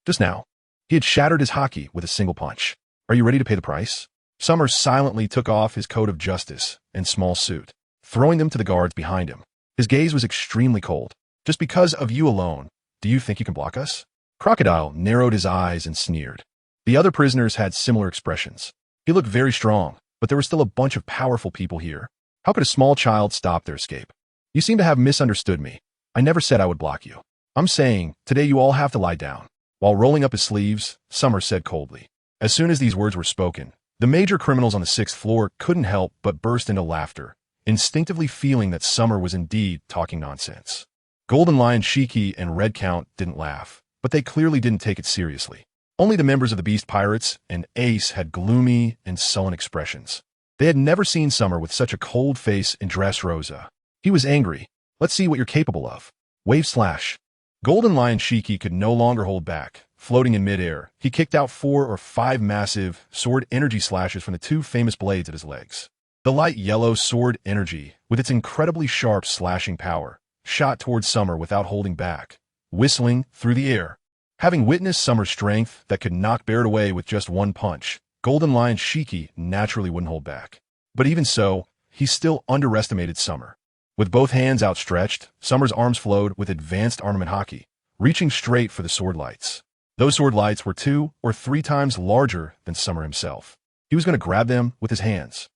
Just now, he had shattered his Haki with a single punch. Are you ready to pay the price? Summer silently took off his coat of justice and small suit, throwing them to the guards behind him. His gaze was extremely cold. Just because of you alone, do you think you can block us? Crocodile narrowed his eyes and sneered. The other prisoners had similar expressions. He looked very strong, but there were still a bunch of powerful people here. How could a small child stop their escape? You seem to have misunderstood me. I never said I would block you. I'm saying, today you all have to lie down. While rolling up his sleeves, Summer said coldly. As soon as these words were spoken, the major criminals on the 6th floor couldn't help but burst into laughter, instinctively feeling that Summer was indeed talking nonsense. Golden Lion Shiki and Red Count didn't laugh, but they clearly didn't take it seriously. Only the members of the Beast Pirates and Ace had gloomy and sullen expressions. They had never seen Summer with such a cold face in Dressrosa. He was angry. Let's see what you're capable of. Wave slash. Golden Lion Shiki could no longer hold back. Floating in midair, he kicked out 4 or 5 massive sword energy slashes from the 2 famous blades at his legs. The light yellow sword energy, with its incredibly sharp slashing power, shot towards Summer without holding back, whistling through the air. Having witnessed Summer's strength that could knock Barrett away with just one punch, Golden Lion Shiki naturally wouldn't hold back. But even so, he still underestimated Summer. With both hands outstretched, Summer's arms flowed with advanced armament Haki, reaching straight for the sword lights. Those sword lights were 2 or 3 times larger than Summer himself. He was going to grab them with his hands.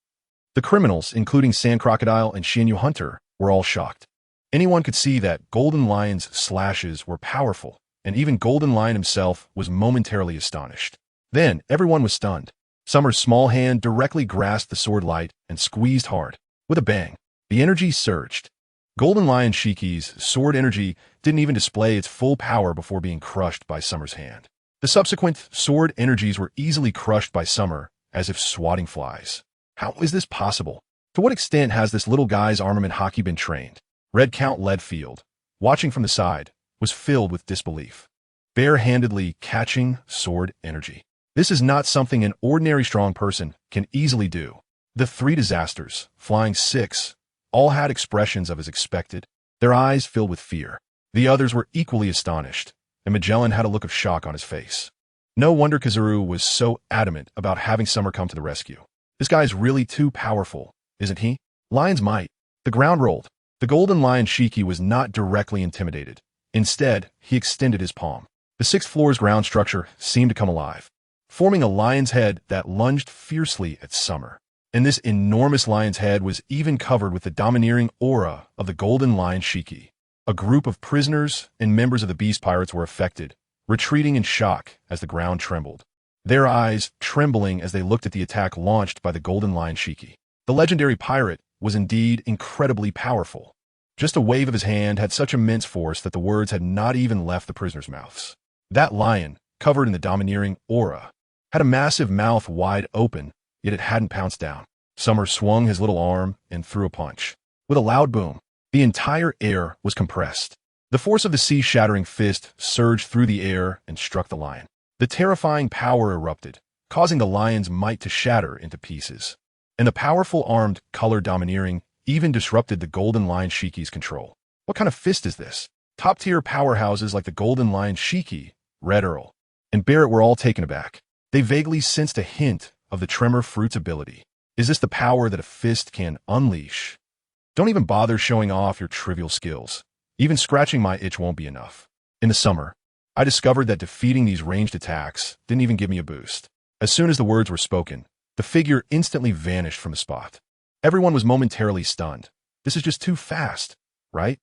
The criminals, including Sand Crocodile and Shinyu Hunter, were all shocked. Anyone could see that Golden Lion's slashes were powerful, and even Golden Lion himself was momentarily astonished. Then, everyone was stunned. Summer's small hand directly grasped the sword light and squeezed hard. With a bang, the energy surged. Golden Lion Shiki's sword energy didn't even display its full power before being crushed by Summer's hand. The subsequent sword energies were easily crushed by Summer, as if swatting flies. How is this possible? To what extent has this little guy's armament hockey been trained? Red Count Leadfield, watching from the side, was filled with disbelief. Bare-handedly catching sword energy. This is not something an ordinary strong person can easily do. The 3 disasters, flying 6, all had expressions of as expected, their eyes filled with fear. The others were equally astonished, and Magellan had a look of shock on his face. No wonder Kizaru was so adamant about having Summer come to the rescue. This guy's really too powerful, isn't he? Lion's might. The ground rolled. The Golden Lion Shiki was not directly intimidated. Instead, he extended his palm. The 6th floor's ground structure seemed to come alive, forming a lion's head that lunged fiercely at Summer. And this enormous lion's head was even covered with the domineering aura of the Golden Lion Shiki. A group of prisoners and members of the Beast Pirates were affected, retreating in shock as the ground trembled, their eyes trembling as they looked at the attack launched by the Golden Lion Shiki. The legendary pirate was indeed incredibly powerful. Just a wave of his hand had such immense force that the words had not even left the prisoners' mouths. That lion, covered in the domineering aura, had a massive mouth wide open, yet it hadn't pounced down. Summer swung his little arm and threw a punch. With a loud boom, the entire air was compressed. The force of the sea-shattering fist surged through the air and struck the lion. The terrifying power erupted, causing the lion's might to shatter into pieces. And the powerful armed, color domineering even disrupted the Golden Lion Shiki's control. What kind of fist is this? Top-tier powerhouses like the Golden Lion Shiki, Red Earl, and Barrett were all taken aback. They vaguely sensed a hint of the Tremor Fruit's ability. Is this the power that a fist can unleash? Don't even bother showing off your trivial skills. Even scratching my itch won't be enough. In the summer, I discovered that defeating these ranged attacks didn't even give me a boost. As soon as the words were spoken, the figure instantly vanished from the spot. Everyone was momentarily stunned. This is just too fast, right?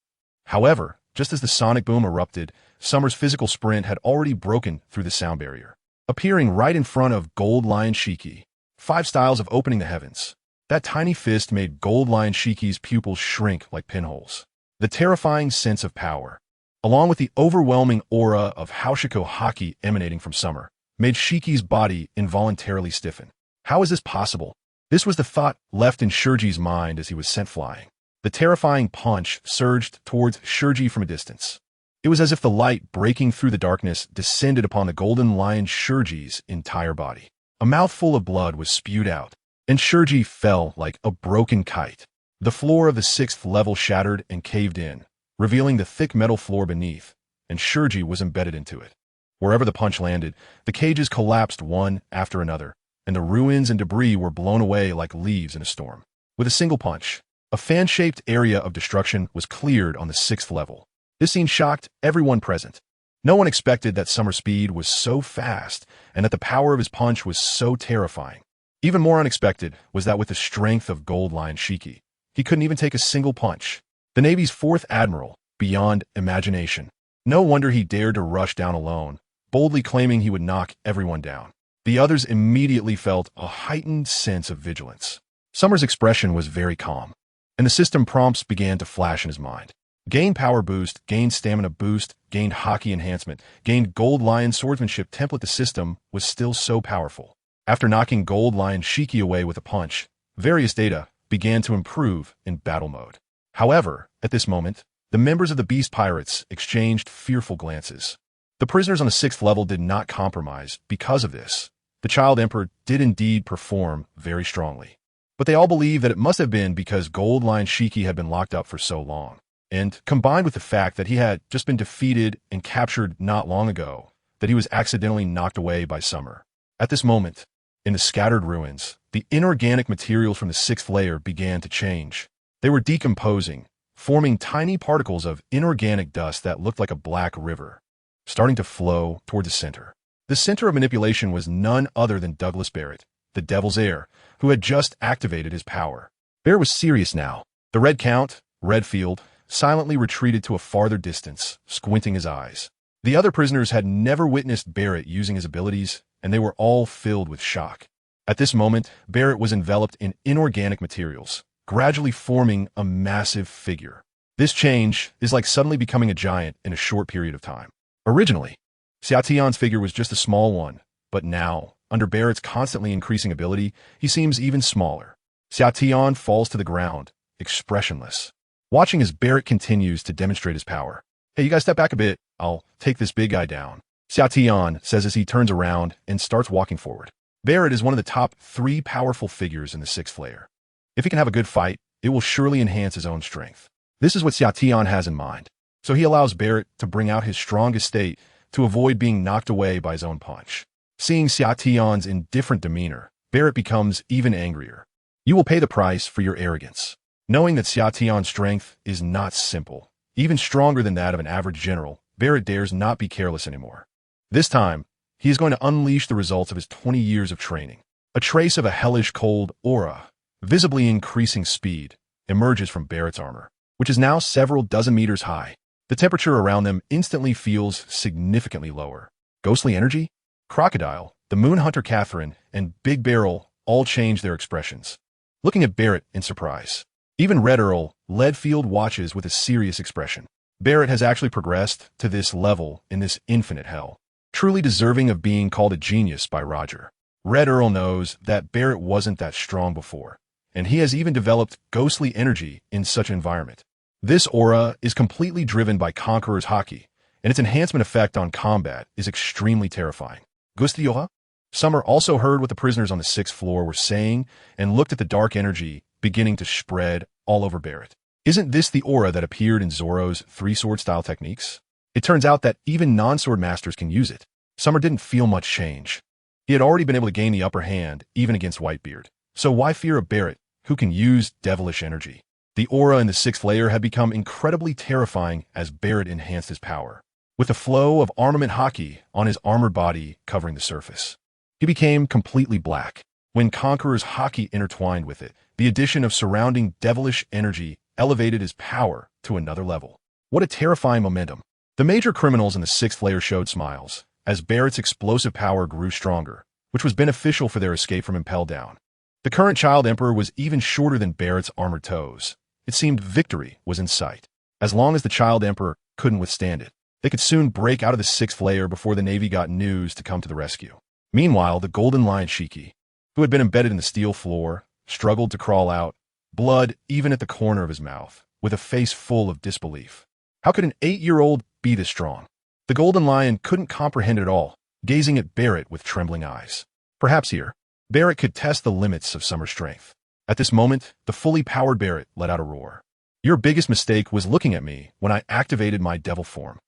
However, just as the sonic boom erupted, Summer's physical sprint had already broken through the sound barrier, appearing right in front of Gold Lion Shiki. 5 styles of opening the heavens. That tiny fist made Gold Lion Shiki's pupils shrink like pinholes. The terrifying sense of power, along with the overwhelming aura of Haushiko Haki emanating from Summer, made Shiki's body involuntarily stiffen. How is this possible? This was the thought left in Shurji's mind as he was sent flying. The terrifying punch surged towards Shurji from a distance. It was as if the light breaking through the darkness descended upon the Golden Lion Shurji's entire body. A mouthful of blood was spewed out, and Shurji fell like a broken kite. The floor of the 6th level shattered and caved in, revealing the thick metal floor beneath, and Shurji was embedded into it. Wherever the punch landed, the cages collapsed one after another, and the ruins and debris were blown away like leaves in a storm. With a single punch, a fan-shaped area of destruction was cleared on the 6th level. This scene shocked everyone present. No one expected that Summer's speed was so fast and that the power of his punch was so terrifying. Even more unexpected was that with the strength of Gold Lion Shiki, he couldn't even take a single punch. The Navy's 4th Admiral, beyond imagination. No wonder he dared to rush down alone, boldly claiming he would knock everyone down. The others immediately felt a heightened sense of vigilance. Summer's expression was very calm, and the system prompts began to flash in his mind. Gain power boost, gain stamina boost, gained hockey enhancement, gained Gold Lion swordsmanship template. The system was still so powerful. After knocking Gold Lion Shiki away with a punch, various data began to improve in battle mode. However, at this moment, the members of the Beast Pirates exchanged fearful glances. The prisoners on the 6th level did not compromise because of this. The Child Emperor did indeed perform very strongly. But they all believed that it must have been because Gold Lion Shiki had been locked up for so long. And combined with the fact that he had just been defeated and captured not long ago, that he was accidentally knocked away by Summer. At this moment, in the scattered ruins, the inorganic materials from the 6th layer began to change. They were decomposing, forming tiny particles of inorganic dust that looked like a black river. starting to flow toward the center. The center of manipulation was none other than Douglas Barrett, the Devil's Heir, who had just activated his power. Barrett was serious now. The Red Count, Redfield, silently retreated to a farther distance, squinting his eyes. The other prisoners had never witnessed Barrett using his abilities, and they were all filled with shock. At this moment, Barrett was enveloped in inorganic materials, gradually forming a massive figure. This change is like suddenly becoming a giant in a short period of time. Originally, Xiaotian's figure was just a small one, but now, under Barrett's constantly increasing ability, he seems even smaller. Xiaotian falls to the ground, expressionless, watching as Barrett continues to demonstrate his power. Hey, you guys step back a bit. I'll take this big guy down, Xiaotian says as he turns around and starts walking forward. Barrett is one of the top 3 powerful figures in the Sixth Layer. If he can have a good fight, it will surely enhance his own strength. This is what Xiaotian has in mind. So he allows Barrett to bring out his strongest state to avoid being knocked away by his own punch. Seeing Xiaotian's indifferent demeanor, Barrett becomes even angrier. You will pay the price for your arrogance. Knowing that Xiaotian's strength is not simple, even stronger than that of an average general, Barrett dares not be careless anymore. This time, he is going to unleash the results of his 20 years of training. A trace of a hellish cold aura, visibly increasing speed, emerges from Barrett's armor, which is now several dozen meters high. The temperature around them instantly feels significantly lower. Ghostly energy? Crocodile, the Moon Hunter Catherine, and Big Barrel all change their expressions, looking at Barrett in surprise. Even Red Earl, Leadfield, watches with a serious expression. Barrett has actually progressed to this level in this infinite hell, truly deserving of being called a genius by Roger. Red Earl knows that Barrett wasn't that strong before, and he has even developed ghostly energy in such an environment. This aura is completely driven by Conqueror's Haki, and its enhancement effect on combat is extremely terrifying. Gustioha? Summer also heard what the prisoners on the 6th floor were saying and looked at the dark energy beginning to spread all over Barrett. Isn't this the aura that appeared in Zoro's 3-sword style techniques? It turns out that even non-sword masters can use it. Summer didn't feel much change. He had already been able to gain the upper hand, even against Whitebeard. So why fear a Barrett who can use devilish energy? The aura in the 6th layer had become incredibly terrifying as Barrett enhanced his power, with the flow of armament Haki on his armored body covering the surface. He became completely black. When Conqueror's Haki intertwined with it, the addition of surrounding devilish energy elevated his power to another level. What a terrifying momentum. The major criminals in the 6th layer showed smiles, as Barrett's explosive power grew stronger, which was beneficial for their escape from Impel Down. The current Child Emperor was even shorter than Barrett's armored toes. It seemed victory was in sight. As long as the Child Emperor couldn't withstand it, they could soon break out of the 6th layer before the Navy got news to come to the rescue. Meanwhile, the Golden Lion Shiki, who had been embedded in the steel floor, struggled to crawl out, blood even at the corner of his mouth, with a face full of disbelief. How could an 8-year-old be this strong? The Golden Lion couldn't comprehend it at all, gazing at Barrett with trembling eyes. Perhaps here, Barrett could test the limits of Summer's strength. At this moment, the fully powered Barrett let out a roar. Your biggest mistake was looking at me when I activated my devil form.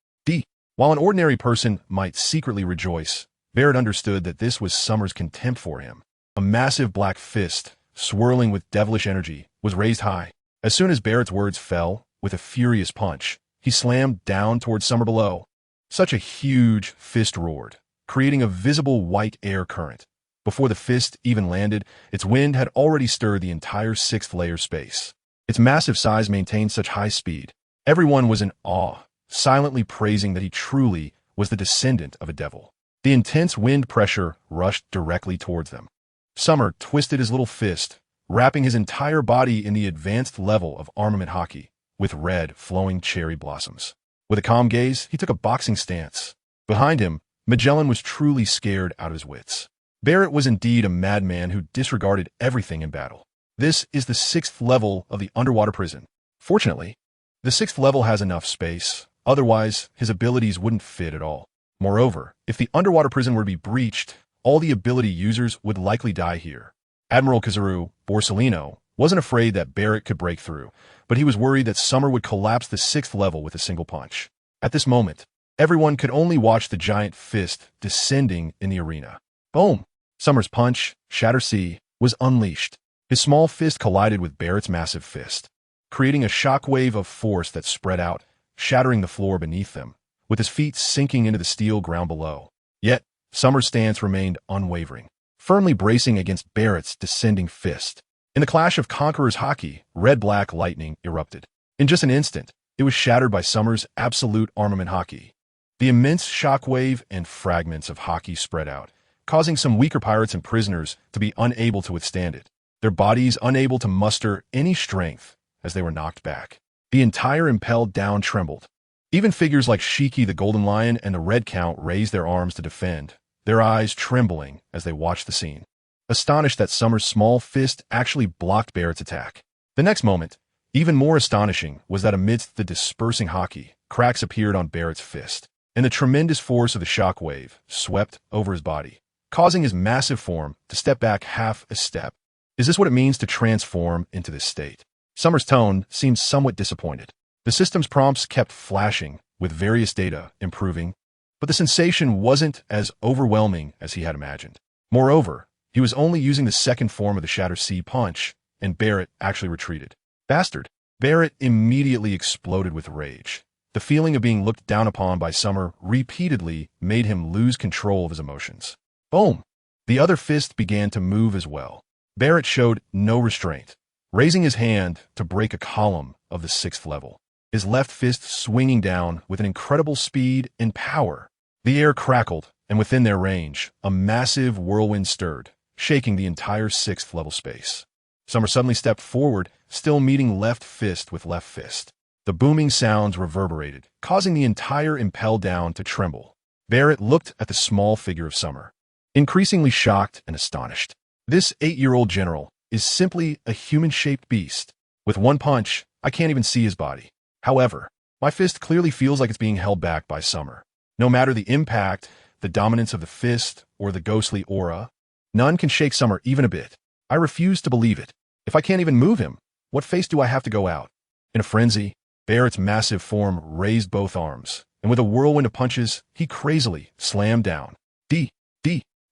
While an ordinary person might secretly rejoice, Barrett understood that this was Summer's contempt for him. A massive black fist, swirling with devilish energy, was raised high. As soon as Barrett's words fell, with a furious punch, he slammed down towards Summer below. Such a huge fist roared, creating a visible white air current. Before the fist even landed, its wind had already stirred the entire 6th layer space. Its massive size maintained such high speed. Everyone was in awe, silently praising that he truly was the descendant of a devil. The intense wind pressure rushed directly towards them. Summer twisted his little fist, wrapping his entire body in the advanced level of armament Haki, with red, flowing cherry blossoms. With a calm gaze, he took a boxing stance. Behind him, Magellan was truly scared out of his wits. Barrett was indeed a madman who disregarded everything in battle. This is the 6th level of the underwater prison. Fortunately, the 6th level has enough space, otherwise his abilities wouldn't fit at all. Moreover, if the underwater prison were to be breached, all the ability users would likely die here. Admiral Kizaru, or Salino, wasn't afraid that Barrett could break through, but he was worried that Summer would collapse the 6th level with a single punch. At this moment, everyone could only watch the giant fist descending in the arena. Boom! Summer's punch, Shatter Sea, was unleashed. His small fist collided with Barrett's massive fist, creating a shockwave of force that spread out, shattering the floor beneath them, with his feet sinking into the steel ground below. Yet, Summer's stance remained unwavering, firmly bracing against Barrett's descending fist. In the clash of Conqueror's haki, red-black lightning erupted. In just an instant, it was shattered by Summer's absolute armament haki. The immense shockwave and fragments of haki spread out, causing some weaker pirates and prisoners to be unable to withstand it, their bodies unable to muster any strength as they were knocked back. The entire impelled down trembled. Even figures like Shiki the Golden Lion and the Red Count raised their arms to defend, their eyes trembling as they watched the scene, astonished that Summer's small fist actually blocked Barrett's attack. The next moment, even more astonishing, was that amidst the dispersing haki, cracks appeared on Barrett's fist, and the tremendous force of the shockwave swept over his body, causing his massive form to step back half a step. Is this what it means to transform into this state? Summer's tone seemed somewhat disappointed. The system's prompts kept flashing, with various data improving, but the sensation wasn't as overwhelming as he had imagined. Moreover, he was only using the second form of the Shatter Sea punch, and Barrett actually retreated. Bastard! Barrett immediately exploded with rage. The feeling of being looked down upon by Summer repeatedly made him lose control of his emotions. Boom! The other fist began to move as well. Barrett showed no restraint, raising his hand to break a column of the 6th level, his left fist swinging down with an incredible speed and power. The air crackled, and within their range, a massive whirlwind stirred, shaking the entire 6th level space. Summer suddenly stepped forward, still meeting left fist with left fist. The booming sounds reverberated, causing the entire impel down to tremble. Barrett looked at the small figure of Summer, increasingly shocked and astonished. This 8-year-old general is simply a human-shaped beast. With one punch, I can't even see his body. However, my fist clearly feels like it's being held back by Summer. No matter the impact, the dominance of the fist, or the ghostly aura, none can shake Summer even a bit. I refuse to believe it. If I can't even move him, what face do I have to go out? In a frenzy, Barrett's massive form raised both arms, and with a whirlwind of punches, he crazily slammed down. D.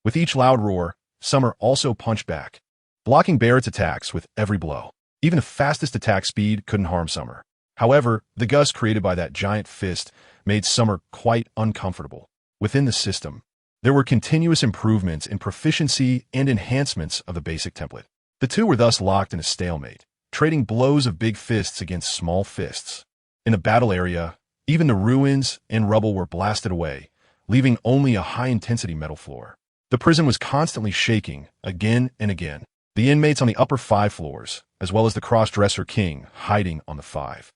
With each loud roar, Summer also punched back, blocking Barrett's attacks with every blow. Even the fastest attack speed couldn't harm Summer. However, the gust created by that giant fist made Summer quite uncomfortable. Within the system, there were continuous improvements in proficiency and enhancements of the basic template. The two were thus locked in a stalemate, trading blows of big fists against small fists. In the battle area, even the ruins and rubble were blasted away, leaving only a high-intensity metal floor. The prison was constantly shaking, again and again. The inmates on the upper 5 floors, as well as the cross-dresser king hiding on the 5th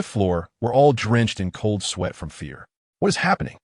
floor, were all drenched in cold sweat from fear. What is happening?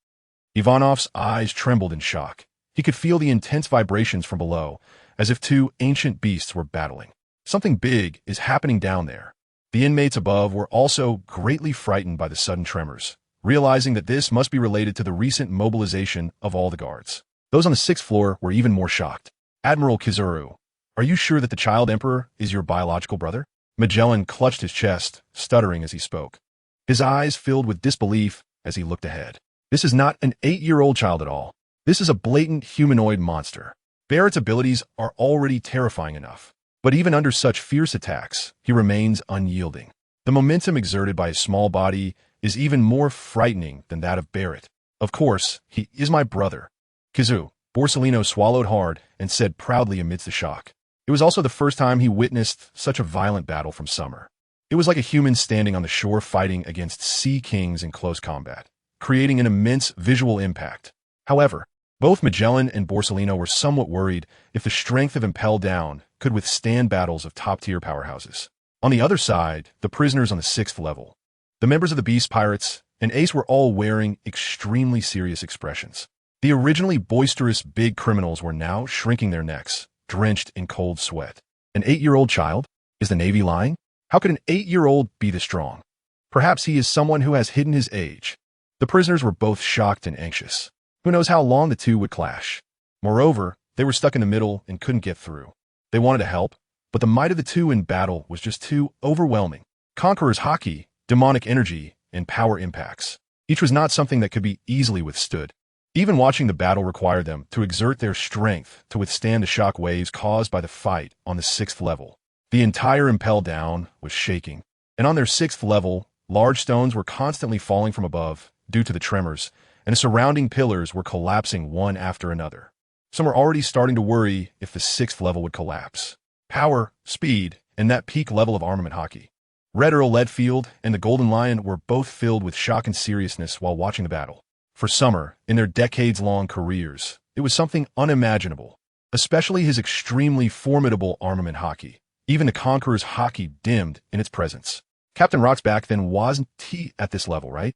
Ivanov's eyes trembled in shock. He could feel the intense vibrations from below, as if two ancient beasts were battling. Something big is happening down there. The inmates above were also greatly frightened by the sudden tremors, realizing that this must be related to the recent mobilization of all the guards. Those on the 6th floor were even more shocked. Admiral Kizaru, are you sure that the child emperor is your biological brother? Magellan clutched his chest, stuttering as he spoke. His eyes filled with disbelief as he looked ahead. This is not an 8-year-old child at all. This is a blatant humanoid monster. Barrett's abilities are already terrifying enough, but even under such fierce attacks, he remains unyielding. The momentum exerted by his small body is even more frightening than that of Barrett. Of course, he is my brother. Kizu, Salino swallowed hard and said proudly amidst the shock. It was also the first time he witnessed such a violent battle from Summer. It was like a human standing on the shore fighting against sea kings in close combat, creating an immense visual impact. However, both Magellan and Salino were somewhat worried if the strength of Impel Down could withstand battles of top-tier powerhouses. On the other side, the prisoners on the 6th level, the members of the Beast Pirates, and Ace were all wearing extremely serious expressions. The originally boisterous big criminals were now shrinking their necks, drenched in cold sweat. An 8-year-old child? Is the Navy lying? How could an 8-year-old be this strong? Perhaps he is someone who has hidden his age. The prisoners were both shocked and anxious. Who knows how long the two would clash? Moreover, they were stuck in the middle and couldn't get through. They wanted to help, but the might of the two in battle was just too overwhelming. Conqueror's haki, demonic energy, and power impacts. Each was not something that could be easily withstood. Even watching the battle required them to exert their strength to withstand the shock waves caused by the fight on the 6th level. The entire Impel Down was shaking, and on their 6th level, large stones were constantly falling from above, due to the tremors, and the surrounding pillars were collapsing one after another. Some were already starting to worry if the 6th level would collapse. Power, speed, and that peak level of armament hockey. Red Earl Leadfield and the Golden Lion were both filled with shock and seriousness while watching the battle. For Summer, in their decades-long careers, it was something unimaginable, especially his extremely formidable armament hockey. Even the Conqueror's hockey dimmed in its presence. Captain Rock's back then wasn't at this level, right?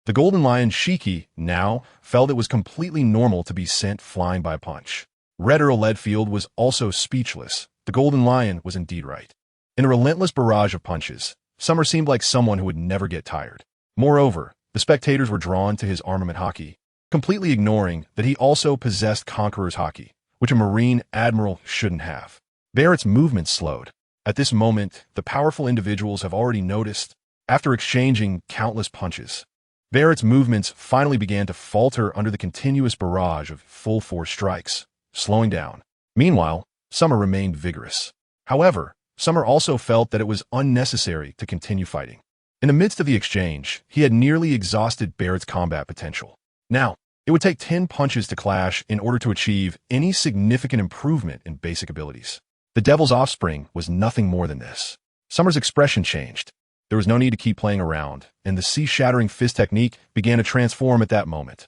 The Golden Lion Shiki now felt it was completely normal to be sent flying by a punch. Red Earl Leadfield was also speechless. The Golden Lion was indeed right. In a relentless barrage of punches, Summer seemed like someone who would never get tired. Moreover, the spectators were drawn to his armament hockey, completely ignoring that he also possessed Conqueror's hockey, which a Marine Admiral shouldn't have. Barrett's movement slowed. At this moment, the powerful individuals have already noticed, after exchanging countless punches, Barrett's movements finally began to falter under the continuous barrage of full-force strikes, slowing down. Meanwhile, Summer remained vigorous. However, Summer also felt that it was unnecessary to continue fighting. In the midst of the exchange, he had nearly exhausted Barrett's combat potential. Now, it would take 10 punches to clash in order to achieve any significant improvement in basic abilities. The Devil's Offspring was nothing more than this. Summer's expression changed. There was no need to keep playing around, and the sea-shattering fist technique began to transform at that moment.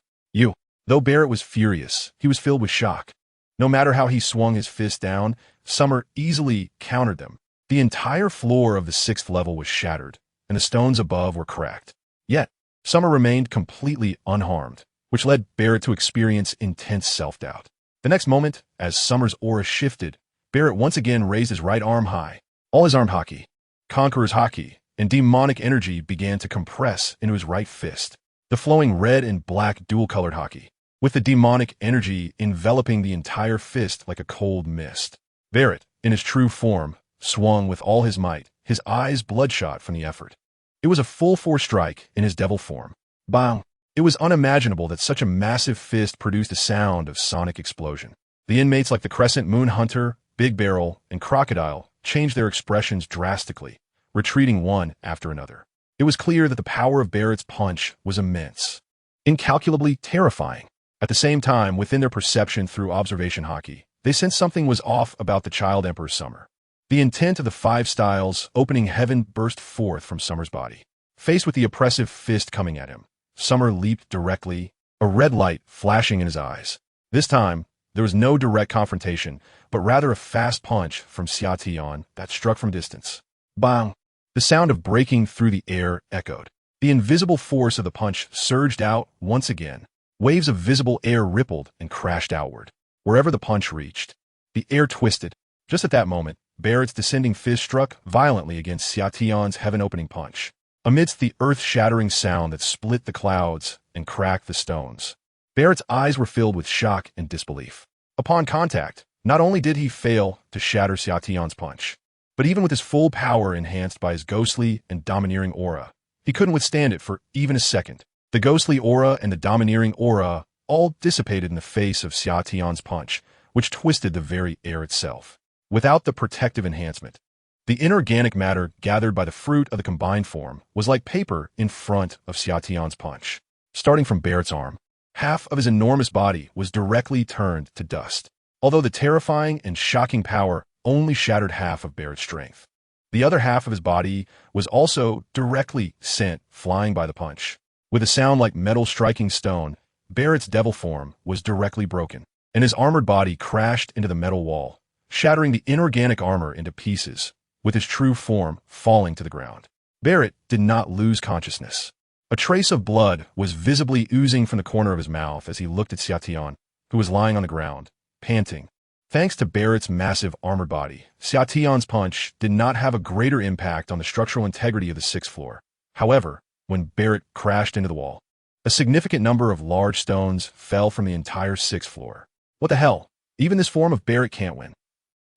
Though Barrett was furious, he was filled with shock. No matter how he swung his fist down, Summer easily countered them. The entire floor of the 6th level was shattered, and the stones above were cracked. Yet, Summer remained completely unharmed, which led Barrett to experience intense self-doubt. The next moment, as Summer's aura shifted, Barrett once again raised his right arm high. All his arm hockey, Conqueror's hockey, and demonic energy began to compress into his right fist. The flowing red and black dual-colored hockey, with the demonic energy enveloping the entire fist like a cold mist. Barrett, in his true form, swung with all his might, his eyes bloodshot from the effort. It was a full-force strike in his devil form. Bang! It was unimaginable that such a massive fist produced a sound of sonic explosion. The inmates like the Crescent Moon Hunter, Big Barrel, and Crocodile changed their expressions drastically, retreating one after another. It was clear that the power of Barrett's punch was immense, incalculably terrifying. At the same time, within their perception through observation hockey, they sensed something was off about the Child Emperor Summer. The intent of the 5 styles opening heaven burst forth from Summer's body. Faced with the oppressive fist coming at him, Summer leaped directly, a red light flashing in his eyes. This time, there was no direct confrontation, but rather a fast punch from Xiatian that struck from distance. Bang! The sound of breaking through the air echoed. The invisible force of the punch surged out once again. Waves of visible air rippled and crashed outward. Wherever the punch reached, the air twisted. Just at that moment, Barrett's descending fist struck violently against Xiatian's heaven-opening punch. Amidst the earth-shattering sound that split the clouds and cracked the stones, Barrett's eyes were filled with shock and disbelief. Upon contact, not only did he fail to shatter Xiatian's punch, but even with his full power enhanced by his ghostly and domineering aura, he couldn't withstand it for even a second. The ghostly aura and the domineering aura all dissipated in the face of Xiatian's punch, which twisted the very air itself. Without the protective enhancement, the inorganic matter gathered by the fruit of the combined form was like paper in front of Xiatian's punch. Starting from Barrett's arm, half of his enormous body was directly turned to dust, although the terrifying and shocking power only shattered half of Barrett's strength. The other half of his body was also directly sent flying by the punch. With a sound like metal striking stone, Barrett's devil form was directly broken, and his armored body crashed into the metal wall, shattering the inorganic armor into pieces, with his true form falling to the ground. Barrett did not lose consciousness. A trace of blood was visibly oozing from the corner of his mouth as he looked at Xiatian, who was lying on the ground, panting. Thanks to Barrett's massive armored body, Xiatian's punch did not have a greater impact on the structural integrity of the 6th floor. However, when Barrett crashed into the wall, a significant number of large stones fell from the entire 6th floor. What the hell? Even this form of Barrett can't win.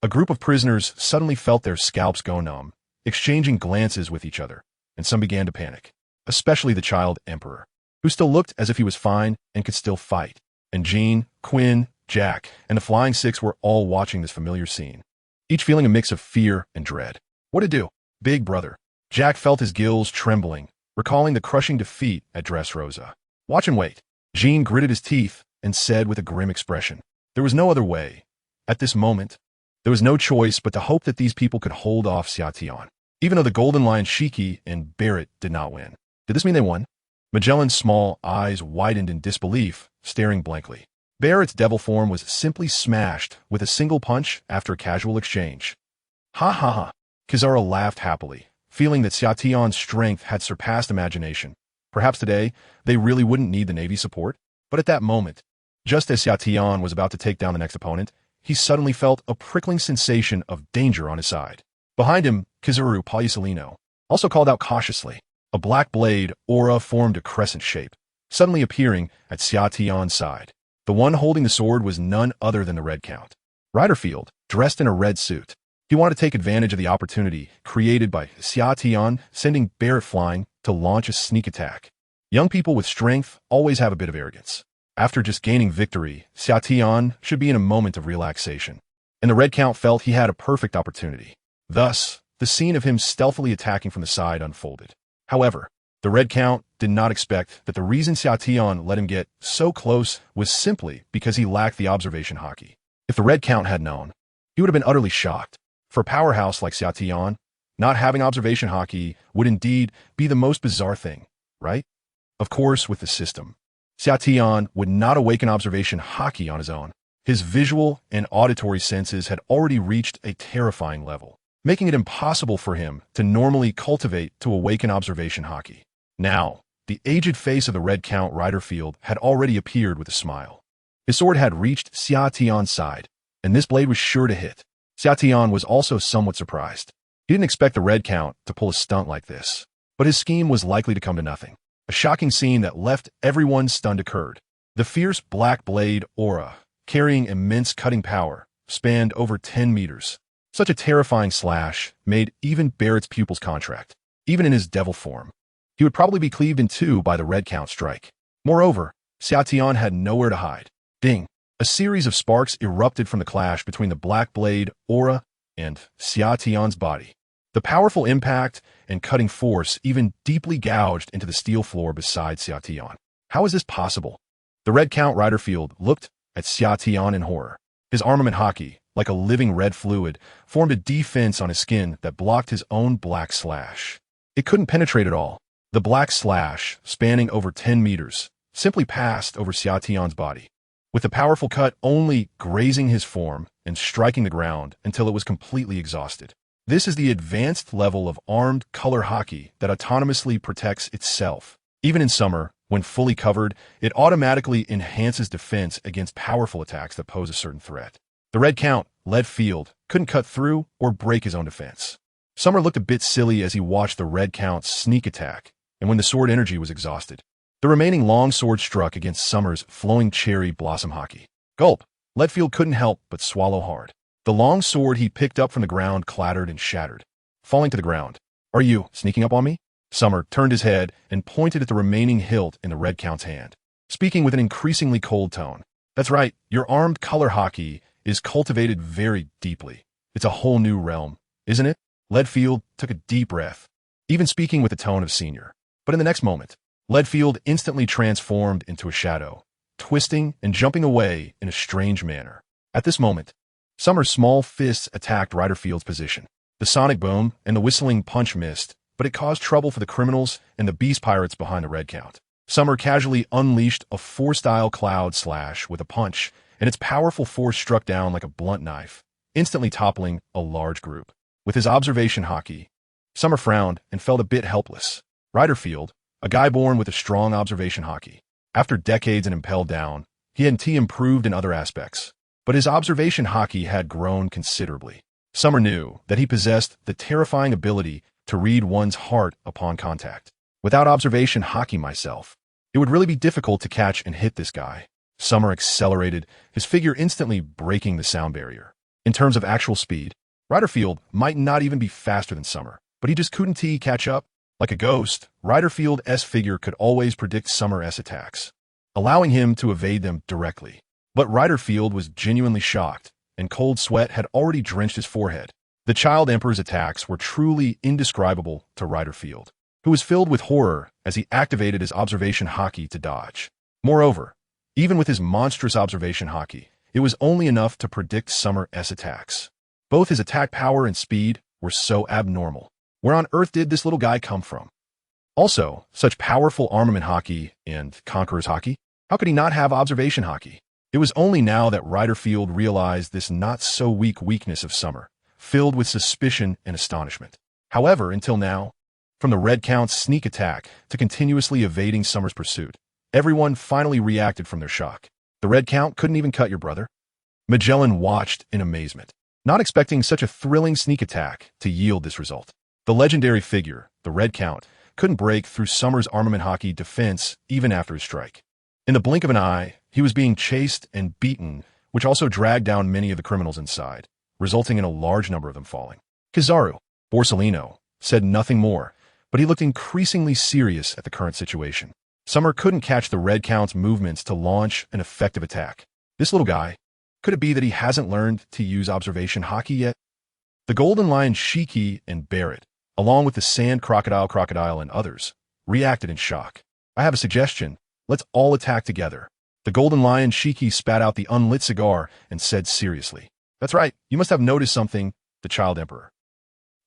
A group of prisoners suddenly felt their scalps go numb, exchanging glances with each other, and some began to panic, especially the Child Emperor, who still looked as if he was fine and could still fight. And Jean, Quinn, Jack, and the Flying Six were all watching this familiar scene, each feeling a mix of fear and dread. What to do? Big brother. Jack felt his gills trembling, recalling the crushing defeat at Dressrosa. Watch and wait. Jean gritted his teeth and said with a grim expression. There was no other way. At this moment, there was no choice but to hope that these people could hold off Xiatian, even though the Golden Lion Shiki and Barrett did not win. Did this mean they won? Magellan's small eyes widened in disbelief, staring blankly. Barrett's devil form was simply smashed with a single punch after a casual exchange. Ha ha ha. Kizaru laughed happily, feeling that Xiatian's strength had surpassed imagination. Perhaps today, they really wouldn't need the Navy's support. But at that moment, just as Xiatian was about to take down the next opponent, he suddenly felt a prickling sensation of danger on his side. Behind him, Kizaru Salino also called out cautiously. A black blade aura formed a crescent shape, suddenly appearing at Xiatian's side. The one holding the sword was none other than the Red Count. Riderfield, dressed in a red suit. He wanted to take advantage of the opportunity created by Xiatian sending Barrett flying to launch a sneak attack. Young people with strength always have a bit of arrogance. After just gaining victory, Xiatian should be in a moment of relaxation. And the Red Count felt he had a perfect opportunity. Thus, the scene of him stealthily attacking from the side unfolded. However, the Red Count did not expect that the reason Xiatian let him get so close was simply because he lacked the observation haki. If the Red Count had known, he would have been utterly shocked. For a powerhouse like Xiatian, not having observation haki would indeed be the most bizarre thing, right? Of course, with the system, Xiatian would not awaken observation haki on his own. His visual and auditory senses had already reached a terrifying level, making it impossible for him to normally cultivate to awaken observation haki. Now, the aged face of the Red Count Riderfield had already appeared with a smile. His sword had reached Xiatian's side, and this blade was sure to hit. Xiatian was also somewhat surprised. He didn't expect the Red Count to pull a stunt like this, but his scheme was likely to come to nothing. A shocking scene that left everyone stunned occurred. The fierce black blade aura, carrying immense cutting power, spanned over 10 meters. Such a terrifying slash made even Barrett's pupils contract. Even in his devil form, he would probably be cleaved in two by the Red Count strike. Moreover, Xiatian had nowhere to hide. Ding! A series of sparks erupted from the clash between the black blade aura and Xiatian's body. The powerful impact and cutting force even deeply gouged into the steel floor beside Xiatian. How is this possible? The Red Count Riderfield looked at Xiatian in horror. His armament haki, like a living red fluid, formed a defense on his skin that blocked his own black slash. It couldn't penetrate at all. The black slash, spanning over 10 meters, simply passed over Xiatian's body, with the powerful cut only grazing his form and striking the ground until it was completely exhausted. This is the advanced level of armed color haki that autonomously protects itself. Even in summer, when fully covered, it automatically enhances defense against powerful attacks that pose a certain threat. The Red Count, led field, couldn't cut through or break his own defense. Summer looked a bit silly as he watched the Red Count sneak attack, and when the sword energy was exhausted, the remaining long sword struck against Summer's flowing cherry blossom haki. Gulp! Leadfield couldn't help but swallow hard. The long sword he picked up from the ground clattered and shattered, falling to the ground. Are you sneaking up on me? Summer turned his head and pointed at the remaining hilt in the Red Count's hand, speaking with an increasingly cold tone. That's right, your armed color haki is cultivated very deeply. It's a whole new realm, isn't it? Leadfield took a deep breath, even speaking with the tone of senior. But in the next moment, Leadfield instantly transformed into a shadow, twisting and jumping away in a strange manner. At this moment, Summer's small fists attacked Riderfield's position. The sonic boom and the whistling punch missed, but it caused trouble for the criminals and the beast pirates behind the Red Count. Summer casually unleashed a four-style cloud slash with a punch, and its powerful force struck down like a blunt knife, instantly toppling a large group. With his observation haki, Summer frowned and felt a bit helpless. Riderfield, a guy born with a strong observation haki, after decades and impelled down, he hadn't improved in other aspects, but his observation haki had grown considerably. Summer knew that he possessed the terrifying ability to read one's heart upon contact. Without observation haki myself, it would really be difficult to catch and hit this guy. Summer accelerated, his figure instantly breaking the sound barrier. In terms of actual speed, Riderfield might not even be faster than Summer, but he just couldn't catch up. Like a ghost, Riderfield's figure could always predict Summer's attacks, allowing him to evade them directly. But Riderfield was genuinely shocked, and cold sweat had already drenched his forehead. The Child Emperor's attacks were truly indescribable to Riderfield. who was filled with horror as he activated his observation haki to dodge. Moreover, even with his monstrous observation haki, it was only enough to predict Summer's attacks. Both his attack power and speed were so abnormal. Where on earth did this little guy come from? Also, such powerful armament haki and conqueror's haki? How could he not have observation haki? It was only now that Riderfield realized this not-so-weak weakness of Summer, filled with suspicion and astonishment. However, until now, from the Red Count's sneak attack to continuously evading Summer's pursuit, everyone finally reacted from their shock. The Red Count couldn't even cut your brother? Magellan watched in amazement, not expecting such a thrilling sneak attack to yield this result. The legendary figure, the Red Count, couldn't break through Summer's armament haki defense even after his strike. In the blink of an eye, he was being chased and beaten, which also dragged down many of the criminals inside, resulting in a large number of them falling. Kizaru, or Salino, said nothing more, but he looked increasingly serious at the current situation. Summer couldn't catch the Red Count's movements to launch an effective attack. This little guy, could it be that he hasn't learned to use observation haki yet? The Golden Lion Shiki and Barrett, along with the Sand Crocodile and others, reacted in shock. I have a suggestion. Let's all attack together. The Golden Lion Shiki spat out the unlit cigar and said seriously. That's right, you must have noticed something, the Child Emperor.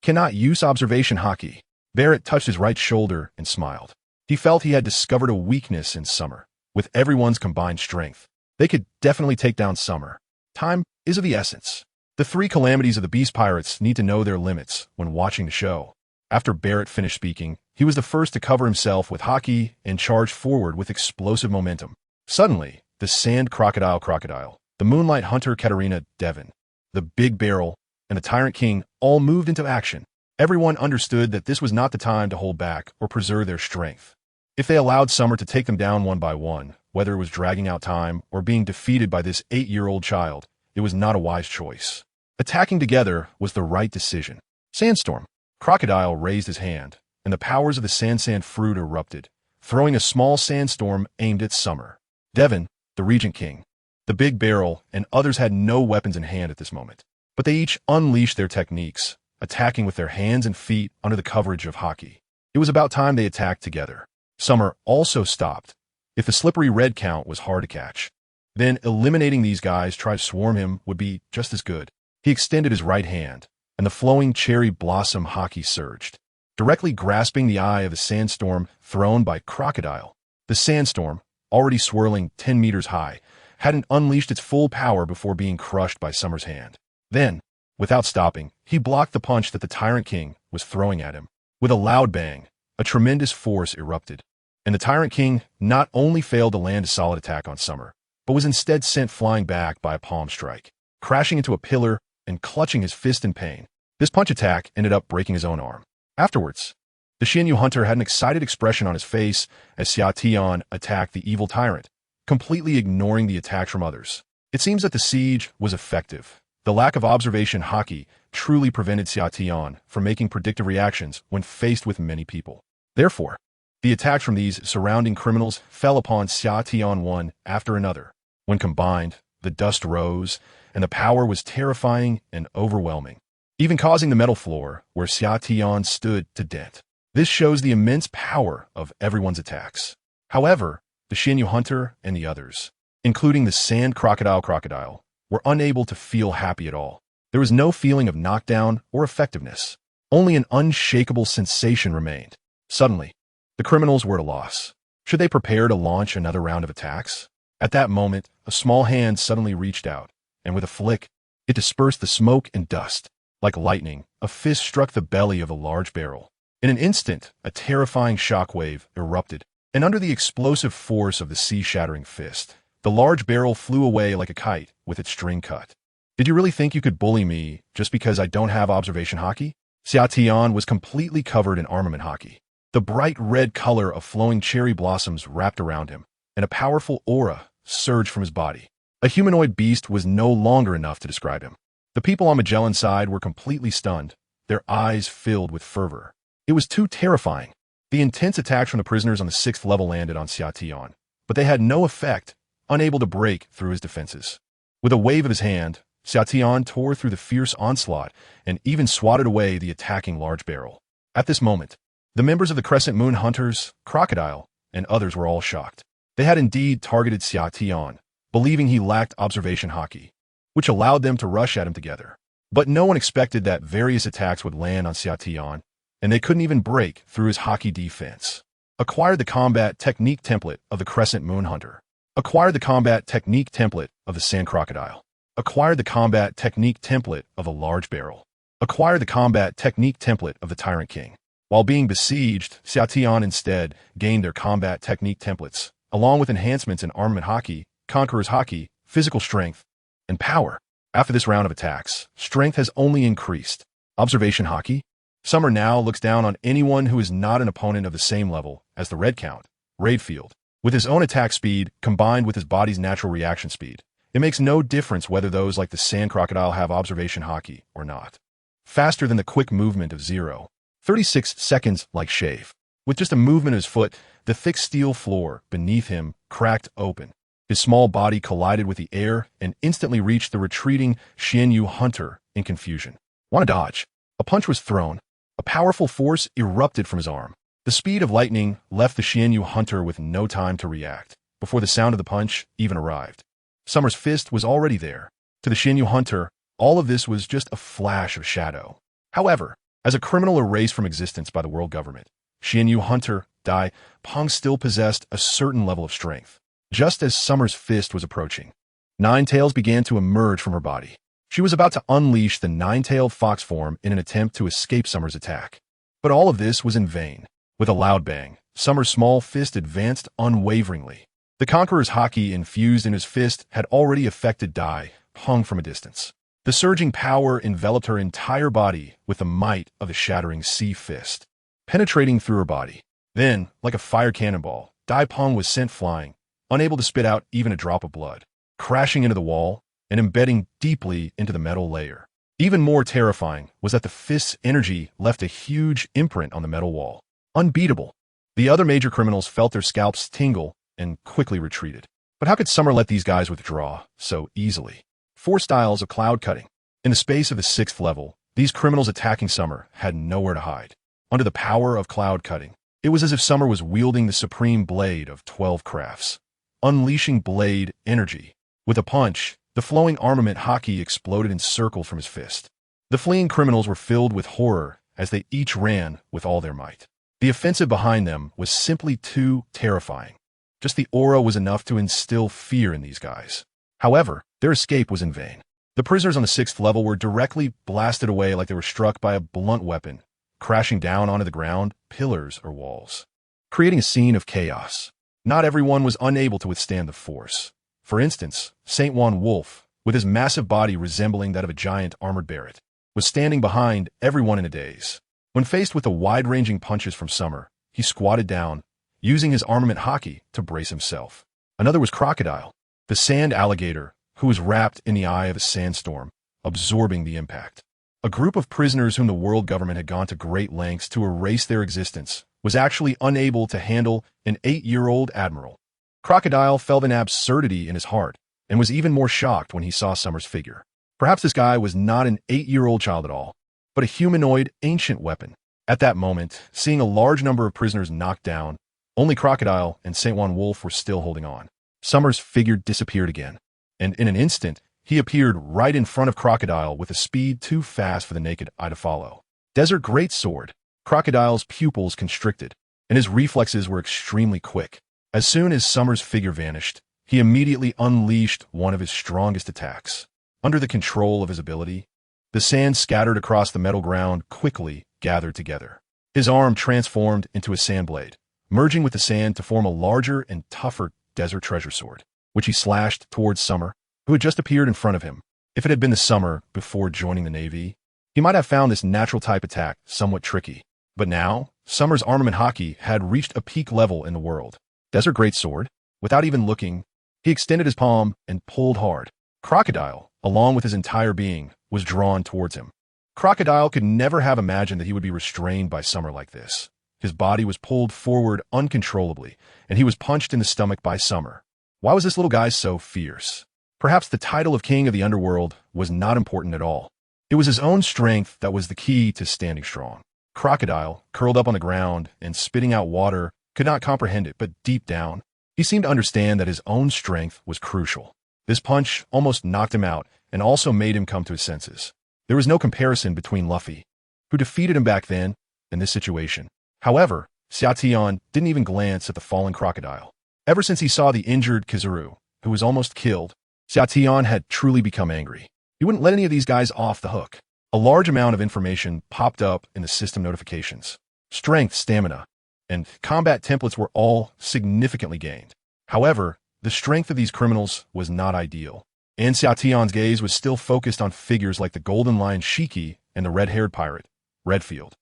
Cannot use observation haki. Barrett touched his right shoulder and smiled. He felt he had discovered a weakness in Summer. With everyone's combined strength, they could definitely take down Summer. Time is of the essence. The three calamities of the Beast Pirates need to know their limits when watching the show. After Barrett finished speaking, he was the first to cover himself with haki and charge forward with explosive momentum. Suddenly, the Sand Crocodile, the Moonlight Hunter Katarina Devon, the Big Barrel, and the Tyrant King all moved into action. Everyone understood that this was not the time to hold back or preserve their strength. If they allowed Summer to take them down one by one, whether it was dragging out time or being defeated by this 8-year-old child, it was not a wise choice. Attacking together was the right decision. Sandstorm. Crocodile raised his hand, and the powers of the Sand fruit erupted, throwing a small sandstorm aimed at Summer. Devon, the Regent King, the Big Barrel, and others had no weapons in hand at this moment, but they each unleashed their techniques, attacking with their hands and feet under the coverage of haki. It was about time they attacked together. Summer also stopped. If the slippery Red Count was hard to catch, then eliminating these guys try to swarm him would be just as good. He extended his right hand, and the flowing cherry blossom haki surged, directly grasping the eye of the sandstorm thrown by Crocodile. The sandstorm, already swirling 10 meters high, hadn't unleashed its full power before being crushed by Summer's hand. Then, without stopping, he blocked the punch that the Tyrant King was throwing at him. With a loud bang, a tremendous force erupted, and the Tyrant King not only failed to land a solid attack on Summer, but was instead sent flying back by a palm strike, crashing into a pillar and clutching his fist in pain. This punch attack ended up breaking his own arm. Afterwards, the Shinyu Hunter had an excited expression on his face as Xia Tian attacked the evil tyrant, completely ignoring the attacks from others. It seems that the siege was effective. The lack of observation haki truly prevented Xia Tian from making predictive reactions when faced with many people. Therefore, the attacks from these surrounding criminals fell upon Xia Tian one after another. When combined, the dust rose, and the power was terrifying and overwhelming, even causing the metal floor where Xia Tian stood to dent. This shows the immense power of everyone's attacks. However, the Shinyu Hunter and the others, including the Sand Crocodile, were unable to feel happy at all. There was no feeling of knockdown or effectiveness. Only an unshakable sensation remained. Suddenly, the criminals were at a loss. Should they prepare to launch another round of attacks? At that moment, a small hand suddenly reached out, and with a flick, it dispersed the smoke and dust. Like lightning, a fist struck the belly of a large barrel. In an instant, a terrifying shockwave erupted, and under the explosive force of the sea-shattering fist, the large barrel flew away like a kite with its string cut. Did you really think you could bully me just because I don't have observation haki? Xia Tian was completely covered in armament haki. The bright red color of flowing cherry blossoms wrapped around him, and a powerful aura surged from his body. A humanoid beast was no longer enough to describe him. The people on Magellan's side were completely stunned, their eyes filled with fervor. It was too terrifying. The intense attacks from the prisoners on the 6th level landed on Xia Tian, but they had no effect, unable to break through his defenses. With a wave of his hand, Xia Tian tore through the fierce onslaught and even swatted away the attacking large barrel. At this moment, The members of the Crescent Moon Hunters, Crocodile, and others were all shocked. They had indeed targeted Xiaotian, believing he lacked observation haki, which allowed them to rush at him together. But no one expected that various attacks would land on Xiaotian, and they couldn't even break through his haki defense. Acquired the combat technique template of the Crescent Moon Hunter. Acquired the combat technique template of the Sand Crocodile. Acquired the combat technique template of a large barrel. Acquired the combat technique template of the Tyrant King. While being besieged, Xiaotian instead gained their combat technique templates, along with enhancements in armament haki, conqueror's haki, physical strength, and power. After this round of attacks, strength has only increased. Observation haki? Summer now looks down on anyone who is not an opponent of the same level as the Red Count, Raidfield. With his own attack speed combined with his body's natural reaction speed, it makes no difference whether those like the Sand Crocodile have observation haki or not. Faster than the quick movement of Zero. 36 seconds like shave. With just a movement of his foot, the thick steel floor beneath him cracked open. His small body collided with the air and instantly reached the retreating Xianyu Hunter in confusion. Want to dodge? A punch was thrown. A powerful force erupted from his arm. The speed of lightning left the Xianyu Hunter with no time to react, before the sound of the punch even arrived. Summer's fist was already there. To the Xianyu Hunter, all of this was just a flash of shadow. However, as a criminal erased from existence by the world government, Xianyu Hunter, Dai Peng still possessed a certain level of strength. Just as Summer's fist was approaching, Nine Tails began to emerge from her body. She was about to unleash the nine-tailed fox form in an attempt to escape Summer's attack. But all of this was in vain. With a loud bang, Summer's small fist advanced unwaveringly. The Conqueror's haki infused in his fist had already affected Dai Peng from a distance. The surging power enveloped her entire body with the might of the shattering sea fist, penetrating through her body. Then, like a fire cannonball, Dai Peng was sent flying, unable to spit out even a drop of blood, crashing into the wall and embedding deeply into the metal layer. Even more terrifying was that the fist's energy left a huge imprint on the metal wall. Unbeatable. The other major criminals felt their scalps tingle and quickly retreated. But how could Summer let these guys withdraw so easily? 4 styles of cloud cutting. In the space of the 6th level, these criminals attacking Summer had nowhere to hide. Under the power of cloud cutting, it was as if Summer was wielding the supreme blade of 12 crafts, unleashing blade energy. With a punch, the flowing armament haki exploded and circled from his fist. The fleeing criminals were filled with horror as they each ran with all their might. The offensive behind them was simply too terrifying. Just the aura was enough to instill fear in these guys. However, their escape was in vain. The prisoners on the 6th level were directly blasted away like they were struck by a blunt weapon, crashing down onto the ground, pillars, or walls, creating a scene of chaos. Not everyone was unable to withstand the force. For instance, Saint Juan Wolf, with his massive body resembling that of a giant armored barret, was standing behind everyone in a daze. When faced with the wide-ranging punches from Summer, he squatted down, using his armament haki to brace himself. Another was Crocodile, the sand alligator, who was wrapped in the eye of a sandstorm, absorbing the impact. A group of prisoners whom the world government had gone to great lengths to erase their existence was actually unable to handle an 8-year-old Admiral. Crocodile felt an absurdity in his heart and was even more shocked when he saw Summer's figure. Perhaps this guy was not an 8-year-old child at all, but a humanoid ancient weapon. At that moment, seeing a large number of prisoners knocked down, only Crocodile and Saint Juan Wolf were still holding on. Summer's figure disappeared again, and in an instant, he appeared right in front of Crocodile with a speed too fast for the naked eye to follow. Desert Greatsword. Crocodile's pupils constricted, and his reflexes were extremely quick. As soon as Summer's figure vanished, he immediately unleashed one of his strongest attacks. Under the control of his ability, the sand scattered across the metal ground quickly gathered together. His arm transformed into a sand blade, merging with the sand to form a larger and tougher desert treasure sword, which he slashed towards Summer, who had just appeared in front of him. If it had been the Summer before joining the Navy, he might have found this natural type attack somewhat tricky. But now, Summer's armament haki had reached a peak level in the world. Desert Greatsword. Without even looking, he extended his palm and pulled hard. Crocodile, along with his entire being, was drawn towards him. Crocodile could never have imagined that he would be restrained by Summer like this. His body was pulled forward uncontrollably, and he was punched in the stomach by Summer. Why was this little guy so fierce? Perhaps the title of king of the underworld was not important at all. It was his own strength that was the key to standing strong. Crocodile, curled up on the ground and spitting out water, could not comprehend it, but deep down, he seemed to understand that his own strength was crucial. This punch almost knocked him out and also made him come to his senses. There was no comparison between Luffy, who defeated him back then, and this situation. However, Xiaotian didn't even glance at the fallen crocodile. Ever since he saw the injured Kizaru, who was almost killed, Xiaotian had truly become angry. He wouldn't let any of these guys off the hook. A large amount of information popped up in the system notifications. Strength, stamina, and combat templates were all significantly gained. However, the strength of these criminals was not ideal, and Xiaotian's gaze was still focused on figures like the Golden Lion Shiki and the red-haired pirate, Redfield.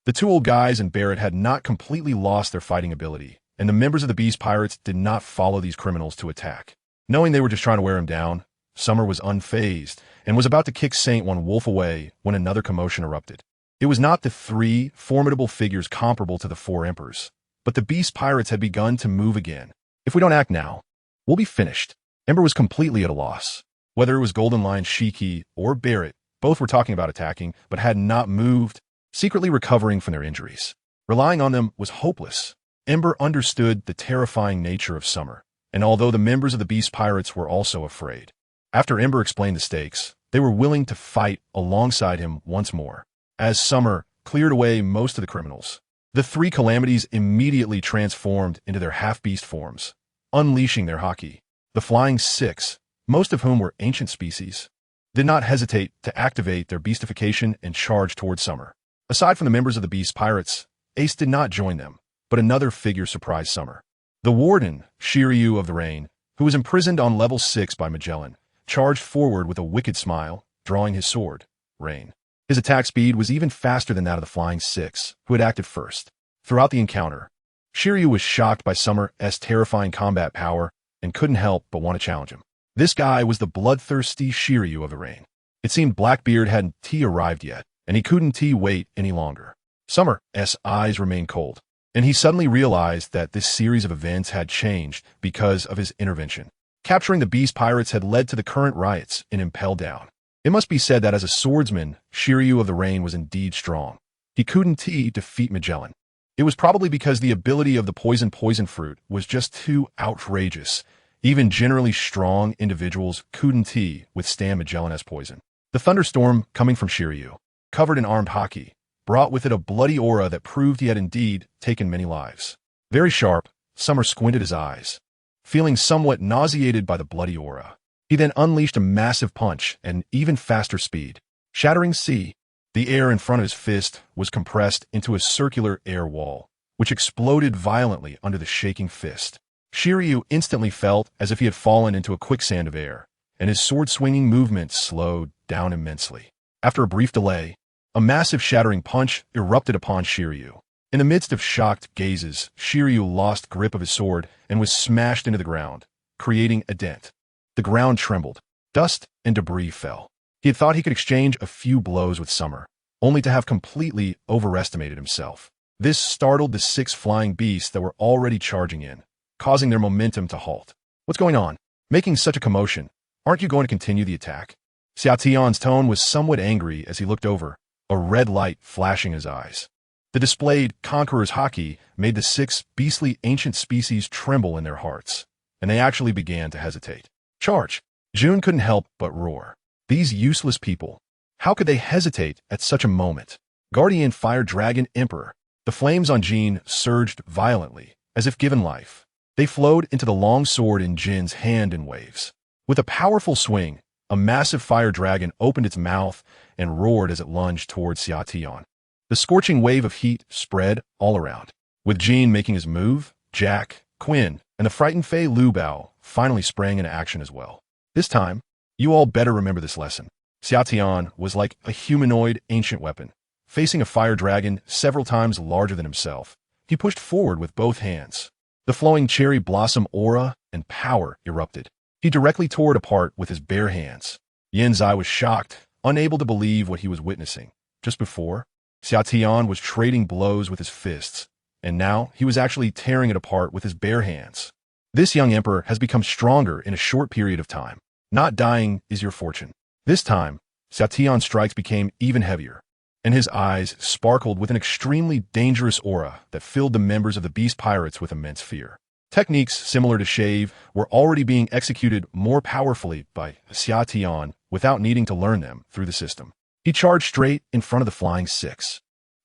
The two old guys and Barrett had not completely lost their fighting ability, and the members of the Beast Pirates did not follow these criminals to attack. Knowing they were just trying to wear him down, Summer was unfazed and was about to kick Saint One Wolf away when another commotion erupted. It was not the three formidable figures comparable to the four emperors, but the Beast Pirates had begun to move again. If we don't act now, we'll be finished. Ember was completely at a loss. Whether it was Golden Lion Shiki or Barrett, both were talking about attacking, but had not moved, secretly recovering from their injuries. Relying on them was hopeless. Ember understood the terrifying nature of Summer, and although the members of the Beast Pirates were also afraid, after Ember explained the stakes, they were willing to fight alongside him once more. As Summer cleared away most of the criminals, the three calamities immediately transformed into their half-beast forms, unleashing their haki. The Flying Six, most of whom were ancient species, did not hesitate to activate their beastification and charge toward Summer. Aside from the members of the Beast Pirates, Ace did not join them, but another figure surprised Summer. The Warden, Shiryu of the Rain, who was imprisoned on level 6 by Magellan, charged forward with a wicked smile, drawing his sword, Rain. His attack speed was even faster than that of the Flying Six, who had acted first. Throughout the encounter, Shiryu was shocked by Summer's terrifying combat power and couldn't help but want to challenge him. This guy was the bloodthirsty Shiryu of the Rain. It seemed Blackbeard hadn't arrived yet, and he couldn't wait any longer. Summer's eyes remained cold, and he suddenly realized that this series of events had changed because of his intervention. Capturing the Beast Pirates had led to the current riots in Impel Down. It must be said that as a swordsman, Shiryu of the Rain was indeed strong. He couldn't defeat Magellan. It was probably because the ability of the poison fruit was just too outrageous. Even generally strong individuals couldn't withstand Magellan's poison. The thunderstorm coming from Shiryu, covered in armed haki, brought with it a bloody aura that proved he had indeed taken many lives. Very sharp, Summer squinted his eyes, feeling somewhat nauseated by the bloody aura. He then unleashed a massive punch at an even faster speed. Shattering sea, the air in front of his fist was compressed into a circular air wall, which exploded violently under the shaking fist. Shiryu instantly felt as if he had fallen into a quicksand of air, and his sword-swinging movements slowed down immensely. After a brief delay, a massive shattering punch erupted upon Shiryu. In the midst of shocked gazes, Shiryu lost grip of his sword and was smashed into the ground, creating a dent. The ground trembled. Dust and debris fell. He had thought he could exchange a few blows with Summer, only to have completely overestimated himself. This startled the 6 flying beasts that were already charging in, causing their momentum to halt. What's going on? Making such a commotion. Aren't you going to continue the attack? Xiaotian's tone was somewhat angry as he looked over, a red light flashing in his eyes. The displayed Conqueror's haki made the 6 beastly ancient species tremble in their hearts, and they actually began to hesitate. Charge! June couldn't help but roar. These useless people. How could they hesitate at such a moment? Guardian Fire Dragon Emperor. The flames on Jean surged violently, as if given life. They flowed into the long sword in Jin's hand in waves. With a powerful swing, a massive fire dragon opened its mouth and roared as it lunged towards Xiaotian. The scorching wave of heat spread all around. With Jean making his move, Jack, Quinn, and the frightened Fei Lu Bao finally sprang into action as well. This time, you all better remember this lesson. Xiaotian was like a humanoid ancient weapon. Facing a fire dragon several times larger than himself, he pushed forward with both hands. The flowing cherry blossom aura and power erupted. He directly tore it apart with his bare hands. Yin Zai was shocked, unable to believe what he was witnessing. Just before, Xiaotian was trading blows with his fists, and now he was actually tearing it apart with his bare hands. This young emperor has become stronger in a short period of time. Not dying is your fortune. This time, Xiaotian's strikes became even heavier. and his eyes sparkled with an extremely dangerous aura that filled the members of the Beast Pirates with immense fear. Techniques similar to shave were already being executed more powerfully by Xia Tian without needing to learn them through the system. He charged straight in front of the Flying Six.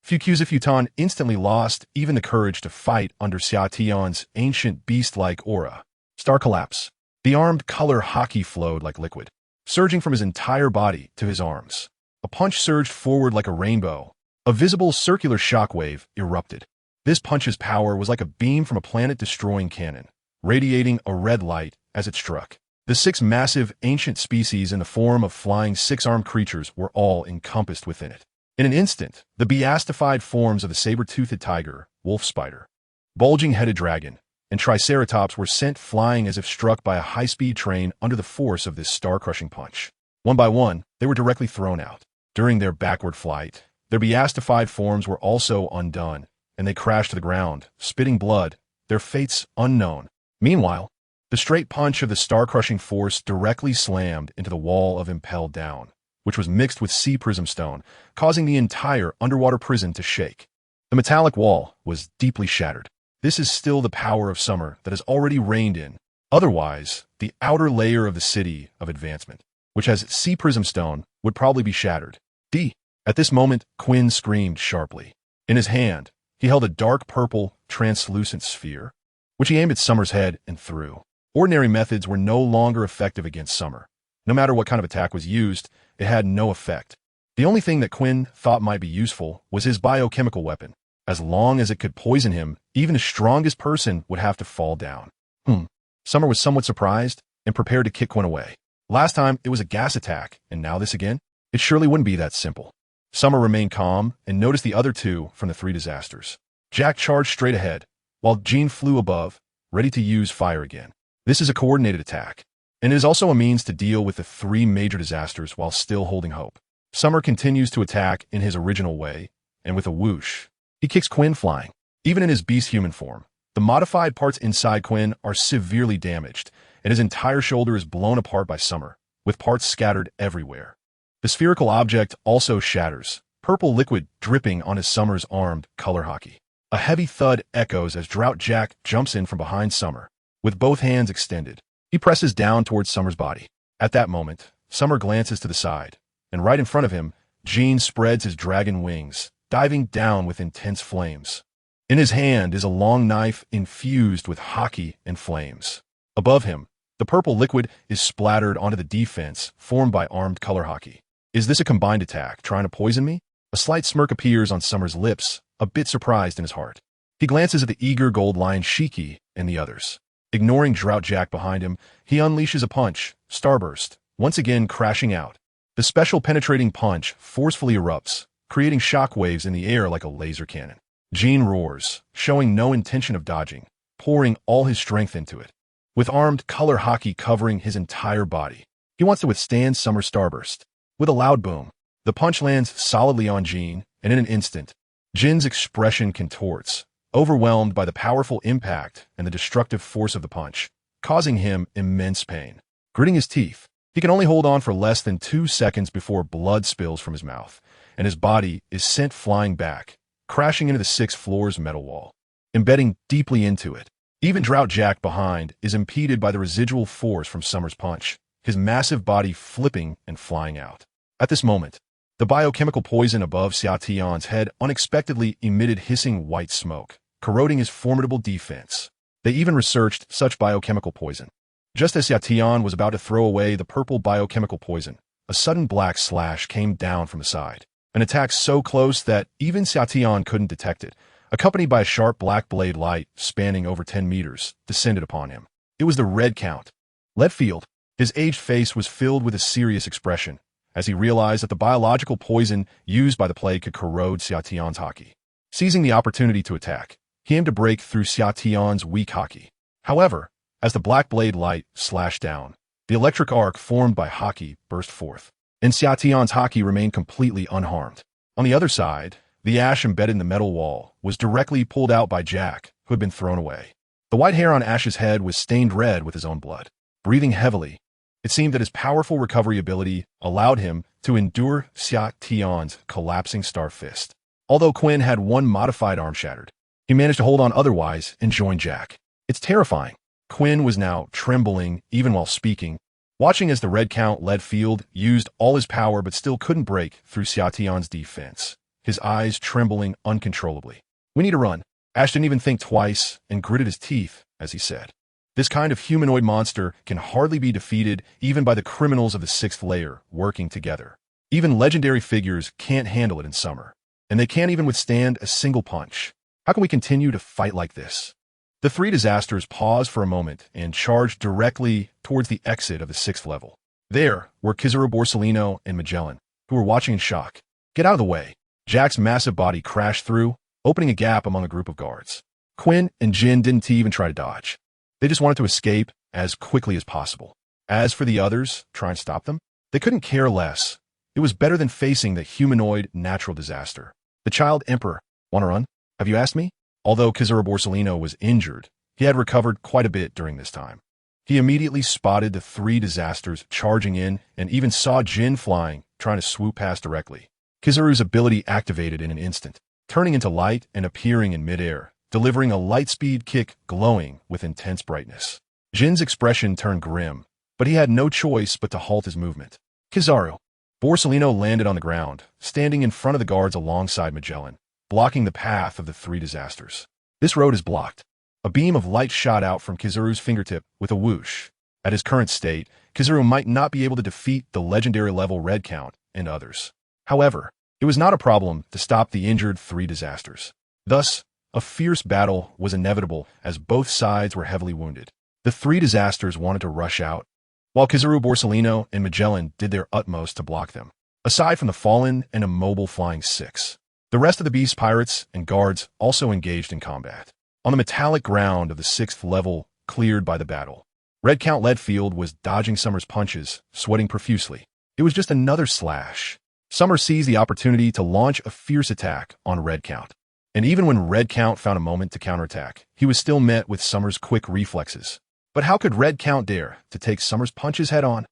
Fukuza instantly lost even the courage to fight under Xia Tian's ancient beast-like aura. Star collapse. The armed color hockey flowed like liquid, surging from his entire body to his arms. A punch surged forward like a rainbow. A visible circular shockwave erupted. This punch's power was like a beam from a planet-destroying cannon, radiating a red light as it struck. The six massive, ancient species in the form of flying six-armed creatures were all encompassed within it. In an instant, the beastified forms of the saber-toothed tiger, wolf spider, bulging-headed dragon, and triceratops were sent flying as if struck by a high-speed train under the force of this star-crushing punch. One by one, they were directly thrown out. During their backward flight, their beastified forms were also undone, and they crashed to the ground, spitting blood, their fates unknown. Meanwhile, the straight punch of the star-crushing force directly slammed into the wall of impelled down, which was mixed with sea prism stone, causing the entire underwater prison to shake. The metallic wall was deeply shattered. This is still the power of summer that has already reigned in. Otherwise, the outer layer of the city of advancement, which has sea prism stone, would probably be shattered. At this moment, Quinn screamed sharply. In his hand, he held a dark purple, translucent sphere, which he aimed at Summer's head and threw. Ordinary methods were no longer effective against Summer. No matter what kind of attack was used, it had no effect. The only thing that Quinn thought might be useful was his biochemical weapon. As long as it could poison him, even the strongest person would have to fall down. Summer was somewhat surprised and prepared to kick Quinn away. Last time, it was a gas attack, and now this again? It surely wouldn't be that simple. Summer remained calm and noticed the other two from the three disasters. Jack charged straight ahead, while Jean flew above, ready to use fire again. This is a coordinated attack, and it is also a means to deal with the three major disasters while still holding hope. Summer continues to attack in his original way, and with a whoosh, he kicks Quinn flying. Even in his beast-human form, the modified parts inside Quinn are severely damaged, and his entire shoulder is blown apart by Summer, with parts scattered everywhere. The spherical object also shatters, purple liquid dripping on his Summer's armed color hockey. A heavy thud echoes as Drought Jack jumps in from behind Summer, with both hands extended. He presses down towards Summer's body. At that moment, Summer glances to the side, and right in front of him, Jean spreads his dragon wings, diving down with intense flames. In his hand is a long knife infused with hockey and flames. Above him, the purple liquid is splattered onto the defense formed by armed color hockey. Is this a combined attack, trying to poison me? A slight smirk appears on Summer's lips, a bit surprised in his heart. He glances at the eager gold lion Shiki and the others. Ignoring Drought Jack behind him, he unleashes a punch, Starburst, once again crashing out. The special penetrating punch forcefully erupts, creating shockwaves in the air like a laser cannon. Jean roars, showing no intention of dodging, pouring all his strength into it. With armed color hockey covering his entire body, he wants to withstand Summer's Starburst. With a loud boom, the punch lands solidly on Jean, and in an instant, Jin's expression contorts, overwhelmed by the powerful impact and the destructive force of the punch, causing him immense pain. Gritting his teeth, he can only hold on for less than 2 seconds before blood spills from his mouth, and his body is sent flying back, crashing into the 6th floor's metal wall, embedding deeply into it. Even Drought Jack behind is impeded by the residual force from Summer's punch, his massive body flipping and flying out. At this moment, the biochemical poison above Xia Tian's head unexpectedly emitted hissing white smoke, corroding his formidable defense. They even researched such biochemical poison. Just as Xia Tian was about to throw away the purple biochemical poison, a sudden black slash came down from the side. An attack so close that even Xia Tian couldn't detect it, accompanied by a sharp black blade light spanning over 10 meters, descended upon him. It was the Red Count. Leadfield. His aged face was filled with a serious expression, as he realized that the biological poison used by the plague could corrode Xia Tian's hockey. Seizing the opportunity to attack, he aimed to break through Xia Tian's weak hockey. However, as the black blade light slashed down, the electric arc formed by hockey burst forth, and Xia Tian's hockey remained completely unharmed. On the other side, the ash embedded in the metal wall was directly pulled out by Jack, who had been thrown away. The white hair on Ash's head was stained red with his own blood. Breathing heavily, It seemed that his powerful recovery ability allowed him to endure Xia Tian's collapsing star fist. Although Quinn had one modified arm shattered, he managed to hold on otherwise and join Jack. It's terrifying. Quinn was now trembling even while speaking, watching as the Red Count led field used all his power but still couldn't break through Xia Tian's defense, his eyes trembling uncontrollably. "We need to run." Ash didn't even think twice and gritted his teeth as he said, "This kind of humanoid monster can hardly be defeated even by the criminals of the 6th layer working together. Even legendary figures can't handle it in summer, and they can't even withstand a single punch. How can we continue to fight like this?" The three disasters paused for a moment and charged directly towards the exit of the 6th level. There were Kizaru, Salino, and Magellan, who were watching in shock. "Get out of the way." Jack's massive body crashed through, opening a gap among a group of guards. Quinn and Jin didn't even try to dodge. They just wanted to escape as quickly as possible. As for the others, trying to stop them, they couldn't care less. It was better than facing the humanoid natural disaster. "The Child Emperor. Want to run? Have you asked me?" Although Kizaru Salino was injured, he had recovered quite a bit during this time. He immediately spotted the three disasters charging in and even saw Jin flying, trying to swoop past directly. Kizaru's ability activated in an instant, turning into light and appearing in midair, delivering a light-speed kick glowing with intense brightness. Jin's expression turned grim, but he had no choice but to halt his movement. "Kizaru." Salino landed on the ground, standing in front of the guards alongside Magellan, blocking the path of the three disasters. "This road is blocked." A beam of light shot out from Kizaru's fingertip with a whoosh. At his current state, Kizaru might not be able to defeat the legendary level Red Count and others. However, it was not a problem to stop the injured three disasters. Thus, a fierce battle was inevitable as both sides were heavily wounded. The three disasters wanted to rush out, while Kizaru, Salino, and Magellan did their utmost to block them. Aside from the fallen and immobile Flying Six, the rest of the Beast Pirates and guards also engaged in combat. On the metallic ground of the 6th level cleared by the battle, Red Count Leadfield was dodging Summer's punches, sweating profusely. It was just another slash. Summer seized the opportunity to launch a fierce attack on Red Count. And even when Red Count found a moment to counterattack, he was still met with Summer's quick reflexes. But how could Red Count dare to take Summer's punches head-on?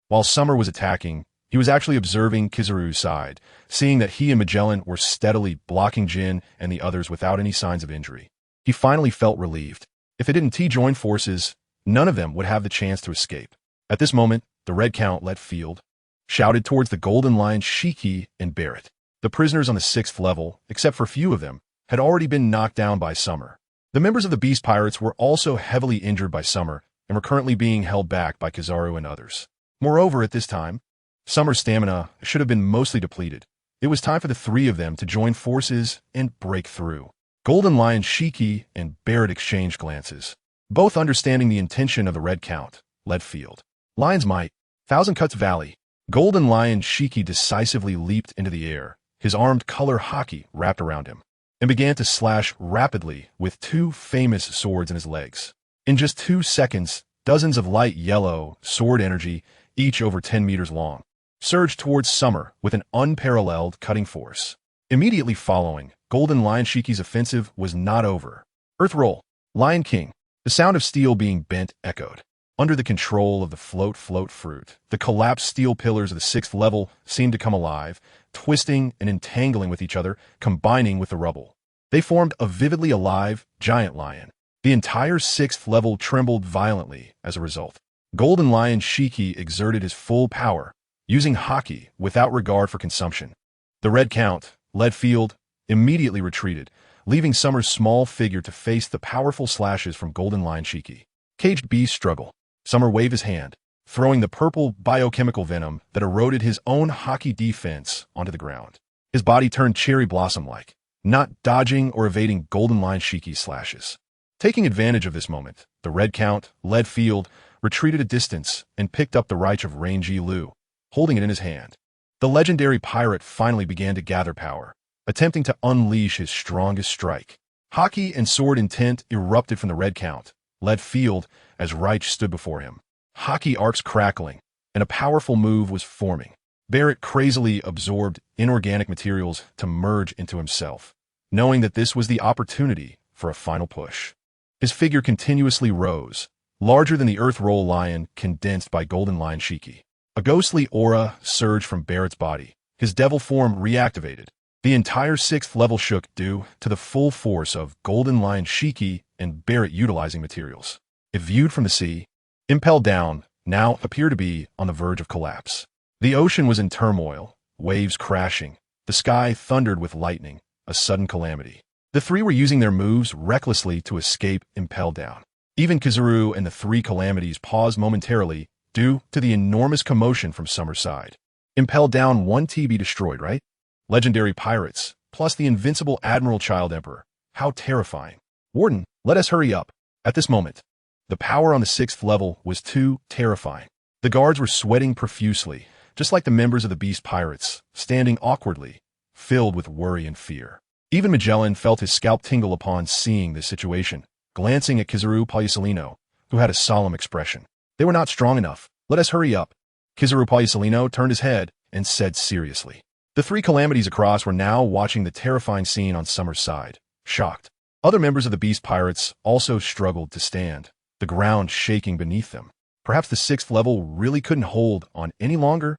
While Summer was attacking, he was actually observing Kizaru's side, seeing that he and Magellan were steadily blocking Jin and the others without any signs of injury. He finally felt relieved. If they didn't join forces, none of them would have the chance to escape. At this moment, the Red Count let field, shouted towards the Golden Lion Shiki and Barrett. The prisoners on the 6th level, except for a few of them, had already been knocked down by Summer. The members of the Beast Pirates were also heavily injured by Summer and were currently being held back by Kizaru and others. Moreover, at this time, Summer's stamina should have been mostly depleted. It was time for the three of them to join forces and break through. Golden Lion Shiki and Barrett exchanged glances, both understanding the intention of the Red Count, Leadfield. Lion's Might, Thousand Cuts Valley. Golden Lion Shiki decisively leaped into the air, his armed color hockey wrapped around him, and began to slash rapidly with two famous swords in his legs. In just 2 seconds, dozens of light yellow sword energy, each over 10 meters long, surged towards Summer with an unparalleled cutting force. Immediately following, Golden Lion Shiki's offensive was not over. Earth Roll, Lion King. The sound of steel being bent echoed. Under the control of the float fruit, the collapsed steel pillars of the 6th level seemed to come alive, twisting and entangling with each other, combining with the rubble. They formed a vividly alive giant lion. The entire 6th level trembled violently as a result. Golden Lion Shiki exerted his full power, using haki without regard for consumption. The Red Count, Leadfield, immediately retreated, leaving Summer's small figure to face the powerful slashes from Golden Lion Shiki. Caged Beast struggle. Summer waved his hand, throwing the purple biochemical venom that eroded his own hockey defense onto the ground. His body turned cherry blossom-like, not dodging or evading Golden Lion Shiki's slashes. Taking advantage of this moment, the Red Count, Leadfield, retreated a distance and picked up the Reich of Rangi Lu, holding it in his hand. The legendary pirate finally began to gather power, attempting to unleash his strongest strike. Hockey and sword intent erupted from the Red Count, Leadfield, as Reich stood before him. Hockey arcs crackling, and a powerful move was forming. Barrett crazily absorbed inorganic materials to merge into himself, knowing that this was the opportunity for a final push. His figure continuously rose, larger than the Earth Roll Lion condensed by Golden Lion Shiki. A ghostly aura surged from Barrett's body. His devil form reactivated. The entire 6th level shook due to the full force of Golden Lion Shiki and Barrett utilizing materials. If viewed from the sea, impelled down, now appeared to be on the verge of collapse. The ocean was in turmoil, waves crashing. The sky thundered with lightning, a sudden calamity. The three were using their moves recklessly to escape impelled down. Even Kizaru and the three calamities paused momentarily due to the enormous commotion from Summer's side. Impelled down 1TB destroyed, right? Legendary pirates, plus the invincible Admiral Child Emperor. How terrifying. Warden, let us hurry up. At this moment, the power on the 6th level was too terrifying. The guards were sweating profusely, just like the members of the Beast Pirates, standing awkwardly, filled with worry and fear. Even Magellan felt his scalp tingle upon seeing this situation, glancing at Kizaru Salino, who had a solemn expression. They were not strong enough. Let us hurry up. Kizaru Salino turned his head and said seriously. The three calamities across were now watching the terrifying scene on Summer's side, shocked. Other members of the Beast Pirates also struggled to stand, the ground shaking beneath them. Perhaps the 6th level really couldn't hold on any longer.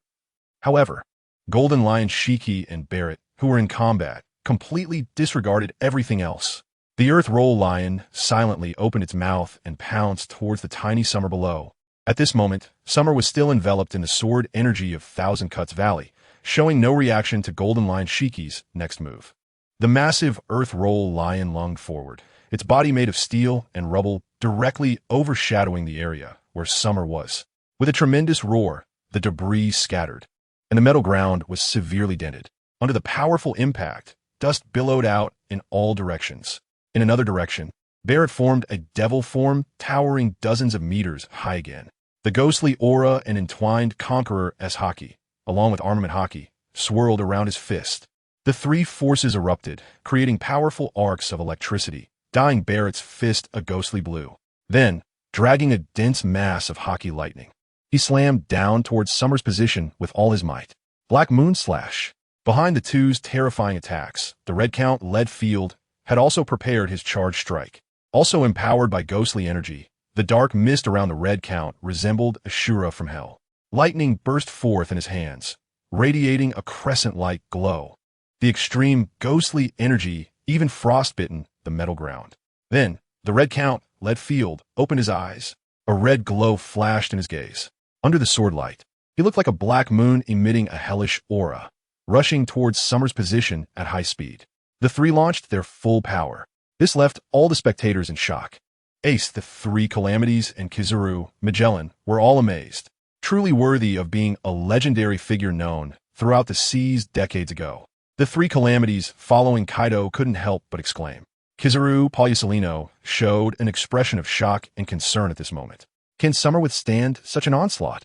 However, Golden Lion Shiki and Barrett, who were in combat, completely disregarded everything else. The Earth Roll Lion silently opened its mouth and pounced towards the tiny Summer below. At this moment, Summer was still enveloped in the sword energy of Thousand Cuts Valley, showing no reaction to Golden Lion Shiki's next move. The massive Earth Roll Lion lunged forward, its body made of steel and rubble directly overshadowing the area where Summer was. With a tremendous roar, the debris scattered, and the metal ground was severely dented. Under the powerful impact, dust billowed out in all directions. In another direction, Barrett formed a devil form towering dozens of meters high again. The ghostly aura and entwined Conqueror S Haki, along with Armament Haki, swirled around his fist. The three forces erupted, creating powerful arcs of electricity, dyeing Barrett's fist a ghostly blue. Then, dragging a dense mass of Haki lightning, he slammed down towards Summer's position with all his might. Black Moon Slash. Behind the two's terrifying attacks, the Red Count led field had also prepared his charge strike. Also empowered by ghostly energy, the dark mist around the Red Count resembled Ashura from hell. Lightning burst forth in his hands, radiating a crescent-like glow. The extreme ghostly energy even frostbitten the metal ground. Then, the Red Count led field opened his eyes. A red glow flashed in his gaze. Under the sword light, he looked like a black moon emitting a hellish aura, rushing towards Summer's position at high speed. The three launched their full power. This left all the spectators in shock. Ace, the three calamities, and Kizaru, Magellan, were all amazed. Truly worthy of being a legendary figure known throughout the seas decades ago. The three calamities following Kaido couldn't help but exclaim. Kizaru Salino showed an expression of shock and concern at this moment. Can Summer withstand such an onslaught?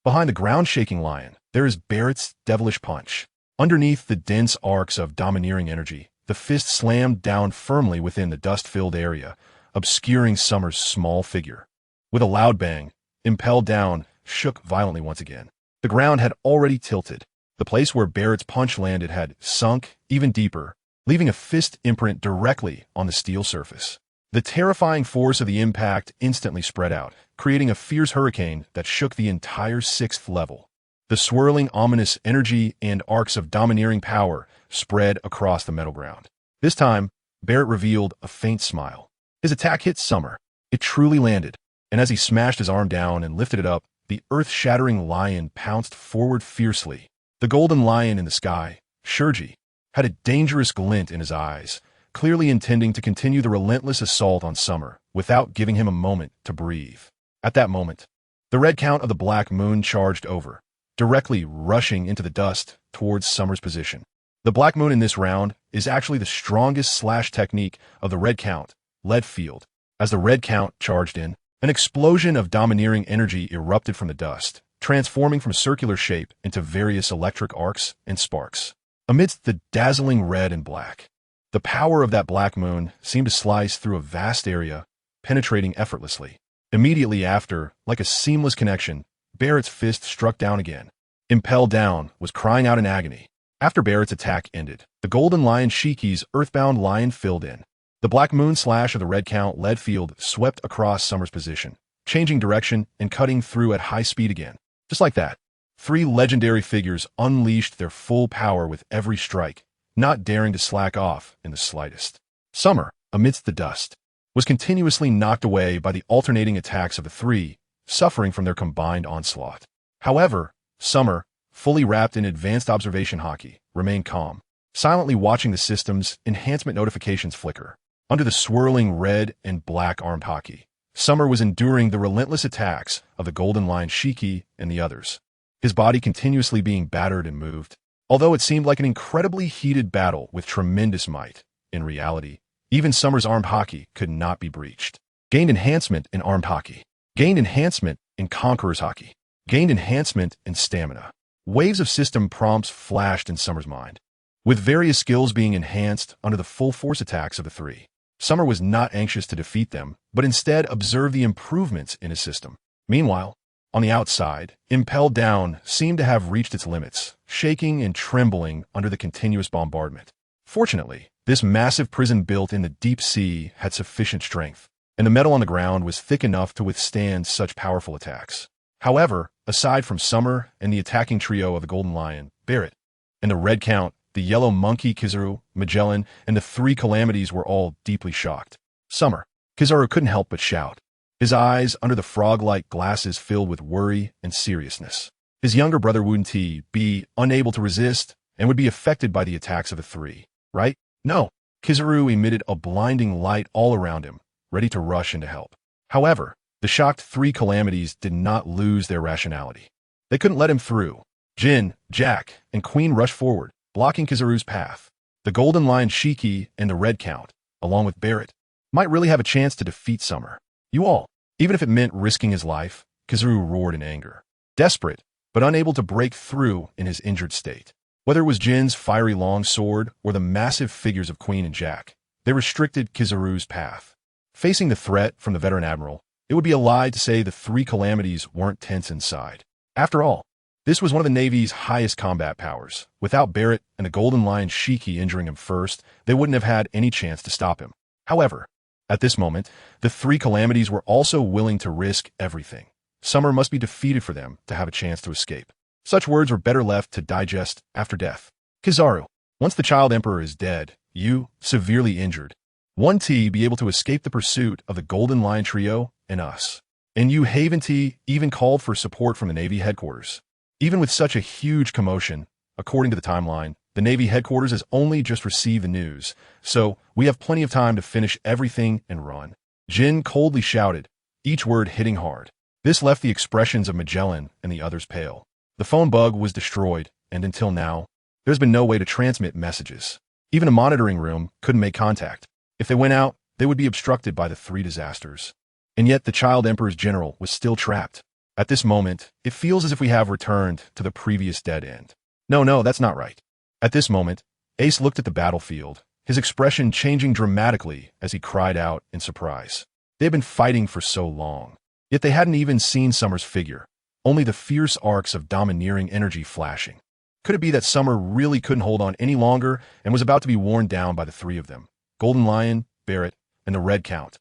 Behind the ground-shaking lion, there is Barrett's devilish punch. Underneath the dense arcs of domineering energy, the fist slammed down firmly within the dust-filled area, obscuring Summer's small figure. With a loud bang, impelled down, shook violently once again. The ground had already tilted. The place where Barrett's punch landed had sunk even deeper, leaving a fist imprint directly on the steel surface. The terrifying force of the impact instantly spread out, creating a fierce hurricane that shook the entire 6th level. The swirling ominous energy and arcs of domineering power spread across the metal ground. This time, Barrett revealed a faint smile. His attack hit Summer. It truly landed, and as he smashed his arm down and lifted it up, the earth-shattering lion pounced forward fiercely. The golden lion in the sky, Shurji, had a dangerous glint in his eyes, clearly intending to continue the relentless assault on Summer without giving him a moment to breathe. At that moment, the Red Count of the Black Moon charged over, directly rushing into the dust towards Summer's position. The Black Moon in this round is actually the strongest slash technique of the Red Count, lead field. As the Red Count charged in, an explosion of domineering energy erupted from the dust, transforming from circular shape into various electric arcs and sparks. Amidst the dazzling red and black, the power of that Black Moon seemed to slice through a vast area, penetrating effortlessly. Immediately after, like a seamless connection, Barrett's fist struck down again. Impelled down was crying out in agony. After Barrett's attack ended, the Golden Lion Shiki's earthbound lion filled in. The Black Moon slash of the Red Count lead field swept across Summer's position, changing direction and cutting through at high speed again. Just like that, 3 legendary figures unleashed their full power with every strike, not daring to slack off in the slightest. Summer, amidst the dust, was continuously knocked away by the alternating attacks of the 3, suffering from their combined onslaught. However, Summer, fully wrapped in advanced observation haki, remained calm, silently watching the system's enhancement notifications flicker. Under the swirling red and black armed haki, Summer was enduring the relentless attacks of the Golden Lion Shiki and the others, his body continuously being battered and moved. Although it seemed like an incredibly heated battle with tremendous might, in reality, even Summer's armed haki could not be breached. Gained enhancement in armed haki. Gained enhancement in Conqueror's haki. Gained enhancement in stamina. Waves of system prompts flashed in Summer's mind, with various skills being enhanced under the full force attacks of the 3. Summer was not anxious to defeat them, but instead observed the improvements in his system. Meanwhile, on the outside, Impel Down seemed to have reached its limits, shaking and trembling under the continuous bombardment. Fortunately, this massive prison built in the deep sea had sufficient strength, and the metal on the ground was thick enough to withstand such powerful attacks. However, aside from Summer and the attacking trio of the Golden Lion, Barrett, and the Red Count, the Yellow Monkey Kizaru, Magellan, and the 3 Calamities were all deeply shocked. Summer, Kizaru couldn't help but shout, his eyes under the frog-like glasses filled with worry and seriousness. His younger brother wouldn't be unable to resist and would be affected by the attacks of the 3, right? No. Kizaru emitted a blinding light all around him, ready to rush in to help. However, the shocked 3 Calamities did not lose their rationality. They couldn't let him through. Jin, Jack, and Queen rushed forward, blocking Kizaru's path. The Golden Lion Shiki and the Red Count, along with Barrett, might really have a chance to defeat Summer. You all, even if it meant risking his life, Kizaru roared in anger. Desperate, but unable to break through in his injured state. Whether it was Jin's fiery long sword or the massive figures of Queen and Jack, they restricted Kizaru's path. Facing the threat from the veteran Admiral, it would be a lie to say the 3 Calamities weren't tense inside. After all, this was one of the Navy's highest combat powers. Without Barrett and the Golden Lion Shiki injuring him first, they wouldn't have had any chance to stop him. However, at this moment, the 3 Calamities were also willing to risk everything. Summer must be defeated for them to have a chance to escape. Such words were better left to digest after death. Kizaru, once the Child Emperor is dead, you, severely injured, won't be able to escape the pursuit of the Golden Lion Trio and us. And you, Haven even called for support from the Navy headquarters. Even with such a huge commotion, according to the timeline, the Navy headquarters has only just received the news, so we have plenty of time to finish everything and run. Jin coldly shouted, each word hitting hard. This left the expressions of Magellan and the others pale. The phone bug was destroyed, and until now, there's been no way to transmit messages. Even a monitoring room couldn't make contact. If they went out, they would be obstructed by the 3 disasters. And yet the Child Emperor's general was still trapped. At this moment, it feels as if we have returned to the previous dead end. No, that's not right. At this moment, Ace looked at the battlefield, his expression changing dramatically as he cried out in surprise. They had been fighting for so long, yet they hadn't even seen Summer's figure, only the fierce arcs of domineering energy flashing. Could it be that Summer really couldn't hold on any longer and was about to be worn down by the 3 of them? Golden Lion, Barrett, and the Red Count.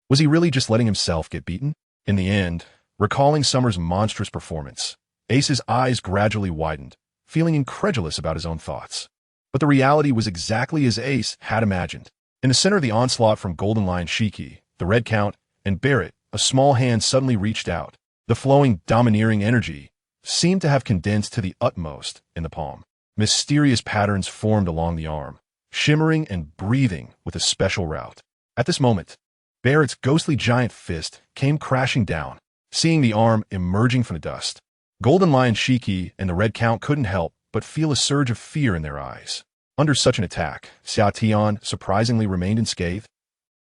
Was he really just letting himself get beaten? In the end, recalling Summer's monstrous performance, Ace's eyes gradually widened, feeling incredulous about his own thoughts. But the reality was exactly as Ace had imagined. In the center of the onslaught from Golden Lion Shiki, the Red Count, and Barrett, a small hand suddenly reached out. The flowing, domineering energy seemed to have condensed to the utmost in the palm. Mysterious patterns formed along the arm, shimmering and breathing with a special route. At this moment, Barrett's ghostly giant fist came crashing down, seeing the arm emerging from the dust. Golden Lion Shiki and the Red Count couldn't help but feel a surge of fear in their eyes. Under such an attack, Xiao surprisingly remained unscathed.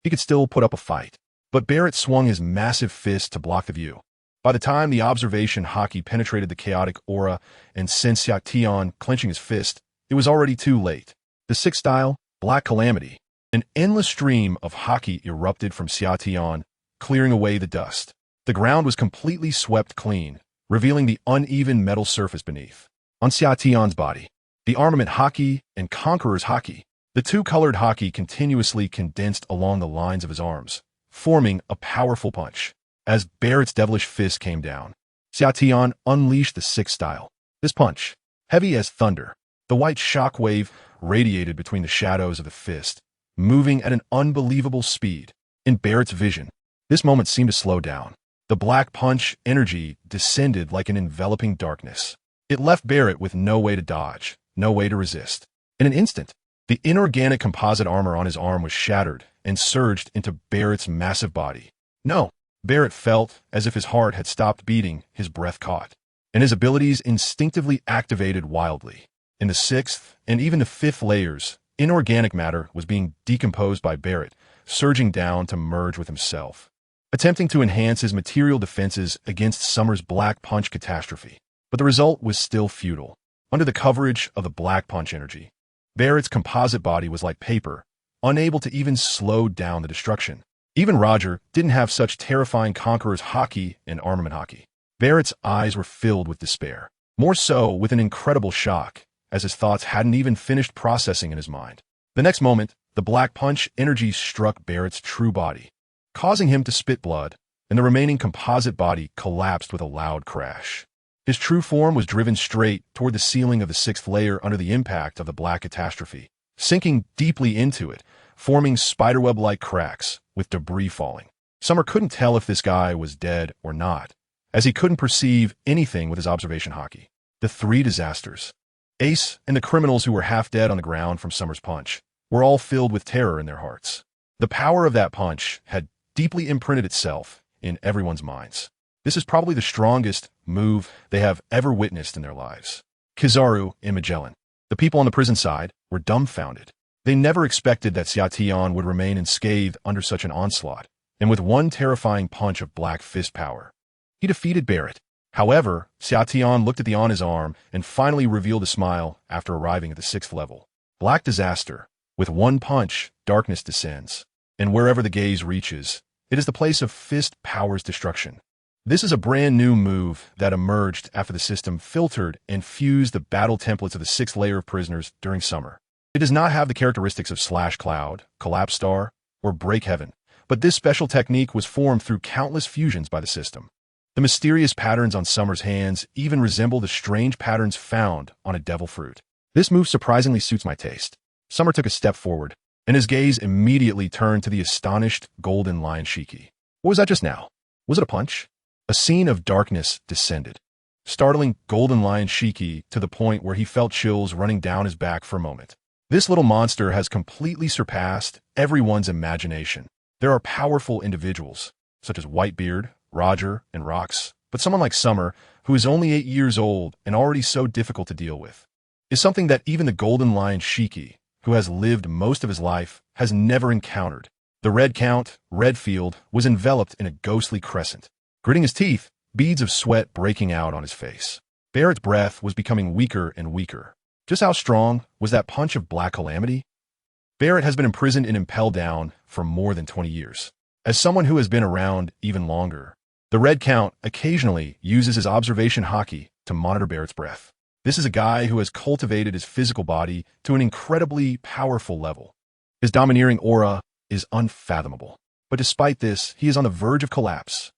He could still put up a fight, but Barrett swung his massive fist to block the view. By the time the observation haki penetrated the chaotic aura and sent Xiao clenching his fist, it was already too late. The 6th style, Black Calamity. An endless stream of haki erupted from Xiao, clearing away the dust. The ground was completely swept clean, revealing the uneven metal surface beneath. On Xiao body, the armament haki and Conqueror's haki, the 2 colored haki continuously condensed along the lines of his arms, forming a powerful punch. As Barrett's devilish fist came down, Xiaotian unleashed the sixth style. This punch, heavy as thunder, the white shockwave radiated between the shadows of the fist, moving at an unbelievable speed. In Barrett's vision, this moment seemed to slow down. The black punch energy descended like an enveloping darkness. It left Barrett with no way to dodge, no way to resist. In an instant, the inorganic composite armor on his arm was shattered and surged into Barrett's massive body. No, Barrett felt as if his heart had stopped beating, his breath caught, and his abilities instinctively activated wildly. In the sixth and even the fifth layers, inorganic matter was being decomposed by Barrett, surging down to merge with himself, attempting to enhance his material defenses against Summer's black punch catastrophe. But the result was still futile. Under the coverage of the black punch energy, Barrett's composite body was like paper, unable to even slow down the destruction. Even Roger didn't have such terrifying conqueror's haki and armament haki. Barrett's eyes were filled with despair, more so with an incredible shock, as his thoughts hadn't even finished processing in his mind. The next moment, the black punch energy struck Barrett's true body, causing him to spit blood, and the remaining composite body collapsed with a loud crash. His true form was driven straight toward the ceiling of the sixth layer under the impact of the black catastrophe, sinking deeply into it, forming spiderweb-like cracks, with debris falling. Summer couldn't tell if this guy was dead or not, as he couldn't perceive anything with his observation haki. The three disasters, Ace and the criminals who were half dead on the ground from Summer's punch, were all filled with terror in their hearts. The power of that punch had deeply imprinted itself in everyone's minds. This is probably the strongest move they have ever witnessed in their lives. Kizaru and Magellan, the people on the prison side, were dumbfounded. They never expected that Xiaotian would remain unscathed under such an onslaught, and with one terrifying punch of black fist power, he defeated Barrett. However, Xiaotian looked at the on his arm and finally revealed a smile after arriving at the sixth level. Black disaster. With one punch, darkness descends, and wherever the gaze reaches, it is the place of fist power's destruction. This is a brand new move that emerged after the system filtered and fused the battle templates of the sixth layer of prisoners during summer. It does not have the characteristics of Slash Cloud, Collapse Star, or Break Heaven, but this special technique was formed through countless fusions by the system. The mysterious patterns on Summer's hands even resemble the strange patterns found on a devil fruit. This move surprisingly suits my taste. Summer took a step forward, and his gaze immediately turned to the astonished golden lion Shiki. What was that just now? Was it a punch? A scene of darkness descended, startling golden lion Shiki to the point where he felt chills running down his back for a moment. This little monster has completely surpassed everyone's imagination. There are powerful individuals, such as Whitebeard, Roger, and Rox, but someone like Summer, who is only 8 years old and already so difficult to deal with, is something that even the golden lion Shiki, who has lived most of his life, has never encountered. The red count, Redfield, was enveloped in a ghostly crescent. Gritting his teeth, beads of sweat breaking out on his face. Barrett's breath was becoming weaker and weaker. Just how strong was that punch of black calamity? Barrett has been imprisoned and impelled down for more than 20 years. As someone who has been around even longer, the Red Count occasionally uses his observation haki to monitor Barrett's breath. This is a guy who has cultivated his physical body to an incredibly powerful level. His domineering aura is unfathomable. But despite this, he is on the verge of collapse.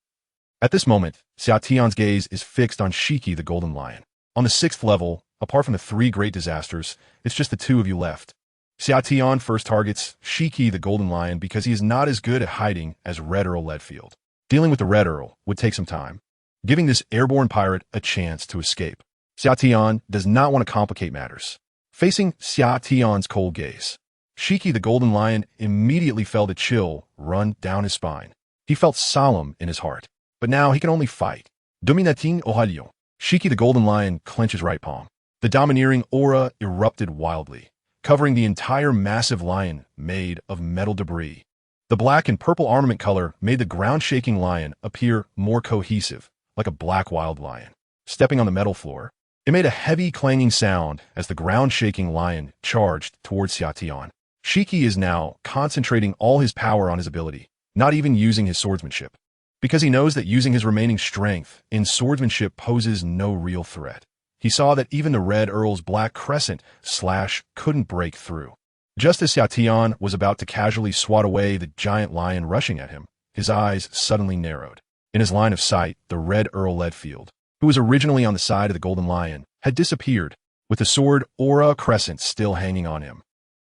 At this moment, Xiaotian's gaze is fixed on Shiki the Golden Lion. On the sixth level, apart from the three great disasters, it's just the two of you left. Xiaotian first targets Shiki the Golden Lion because he is not as good at hiding as Red Earl Leadfield. Dealing with the Red Earl would take some time, giving this airborne pirate a chance to escape. Xiaotian does not want to complicate matters. Facing Xiaotian's cold gaze, Shiki the Golden Lion immediately felt a chill run down his spine. He felt solemn in his heart. But now he can only fight. Dominating Ohalion. Shiki the Golden Lion clenched his right palm. The domineering aura erupted wildly, covering the entire massive lion made of metal debris. The black and purple armament color made the ground-shaking lion appear more cohesive, like a black wild lion. Stepping on the metal floor, it made a heavy clanging sound as the ground-shaking lion charged towards Xiaotian. Shiki is now concentrating all his power on his ability, not even using his swordsmanship, because he knows that using his remaining strength in swordsmanship poses no real threat. He saw that even the Red Earl's black crescent slash couldn't break through. Just as Xiaotian was about to casually swat away the giant lion rushing at him, his eyes suddenly narrowed. In his line of sight, the Red Earl Leadfield, who was originally on the side of the Golden Lion, had disappeared, with the sword Aura Crescent still hanging on him.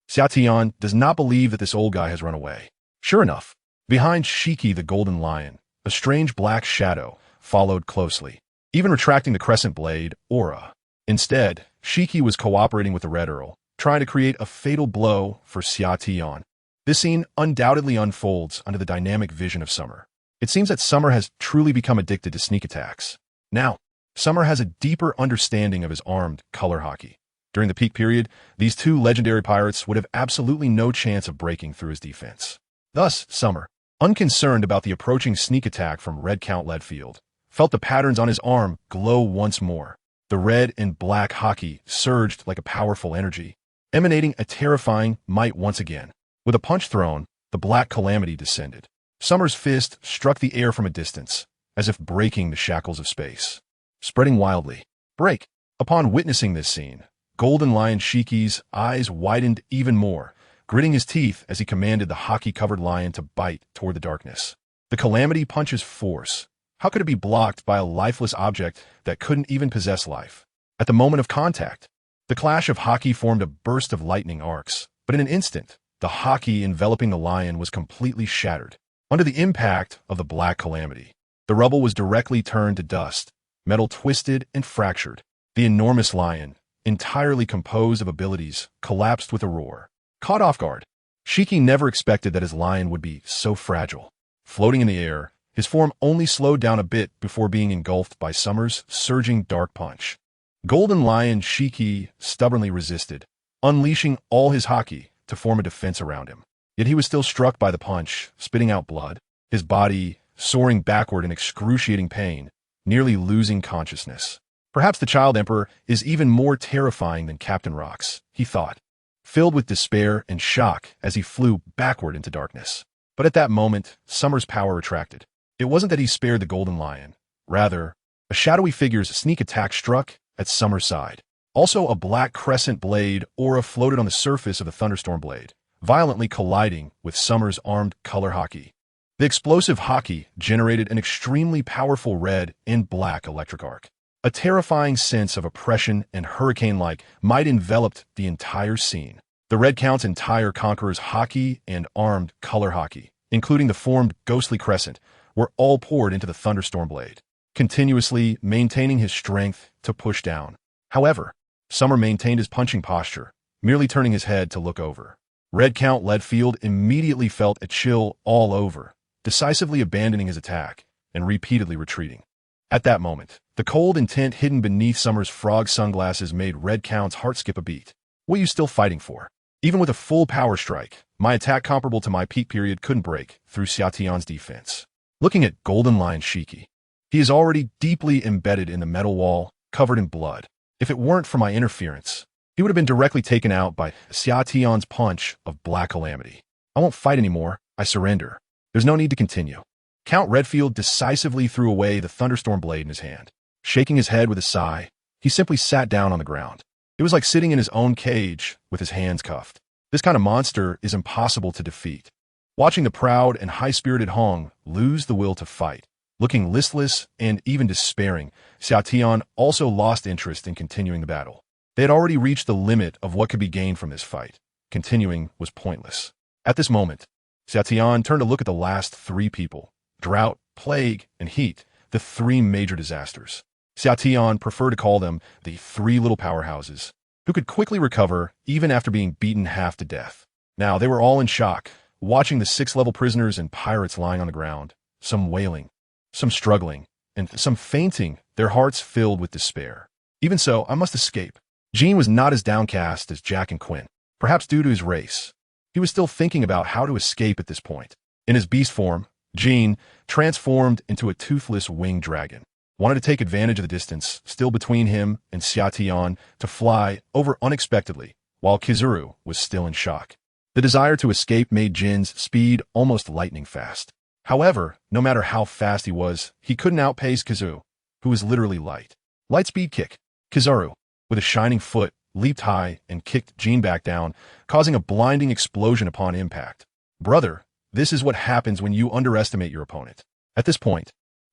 Xiatian does not believe that this old guy has run away. Sure enough, behind Shiki the Golden Lion, a strange black shadow followed closely, even retracting the crescent blade, Aura. Instead, Shiki was cooperating with the Red Earl, trying to create a fatal blow for Xiatian. This scene undoubtedly unfolds under the dynamic vision of Summer. It seems that Summer has truly become addicted to sneak attacks. Now, Summer has a deeper understanding of his armed color hockey. During the peak period, these two legendary pirates would have absolutely no chance of breaking through his defense. Thus, Summer, unconcerned about the approaching sneak attack from Red Count Leadfield, felt the patterns on his arm glow once more. The red and black hockey surged like a powerful energy, emanating a terrifying might once again. With a punch thrown, the black calamity descended. Summer's fist struck the air from a distance, as if breaking the shackles of space. Spreading wildly. Break! Upon witnessing this scene, Golden Lion Shiki's eyes widened even more, gritting his teeth as he commanded the hockey-covered lion to bite toward the darkness. The calamity punch's force. How could it be blocked by a lifeless object that couldn't even possess life? At the moment of contact, the clash of hockey formed a burst of lightning arcs, but in an instant, the hockey enveloping the lion was completely shattered. Under the impact of the black calamity, the rubble was directly turned to dust, metal twisted and fractured. The enormous lion, entirely composed of abilities, collapsed with a roar. Caught off guard, Shiki never expected that his lion would be so fragile. Floating in the air, his form only slowed down a bit before being engulfed by Summer's surging dark punch. Golden Lion Shiki stubbornly resisted, unleashing all his hockey to form a defense around him. Yet he was still struck by the punch, spitting out blood, his body soaring backward in excruciating pain, nearly losing consciousness. Perhaps the Child Emperor is even more terrifying than Captain Rox, he thought, filled with despair and shock as he flew backward into darkness. But at that moment, Summer's power retracted. It wasn't that he spared the Golden Lion. Rather, a shadowy figure's sneak attack struck at Summer's side. Also, a black crescent blade Aura floated on the surface of the thunderstorm blade, violently colliding with Summer's armed color hockey. The explosive hockey generated an extremely powerful red and black electric arc. A terrifying sense of oppression and hurricane-like might enveloped the entire scene. The Red Count's entire Conqueror's hockey and armed color hockey, including the formed ghostly crescent, were all poured into the thunderstorm blade, continuously maintaining his strength to push down. However, Summer maintained his punching posture, merely turning his head to look over. Red Count Leadfield immediately felt a chill all over, decisively abandoning his attack and repeatedly retreating. At that moment, the cold intent hidden beneath Summer's frog sunglasses made Red Count's heart skip a beat. What are you still fighting for? Even with a full power strike, my attack comparable to my peak period couldn't break through Xiatian's defense. Looking at Golden Lion Shiki, he is already deeply embedded in the metal wall, covered in blood. If it weren't for my interference, he would have been directly taken out by Xiatian's punch of black calamity. I won't fight anymore. I surrender. There's no need to continue. Count Redfield decisively threw away the thunderstorm blade in his hand. Shaking his head with a sigh, he simply sat down on the ground. It was like sitting in his own cage with his hands cuffed. This kind of monster is impossible to defeat. Watching the proud and high-spirited Hong lose the will to fight, looking listless and even despairing, Xiatian also lost interest in continuing the battle. They had already reached the limit of what could be gained from this fight. Continuing was pointless. At this moment, Xiatian turned to look at the last three people: drought, plague, and heat, the three major disasters. Xiatian preferred to call them the three little powerhouses, who could quickly recover even after being beaten half to death. Now they were all in shock, watching the 6-level prisoners and pirates lying on the ground, some wailing, some struggling, and some fainting, their hearts filled with despair. Even so, I must escape. Jean was not as downcast as Jack and Quinn, perhaps due to his race. He was still thinking about how to escape at this point. In his beast form, Jean, transformed into a toothless winged dragon, wanted to take advantage of the distance still between him and Xiatian to fly over unexpectedly, while Kizaru was still in shock. The desire to escape made Jin's speed almost lightning fast. However, no matter how fast he was, he couldn't outpace Kizaru, who was literally light. Light speed kick. Kizaru, with a shining foot, leaped high and kicked Jin back down, causing a blinding explosion upon impact. Brother, this is what happens when you underestimate your opponent. At this point,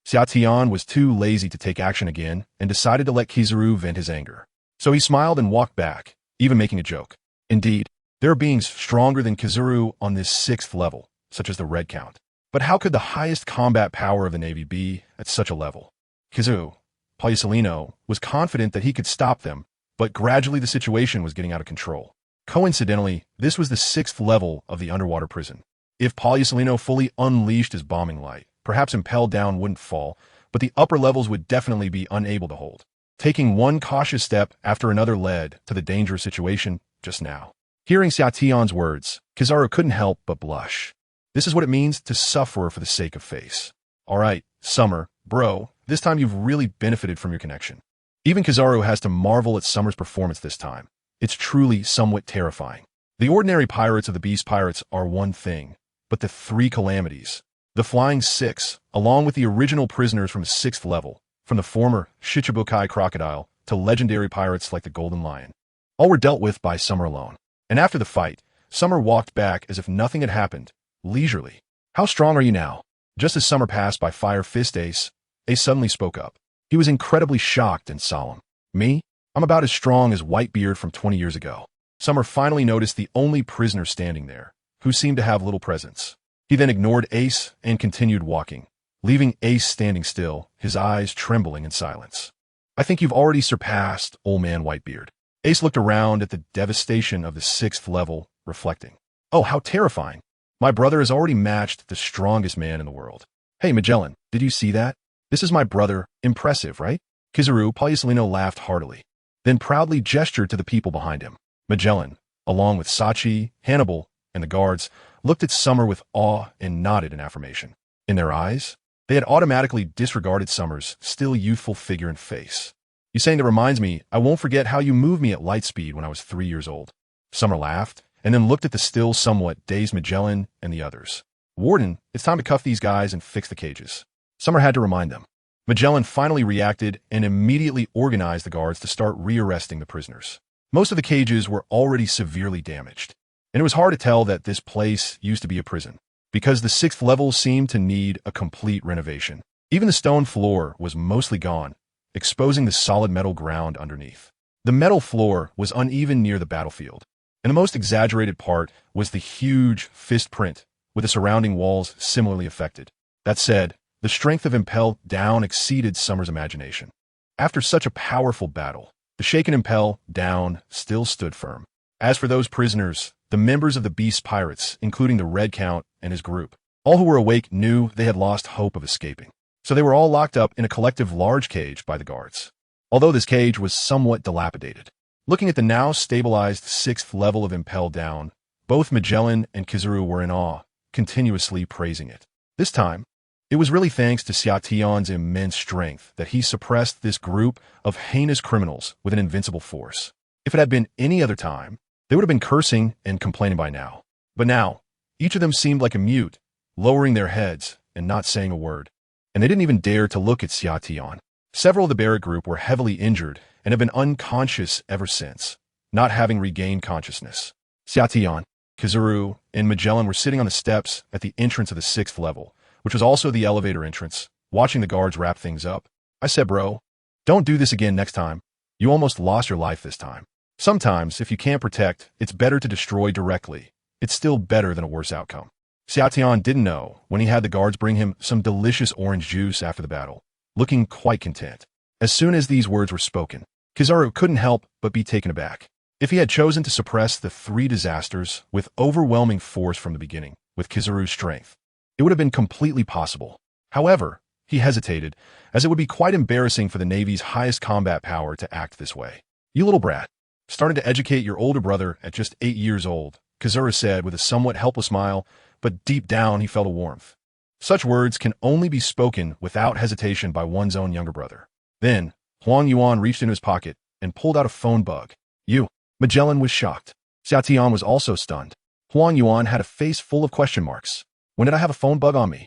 Xiao Tian was too lazy to take action again and decided to let Kizaru vent his anger. So he smiled and walked back, even making a joke. Indeed, there are beings stronger than Kizaru on this 6th level, such as the Red Count. But how could the highest combat power of the Navy be at such a level? Kizaru, Salino, was confident that he could stop them, but gradually the situation was getting out of control. Coincidentally, this was the 6th level of the underwater prison. If Salino fully unleashed his bombing light, perhaps Impelled Down wouldn't fall, but the upper levels would definitely be unable to hold. Taking one cautious step after another led to the dangerous situation just now. Hearing Xiao Tian's words, Kizaru couldn't help but blush. This is what it means to suffer for the sake of face. Alright, Summer, bro, this time you've really benefited from your connection. Even Kizaru has to marvel at Summer's performance this time. It's truly somewhat terrifying. The ordinary pirates of the Beast Pirates are one thing, but the 3 calamities, the Flying 6, along with the original prisoners from the 6th level, from the former Shichibukai Crocodile to legendary pirates like the Golden Lion, all were dealt with by Summer alone. And after the fight, Summer walked back as if nothing had happened, leisurely. How strong are you now? Just as Summer passed by Fire Fist Ace suddenly spoke up. He was incredibly shocked and solemn. Me? I'm about as strong as Whitebeard from 20 years ago. Summer finally noticed the only prisoner standing there, who seemed to have little presence. He then ignored Ace and continued walking, leaving Ace standing still, his eyes trembling in silence. I think you've already surpassed Old Man Whitebeard. Ace looked around at the devastation of the 6th level, reflecting. Oh, how terrifying. My brother has already matched the strongest man in the world. Hey, Magellan, did you see that? This is my brother. Impressive, right? Kizaru, Salino laughed heartily, then proudly gestured to the people behind him. Magellan, along with Sachi, Hannibal, and the guards, looked at Summer with awe and nodded in affirmation. In their eyes, they had automatically disregarded Summer's still youthful figure and face. You saying that reminds me, I won't forget how you moved me at light speed when I was 3 years old. Summer laughed, and then looked at the still somewhat dazed Magellan and the others. Warden, it's time to cuff these guys and fix the cages. Summer had to remind them. Magellan finally reacted and immediately organized the guards to start rearresting the prisoners. Most of the cages were already severely damaged, and it was hard to tell that this place used to be a prison, because the 6th level seemed to need a complete renovation. Even the stone floor was mostly gone, exposing the solid metal ground underneath. The metal floor was uneven near the battlefield, and the most exaggerated part was the huge fist print, with the surrounding walls similarly affected. That said, the strength of Impel Down exceeded Summer's imagination. After such a powerful battle, the shaken Impel Down still stood firm. As for those prisoners, the members of the Beast Pirates, including the Red Count and his group, all who were awake knew they had lost hope of escaping. So they were all locked up in a collective large cage by the guards. Although this cage was somewhat dilapidated. Looking at the now stabilized 6th level of Impel Down, both Magellan and Kizaru were in awe, continuously praising it. This time, it was really thanks to Xiao Tian's immense strength that he suppressed this group of heinous criminals with an invincible force. If it had been any other time, they would have been cursing and complaining by now. But now, each of them seemed like a mute, lowering their heads and not saying a word. And they didn't even dare to look at Xiao Tian. Several of the Barrack group were heavily injured and have been unconscious ever since, not having regained consciousness. Xiao Tian, Kizaru, and Magellan were sitting on the steps at the entrance of the 6th level, which was also the elevator entrance, watching the guards wrap things up. I said, bro, don't do this again next time. You almost lost your life this time. Sometimes, if you can't protect, it's better to destroy directly. It's still better than a worse outcome. Xiao Tian didn't know when he had the guards bring him some delicious orange juice after the battle, looking quite content. As soon as these words were spoken, Kizaru couldn't help but be taken aback. If he had chosen to suppress the 3 disasters with overwhelming force from the beginning, with Kizaru's strength, it would have been completely possible. However, he hesitated, as it would be quite embarrassing for the Navy's highest combat power to act this way. You little brat, starting to educate your older brother at just 8 years old, Kizaru said with a somewhat helpless smile, but deep down he felt a warmth. Such words can only be spoken without hesitation by one's own younger brother. Then, Huang Yuan reached into his pocket and pulled out a phone bug. You. Magellan was shocked. Xiao Tian was also stunned. Huang Yuan had a face full of question marks. When did I have a phone bug on me?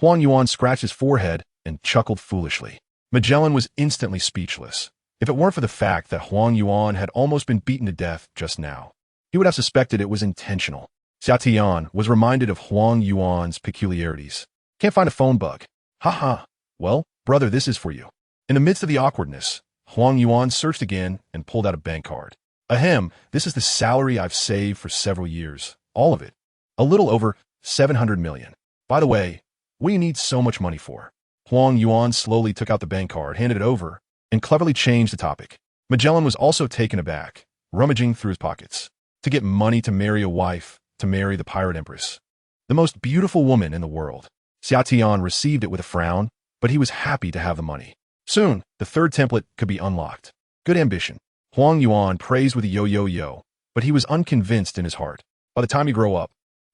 Huang Yuan scratched his forehead and chuckled foolishly. Magellan was instantly speechless. If it weren't for the fact that Huang Yuan had almost been beaten to death just now, he would have suspected it was intentional. Xiao Tian was reminded of Huang Yuan's peculiarities. Can't find a phone bug. Ha ha. Well, brother, this is for you. In the midst of the awkwardness, Huang Yuan searched again and pulled out a bank card. Ahem, this is the salary I've saved for several years. All of it. A little over 700 million. By the way, what do you need so much money for? Huang Yuan slowly took out the bank card, handed it over, and cleverly changed the topic. Magellan was also taken aback, rummaging through his pockets. To get money to marry a wife, to marry the pirate empress. The most beautiful woman in the world. Xia Tian received it with a frown, but he was happy to have the money. Soon, the third template could be unlocked. Good ambition. Huang Yuan praised with a yo-yo-yo, but he was unconvinced in his heart. By the time you grow up,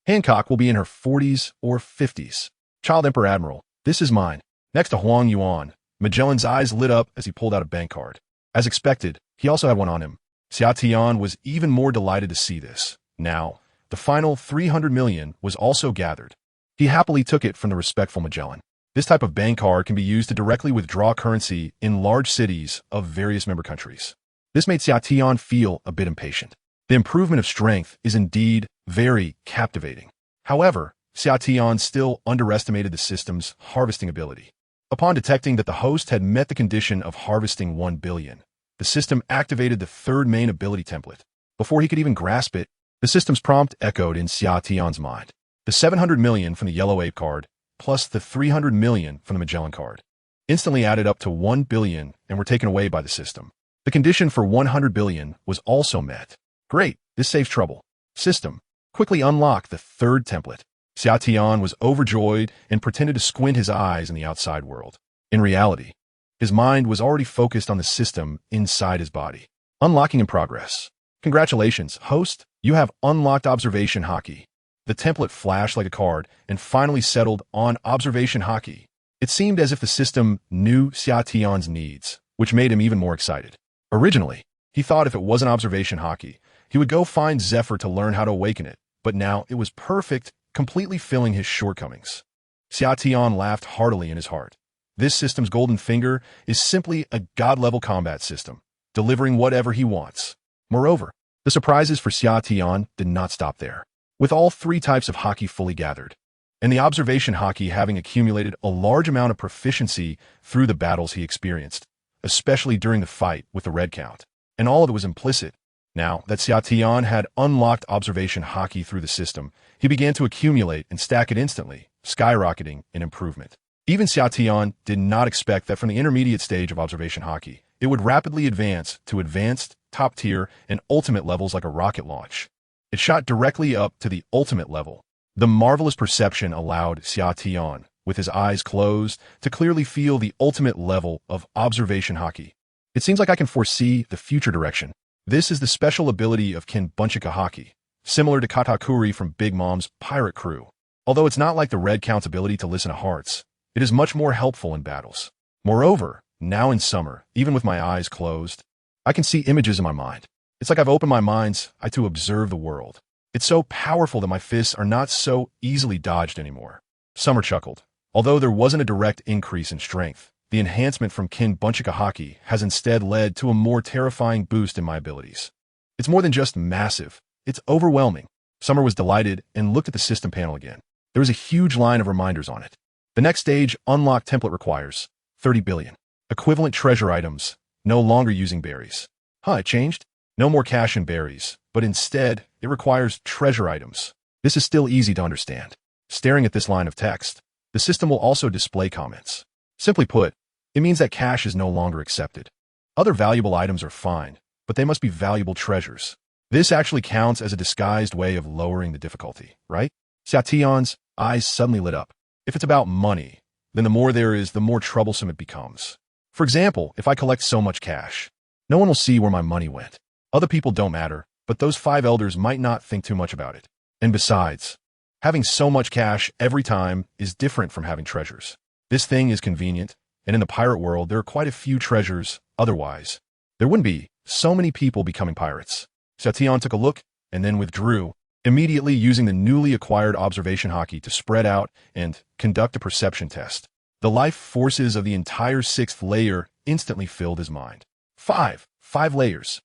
Hancock will be in her 40s or 50s. Child Emperor Admiral, this is mine. Next to Huang Yuan, Magellan's eyes lit up as he pulled out a bank card. As expected, he also had one on him. Xia Tian was even more delighted to see this. Now, the final 300 million was also gathered. He happily took it from the respectful Magellan. This type of bank card can be used to directly withdraw currency in large cities of various member countries. This made Xia Tian feel a bit impatient. The improvement of strength is indeed very captivating. However, Xia Tian still underestimated the system's harvesting ability. Upon detecting that the host had met the condition of harvesting 1 billion, the system activated the third main ability template. Before he could even grasp it, the system's prompt echoed in Xia Tian's mind. The 700 million from the Yellow Ape card, plus the 300 million from the Magellan card, instantly added up to 1 billion and were taken away by the system. The condition for 100 billion was also met. Great, this saves trouble. System, quickly unlock the third template. Xia Tian was overjoyed and pretended to squint his eyes in the outside world. In reality, his mind was already focused on the system inside his body. Unlocking in progress. Congratulations, host, you have unlocked Observation Haki. The template flashed like a card and finally settled on Observation Haki. It seemed as if the system knew Xia Tian's needs, which made him even more excited. Originally, he thought if it wasn't Observation Haki, he would go find Zephyr to learn how to awaken it, but now it was perfect, completely filling his shortcomings. Xia Tian laughed heartily in his heart. This system's golden finger is simply a god-level combat system, delivering whatever he wants. Moreover, the surprises for Xia Tian did not stop there. With all three types of haki fully gathered, and the observation haki having accumulated a large amount of proficiency through the battles he experienced, especially during the fight with the red count, and all of it was implicit. Now that Xia Tian had unlocked observation haki through the system, he began to accumulate and stack it instantly, skyrocketing in improvement. Even Xia Tian did not expect that from the intermediate stage of observation haki, it would rapidly advance to advanced, top tier, and ultimate levels like a rocket launch. It shot directly up to the ultimate level. The marvelous perception allowed Xia Tian, with his eyes closed, to clearly feel the ultimate level of observation haki. It seems like I can foresee the future direction. This is the special ability of Kin Bunchika Haki, similar to Katakuri from Big Mom's pirate crew. Although it's not like the red count's ability to listen to hearts, it is much more helpful in battles. Moreover, now in summer, even with my eyes closed, I can see images in my mind. It's like I've opened my mind's eye to observe the world. It's so powerful that my fists are not so easily dodged anymore. Summer chuckled. Although there wasn't a direct increase in strength, the enhancement from Kin Bunchika Haki has instead led to a more terrifying boost in my abilities. It's more than just massive. It's overwhelming. Summer was delighted and looked at the system panel again. There was a huge line of reminders on it. The next stage unlock template requires 30 billion. Equivalent treasure items, no longer using berries. It changed? No more cash and berries, but instead, it requires treasure items. This is still easy to understand. Staring at this line of text, the system will also display comments. Simply put, it means that cash is no longer accepted. Other valuable items are fine, but they must be valuable treasures. This actually counts as a disguised way of lowering the difficulty, right? Xia Tian's eyes suddenly lit up. If it's about money, then the more there is, the more troublesome it becomes. For example, if I collect so much cash, no one will see where my money went. Other people don't matter, but those 5 elders might not think too much about it. And besides, having so much cash every time is different from having treasures. This thing is convenient, and in the pirate world there are quite a few treasures, otherwise there wouldn't be so many people becoming pirates. Xia Tian took a look, and then withdrew, immediately using the newly acquired observation haki to spread out and conduct a perception test. The life forces of the entire 6th layer instantly filled his mind. 5 layers.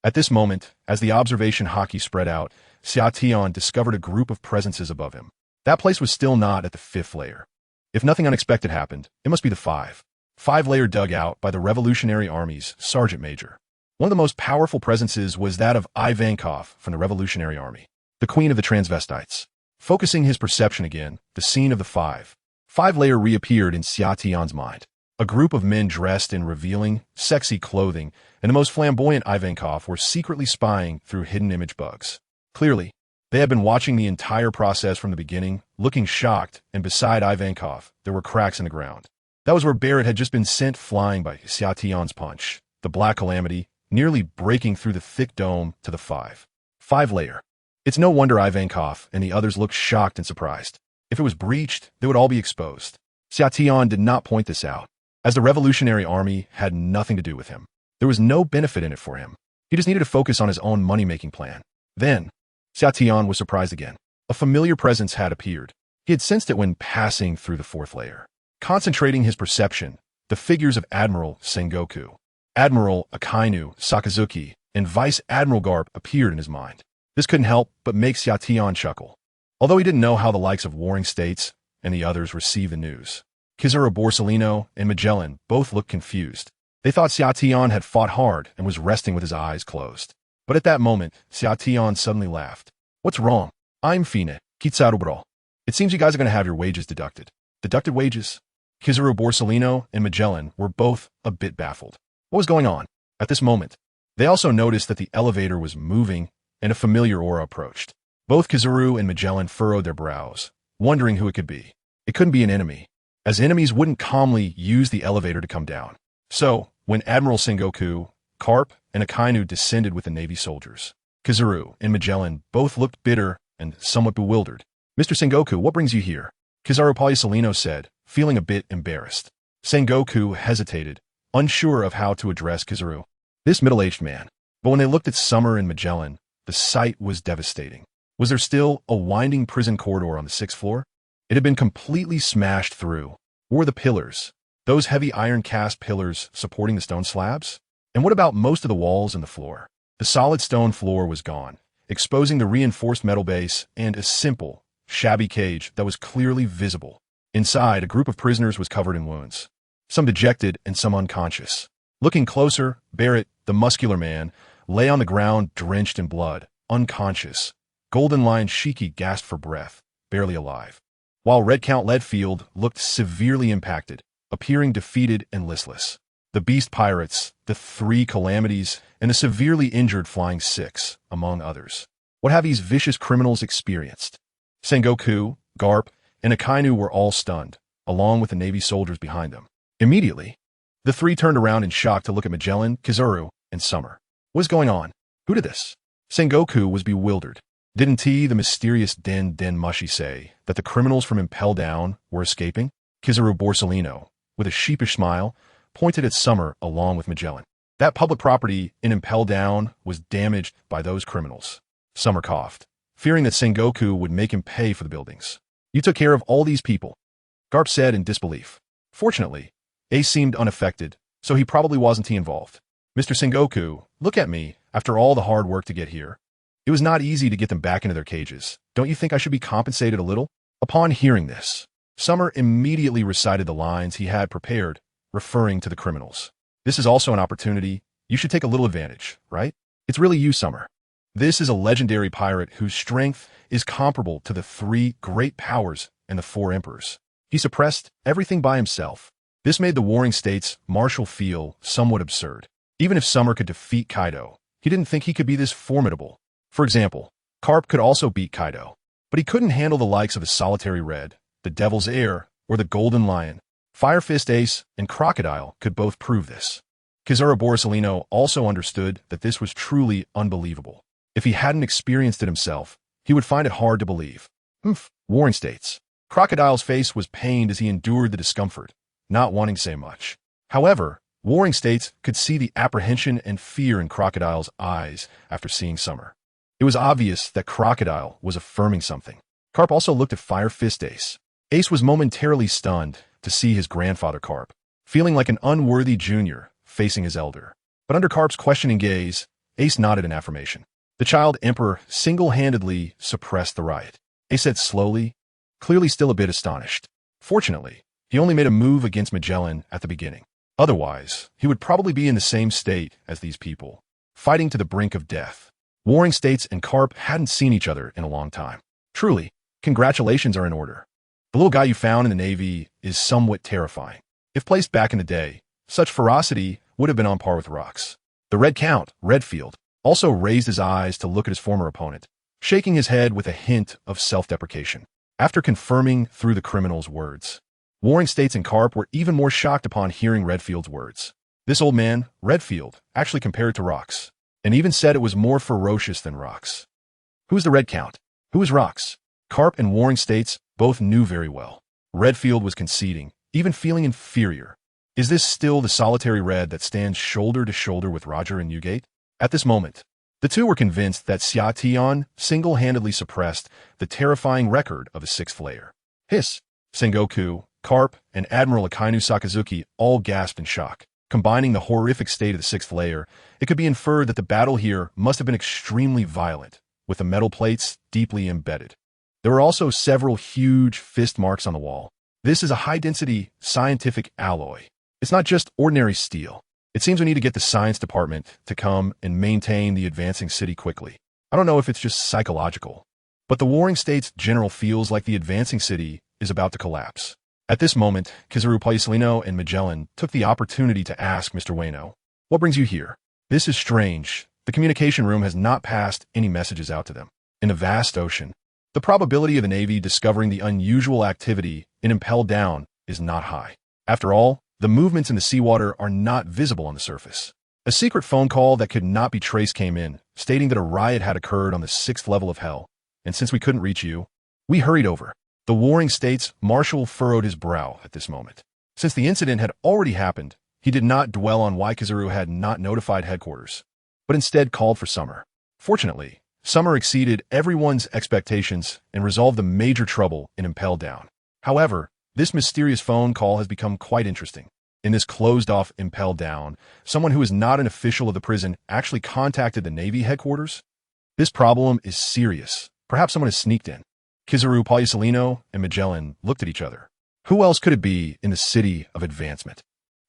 At this moment, as the observation haki spread out, Xia Tian discovered a group of presences above him. That place was still not at the 5th layer. If nothing unexpected happened, it must be the five-layer dugout by the Revolutionary Army's Sergeant Major. One of the most powerful presences was that of Ivankov from the Revolutionary Army, the queen of the transvestites. Focusing his perception again, the scene of the five-layer reappeared in Xiatian's mind. A group of men dressed in revealing, sexy clothing, and the most flamboyant Ivankov were secretly spying through hidden image bugs. Clearly, they had been watching the entire process from the beginning, looking shocked, and beside Ivankov, there were cracks in the ground. That was where Barrett had just been sent flying by Xiatian's punch, the Black Calamity, nearly breaking through the thick dome to the five-layer. It's no wonder Ivankov and the others looked shocked and surprised. If it was breached, they would all be exposed. Xiatian did not point this out, as the Revolutionary Army had nothing to do with him. There was no benefit in it for him. He just needed to focus on his own money-making plan. Then, Xiatian was surprised again. A familiar presence had appeared. He had sensed it when passing through the fourth layer. Concentrating his perception, the figures of Admiral Sengoku, Admiral Akainu Sakazuki, and Vice Admiral Garp appeared in his mind. This couldn't help but make Xiatian chuckle. Although he didn't know how the likes of Warring States and the others received the news. Kizaru, Salino, and Magellan both looked confused. They thought Xiatian had fought hard and was resting with his eyes closed. But at that moment, Xiatian suddenly laughed. What's wrong? I'm Fine, Kizaru. It seems you guys are going to have your wages deducted. Deducted wages? Kizaru, Salino, and Magellan were both a bit baffled. What was going on? At this moment, they also noticed that the elevator was moving and a familiar aura approached. Both Kizaru and Magellan furrowed their brows, wondering who it could be. It couldn't be an enemy, as enemies wouldn't calmly use the elevator to come down. So, when Admiral Sengoku, Garp, and Akainu descended with the Navy soldiers, Kizaru and Magellan both looked bitter and somewhat bewildered. Mr. Sengoku, what brings you here? Kizaru Salino said, feeling a bit embarrassed. Sengoku hesitated, unsure of how to address Kizaru, this middle-aged man. But when they looked at Summer and Magellan, the sight was devastating. Was there still a winding prison corridor on the 6th floor? It had been completely smashed through. Or the pillars, those heavy iron-cast pillars supporting the stone slabs? And what about most of the walls and the floor? The solid stone floor was gone, exposing the reinforced metal base and a simple, shabby cage that was clearly visible. Inside, a group of prisoners was covered in wounds, some dejected and some unconscious. Looking closer, Barrett, the muscular man, lay on the ground drenched in blood, unconscious. Golden Lion Shiki gasped for breath, barely alive, while Red Count Leadfield looked severely impacted, appearing defeated and listless. The Beast Pirates, the Three Calamities, and the severely injured Flying Six, among others. What have these vicious criminals experienced? Sengoku, Garp, and Akainu were all stunned, along with the Navy soldiers behind them. Immediately, the three turned around in shock to look at Magellan, Kizaru, and Summer. What is going on? Who did this? Sengoku was bewildered. Didn't he, the mysterious Den Mushi, say that the criminals from Impel Down were escaping? Kizaru Salino, with a sheepish smile, pointed at Summer along with Magellan. That public property in Impel Down was damaged by those criminals. Summer coughed, fearing that Sengoku would make him pay for the buildings. You took care of all these people, Garp said in disbelief. Fortunately, Ace seemed unaffected, so he probably wasn't involved. Mr. Sengoku, look at me, after all the hard work to get here. It was not easy to get them back into their cages. Don't you think I should be compensated a little? Upon hearing this, Summer immediately recited the lines he had prepared, referring to the criminals. This is also an opportunity. You should take a little advantage, right? It's really you, Summer. This is a legendary pirate whose strength is comparable to the three great powers and the four emperors. He suppressed everything by himself. This made the Warring States Marshal feel somewhat absurd. Even if Summer could defeat Kaido, he didn't think he could be this formidable. For example, Garp could also beat Kaido, but he couldn't handle the likes of the Solitary Red, the Devil's Heir, or the Golden Lion. Fire Fist Ace and Crocodile could both prove this. Kizaru Salino also understood that this was truly unbelievable. If he hadn't experienced it himself, he would find it hard to believe. Warring States. Crocodile's face was pained as he endured the discomfort, not wanting to say much. However, Warring States could see the apprehension and fear in Crocodile's eyes after seeing Summer. It was obvious that Crocodile was affirming something. Garp also looked at Fire Fist Ace. Ace was momentarily stunned to see his grandfather Garp, feeling like an unworthy junior facing his elder. But under Garp's questioning gaze, Ace nodded in affirmation. The child emperor single-handedly suppressed the riot. Ace said slowly, clearly still a bit astonished. Fortunately, he only made a move against Magellan at the beginning. Otherwise, he would probably be in the same state as these people, fighting to the brink of death. Warring States and Garp hadn't seen each other in a long time. Truly, congratulations are in order. The little guy you found in the Navy is somewhat terrifying. If placed back in the day, such ferocity would have been on par with rocks. The Red Count, Redfield, also raised his eyes to look at his former opponent, shaking his head with a hint of self-deprecation. After confirming through the criminal's words, Warring States and Garp were even more shocked upon hearing Redfield's words. This old man, Redfield, actually compared it to rocks, and even said it was more ferocious than rocks. Who's the Red Count? Who is rocks? Garp and Warring States both knew very well. Redfield was conceding, even feeling inferior. Is this still the solitary Red that stands shoulder to shoulder with Roger and Newgate? At this moment, the two were convinced that Xiaotian single-handedly suppressed the terrifying record of the sixth layer. Hiss! Sengoku, Garp, and Admiral Akainu Sakazuki all gasped in shock. Combining the horrific state of the sixth layer, it could be inferred that the battle here must have been extremely violent, with the metal plates deeply embedded. There were also several huge fist marks on the wall. This is a high-density scientific alloy. It's not just ordinary steel. It seems we need to get the science department to come and maintain the advancing city quickly. I don't know if it's just psychological, but the Warring States general feels like the advancing city is about to collapse. At this moment, Kizaru, Salino, and Magellan took the opportunity to ask Mr. Ueno, "What brings you here?" This is strange. The communication room has not passed any messages out to them. In the vast ocean, the probability of the Navy discovering the unusual activity in Impel Down is not high. After all, the movements in the seawater are not visible on the surface. A secret phone call that could not be traced came in, stating that a riot had occurred on the 6th level of hell, and since we couldn't reach you, we hurried over. The Warring States Marshal furrowed his brow at this moment. Since the incident had already happened, he did not dwell on why Kizaru had not notified headquarters, but instead called for Summer. Fortunately, Summer exceeded everyone's expectations and resolved the major trouble in Impel Down. However, this mysterious phone call has become quite interesting. In this closed-off Impel Down, someone who is not an official of the prison actually contacted the Navy headquarters? This problem is serious. Perhaps someone has sneaked in. Kizaru, Salino, and Magellan looked at each other. Who else could it be in the city of advancement?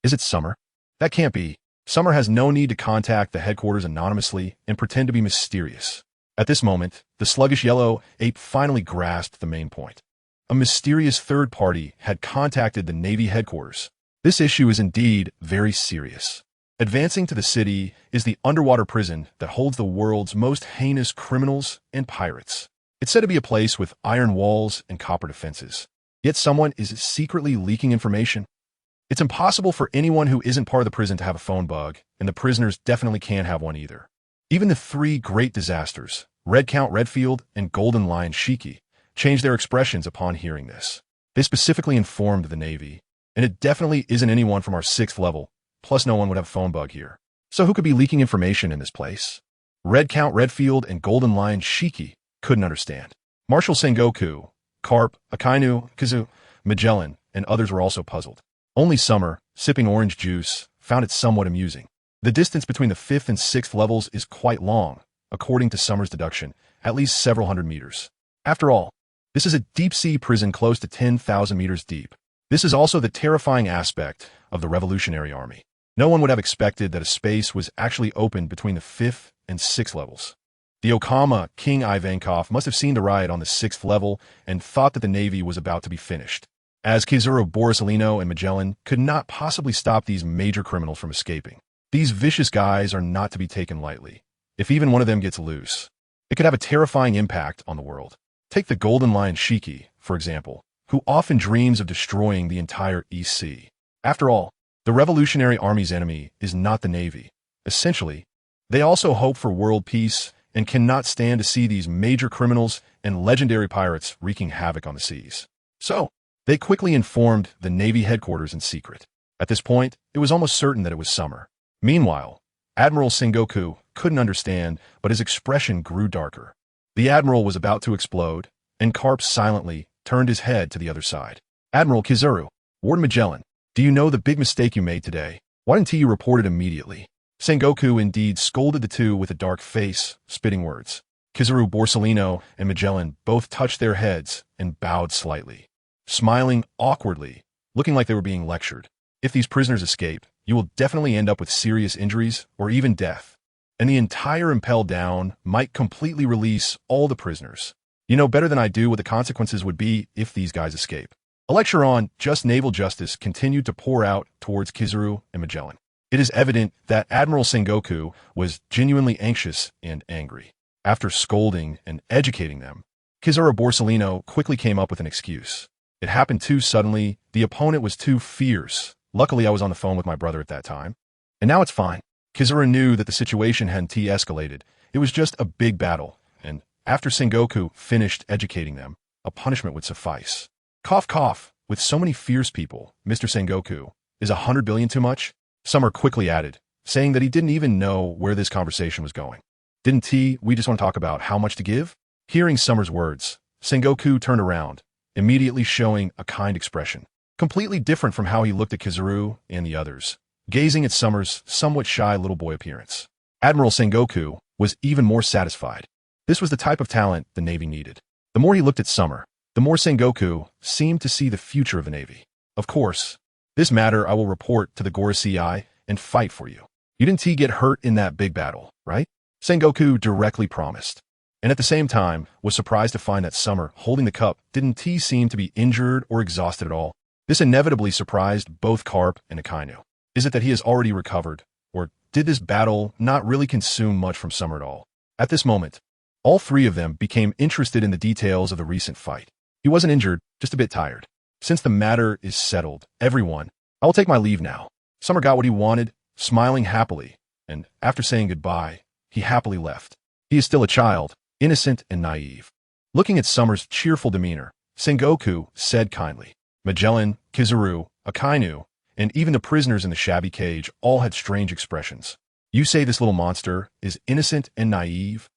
Is it Summer? That can't be. Summer has no need to contact the headquarters anonymously and pretend to be mysterious. At this moment, the sluggish yellow ape finally grasped the main point. A mysterious third party had contacted the Navy headquarters. This issue is indeed very serious. Advancing to the city is the underwater prison that holds the world's most heinous criminals and pirates. It's said to be a place with iron walls and copper defenses. Yet someone is secretly leaking information. It's impossible for anyone who isn't part of the prison to have a phone bug, and the prisoners definitely can't have one either. Even the three great disasters, Red Count Redfield and Golden Lion Shiki, changed their expressions upon hearing this. They specifically informed the Navy, and it definitely isn't anyone from our 6th level, plus no one would have a phone bug here. So who could be leaking information in this place? Red Count Redfield and Golden Lion Shiki couldn't understand. Marshal Sengoku, Garp, Akainu, Kizaru, Magellan, and others were also puzzled. Only Summer, sipping orange juice, found it somewhat amusing. The distance between the 5th and 6th levels is quite long, according to Summer's deduction, at least several hundred meters. After all, this is a deep-sea prison close to 10,000 meters deep. This is also the terrifying aspect of the Revolutionary Army. No one would have expected that a space was actually opened between the 5th and 6th levels. The Okama King Ivankov must have seen the riot on the 6th level and thought that the Navy was about to be finished, as Kizaru, Salino, and Magellan could not possibly stop these major criminals from escaping. These vicious guys are not to be taken lightly. If even one of them gets loose, it could have a terrifying impact on the world. Take the Golden Lion Shiki, for example, who often dreams of destroying the entire East Sea. After all, the Revolutionary Army's enemy is not the Navy. Essentially, they also hope for world peace and cannot stand to see these major criminals and legendary pirates wreaking havoc on the seas. So, they quickly informed the Navy headquarters in secret. At this point, it was almost certain that it was Summer. Meanwhile, Admiral Sengoku couldn't understand, but his expression grew darker. The Admiral was about to explode, and Garp silently turned his head to the other side. "Admiral Kizaru, Warden Magellan, do you know the big mistake you made today? Why didn't you report it immediately?" Sengoku indeed scolded the two with a dark face, spitting words. Kizaru, Salino, and Magellan both touched their heads and bowed slightly. smiling awkwardly, looking like they were being lectured. If these prisoners escape, you will definitely end up with serious injuries or even death. And the entire Impel Down might completely release all the prisoners. You know better than I do what the consequences would be if these guys escape. A lecture on just naval justice continued to pour out towards Kizaru and Magellan. It is evident that Admiral Sengoku was genuinely anxious and angry. After scolding and educating them, Kizaru Salino quickly came up with an excuse. It happened too suddenly, the opponent was too fierce. Luckily, I was on the phone with my brother at that time. And now it's fine. Kizaru knew that the situation hadn't escalated. It was just a big battle, and after Sengoku finished educating them, a punishment would suffice. Cough cough, with so many fierce people, Mr. Sengoku, is 100 billion too much? Summer quickly added, saying that he didn't even know where this conversation was going. Didn't we just want to talk about how much to give? Hearing Summer's words, Sengoku turned around, immediately showing a kind expression, completely different from how he looked at Kizaru and the others, gazing at Summer's somewhat shy little boy appearance. Admiral Sengoku was even more satisfied. This was the type of talent the Navy needed. The more he looked at Summer, the more Sengoku seemed to see the future of the Navy. Of course, this matter I will report to the Gorosei and fight for you. You didn't get hurt in that big battle, right? Sengoku directly promised. And at the same time, was surprised to find that Summer, holding the cup, didn't seem to be injured or exhausted at all. This inevitably surprised both Garp and Akainu. Is it that he has already recovered, or did this battle not really consume much from Summer at all? At this moment, all three of them became interested in the details of the recent fight. He wasn't injured, just a bit tired. Since the matter is settled, everyone, I will take my leave now. Summer got what he wanted, smiling happily, and after saying goodbye, he happily left. He is still a child, innocent and naive. Looking at Summer's cheerful demeanor, Sengoku said kindly, Magellan, Kizaru, Akainu, and even the prisoners in the shabby cage all had strange expressions. You say this little monster is innocent and naive?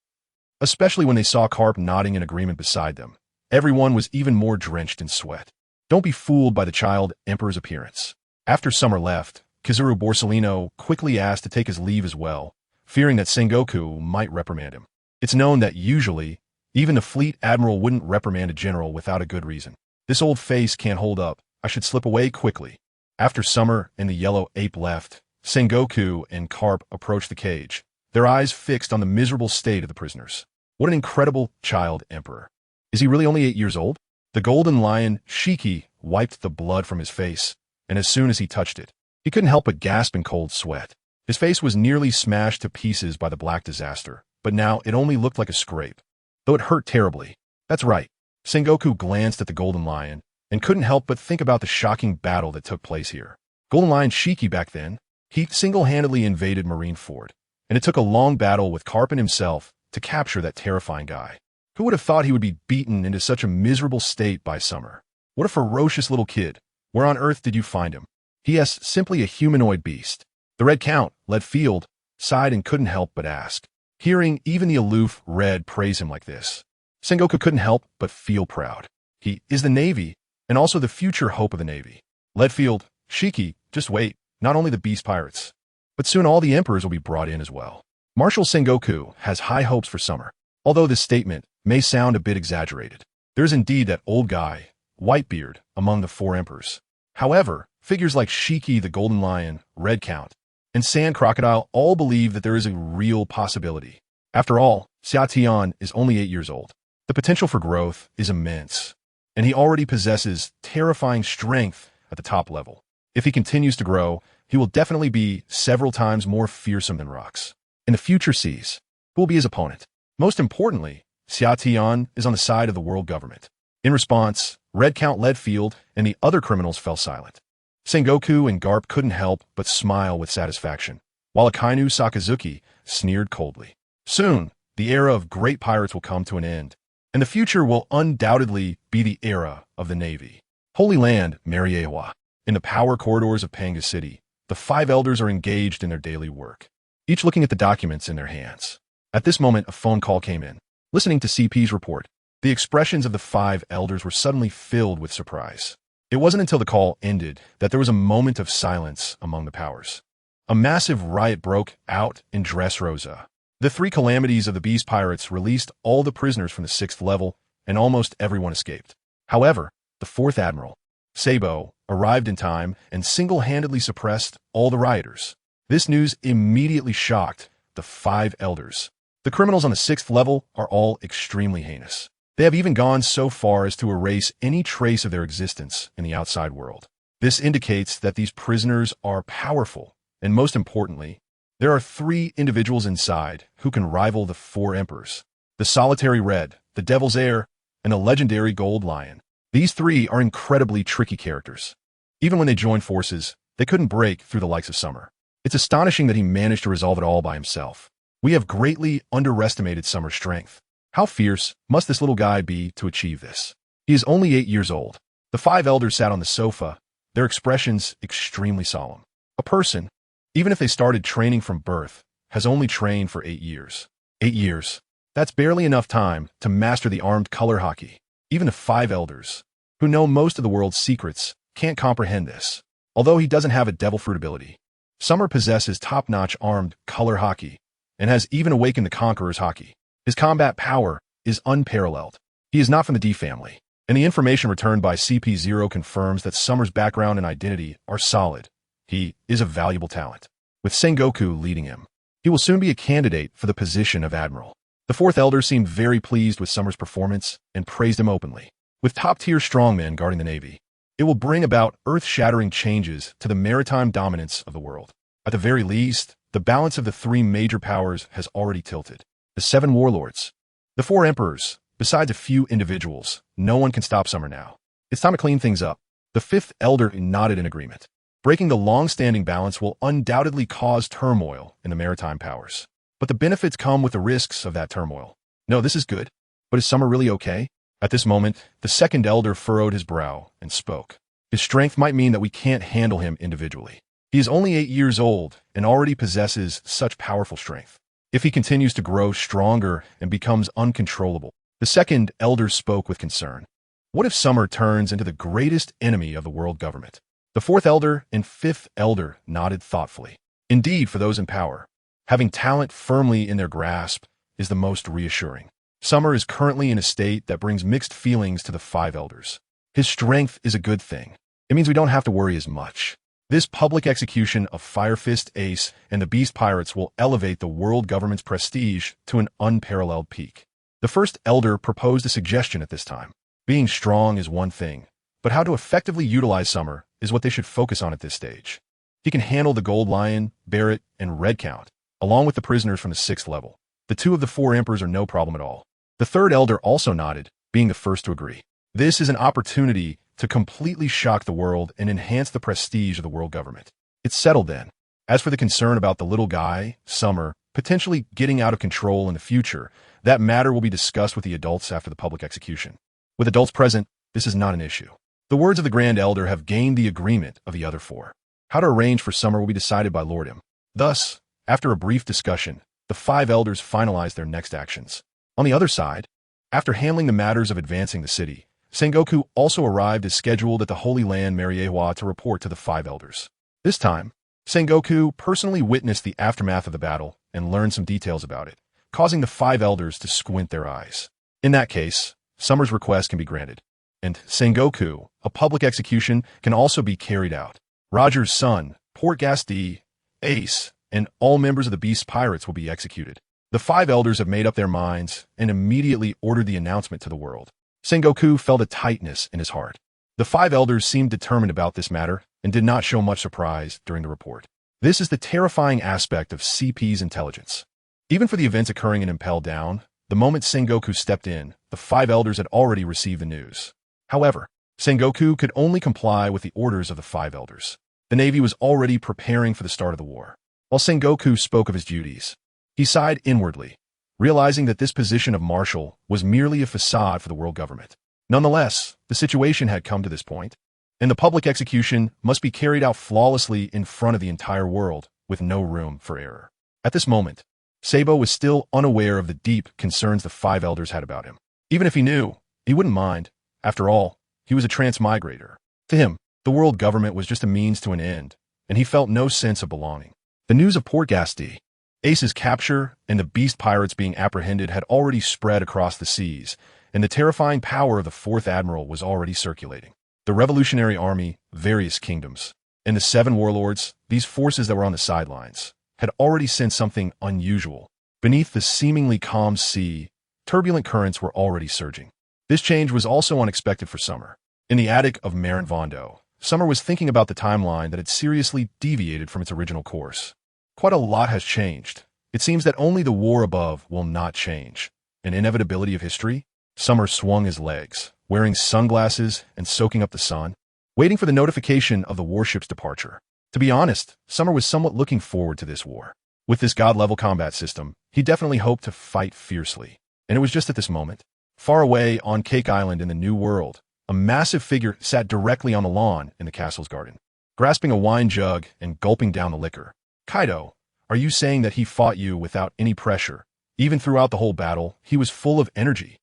Especially when they saw Garp nodding in agreement beside them. Everyone was even more drenched in sweat. Don't be fooled by the child emperor's appearance. After Summer left, Kizaru Salino quickly asked to take his leave as well, fearing that Sengoku might reprimand him. It's known that usually, even the fleet admiral wouldn't reprimand a general without a good reason. This old face can't hold up. I should slip away quickly. After Summer and the yellow ape left, Sengoku and Garp approached the cage, their eyes fixed on the miserable state of the prisoners. What an incredible child emperor. Is he really only 8 years old? The golden lion, Shiki, wiped the blood from his face, and as soon as he touched it, he couldn't help but gasp in cold sweat. His face was nearly smashed to pieces by the black disaster, but now it only looked like a scrape, though it hurt terribly. That's right. Sengoku glanced at the golden lion and couldn't help but think about the shocking battle that took place here. Golden Lion Shiki back then, he single-handedly invaded Marineford, and it took a long battle with Garp and himself to capture that terrifying guy. Who would have thought he would be beaten into such a miserable state by Summer? What a ferocious little kid. Where on earth did you find him? He is simply a humanoid beast. The Red Count, led field, sighed and couldn't help but ask. Hearing even the aloof Red praise him like this, Sengoku couldn't help but feel proud. He is the Navy, and also the future hope of the Navy. Leadfield, Shiki, just wait, not only the beast pirates, but soon all the emperors will be brought in as well. Marshal Sengoku has high hopes for Summer, although this statement may sound a bit exaggerated. There is indeed that old guy, Whitebeard, among the 4 emperors. However, figures like Shiki the Golden Lion, Red Count, and Sand Crocodile all believe that there is a real possibility. After all, Xiatian is only 8 years old. The potential for growth is immense, and he already possesses terrifying strength at the top level. If he continues to grow, he will definitely be several times more fearsome than Rox. In the future seas, who will be his opponent? Most importantly, Xiatian is on the side of the world government. In response, Red Count Leadfield and the other criminals fell silent. Sengoku and Garp couldn't help but smile with satisfaction, while Akainu Sakazuki sneered coldly. Soon, the era of great pirates will come to an end, and the future will undoubtedly be the era of the Navy. Holy Land, Mariewa. In the power corridors of Panga City, the 5 elders are engaged in their daily work, each looking at the documents in their hands. At this moment, a phone call came in. Listening to CP's report, the expressions of the 5 elders were suddenly filled with surprise. It wasn't until the call ended that there was a moment of silence among the powers. A massive riot broke out in Dressrosa. The 3 calamities of the Beast Pirates released all the prisoners from the 6th level, and almost everyone escaped. However, the fourth Admiral, Sabo, arrived in time and single-handedly suppressed all the rioters. This news immediately shocked the five elders. The criminals on the 6th level are all extremely heinous. They have even gone so far as to erase any trace of their existence in the outside world. This indicates that these prisoners are powerful, and most importantly, there are 3 individuals inside who can rival the 4 emperors. The solitary red, the devil's heir, and the legendary gold lion. These 3 are incredibly tricky characters. Even when they joined forces, they couldn't break through the likes of Summer. It's astonishing that he managed to resolve it all by himself. We have greatly underestimated Summer's strength. How fierce must this little guy be to achieve this? He is only 8 years old. The 5 elders sat on the sofa, their expressions extremely solemn. A person, even if they started training from birth, has only trained for 8 years. 8 years. That's barely enough time to master the armed color hockey. Even the 5 elders, who know most of the world's secrets, can't comprehend this. Although he doesn't have a devil fruit ability, Summer possesses top-notch armed color hockey and has even awakened the Conqueror's hockey. His combat power is unparalleled. He is not from the D family, and the information returned by CP0 confirms that Summer's background and identity are solid. He is a valuable talent. With Sengoku leading him, he will soon be a candidate for the position of Admiral. The 4th Elder seemed very pleased with Summer's performance and praised him openly. With top-tier strongmen guarding the Navy, it will bring about earth-shattering changes to the maritime dominance of the world. At the very least, the balance of the 3 major powers has already tilted. The 7 warlords, the 4 emperors, besides a few individuals, no one can stop Summer now. It's time to clean things up. The 5th Elder nodded in agreement. Breaking the long-standing balance will undoubtedly cause turmoil in the maritime powers. But the benefits come with the risks of that turmoil. No, this is good. But is Summer really okay? At this moment, the 2nd Elder furrowed his brow and spoke. His strength might mean that we can't handle him individually. He is only 8 years old and already possesses such powerful strength. If he continues to grow stronger and becomes uncontrollable, the 2nd Elder spoke with concern. What if Summer turns into the greatest enemy of the world government? The 4th Elder and 5th Elder nodded thoughtfully. Indeed, for those in power, having talent firmly in their grasp is the most reassuring. Summer is currently in a state that brings mixed feelings to the 5 elders. His strength is a good thing. It means we don't have to worry as much. This public execution of Fire Fist Ace and the Beast Pirates will elevate the world government's prestige to an unparalleled peak. The 1st Elder proposed a suggestion at this time. Being strong is one thing, but how to effectively utilize Summer is what they should focus on at this stage. He can handle the Gold Lion, Barret, and Red Count, along with the prisoners from the 6th level. The 2 of the 4 emperors are no problem at all. The 3rd Elder also nodded, being the first to agree. This is an opportunity to completely shock the world and enhance the prestige of the world government. It's settled then. As for the concern about the little guy, Summer, potentially getting out of control in the future, that matter will be discussed with the adults after the public execution. With adults present, this is not an issue. The words of the Grand Elder have gained the agreement of the other 4. How to arrange for Summer will be decided by Lord M. Thus, after a brief discussion, the 5 elders finalized their next actions. On the other side, after handling the matters of advancing the city, Sengoku also arrived as scheduled at the Holy Land Marineford to report to the 5 elders. This time, Sengoku personally witnessed the aftermath of the battle and learned some details about it, causing the 5 elders to squint their eyes. In that case, Summer's request can be granted, and Sengoku, a public execution, can also be carried out. Roger's son, Portgas Ace, and all members of the Beast Pirates will be executed. The 5 elders have made up their minds and immediately ordered the announcement to the world. Sengoku felt a tightness in his heart. The 5 elders seemed determined about this matter and did not show much surprise during the report. This is the terrifying aspect of CP's intelligence. Even for the events occurring in Impel Down, the moment Sengoku stepped in, the 5 elders had already received the news. However, Sengoku could only comply with the orders of the 5 elders. The Navy was already preparing for the start of the war. While Sengoku spoke of his duties, he sighed inwardly, realizing that this position of marshal was merely a facade for the world government. Nonetheless, the situation had come to this point, and the public execution must be carried out flawlessly in front of the entire world, with no room for error. At this moment, Sabo was still unaware of the deep concerns the 5 elders had about him. Even if he knew, he wouldn't mind. After all, he was a transmigrator. To him, the world government was just a means to an end, and he felt no sense of belonging. The news of Portgas Ace's capture and the Beast Pirates being apprehended had already spread across the seas, and the terrifying power of the 4th Admiral was already circulating. the Revolutionary Army, various kingdoms, and the 7 warlords, these forces that were on the sidelines, had already sensed something unusual. Beneath the seemingly calm sea, turbulent currents were already surging. This change was also unexpected for Summer. In the attic of Marineford, Summer was thinking about the timeline that had seriously deviated from its original course. Quite a lot has changed. It seems that only the war above will not change. An inevitability of history? Summer swung his legs, wearing sunglasses and soaking up the sun, waiting for the notification of the warship's departure. To be honest, Summer was somewhat looking forward to this war. With this god-level combat system, he definitely hoped to fight fiercely. And it was just at this moment. Far away on Cake Island in the New World, a massive figure sat directly on the lawn in the castle's garden, grasping a wine jug and gulping down the liquor. Kaido, are you saying that he fought you without any pressure? Even throughout the whole battle, he was full of energy.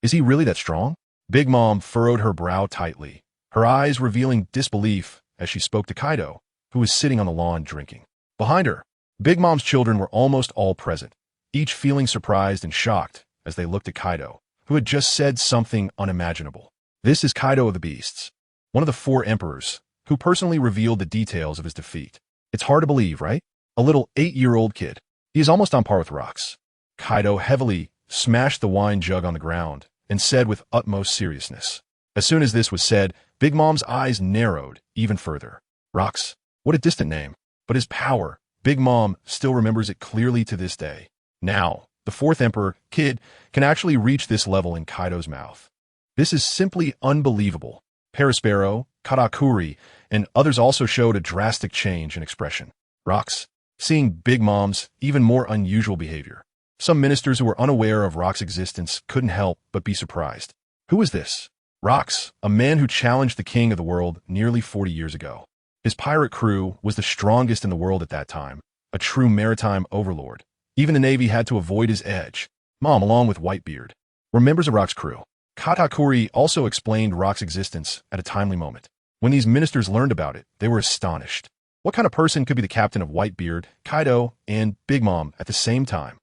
Is he really that strong? Big Mom furrowed her brow tightly, her eyes revealing disbelief as she spoke to Kaido, who was sitting on the lawn drinking. Behind her, Big Mom's children were almost all present, each feeling surprised and shocked as they looked at Kaido, who had just said something unimaginable. This is Kaido of the Beasts, one of the 4 emperors, who personally revealed the details of his defeat. It's hard to believe, right? A little 8-year-old kid. He is almost on par with Rocks. Kaido heavily smashed the wine jug on the ground and said with utmost seriousness. As soon as this was said, Big Mom's eyes narrowed even further. Rocks, what a distant name. But his power, Big Mom still remembers it clearly to this day. Now, the 4th Emperor, Kid, can actually reach this level in Kaido's mouth. This is simply unbelievable. Perispero, Katakuri, and others also showed a drastic change in expression. Rocks, seeing Big Mom's even more unusual behavior. Some ministers who were unaware of Rock's existence couldn't help but be surprised. Who is this? Rocks, a man who challenged the king of the world nearly 40 years ago. His pirate crew was the strongest in the world at that time, a true maritime overlord. Even the Navy had to avoid his edge. Mom, along with Whitebeard, were members of Rock's crew. Katakuri also explained Rock's existence at a timely moment. When these ministers learned about it, they were astonished. What kind of person could be the captain of Whitebeard, Kaido, and Big Mom at the same time?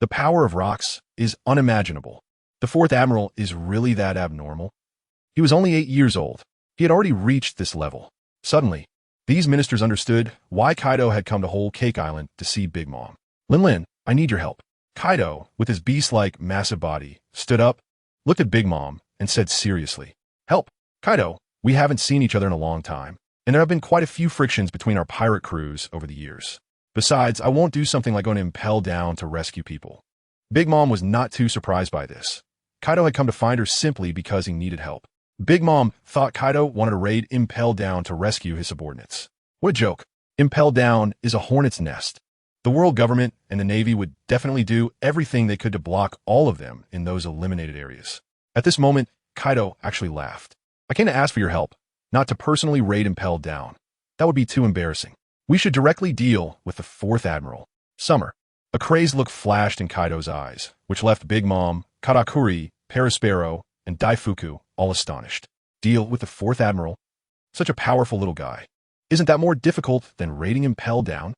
The power of Rocks is unimaginable. The 4th Admiral is really that abnormal? He was only 8 years old. He had already reached this level. Suddenly, these ministers understood why Kaido had come to Whole Cake Island to see Big Mom. Lin, I need your help. Kaido, with his beast-like massive body, stood up, looked at Big Mom, and said seriously, "Help, Kaido, we haven't seen each other in a long time, and there have been quite a few frictions between our pirate crews over the years. Besides, I won't do something like going to impel down to rescue people." Big Mom was not too surprised by this. Kaido had come to find her simply because he needed help. Big Mom thought Kaido wanted to raid Impel Down to rescue his subordinates. What a joke. Impel Down is a hornet's nest. The world government and the Navy would definitely do everything they could to block all of them in those eliminated areas. At this moment, Kaido actually laughed. "I came to ask for your help, not to personally raid Impel Down. That would be too embarrassing. We should directly deal with the 4th Admiral." Summer. A crazed look flashed in Kaido's eyes, which left Big Mom, Katakuri, Perispero, and Daifuku all astonished. Deal with the 4th Admiral? Such a powerful little guy. Isn't that more difficult than raiding Impel Down?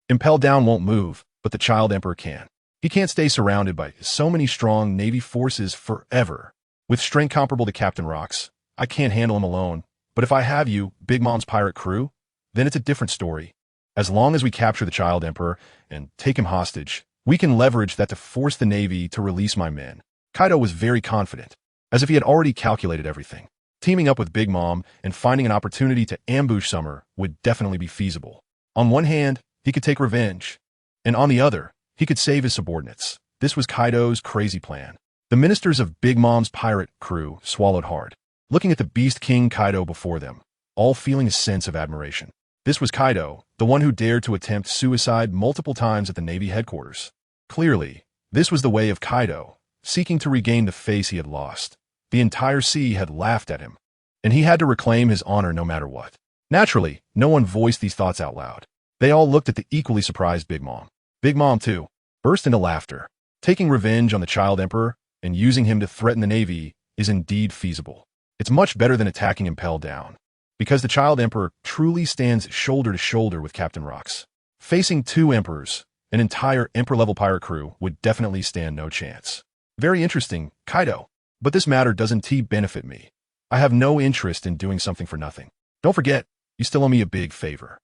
Impel Down won't move, but the Child Emperor can. He can't stay surrounded by so many strong Navy forces forever. With strength comparable to Captain Rocks, I can't handle him alone. But if I have you, Big Mom's pirate crew, then it's a different story. As long as we capture the Child Emperor and take him hostage, we can leverage that to force the Navy to release my men. Kaido was very confident, as if he had already calculated everything. Teaming up with Big Mom and finding an opportunity to ambush Summer would definitely be feasible. On one hand, he could take revenge, and on the other, he could save his subordinates. This was Kaido's crazy plan. The ministers of Big Mom's pirate crew swallowed hard, looking at the Beast King Kaido before them, all feeling a sense of admiration. This was Kaido, the one who dared to attempt suicide multiple times at the Navy headquarters. Clearly, this was the way of Kaido, seeking to regain the face he had lost. The entire sea had laughed at him, and he had to reclaim his honor no matter what. Naturally, no one voiced these thoughts out loud. They all looked at the equally surprised Big Mom. Big Mom, too, burst into laughter. Taking revenge on the Child Emperor and using him to threaten the Navy is indeed feasible. It's much better than attacking Impel Down, because the Child Emperor truly stands shoulder to shoulder with Captain Rocks. Facing 2 emperors, an entire Emperor-level pirate crew would definitely stand no chance. Very interesting, Kaido. But this matter doesn't benefit me. I have no interest in doing something for nothing. Don't forget, you still owe me a big favor.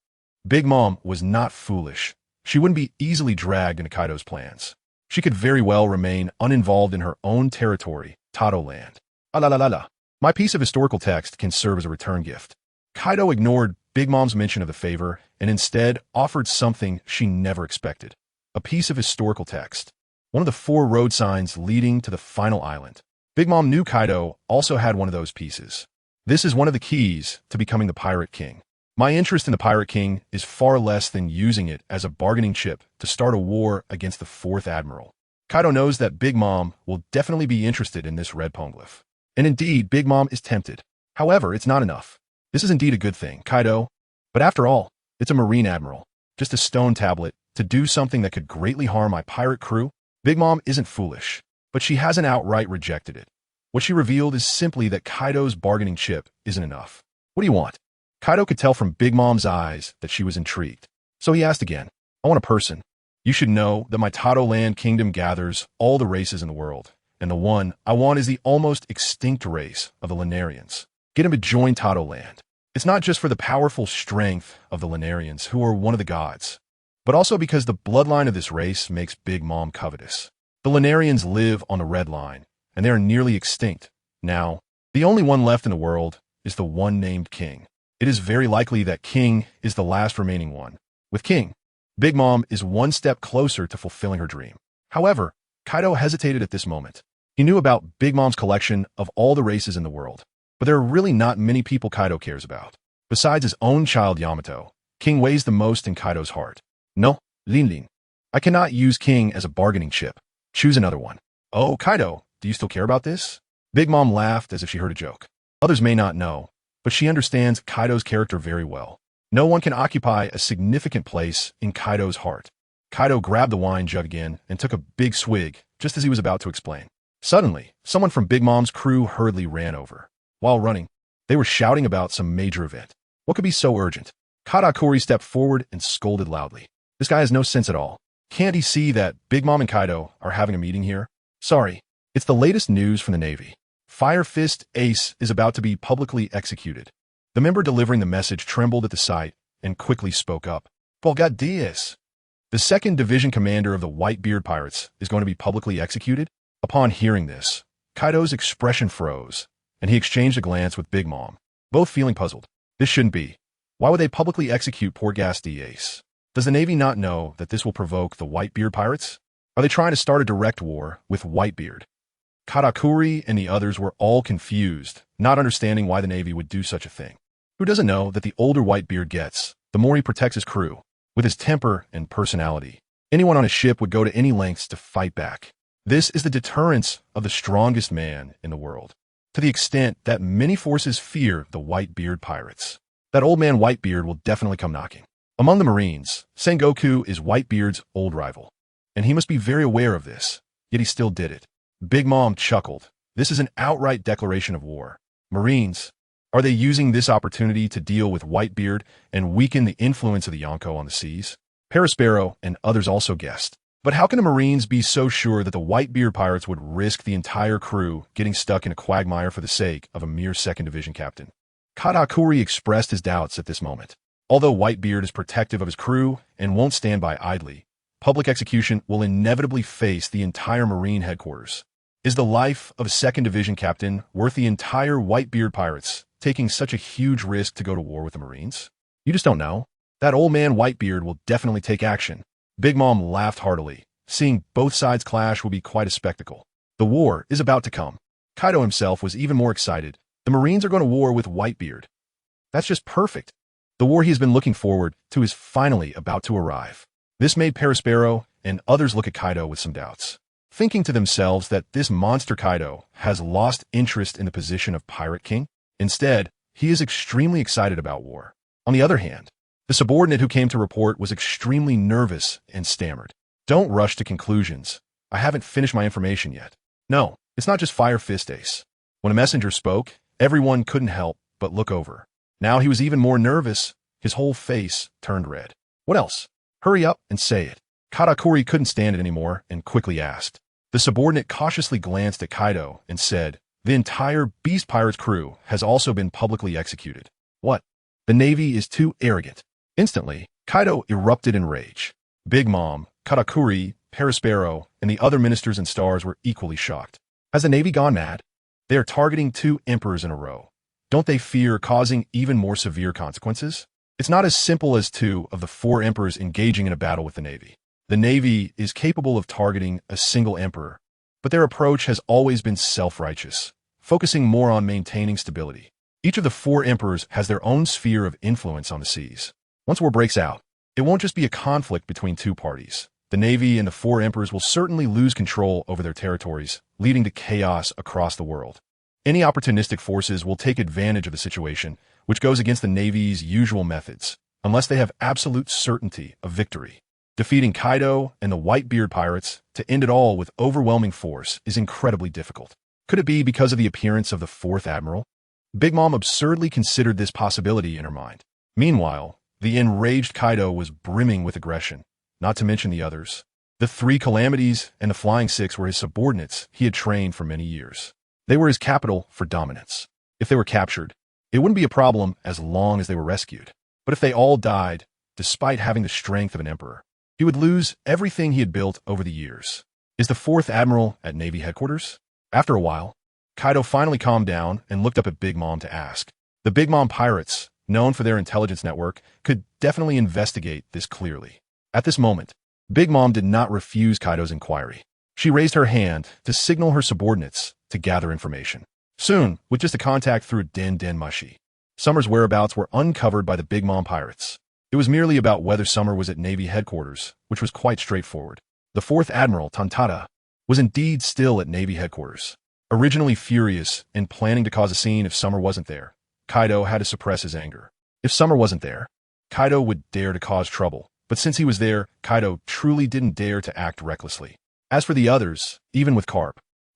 Big Mom was not foolish. She wouldn't be easily dragged into Kaido's plans. She could very well remain uninvolved in her own territory, Tato land. Ah la la la la. My piece of historical text can serve as a return gift. Kaido ignored Big Mom's mention of the favor and instead offered something she never expected. A piece of historical text. One of the 4 road signs leading to the final island. Big Mom knew Kaido also had one of those pieces. This is one of the keys to becoming the Pirate King. My interest in the Pirate King is far less than using it as a bargaining chip to start a war against the 4th Admiral. Kaido knows that Big Mom will definitely be interested in this red poneglyph. And indeed, Big Mom is tempted. However, it's not enough. This is indeed a good thing, Kaido. But after all, it's a Marine Admiral. Just a stone tablet to do something that could greatly harm my pirate crew. Big Mom isn't foolish, but she hasn't outright rejected it. What she revealed is simply that Kaido's bargaining chip isn't enough. What do you want? Kaido could tell from Big Mom's eyes that she was intrigued. So he asked again, I want a person. You should know that my Tato Land kingdom gathers all the races in the world, and the one I want is the almost extinct race of the Lunarians. Get him to join Tato Land. It's not just for the powerful strength of the Lunarians, who are one of the gods, but also because the bloodline of this race makes Big Mom covetous. The Lunarians live on the red line, and they are nearly extinct. Now, the only one left in the world is the one named King. It is very likely that King is the last remaining one. With King, Big Mom is one step closer to fulfilling her dream. However, Kaido hesitated at this moment. He knew about Big Mom's collection of all the races in the world, but there are really not many people Kaido cares about. Besides his own child Yamato, King weighs the most in Kaido's heart. No, Lin. I cannot use King as a bargaining chip. Choose another one. Oh, Kaido, do you still care about this? Big Mom laughed as if she heard a joke. Others may not know, but she understands Kaido's character very well. No one can occupy a significant place in Kaido's heart. Kaido grabbed the wine jug again and took a big swig, just as he was about to explain. Suddenly, someone from Big Mom's crew hurriedly ran over. While running, they were shouting about some major event. What could be so urgent? Katakuri stepped forward and scolded loudly. This guy has no sense at all. Can't he see that Big Mom and Kaido are having a meeting here? Sorry, it's the latest news from the Navy. Fire Fist Ace is about to be publicly executed. The member delivering the message trembled at the sight and quickly spoke up. Polgat Diaz. The 2nd Division commander of the Whitebeard Pirates is going to be publicly executed? Upon hearing this, Kaido's expression froze, and he exchanged a glance with Big Mom, both feeling puzzled. This shouldn't be. Why would they publicly execute poor Gasti Ace? Does the Navy not know that this will provoke the Whitebeard Pirates? Are they trying to start a direct war with Whitebeard? Katakuri and the others were all confused, not understanding why the Navy would do such a thing. Who doesn't know that the older Whitebeard gets, the more he protects his crew? With his temper and personality, anyone on a ship would go to any lengths to fight back. This is the deterrence of the strongest man in the world, to the extent that many forces fear the Whitebeard Pirates. That old man Whitebeard will definitely come knocking. Among the Marines, Sengoku is Whitebeard's old rival, and he must be very aware of this, yet he still did it. Big Mom chuckled. This is an outright declaration of war. Marines, are they using this opportunity to deal with Whitebeard and weaken the influence of the Yonko on the seas? Perospero and others also guessed. But how can the Marines be so sure that the Whitebeard Pirates would risk the entire crew getting stuck in a quagmire for the sake of a mere 2nd Division captain? Katakuri expressed his doubts at this moment. Although Whitebeard is protective of his crew and won't stand by idly, public execution will inevitably face the entire Marine headquarters. Is the life of a 2nd Division captain worth the entire Whitebeard Pirates taking such a huge risk to go to war with the Marines? You just don't know. That old man Whitebeard will definitely take action. Big Mom laughed heartily. Seeing both sides clash will be quite a spectacle. The war is about to come. Kaido himself was even more excited. The Marines are going to war with Whitebeard. That's just perfect. The war he has been looking forward to is finally about to arrive. This made Perospero and others look at Kaido with some doubts, thinking to themselves that this monster Kaido has lost interest in the position of Pirate King. Instead, he is extremely excited about war. On the other hand, the subordinate who came to report was extremely nervous and stammered. Don't rush to conclusions. I haven't finished my information yet. No, it's not just Fire Fist Ace. When a messenger spoke, everyone couldn't help but look over. Now he was even more nervous. His whole face turned red. What else? Hurry up and say it. Katakuri couldn't stand it anymore and quickly asked. The subordinate cautiously glanced at Kaido and said, The entire Beast Pirates crew has also been publicly executed. What? The Navy is too arrogant. Instantly, Kaido erupted in rage. Big Mom, Katakuri, Perispero, and the other ministers and stars were equally shocked. Has the Navy gone mad? They are targeting 2 emperors in a row. Don't they fear causing even more severe consequences? It's not as simple as 2 of the 4 emperors engaging in a battle with the Navy. The Navy is capable of targeting a single emperor, but their approach has always been self-righteous, focusing more on maintaining stability. Each of the 4 emperors has their own sphere of influence on the seas. Once war breaks out, it won't just be a conflict between 2 parties. The Navy and the 4 emperors will certainly lose control over their territories, leading to chaos across the world. Any opportunistic forces will take advantage of the situation, which goes against the Navy's usual methods, unless they have absolute certainty of victory. Defeating Kaido and the Whitebeard pirates to end it all with overwhelming force is incredibly difficult. Could it be because of the appearance of the 4th Admiral? Big Mom absurdly considered this possibility in her mind. Meanwhile, the enraged Kaido was brimming with aggression, not to mention the others. The 3 Calamities and the Flying 6 were his subordinates he had trained for many years. They were his capital for dominance. If they were captured, it wouldn't be a problem as long as they were rescued. But if they all died, despite having the strength of an emperor, he would lose everything he had built over the years. Is the 4th Admiral at Navy headquarters? After a while, Kaido finally calmed down and looked up at Big Mom to ask. The Big Mom pirates, known for their intelligence network, could definitely investigate this clearly. At this moment, Big Mom did not refuse Kaido's inquiry. She raised her hand to signal her subordinates to gather information. Soon, with just a contact through Den Mushi, Summer's whereabouts were uncovered by the Big Mom pirates. It was merely about whether Summer was at Navy headquarters, which was quite straightforward. The 4th Admiral, Tantada, was indeed still at Navy headquarters. Originally furious and planning to cause a scene if Summer wasn't there, Kaido had to suppress his anger. If Summer wasn't there, Kaido would dare to cause trouble. But since he was there, Kaido truly didn't dare to act recklessly. As for the others, even with Garp,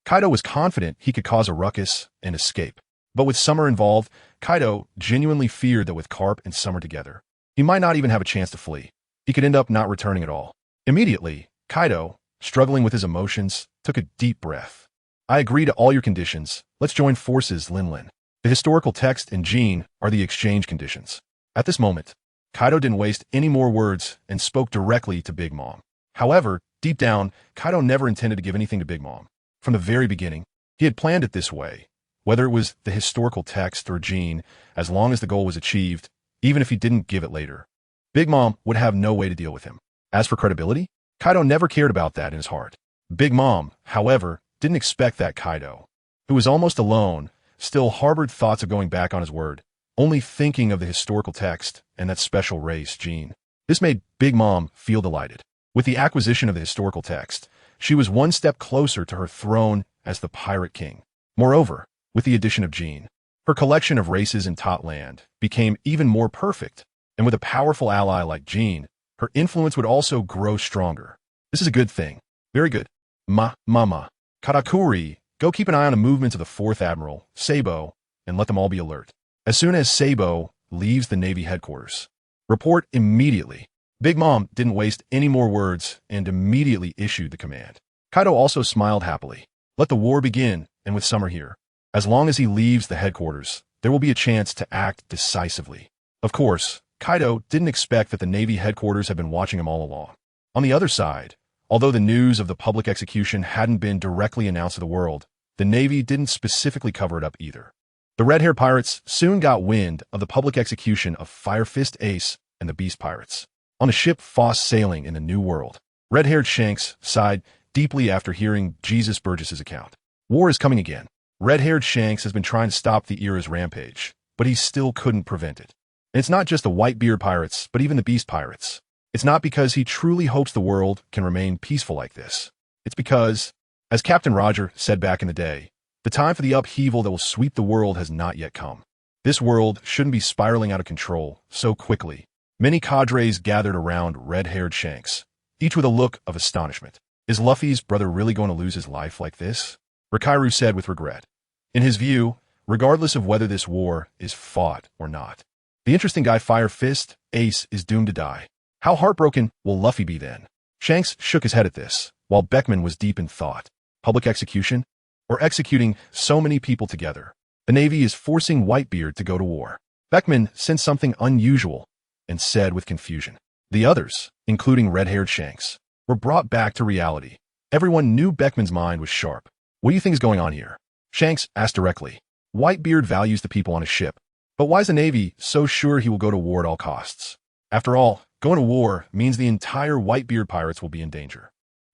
Kaido was confident he could cause a ruckus and escape. But with Summer involved, Kaido genuinely feared that with Garp and Summer together, he might not even have a chance to flee. He could end up not returning at all. Immediately, Kaido, struggling with his emotions, took a deep breath. I agree to all your conditions. Let's join forces, Lin. The historical text and Jean are the exchange conditions. At this moment, Kaido didn't waste any more words and spoke directly to Big Mom. However, deep down, Kaido never intended to give anything to Big Mom. From the very beginning, he had planned it this way. Whether it was the historical text or Jean, as long as the goal was achieved, even if he didn't give it later, Big Mom would have no way to deal with him. As for credibility, Kaido never cared about that in his heart. Big Mom, however, didn't expect that Kaido, who was almost alone, still harbored thoughts of going back on his word, only thinking of the historical text and that special race, Jean. This made Big Mom feel delighted. With the acquisition of the historical text, she was one step closer to her throne as the Pirate King. Moreover, with the addition of Jean, her collection of races in Tot Land became even more perfect, and with a powerful ally like Jean, her influence would also grow stronger. This is a good thing. Very good. Mama. Katakuri, go keep an eye on the movements of the 4th Admiral, Sabo, and let them all be alert. As soon as Sabo leaves the Navy headquarters, report immediately. Big Mom didn't waste any more words and immediately issued the command. Kaido also smiled happily. Let the war begin, and with Summer here. As long as he leaves the headquarters, there will be a chance to act decisively. Of course, Kaido didn't expect that the Navy headquarters had been watching him all along. On the other side, although the news of the public execution hadn't been directly announced to the world, the Navy didn't specifically cover it up either. The red-haired pirates soon got wind of the public execution of Fire Fist Ace and the Beast Pirates on a ship fast sailing in the New World. Red-haired Shanks sighed deeply after hearing Jesus Burgess's account. War is coming again. Red-haired Shanks has been trying to stop the era's rampage, but he still couldn't prevent it. And it's not just the Whitebeard pirates, but even the Beast Pirates. It's not because he truly hopes the world can remain peaceful like this. It's because, as Captain Roger said back in the day, the time for the upheaval that will sweep the world has not yet come. This world shouldn't be spiraling out of control so quickly. Many cadres gathered around red-haired Shanks, each with a look of astonishment. Is Luffy's brother really going to lose his life like this? Rikairu said with regret. In his view, regardless of whether this war is fought or not, the interesting guy Fire Fist, Ace, is doomed to die. How heartbroken will Luffy be then? Shanks shook his head at this, while Beckman was deep in thought. Public execution? or executing so many people together. The Navy is forcing Whitebeard to go to war. Beckman sensed something unusual and said with confusion. The others, including red-haired Shanks, were brought back to reality. Everyone knew Beckman's mind was sharp. What do you think is going on here? Shanks asked directly. Whitebeard values the people on his ship, but why is the Navy so sure he will go to war at all costs? After all, going to war means the entire Whitebeard pirates will be in danger.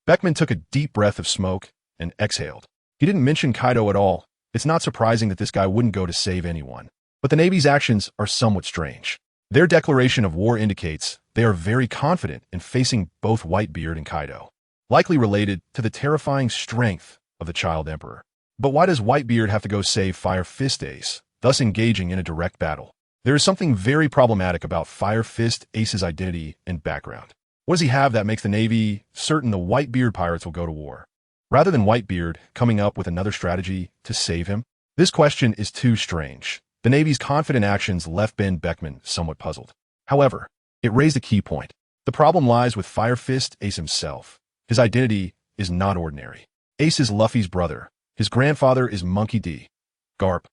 Beckman took a deep breath of smoke and exhaled. He didn't mention Kaido at all. It's not surprising that this guy wouldn't go to save anyone. But the Navy's actions are somewhat strange. Their declaration of war indicates they are very confident in facing both Whitebeard and Kaido, likely related to the terrifying strength of the Child Emperor. But why does Whitebeard have to go save Fire Fist Ace, thus engaging in a direct battle? There is something very problematic about Fire Fist Ace's identity and background. What does he have that makes the Navy certain the Whitebeard pirates will go to war, rather than Whitebeard coming up with another strategy to save him? This question is too strange. The Navy's confident actions left Ben Beckman somewhat puzzled. However, it raised a key point. The problem lies with Fire Fist Ace himself. His identity is not ordinary. Ace is Luffy's brother. His grandfather is Monkey D. Garp.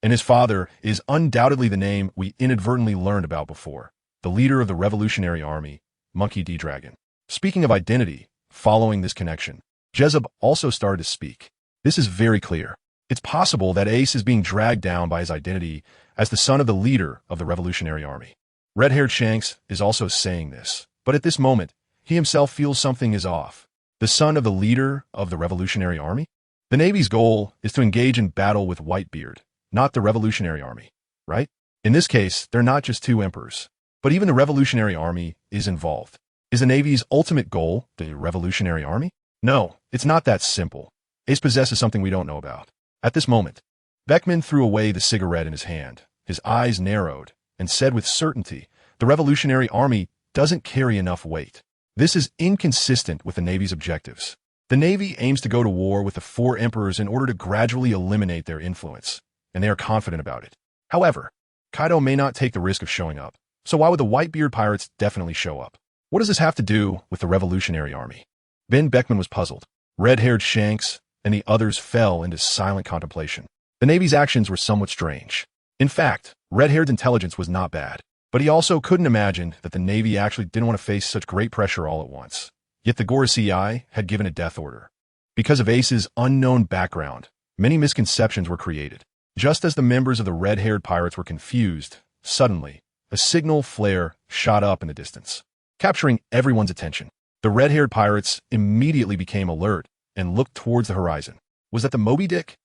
And his father is undoubtedly the name we inadvertently learned about before, the leader of the Revolutionary Army, Monkey D. Dragon. Speaking of identity, following this connection, Jezub also started to speak. This is very clear. It's possible that Ace is being dragged down by his identity as the son of the leader of the Revolutionary Army. Red-haired Shanks is also saying this, but at this moment, he himself feels something is off. The son of the leader of the Revolutionary Army? The Navy's goal is to engage in battle with Whitebeard, not the Revolutionary Army, right? In this case, they're not just two emperors, but even the Revolutionary Army is involved. Is the Navy's ultimate goal the Revolutionary Army? No, it's not that simple. Ace possesses something we don't know about. At this moment, Beckman threw away the cigarette in his hand. His eyes narrowed and said with certainty, the Revolutionary Army doesn't carry enough weight. This is inconsistent with the Navy's objectives. The Navy aims to go to war with the four emperors in order to gradually eliminate their influence, and they are confident about it. However, Kaido may not take the risk of showing up, so why would the Whitebeard pirates definitely show up? What does this have to do with the Revolutionary Army? Ben Beckman was puzzled. Red-haired Shanks and the others fell into silent contemplation. The Navy's actions were somewhat strange. In fact, Red-haired's intelligence was not bad, but he also couldn't imagine that the Navy actually didn't want to face such great pressure all at once. Yet the Gorosei had given a death order. Because of Ace's unknown background, many misconceptions were created. Just as the members of the red-haired pirates were confused, suddenly, a signal flare shot up in the distance, capturing everyone's attention. The red-haired pirates immediately became alert and looked towards the horizon. Was that the Moby Dick?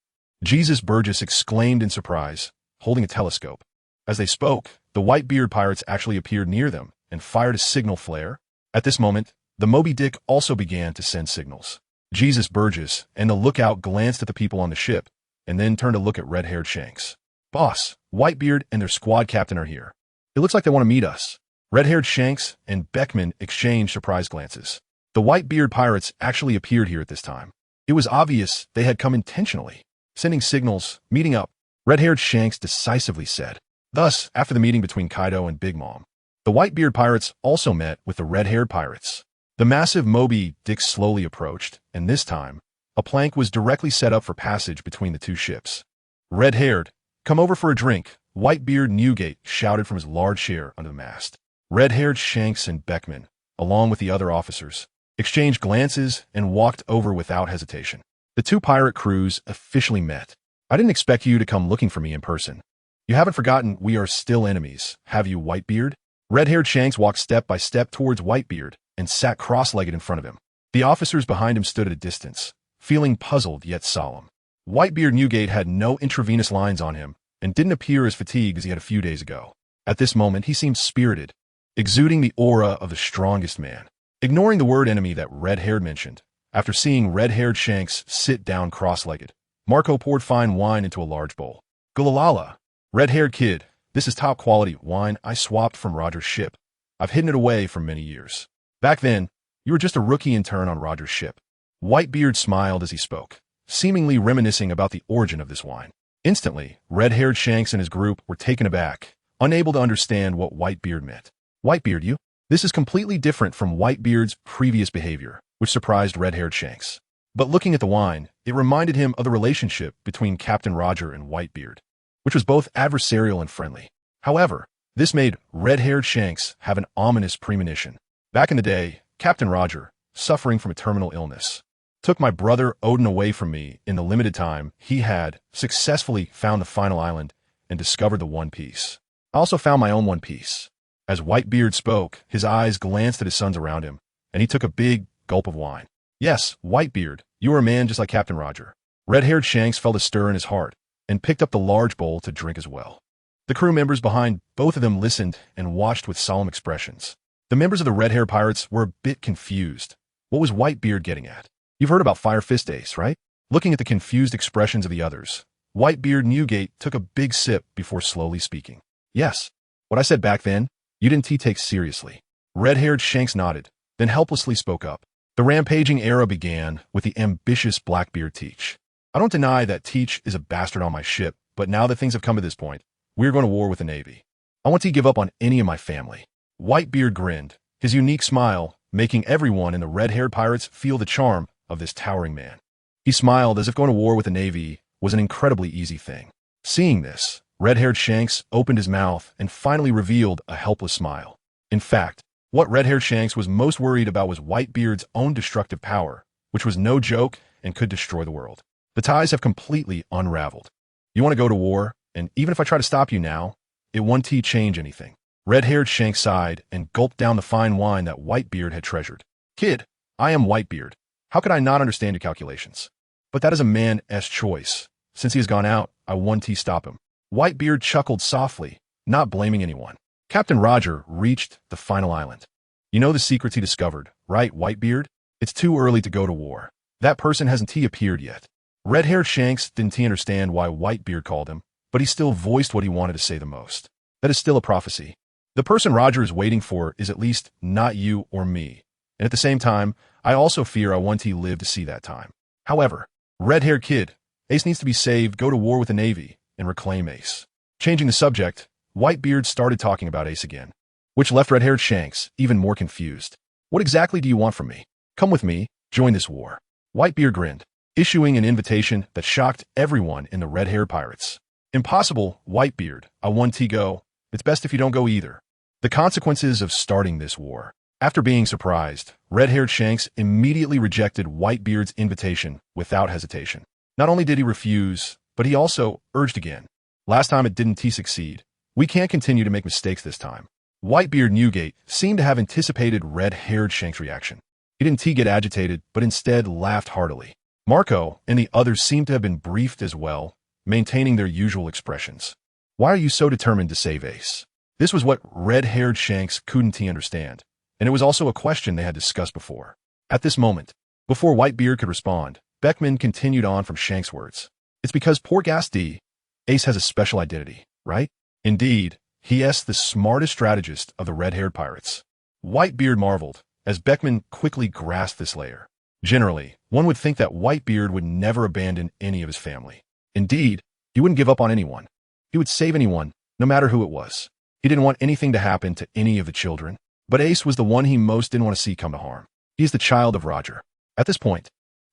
Jesus Burgess exclaimed in surprise, holding a telescope. As they spoke, the Whitebeard pirates actually appeared near them and fired a signal flare. At this moment, the Moby Dick also began to send signals. Jesus Burgess and the lookout glanced at the people on the ship and then turned to look at red-haired Shanks. Boss, Whitebeard and their squad captain are here. It looks like they want to meet us. Red-haired Shanks and Beckman exchanged surprised glances. The Whitebeard pirates actually appeared here at this time. It was obvious they had come intentionally, sending signals, meeting up. Red-haired Shanks decisively said. Thus, after the meeting between Kaido and Big Mom, the Whitebeard pirates also met with the red-haired pirates. The massive Moby Dick slowly approached, and this time, a plank was directly set up for passage between the two ships. Red-haired, come over for a drink, Whitebeard Newgate shouted from his large chair under the mast. Red-haired Shanks and Beckman, along with the other officers, exchanged glances and walked over without hesitation. The two pirate crews officially met. I didn't expect you to come looking for me in person. You haven't forgotten we are still enemies, have you, Whitebeard? Red-haired Shanks walked step by step towards Whitebeard and sat cross-legged in front of him. The officers behind him stood at a distance, feeling puzzled yet solemn. Whitebeard Newgate had no intravenous lines on him and didn't appear as fatigued as he had a few days ago. At this moment, he seemed spirited, exuding the aura of the strongest man. Ignoring the word enemy that red-haired mentioned, after seeing red-haired Shanks sit down cross-legged, Marco poured fine wine into a large bowl. Gulalala, red-haired kid, this is top-quality wine I swapped from Roger's ship. I've hidden it away for many years. Back then, you were just a rookie intern on Roger's ship. Whitebeard smiled as he spoke, seemingly reminiscing about the origin of this wine. Instantly, red-haired Shanks and his group were taken aback, unable to understand what Whitebeard meant. Whitebeard, you? This is completely different from Whitebeard's previous behavior, which surprised red-haired Shanks. But looking at the wine, It reminded him of the relationship between Captain Roger and Whitebeard, which was both adversarial and friendly. However, this made red-haired Shanks have an ominous premonition. Back in the day, Captain Roger, suffering from a terminal illness, took my brother Odin away from me in the limited time he had successfully found the final island and discovered the One Piece. I also found my own One Piece. As Whitebeard spoke, his eyes glanced at his sons around him, and he took a big gulp of wine. Yes, Whitebeard, you are a man just like Captain Roger. Red-haired Shanks felt a stir in his heart and picked up the large bowl to drink as well. The crew members behind both of them listened and watched with solemn expressions. The members of the red-haired pirates were a bit confused. What was Whitebeard getting at? You've heard about Fire Fist Ace, right? Looking at the confused expressions of the others, Whitebeard Newgate took a big sip before slowly speaking. Yes, what I said back then, you didn't take seriously. Red-haired Shanks nodded, then helplessly spoke up. The rampaging era began with the ambitious Blackbeard Teach. I don't deny that Teach is a bastard on my ship, but now that things have come to this point, we're going to war with the Navy. I want to give up on any of my family. Whitebeard grinned, his unique smile making everyone in the red-haired pirates feel the charm of this towering man. He smiled as if going to war with the Navy was an incredibly easy thing. Seeing this, red-haired Shanks opened his mouth and finally revealed a helpless smile. In fact, what red-haired Shanks was most worried about was Whitebeard's own destructive power, which was no joke and could destroy the world. The ties have completely unraveled. You want to go to war, and even if I try to stop you now, it won't change anything. Red-haired Shanks sighed and gulped down the fine wine that Whitebeard had treasured. Kid, I am Whitebeard. How could I not understand your calculations? But that is a man's choice. Since he has gone out, I won't stop him. Whitebeard chuckled softly, not blaming anyone. Captain Roger reached the final island. You know the secrets he discovered, right, Whitebeard? It's too early to go to war. That person hasn't appeared yet. Red-haired Shanks didn't understand why Whitebeard called him, but he still voiced what he wanted to say the most. That is still a prophecy. The person Roger is waiting for is at least not you or me. And at the same time, I also fear I won't live to see that time. However, red-haired kid, Ace needs to be saved, go to war with the Navy, and reclaim Ace. Changing the subject, Whitebeard started talking about Ace again, which left red-haired Shanks even more confused. What exactly do you want from me? Come with me, join this war. Whitebeard grinned, issuing an invitation that shocked everyone in the red-haired pirates. Impossible, Whitebeard, I want to go. It's best if you don't go either. The consequences of starting this war. After being surprised, red-haired Shanks immediately rejected Whitebeard's invitation without hesitation. Not only did he refuse, but he also urged again. Last time it didn't succeed. We can't continue to make mistakes this time. Whitebeard Newgate seemed to have anticipated red-haired Shanks' reaction. He didn't get agitated, but instead laughed heartily. Marco and the others seemed to have been briefed as well, maintaining their usual expressions. Why are you so determined to save Ace? This was what red-haired Shanks couldn't understand, and it was also a question they had discussed before. At this moment, before Whitebeard could respond, Beckman continued on from Shanks' words. It's because poor Gasti, Ace has a special identity, right? Indeed, he is the smartest strategist of the red-haired pirates. Whitebeard marveled, as Beckman quickly grasped this layer. Generally, one would think that Whitebeard would never abandon any of his family. Indeed, he wouldn't give up on anyone. He would save anyone, no matter who it was. He didn't want anything to happen to any of the children, but Ace was the one he most didn't want to see come to harm. He is the child of Roger. At this point,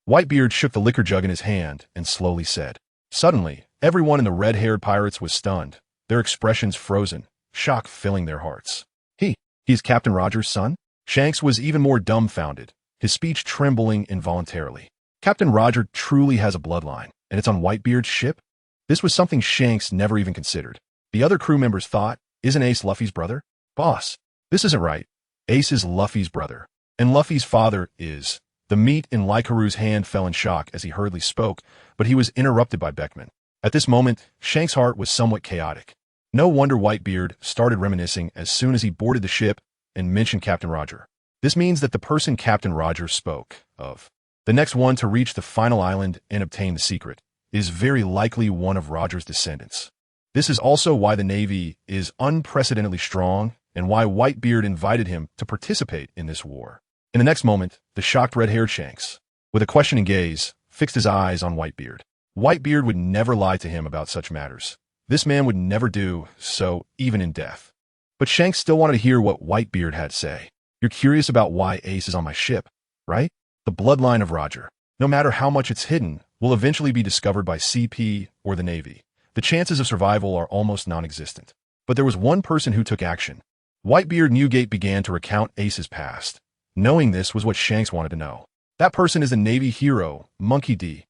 Whitebeard shook the liquor jug in his hand and slowly said. Suddenly, everyone in the red-haired pirates was stunned, their expressions frozen, shock filling their hearts. He is Captain Roger's son? Shanks was even more dumbfounded, his speech trembling involuntarily. Captain Roger truly has a bloodline, and it's on Whitebeard's ship? This was something Shanks never even considered. The other crew members thought, isn't Ace Luffy's brother? Boss, this isn't right. Ace is Luffy's brother, and Luffy's father is. The meat in Lycaru's hand fell in shock as he hurriedly spoke, but he was interrupted by Beckman. At this moment, Shanks' heart was somewhat chaotic. No wonder Whitebeard started reminiscing as soon as he boarded the ship and mentioned Captain Roger. This means that the person Captain Roger spoke of, the next one to reach the final island and obtain the secret, is very likely one of Roger's descendants. This is also why the Navy is unprecedentedly strong and why Whitebeard invited him to participate in this war. In the next moment, the shocked red-haired Shanks, with a questioning gaze, fixed his eyes on Whitebeard. Whitebeard would never lie to him about such matters. This man would never do so, even in death. But Shanks still wanted to hear what Whitebeard had to say. You're curious about why Ace is on my ship, right? The bloodline of Roger. No matter how much it's hidden, will eventually be discovered by CP or the Navy. The chances of survival are almost non-existent. But there was one person who took action. Whitebeard Newgate began to recount Ace's past. Knowing this was what Shanks wanted to know. That person is the Navy hero, Monkey D.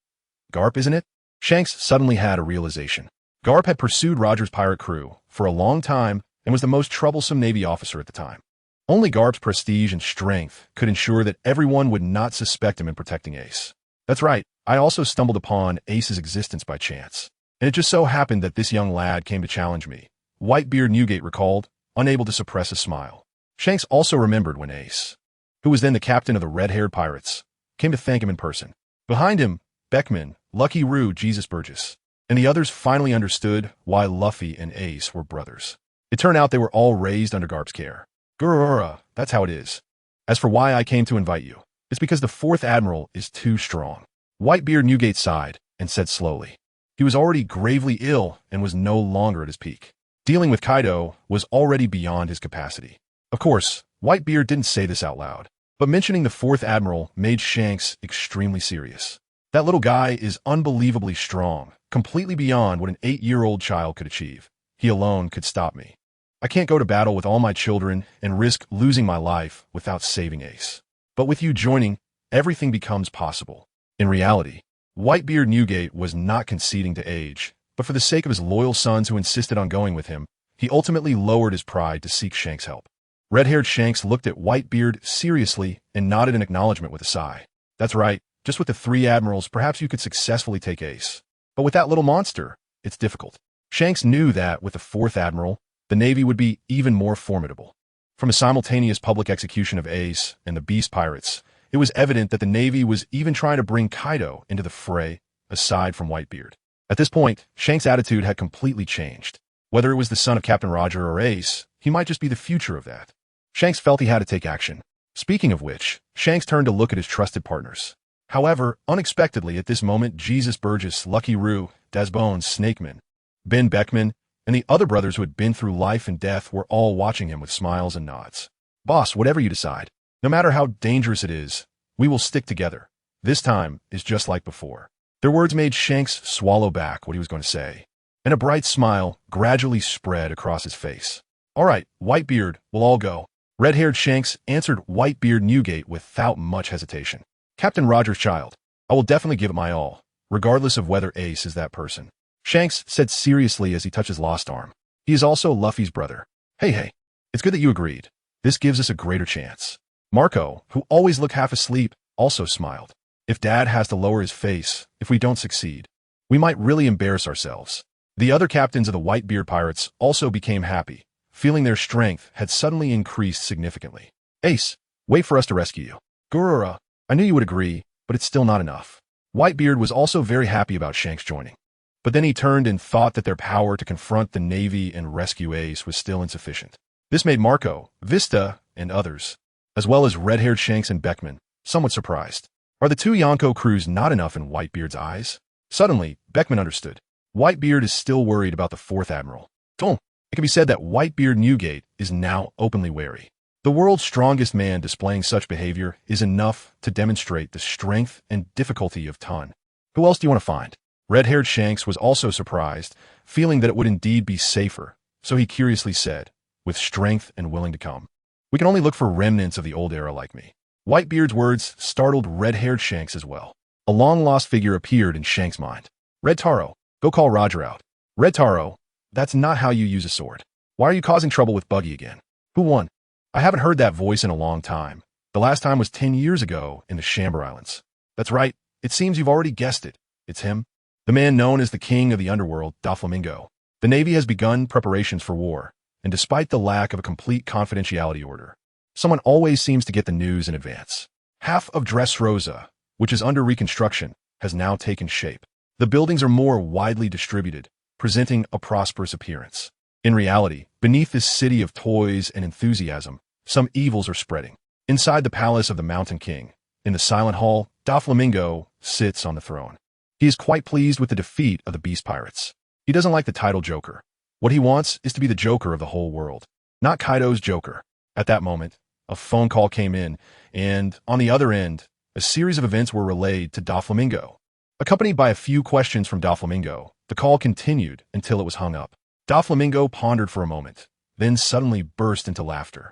Garp, isn't it? Shanks suddenly had a realization. Garp had pursued Roger's pirate crew for a long time and was the most troublesome Navy officer at the time. Only Garp's prestige and strength could ensure that everyone would not suspect him in protecting Ace. That's right, I also stumbled upon Ace's existence by chance. And it just so happened that this young lad came to challenge me. Whitebeard Newgate recalled, unable to suppress a smile. Shanks also remembered when Ace, who was then the captain of the red-haired pirates, came to thank him in person. Behind him, Beckman, Lucky Roo, Jesus Burgess, and the others finally understood why Luffy and Ace were brothers. It turned out they were all raised under Garp's care. Gurura, that's how it is. As for why I came to invite you, it's because the 4th Admiral is too strong. Whitebeard Newgate sighed and said slowly. He was already gravely ill and was no longer at his peak. Dealing with Kaido was already beyond his capacity. Of course, Whitebeard didn't say this out loud, but mentioning the 4th Admiral made Shanks extremely serious. That little guy is unbelievably strong, completely beyond what an 8-year-old child could achieve. He alone could stop me. I can't go to battle with all my children and risk losing my life without saving Ace. But with you joining, everything becomes possible. In reality, Whitebeard Newgate was not conceding to age, but for the sake of his loyal sons who insisted on going with him, he ultimately lowered his pride to seek Shanks' help. Red-haired Shanks looked at Whitebeard seriously and nodded in acknowledgement with a sigh. That's right, just with the 3 Admirals, perhaps you could successfully take Ace. But with that little monster, it's difficult. Shanks knew that with the 4th Admiral, the Navy would be even more formidable. From a simultaneous public execution of Ace and the Beast Pirates, it was evident that the Navy was even trying to bring Kaido into the fray, aside from Whitebeard. At this point, Shanks' attitude had completely changed. Whether it was the son of Captain Roger or Ace, he might just be the future of that. Shanks felt he had to take action. Speaking of which, Shanks turned to look at his trusted partners. However, unexpectedly at this moment, Jesus Burgess, Lucky Roo, Dasbone, Snakeman, Ben Beckman, and the other brothers who had been through life and death were all watching him with smiles and nods. Boss, whatever you decide, no matter how dangerous it is, we will stick together. This time is just like before. Their words made Shanks swallow back what he was going to say, and a bright smile gradually spread across his face. All right, Whitebeard, we'll all go. Red-haired Shanks answered Whitebeard Newgate without much hesitation. Captain Roger's child, I will definitely give it my all, regardless of whether Ace is that person. Shanks said seriously as he touched his lost arm. He is also Luffy's brother. Hey, it's good that you agreed. This gives us a greater chance. Marco, who always looked half asleep, also smiled. If Dad has to lower his face if we don't succeed, we might really embarrass ourselves. The other captains of the Whitebeard pirates also became happy, feeling their strength had suddenly increased significantly. Ace, wait for us to rescue you. Gurura, I knew you would agree, but it's still not enough. Whitebeard was also very happy about Shanks joining. But then he turned and thought that their power to confront the Navy and rescue Ace was still insufficient. This made Marco, Vista, and others, as well as red-haired Shanks and Beckman, somewhat surprised. Are the 2 Yonko crews not enough in Whitebeard's eyes? Suddenly, Beckman understood. Whitebeard is still worried about the 4th Admiral. It can be said that Whitebeard Newgate is now openly wary. The world's strongest man displaying such behavior is enough to demonstrate the strength and difficulty of Ton. Who else do you want to find? Red-haired Shanks was also surprised, feeling that it would indeed be safer, so he curiously said, with strength and willing to come. We can only look for remnants of the old era like me. Whitebeard's words startled red-haired Shanks as well. A long-lost figure appeared in Shanks' mind. Red Taro, go call Roger out. Red Taro, that's not how you use a sword. Why are you causing trouble with Buggy again? Who won? I haven't heard that voice in a long time. The last time was 10 years ago in the Shambar Islands. That's right, it seems you've already guessed it. It's him. The man known as the king of the underworld, Doflamingo. The Navy has begun preparations for war, and despite the lack of a complete confidentiality order, someone always seems to get the news in advance. Half of Dressrosa, which is under reconstruction, has now taken shape. The buildings are more widely distributed, presenting a prosperous appearance. In reality, beneath this city of toys and enthusiasm, some evils are spreading. Inside the palace of the Mountain King, in the Silent Hall, Doflamingo sits on the throne. He is quite pleased with the defeat of the Beast Pirates. He doesn't like the title Joker. What he wants is to be the Joker of the whole world, not Kaido's Joker. At that moment, a phone call came in, and on the other end, a series of events were relayed to Doflamingo. Accompanied by a few questions from Doflamingo, the call continued until it was hung up. Doflamingo pondered for a moment, then suddenly burst into laughter.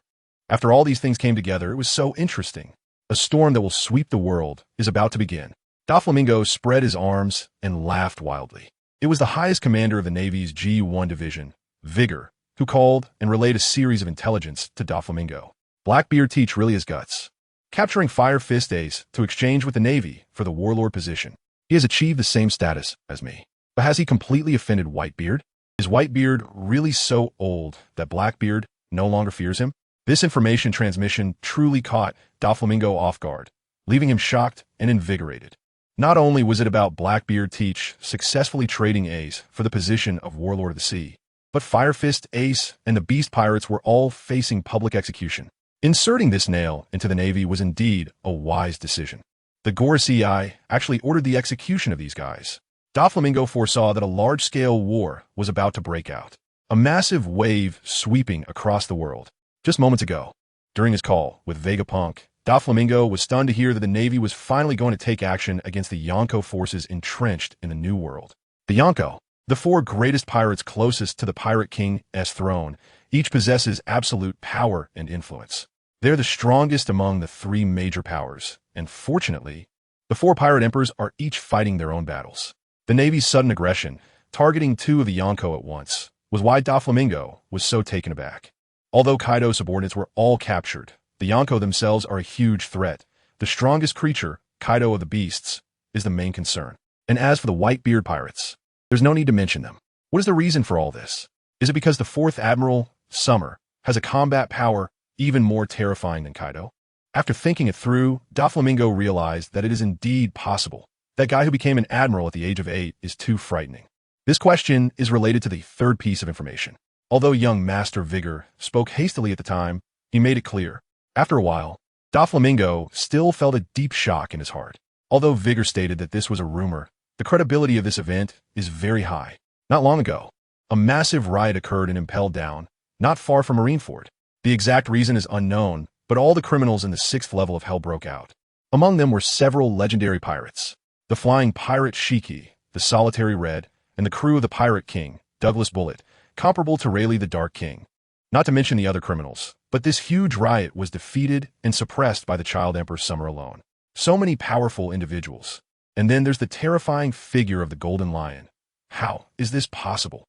After all these things came together, it was so interesting. A storm that will sweep the world is about to begin. Doflamingo spread his arms and laughed wildly. It was the highest commander of the Navy's G1 division, Vigor, who called and relayed a series of intelligence to Doflamingo. Blackbeard teach really his guts, capturing Fire Fist Ace to exchange with the Navy for the warlord position. He has achieved the same status as me. But has he completely offended Whitebeard? Is Whitebeard really so old that Blackbeard no longer fears him? This information transmission truly caught Doflamingo off guard, leaving him shocked and invigorated. Not only was it about Blackbeard Teach successfully trading Ace for the position of Warlord of the Sea, but Fire Fist, Ace, and the Beast Pirates were all facing public execution. Inserting this nail into the Navy was indeed a wise decision. The Gorosei actually ordered the execution of these guys. Doflamingo foresaw that a large-scale war was about to break out, a massive wave sweeping across the world. Just moments ago, during his call with Vegapunk, Doflamingo was stunned to hear that the Navy was finally going to take action against the Yonko forces entrenched in the New World. The Yonko, the four greatest pirates closest to the Pirate King's throne, each possesses absolute power and influence. They're the strongest among the three major powers, and fortunately, the four pirate emperors are each fighting their own battles. The Navy's sudden aggression, targeting two of the Yonko at once, was why Doflamingo was so taken aback. Although Kaido's subordinates were all captured, the Yonko themselves are a huge threat. The strongest creature, Kaido of the Beasts, is the main concern. And as for the Whitebeard pirates, there's no need to mention them. What is the reason for all this? Is it because the 4th Admiral, Summer, has a combat power even more terrifying than Kaido? After thinking it through, Doflamingo realized that it is indeed possible. That guy who became an admiral at the age of 8 is too frightening. This question is related to the third piece of information. Although young Master Vigor spoke hastily at the time, he made it clear. After a while, Doflamingo still felt a deep shock in his heart. Although Vigor stated that this was a rumor, the credibility of this event is very high. Not long ago, a massive riot occurred in Impel Down, not far from Marineford. The exact reason is unknown, but all the criminals in the 6th level of Hell broke out. Among them were several legendary pirates. The Flying Pirate Shiki, the Solitary Red, and the crew of the Pirate King, Douglas Bullet, comparable to Rayleigh the Dark King. Not to mention the other criminals, but this huge riot was defeated and suppressed by the Child Emperor Summer alone. So many powerful individuals. And then there's the terrifying figure of the Golden Lion. How is this possible?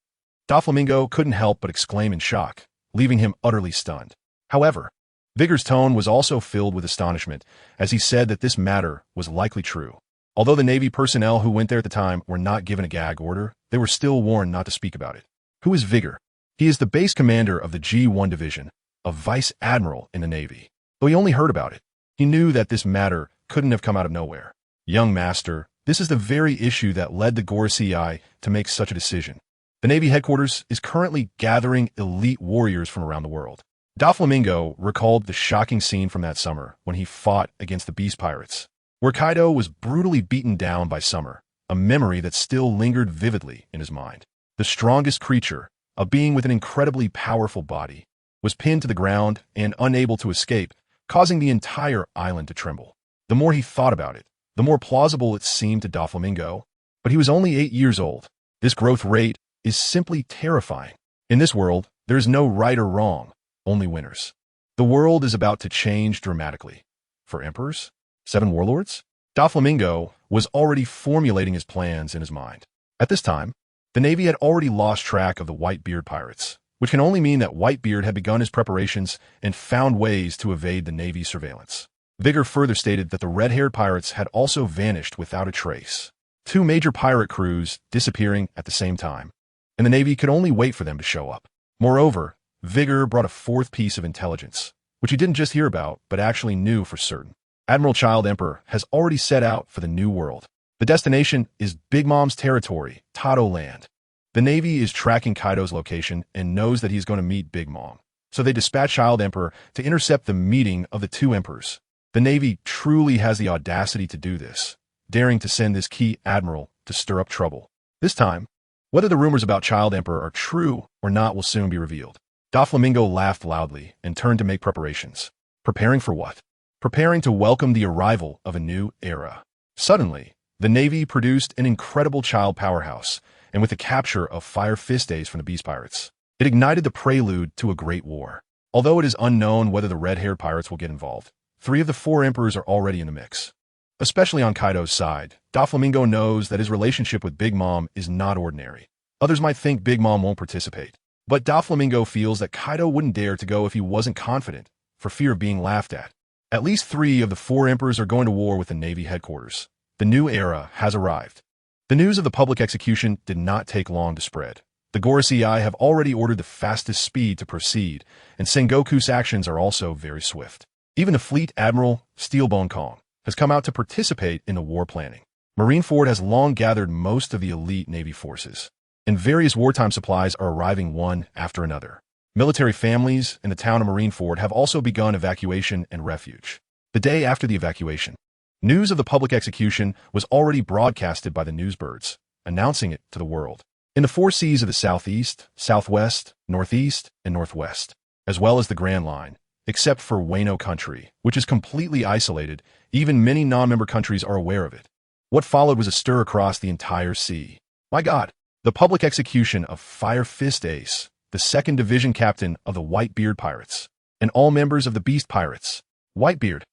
Doflamingo couldn't help but exclaim in shock, leaving him utterly stunned. However, Vigor's tone was also filled with astonishment as he said that this matter was likely true. Although the Navy personnel who went there at the time were not given a gag order, they were still warned not to speak about it. Who is Vigor? He is the base commander of the G1 division, a vice admiral in the Navy. Though he only heard about it, he knew that this matter couldn't have come out of nowhere. Young master, this is the very issue that led the Gorosei to make such a decision. The Navy headquarters is currently gathering elite warriors from around the world. Doflamingo recalled the shocking scene from that summer when he fought against the Beast Pirates, where Kaido was brutally beaten down by Summer, a memory that still lingered vividly in his mind. The strongest creature, a being with an incredibly powerful body, was pinned to the ground and unable to escape, causing the entire island to tremble. The more he thought about it, the more plausible it seemed to Doflamingo. But he was only 8 years old. This growth rate is simply terrifying. In this world, there is no right or wrong, only winners. The world is about to change dramatically. For emperors? 7 warlords? Doflamingo was already formulating his plans in his mind. At this time, the Navy had already lost track of the Whitebeard pirates, which can only mean that Whitebeard had begun his preparations and found ways to evade the Navy's surveillance. Vigor further stated that the red-haired pirates had also vanished without a trace. 2 major pirate crews disappearing at the same time, and the Navy could only wait for them to show up. Moreover, Vigor brought a 4th piece of intelligence, which he didn't just hear about, but actually knew for certain. Admiral Child Emperor has already set out for the New World. The destination is Big Mom's territory, Tato Land. The Navy is tracking Kaido's location and knows that he's going to meet Big Mom. So they dispatch Child Emperor to intercept the meeting of the 2 emperors. The Navy truly has the audacity to do this, daring to send this key admiral to stir up trouble. This time, whether the rumors about Child Emperor are true or not will soon be revealed. Doflamingo laughed loudly and turned to make preparations. Preparing for what? Preparing to welcome the arrival of a new era. Suddenly, The Navy produced an incredible child powerhouse, and with the capture of Fire Fist Ace from the Beast Pirates, it ignited the prelude to a great war. Although it is unknown whether the red-haired pirates will get involved, 3 of the 4 emperors are already in the mix. Especially on Kaido's side, Doflamingo knows that his relationship with Big Mom is not ordinary. Others might think Big Mom won't participate, but Doflamingo feels that Kaido wouldn't dare to go if he wasn't confident, for fear of being laughed at. At least 3 of the 4 emperors are going to war with the Navy headquarters. The new era has arrived. The news of the public execution did not take long to spread. The Gorosei have already ordered the fastest speed to proceed, and Sengoku's actions are also very swift. Even the fleet Admiral, Steelbone Kong, has come out to participate in the war planning. Marineford has long gathered most of the elite Navy forces, and various wartime supplies are arriving one after another. Military families in the town of Marineford have also begun evacuation and refuge. The day after the evacuation, news of the public execution was already broadcasted by the newsbirds, announcing it to the world. In the 4 seas of the southeast, southwest, northeast, and northwest, as well as the Grand Line, except for Wano country, which is completely isolated, even many non-member countries are aware of it. What followed was a stir across the entire sea. My God, the public execution of Fire Fist Ace, the 2nd Division Captain of the Whitebeard Pirates, and all members of the Beast Pirates. Whitebeard.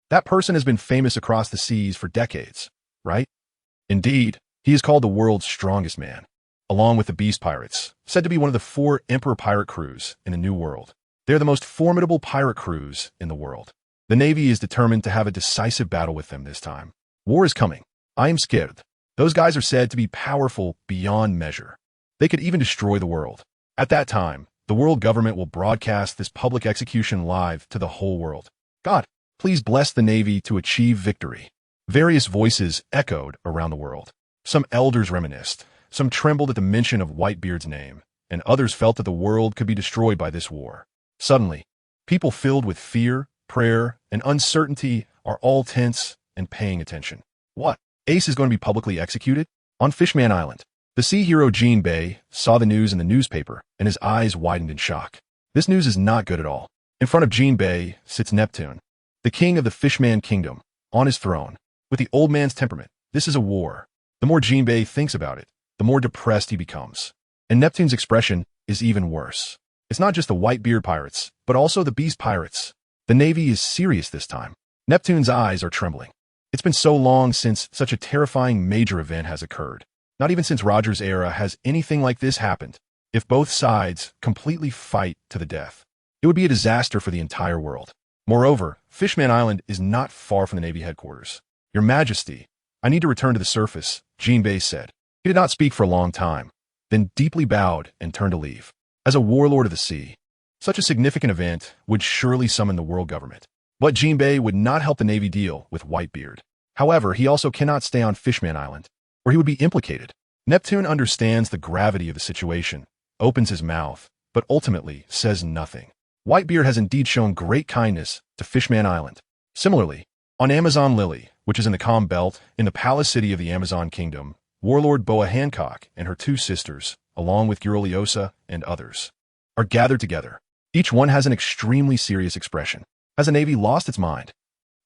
That person has been famous across the seas for decades, right? Indeed, he is called the world's strongest man, along with the Beast Pirates, said to be one of the 4 Emperor pirate crews in the New World. They're the most formidable pirate crews in the world. The Navy is determined to have a decisive battle with them this time. War is coming. I am scared. Those guys are said to be powerful beyond measure. They could even destroy the world. At that time, the world government will broadcast this public execution live to the whole world. God, please bless the Navy to achieve victory. Various voices echoed around the world. Some elders reminisced. Some trembled at the mention of Whitebeard's name, and others felt that the world could be destroyed by this war. Suddenly, people filled with fear, prayer, and uncertainty are all tense and paying attention. What? Ace is going to be publicly executed? On Fishman Island, the sea hero Jinbei saw the news in the newspaper, and his eyes widened in shock. This news is not good at all. In front of Jinbei sits Neptune, the king of the Fishman Kingdom, on his throne. With the old man's temperament, this is a war. The more Jinbei thinks about it, the more depressed he becomes. And Neptune's expression is even worse. It's not just the Whitebeard pirates, but also the Beast Pirates. The Navy is serious this time. Neptune's eyes are trembling. It's been so long since such a terrifying major event has occurred. Not even since Roger's era has anything like this happened. If both sides completely fight to the death, it would be a disaster for the entire world. Moreover, Fishman Island is not far from the Navy headquarters. Your Majesty, I need to return to the surface, Jinbei said. He did not speak for a long time, then deeply bowed and turned to leave. As a warlord of the sea, such a significant event would surely summon the world government. But Jinbei would not help the Navy deal with Whitebeard. However, he also cannot stay on Fishman Island, or he would be implicated. Neptune understands the gravity of the situation, opens his mouth, but ultimately says nothing. Whitebeard has indeed shown great kindness to Fishman Island. Similarly, on Amazon Lily, which is in the Calm Belt, in the palace city of the Amazon Kingdom, Warlord Boa Hancock and her 2 sisters, along with Guruliosa and others, are gathered together. Each one has an extremely serious expression. Has the Navy lost its mind?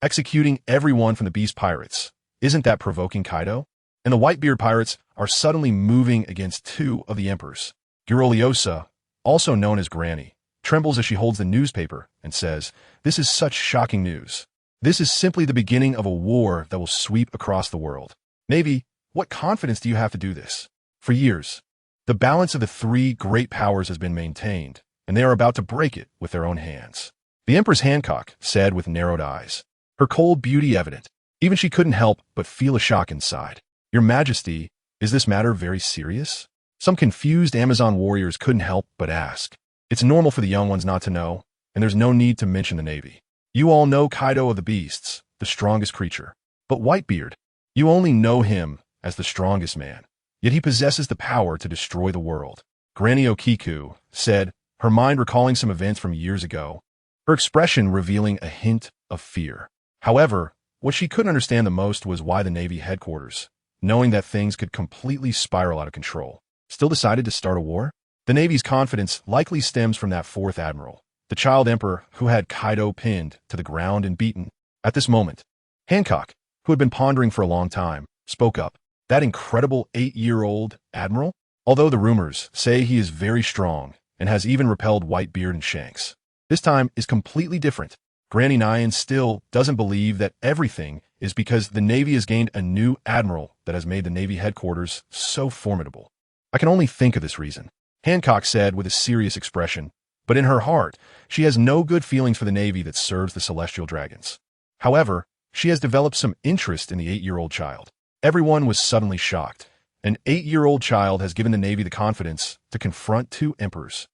Executing everyone from the Beast Pirates. Isn't that provoking, Kaido? And the Whitebeard Pirates are suddenly moving against 2 of the emperors. Guruliosa, also known as Granny, trembles as she holds the newspaper and says, "This is such shocking news. This is simply the beginning of a war that will sweep across the world. Navy, what confidence do you have to do this? For years, the balance of the 3 great powers has been maintained, and they are about to break it with their own hands." The Empress Hancock said with narrowed eyes, her cold beauty evident. Even she couldn't help but feel a shock inside. Your Majesty, is this matter very serious? Some confused Amazon warriors couldn't help but ask. It's normal for the young ones not to know, and there's no need to mention the Navy. You all know Kaido of the Beasts, the strongest creature. But Whitebeard, you only know him as the strongest man. Yet he possesses the power to destroy the world. Granny Okiku said, her mind recalling some events from years ago, her expression revealing a hint of fear. However, what she couldn't understand the most was why the Navy headquarters, knowing that things could completely spiral out of control, still decided to start a war? The Navy's confidence likely stems from that 4th Admiral, the child emperor who had Kaido pinned to the ground and beaten. At this moment, Hancock, who had been pondering for a long time, spoke up. That incredible 8-year-old Admiral? Although the rumors say he is very strong and has even repelled Whitebeard and Shanks. This time is completely different. Granny Nyan still doesn't believe that everything is because the Navy has gained a new Admiral that has made the Navy headquarters so formidable. I can only think of this reason, Hancock said with a serious expression, but in her heart, she has no good feelings for the Navy that serves the Celestial Dragons. However, she has developed some interest in the 8-year-old child. Everyone was suddenly shocked. An 8-year-old child has given the Navy the confidence to confront 2 emperors.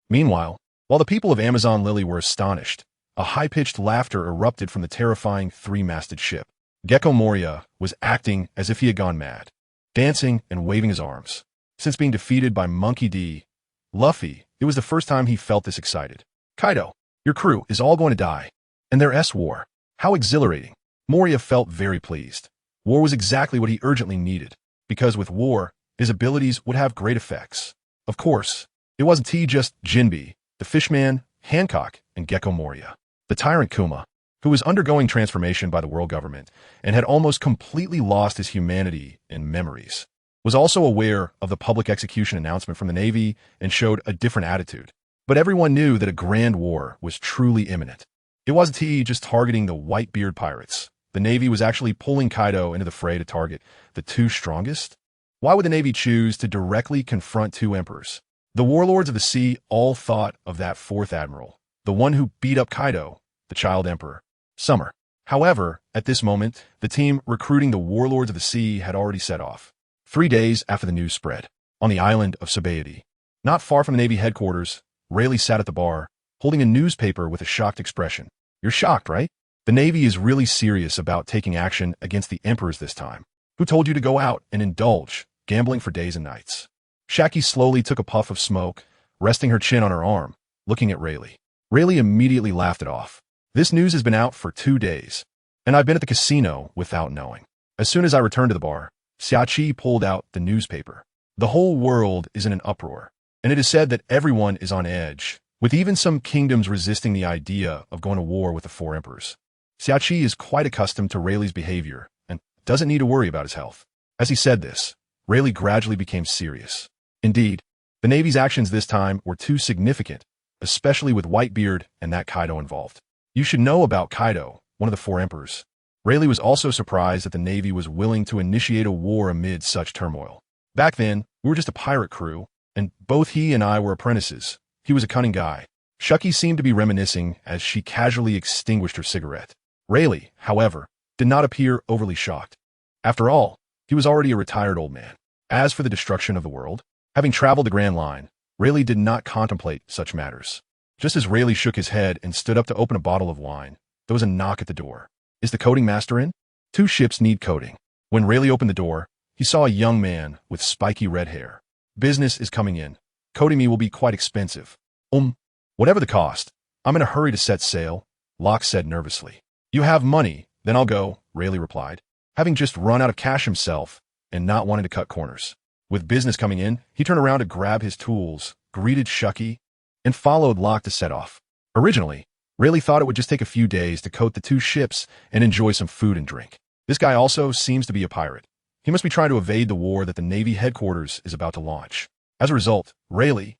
Meanwhile, while the people of Amazon Lily were astonished, a high-pitched laughter erupted from the terrifying 3-masted ship. Gecko Moria was acting as if he had gone mad, dancing and waving his arms. Since being defeated by Monkey D. Luffy, it was the first time he felt this excited. Kaido, your crew is all going to die. And their war. How exhilarating. Moria felt very pleased. War was exactly what he urgently needed, because with war, his abilities would have great effects. Of course, it wasn't just Jinbe, the Fishman, Hancock, and Gecko Moria. The tyrant Kuma, who was undergoing transformation by the world government and had almost completely lost his humanity and memories, was also aware of the public execution announcement from the Navy and showed a different attitude. But everyone knew that a grand war was truly imminent. It wasn't just targeting the Whitebeard pirates. The Navy was actually pulling Kaido into the fray to target the 2 strongest. Why would the Navy choose to directly confront 2 emperors? The warlords of the sea all thought of that 4th Admiral, the one who beat up Kaido, the child emperor, Summer. However, at this moment, the team recruiting the warlords of the sea had already set off. 3 days after the news spread, on the island of Sabaody, not far from the Navy headquarters, Rayleigh sat at the bar, holding a newspaper with a shocked expression. You're shocked, right? The Navy is really serious about taking action against the emperors this time. Who told you to go out and indulge, gambling for days and nights? Shaki slowly took a puff of smoke, resting her chin on her arm, looking at Rayleigh. Rayleigh immediately laughed it off. This news has been out for 2 days, and I've been at the casino without knowing. As soon as I returned to the bar, Xiaoqi pulled out the newspaper. The whole world is in an uproar, and it is said that everyone is on edge, with even some kingdoms resisting the idea of going to war with the 4 emperors. Xiaoqi is quite accustomed to Rayleigh's behavior and doesn't need to worry about his health. As he said this, Rayleigh gradually became serious. Indeed, the Navy's actions this time were too significant, especially with Whitebeard and that Kaido involved. You should know about Kaido, one of the 4 emperors. Rayleigh was also surprised that the Navy was willing to initiate a war amid such turmoil. Back then, we were just a pirate crew, and both he and I were apprentices. He was a cunning guy. Shucky seemed to be reminiscing as she casually extinguished her cigarette. Rayleigh, however, did not appear overly shocked. After all, he was already a retired old man. As for the destruction of the world, having traveled the Grand Line, Rayleigh did not contemplate such matters. Just as Rayleigh shook his head and stood up to open a bottle of wine, there was a knock at the door. Is the coating master in? 2 ships need coating. When Rayleigh opened the door, he saw a young man with spiky red hair. Business is coming in. Coating me will be quite expensive. Whatever the cost, I'm in a hurry to set sail, Locke said nervously. You have money, then I'll go, Rayleigh replied, having just run out of cash himself and not wanting to cut corners. With business coming in, he turned around to grab his tools, greeted Shucky, and followed Locke to set off. Originally, Rayleigh thought it would just take a few days to coat the 2 ships and enjoy some food and drink. This guy also seems to be a pirate. He must be trying to evade the war that the Navy headquarters is about to launch. As a result, Rayleigh,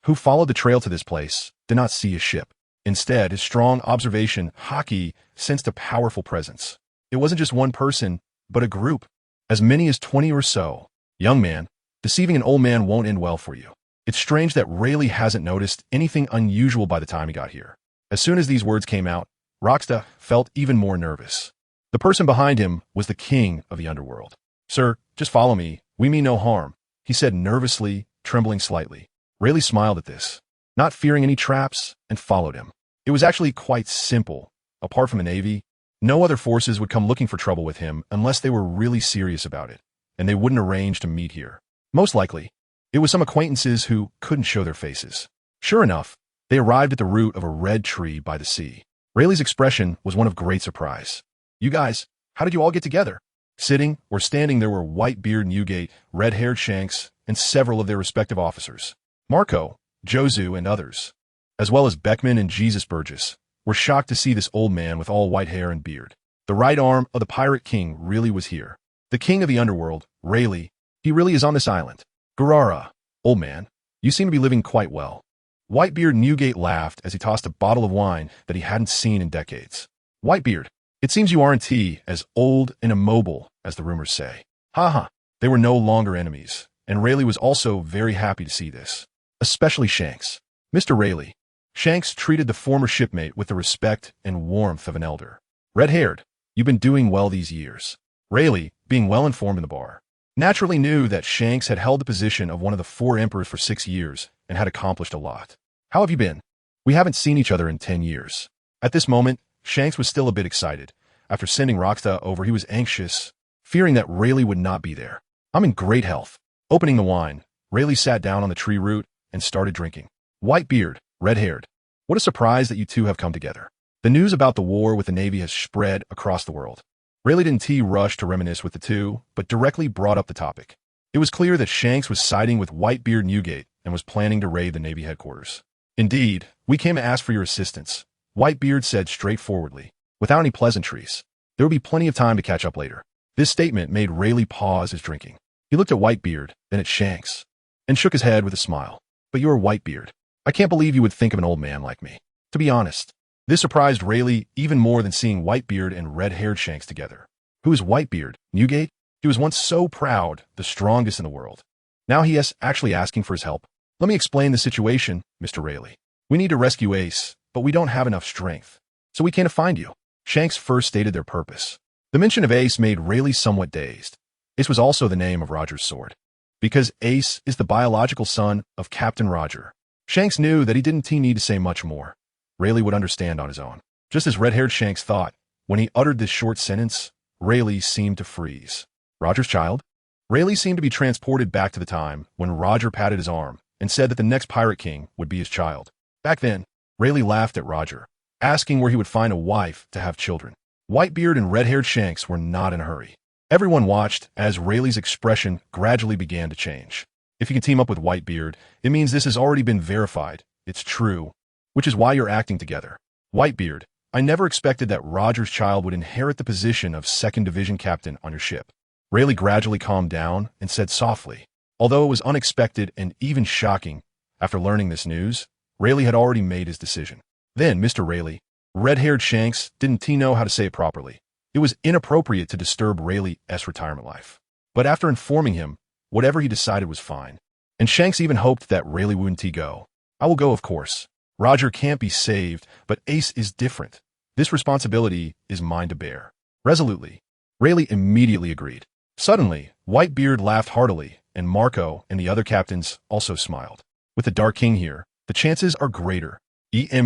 who followed the trail to this place, did not see a ship. Instead, his strong observation, Haki, sensed a powerful presence. It wasn't just one person, but a group. As many as 20 or so. Young man, deceiving an old man won't end well for you. It's strange that Rayleigh hasn't noticed anything unusual by the time he got here. As soon as these words came out, Roxta felt even more nervous. The person behind him was the king of the underworld. Sir, just follow me. We mean no harm, he said nervously, trembling slightly. Rayleigh smiled at this, not fearing any traps, and followed him. It was actually quite simple. Apart from the Navy, no other forces would come looking for trouble with him unless they were really serious about it, and they wouldn't arrange to meet here. Most likely, it was some acquaintances who couldn't show their faces. Sure enough, they arrived at the root of a red tree by the sea. Rayleigh's expression was one of great surprise. You guys, how did you all get together? Sitting or standing there were Whitebeard, Newgate, red-haired Shanks, and several of their respective officers. Marco, Jozu, and others, as well as Beckman and Jesus Burgess, were shocked to see this old man with all white hair and beard. The right arm of the Pirate King really was here. The king of the underworld, Rayleigh, he really is on this island. Garara, old man, you seem to be living quite well. Whitebeard Newgate laughed as he tossed a bottle of wine that he hadn't seen in decades. Whitebeard, it seems you aren't as old and immobile as the rumors say. Haha, they were no longer enemies, and Rayleigh was also very happy to see this. Especially Shanks. Mr. Rayleigh. Shanks treated the former shipmate with the respect and warmth of an elder. Red-haired, you've been doing well these years. Rayleigh, being well informed in the bar, naturally knew that Shanks had held the position of one of the 4 emperors for 6 years and had accomplished a lot. How have you been? We haven't seen each other in 10 years. At this moment, Shanks was still a bit excited. After sending Roxta over, he was anxious, fearing that Rayleigh would not be there. I'm in great health. Opening the wine, Rayleigh sat down on the tree root and started drinking. Whitebeard, red-haired. What a surprise that you two have come together. The news about the war with the Navy has spread across the world. Rayleigh didn't rush to reminisce with the two, but directly brought up the topic. It was clear that Shanks was siding with Whitebeard Newgate and was planning to raid the Navy headquarters. Indeed, we came to ask for your assistance, Whitebeard said straightforwardly, without any pleasantries. There will be plenty of time to catch up later. This statement made Rayleigh pause his drinking. He looked at Whitebeard, then at Shanks, and shook his head with a smile. But you're Whitebeard. I can't believe you would think of an old man like me. To be honest, this surprised Rayleigh even more than seeing Whitebeard and red-haired Shanks together. Who is Whitebeard? Newgate? He was once so proud, the strongest in the world. Now he is actually asking for his help. Let me explain the situation, Mr. Rayleigh. We need to rescue Ace, but we don't have enough strength, so we can't find you. Shanks first stated their purpose. The mention of Ace made Rayleigh somewhat dazed. Ace was also the name of Roger's sword. Because Ace is the biological son of Captain Roger, Shanks knew that he didn't need to say much more. Rayleigh would understand on his own. Just as red-haired Shanks thought, when he uttered this short sentence, Rayleigh seemed to freeze. Roger's child? Rayleigh seemed to be transported back to the time when Roger patted his arm and said that the next pirate king would be his child. Back then, Rayleigh laughed at Roger, asking where he would find a wife to have children. Whitebeard and red-haired Shanks were not in a hurry. Everyone watched as Rayleigh's expression gradually began to change. If you can team up with Whitebeard, it means this has already been verified. It's true, which is why you're acting together. Whitebeard, I never expected that Roger's child would inherit the position of 2nd Division captain on your ship. Rayleigh gradually calmed down and said softly, although it was unexpected and even shocking, after learning this news, Rayleigh had already made his decision. Then, Mr. Rayleigh, red-haired Shanks didn't know how to say it properly. It was inappropriate to disturb Rayleigh's retirement life. But after informing him, whatever he decided was fine. And Shanks even hoped that Rayleigh wouldn't go. I will go, of course. Roger can't be saved, but Ace is different. This responsibility is mine to bear. Resolutely, Rayleigh immediately agreed. Suddenly, Whitebeard laughed heartily, and Marco and the other captains also smiled. With the Dark King here, the chances are greater.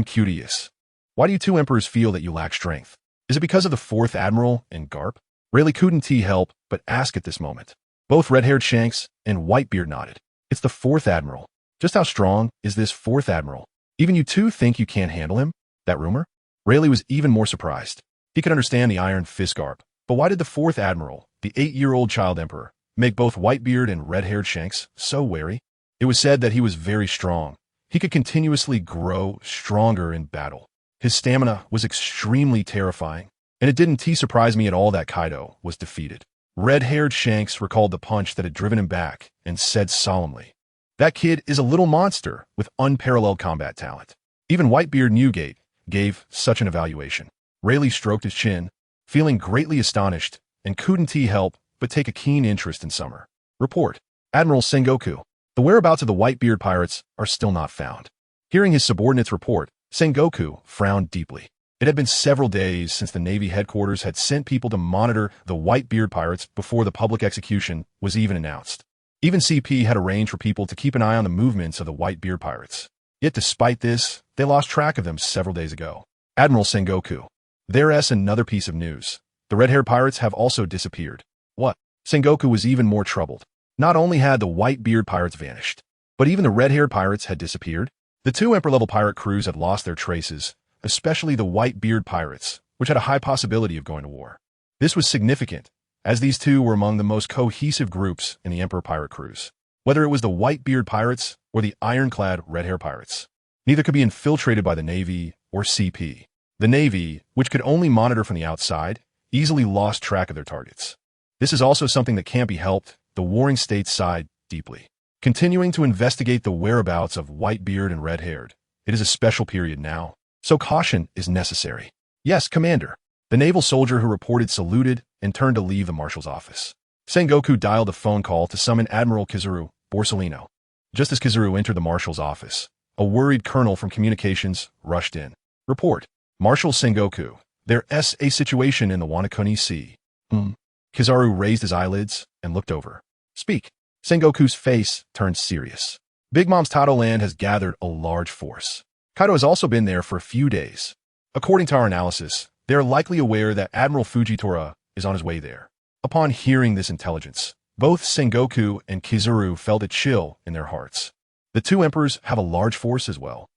Curious. Why do you two emperors feel that you lack strength? Is it because of the 4th Admiral and Garp? Rayleigh couldn't help but ask at this moment. Both red-haired Shanks and Whitebeard nodded. It's the 4th Admiral. Just how strong is this 4th Admiral? Even you two think you can't handle him? That rumor? Rayleigh was even more surprised. He could understand the Iron Fist Garp, but why did the 4th Admiral, the 8-year-old child emperor, make both Whitebeard and red-haired Shanks so wary? It was said that he was very strong. He could continuously grow stronger in battle. His stamina was extremely terrifying, and it didn't surprise me at all that Kaido was defeated. Red-haired Shanks recalled the punch that had driven him back and said solemnly, that kid is a little monster with unparalleled combat talent. Even Whitebeard Newgate gave such an evaluation. Rayleigh stroked his chin, feeling greatly astonished, and couldn't help but take a keen interest in Summer. Report. Admiral Sengoku. The whereabouts of the Whitebeard pirates are still not found. Hearing his subordinate's report, Sengoku frowned deeply. It had been several days since the Navy headquarters had sent people to monitor the Whitebeard pirates before the public execution was even announced. Even CP had arranged for people to keep an eye on the movements of the Whitebeard pirates. Yet despite this, they lost track of them several days ago. Admiral Sengoku. There's another piece of news. The red-haired pirates have also disappeared. What? Sengoku was even more troubled. Not only had the Whitebeard pirates vanished, but even the red-haired pirates had disappeared. The 2 Emperor-level pirate crews had lost their traces, especially the Whitebeard pirates, which had a high possibility of going to war. This was significant, as these two were among the most cohesive groups in the Emperor pirate crews. Whether it was the Whitebeard pirates or the ironclad red-hair pirates, neither could be infiltrated by the Navy or CP. The Navy, which could only monitor from the outside, easily lost track of their targets. This is also something that can't be helped. The warring states sighed deeply. Continuing to investigate the whereabouts of Whitebeard and Red-Haired. It is a special period now, so caution is necessary. Yes, Commander. The naval soldier who reported saluted and turned to leave the marshal's office. Sengoku dialed a phone call to summon Admiral Kizaru, Salino. Just as Kizaru entered the marshal's office, a worried colonel from communications rushed in. Report. Marshal Sengoku. There's a situation in the Wanakuni Sea. Kizaru raised his eyelids and looked over. Speak. Sengoku's face turned serious. Big Mom's Tato land has gathered a large force. Kaido has also been there for a few days. According to our analysis, they are likely aware that Admiral Fujitora is on his way there. Upon hearing this intelligence, both Sengoku and Kizaru felt a chill in their hearts. The two emperors have a large force as well.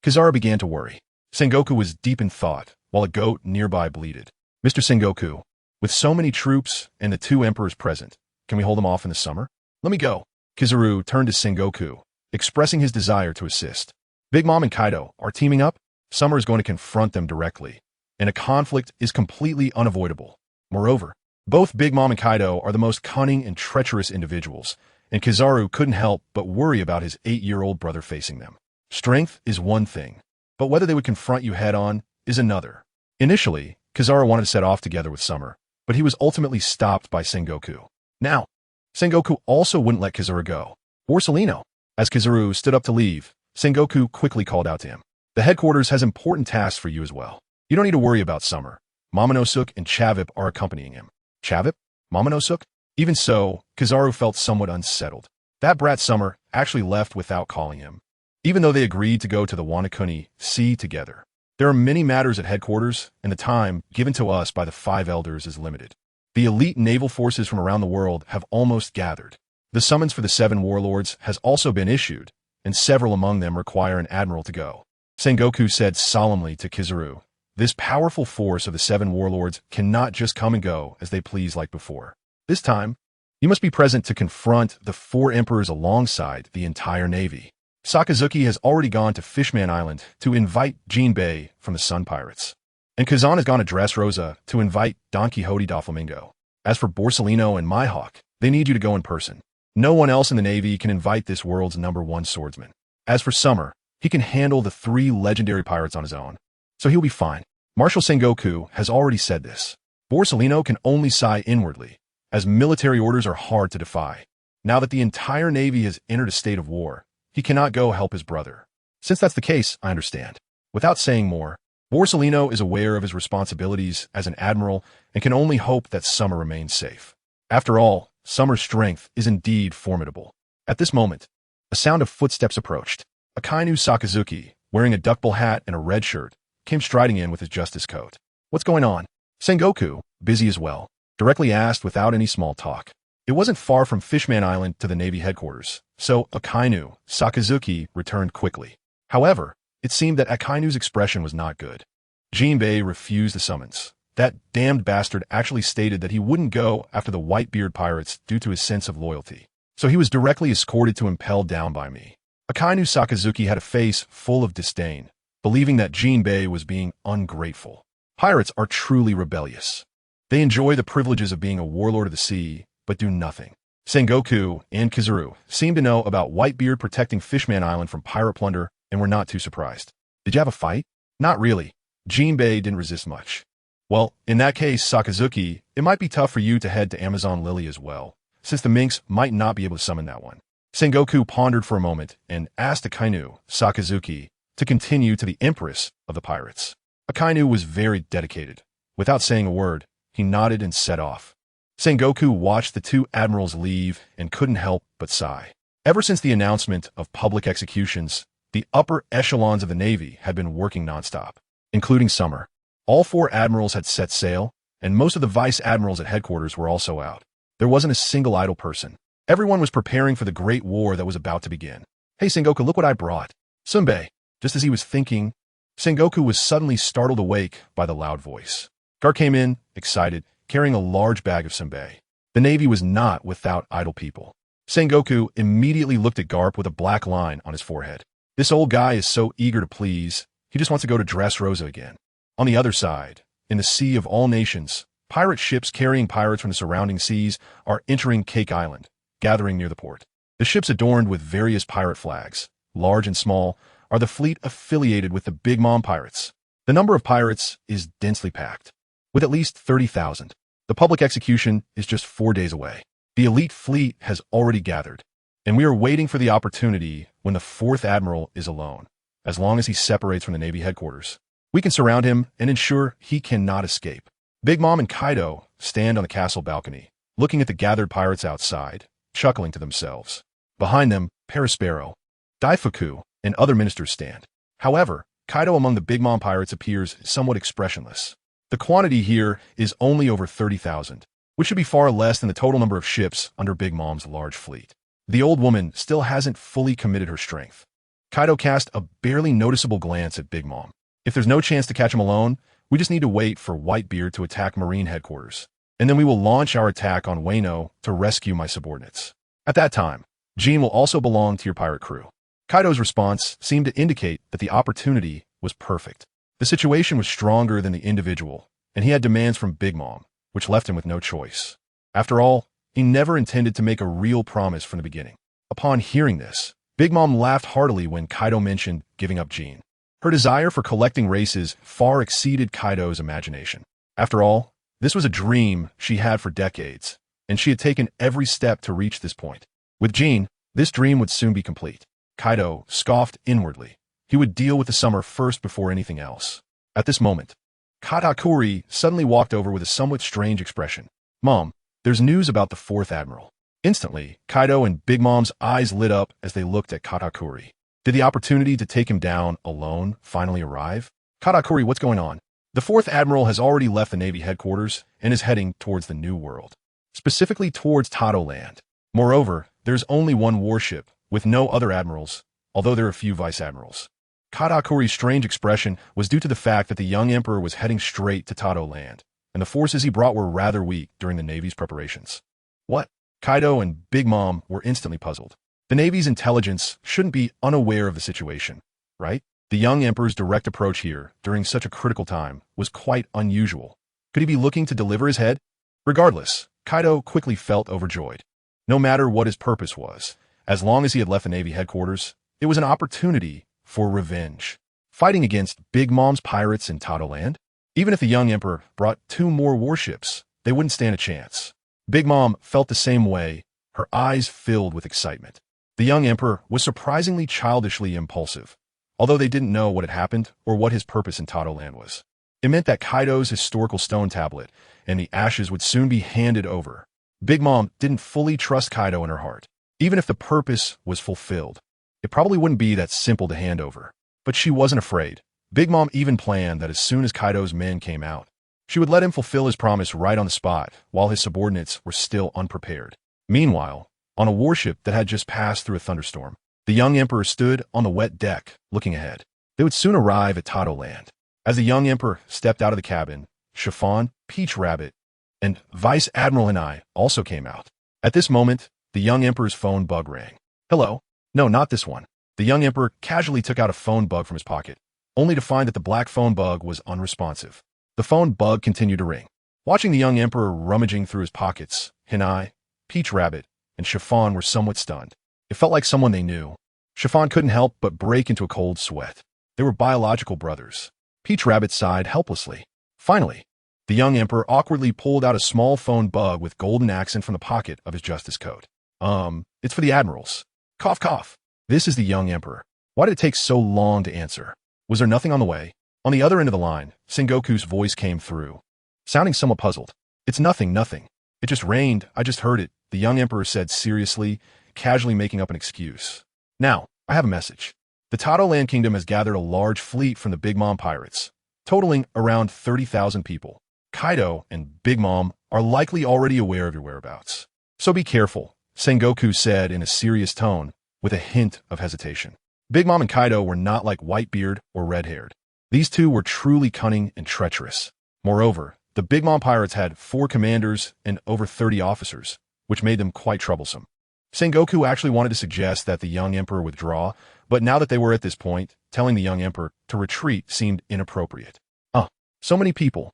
Kizaru began to worry. Sengoku was deep in thought, while a goat nearby bleated. Mr. Sengoku, with so many troops and the two emperors present, can we hold them off in the summer? Let me go. Kizaru turned to Sengoku, expressing his desire to assist. Big Mom and Kaido are teaming up. Summer is going to confront them directly, and a conflict is completely unavoidable. Moreover, both Big Mom and Kaido are the most cunning and treacherous individuals, and Kizaru couldn't help but worry about his 8-year-old brother facing them. Strength is one thing, but whether they would confront you head-on is another. Initially, Kizaru wanted to set off together with Summer, but he was ultimately stopped by Sengoku. Now, Sengoku also wouldn't let Kizaru go. Or Salino. As Kizaru stood up to leave, Sengoku quickly called out to him. The headquarters has important tasks for you as well. You don't need to worry about Summer. Momonosuke and Chavip are accompanying him. Chavip? Momonosuke? Even so, Kizaru felt somewhat unsettled. That brat Summer actually left without calling him, even though they agreed to go to the Wanakuni Sea together. There are many matters at headquarters, and the time given to us by the 5 elders is limited. The elite naval forces from around the world have almost gathered. The summons for the 7 warlords has also been issued, and several among them require an admiral to go. Sengoku said solemnly to Kizaru, this powerful force of the 7 warlords cannot just come and go as they please like before. This time, you must be present to confront the 4 emperors alongside the entire navy. Sakazuki has already gone to Fishman Island to invite Jinbei from the Sun Pirates. And Kazan has gone to Dressrosa to invite Don Quixote da Flamingo. As for Borsalino and Mihawk, they need you to go in person. No one else in the Navy can invite this world's #1 swordsman. As for Summer, he can handle the 3 legendary pirates on his own. So he'll be fine. Marshal Sengoku has already said this. Borsalino can only sigh inwardly, as military orders are hard to defy. Now that the entire Navy has entered a state of war, he cannot go help his brother. Since that's the case, I understand. Without saying more, Borsalino is aware of his responsibilities as an admiral and can only hope that Summer remains safe. After all, Summer's strength is indeed formidable. At this moment, a sound of footsteps approached. Akainu Sakazuki, wearing a duckbill hat and a red shirt, came striding in with his justice coat. What's going on? Sengoku, busy as well, directly asked without any small talk. It wasn't far from Fishman Island to the Navy headquarters, so Akainu Sakazuki returned quickly. However, it seemed that Akainu's expression was not good. Jinbei refused the summons. That damned bastard actually stated that he wouldn't go after the Whitebeard pirates due to his sense of loyalty. So he was directly escorted to impelled down by me. Akainu Sakazuki had a face full of disdain, believing that Jinbei was being ungrateful. Pirates are truly rebellious. They enjoy the privileges of being a warlord of the sea, but do nothing. Sengoku and Kizaru seemed to know about Whitebeard protecting Fishman Island from pirate plunder and were not too surprised. Did you have a fight? Not really. Jinbei didn't resist much. Well, in that case, Sakazuki, it might be tough for you to head to Amazon Lily as well, since the minks might not be able to summon that one. Sengoku pondered for a moment and asked Akainu Sakazuki to continue to the Empress of the Pirates. Akainu was very dedicated. Without saying a word, he nodded and set off. Sengoku watched the 2 admirals leave and couldn't help but sigh. Ever since the announcement of public executions, the upper echelons of the Navy had been working nonstop, including Summer. All 4 admirals had set sail, and most of the vice admirals at headquarters were also out. There wasn't a single idle person. Everyone was preparing for the great war that was about to begin. Hey Sengoku, look what I brought. Sunbei. Just as he was thinking, Sengoku was suddenly startled awake by the loud voice. Garp came in, excited, carrying a large bag of Sunbei. The Navy was not without idle people. Sengoku immediately looked at Garp with a black line on his forehead. This old guy is so eager to please, he just wants to go to Dressrosa again. On the other side, in the sea of all nations, Pirate ships carrying pirates from the surrounding seas are entering Cake Island, gathering near the port. The ships adorned with various pirate flags, large and small, are the fleet affiliated with the Big Mom pirates. The number of pirates is densely packed, with at least 30,000. The public execution is just 4 days away. The elite fleet has already gathered, and we are waiting for the opportunity when the 4th Admiral is alone. As long as he separates from the Navy headquarters, we can surround him and ensure he cannot escape. Big Mom and Kaido stand on the castle balcony, looking at the gathered pirates outside, chuckling to themselves. Behind them, Perispero, Daifuku, and other ministers stand. However, Kaido among the Big Mom pirates appears somewhat expressionless. The quantity here is only over 30,000, which should be far less than the total number of ships under Big Mom's large fleet. The old woman still hasn't fully committed her strength. Kaido cast a barely noticeable glance at Big Mom. If there's no chance to catch him alone, we just need to wait for Whitebeard to attack Marine headquarters, and then we will launch our attack on Wano to rescue my subordinates. At that time, Jean will also belong to your pirate crew. Kaido's response seemed to indicate that the opportunity was perfect. The situation was stronger than the individual, and he had demands from Big Mom, which left him with no choice. After all, he never intended to make a real promise from the beginning. Upon hearing this, Big Mom laughed heartily when Kaido mentioned giving up Jean. Her desire for collecting races far exceeded Kaido's imagination. After all, this was a dream she had for decades, and she had taken every step to reach this point. With Jean, this dream would soon be complete. Kaido scoffed inwardly. He would deal with the summer first before anything else. At this moment, Katakuri suddenly walked over with a somewhat strange expression. Mom, there's news about the 4th Admiral. Instantly, Kaido and Big Mom's eyes lit up as they looked at Katakuri. Did the opportunity to take him down alone finally arrive? Katakuri, what's going on? The 4th Admiral has already left the Navy headquarters and is heading towards the New World, specifically towards Tado Land. Moreover, there's only one warship, with no other admirals, although there are a few vice-admirals. Katakuri's strange expression was due to the fact that the young emperor was heading straight to Tado Land, and the forces he brought were rather weak during the Navy's preparations. What? Kaido and Big Mom were instantly puzzled. The Navy's intelligence shouldn't be unaware of the situation, right? The young emperor's direct approach here, during such a critical time, was quite unusual. Could he be looking to deliver his head? Regardless, Kaido quickly felt overjoyed. No matter what his purpose was, as long as he had left the Navy headquarters, it was an opportunity for revenge. Fighting against Big Mom's pirates in Tado Land? Even if the young emperor brought 2 more warships, they wouldn't stand a chance. Big Mom felt the same way, her eyes filled with excitement. The young emperor was surprisingly childishly impulsive, although they didn't know what had happened or what his purpose in Tado Land was. It meant that Kaido's historical stone tablet and the ashes would soon be handed over. Big Mom didn't fully trust Kaido in her heart. Even if the purpose was fulfilled, it probably wouldn't be that simple to hand over. But she wasn't afraid. Big Mom even planned that as soon as Kaido's men came out, she would let him fulfill his promise right on the spot while his subordinates were still unprepared. Meanwhile, on a warship that had just passed through a thunderstorm, the young emperor stood on the wet deck, looking ahead. They would soon arrive at Tado Land. As the young emperor stepped out of the cabin, Chiffon, Peach Rabbit, and Vice Admiral and I also came out. At this moment, the young emperor's phone bug rang. Hello? No, not this one. The young emperor casually took out a phone bug from his pocket, only to find that the black phone bug was unresponsive. The phone bug continued to ring. Watching the young emperor rummaging through his pockets, Hinai, Peach Rabbit, and Chiffon were somewhat stunned. It felt like someone they knew. Chiffon couldn't help but break into a cold sweat. They were biological brothers. Peach Rabbit sighed helplessly. Finally, the young emperor awkwardly pulled out a small phone bug with golden accent from the pocket of his justice coat. It's for the Admirals. Cough, cough. This is the young emperor. Why did it take so long to answer? Was there nothing on the way? On the other end of the line, Sengoku's voice came through, sounding somewhat puzzled. It's nothing. It just rained. I just heard it, the young emperor said seriously, casually making up an excuse. Now, I have a message. The Tado Land Kingdom has gathered a large fleet from the Big Mom pirates, totaling around 30,000 people. Kaido and Big Mom are likely already aware of your whereabouts. So be careful, Sengoku said in a serious tone, with a hint of hesitation. Big Mom and Kaido were not like Whitebeard or Red-Haired. These two were truly cunning and treacherous. Moreover, the Big Mom pirates had 4 commanders and over 30 officers, which made them quite troublesome. Sengoku actually wanted to suggest that the young emperor withdraw, but now that they were at this point, telling the young emperor to retreat seemed inappropriate. So many people.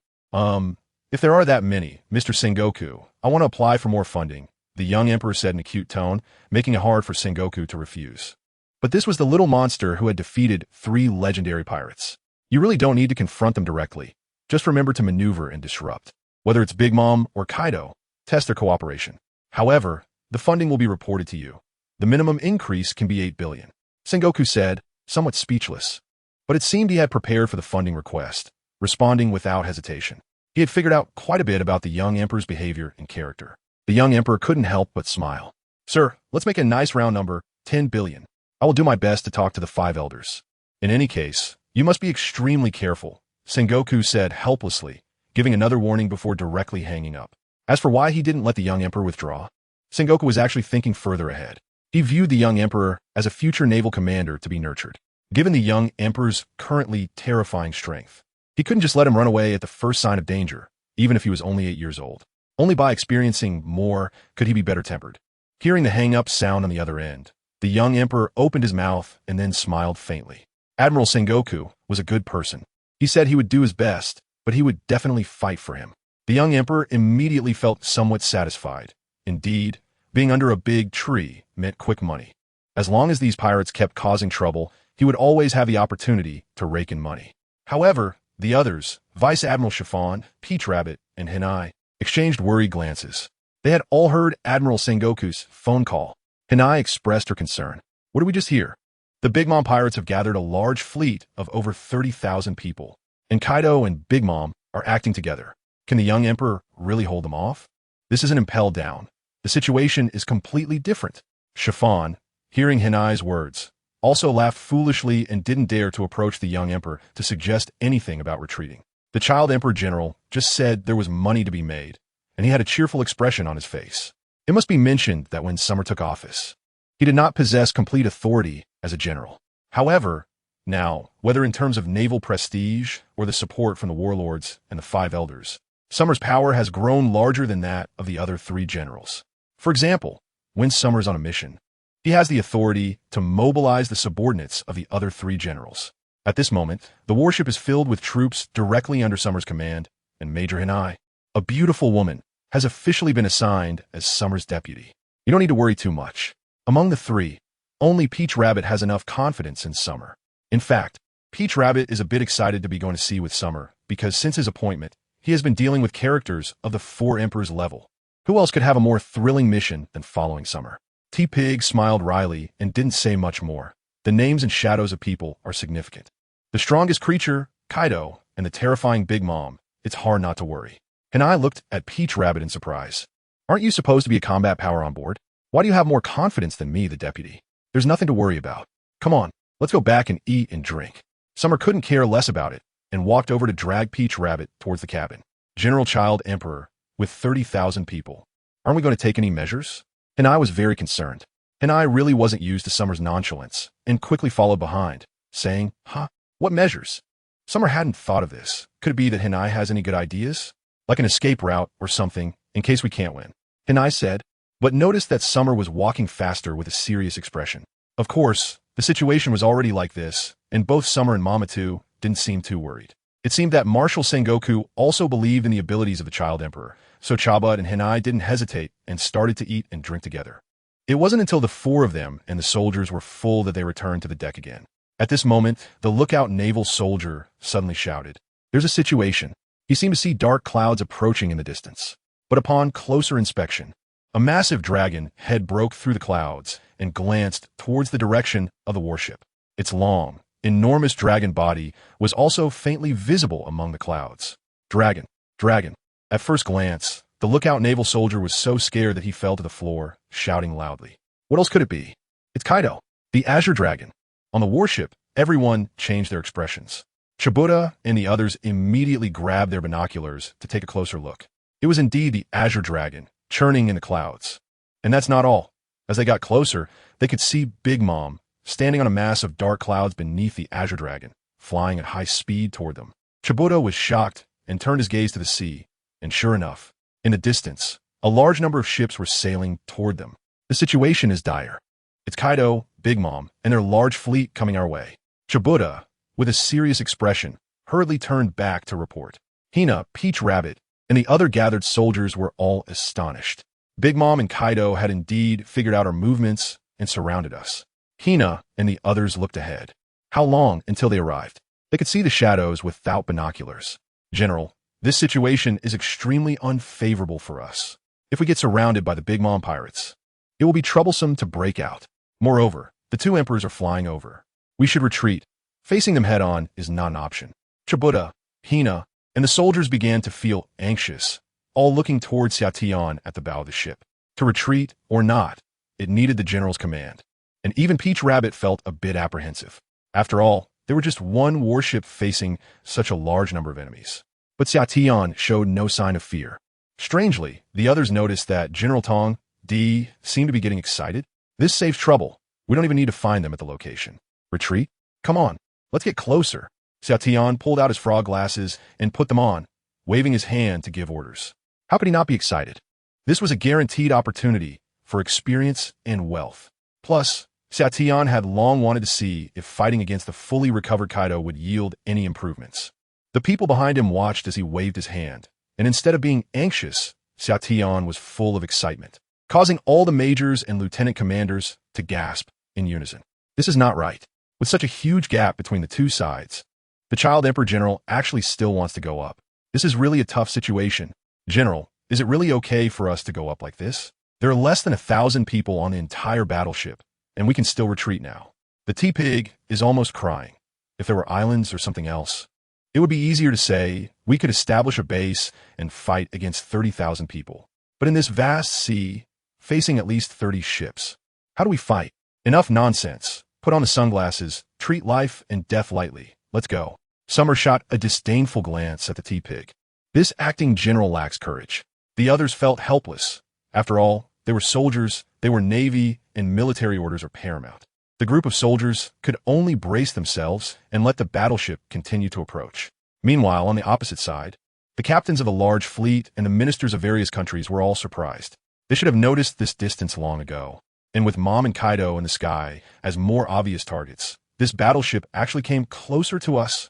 If there are that many, Mr. Sengoku, I want to apply for more funding, the young emperor said in a cute tone, making it hard for Sengoku to refuse. But this was the little monster who had defeated 3 legendary pirates. You really don't need to confront them directly. Just remember to maneuver and disrupt. Whether it's Big Mom or Kaido, test their cooperation. However, the funding will be reported to you. The minimum increase can be 8 billion. Sengoku said, somewhat speechless. But it seemed he had prepared for the funding request, responding without hesitation. He had figured out quite a bit about the young emperor's behavior and character. The young emperor couldn't help but smile. Sir, let's make a nice round number, 10 billion. I will do my best to talk to the 5 elders. In any case, you must be extremely careful, Sengoku said helplessly, giving another warning before directly hanging up. As for why he didn't let the young emperor withdraw, Sengoku was actually thinking further ahead. He viewed the young emperor as a future naval commander to be nurtured. Given the young emperor's currently terrifying strength, he couldn't just let him run away at the first sign of danger, even if he was only 8 years old. Only by experiencing more could he be better tempered. Hearing the hang-up sound on the other end, the young emperor opened his mouth and then smiled faintly. Admiral Sengoku was a good person. He said he would do his best, but he would definitely fight for him. The young emperor immediately felt somewhat satisfied. Indeed, being under a big tree meant quick money. As long as these pirates kept causing trouble, he would always have the opportunity to rake in money. However, the others, Vice Admiral Chiffon, Peach Rabbit, and Hinai, exchanged worried glances. They had all heard Admiral Sengoku's phone call. Hinai expressed her concern. What did we just hear? The Big Mom pirates have gathered a large fleet of over 30,000 people, and Kaido and Big Mom are acting together. Can the young emperor really hold them off? This is an impel down. The situation is completely different. Chiffon, hearing Hinai's words, also laughed foolishly and didn't dare to approach the young emperor to suggest anything about retreating. The child emperor general just said there was money to be made, and he had a cheerful expression on his face. It must be mentioned that when Summer took office, he did not possess complete authority as a general. However, now, whether in terms of naval prestige or the support from the warlords and the 5 elders, Summer's power has grown larger than that of the other 3 generals. For example, when Summer is on a mission, he has the authority to mobilize the subordinates of the other 3 generals. At this moment, the warship is filled with troops directly under Summer's command, and Major Hinai, a beautiful woman, has officially been assigned as Summer's deputy. You don't need to worry too much. Among the 3, only Peach Rabbit has enough confidence in Summer. In fact, Peach Rabbit is a bit excited to be going to sea with Summer because since his appointment, he has been dealing with characters of the 4 Emperors level. Who else could have a more thrilling mission than following Summer? T-Pig smiled wryly and didn't say much more. The names and shadows of people are significant. The strongest creature, Kaido, and the terrifying Big Mom, it's hard not to worry. Hinai looked at Peach Rabbit in surprise. Aren't you supposed to be a combat power on board? Why do you have more confidence than me, the deputy? There's nothing to worry about. Come on, let's go back and eat and drink. Summer couldn't care less about it and walked over to drag Peach Rabbit towards the cabin. General Child Emperor, with 30,000 people. Aren't we going to take any measures? Hinai was very concerned. Hinai really wasn't used to Summer's nonchalance and quickly followed behind, saying, Huh? What measures? Summer hadn't thought of this. Could it be that Hinai has any good ideas? Like an escape route or something, in case we can't win. Hinai said, but noticed that Summer was walking faster with a serious expression. Of course, the situation was already like this, and both Summer and Mamoru didn't seem too worried. It seemed that Marshal Sengoku also believed in the abilities of the Child Emperor, so Chabad and Hinai didn't hesitate and started to eat and drink together. It wasn't until the 4 of them and the soldiers were full that they returned to the deck again. At this moment, the lookout naval soldier suddenly shouted, There's a situation. He seemed to see dark clouds approaching in the distance. But upon closer inspection, a massive dragon head broke through the clouds and glanced towards the direction of the warship. Its long, enormous dragon body was also faintly visible among the clouds. Dragon, dragon. At first glance, the lookout naval soldier was so scared that he fell to the floor, shouting loudly. What else could it be? It's Kaido, the Azure Dragon. On the warship, everyone changed their expressions. Chibuta and the others immediately grabbed their binoculars to take a closer look. It was indeed the Azure Dragon, churning in the clouds. And that's not all. As they got closer, they could see Big Mom standing on a mass of dark clouds beneath the Azure Dragon, flying at high speed toward them. Chibuta was shocked and turned his gaze to the sea, and sure enough, in the distance, a large number of ships were sailing toward them. The situation is dire. It's Kaido, Big Mom, and their large fleet coming our way. Chibuta, with a serious expression, hurriedly turned back to report. Hina, Peach Rabbit, and the other gathered soldiers were all astonished. Big Mom and Kaido had indeed figured out our movements and surrounded us. Hina and the others looked ahead. How long until they arrived? They could see the shadows without binoculars. General, this situation is extremely unfavorable for us. If we get surrounded by the Big Mom pirates, it will be troublesome to break out. Moreover, the two emperors are flying over. We should retreat. Facing them head-on is not an option. Chibuta, Hina, and the soldiers began to feel anxious, all looking towards Xiatian at the bow of the ship. To retreat or not, it needed the general's command. And even Peach Rabbit felt a bit apprehensive. After all, there were just one warship facing such a large number of enemies. But Xiatian showed no sign of fear. Strangely, the others noticed that General Tong, D, seemed to be getting excited. This saves trouble. We don't even need to find them at the location. Retreat? Come on, let's get closer. Xiatian pulled out his frog glasses and put them on, waving his hand to give orders. How could he not be excited? This was a guaranteed opportunity for experience and wealth. Plus, Xiatian had long wanted to see if fighting against the fully recovered Kaido would yield any improvements. The people behind him watched as he waved his hand, and instead of being anxious, Xiatian was full of excitement, causing all the majors and lieutenant commanders to gasp in unison. This is not right. With such a huge gap between the two sides, the Child Emperor General actually still wants to go up. This is really a tough situation. General, is it really okay for us to go up like this? There are less than 1,000 people on the entire battleship, and we can still retreat now. The T-Pig is almost crying. If there were islands or something else, it would be easier to say we could establish a base and fight against 30,000 people. But in this vast sea, facing at least 30 ships, how do we fight? Enough nonsense. Put on the sunglasses, treat life and death lightly. Let's go. Summer shot a disdainful glance at the T-Pig. This acting general lacks courage. The others felt helpless. After all, they were soldiers, they were navy, and military orders are paramount. The group of soldiers could only brace themselves and let the battleship continue to approach. Meanwhile, on the opposite side, the captains of a large fleet and the ministers of various countries were all surprised. They should have noticed this distance long ago. And with Mom and Kaido in the sky as more obvious targets, this battleship actually came closer to us.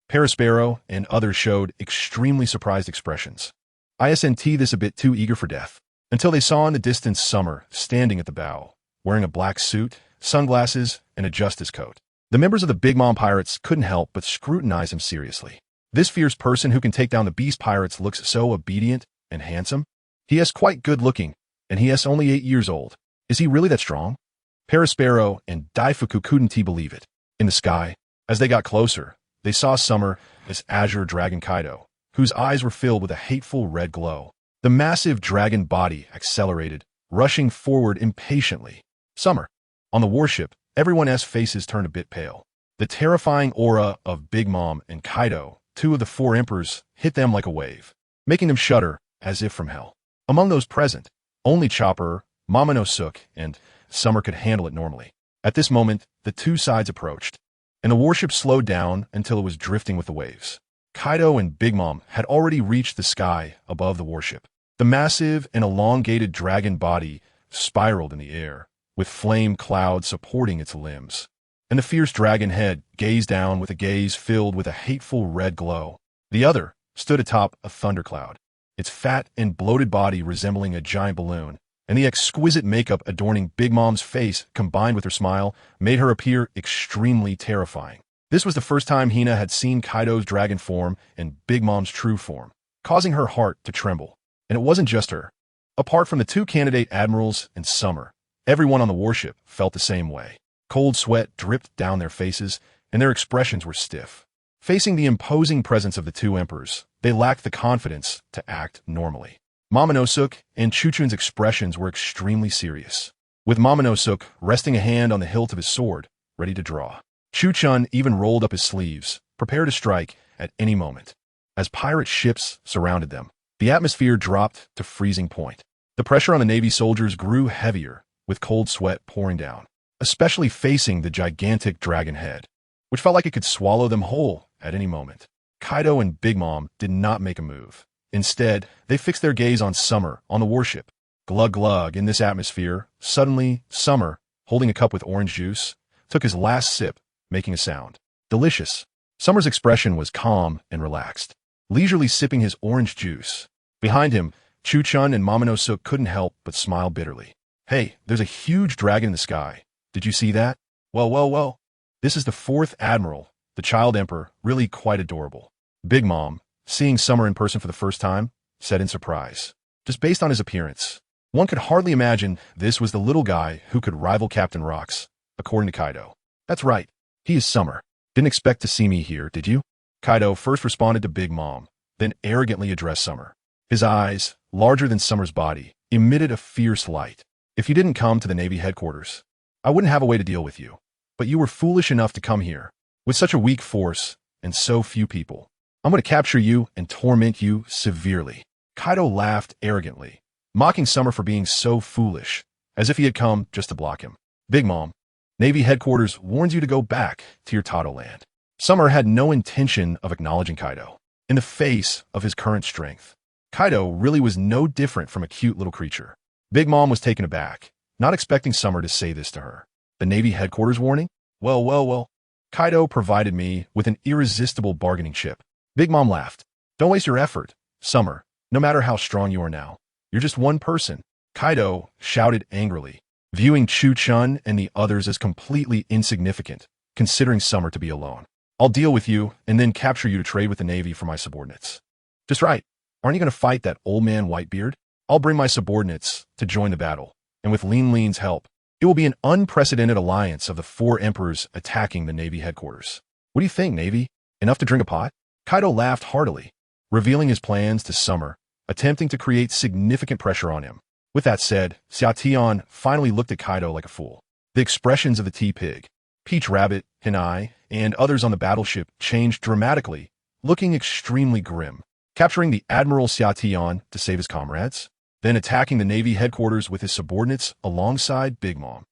Parasparrow and others showed extremely surprised expressions. ISNT this a bit too eager for death, until they saw in the distance Summer standing at the bow, wearing a black suit, sunglasses, and a justice coat. The members of the Big Mom Pirates couldn't help but scrutinize him seriously. This fierce person who can take down the Beast Pirates looks so obedient and handsome. He is quite good looking, and he is only 8 years old. Is he really that strong? Parasparrow and Daifuku couldn't believe it. In the sky, as they got closer, they saw Summer as Azure Dragon Kaido, whose eyes were filled with a hateful red glow. The massive dragon body accelerated, rushing forward impatiently. Summer. On the warship, everyone's faces turned a bit pale. The terrifying aura of Big Mom and Kaido, two of the four emperors, hit them like a wave, making them shudder as if from hell. Among those present, only Chopper, Momonosuke, and Summer could handle it normally. At this moment, the two sides approached, and the warship slowed down until it was drifting with the waves. Kaido and Big Mom had already reached the sky above the warship. The massive and elongated dragon body spiraled in the air, with flame clouds supporting its limbs. And the fierce dragon head gazed down with a gaze filled with a hateful red glow. The other stood atop a thundercloud, its fat and bloated body resembling a giant balloon, and the exquisite makeup adorning Big Mom's face combined with her smile made her appear extremely terrifying. This was the first time Hina had seen Kaido's dragon form and Big Mom's true form, causing her heart to tremble. And it wasn't just her. Apart from the two candidate admirals and Summer, everyone on the warship felt the same way. Cold sweat dripped down their faces, and their expressions were stiff. Facing the imposing presence of the two emperors, they lacked the confidence to act normally. Momonosuke and Chuchun's expressions were extremely serious, with Momonosuke resting a hand on the hilt of his sword, ready to draw. Chuchun even rolled up his sleeves, prepared to strike at any moment. As pirate ships surrounded them, the atmosphere dropped to freezing point. The pressure on the Navy soldiers grew heavier, with cold sweat pouring down, especially facing the gigantic dragon head, which felt like it could swallow them whole at any moment. Kaido and Big Mom did not make a move. Instead, they fixed their gaze on Summer on the warship. Glug glug in this atmosphere, suddenly, Summer, holding a cup with orange juice, took his last sip, making a sound. Delicious. Summer's expression was calm and relaxed, leisurely sipping his orange juice. Behind him, Chu-chun and Momonosuke couldn't help but smile bitterly. Hey, there's a huge dragon in the sky. Did you see that? Well. This is the 4th Admiral, the child emperor, really quite adorable. Big Mom, seeing Summer in person for the first time, said in surprise. Just based on his appearance, one could hardly imagine this was the little guy who could rival Captain Rocks, according to Kaido. That's right, he is Summer. Didn't expect to see me here, did you? Kaido first responded to Big Mom, then arrogantly addressed Summer. His eyes, larger than Summer's body, emitted a fierce light. If you didn't come to the Navy headquarters, I wouldn't have a way to deal with you. But you were foolish enough to come here. With such a weak force and so few people, I'm going to capture you and torment you severely. Kaido laughed arrogantly, mocking Summer for being so foolish, as if he had come just to block him. Big Mom, Navy headquarters warns you to go back to your Tato land. Summer had no intention of acknowledging Kaido. In the face of his current strength, Kaido really was no different from a cute little creature. Big Mom was taken aback, not expecting Summer to say this to her. The Navy headquarters warning? Well. Kaido provided me with an irresistible bargaining chip. Big Mom laughed. Don't waste your effort, Summer. No matter how strong you are now, you're just one person. Kaido shouted angrily, viewing Chu-chun and the others as completely insignificant, considering Summer to be alone. I'll deal with you and then capture you to trade with the Navy for my subordinates. Just right. Aren't you going to fight that old man Whitebeard? I'll bring my subordinates to join the battle, and with Lean's help, it will be an unprecedented alliance of the 4 emperors attacking the Navy headquarters. What do you think, Navy? Enough to drink a pot? Kaido laughed heartily, revealing his plans to Summer, attempting to create significant pressure on him. With that said, Xiaotian finally looked at Kaido like a fool. The expressions of the T-Pig, Peach Rabbit, Hinai, and others on the battleship changed dramatically, looking extremely grim. Capturing the Admiral Xiaotian to save his comrades, then attacking the Navy headquarters with his subordinates alongside Big Mom.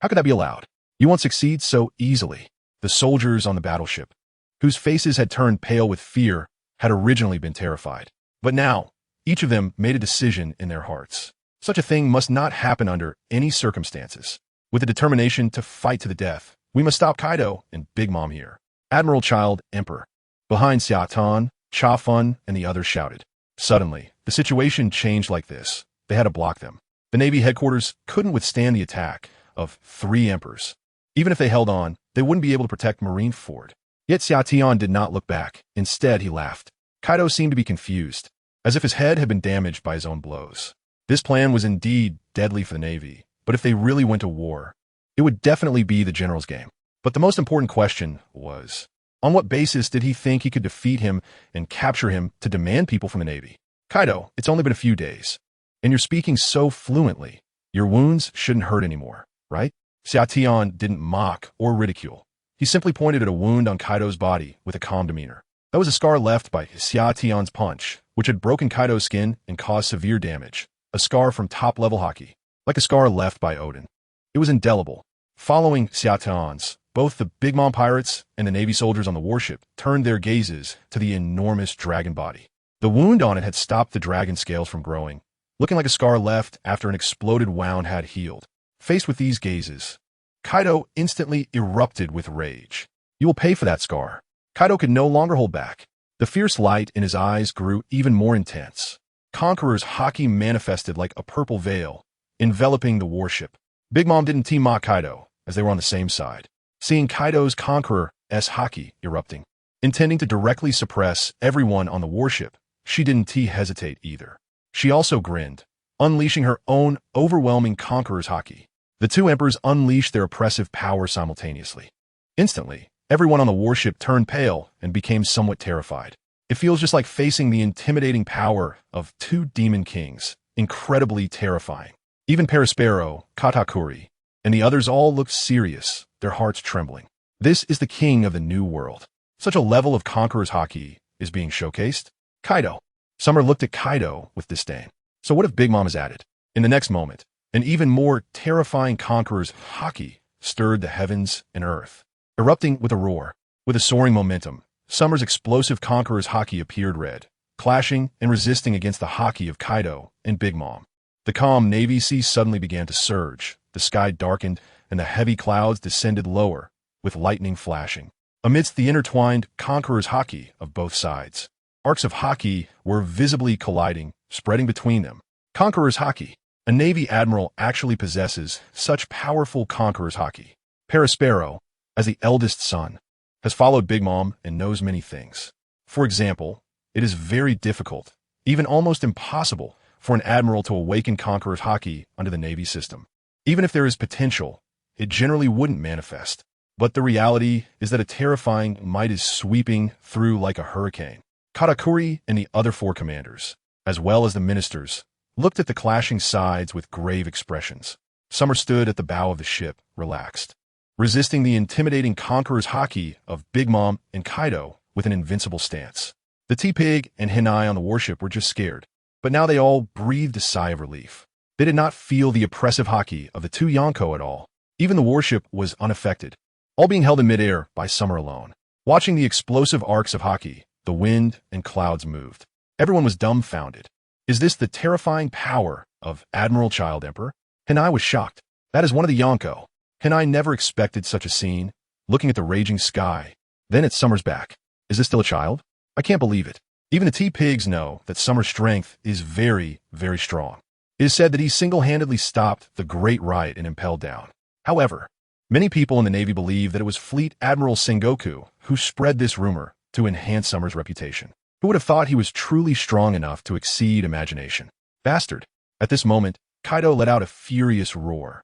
How could that be allowed? You won't succeed so easily. The soldiers on the battleship, whose faces had turned pale with fear, had originally been terrified. But now, each of them made a decision in their hearts. Such a thing must not happen under any circumstances. With a determination to fight to the death, we must stop Kaido and Big Mom here. Admiral Child Emperor. Behind Xiaotan, Cha-Fun, and the others shouted. Suddenly, the situation changed like this. They had to block them. The Navy headquarters couldn't withstand the attack of 3 emperors. Even if they held on, they wouldn't be able to protect Marineford. Yet Xiaotian did not look back. Instead, he laughed. Kaido seemed to be confused, as if his head had been damaged by his own blows. This plan was indeed deadly for the Navy, but if they really went to war, it would definitely be the general's game. But the most important question was, on what basis did he think he could defeat him and capture him to demand people from the Navy? Kaido, it's only been a few days, and you're speaking so fluently. Your wounds shouldn't hurt anymore, right? Xiaotian didn't mock or ridicule. He simply pointed at a wound on Kaido's body with a calm demeanor. That was a scar left by Xiaotian's punch, which had broken Kaido's skin and caused severe damage. A scar from top-level hockey, like a scar left by Odin. It was indelible. Following Xiaotian's, both the Big Mom pirates and the Navy soldiers on the warship turned their gazes to the enormous dragon body. The wound on it had stopped the dragon scales from growing, looking like a scar left after an exploded wound had healed. Faced with these gazes, Kaido instantly erupted with rage. You will pay for that scar. Kaido could no longer hold back. The fierce light in his eyes grew even more intense. Conqueror's haki manifested like a purple veil, enveloping the warship. Big Mom didn't team-mock Kaido, as they were on the same side. Seeing Kaido's Conqueror's haki erupting, intending to directly suppress everyone on the warship, she didn't hesitate either. She also grinned, unleashing her own overwhelming Conqueror's haki. The 2 emperors unleashed their oppressive power simultaneously. Instantly, everyone on the warship turned pale and became somewhat terrified. It feels just like facing the intimidating power of 2 demon kings, incredibly terrifying. Even Perispero, Katakuri, and the others all looked serious, their hearts trembling. This is the king of the new world. Such a level of Conqueror's haki is being showcased. Kaido. Summer looked at Kaido with disdain. So what if Big Mom is at it? In the next moment, an even more terrifying Conqueror's haki stirred the heavens and earth. Erupting with a roar, with a soaring momentum, Summer's explosive Conqueror's haki appeared red, clashing and resisting against the haki of Kaido and Big Mom. The calm Navy sea suddenly began to surge, the sky darkened, and the heavy clouds descended lower, with lightning flashing. Amidst the intertwined Conqueror's haki of both sides, arcs of haki were visibly colliding, spreading between them. Conqueror's Haki. A Navy Admiral actually possesses such powerful Conqueror's Haki. Perospero, as the eldest son, has followed Big Mom and knows many things. For example, it is very difficult, even almost impossible, for an Admiral to awaken Conqueror's Haki under the Navy system. Even if there is potential, it generally wouldn't manifest. But the reality is that a terrifying might is sweeping through like a hurricane. Katakuri and the other 4 commanders, as well as the ministers, looked at the clashing sides with grave expressions. Summer stood at the bow of the ship, relaxed, resisting the intimidating Conqueror's Haki of Big Mom and Kaido with an invincible stance. The T-Pig and Hinai on the warship were just scared, but now they all breathed a sigh of relief. They did not feel the oppressive Haki of the 2 Yonko at all. Even the warship was unaffected, all being held in midair by Summer alone. Watching the explosive arcs of Haki, the wind and clouds moved. Everyone was dumbfounded. Is this the terrifying power of Admiral Child Emperor? Hinai was shocked. That is one of the Yonko. Hinai never expected such a scene, looking at the raging sky. Then at Summer's back. Is this still a child? I can't believe it. Even the T-Pigs know that Summer's strength is very, very strong. It is said that he single-handedly stopped the Great Riot and impelled down. However, many people in the Navy believe that it was Fleet Admiral Sengoku who spread this rumor to enhance Summer's reputation. Who would have thought he was truly strong enough to exceed imagination? Bastard! At this moment, Kaido let out a furious roar.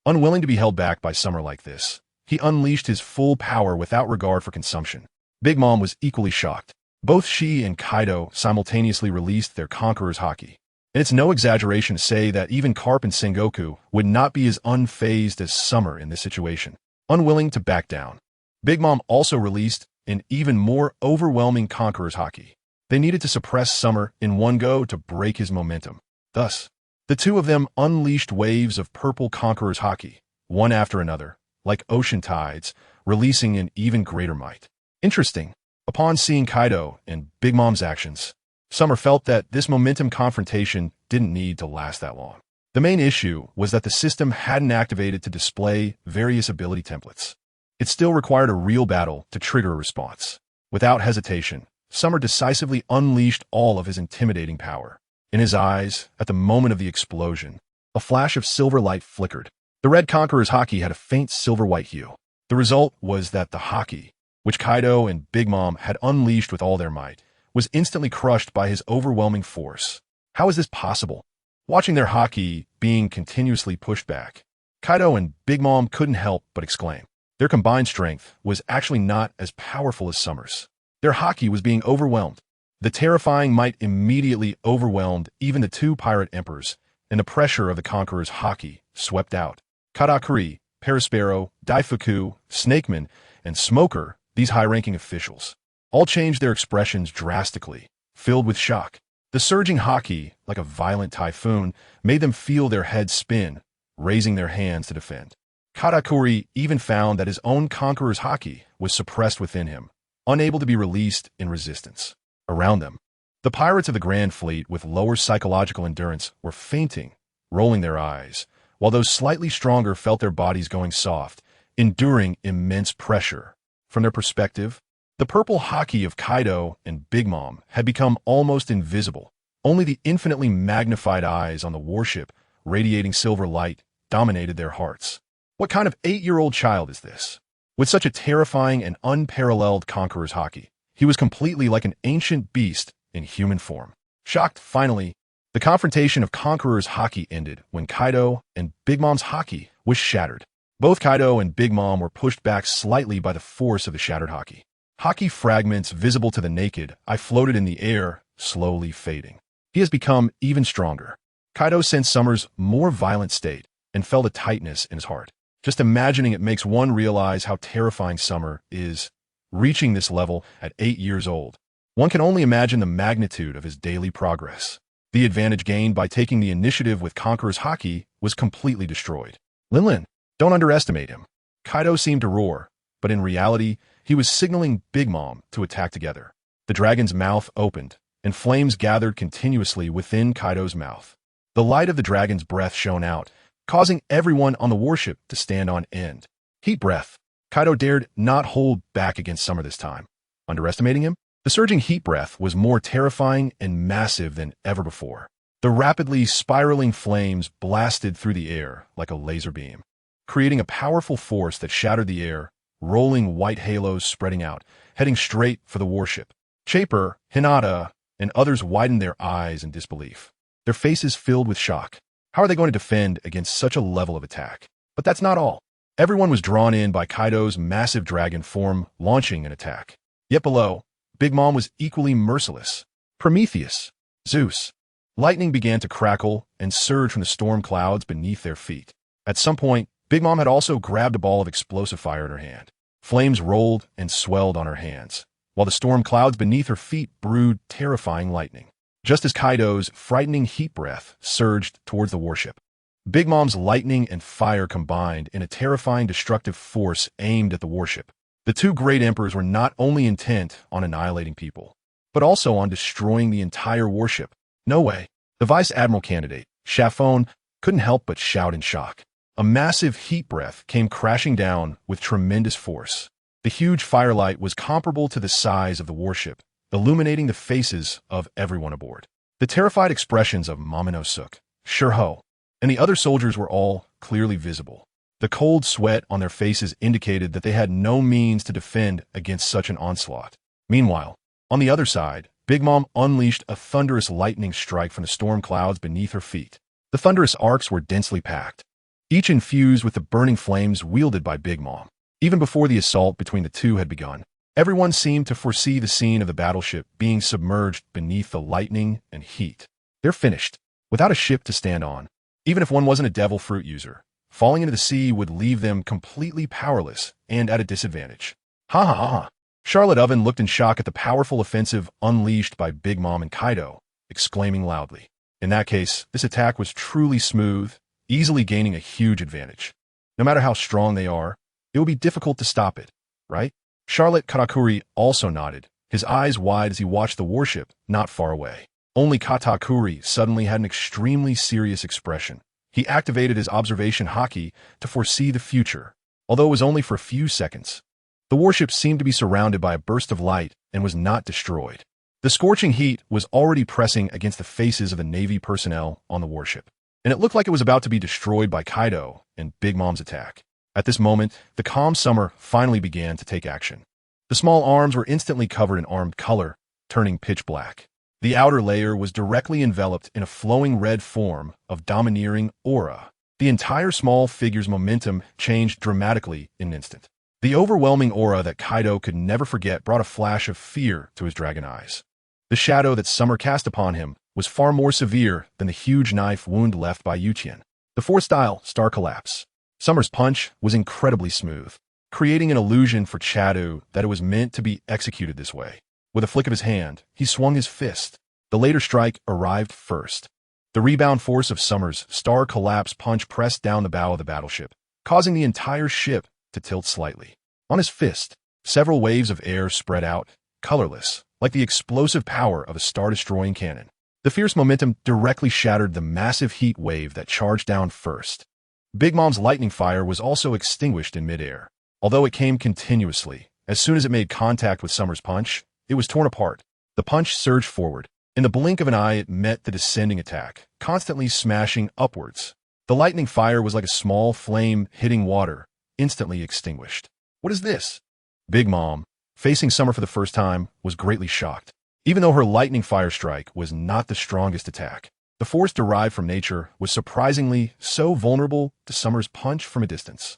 Unwilling to be held back by Summer like this, he unleashed his full power without regard for consumption. Big Mom was equally shocked. Both she and Kaido simultaneously released their Conqueror's Haki. And it's no exaggeration to say that even Garp and Sengoku would not be as unfazed as Summer in this situation, unwilling to back down. Big Mom also released an even more overwhelming Conqueror's Haki. They needed to suppress Summer in one go to break his momentum. Thus, the 2 of them unleashed waves of purple Conqueror's Haki, one after another, like ocean tides, releasing an even greater might. Interesting. Upon seeing Kaido and Big Mom's actions, Summer felt that this momentum confrontation didn't need to last that long. The main issue was that the system hadn't activated to display various ability templates. It still required a real battle to trigger a response. Without hesitation, Summer decisively unleashed all of his intimidating power. In his eyes, at the moment of the explosion, a flash of silver light flickered. The red Conqueror's Haki had a faint silver-white hue. The result was that the Haki, which Kaido and Big Mom had unleashed with all their might, was instantly crushed by his overwhelming force. How is this possible? Watching their Haki being continuously pushed back, Kaido and Big Mom couldn't help but exclaim. Their combined strength was actually not as powerful as Summer's. Their Haki was being overwhelmed. The terrifying might immediately overwhelmed even the 2 pirate emperors, and the pressure of the Conqueror's Haki swept out. Katakuri, Perospero, Daifuku, Snakeman, and Smoker, these high-ranking officials, all changed their expressions drastically, filled with shock. The surging Haki, like a violent typhoon, made them feel their heads spin, raising their hands to defend. Katakuri even found that his own Conqueror's Haki was suppressed within him, unable to be released in resistance. Around them, the pirates of the Grand Fleet with lower psychological endurance were fainting, rolling their eyes, while those slightly stronger felt their bodies going soft, enduring immense pressure. From their perspective, the purple Haki of Kaido and Big Mom had become almost invisible. Only the infinitely magnified eyes on the warship, radiating silver light, dominated their hearts. What kind of 8-year-old child is this? With such a terrifying and unparalleled Conqueror's Haki, he was completely like an ancient beast in human form. Shocked, finally, the confrontation of Conqueror's Haki ended when Kaido and Big Mom's Haki was shattered. Both Kaido and Big Mom were pushed back slightly by the force of the shattered Haki. Haki fragments visible to the naked eye floated in the air, slowly fading. He has become even stronger. Kaido sensed Summer's more violent state and felt a tightness in his heart. Just imagining it makes one realize how terrifying Summer is. Reaching this level at 8 years old, one can only imagine the magnitude of his daily progress. The advantage gained by taking the initiative with Conqueror's Haki was completely destroyed. Linlin, don't underestimate him. Kaido seemed to roar, but in reality, he was signaling Big Mom to attack together. The dragon's mouth opened, and flames gathered continuously within Kaido's mouth. The light of the dragon's breath shone out, causing everyone on the warship to stand on end. Heat breath. Kaido dared not hold back against Summer this time. Underestimating him? The surging heat breath was more terrifying and massive than ever before. The rapidly spiraling flames blasted through the air like a laser beam, creating a powerful force that shattered the air, rolling white halos spreading out, heading straight for the warship. Chaper, Hinata, and others widened their eyes in disbelief, their faces filled with shock. How are they going to defend against such a level of attack? But that's not all. Everyone was drawn in by Kaido's massive dragon form launching an attack. Yet below, Big Mom was equally merciless. Prometheus, Zeus. Lightning began to crackle and surge from the storm clouds beneath their feet. At some point, Big Mom had also grabbed a ball of explosive fire in her hand. Flames rolled and swelled on her hands, while the storm clouds beneath her feet brewed terrifying lightning. Just as Kaido's frightening heat breath surged towards the warship, Big Mom's lightning and fire combined in a terrifying destructive force aimed at the warship. The two great emperors were not only intent on annihilating people, but also on destroying the entire warship. No way. The Vice Admiral candidate, Chaphone, couldn't help but shout in shock. A massive heat breath came crashing down with tremendous force. The huge firelight was comparable to the size of the warship, illuminating the faces of everyone aboard. The terrified expressions of Momonosuke, Shurho, and the other soldiers were all clearly visible. The cold sweat on their faces indicated that they had no means to defend against such an onslaught. Meanwhile, on the other side, Big Mom unleashed a thunderous lightning strike from the storm clouds beneath her feet. The thunderous arcs were densely packed, each infused with the burning flames wielded by Big Mom. Even before the assault between the two had begun, everyone seemed to foresee the scene of the battleship being submerged beneath the lightning and heat. They're finished, without a ship to stand on. Even if one wasn't a devil fruit user, falling into the sea would leave them completely powerless and at a disadvantage. Ha ha ha ha. Charlotte Oven looked in shock at the powerful offensive unleashed by Big Mom and Kaido, exclaiming loudly. In that case, this attack was truly smooth, easily gaining a huge advantage. No matter how strong they are, it will be difficult to stop it, right? Charlotte Katakuri also nodded, his eyes wide as he watched the warship not far away. Only Katakuri suddenly had an extremely serious expression. He activated his observation haki to foresee the future, although it was only for a few seconds. The warship seemed to be surrounded by a burst of light and was not destroyed. The scorching heat was already pressing against the faces of the Navy personnel on the warship, and it looked like it was about to be destroyed by Kaido and Big Mom's attack. At this moment, the calm summer finally began to take action. The small arms were instantly covered in armed color, turning pitch black. The outer layer was directly enveloped in a flowing red form of domineering aura. The entire small figure's momentum changed dramatically in an instant. The overwhelming aura that Kaido could never forget brought a flash of fear to his dragon eyes. The shadow that Summer cast upon him was far more severe than the huge knife wound left by Yuchien. The four-style star collapse. Summer's punch was incredibly smooth, creating an illusion for Chadu that it was meant to be executed this way. With a flick of his hand, he swung his fist. The later strike arrived first. The rebound force of Summer's star collapse punch pressed down the bow of the battleship, causing the entire ship to tilt slightly. On his fist, several waves of air spread out, colorless, like the explosive power of a star-destroying cannon. The fierce momentum directly shattered the massive heat wave that charged down first. Big Mom's lightning fire was also extinguished in midair. Although it came continuously, as soon as it made contact with Summer's punch, it was torn apart. The punch surged forward. In the blink of an eye, it met the descending attack, constantly smashing upwards. The lightning fire was like a small flame hitting water, instantly extinguished. What is this? Big Mom, facing Summer for the first time, was greatly shocked. Even though her lightning fire strike was not the strongest attack, the force derived from nature was surprisingly so vulnerable to Summer's punch from a distance.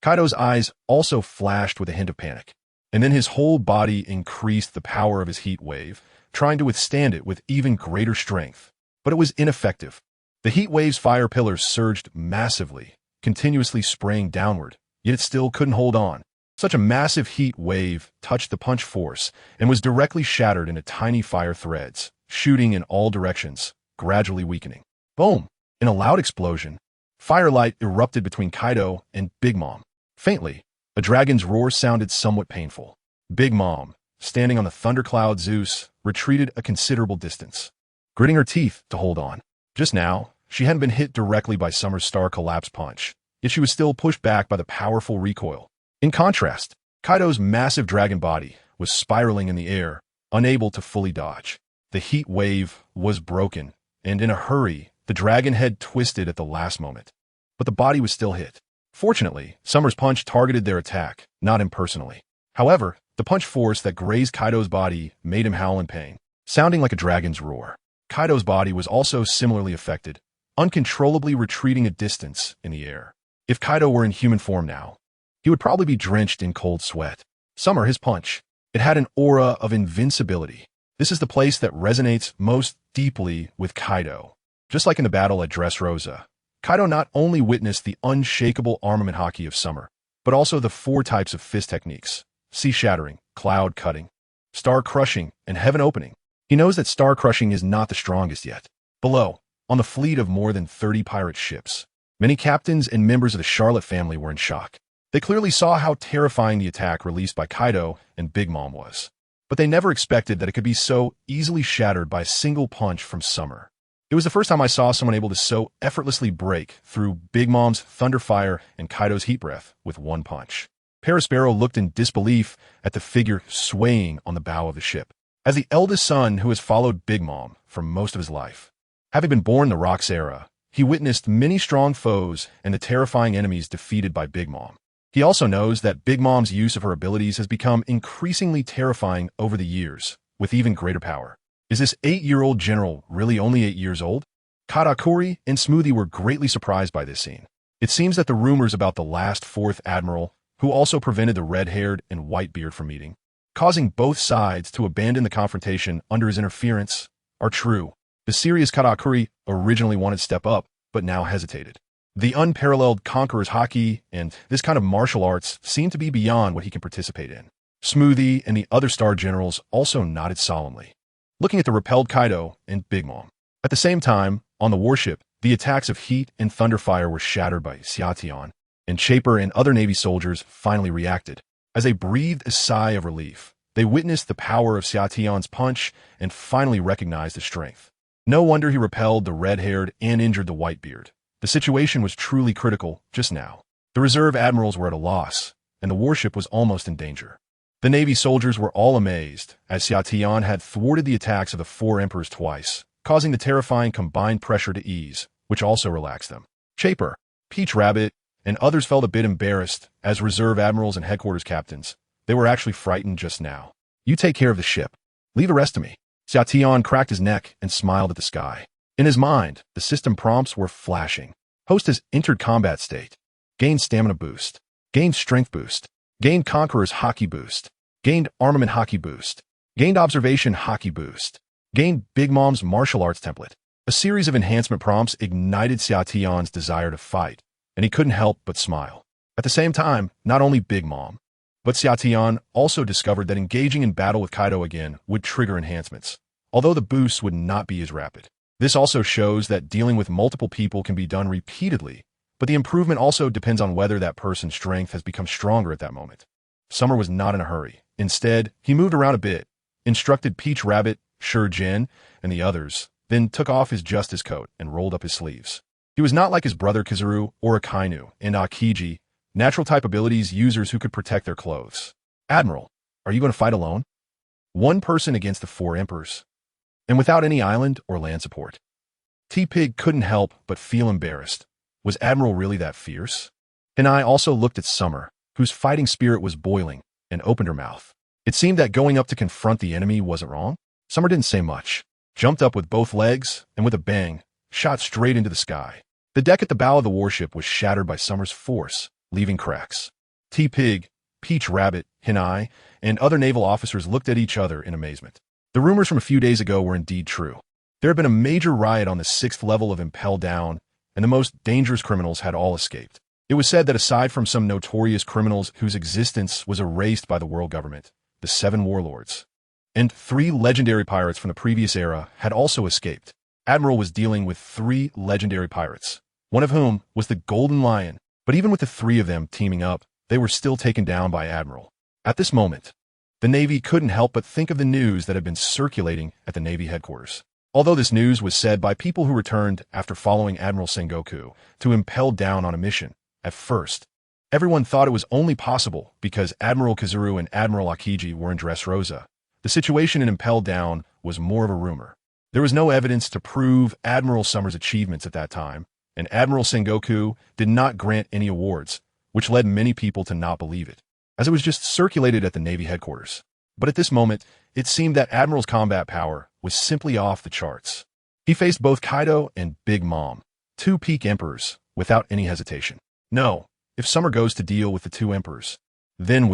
Kaido's eyes also flashed with a hint of panic, and then his whole body increased the power of his heat wave, trying to withstand it with even greater strength. But it was ineffective. The heat wave's fire pillars surged massively, continuously spraying downward, yet it still couldn't hold on. Such a massive heat wave touched the punch force and was directly shattered into tiny fire threads, shooting in all directions, gradually weakening. Boom! In a loud explosion, firelight erupted between Kaido and Big Mom. Faintly, a dragon's roar sounded somewhat painful. Big Mom, standing on the thundercloud Zeus, retreated a considerable distance, gritting her teeth to hold on. Just now, she hadn't been hit directly by Summer's star collapse punch, yet she was still pushed back by the powerful recoil. In contrast, Kaido's massive dragon body was spiraling in the air, unable to fully dodge. The heat wave was broken, and in a hurry, the dragon head twisted at the last moment. But the body was still hit. Fortunately, Summer's punch targeted their attack, not him personally. However, the punch force that grazed Kaido's body made him howl in pain, sounding like a dragon's roar. Kaido's body was also similarly affected, uncontrollably retreating a distance in the air. If Kaido were in human form now, he would probably be drenched in cold sweat. Summer, his punch, it had an aura of invincibility. This is the place that resonates most deeply with Kaido. Just like in the battle at Dressrosa, Kaido not only witnessed the unshakable armament hockey of Summer, but also the 4 types of fist techniques: sea shattering, cloud cutting, star crushing, and heaven opening. He knows that star crushing is not the strongest yet. Below, on the fleet of more than 30 pirate ships, many captains and members of the Charlotte family were in shock. They clearly saw how terrifying the attack released by Kaido and Big Mom was, but they never expected that it could be so easily shattered by a single punch from Summer. It was the first time I saw someone able to so effortlessly break through Big Mom's thunder fire and Kaido's heat breath with one punch. Perospero looked in disbelief at the figure swaying on the bow of the ship. As the eldest son who has followed Big Mom for most of his life, having been born in the Rocks era, he witnessed many strong foes and the terrifying enemies defeated by Big Mom. He also knows that Big Mom's use of her abilities has become increasingly terrifying over the years, with even greater power. Is this 8-year-old general really only 8 years old? Katakuri and Smoothie were greatly surprised by this scene. It seems that the rumors about the last 4th Admiral, who also prevented the red-haired and white-beard from meeting, causing both sides to abandon the confrontation under his interference, are true. The serious Katakuri originally wanted to step up, but now hesitated. The unparalleled conqueror's hockey and this kind of martial arts seem to be beyond what he can participate in. Smoothie and the other star generals also nodded solemnly, looking at the repelled Kaido and Big Mom. At the same time, on the warship, the attacks of heat and thunderfire were shattered by Xiaotian, and Chaper and other Navy soldiers finally reacted. As they breathed a sigh of relief, they witnessed the power of Xiaotian's punch and finally recognized his strength. No wonder he repelled the red-haired and injured the white-beard. The situation was truly critical just now. The reserve admirals were at a loss, and the warship was almost in danger. The Navy soldiers were all amazed, as Xiaotian had thwarted the attacks of the 4 emperors twice, causing the terrifying combined pressure to ease, which also relaxed them. Chaper, Peach Rabbit, and others felt a bit embarrassed as reserve admirals and headquarters captains. They were actually frightened just now. You take care of the ship. Leave the rest to me. Xiaotian cracked his neck and smiled at the sky. In his mind, the system prompts were flashing. Host has entered combat state. Gained stamina boost. Gained strength boost. Gained conqueror's hockey boost. Gained armament hockey boost. Gained observation hockey boost. Gained Big Mom's martial arts template. A series of enhancement prompts ignited Xiaotian's desire to fight, and he couldn't help but smile. At the same time, not only Big Mom, but Xiaotian also discovered that engaging in battle with Kaido again would trigger enhancements, although the boosts would not be as rapid. This also shows that dealing with multiple people can be done repeatedly, but the improvement also depends on whether that person's strength has become stronger at that moment. Summer was not in a hurry. Instead, he moved around a bit, instructed Peach Rabbit, Sure Jin, and the others, then took off his justice coat and rolled up his sleeves. He was not like his brother Kizaru or Akainu and Aokiji, natural type abilities users who could protect their clothes. Admiral, are you going to fight alone? One person against the 4 emperors, and without any island or land support. T-Pig couldn't help but feel embarrassed. Was Admiral really that fierce? Hinai also looked at Summer, whose fighting spirit was boiling, and opened her mouth. It seemed that going up to confront the enemy wasn't wrong. Summer didn't say much, jumped up with both legs, and with a bang, shot straight into the sky. The deck at the bow of the warship was shattered by Summer's force, leaving cracks. T-Pig, Peach Rabbit, Hinai, and other naval officers looked at each other in amazement. The rumors from a few days ago were indeed true. There had been a major riot on the 6th level of Impel Down, and the most dangerous criminals had all escaped. It was said that aside from some notorious criminals whose existence was erased by the world government, the 7 warlords, and 3 legendary pirates from the previous era had also escaped. Admiral was dealing with 3 legendary pirates, one of whom was the Golden Lion, but even with the 3 of them teaming up, they were still taken down by Admiral. At this moment, the Navy couldn't help but think of the news that had been circulating at the Navy headquarters. Although this news was said by people who returned after following Admiral Sengoku to Impel Down on a mission, at first, everyone thought it was only possible because Admiral Kizaru and Admiral Aokiji were in Dressrosa. The situation in Impel Down was more of a rumor. There was no evidence to prove Admiral Summer's achievements at that time, and Admiral Sengoku did not grant any awards, which led many people to not believe it, as it was just circulated at the Navy headquarters. But at this moment, it seemed that Admiral's combat power was simply off the charts. He faced both Kaido and Big Mom, two peak emperors, without any hesitation. No, if Summer goes to deal with the two emperors, then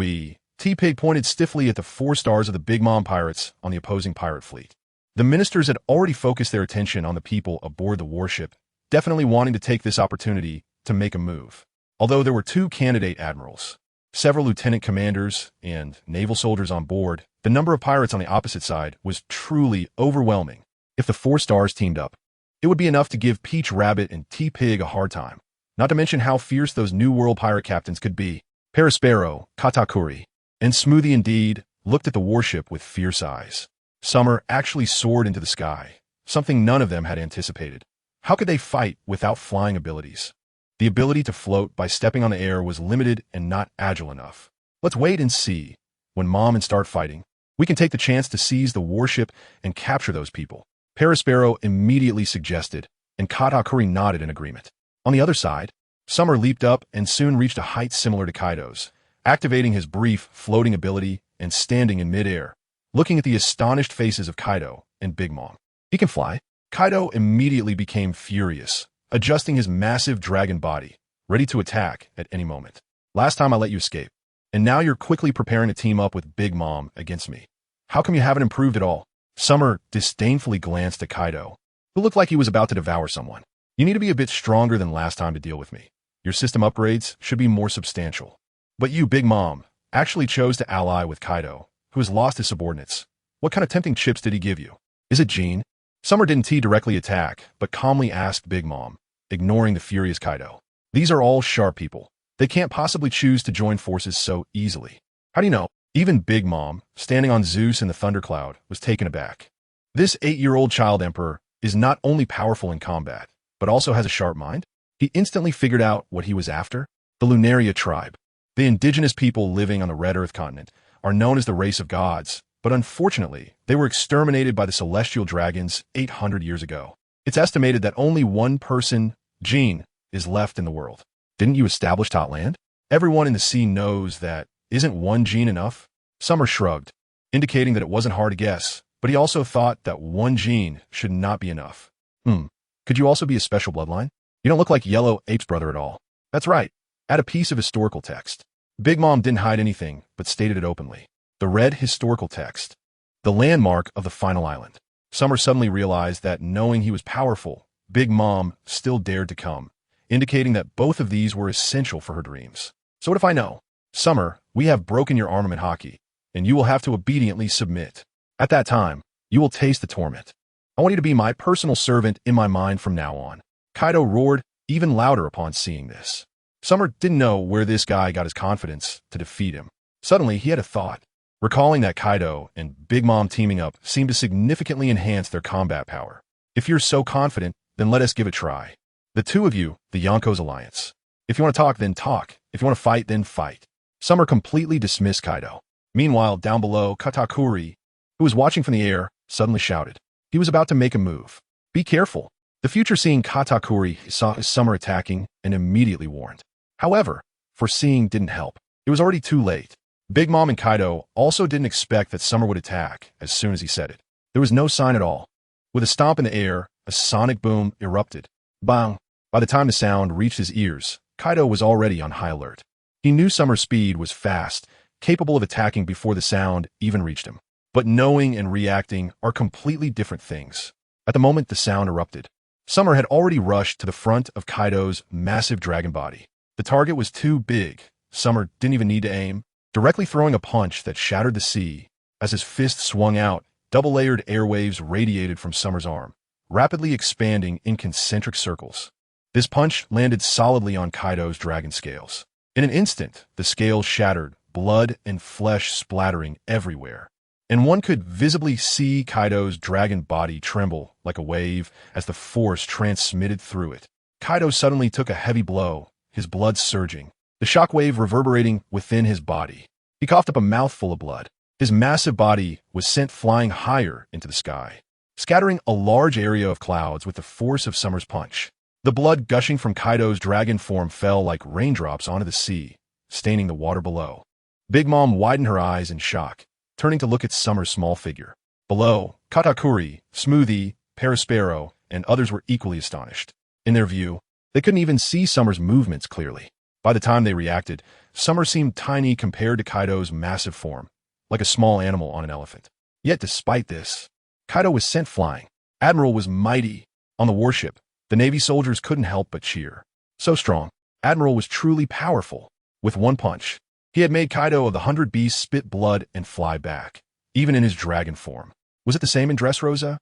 T-Pig pointed stiffly at the 4 stars of the Big Mom pirates on the opposing pirate fleet. The ministers had already focused their attention on the people aboard the warship, definitely wanting to take this opportunity to make a move. Although there were 2 candidate admirals, several lieutenant commanders, and naval soldiers on board, the number of pirates on the opposite side was truly overwhelming. If the 4 stars teamed up, it would be enough to give Peach Rabbit and T-Pig a hard time, not to mention how fierce those New World pirate captains could be. Paraspero, Katakuri, and Smoothie indeed looked at the warship with fierce eyes. Summer actually soared into the sky, something none of them had anticipated. How could they fight without flying abilities? The ability to float by stepping on the air was limited and not agile enough. Let's wait and see. When Mom and start fighting, we can take the chance to seize the warship and capture those people. Paraspero immediately suggested, and Katakuri nodded in agreement. On the other side, Summer leaped up and soon reached a height similar to Kaido's, activating his brief floating ability and standing in midair, looking at the astonished faces of Kaido and Big Mom. He can fly. Kaido immediately became furious, adjusting his massive dragon body, ready to attack at any moment. Last time I let you escape, and now you're quickly preparing to team up with Big Mom against me. How come you haven't improved at all? Summer disdainfully glanced at Kaido, who looked like he was about to devour someone. You need to be a bit stronger than last time to deal with me. Your system upgrades should be more substantial. But you, Big Mom, actually chose to ally with Kaido, who has lost his subordinates. What kind of tempting chips did he give you? Is it Jean? Summer didn't directly attack, but calmly asked Big Mom, ignoring the furious Kaido. These are all sharp people. They can't possibly choose to join forces so easily. How do you know? Even Big Mom, standing on Zeus in the thundercloud, was taken aback. This 8-year-old child emperor is not only powerful in combat, but also has a sharp mind. He instantly figured out what he was after. The Lunaria tribe. The indigenous people living on the Red Earth continent are known as the race of gods, but unfortunately, they were exterminated by the celestial dragons 800 years ago. It's estimated that only one person, Jean, is left in the world. Didn't you establish Totland? Everyone in the sea knows that. Isn't one Jean enough? Summer shrugged, indicating that it wasn't hard to guess, but he also thought that one Jean should not be enough. Could you also be a special bloodline? You don't look like Yellow Ape's brother at all. That's right. Add a piece of historical text. Big Mom didn't hide anything, but stated it openly. The red historical text. The landmark of the final island. Summer suddenly realized that knowing he was powerful, Big Mom still dared to come, indicating that both of these were essential for her dreams. So what if I know? Summer, we have broken your armament hockey, and you will have to obediently submit. At that time, you will taste the torment. I want you to be my personal servant in my mind from now on. Kaido roared even louder upon seeing this. Summer didn't know where this guy got his confidence to defeat him. Suddenly, he had a thought, recalling that Kaido and Big Mom teaming up seemed to significantly enhance their combat power. If you're so confident, then let us give it a try. The two of you, the Yonko's alliance. If you want to talk, then talk. If you want to fight, then fight. Summer completely dismissed Kaido. Meanwhile, down below, Katakuri, who was watching from the air, suddenly shouted. He was about to make a move. Be careful. The future-seeing Katakuri saw Summer attacking and immediately warned. However, foreseeing didn't help. It was already too late. Big Mom and Kaido also didn't expect that Summer would attack as soon as he said it. There was no sign at all. With a stomp in the air, a sonic boom erupted. Bang! By the time the sound reached his ears, Kaido was already on high alert. He knew Summer's speed was fast, capable of attacking before the sound even reached him. But knowing and reacting are completely different things. At the moment the sound erupted, Summer had already rushed to the front of Kaido's massive dragon body. The target was too big. Summer didn't even need to aim, directly throwing a punch that shattered the sea. As his fist swung out, double-layered airwaves radiated from Summer's arm, rapidly expanding in concentric circles. This punch landed solidly on Kaido's dragon scales. In an instant, the scales shattered, blood and flesh splattering everywhere. And one could visibly see Kaido's dragon body tremble like a wave as the force transmitted through it. Kaido suddenly took a heavy blow, his blood surging, the shockwave reverberating within his body. He coughed up a mouthful of blood. His massive body was sent flying higher into the sky. scattering a large area of clouds with the force of Summer's punch. The blood gushing from Kaido's dragon form fell like raindrops onto the sea, staining the water below. Big Mom widened her eyes in shock, turning to look at Summer's small figure. Below, Katakuri, Smoothie, Perispero, and others were equally astonished. In their view, they couldn't even see Summer's movements clearly. By the time they reacted, Summer seemed tiny compared to Kaido's massive form, like a small animal on an elephant. Yet despite this, Kaido was sent flying. Admiral was mighty. On the warship, the Navy soldiers couldn't help but cheer. So strong, Admiral was truly powerful. With one punch, he had made Kaido of the 100 Beasts spit blood and fly back, even in his dragon form. Was it the same in Dressrosa?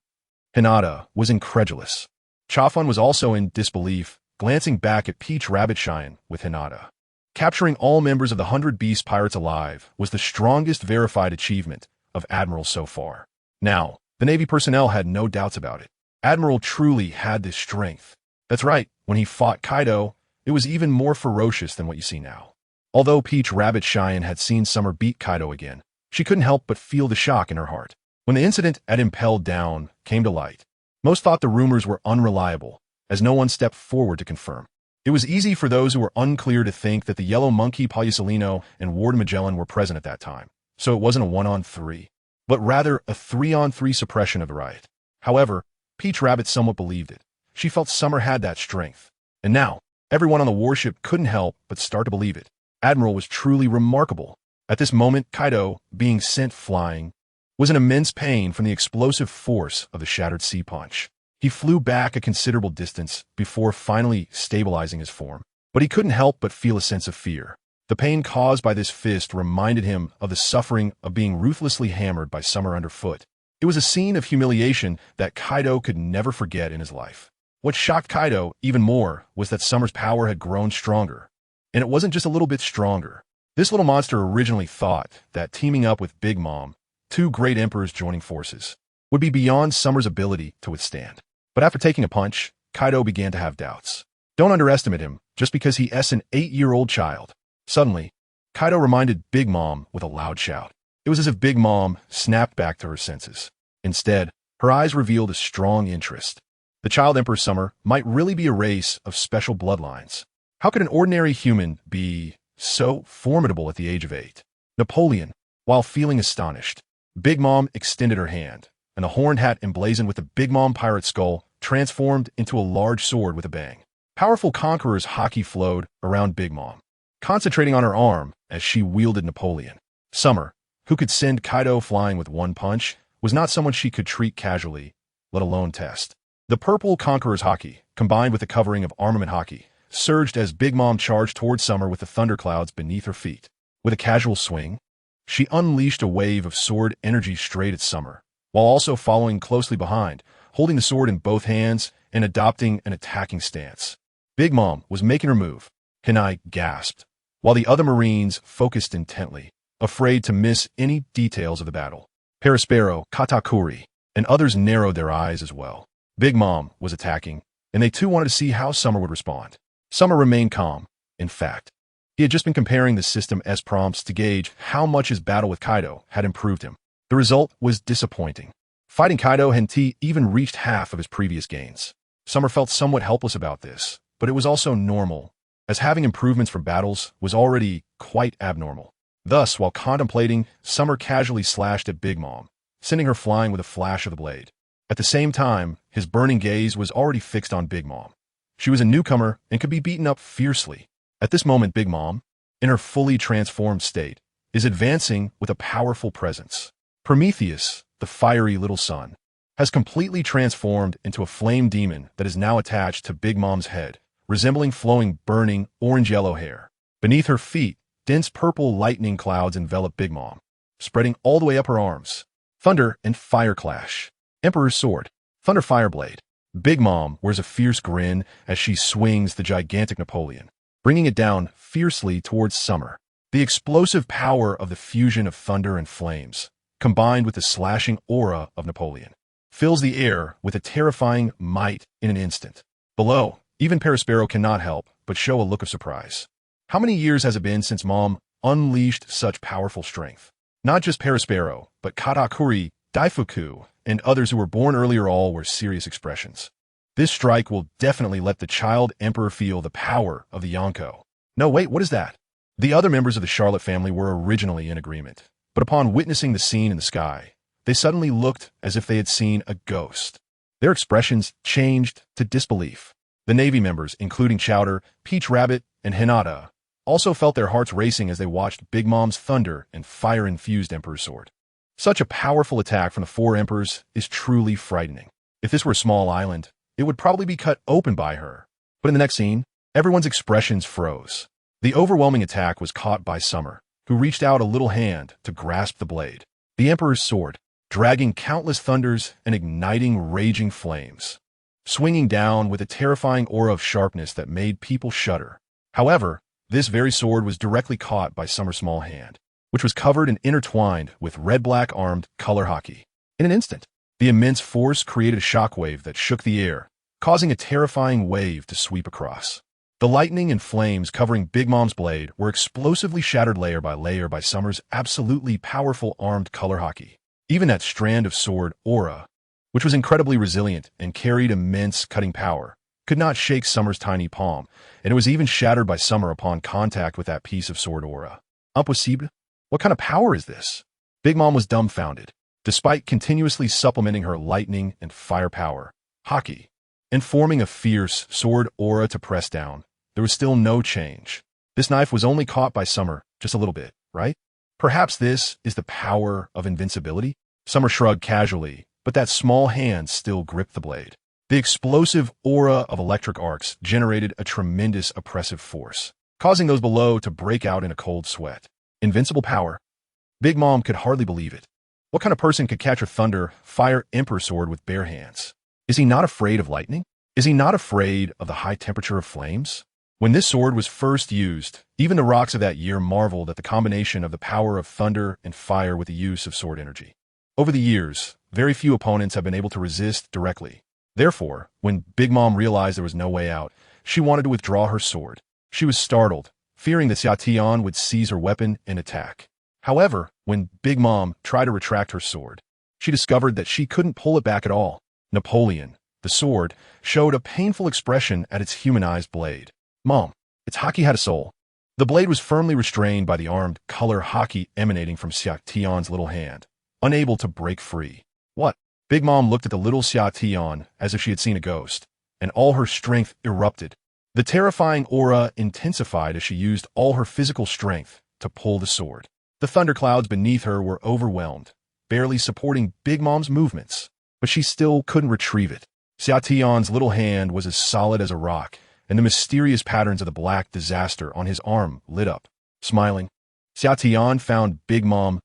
Hinata was incredulous. Chafun was also in disbelief, glancing back at Peach Rabbitshine with Hinata. Capturing all members of the 100 Beast pirates alive was the strongest verified achievement of Admiral so far. Now, the Navy personnel had no doubts about it. Admiral truly had this strength. That's right, when he fought Kaido, it was even more ferocious than what you see now. Although Peach Rabbitshine had seen Summer beat Kaido again, she couldn't help but feel the shock in her heart. When the incident at Impelled Down came to light, most thought the rumors were unreliable, as no one stepped forward to confirm. It was easy for those who were unclear to think that the Yellow Monkey, Salino, and Warden Magellan were present at that time, so it wasn't a 1-on-3, but rather a 3-on-3 suppression of the riot. However, Peach Rabbit somewhat believed it. She felt Summer had that strength. And now, everyone on the warship couldn't help but start to believe it. Admiral was truly remarkable. At this moment, Kaido, being sent flying, was in immense pain from the explosive force of the shattered sea punch. He flew back a considerable distance before finally stabilizing his form. But he couldn't help but feel a sense of fear. The pain caused by this fist reminded him of the suffering of being ruthlessly hammered by Summer underfoot. It was a scene of humiliation that Kaido could never forget in his life. What shocked Kaido even more was that Summer's power had grown stronger. And it wasn't just a little bit stronger. This little monster originally thought that teaming up with Big Mom, two great emperors joining forces, would be beyond Summer's ability to withstand. But after taking a punch, Kaido began to have doubts. Don't underestimate him just because he is an 8-year-old child. Suddenly, Kaido reminded Big Mom with a loud shout. It was as if Big Mom snapped back to her senses. Instead, her eyes revealed a strong interest. The child Emperor Summer might really be a race of special bloodlines. How could an ordinary human be so formidable at the age of 8? Napoleon, while feeling astonished, Big Mom extended her hand, and the horned hat emblazoned with the Big Mom pirate skull transformed into a large sword with a bang. Powerful conqueror's haki flowed around Big Mom, concentrating on her arm as she wielded Napoleon. Summer, who could send Kaido flying with one punch, was not someone she could treat casually, let alone test. The purple conqueror's haki, combined with the covering of armament haki, surged as Big Mom charged towards Summer with the thunderclouds beneath her feet. With a casual swing, she unleashed a wave of sword energy straight at Summer, while also following closely behind, holding the sword in both hands and adopting an attacking stance. Big Mom was making her move. Hinai gasped, while the other Marines focused intently, afraid to miss any details of the battle. Perispero, Katakuri, and others narrowed their eyes as well. Big Mom was attacking, and they too wanted to see how Summer would respond. Summer remained calm. In fact, he had just been comparing the system S prompts to gauge how much his battle with Kaido had improved him. The result was disappointing. Fighting Kaido hadn't even reached half of his previous gains. Summer felt somewhat helpless about this, but it was also normal, as having improvements from battles was already quite abnormal. Thus, while contemplating, Summer casually slashed at Big Mom, sending her flying with a flash of the blade. At the same time, his burning gaze was already fixed on Big Mom. She was a newcomer and could be beaten up fiercely. At this moment, Big Mom, in her fully transformed state, is advancing with a powerful presence. Prometheus, the fiery little sun, has completely transformed into a flame demon that is now attached to Big Mom's head, resembling flowing, burning, orange-yellow hair. Beneath her feet, dense purple lightning clouds envelop Big Mom, spreading all the way up her arms. Thunder and fire clash. Emperor's sword. Thunder Fireblade. Big Mom wears a fierce grin as she swings the gigantic Napoleon, bringing it down fiercely towards Summer. The explosive power of the fusion of thunder and flames, combined with the slashing aura of Napoleon, fills the air with a terrifying might in an instant. Below, even Perispero cannot help but show a look of surprise. How many years has it been since Mom unleashed such powerful strength? Not just Perispero, but Katakuri Daifuku, and others who were born earlier all were serious expressions. This strike will definitely let the child emperor feel the power of the Yonko. No, wait, what is that? The other members of the Charlotte family were originally in agreement, but upon witnessing the scene in the sky, they suddenly looked as if they had seen a ghost. Their expressions changed to disbelief. The Navy members, including Chowder, Peach Rabbit, and Hinata, also felt their hearts racing as they watched Big Mom's thunder and fire-infused Emperor's sword. Such a powerful attack from the four emperors is truly frightening. If this were a small island, it would probably be cut open by her. But in the next scene, everyone's expressions froze. The overwhelming attack was caught by Summer, who reached out a little hand to grasp the blade. The Emperor's sword, dragging countless thunders and igniting raging flames, swinging down with a terrifying aura of sharpness that made people shudder. However, this very sword was directly caught by Summer's small hand, which was covered and intertwined with red-black armed color hockey. In an instant, the immense force created a shockwave that shook the air, causing a terrifying wave to sweep across. The lightning and flames covering Big Mom's blade were explosively shattered layer by Summer's absolutely powerful armed color hockey. Even that strand of sword aura, which was incredibly resilient and carried immense cutting power, could not shake Summer's tiny palm, and it was even shattered by Summer upon contact with that piece of sword aura. Impossible? What kind of power is this? Big Mom was dumbfounded. Despite continuously supplementing her lightning and fire power, hockey, and forming a fierce sword aura to press down, there was still no change. This knife was only caught by Summer just a little bit, right? Perhaps this is the power of invincibility? Summer shrugged casually, but that small hand still gripped the blade. The explosive aura of electric arcs generated a tremendous oppressive force, causing those below to break out in a cold sweat. Invincible power? Big Mom could hardly believe it. What kind of person could catch a thunder, fire emperor sword with bare hands? Is he not afraid of lightning? Is he not afraid of the high temperature of flames? When this sword was first used, even the rocks of that year marveled at the combination of the power of thunder and fire with the use of sword energy. Over the years, very few opponents have been able to resist directly. Therefore, when Big Mom realized there was no way out, she wanted to withdraw her sword. She was startled, fearing that Xiatian would seize her weapon and attack. However, when Big Mom tried to retract her sword, she discovered that she couldn't pull it back at all. Napoleon, the sword, showed a painful expression at its humanized blade. Mom, its hockey had a soul. The blade was firmly restrained by the armed color hockey emanating from Xiatian's little hand, unable to break free. What? Big Mom looked at the little Xiatian as if she had seen a ghost, and all her strength erupted. The terrifying aura intensified as she used all her physical strength to pull the sword. The thunderclouds beneath her were overwhelmed, barely supporting Big Mom's movements, but she still couldn't retrieve it. Xiatian's little hand was as solid as a rock, and the mysterious patterns of the black disaster on his arm lit up. Smiling, Xiatian found Big Mom's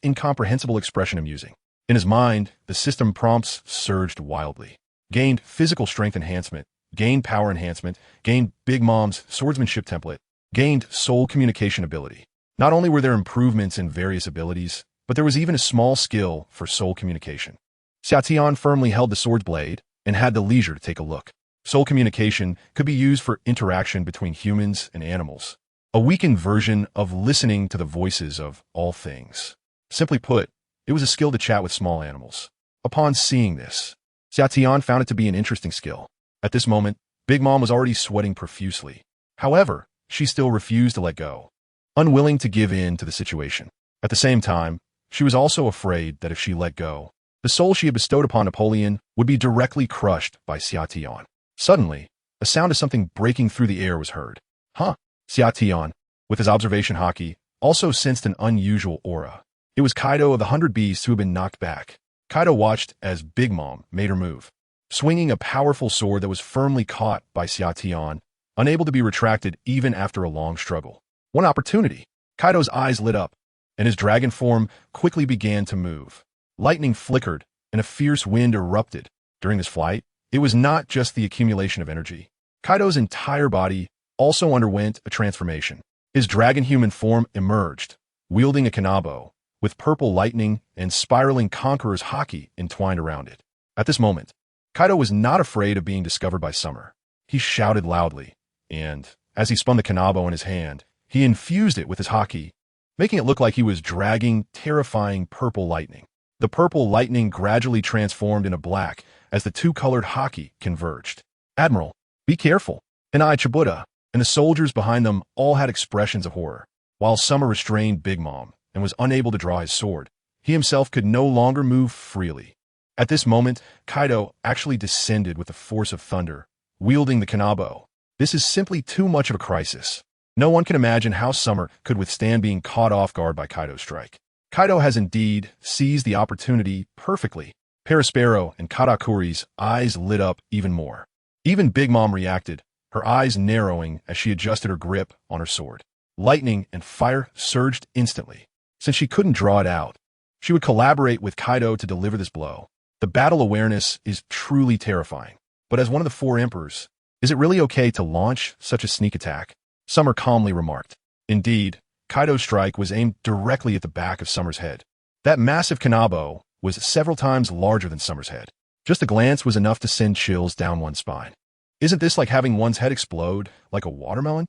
incomprehensible expression amusing. In his mind, the system prompts surged wildly. Gained physical strength enhancement, gained power enhancement, gained Big Mom's swordsmanship template, gained soul communication ability. Not only were there improvements in various abilities, but there was even a small skill for soul communication. Xiatian firmly held the sword's blade and had the leisure to take a look. Soul communication could be used for interaction between humans and animals, a weakened version of listening to the voices of all things. Simply put, it was a skill to chat with small animals. Upon seeing this, Xiatian found it to be an interesting skill. At this moment, Big Mom was already sweating profusely. However, she still refused to let go, unwilling to give in to the situation. At the same time, she was also afraid that if she let go, the soul she had bestowed upon Napoleon would be directly crushed by Xiatian. Suddenly, a sound of something breaking through the air was heard. Huh? Xiatian, with his observation hockey, also sensed an unusual aura. It was Kaido of the 100 Beasts who had been knocked back. Kaido watched as Big Mom made her move, swinging a powerful sword that was firmly caught by Xiatian, unable to be retracted even after a long struggle. One opportunity. Kaido's eyes lit up, and his dragon form quickly began to move. Lightning flickered, and a fierce wind erupted. During this flight, it was not just the accumulation of energy. Kaido's entire body also underwent a transformation. His dragon-human form emerged, wielding a kanabo, with purple lightning and spiraling conqueror's hockey entwined around it. At this moment, Kaido was not afraid of being discovered by Summer. He shouted loudly, and, as he spun the kanabo in his hand, he infused it with his hockey, making it look like he was dragging terrifying purple lightning. The purple lightning gradually transformed into black as the two-colored haki converged. "Admiral, be careful!" And Chibuta and the soldiers behind them all had expressions of horror. While Summer restrained Big Mom and was unable to draw his sword, he himself could no longer move freely. At this moment, Kaido actually descended with the force of thunder, wielding the kanabo. This is simply too much of a crisis. No one can imagine how Summer could withstand being caught off guard by Kaido's strike. Kaido has indeed seized the opportunity perfectly. Perispero and Katakuri's eyes lit up even more. Even Big Mom reacted, her eyes narrowing as she adjusted her grip on her sword. Lightning and fire surged instantly. Since she couldn't draw it out, she would collaborate with Kaido to deliver this blow. The battle awareness is truly terrifying. But as one of the four emperors, is it really okay to launch such a sneak attack? Summer calmly remarked. Indeed, Kaido's strike was aimed directly at the back of Summer's head. That massive kanabo was several times larger than Summer's head. Just a glance was enough to send chills down one's spine. Isn't this like having one's head explode like a watermelon?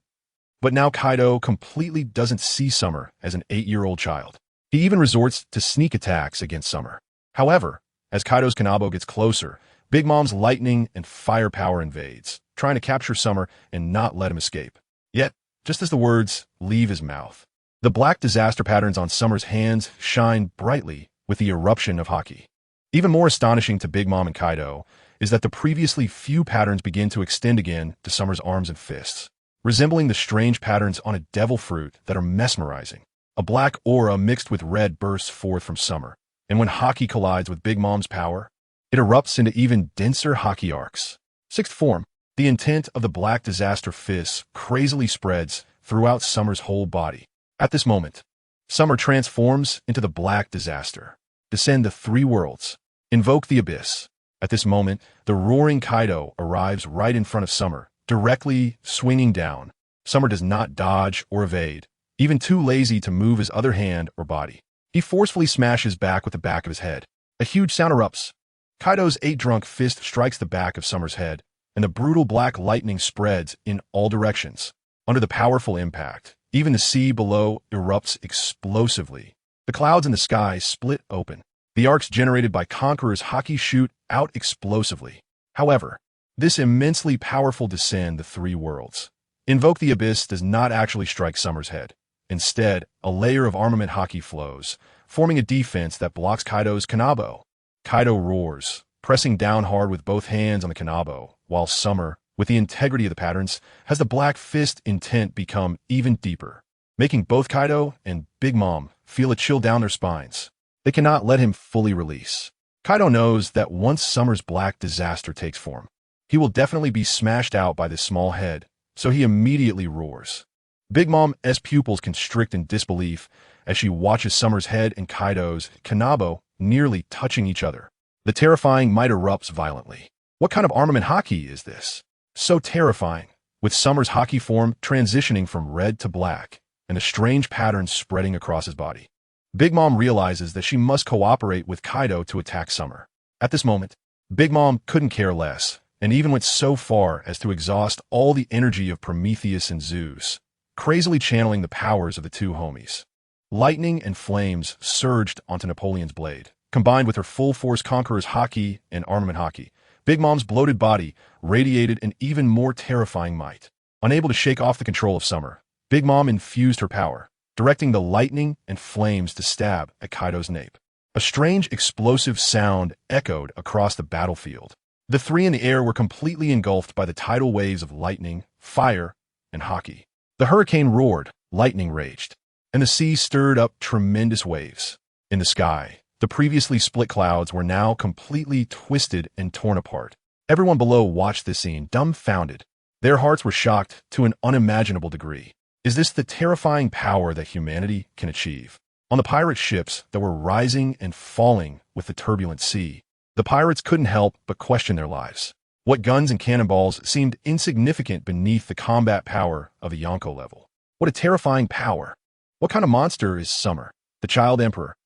But now Kaido completely doesn't see Summer as an 8-year-old child. He even resorts to sneak attacks against Summer. However, as Kaido's kanabo gets closer, Big Mom's lightning and firepower invades, trying to capture Summer and not let him escape. Yet, just as the words leave his mouth, the black disaster patterns on Summer's hands shine brightly with the eruption of haki. Even more astonishing to Big Mom and Kaido is that the previously few patterns begin to extend again to Summer's arms and fists, resembling the strange patterns on a devil fruit that are mesmerizing. A black aura mixed with red bursts forth from Summer, and when haki collides with Big Mom's power, it erupts into even denser haki arcs. Sixth form, the intent of the black disaster fists crazily spreads throughout Summer's whole body. At this moment, Summer transforms into the black disaster. Descend the three worlds. Invoke the abyss. At this moment, the roaring Kaido arrives right in front of Summer, directly swinging down. Summer does not dodge or evade, even too lazy to move his other hand or body. He forcefully smashes back with the back of his head. A huge sound erupts. Kaido's 8-drunk fist strikes the back of Summer's head, and the brutal black lightning spreads in all directions. Under the powerful impact, even the sea below erupts explosively. The clouds in the sky split open. The arcs generated by Conqueror's haki shoot out explosively. However, this immensely powerful descend the three worlds. Invoke the abyss does not actually strike Summer's head. Instead, a layer of armament haki flows, forming a defense that blocks Kaido's kanabo. Kaido roars, pressing down hard with both hands on the kanabo, while Summer, with the integrity of the patterns, has the black fist intent become even deeper, making both Kaido and Big Mom feel a chill down their spines. They cannot let him fully release. Kaido knows that once Summer's black disaster takes form, he will definitely be smashed out by this small head, so he immediately roars. Big Mom's pupils constrict in disbelief as she watches Summer's head and Kaido's kanabo nearly touching each other. The terrifying might erupts violently. What kind of armament haki is this? So terrifying, with Summer's haki form transitioning from red to black, and a strange pattern spreading across his body. Big Mom realizes that she must cooperate with Kaido to attack Summer. At this moment, Big Mom couldn't care less, and even went so far as to exhaust all the energy of Prometheus and Zeus, crazily channeling the powers of the two homies. Lightning and flames surged onto Napoleon's blade. Combined with her full-force Conqueror's haki and armament haki, Big Mom's bloated body radiated an even more terrifying might. Unable to shake off the control of Summer, Big Mom infused her power, directing the lightning and flames to stab at Kaido's nape. A strange explosive sound echoed across the battlefield. The three in the air were completely engulfed by the tidal waves of lightning, fire, and haki. The hurricane roared, lightning raged, and the sea stirred up tremendous waves. In the sky, the previously split clouds were now completely twisted and torn apart. Everyone below watched this scene, dumbfounded. Their hearts were shocked to an unimaginable degree. Is this the terrifying power that humanity can achieve? On the pirate ships that were rising and falling with the turbulent sea, the pirates couldn't help but question their lives. What guns and cannonballs seemed insignificant beneath the combat power of a Yonko level? What a terrifying power! What kind of monster is Summer, the child emperor?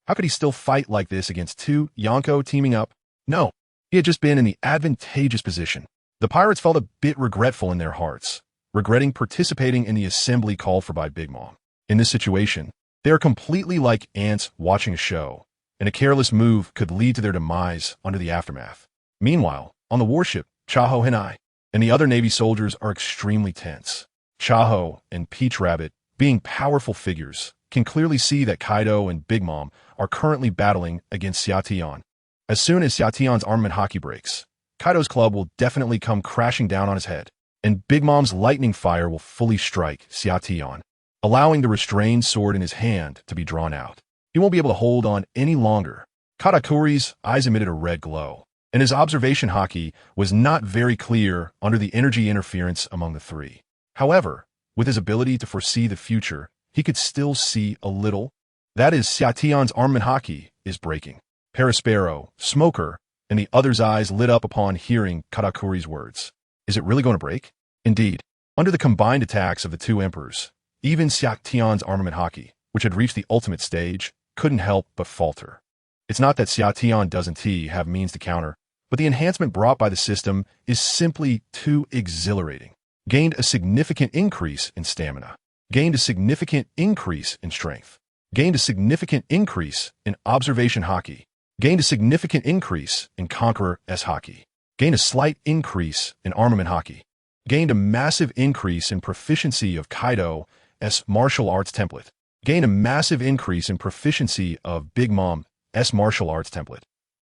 How could he still fight like this against two Yonko teaming up? No, he had just been in the advantageous position. The pirates felt a bit regretful in their hearts, regretting participating in the assembly called for by Big Mom. In this situation, they are completely like ants watching a show, and a careless move could lead to their demise under the aftermath. Meanwhile, on the warship, Chaho Hinai and the other Navy soldiers are extremely tense. Chaho and Peach Rabbit, being powerful figures, can clearly see that Kaido and Big Mom are currently battling against Xiaotian. As soon as Xiaotian's armament hockey breaks, Kaido's club will definitely come crashing down on his head, and Big Mom's lightning fire will fully strike Xiaotian, allowing the restrained sword in his hand to be drawn out. He won't be able to hold on any longer. Katakuri's eyes emitted a red glow, and his observation hockey was not very clear under the energy interference among the three. However, with his ability to foresee the future, he could still see a little. That is, Xiaotian's armament hockey is breaking. Perispero, Smoker, and the others' eyes lit up upon hearing Katakuri's words. Is it really going to break? Indeed. Under the combined attacks of the two emperors, even Xiaotian's armament hockey, which had reached the ultimate stage, couldn't help but falter. It's not that Xiaotian doesn't have means to counter, but the enhancement brought by the system is simply too exhilarating. Gained a significant increase in stamina. Gained a significant increase in strength. Gained a significant increase in observation hockey. Gained a significant increase in Conqueror S hockey. Gained a slight increase in armament hockey. Gained a massive increase in proficiency of Kaido S martial arts template. Gained a massive increase in proficiency of Big Mom S martial arts template.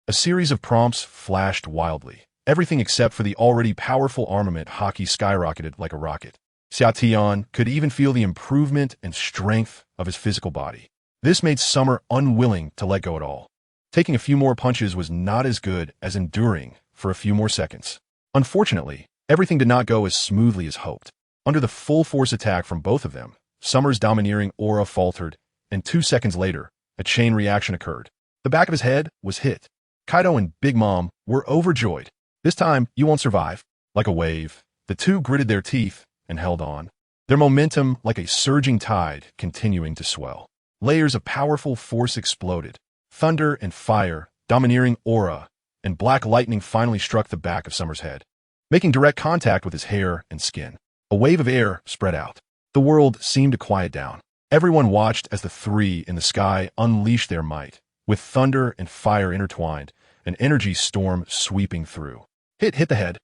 A series of prompts flashed wildly. Everything except for the already powerful armament hockey skyrocketed like a rocket. Xiaotian could even feel the improvement and strength of his physical body. This made Summer unwilling to let go at all. Taking a few more punches was not as good as enduring for a few more seconds. Unfortunately, everything did not go as smoothly as hoped. Under the full force attack from both of them, Summer's domineering aura faltered, and 2 seconds later, a chain reaction occurred. The back of his head was hit. Kaido and Big Mom were overjoyed. This time, you won't survive. Like a wave, the two gritted their teeth and held on. Their momentum like a surging tide continuing to swell. Layers of powerful force exploded. Thunder and fire, domineering aura, and black lightning finally struck the back of Summer's head, making direct contact with his hair and skin. A wave of air spread out. The world seemed to quiet down. Everyone watched as the three in the sky unleashed their might, with thunder and fire intertwined, an energy storm sweeping through. Hit the head.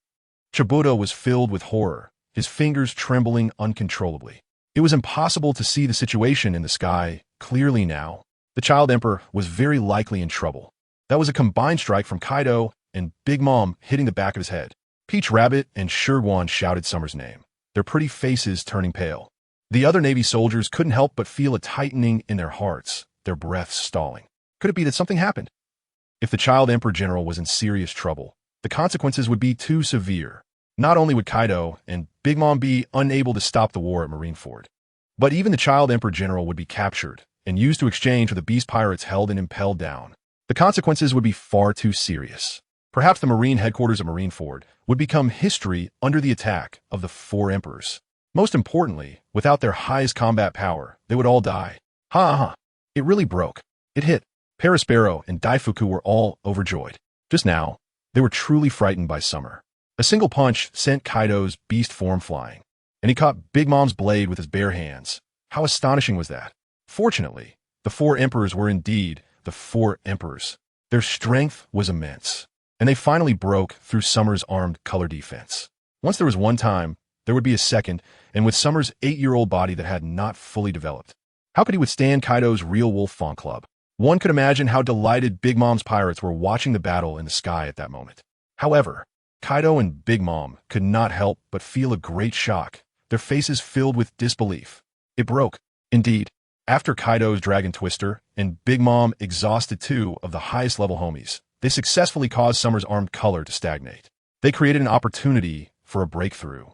Chibuto was filled with horror, his fingers trembling uncontrollably. It was impossible to see the situation in the sky clearly now. The Child Emperor was very likely in trouble. That was a combined strike from Kaido and Big Mom hitting the back of his head. Peach Rabbit and Shirguan shouted Summer's name, their pretty faces turning pale. The other Navy soldiers couldn't help but feel a tightening in their hearts, their breaths stalling. Could it be that something happened? If the Child Emperor General was in serious trouble, the consequences would be too severe. Not only would Kaido and Big Mom be unable to stop the war at Marineford, but even the Child Emperor General would be captured and used to exchange for the beast pirates held and impelled down. The consequences would be far too serious. Perhaps the Marine headquarters of Marineford would become history under the attack of the four emperors. Most importantly, without their highest combat power, they would all die. It really broke. It hit. Perispero and Daifuku were all overjoyed. Just now, they were truly frightened by Summer. A single punch sent Kaido's beast form flying, and he caught Big Mom's blade with his bare hands. How astonishing was that? Fortunately, the four emperors were indeed the four emperors. Their strength was immense, and they finally broke through Summer's armed color defense. Once there was one time, there would be a second, and with Summer's 8-year-old body that had not fully developed, how could he withstand Kaido's real Wolf Fawn Club? One could imagine how delighted Big Mom's pirates were watching the battle in the sky at that moment. However, Kaido and Big Mom could not help but feel a great shock, their faces filled with disbelief. It broke. Indeed, after Kaido's Dragon Twister and Big Mom exhausted 2 of the highest level homies, they successfully caused Summer's armed color to stagnate. They created an opportunity for a breakthrough,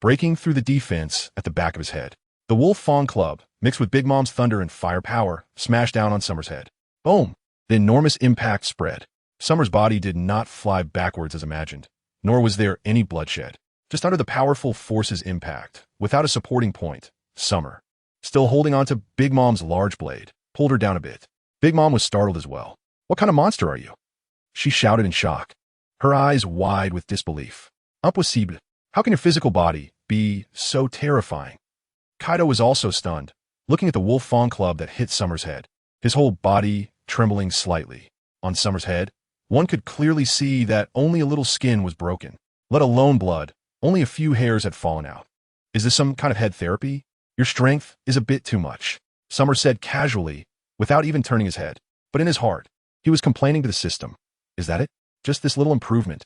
breaking through the defense at the back of his head. The Wolf Fawn Club, mixed with Big Mom's thunder and fire power, smashed down on Summer's head. Boom! The enormous impact spread. Summer's body did not fly backwards as imagined, nor was there any bloodshed. Just under the powerful force's impact, without a supporting point, Summer, still holding onto Big Mom's large blade, pulled her down a bit. Big Mom was startled as well. "What kind of monster are you?" she shouted in shock, her eyes wide with disbelief. Impossible. How can your physical body be so terrifying? Kaido was also stunned, looking at the Wolf Fawn Club that hit Summer's head. His whole body trembling slightly. On Summer's head, one could clearly see that only a little skin was broken, let alone blood. Only a few hairs had fallen out. Is this some kind of head therapy? Your strength is a bit too much, Summer said casually, without even turning his head. But in his heart, he was complaining to the system. Is that it? Just this little improvement?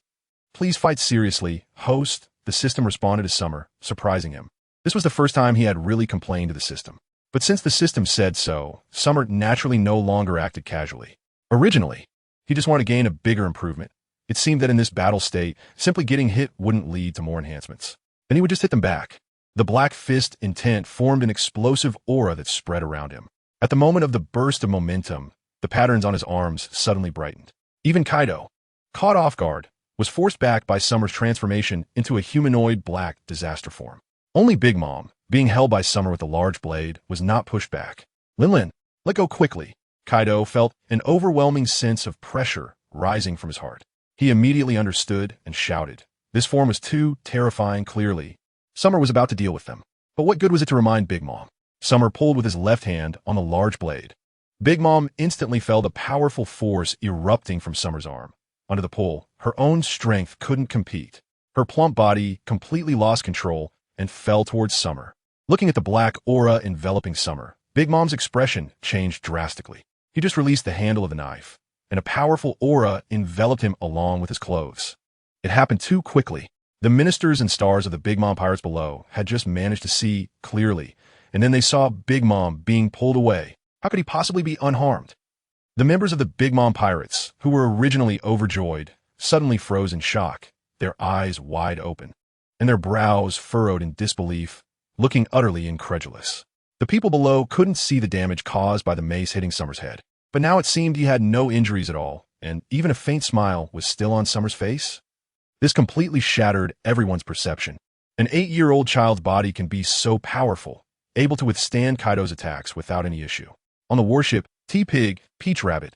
Please fight seriously, host, the system responded to Summer, surprising him. This was the first time he had really complained to the system. But since the system said so, Summer naturally no longer acted casually. Originally, he just wanted to gain a bigger improvement. It seemed that in this battle state, simply getting hit wouldn't lead to more enhancements. Then he would just hit them back. The black fist intent formed an explosive aura that spread around him. At the moment of the burst of momentum, the patterns on his arms suddenly brightened. Even Kaido, caught off guard, was forced back by Summer's transformation into a humanoid black disaster form. Only Big Mom, being held by Summer with a large blade, was not pushed back. Lin, let go quickly. Kaido felt an overwhelming sense of pressure rising from his heart. He immediately understood and shouted. This form was too terrifying clearly. Summer was about to deal with them. But what good was it to remind Big Mom? Summer pulled with his left hand on the large blade. Big Mom instantly felt a powerful force erupting from Summer's arm. Under the pull, her own strength couldn't compete. Her plump body completely lost control and fell towards Summer. Looking at the black aura enveloping Summer, Big Mom's expression changed drastically. He just released the handle of the knife, and a powerful aura enveloped him along with his clothes. It happened too quickly. The ministers and stars of the Big Mom pirates below had just managed to see clearly, and then they saw Big Mom being pulled away. How could he possibly be unharmed? The members of the Big Mom pirates, who were originally overjoyed, suddenly froze in shock, their eyes wide open, and their brows furrowed in disbelief, looking utterly incredulous. The people below couldn't see the damage caused by the mace hitting Summer's head, but now it seemed he had no injuries at all, and even a faint smile was still on Summer's face. This completely shattered everyone's perception. An 8-year-old child's body can be so powerful, able to withstand Kaido's attacks without any issue. On the warship, T-Pig, Peach Rabbit,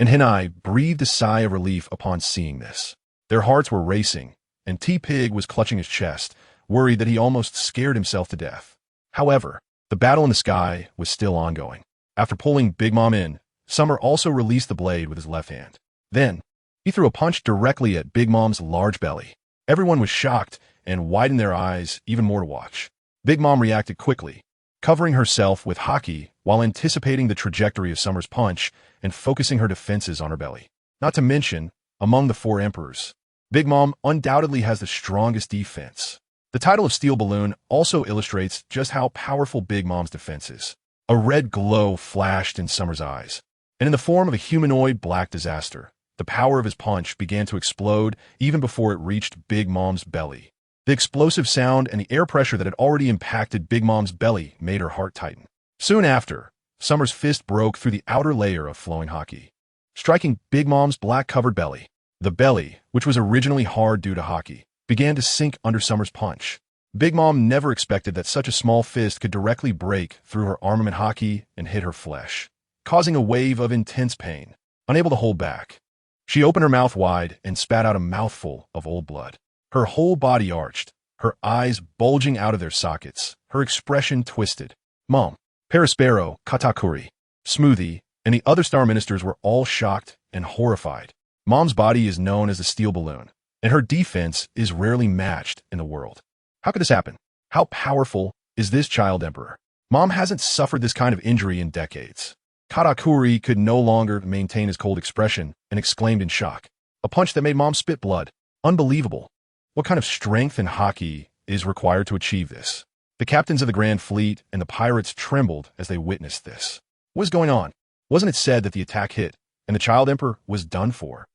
and Hinai breathed a sigh of relief upon seeing this. Their hearts were racing, and T-Pig was clutching his chest, worried that he almost scared himself to death. However, the battle in the sky was still ongoing. After pulling Big Mom in, Summer also released the blade with his left hand. Then, he threw a punch directly at Big Mom's large belly. Everyone was shocked and widened their eyes even more to watch. Big Mom reacted quickly, covering herself with haki while anticipating the trajectory of Summer's punch and focusing her defenses on her belly. Not to mention, among the 4 emperors, Big Mom undoubtedly has the strongest defense. The title of Steel Balloon also illustrates just how powerful Big Mom's defense is. A red glow flashed in Summer's eyes, and in the form of a humanoid black disaster, the power of his punch began to explode even before it reached Big Mom's belly. The explosive sound and the air pressure that had already impacted Big Mom's belly made her heart tighten. Soon after, Summer's fist broke through the outer layer of flowing haki, striking Big Mom's black-covered belly. The belly, which was originally hard due to haki, began to sink under Summer's punch. Big Mom never expected that such a small fist could directly break through her armament haki and hit her flesh, causing a wave of intense pain. Unable to hold back, she opened her mouth wide and spat out a mouthful of old blood. Her whole body arched, her eyes bulging out of their sockets, her expression twisted. Mom, Perispero, Katakuri, Smoothie, and the other star ministers were all shocked and horrified. Mom's body is known as the Steel Balloon, and her defense is rarely matched in the world. How could this happen? How powerful is this child emperor? Mom hasn't suffered this kind of injury in decades. Katakuri could no longer maintain his cold expression and exclaimed in shock. A punch that made Mom spit blood. Unbelievable. What kind of strength and haki is required to achieve this? The captains of the Grand Fleet and the pirates trembled as they witnessed this. What was going on? Wasn't it said that the attack hit, and the child emperor was done for?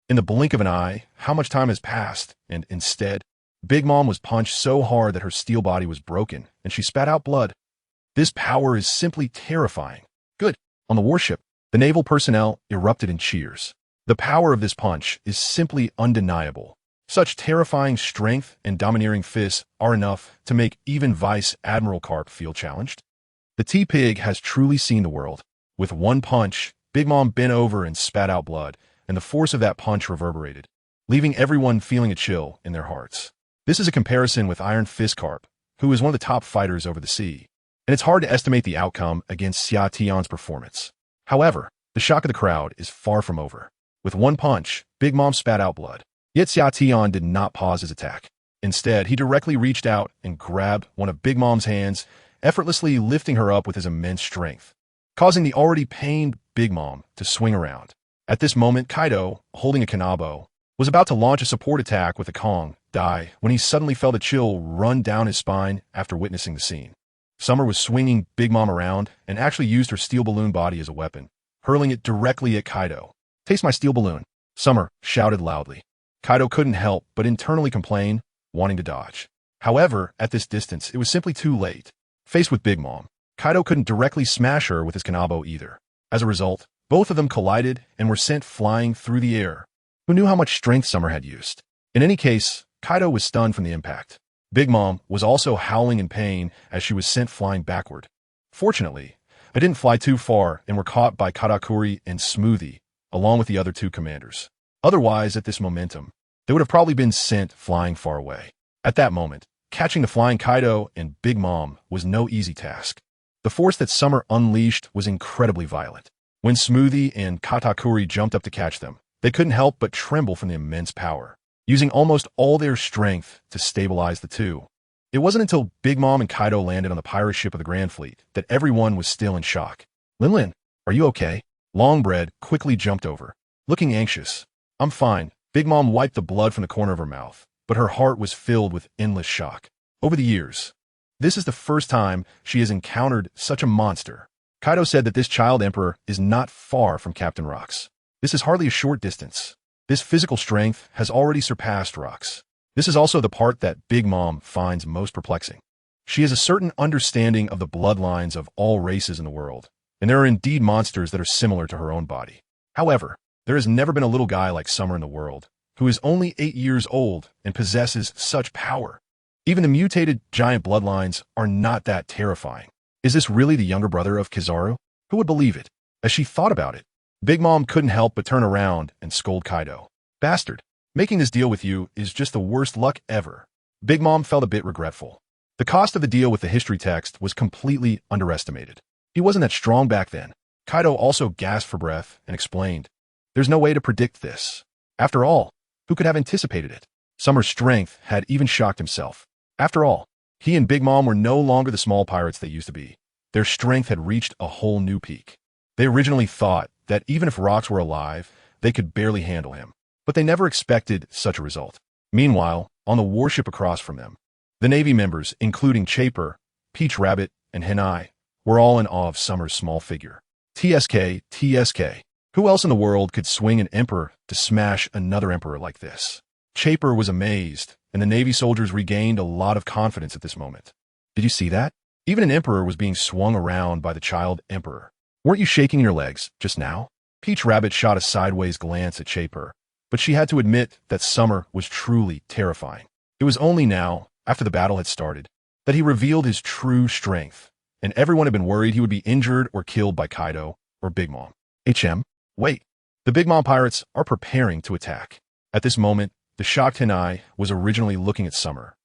In the blink of an eye, how much time has passed, and instead, Big Mom was punched so hard that her steel body was broken, and she spat out blood. This power is simply terrifying. Good. On the warship, the naval personnel erupted in cheers. The power of this punch is simply undeniable. Such terrifying strength and domineering fists are enough to make even Vice Admiral Garp feel challenged. The T-Pig has truly seen the world. With one punch, Big Mom bent over and spat out blood, and the force of that punch reverberated, leaving everyone feeling a chill in their hearts. This is a comparison with Iron Fist Garp, who is one of the top fighters over the sea, and it's hard to estimate the outcome against Xia Tian's performance. However, The shock of the crowd is far from over. With one punch, Big Mom spat out blood. Yet Xia Tian did not pause his attack. Instead, he directly reached out and grabbed one of Big Mom's hands, effortlessly lifting her up with his immense strength, causing the already pained Big Mom to swing around. At this moment, Kaido, holding a kanabo, was about to launch a support attack with a Kong Dai when he suddenly felt a chill run down his spine after witnessing the scene. Summer was swinging Big Mom around and actually used her steel balloon body as a weapon, hurling it directly at Kaido. "Taste my steel balloon," Summer shouted loudly. Kaido couldn't help but internally complain, wanting to dodge. However, at this distance, it was simply too late. Faced with Big Mom, Kaido couldn't directly smash her with his kanabo either. As a result, both of them collided and were sent flying through the air. Who knew how much strength Summer had used? In any case, Kaido was stunned from the impact. Big Mom was also howling in pain as she was sent flying backward. Fortunately, they didn't fly too far and were caught by Katakuri and Smoothie, along with the other two commanders. Otherwise, at this momentum, they would have probably been sent flying far away. At that moment, catching the flying Kaido and Big Mom was no easy task. The force that Summer unleashed was incredibly violent. When Smoothie and Katakuri jumped up to catch them, they couldn't help but tremble from the immense power, using almost all their strength to stabilize the two. It wasn't until Big Mom and Kaido landed on the pirate ship of the Grand Fleet that everyone was still in shock. "Lin, are you okay?" Longbread quickly jumped over, looking anxious. "I'm fine." Big Mom wiped the blood from the corner of her mouth, but her heart was filled with endless shock. Over the years, this is the first time she has encountered such a monster. Kaido said that this child emperor is not far from Captain Rock's. This is hardly a short distance. This physical strength has already surpassed Rock's. This is also the part that Big Mom finds most perplexing. She has a certain understanding of the bloodlines of all races in the world, and there are indeed monsters that are similar to her own body. However, there has never been a little guy like Summer in the world, who is only 8 years old and possesses such power. Even the mutated giant bloodlines are not that terrifying. Is this really the younger brother of Kizaru? Who would believe it? As she thought about it, Big Mom couldn't help but turn around and scold Kaido. "Bastard, making this deal with you is just the worst luck ever." Big Mom felt a bit regretful. The cost of the deal with the history text was completely underestimated. He wasn't that strong back then. Kaido also gasped for breath and explained, "There's no way to predict this. After all, who could have anticipated it?" Summer's strength had even shocked himself. After all, he and Big Mom were no longer the small pirates they used to be. Their strength had reached a whole new peak. They originally thought that even if Rocks were alive, they could barely handle him. But they never expected such a result. Meanwhile, on the warship across from them, the Navy members, including Chaper, Peach Rabbit, and Henai, were all in awe of Summer's small figure. TSK. Who else in the world could swing an emperor to smash another emperor like this? Chaper was amazed, and the Navy soldiers regained a lot of confidence at this moment. Did you see that? Even an emperor was being swung around by the child emperor. Weren't you shaking your legs just now? Peach Rabbit shot a sideways glance at Chaper, but she had to admit that Summer was truly terrifying. It was only now, after the battle had started, that he revealed his true strength, and everyone had been worried he would be injured or killed by Kaido or Big Mom. Wait. The Big Mom pirates are preparing to attack. At this moment, the shocked Henai was originally looking at Summer,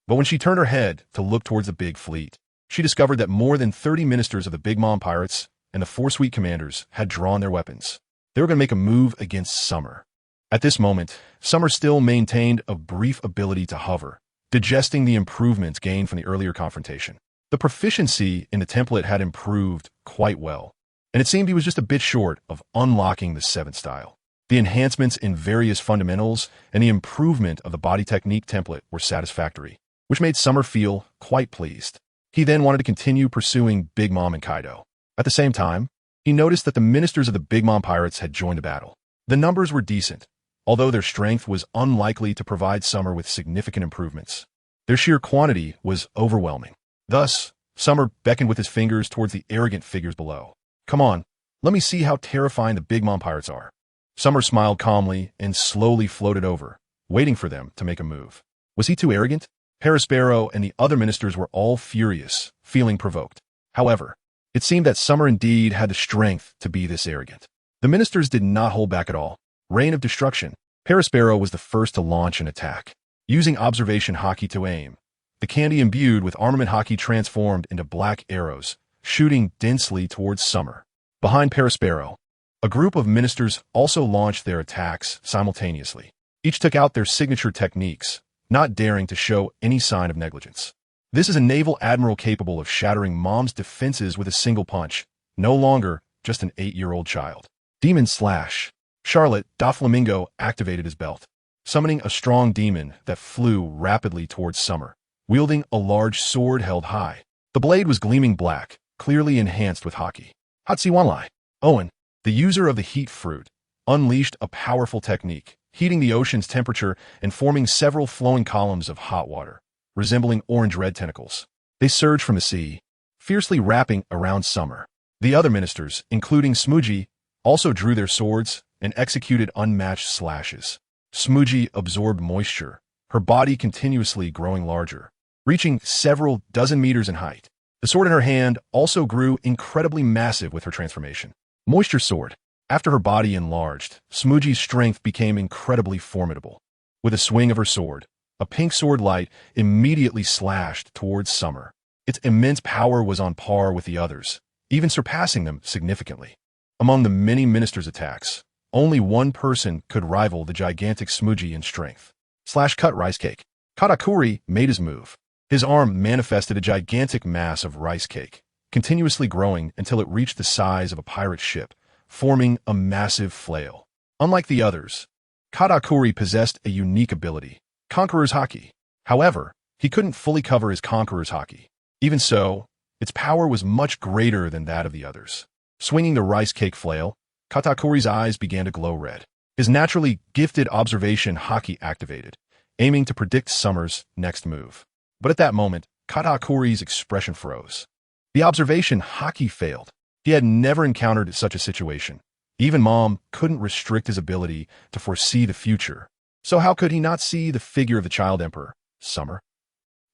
but when she turned her head to look towards the big fleet, she discovered that more than 30 ministers of the Big Mom pirates and the 4 sweet commanders had drawn their weapons. They were going to make a move against Summer. At this moment, Summer still maintained a brief ability to hover, digesting the improvements gained from the earlier confrontation. The proficiency in the template had improved quite well, and it seemed he was just a bit short of unlocking the 7th style. The enhancements in various fundamentals and the improvement of the body technique template were satisfactory, which made Summer feel quite pleased. He then wanted to continue pursuing Big Mom and Kaido. At the same time, he noticed that the ministers of the Big Mom pirates had joined the battle. The numbers were decent, although their strength was unlikely to provide Summer with significant improvements. Their sheer quantity was overwhelming. Thus, Summer beckoned with his fingers towards the arrogant figures below. "Come on, let me see how terrifying the Big Mom pirates are." Summer smiled calmly and slowly floated over, waiting for them to make a move. Was he too arrogant? Parasparrow and the other ministers were all furious, feeling provoked. However, it seemed that Summer indeed had the strength to be this arrogant. The ministers did not hold back at all. Rain of Destruction. Parasparrow was the first to launch an attack. Using observation haki to aim, the candy imbued with armament haki transformed into black arrows, shooting densely towards Summer. Behind Parasparrow, A group of ministers also launched their attacks simultaneously. Each took out their signature techniques, not daring to show any sign of negligence. This is a naval admiral capable of shattering Mom's defenses with a single punch, no longer just an 8-year-old child. Demon Slash. Charlotte Doflamingo activated his belt, summoning a strong demon that flew rapidly towards Summer, wielding a large sword held high. The blade was gleaming black, clearly enhanced with haki. Hatsiwanlai. Owen, the user of the heat fruit, unleashed a powerful technique, heating the ocean's temperature and forming several flowing columns of hot water, resembling orange-red tentacles. They surged from the sea, fiercely wrapping around Summer. The other ministers, including Smooji, also drew their swords and executed unmatched slashes. Smooji absorbed moisture, her body continuously growing larger, reaching several dozen meters in height. The sword in her hand also grew incredibly massive with her transformation. Moisture Sword. After her body enlarged, Smooji's strength became incredibly formidable. With a swing of her sword, a pink sword light immediately slashed towards Summer. Its immense power was on par with the others, even surpassing them significantly. Among the many ministers' attacks, only one person could rival the gigantic Smooji in strength. Slash Cut Rice Cake. Katakuri made his move. His arm manifested a gigantic mass of rice cake, continuously growing until it reached the size of a pirate ship, forming a massive flail. Unlike the others, Katakuri possessed a unique ability, Conqueror's Haki. However, he couldn't fully cover his Conqueror's Haki. Even so, its power was much greater than that of the others. Swinging the rice cake flail, Katakuri's eyes began to glow red. His naturally gifted observation Haki activated, aiming to predict Summer's next move. But at that moment, Katakuri's expression froze. The observation Haki failed. He had never encountered such a situation. Even Mom couldn't restrict his ability to foresee the future. So how could he not see the figure of the child emperor, Summer?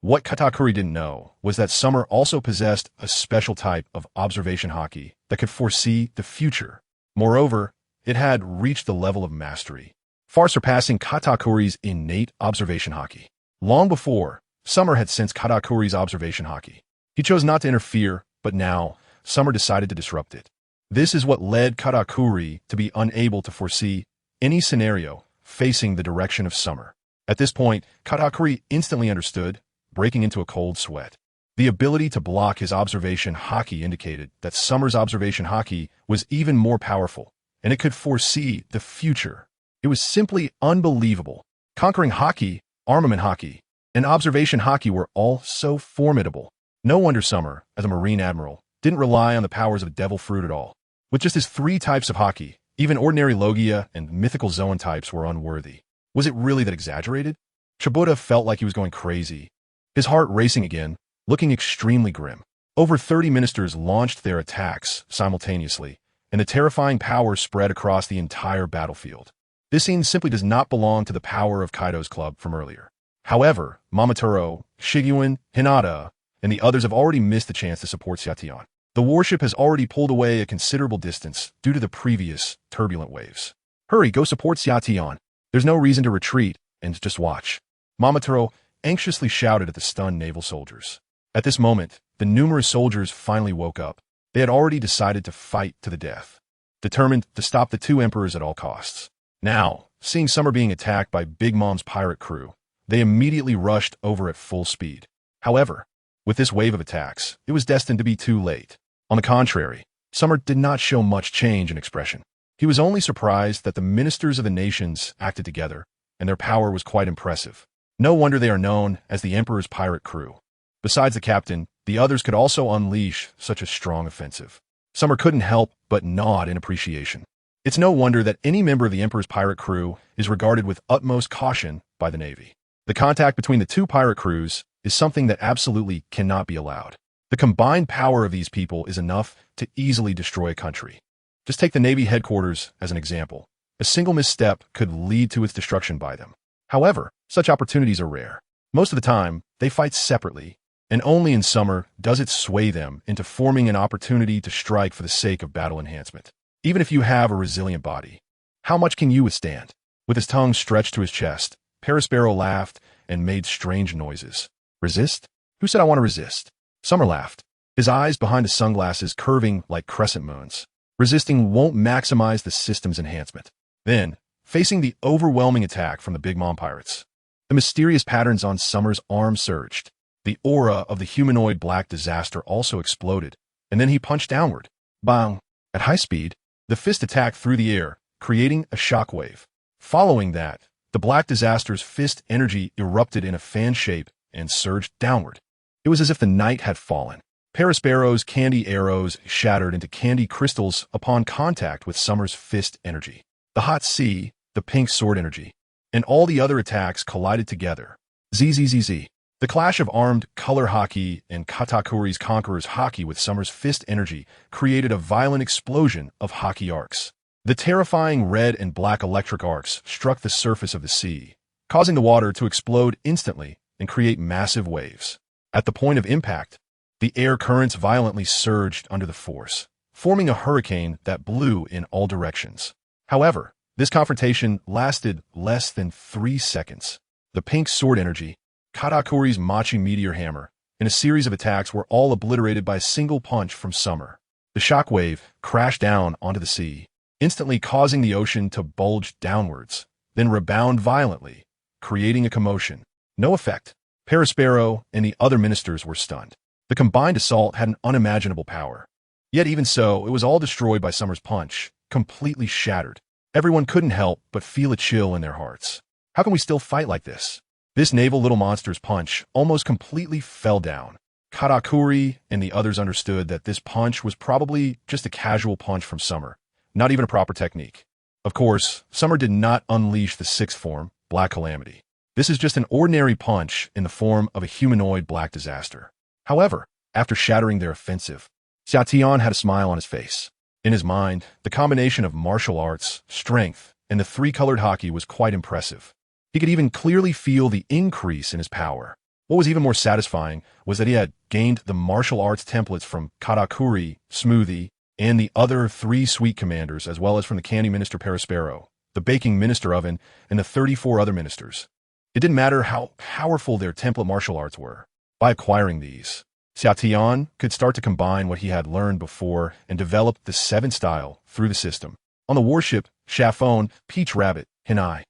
What Katakuri didn't know was that Summer also possessed a special type of observation Haki that could foresee the future. Moreover, it had reached the level of mastery, far surpassing Katakuri's innate observation Haki. Long before, Summer had sensed Katakuri's observation Haki. He chose not to interfere, but now, Summer decided to disrupt it. This is what led Katakuri to be unable to foresee any scenario facing the direction of Summer. At this point, Katakuri instantly understood, breaking into a cold sweat. The ability to block his observation Haki indicated that Summer's observation Haki was even more powerful, and it could foresee the future. It was simply unbelievable. Conquering Haki, armament Haki, and observation Haki were all so formidable. No wonder Summer, as a Marine Admiral, didn't rely on the powers of Devil Fruit at all. With just his 3 types of Haki, even ordinary Logia and mythical Zoan types were unworthy. Was it really that exaggerated? Chibuta felt like he was going crazy, his heart racing again, looking extremely grim. Over 30 ministers launched their attacks simultaneously, and the terrifying power spread across the entire battlefield. This scene simply does not belong to the power of Kaido's club from earlier. However, Mamoru, Shigeuin, Hinata, and the others have already missed the chance to support Xiaotian. The warship has already pulled away a considerable distance due to the previous turbulent waves. Hurry, go support Xiaotian. There's no reason to retreat, and just watch. Mamoru anxiously shouted at the stunned naval soldiers. At this moment, the numerous soldiers finally woke up. They had already decided to fight to the death, determined to stop the 2 emperors at all costs. Now, seeing Summer being attacked by Big Mom's pirate crew, they immediately rushed over at full speed. However, with this wave of attacks, it was destined to be too late. On the contrary, Summer did not show much change in expression. He was only surprised that the ministers of the nations acted together, and their power was quite impressive. No wonder they are known as the Emperor's pirate crew. Besides the captain, the others could also unleash such a strong offensive. Summer couldn't help but nod in appreciation. It's no wonder that any member of the Emperor's pirate crew is regarded with utmost caution by the Navy. The contact between the 2 pirate crews is something that absolutely cannot be allowed. The combined power of these people is enough to easily destroy a country. Just take the Navy headquarters as an example. A single misstep could lead to its destruction by them. However, such opportunities are rare. Most of the time, they fight separately, and only in Summer does it sway them into forming an opportunity to strike for the sake of battle enhancement. Even if you have a resilient body, how much can you withstand? With his tongue stretched to his chest, Parasparrow laughed and made strange noises. Resist? Who said I want to resist? Summer laughed, his eyes behind his sunglasses curving like crescent moons. Resisting won't maximize the system's enhancement. Then, facing the overwhelming attack from the Big Mom pirates, the mysterious patterns on Summer's arm surged. The aura of the humanoid black disaster also exploded, and then he punched downward. Bang! At high speed, the fist attacked through the air, creating a shockwave. Following that, the black disaster's fist energy erupted in a fan shape and surged downward. It was as if the night had fallen. Perospero's candy arrows shattered into candy crystals upon contact with Summer's fist energy. The hot sea, the pink sword energy, and all the other attacks collided together. ZZZZ. The clash of armed color hockey and Katakuri's Conqueror's hockey with Summer's fist energy created a violent explosion of hockey arcs. The terrifying red and black electric arcs struck the surface of the sea, causing the water to explode instantly and create massive waves. At the point of impact, the air currents violently surged under the force, forming a hurricane that blew in all directions. However, this confrontation lasted less than 3 seconds. The pink sword energy, Katakuri's Machi meteor hammer, and a series of attacks were all obliterated by a single punch from Summer. The shockwave crashed down onto the sea, instantly causing the ocean to bulge downwards, then rebound violently, creating a commotion. No effect. Perospero and the other ministers were stunned. The combined assault had an unimaginable power. Yet even so, it was all destroyed by Summer's punch, completely shattered. Everyone couldn't help but feel a chill in their hearts. How can we still fight like this? This naval little monster's punch almost completely fell down. Katakuri and the others understood that this punch was probably just a casual punch from Summer, not even a proper technique. Of course, Summer did not unleash the sixth form, Black Calamity. This is just an ordinary punch in the form of a humanoid black disaster. However, after shattering their offensive, Xiatian had a smile on his face. In his mind, the combination of martial arts, strength, and the three-colored hockey was quite impressive. He could even clearly feel the increase in his power. What was even more satisfying was that he had gained the martial arts templates from Katakuri, Smoothie, and the other 3 sweet commanders, as well as from the candy minister Perospero, the baking minister oven, and the 34 other ministers. It didn't matter how powerful their template martial arts were. By acquiring these, Xiatian could start to combine what he had learned before and develop the 7 style through the system. On the warship, Chaffone, Peach Rabbit, Hinai,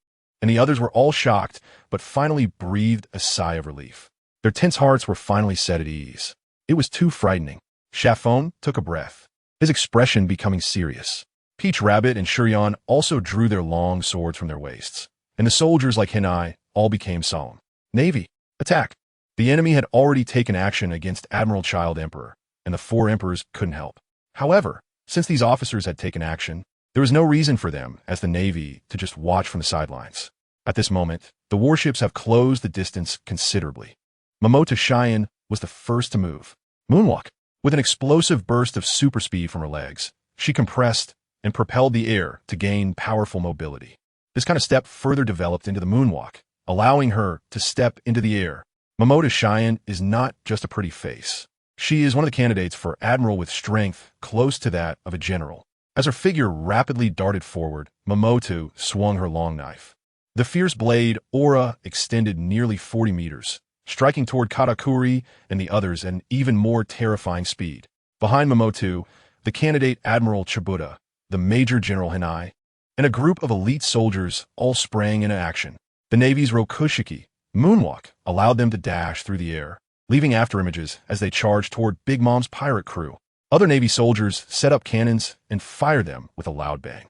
and the others were all shocked, but finally breathed a sigh of relief. Their tense hearts were finally set at ease. It was too frightening. Chaffone took a breath, his expression becoming serious. Peach Rabbit and Shurion also drew their long swords from their waists, and the soldiers like Hinai all became solemn. Navy, attack! The enemy had already taken action against Admiral Child Emperor, and the 4 emperors couldn't help. However, since these officers had taken action, there was no reason for them, as the Navy, to just watch from the sidelines. At this moment, the warships have closed the distance considerably. Momoto Cheyenne was the first to move. Moonwalk. With an explosive burst of super speed from her legs, she compressed and propelled the air to gain powerful mobility. This kind of step further developed into the moonwalk, allowing her to step into the air. Momoto Cheyenne is not just a pretty face. She is one of the candidates for Admiral with strength close to that of a general. As her figure rapidly darted forward, Momoto swung her long knife. The fierce blade aura extended nearly 40 meters, striking toward Katakuri and the others at an even more terrifying speed. Behind Momoto, the candidate Admiral Chibuta, the Major General Hinai, and a group of elite soldiers all sprang into action. The Navy's Rokushiki, Moonwalk, allowed them to dash through the air, leaving after images as they charged toward Big Mom's pirate crew. Other Navy soldiers set up cannons and fired them with a loud bang.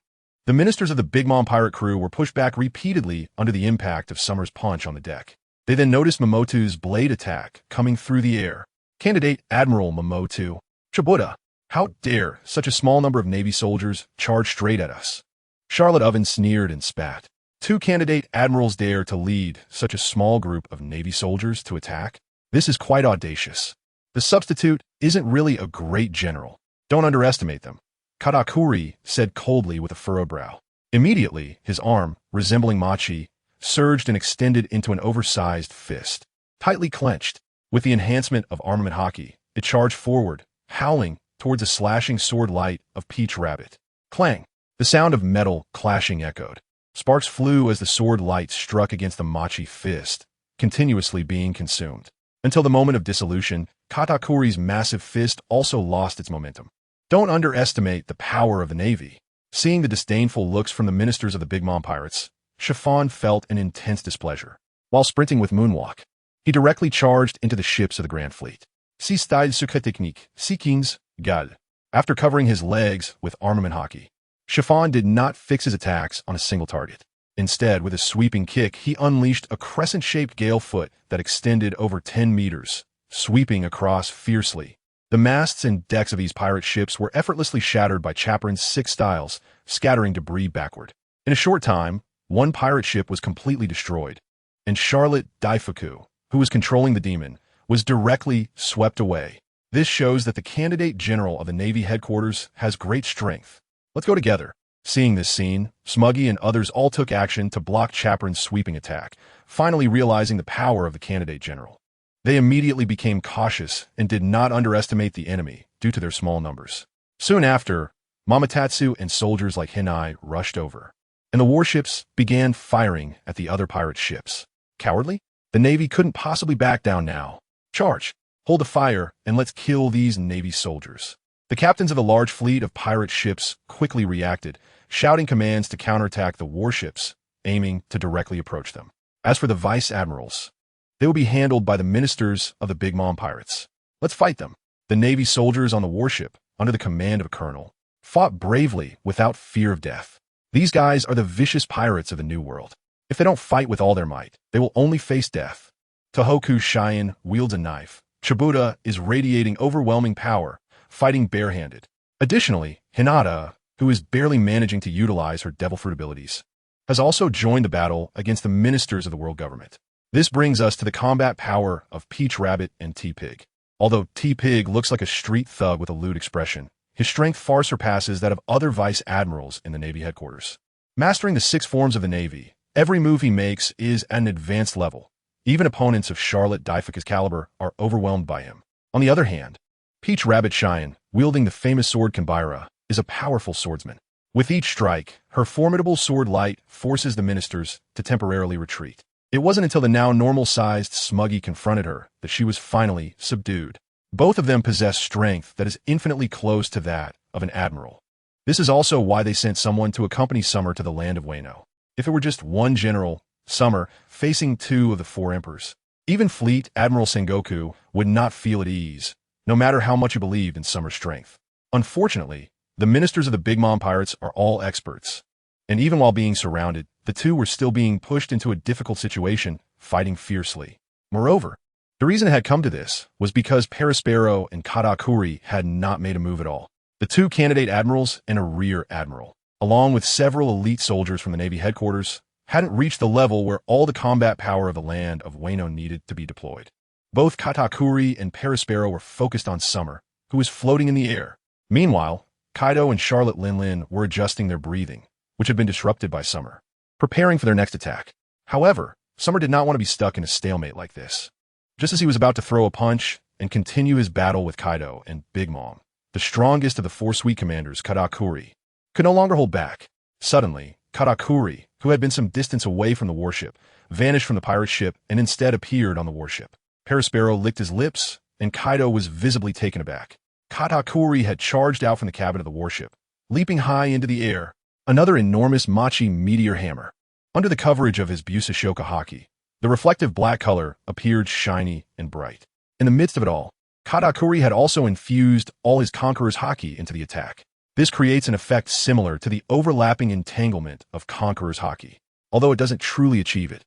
The ministers of the Big Mom pirate crew were pushed back repeatedly under the impact of Summer's punch on the deck. They then noticed Momoto's blade attack coming through the air. Candidate Admiral Momoto, Chibuta, how dare such a small number of Navy soldiers charge straight at us? Charlotte Oven sneered and spat. 2 candidate admirals dare to lead such a small group of Navy soldiers to attack? This is quite audacious. The substitute isn't really a great general. Don't underestimate them. Katakuri said coldly with a furrowed brow. Immediately, his arm, resembling Machi, surged and extended into an oversized fist. Tightly clenched, with the enhancement of armament hockey, it charged forward, howling towards a slashing sword light of Peach Rabbit. Clang! The sound of metal clashing echoed. Sparks flew as the sword light struck against the Machi fist, continuously being consumed. Until the moment of dissolution, Katakuri's massive fist also lost its momentum. Don't underestimate the power of the Navy. Seeing the disdainful looks from the ministers of the Big Mom pirates, Chiffon felt an intense displeasure. While sprinting with Moonwalk, he directly charged into the ships of the Grand Fleet. Six style technique, Sikins, Gal. After covering his legs with armament hockey, Chiffon did not fix his attacks on a single target. Instead, with a sweeping kick, he unleashed a crescent-shaped gale foot that extended over 10 meters, sweeping across fiercely. The masts and decks of these pirate ships were effortlessly shattered by Chaperon's six styles, scattering debris backward. In a short time, one pirate ship was completely destroyed, and Charlotte Daifuku, who was controlling the demon, was directly swept away. This shows that the candidate general of the Navy headquarters has great strength. Let's go together. Seeing this scene, Smuggy and others all took action to block Chaperon's sweeping attack, finally realizing the power of the candidate general. They immediately became cautious and did not underestimate the enemy due to their small numbers. Soon after, Momotatsu and soldiers like Hinai rushed over, and the warships began firing at the other pirate ships. Cowardly? The Navy couldn't possibly back down now. Charge! Hold the fire, and let's kill these Navy soldiers. The captains of the large fleet of pirate ships quickly reacted, shouting commands to counterattack the warships, aiming to directly approach them. As for the vice admirals, they will be handled by the ministers of the Big Mom pirates. Let's fight them. The Navy soldiers on the warship, under the command of a colonel, fought bravely without fear of death. These guys are the vicious pirates of the New World. If they don't fight with all their might, they will only face death. Tohoku Cheyenne wields a knife. Chibuta is radiating overwhelming power, fighting barehanded. Additionally, Hinata, who is barely managing to utilize her devil fruit abilities, has also joined the battle against the ministers of the world government. This brings us to the combat power of Peach Rabbit and T-Pig. Although T-Pig looks like a street thug with a lewd expression, his strength far surpasses that of other vice admirals in the Navy headquarters. Mastering the 6 forms of the Navy, every move he makes is at an advanced level. Even opponents of Charlotte Daifuku's caliber are overwhelmed by him. On the other hand, Peach Rabbit Cheyenne, wielding the famous sword Kanbaira, is a powerful swordsman. With each strike, her formidable sword light forces the ministers to temporarily retreat. It wasn't until the now normal-sized Smuggy confronted her that she was finally subdued. Both of them possess strength that is infinitely close to that of an admiral. This is also why they sent someone to accompany Summer to the land of Wano. If it were just one general, Summer, facing 2 of the 4 emperors, even Fleet Admiral Sengoku would not feel at ease, no matter how much he believed in Summer's strength. Unfortunately, the ministers of the Big Mom pirates are all experts, and even while being surrounded, the 2 were still being pushed into a difficult situation, fighting fiercely. Moreover, the reason it had come to this was because Perispero and Katakuri had not made a move at all. The 2 candidate admirals and a rear admiral, along with several elite soldiers from the Navy headquarters, hadn't reached the level where all the combat power of the land of Wano needed to be deployed. Both Katakuri and Perispero were focused on Summer, who was floating in the air. Meanwhile, Kaido and Charlotte Linlin were adjusting their breathing, which had been disrupted by Summer, preparing for their next attack. However, Summer did not want to be stuck in a stalemate like this. Just as he was about to throw a punch and continue his battle with Kaido and Big Mom, the strongest of the 4 sweet commanders, Katakuri, could no longer hold back. Suddenly, Katakuri, who had been some distance away from the warship, vanished from the pirate ship and instead appeared on the warship. Perispero licked his lips, and Kaido was visibly taken aback. Katakuri had charged out from the cabin of the warship, leaping high into the air, another enormous Machi meteor hammer. Under the coverage of his Busashoka haki, the reflective black color appeared shiny and bright. In the midst of it all, Katakuri had also infused all his Conqueror's haki into the attack. This creates an effect similar to the overlapping entanglement of Conqueror's haki, although it doesn't truly achieve it.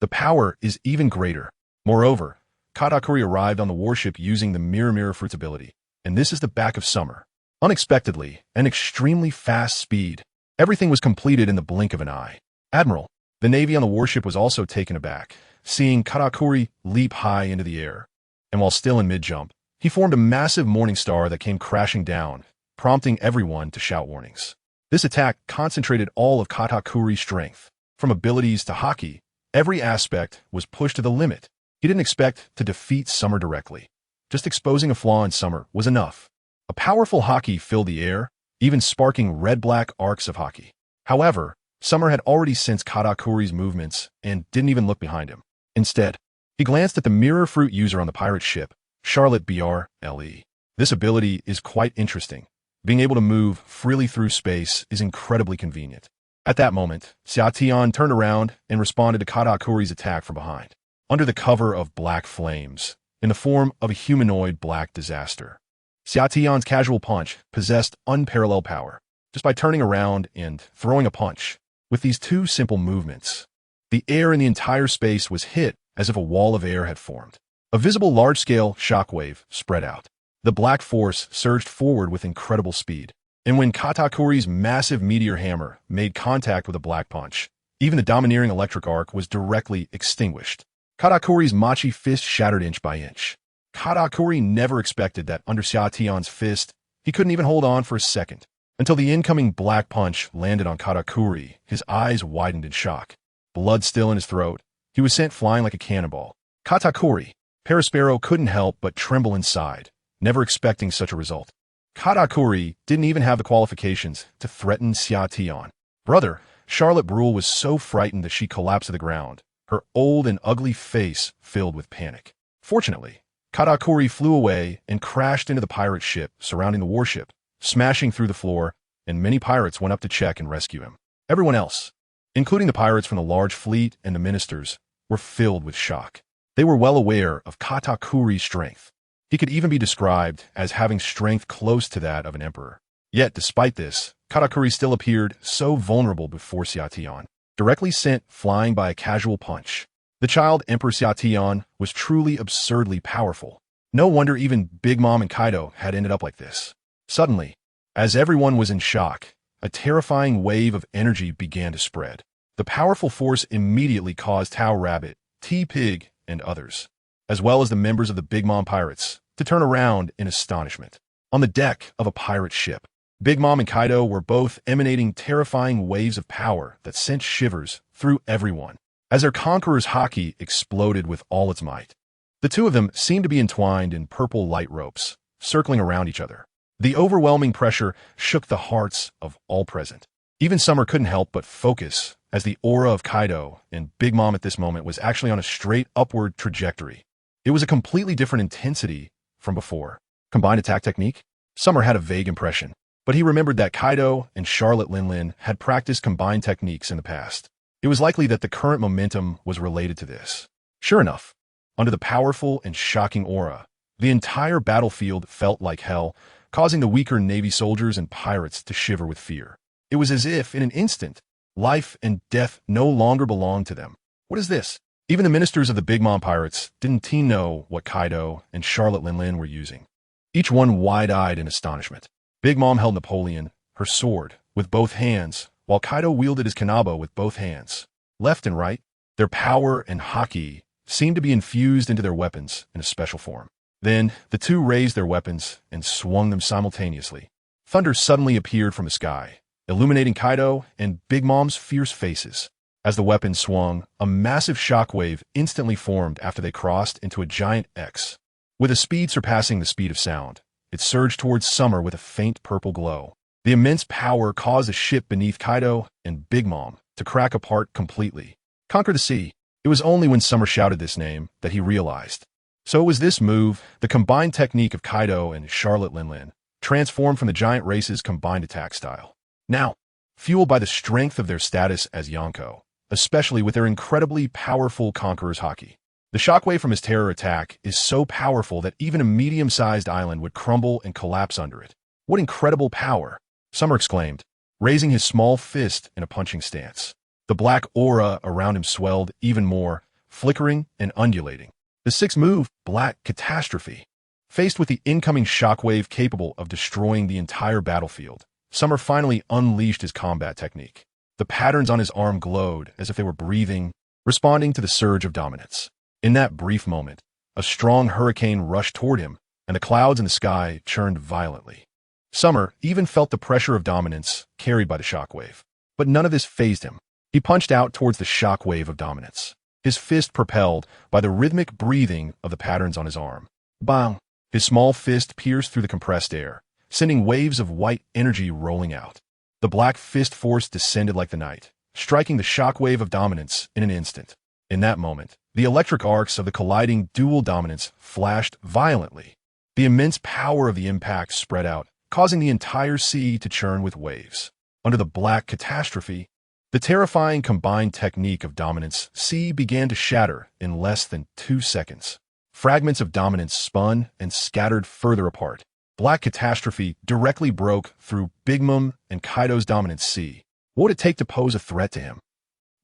The power is even greater. Moreover, Katakuri arrived on the warship using the Mirror Fruit's ability, and this is the back of Summer. Unexpectedly, and extremely fast speed, everything was completed in the blink of an eye. Admiral, the Navy on the warship was also taken aback, seeing Katakuri leap high into the air, and while still in mid-jump, he formed a massive morning star that came crashing down, prompting everyone to shout warnings. This attack concentrated all of Katakuri's strength. From abilities to haki, every aspect was pushed to the limit. He didn't expect to defeat Summer directly. Just exposing a flaw in Summer was enough. A powerful haki filled the air, even sparking red-black arcs of haki. However, Summer had already sensed Katakuri's movements and didn't even look behind him. Instead, he glanced at the Mirror Fruit user on the pirate ship, Charlotte BRLE. This ability is quite interesting. Being able to move freely through space is incredibly convenient. At that moment, Xiatian turned around and responded to Katakuri's attack from behind, under the cover of black flames, in the form of a humanoid black disaster. Xiatian's casual punch possessed unparalleled power, just by turning around and throwing a punch. With these two simple movements, the air in the entire space was hit as if a wall of air had formed. A visible large-scale shockwave spread out. The black force surged forward with incredible speed, and when Katakuri's massive meteor hammer made contact with a black punch, even the domineering electric arc was directly extinguished. Katakuri's machi fist shattered inch by inch. Katakuri never expected that under Xiatian's fist, he couldn't even hold on for a second. Until the incoming black punch landed on Katakuri, his eyes widened in shock. Blood still in his throat, he was sent flying like a cannonball. Katakuri, Perispero couldn't help but tremble inside, never expecting such a result. Katakuri didn't even have the qualifications to threaten Xiatian. Brother, Charlotte Brule was so frightened that she collapsed to the ground, her old and ugly face filled with panic. Fortunately, Katakuri flew away and crashed into the pirate ship surrounding the warship, smashing through the floor, and many pirates went up to check and rescue him. Everyone else, including the pirates from the large fleet and the ministers, were filled with shock. They were well aware of Katakuri's strength. He could even be described as having strength close to that of an emperor. Yet, despite this, Katakuri still appeared so vulnerable before Xiatian, directly sent flying by a casual punch. The child Emperor Xiatian was truly absurdly powerful. No wonder even Big Mom and Kaido had ended up like this. Suddenly, as everyone was in shock, a terrifying wave of energy began to spread. The powerful force immediately caused Tao Rabbit, T-Pig, and others, as well as the members of the Big Mom Pirates, to turn around in astonishment. On the deck of a pirate ship, Big Mom and Kaido were both emanating terrifying waves of power that sent shivers through everyone, as their conqueror's haki exploded with all its might. The two of them seemed to be entwined in purple light ropes, circling around each other. The overwhelming pressure shook the hearts of all present. Even Summer couldn't help but focus, as the aura of Kaido and Big Mom at this moment was actually on a straight upward trajectory. It was a completely different intensity from before. Combined attack technique? Summer had a vague impression, but he remembered that Kaido and Charlotte Linlin had practiced combined techniques in the past. It was likely that the current momentum was related to this. Sure enough, under the powerful and shocking aura, the entire battlefield felt like hell, causing the weaker Navy soldiers and pirates to shiver with fear. It was as if, in an instant, life and death no longer belonged to them. What is this? Even the ministers of the Big Mom Pirates didn't know what Kaido and Charlotte Linlin were using, each one wide-eyed in astonishment. Big Mom held Napoleon, her sword, with both hands, while Kaido wielded his kanabo with both hands, left and right. Their power and haki seemed to be infused into their weapons in a special form. Then, the two raised their weapons and swung them simultaneously. Thunder suddenly appeared from the sky, illuminating Kaido and Big Mom's fierce faces. As the weapons swung, a massive shockwave instantly formed after they crossed into a giant X. With a speed surpassing the speed of sound, it surged towards Summer with a faint purple glow. The immense power caused the ship beneath Kaido and Big Mom to crack apart completely. Conquer the sea. It was only when Summer shouted this name that he realized. So it was this move, the combined technique of Kaido and Charlotte Linlin, transformed from the giant race's combined attack style. Now, fueled by the strength of their status as Yonko, especially with their incredibly powerful conqueror's haki. The shockwave from his terror attack is so powerful that even a medium-sized island would crumble and collapse under it. What incredible power! Summer exclaimed, raising his small fist in a punching stance. The black aura around him swelled even more, flickering and undulating. The sixth move, Black Catastrophe. Faced with the incoming shockwave capable of destroying the entire battlefield, Summer finally unleashed his combat technique. The patterns on his arm glowed as if they were breathing, responding to the surge of dominance. In that brief moment, a strong hurricane rushed toward him, and the clouds in the sky churned violently. Summer even felt the pressure of dominance carried by the shockwave. But none of this fazed him. He punched out towards the shockwave of dominance, his fist propelled by the rhythmic breathing of the patterns on his arm. Bang! His small fist pierced through the compressed air, sending waves of white energy rolling out. The black fist force descended like the night, striking the shockwave of dominance in an instant. In that moment, the electric arcs of the colliding dual dominance flashed violently. The immense power of the impact spread out, causing the entire sea to churn with waves. Under the black catastrophe, the terrifying combined technique of dominance sea began to shatter in less than 2 seconds. Fragments of dominance spun and scattered further apart. Black catastrophe directly broke through Big Mom and Kaido's dominance sea. What would it take to pose a threat to him?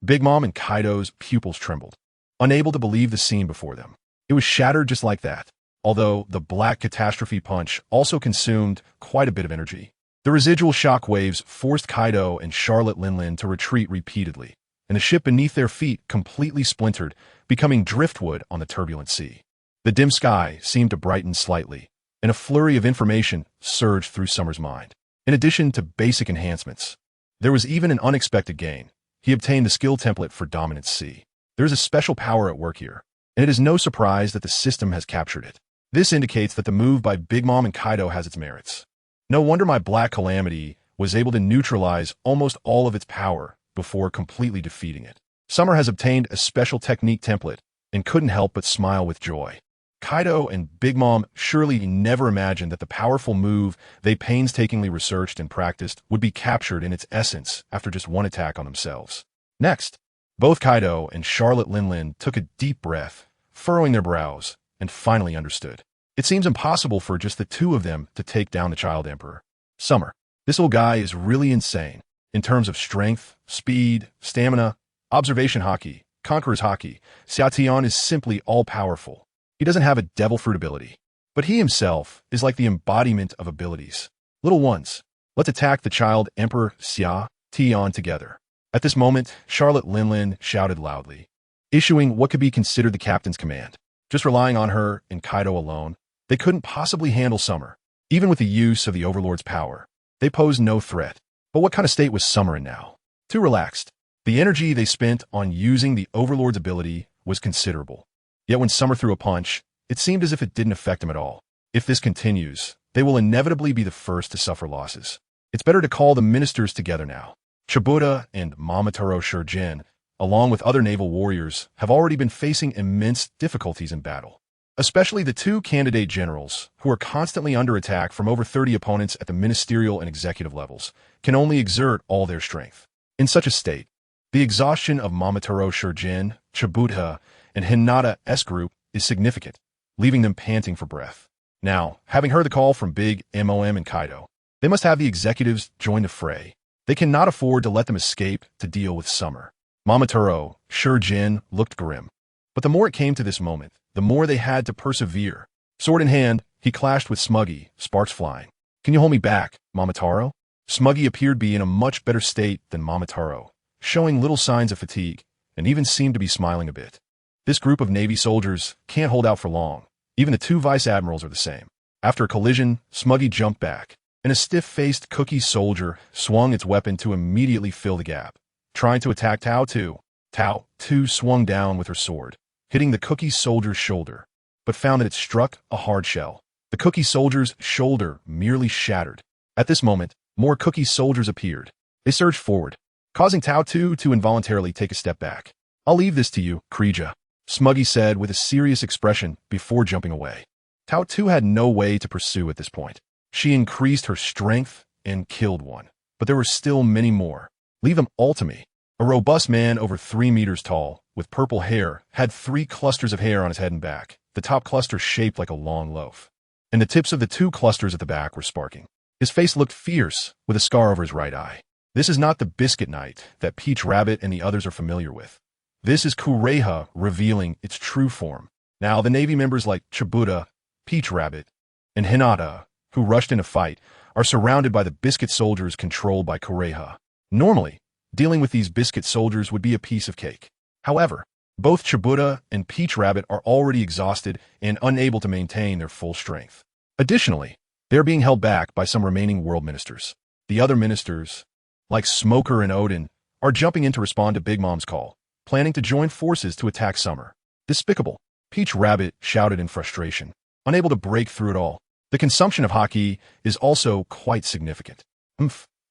Big Mom and Kaido's pupils trembled, unable to believe the scene before them. It was shattered just like that, although the black catastrophe punch also consumed quite a bit of energy. The residual shock waves forced Kaido and Charlotte Linlin to retreat repeatedly, and the ship beneath their feet completely splintered, becoming driftwood on the turbulent sea. The dim sky seemed to brighten slightly, and a flurry of information surged through Summer's mind. In addition to basic enhancements, there was even an unexpected gain. He obtained the skill template for Dominance C. There is a special power at work here, and it is no surprise that the system has captured it. This indicates that the move by Big Mom and Kaido has its merits. No wonder my Black Calamity was able to neutralize almost all of its power before completely defeating it. Summer has obtained a special technique template and couldn't help but smile with joy. Kaido and Big Mom surely never imagined that the powerful move they painstakingly researched and practiced would be captured in its essence after just one attack on themselves. Next, both Kaido and Charlotte Linlin took a deep breath, furrowing their brows, and finally understood. It seems impossible for just the two of them to take down the Child Emperor. Summer, this old guy is really insane. In terms of strength, speed, stamina, observation haki, conqueror's haki, Xiaotian is simply all-powerful. He doesn't have a devil fruit ability, but he himself is like the embodiment of abilities. Little ones, let's attack the Child Emperor Xia Tian together. At this moment, Charlotte Linlin shouted loudly, issuing what could be considered the captain's command. Just relying on her and Kaido alone, they couldn't possibly handle Summer. Even with the use of the Overlord's power, they posed no threat. But what kind of state was Summer in now? Too relaxed. The energy they spent on using the Overlord's ability was considerable. Yet when Summer threw a punch, it seemed as if it didn't affect him at all. If this continues, they will inevitably be the first to suffer losses. It's better to call the ministers together now. Chibuta and Mamoru Shurjin, along with other naval warriors, have already been facing immense difficulties in battle. Especially the two candidate generals, who are constantly under attack from over 30 opponents at the ministerial and executive levels, can only exert all their strength. In such a state, the exhaustion of Mamoru Shurjin, Chibuta, and Hinata's group is significant, leaving them panting for breath. Now, having heard the call from Big Mom and Kaido, they must have the executives join the fray. They cannot afford to let them escape to deal with Summer. Mamoru Shurjin looked grim. But the more it came to this moment, the more they had to persevere. Sword in hand, he clashed with Smuggy, sparks flying. Can you hold me back, Mamoru? Smuggy appeared to be in a much better state than Mamoru, showing little signs of fatigue, and even seemed to be smiling a bit. This group of Navy soldiers can't hold out for long. Even the two Vice Admirals are the same. After a collision, Smuggy jumped back, and a stiff-faced Cookie soldier swung its weapon to immediately fill the gap, trying to attack Tao 2. Tao 2 swung down with her sword, hitting the Cookie soldier's shoulder, but found that it struck a hard shell. The Cookie soldier's shoulder merely shattered. At this moment, more Cookie soldiers appeared. They surged forward, causing Tao 2 to involuntarily take a step back. I'll leave this to you, Kreja, Smuggy said with a serious expression before jumping away. Tao 2 had no way to pursue at this point. She increased her strength and killed one, but there were still many more. Leave them all to me. A robust man over 3 meters tall, with purple hair, had 3 clusters of hair on his head and back, the top cluster shaped like a long loaf. And the tips of the 2 clusters at the back were sparking. His face looked fierce, with a scar over his right eye. This is not the Biscuit Knight that Peach Rabbit and the others are familiar with. This is Kureha revealing its true form. Now, the Navy members like Chibuta, Peach Rabbit, and Hinata, who rushed in a fight, are surrounded by the Biscuit soldiers controlled by Kureha. Normally, dealing with these Biscuit soldiers would be a piece of cake. However, both Chibuta and Peach Rabbit are already exhausted and unable to maintain their full strength. Additionally, they are being held back by some remaining world ministers. The other ministers, like Smoker and Odin, are jumping in to respond to Big Mom's call, planning to join forces to attack Summer. Despicable, Peach Rabbit shouted in frustration, unable to break through it all. The consumption of haki is also quite significant.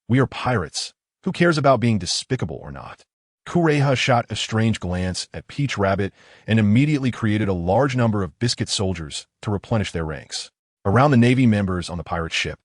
We are pirates. Who cares about being despicable or not? Kureha shot a strange glance at Peach Rabbit and immediately created a large number of Biscuit soldiers to replenish their ranks. Around the Navy members on the pirate ship,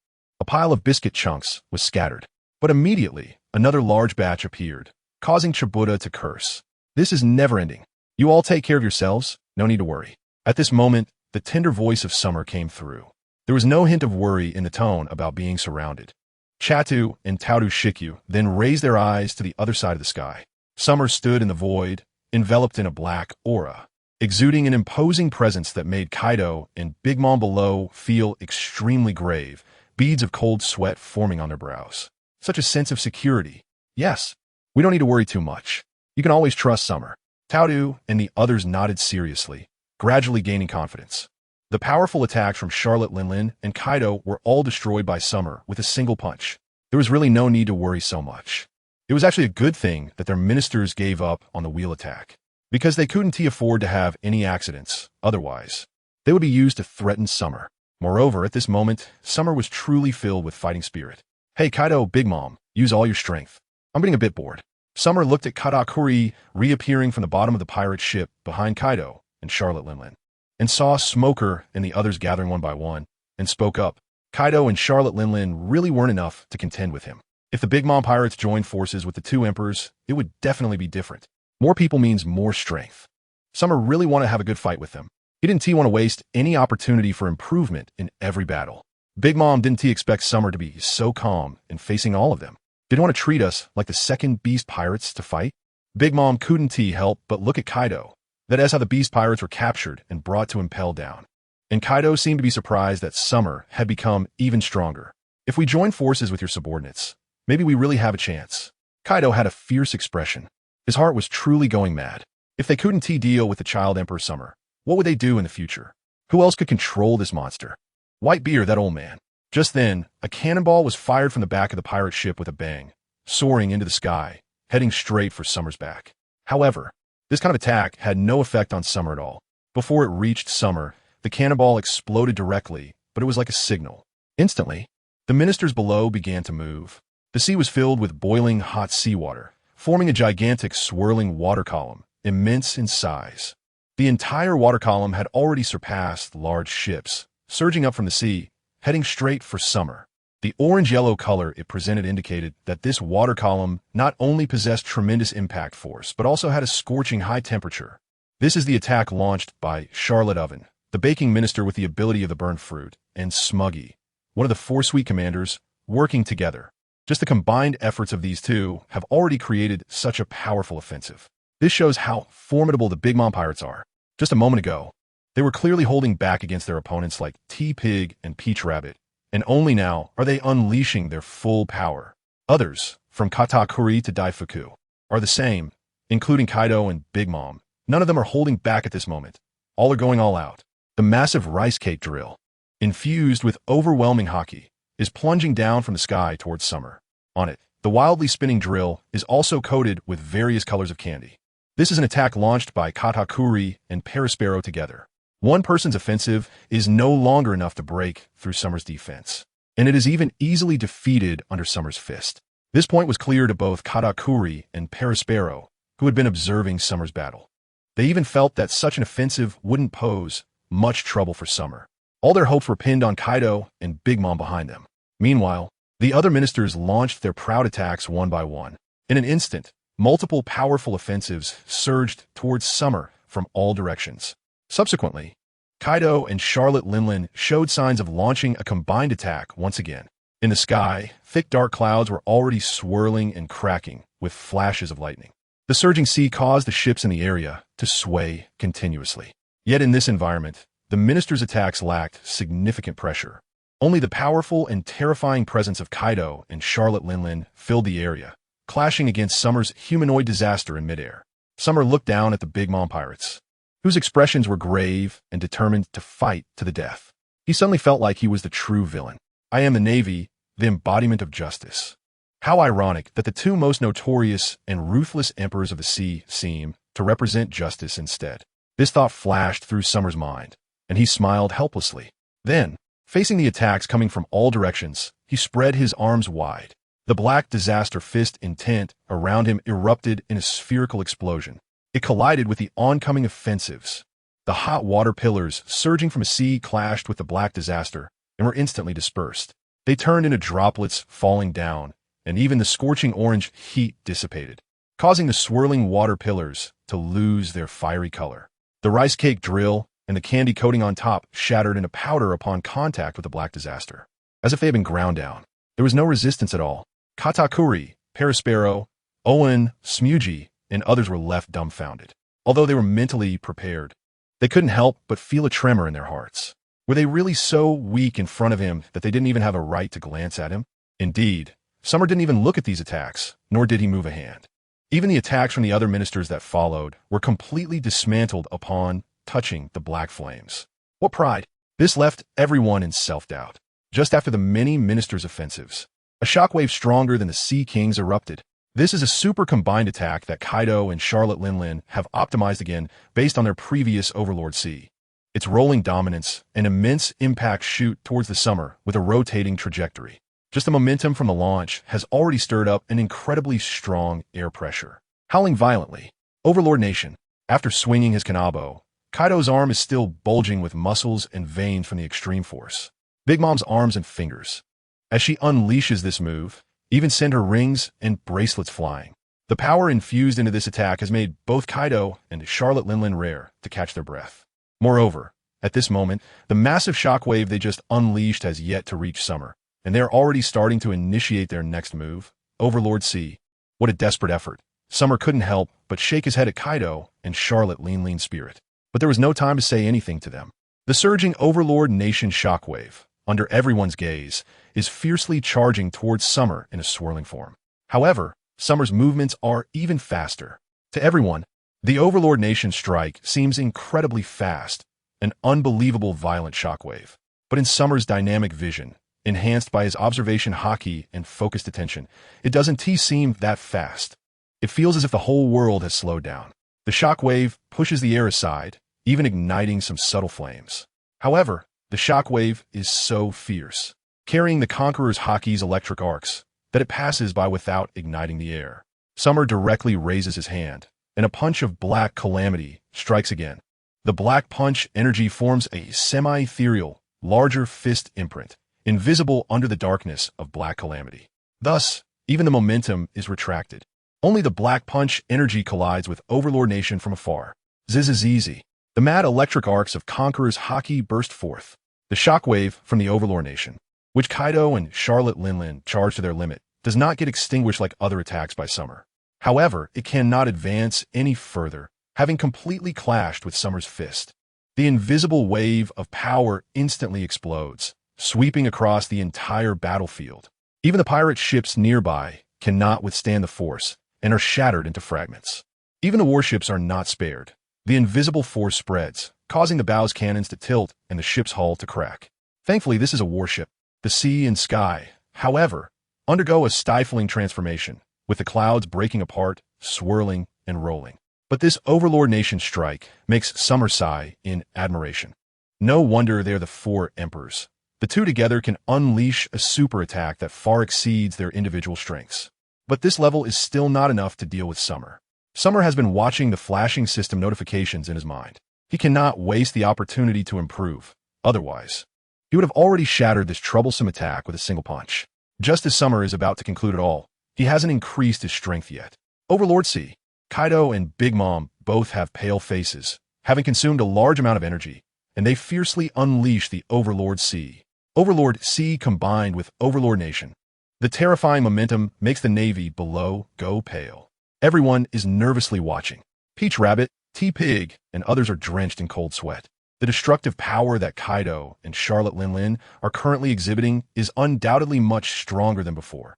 A pile of biscuit chunks was scattered. But immediately, another large batch appeared, causing Chibuta to curse. This is never-ending. You all take care of yourselves, no need to worry. At this moment, the tender voice of Summer came through. There was no hint of worry in the tone about being surrounded. Chatu and Tauru Shikyu then raised their eyes to the other side of the sky. Summer stood in the void, enveloped in a black aura, exuding an imposing presence that made Kaido and Big Mom below feel extremely grave, beads of cold sweat forming on their brows. Such a sense of security. Yes, we don't need to worry too much. You can always trust Summer. Tauru and the others nodded seriously, gradually gaining confidence. The powerful attacks from Charlotte Linlin and Kaido were all destroyed by Summer with a single punch. There was really no need to worry so much. It was actually a good thing that their ministers gave up on the wheel attack, because they couldn't afford to have any accidents. Otherwise, they would be used to threaten Summer. Moreover, at this moment, Summer was truly filled with fighting spirit. Hey Kaido, Big Mom, use all your strength. I'm getting a bit bored. Summer looked at Katakuri reappearing from the bottom of the pirate ship behind Kaido and Charlotte Linlin, and saw Smoker and the others gathering one by one, and spoke up. Kaido and Charlotte Linlin really weren't enough to contend with him. If the Big Mom pirates joined forces with the two emperors, it would definitely be different. More people means more strength. Summer really wanted to have a good fight with them. He didn't want to waste any opportunity for improvement in every battle. Big Mom didn't expect Summer to be so calm in facing all of them. Didn't want to treat us like the second beast pirates to fight. Big Mom couldn't help but look at Kaido. That is how the beast pirates were captured and brought to impel down. And Kaido seemed to be surprised that Summer had become even stronger. If we join forces with your subordinates, maybe we really have a chance. Kaido had a fierce expression. His heart was truly going mad. If they couldn't deal with the child Emperor Summer, what would they do in the future? Who else could control this monster? Whitebeard, that old man. Just then, a cannonball was fired from the back of the pirate ship with a bang, soaring into the sky, heading straight for Summer's back. However, this kind of attack had no effect on Summer at all. Before it reached Summer, the cannonball exploded directly, but it was like a signal. Instantly, the ministers below began to move. The sea was filled with boiling hot seawater, forming a gigantic swirling water column, immense in size. The entire water column had already surpassed large ships, surging up from the sea, heading straight for Summer. The orange-yellow color it presented indicated that this water column not only possessed tremendous impact force, but also had a scorching high temperature. This is the attack launched by Charlotte Oven, the baking minister with the ability of the burned fruit, and Smuggy, one of the four sweet commanders, working together. Just the combined efforts of these two have already created such a powerful offensive. This shows how formidable the Big Mom pirates are. Just a moment ago, they were clearly holding back against their opponents like T-Pig and Peach Rabbit, and only now are they unleashing their full power. Others, from Katakuri to Daifuku, are the same, including Kaido and Big Mom. None of them are holding back at this moment. All are going all out. The massive rice cake drill, infused with overwhelming haki, is plunging down from the sky towards Summer. On it, the wildly spinning drill is also coated with various colors of candy. This is an attack launched by Katakuri and Perispero together. One person's offensive is no longer enough to break through Summer's defense, and it is even easily defeated under Summer's fist. This point was clear to both Katakuri and Perispero, who had been observing Summer's battle. They even felt that such an offensive wouldn't pose much trouble for Summer. All their hopes were pinned on Kaido and Big Mom behind them. Meanwhile, the other ministers launched their proud attacks one by one. In an instant, multiple powerful offensives surged towards Summer from all directions. Subsequently, Kaido and Charlotte Linlin showed signs of launching a combined attack once again. In the sky, thick dark clouds were already swirling and cracking with flashes of lightning. The surging sea caused the ships in the area to sway continuously. Yet in this environment, the ministers' attacks lacked significant pressure. Only the powerful and terrifying presence of Kaido and Charlotte Linlin filled the area, clashing against Summer's humanoid disaster in midair. Summer looked down at the Big Mom pirates, whose expressions were grave and determined to fight to the death. He suddenly felt like he was the true villain. I am the Navy, the embodiment of justice. How ironic that the two most notorious and ruthless emperors of the sea seem to represent justice instead. This thought flashed through Summer's mind, and he smiled helplessly. Then, facing the attacks coming from all directions, he spread his arms wide. The black disaster fist intent around him erupted in a spherical explosion. It collided with the oncoming offensives. The hot water pillars surging from a sea clashed with the black disaster and were instantly dispersed. They turned into droplets falling down, and even the scorching orange heat dissipated, causing the swirling water pillars to lose their fiery color. The rice cake drill and the candy coating on top shattered into powder upon contact with the black disaster, as if they had been ground down. There was no resistance at all. Katakuri, Perispero, Owen, Smuji, and others were left dumbfounded. Although they were mentally prepared, they couldn't help but feel a tremor in their hearts. Were they really so weak in front of him that they didn't even have a right to glance at him? Indeed, Summer didn't even look at these attacks, nor did he move a hand. Even the attacks from the other ministers that followed were completely dismantled upon touching the black flames. What pride! This left everyone in self-doubt. Just after the many ministers' offensives, a shockwave stronger than the Sea Kings erupted. This is a super combined attack that Kaido and Charlotte Linlin have optimized again based on their previous Overlord Sea. Its rolling dominance, an immense impact shoot towards the summer with a rotating trajectory. Just the momentum from the launch has already stirred up an incredibly strong air pressure. Howling violently, Overlord Nation, after swinging his kanabo, Kaido's arm is still bulging with muscles and veins from the extreme force. Big Mom's arms and fingers. As she unleashes this move, even send her rings and bracelets flying. The power infused into this attack has made both Kaido and Charlotte Linlin rare to catch their breath. Moreover, at this moment, the massive shockwave they just unleashed has yet to reach Summer, and they're already starting to initiate their next move, Overlord Sea. What a desperate effort. Summer couldn't help but shake his head at Kaido and Charlotte Lean Spirit. But there was no time to say anything to them. The surging Overlord Nation shockwave, under everyone's gaze, is fiercely charging towards Summer in a swirling form. However, Summer's movements are even faster. To everyone, the Overlord Nation strike seems incredibly fast, an unbelievable violent shockwave. But in Summer's dynamic vision, enhanced by his observation haki and focused attention, it doesn't seem that fast. It feels as if the whole world has slowed down. The shockwave pushes the air aside, even igniting some subtle flames. However, the shockwave is so fierce, carrying the Conqueror's haki's electric arcs, that it passes by without igniting the air. Summer directly raises his hand, and a punch of black calamity strikes again. The black punch energy forms a semi-ethereal, larger fist imprint, invisible under the darkness of black calamity. Thus, even the momentum is retracted. Only the black punch energy collides with Overlord Nation from afar. Zizizizi. The mad electric arcs of Conqueror's haki burst forth. The shockwave from the Overlord Nation, which Kaido and Charlotte Linlin charge to their limit, does not get extinguished like other attacks by Summer. However, it cannot advance any further, having completely clashed with Summer's fist. The invisible wave of power instantly explodes, sweeping across the entire battlefield. Even the pirate ships nearby cannot withstand the force and are shattered into fragments. Even the warships are not spared. The invisible force spreads, causing the bow's cannons to tilt and the ship's hull to crack. Thankfully, this is a warship. The sea and sky, however, undergo a stifling transformation, with the clouds breaking apart, swirling, and rolling. But this Overlord Nation strike makes Summer sigh in admiration. No wonder they're the four emperors. The two together can unleash a super attack that far exceeds their individual strengths. But this level is still not enough to deal with Summer. Summer has been watching the flashing system notifications in his mind. He cannot waste the opportunity to improve. Otherwise, he would have already shattered this troublesome attack with a single punch. Just as Summer is about to conclude it all, he hasn't increased his strength yet. Overlord Sea, Kaido and Big Mom both have pale faces, having consumed a large amount of energy, and they fiercely unleash the Overlord Sea. Overlord Sea combined with Overlord Nation. The terrifying momentum makes the Navy below go pale. Everyone is nervously watching. Peach Rabbit, T-Pig, and others are drenched in cold sweat. The destructive power that Kaido and Charlotte Linlin are currently exhibiting is undoubtedly much stronger than before.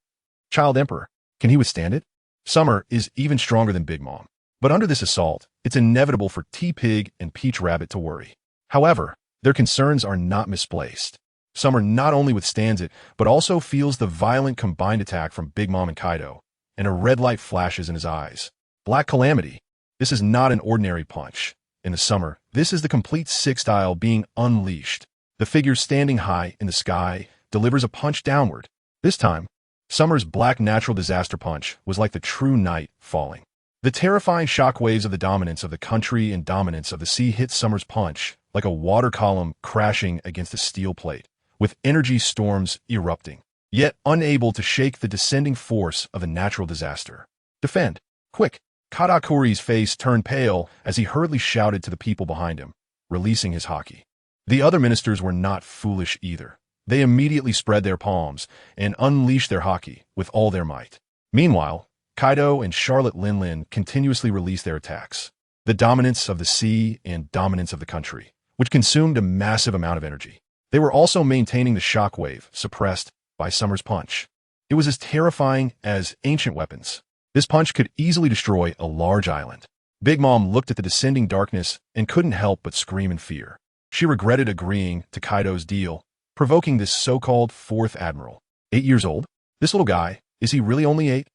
Child Emperor, can he withstand it? Summer is even stronger than Big Mom. But under this assault, it's inevitable for T-Pig and Peach Rabbit to worry. However, their concerns are not misplaced. Summer not only withstands it, but also feels the violent combined attack from Big Mom and Kaido, and a red light flashes in his eyes. Black Calamity. This is not an ordinary punch. In the Summer, this is the complete six-style being unleashed. The figure standing high in the sky delivers a punch downward. This time, Summer's black natural disaster punch was like the true night falling. The terrifying shockwaves of the dominance of the country and dominance of the sea hit Summer's punch like a water column crashing against a steel plate, with energy storms erupting, yet unable to shake the descending force of a natural disaster. Defend! Quick! Katakuri's face turned pale as he hurriedly shouted to the people behind him, releasing his haki. The other ministers were not foolish either. They immediately spread their palms and unleashed their haki with all their might. Meanwhile, Kaido and Charlotte Linlin continuously released their attacks. The dominance of the sea and dominance of the country, which consumed a massive amount of energy. They were also maintaining the shockwave, suppressed by Summer's punch. It was as terrifying as ancient weapons. This punch could easily destroy a large island. Big Mom looked at the descending darkness and couldn't help but scream in fear. She regretted agreeing to Kaido's deal, provoking this so-called fourth admiral. 8 years old? This little guy, is he really only 8?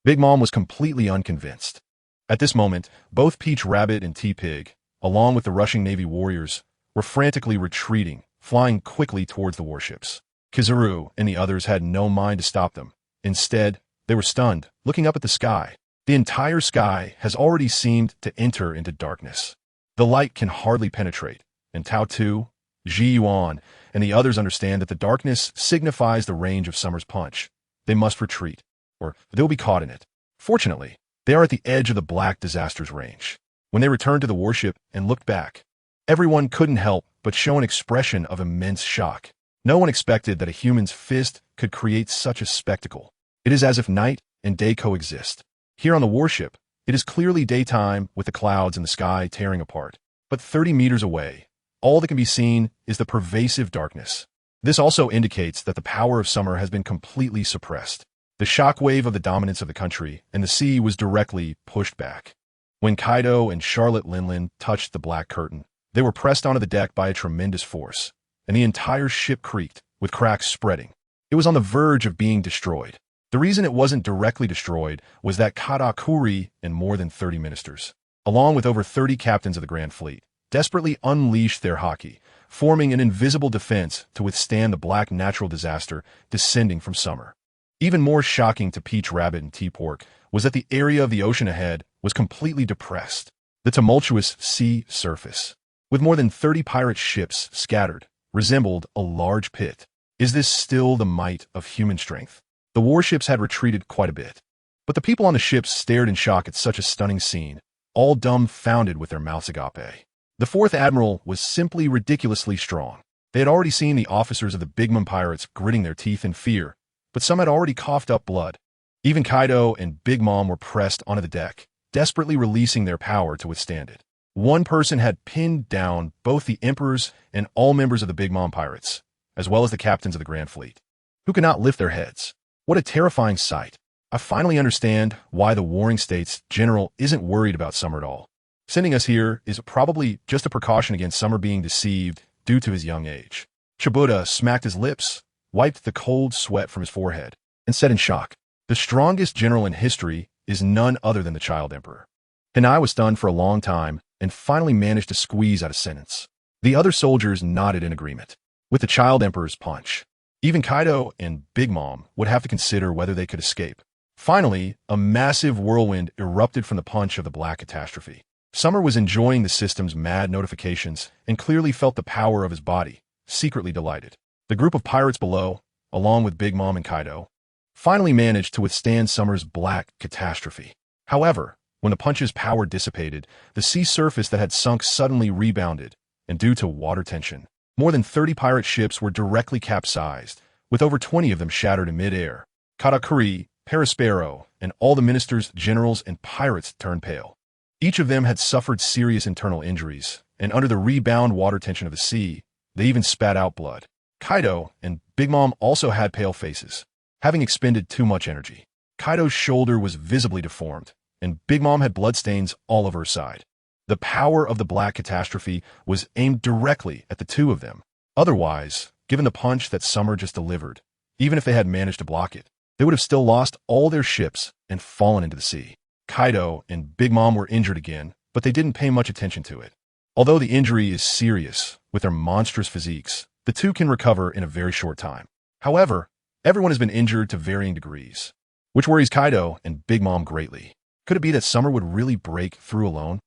Big Mom was completely unconvinced. At this moment, both Peach Rabbit and T-Pig, along with the rushing Navy warriors, were frantically retreating, flying quickly towards the warships. Kizaru and the others had no mind to stop them. Instead, they were stunned, looking up at the sky. The entire sky has already seemed to enter into darkness. The light can hardly penetrate, and Tao Tu, Ji Yuan, and the others understand that the darkness signifies the range of Summer's punch. They must retreat, or they'll be caught in it. Fortunately, they are at the edge of the Black Disaster's range. When they returned to the warship and looked back, everyone couldn't help but show an expression of immense shock. No one expected that a human's fist could create such a spectacle. It is as if night and day coexist. Here on the warship, it is clearly daytime with the clouds in the sky tearing apart. But 30 meters away, all that can be seen is the pervasive darkness. This also indicates that the power of Summer has been completely suppressed. The shockwave of the dominance of the country and the sea was directly pushed back. When Kaido and Charlotte Linlin touched the black curtain, they were pressed onto the deck by a tremendous force, and the entire ship creaked, with cracks spreading. It was on the verge of being destroyed. The reason it wasn't directly destroyed was that Katakuri and more than 30 ministers, along with over 30 captains of the Grand Fleet, desperately unleashed their haki, forming an invisible defense to withstand the black natural disaster descending from Summer. Even more shocking to Peach Rabbit and T-Pork was that the area of the ocean ahead was completely depressed. The tumultuous sea surface, with more than 30 pirate ships scattered, resembled a large pit. Is this still the might of human strength? The warships had retreated quite a bit, but the people on the ships stared in shock at such a stunning scene, all dumbfounded with their mouths agape. The fourth admiral was simply ridiculously strong. They had already seen the officers of the Big Mom pirates gritting their teeth in fear, but some had already coughed up blood. Even Kaido and Big Mom were pressed onto the deck, desperately releasing their power to withstand it. One person had pinned down both the emperors and all members of the Big Mom pirates, as well as the captains of the Grand Fleet, who could not lift their heads. What a terrifying sight. I finally understand why the Warring States general isn't worried about Summer at all. Sending us here is probably just a precaution against Summer being deceived due to his young age. Chibuta smacked his lips, wiped the cold sweat from his forehead, and said in shock, "The strongest general in history is none other than the Child Emperor." Hinai was stunned for a long time and finally managed to squeeze out a sentence. The other soldiers nodded in agreement with the Child Emperor's punch. Even Kaido and Big Mom would have to consider whether they could escape. Finally, a massive whirlwind erupted from the punch of the Black Catastrophe. Summer was enjoying the system's mad notifications and clearly felt the power of his body, secretly delighted. The group of pirates below, along with Big Mom and Kaido, finally managed to withstand Summer's Black Catastrophe. However, when the punch's power dissipated, the sea surface that had sunk suddenly rebounded, and due to water tension, more than 30 pirate ships were directly capsized, with over 20 of them shattered in mid-air. Katakuri, Perispero, and all the ministers, generals, and pirates turned pale. Each of them had suffered serious internal injuries, and under the rebound water tension of the sea, they even spat out blood. Kaido and Big Mom also had pale faces, having expended too much energy. Kaido's shoulder was visibly deformed, and Big Mom had bloodstains all over her side. The power of the Black Catastrophe was aimed directly at the two of them. Otherwise, given the punch that Summer just delivered, even if they had managed to block it, they would have still lost all their ships and fallen into the sea. Kaido and Big Mom were injured again, but they didn't pay much attention to it. Although the injury is serious, with their monstrous physiques, the two can recover in a very short time. However, everyone has been injured to varying degrees, which worries Kaido and Big Mom greatly. Could it be that Summer would really break through alone?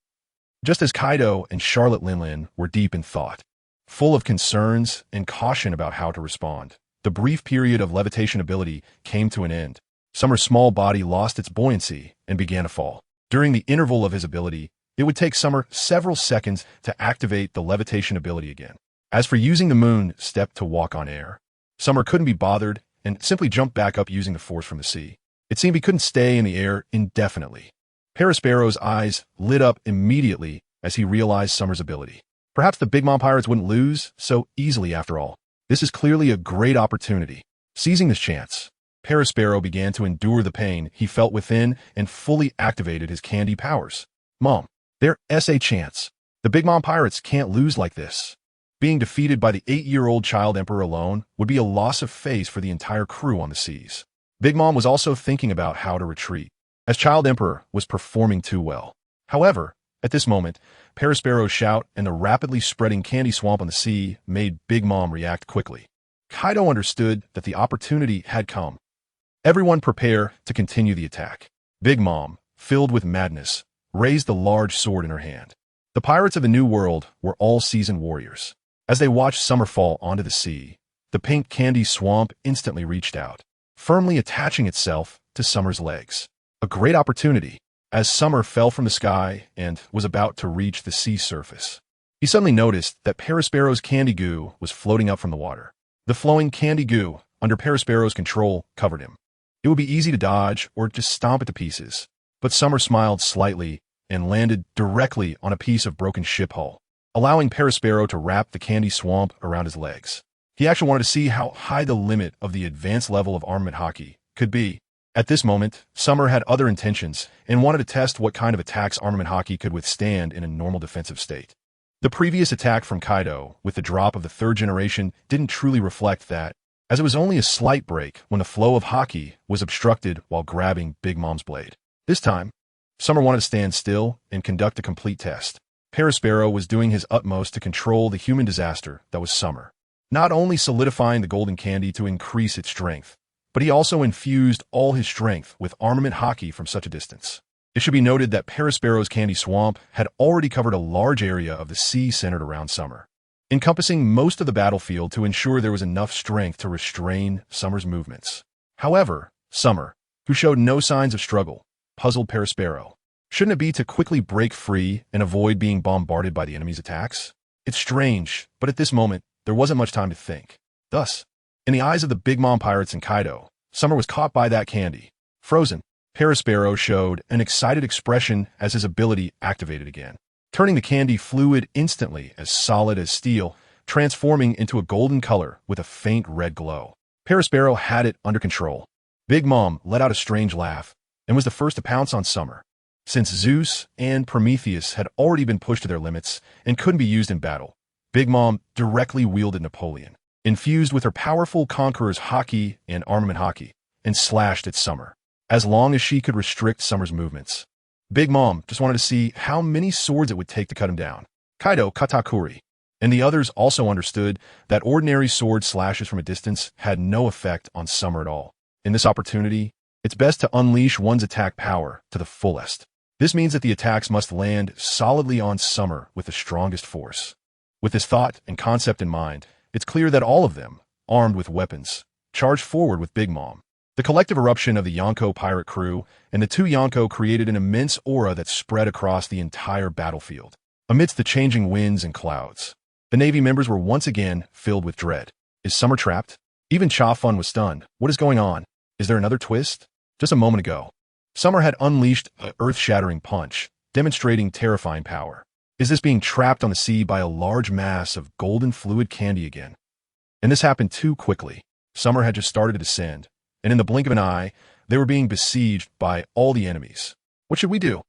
Just as Kaido and Charlotte Linlin were deep in thought, full of concerns and caution about how to respond. The brief period of levitation ability came to an end. Summer's small body lost its buoyancy and began to fall. During the interval of his ability, it would take Summer several seconds to activate the levitation ability again. As for using the moon step to walk on air, Summer couldn't be bothered and simply jumped back up using the force from the sea. It seemed he couldn't stay in the air indefinitely. Parasparrow's eyes lit up immediately as he realized Summer's ability. Perhaps the Big Mom Pirates wouldn't lose so easily after all. This is clearly a great opportunity. Seizing this chance, Parasparrow began to endure the pain he felt within and fully activated his candy powers. Mom, there's a chance. The Big Mom Pirates can't lose like this. Being defeated by the 8-year-old Child Emperor alone would be a loss of face for the entire crew on the seas. Big Mom was also thinking about how to retreat, as Child Emperor was performing too well. However, at this moment, Parasparrow's shout and the rapidly spreading candy swamp on the sea made Big Mom react quickly. Kaido understood that the opportunity had come. Everyone prepare to continue the attack. Big Mom, filled with madness, raised the large sword in her hand. The pirates of the New World were all seasoned warriors. As they watched Summer fall onto the sea, the pink candy swamp instantly reached out, firmly attaching itself to Summer's legs. A great opportunity, as Summer fell from the sky and was about to reach the sea surface. He suddenly noticed that Parasparrow's candy goo was floating up from the water. The flowing candy goo, under Parasparrow's control, covered him. It would be easy to dodge or just stomp it to pieces, but Summer smiled slightly and landed directly on a piece of broken ship hull, allowing Parasparrow to wrap the candy swamp around his legs. He actually wanted to see how high the limit of the advanced level of armament hockey could be. At this moment, Summer had other intentions and wanted to test what kind of attacks armament hockey could withstand in a normal defensive state. The previous attack from Kaido, with the drop of the 3rd generation, didn't truly reflect that, as it was only a slight break when the flow of hockey was obstructed while grabbing Big Mom's blade. This time, Summer wanted to stand still and conduct a complete test. Parasparrow was doing his utmost to control the human disaster that was Summer, not only solidifying the golden candy to increase its strength, but he also infused all his strength with armament hockey from such a distance. It should be noted that Parasparrow's candy swamp had already covered a large area of the sea centered around Summer, encompassing most of the battlefield to ensure there was enough strength to restrain Summer's movements. However, Summer, who showed no signs of struggle, puzzled Parasparrow. Shouldn't it be to quickly break free and avoid being bombarded by the enemy's attacks? It's strange, but at this moment, there wasn't much time to think. Thus, in the eyes of the Big Mom Pirates and Kaido, Summer was caught by that candy. Frozen, Parasparrow showed an excited expression as his ability activated again, turning the candy fluid instantly as solid as steel, transforming into a golden color with a faint red glow. Parasparrow had it under control. Big Mom let out a strange laugh and was the first to pounce on Summer. Since Zeus and Prometheus had already been pushed to their limits and couldn't be used in battle, Big Mom directly wielded Napoleon, infused with her powerful Conqueror's hockey and armament hockey, and slashed at Summer, as long as she could restrict Summer's movements. Big Mom just wanted to see how many swords it would take to cut him down. Kaido Katakuri and the others also understood that ordinary sword slashes from a distance had no effect on Summer at all. In this opportunity, it's best to unleash one's attack power to the fullest. This means that the attacks must land solidly on Summer with the strongest force. With this thought and concept in mind, it's clear that all of them, armed with weapons, charged forward with Big Mom. The collective eruption of the Yonko pirate crew and the 2 Yonko created an immense aura that spread across the entire battlefield. Amidst the changing winds and clouds, the Navy members were once again filled with dread. Is Summer trapped? Even Cha Fun was stunned. What is going on? Is there another twist? Just a moment ago, Summer had unleashed an earth-shattering punch, demonstrating terrifying power. Is this being trapped on the sea by a large mass of golden fluid candy again? And this happened too quickly. Summer had just started to descend, and in the blink of an eye, they were being besieged by all the enemies. What should we do?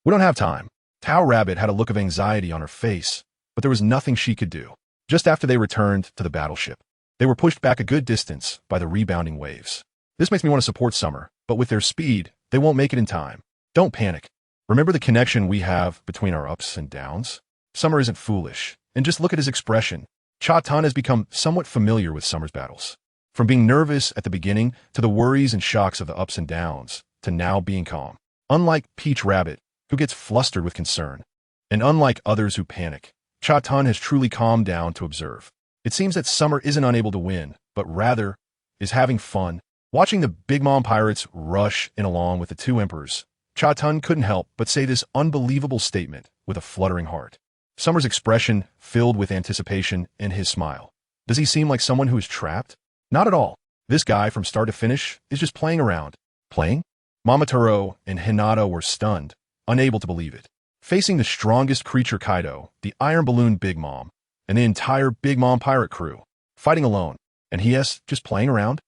We don't have time. Tao Rabbit had a look of anxiety on her face, but there was nothing she could do. Just after they returned to the battleship, they were pushed back a good distance by the rebounding waves. This makes me want to support Summer, but with their speed, they won't make it in time. Don't panic. Remember the connection we have between our ups and downs? Summer isn't foolish, and just look at his expression. Cha Tan has become somewhat familiar with Summer's battles. From being nervous at the beginning to the worries and shocks of the ups and downs, to now being calm. Unlike Peach Rabbit, who gets flustered with concern, and unlike others who panic, Cha-tun has truly calmed down to observe. It seems that Summer isn't unable to win, but rather is having fun. Watching the Big Mom pirates rush in along with the two emperors, Cha-tun couldn't help but say this unbelievable statement with a fluttering heart. Summer's expression filled with anticipation in his smile. Does he seem like someone who is trapped? Not at all. This guy, from start to finish, is just playing around. Playing? Momotaro and Hinata were stunned, unable to believe it. Facing the strongest creature Kaido, the Iron Balloon Big Mom, and the entire Big Mom pirate crew, fighting alone, and he is just playing around?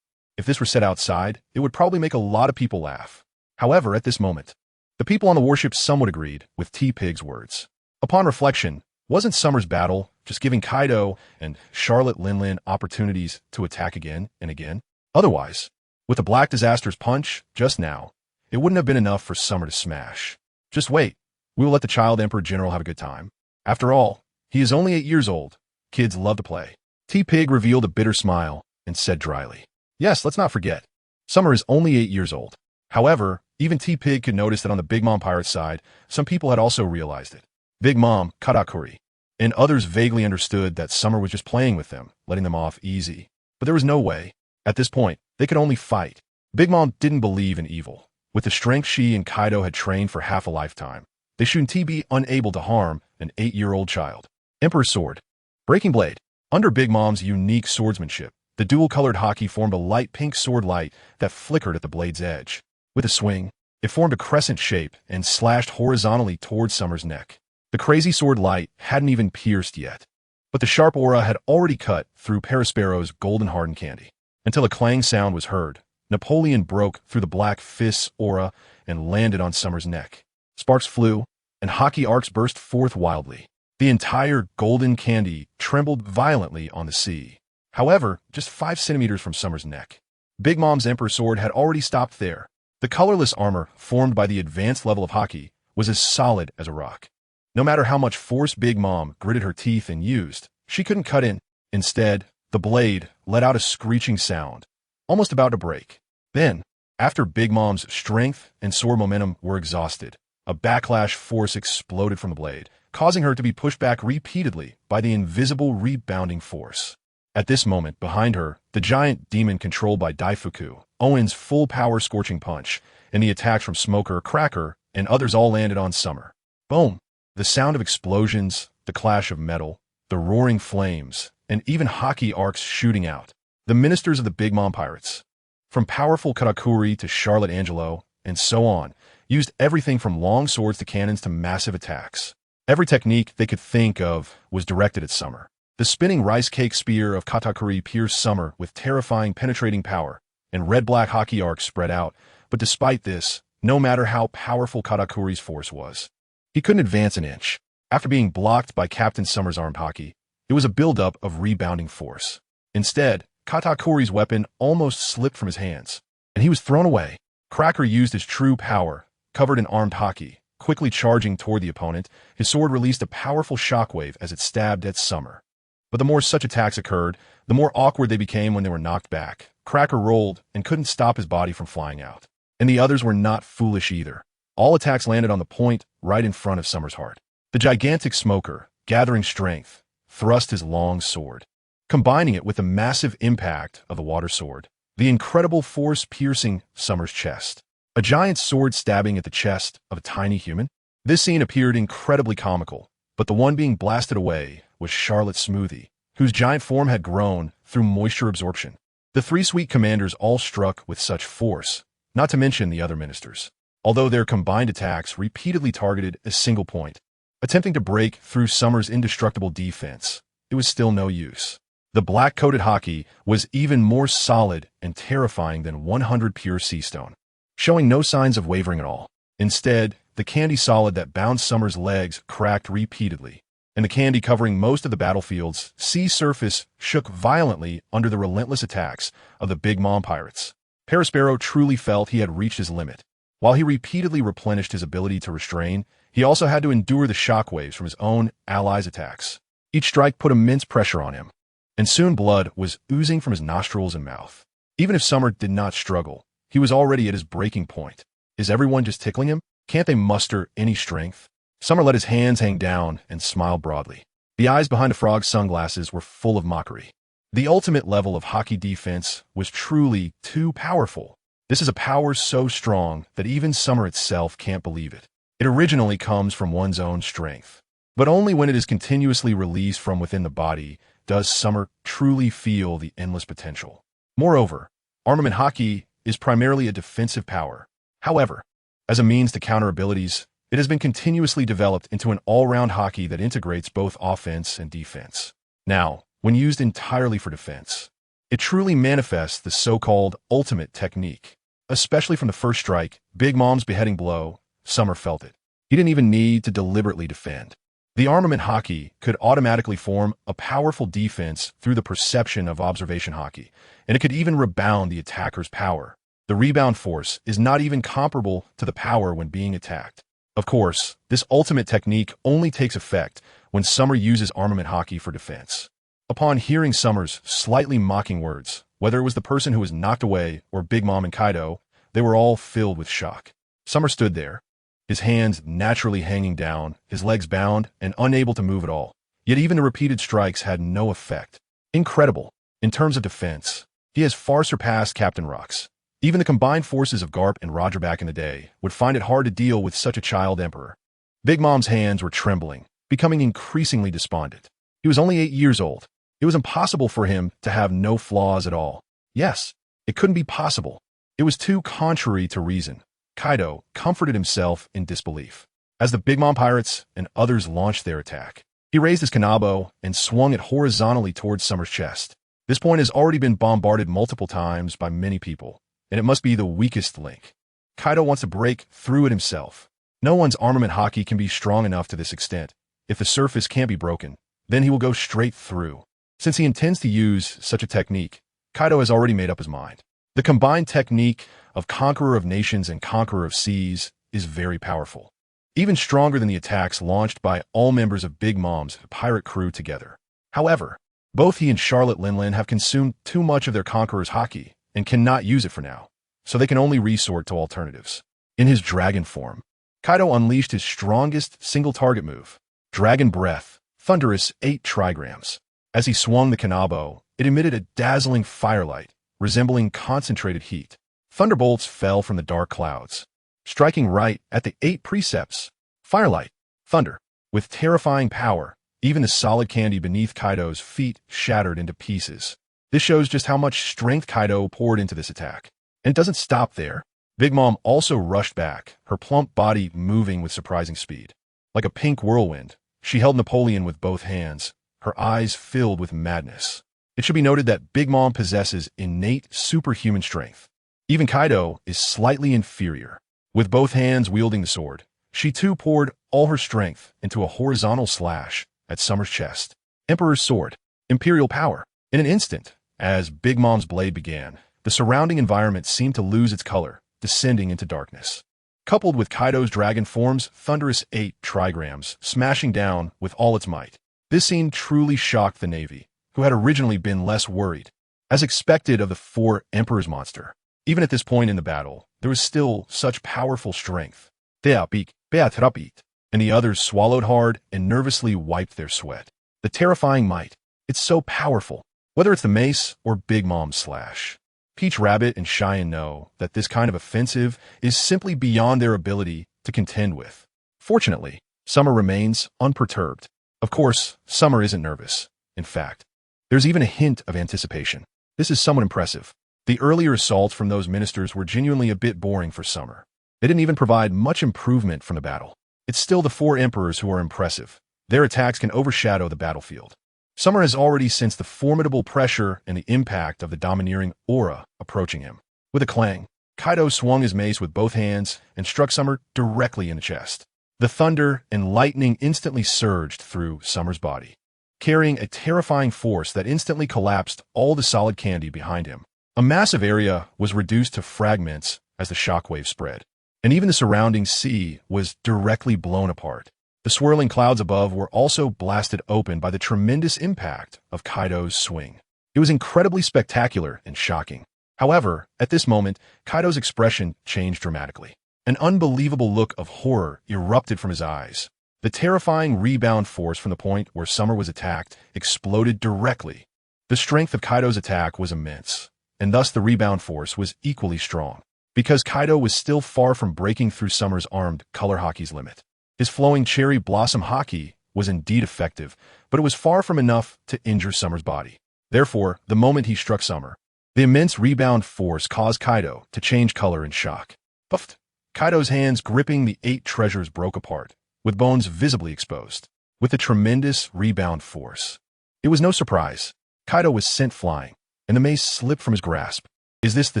If this were said outside, it would probably make a lot of people laugh. However, at this moment, the people on the warship somewhat agreed with T-Pig's words. Upon reflection, wasn't Summer's battle just giving Kaido and Charlotte Linlin opportunities to attack again and again? Otherwise, with the Black Disaster's punch just now, it wouldn't have been enough for Summer to smash. Just wait. We will let the Child Emperor General have a good time. After all, he is only 8 years old. Kids love to play. T-Pig revealed a bitter smile and said dryly, "Yes, let's not forget. Summer is only 8 years old." However, even T-Pig could notice that on the Big Mom pirate side, some people had also realized it. Big Mom, Katakuri, and others vaguely understood that Summer was just playing with them, letting them off easy. But there was no way. At this point, they could only fight. Big Mom didn't believe in evil. With the strength she and Kaido had trained for half a lifetime, they shouldn't be unable to harm an 8-year-old child. Emperor's Sword. Breaking Blade. Under Big Mom's unique swordsmanship, the dual-colored haki formed a light pink sword light that flickered at the blade's edge. With a swing, it formed a crescent shape and slashed horizontally towards Summer's neck. The crazy sword light hadn't even pierced yet, but the sharp aura had already cut through Perospero's golden hardened candy. Until a clang sound was heard, Napoleon broke through the black fist's aura and landed on Summer's neck. Sparks flew, and haki arcs burst forth wildly. The entire golden candy trembled violently on the sea. However, just 5 centimeters from Summer's neck. Big Mom's Emperor's Sword had already stopped there. The colorless armor formed by the advanced level of haki was as solid as a rock. No matter how much force Big Mom gritted her teeth and used, she couldn't cut in. Instead, the blade let out a screeching sound, almost about to break. Then, after Big Mom's strength and sword momentum were exhausted, a backlash force exploded from the blade, causing her to be pushed back repeatedly by the invisible rebounding force. At this moment, behind her, the giant demon controlled by Daifuku, Owen's full-power scorching punch, and the attacks from Smoker, Cracker, and others all landed on Summer. Boom! The sound of explosions, the clash of metal, the roaring flames, and even haki arcs shooting out. The ministers of the Big Mom pirates, from powerful Katakuri to Charlotte Angelo, and so on, used everything from long swords to cannons to massive attacks. Every technique they could think of was directed at Summer. The spinning rice cake spear of Katakuri pierced Summer with terrifying penetrating power, and red-black haki arcs spread out, but despite this, no matter how powerful Katakuri's force was, he couldn't advance an inch. After being blocked by Captain Summer's armed haki, it was a buildup of rebounding force. Instead, Katakuri's weapon almost slipped from his hands, and he was thrown away. Cracker used his true power, covered in armed haki, quickly charging toward the opponent. His sword released a powerful shockwave as it stabbed at Summer. But the more such attacks occurred, the more awkward they became when they were knocked back. Cracker rolled and couldn't stop his body from flying out. And the others were not foolish either. All attacks landed on the point right in front of Summer's heart. The gigantic Smoker, gathering strength, thrust his long sword, combining it with the massive impact of the water sword. The incredible force piercing Summer's chest. A giant sword stabbing at the chest of a tiny human? This scene appeared incredibly comical, but the one being blasted away was Charlotte Smoothie, whose giant form had grown through moisture absorption. The 3 sweet commanders all struck with such force, not to mention the other ministers, although their combined attacks repeatedly targeted a single point. Attempting to break through Summer's indestructible defense, it was still no use. The black-coated haki was even more solid and terrifying than 100 pure sea stone, showing no signs of wavering at all. Instead, the candy solid that bound Summer's legs cracked repeatedly, and the candy covering most of the battlefield's sea surface shook violently under the relentless attacks of the Big Mom pirates. Perospero truly felt he had reached his limit. While he repeatedly replenished his ability to restrain, he also had to endure the shockwaves from his own allies' attacks. Each strike put immense pressure on him, and soon blood was oozing from his nostrils and mouth. Even if Summer did not struggle, he was already at his breaking point. Is everyone just tickling him? Can't they muster any strength? Summer let his hands hang down and smiled broadly. The eyes behind the frog's sunglasses were full of mockery. The ultimate level of hockey defense was truly too powerful. This is a power so strong that even Summer itself can't believe it. It originally comes from one's own strength. But only when it is continuously released from within the body does Summer truly feel the endless potential. Moreover, armament hockey is primarily a defensive power. However, as a means to counter abilities, it has been continuously developed into an all-round hockey that integrates both offense and defense. Now, when used entirely for defense, it truly manifests the so-called ultimate technique. Especially from the first strike, Big Mom's beheading blow, Summer felt it. He didn't even need to deliberately defend. The armament hockey could automatically form a powerful defense through the perception of observation hockey, and it could even rebound the attacker's power. The rebound force is not even comparable to the power when being attacked. Of course, this ultimate technique only takes effect when Summer uses armament hockey for defense. Upon hearing Summer's slightly mocking words, whether it was the person who was knocked away or Big Mom and Kaido, they were all filled with shock. Summer stood there, his hands naturally hanging down, his legs bound, and unable to move at all. Yet even the repeated strikes had no effect. Incredible. In terms of defense, he has far surpassed Captain Rocks. Even the combined forces of Garp and Roger back in the day would find it hard to deal with such a child emperor. Big Mom's hands were trembling, becoming increasingly despondent. He was only 8 years old. It was impossible for him to have no flaws at all. Yes, it couldn't be possible. It was too contrary to reason. Kaido comforted himself in disbelief. As the Big Mom pirates and others launched their attack, he raised his kanabo and swung it horizontally towards Summer's chest. This point has already been bombarded multiple times by many people, and it must be the weakest link. Kaido wants to break through it himself. No one's armament hockey can be strong enough to this extent. If the surface can't be broken, then he will go straight through. Since he intends to use such a technique, Kaido has already made up his mind. The combined technique of Conqueror of Nations and Conqueror of Seas is very powerful, even stronger than the attacks launched by all members of Big Mom's pirate crew together. However, both he and Charlotte Linlin have consumed too much of their Conqueror's hockey and cannot use it for now, so they can only resort to alternatives. In his dragon form, Kaido unleashed his strongest single-target move, Dragon Breath, thunderous 8 trigrams. As he swung the kanabo, it emitted a dazzling firelight, resembling concentrated heat. Thunderbolts fell from the dark clouds, striking right at the 8 precepts. Firelight, thunder. With terrifying power, even the solid candy beneath Kaido's feet shattered into pieces. This shows just how much strength Kaido poured into this attack. And it doesn't stop there. Big Mom also rushed back, her plump body moving with surprising speed. Like a pink whirlwind, she held Napoleon with both hands, her eyes filled with madness. It should be noted that Big Mom possesses innate superhuman strength. Even Kaido is slightly inferior. With both hands wielding the sword, she too poured all her strength into a horizontal slash at Summer's chest. Emperor's sword, imperial power. In an instant, as Big Mom's blade began, the surrounding environment seemed to lose its color, descending into darkness. Coupled with Kaido's dragon form's thunderous 8 trigrams, smashing down with all its might. This scene truly shocked the Navy, who had originally been less worried. As expected of the 4 Emperor's monster, even at this point in the battle, there was still such powerful strength. Theapik, Beatrapit, and the others swallowed hard and nervously wiped their sweat. The terrifying might. It's so powerful. Whether it's the mace or Big Mom's slash. Peach Rabbit and Cheyenne know that this kind of offensive is simply beyond their ability to contend with. Fortunately, Summer remains unperturbed. Of course, Summer isn't nervous. In fact, there's even a hint of anticipation. This is somewhat impressive. The earlier assaults from those ministers were genuinely a bit boring for Summer. They didn't even provide much improvement from the battle. It's still the 4 emperors who are impressive. Their attacks can overshadow the battlefield. Summer has already sensed the formidable pressure and the impact of the domineering aura approaching him. With a clang, Kaido swung his mace with both hands and struck Summer directly in the chest. The thunder and lightning instantly surged through Summer's body, carrying a terrifying force that instantly collapsed all the solid candy behind him. A massive area was reduced to fragments as the shockwave spread, and even the surrounding sea was directly blown apart. The swirling clouds above were also blasted open by the tremendous impact of Kaido's swing. It was incredibly spectacular and shocking. However, at this moment, Kaido's expression changed dramatically. An unbelievable look of horror erupted from his eyes. The terrifying rebound force from the point where Summer was attacked exploded directly. The strength of Kaido's attack was immense, and thus the rebound force was equally strong. Because Kaido was still far from breaking through Summer's armed color hockey's limit. His flowing cherry blossom hockey was indeed effective, but it was far from enough to injure Summer's body. Therefore, the moment he struck Summer, the immense rebound force caused Kaido to change color in shock. Puffed. Kaido's hands gripping the 8 treasures broke apart, with bones visibly exposed. With the tremendous rebound force, it was no surprise. Kaido was sent flying, and the mace slipped from his grasp. Is this the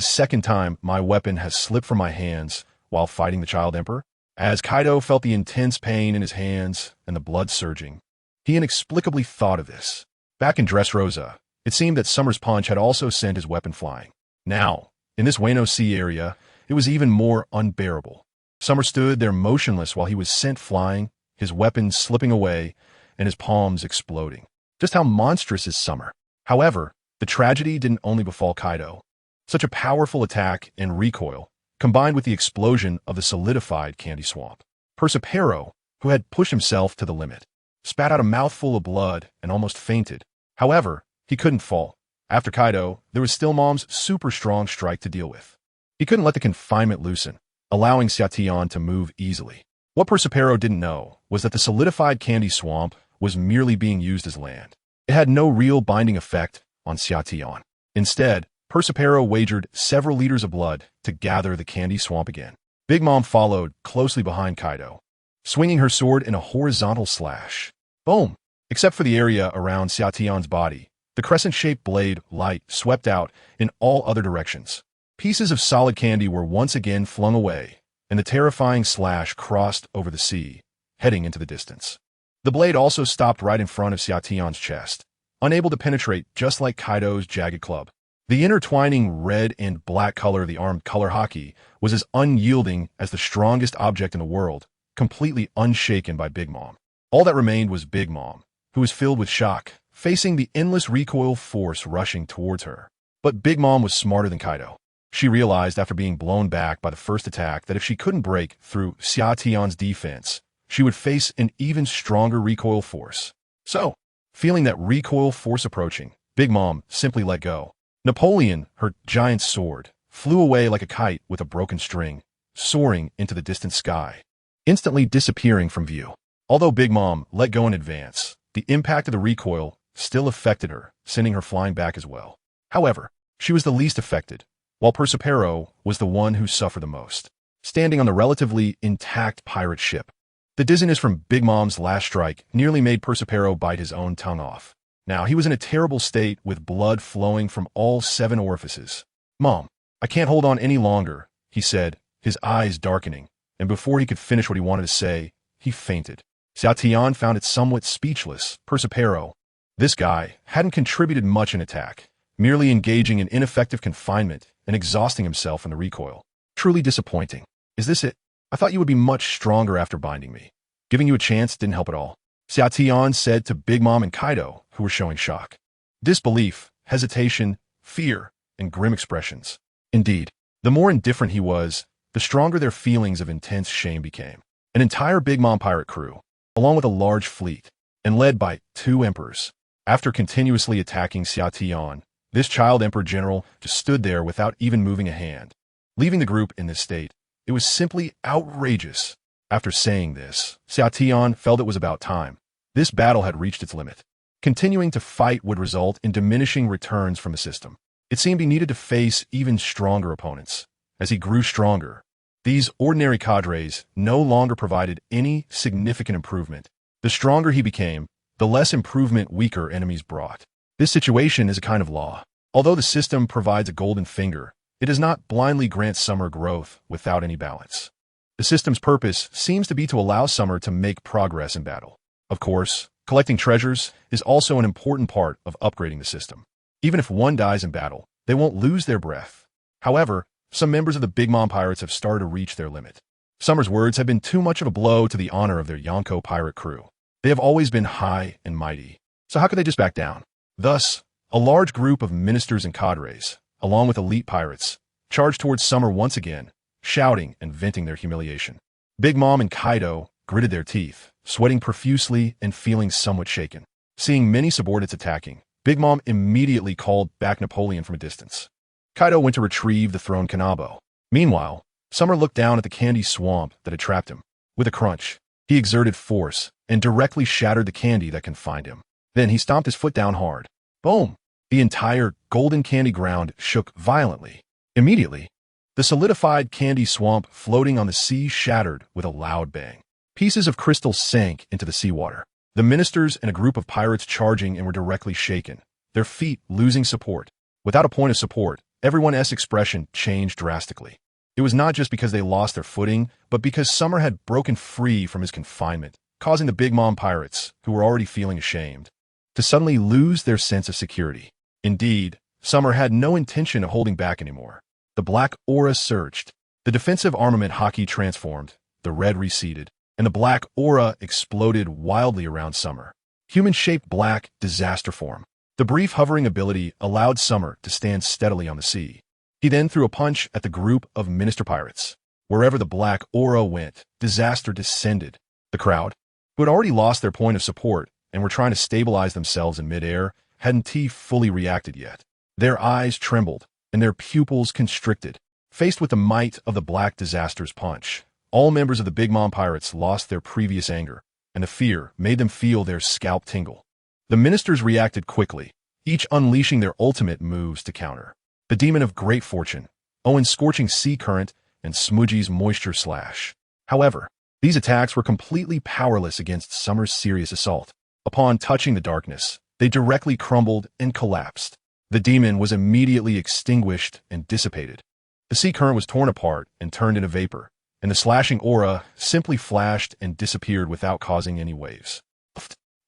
second time my weapon has slipped from my hands while fighting the Child Emperor? As Kaido felt the intense pain in his hands and the blood surging, he inexplicably thought of this. Back in Dressrosa, it seemed that Summer's punch had also sent his weapon flying. Now, in this Wano Sea area, it was even more unbearable. Summer stood there motionless while he was sent flying, his weapon slipping away, and his palms exploding. Just how monstrous is Summer? However, the tragedy didn't only befall Kaido. Such a powerful attack and recoil, combined with the explosion of the solidified candy swamp. Persipero, who had pushed himself to the limit, spat out a mouthful of blood and almost fainted. However, he couldn't fall. After Kaido, there was still Mom's super strong strike to deal with. He couldn't let the confinement loosen, allowing Xiaotian to move easily. What Persipero didn't know was that the solidified candy swamp was merely being used as land. It had no real binding effect on Xiaotian. Instead, Persipero wagered several liters of blood to gather the candy swamp again. Big Mom followed closely behind Kaido, swinging her sword in a horizontal slash. Boom! Except for the area around Xiaotian's body, the crescent-shaped blade light swept out in all other directions. Pieces of solid candy were once again flung away, and the terrifying slash crossed over the sea, heading into the distance. The blade also stopped right in front of Xiaotian's chest, unable to penetrate just like Kaido's jagged club. The intertwining red and black color of the armed color hockey was as unyielding as the strongest object in the world, completely unshaken by Big Mom. All that remained was Big Mom, who was filled with shock, facing the endless recoil force rushing towards her. But Big Mom was smarter than Kaido. She realized after being blown back by the first attack that if she couldn't break through Xiaotian's defense, she would face an even stronger recoil force. So, feeling that recoil force approaching, Big Mom simply let go. Napoleon, her giant sword, flew away like a kite with a broken string, soaring into the distant sky, instantly disappearing from view. Although Big Mom let go in advance, the impact of the recoil still affected her, sending her flying back as well. However, she was the least affected, while Persipero was the one who suffered the most, standing on the relatively intact pirate ship. The dizziness from Big Mom's last strike nearly made Persipero bite his own tongue off. Now, he was in a terrible state with blood flowing from all 7 orifices. "Mom, I can't hold on any longer," he said, his eyes darkening, and before he could finish what he wanted to say, he fainted. Xiaotian found it somewhat speechless. Persipero, this guy, hadn't contributed much in attack, merely engaging in ineffective confinement and exhausting himself in the recoil. Truly disappointing. Is this it? I thought you would be much stronger after binding me. Giving you a chance didn't help at all. Xiaotian said to Big Mom and Kaido, who were showing shock. Disbelief, hesitation, fear, and grim expressions. Indeed, the more indifferent he was, the stronger their feelings of intense shame became. An entire Big Mom pirate crew, along with a large fleet, and led by 2 emperors. After continuously attacking Xiaotian, this Child Emperor general just stood there without even moving a hand. Leaving the group in this state, it was simply outrageous. After saying this, Xiaotian felt it was about time. This battle had reached its limit. Continuing to fight would result in diminishing returns from the system. It seemed he needed to face even stronger opponents. As he grew stronger, these ordinary cadres no longer provided any significant improvement. The stronger he became, the less improvement weaker enemies brought. This situation is a kind of law. Although the system provides a golden finger, it does not blindly grant Summer growth without any balance. The system's purpose seems to be to allow Summer to make progress in battle. Of course, collecting treasures is also an important part of upgrading the system. Even if one dies in battle, they won't lose their breath. However, some members of the Big Mom pirates have started to reach their limit. Summer's words have been too much of a blow to the honor of their Yonko pirate crew. They have always been high and mighty, so how could they just back down? Thus, a large group of ministers and cadres, along with elite pirates, charged towards Summer once again, shouting and venting their humiliation. Big Mom and Kaido gritted their teeth, sweating profusely and feeling somewhat shaken. Seeing many subordinates attacking, Big Mom immediately called back Napoleon from a distance. Kaido went to retrieve the thrown kanabo. Meanwhile, Summer looked down at the candy swamp that had trapped him. With a crunch, he exerted force and directly shattered the candy that confined him. Then he stomped his foot down hard. Boom! The entire golden candy ground shook violently. Immediately, the solidified candy swamp floating on the sea shattered with a loud bang. Pieces of crystal sank into the seawater. The ministers and a group of pirates charging and were directly shaken, their feet losing support. Without a point of support, everyone's expression changed drastically. It was not just because they lost their footing, but because Summer had broken free from his confinement, causing the Big Mom pirates, who were already feeling ashamed, to suddenly lose their sense of security. Indeed, Summer had no intention of holding back anymore. The black aura surged. The defensive armament Haki transformed, the red receded, and the black aura exploded wildly around Summer. Human-shaped black disaster form. The brief hovering ability allowed Summer to stand steadily on the sea. He then threw a punch at the group of minister pirates. Wherever the black aura went, disaster descended. The crowd, who had already lost their point of support and were trying to stabilize themselves in midair, hadn't fully reacted yet. Their eyes trembled, and their pupils constricted. Faced with the might of the black disaster's punch, all members of the Big Mom pirates lost their previous anger, and the fear made them feel their scalp tingle. The ministers reacted quickly, each unleashing their ultimate moves to counter. The Demon of Great Fortune, Owen's Scorching Sea Current, and Smudgy's Moisture Slash. However, these attacks were completely powerless against Summer's serious assault. Upon touching the darkness, they directly crumbled and collapsed. The demon was immediately extinguished and dissipated. The sea current was torn apart and turned into vapor, and the slashing aura simply flashed and disappeared without causing any waves.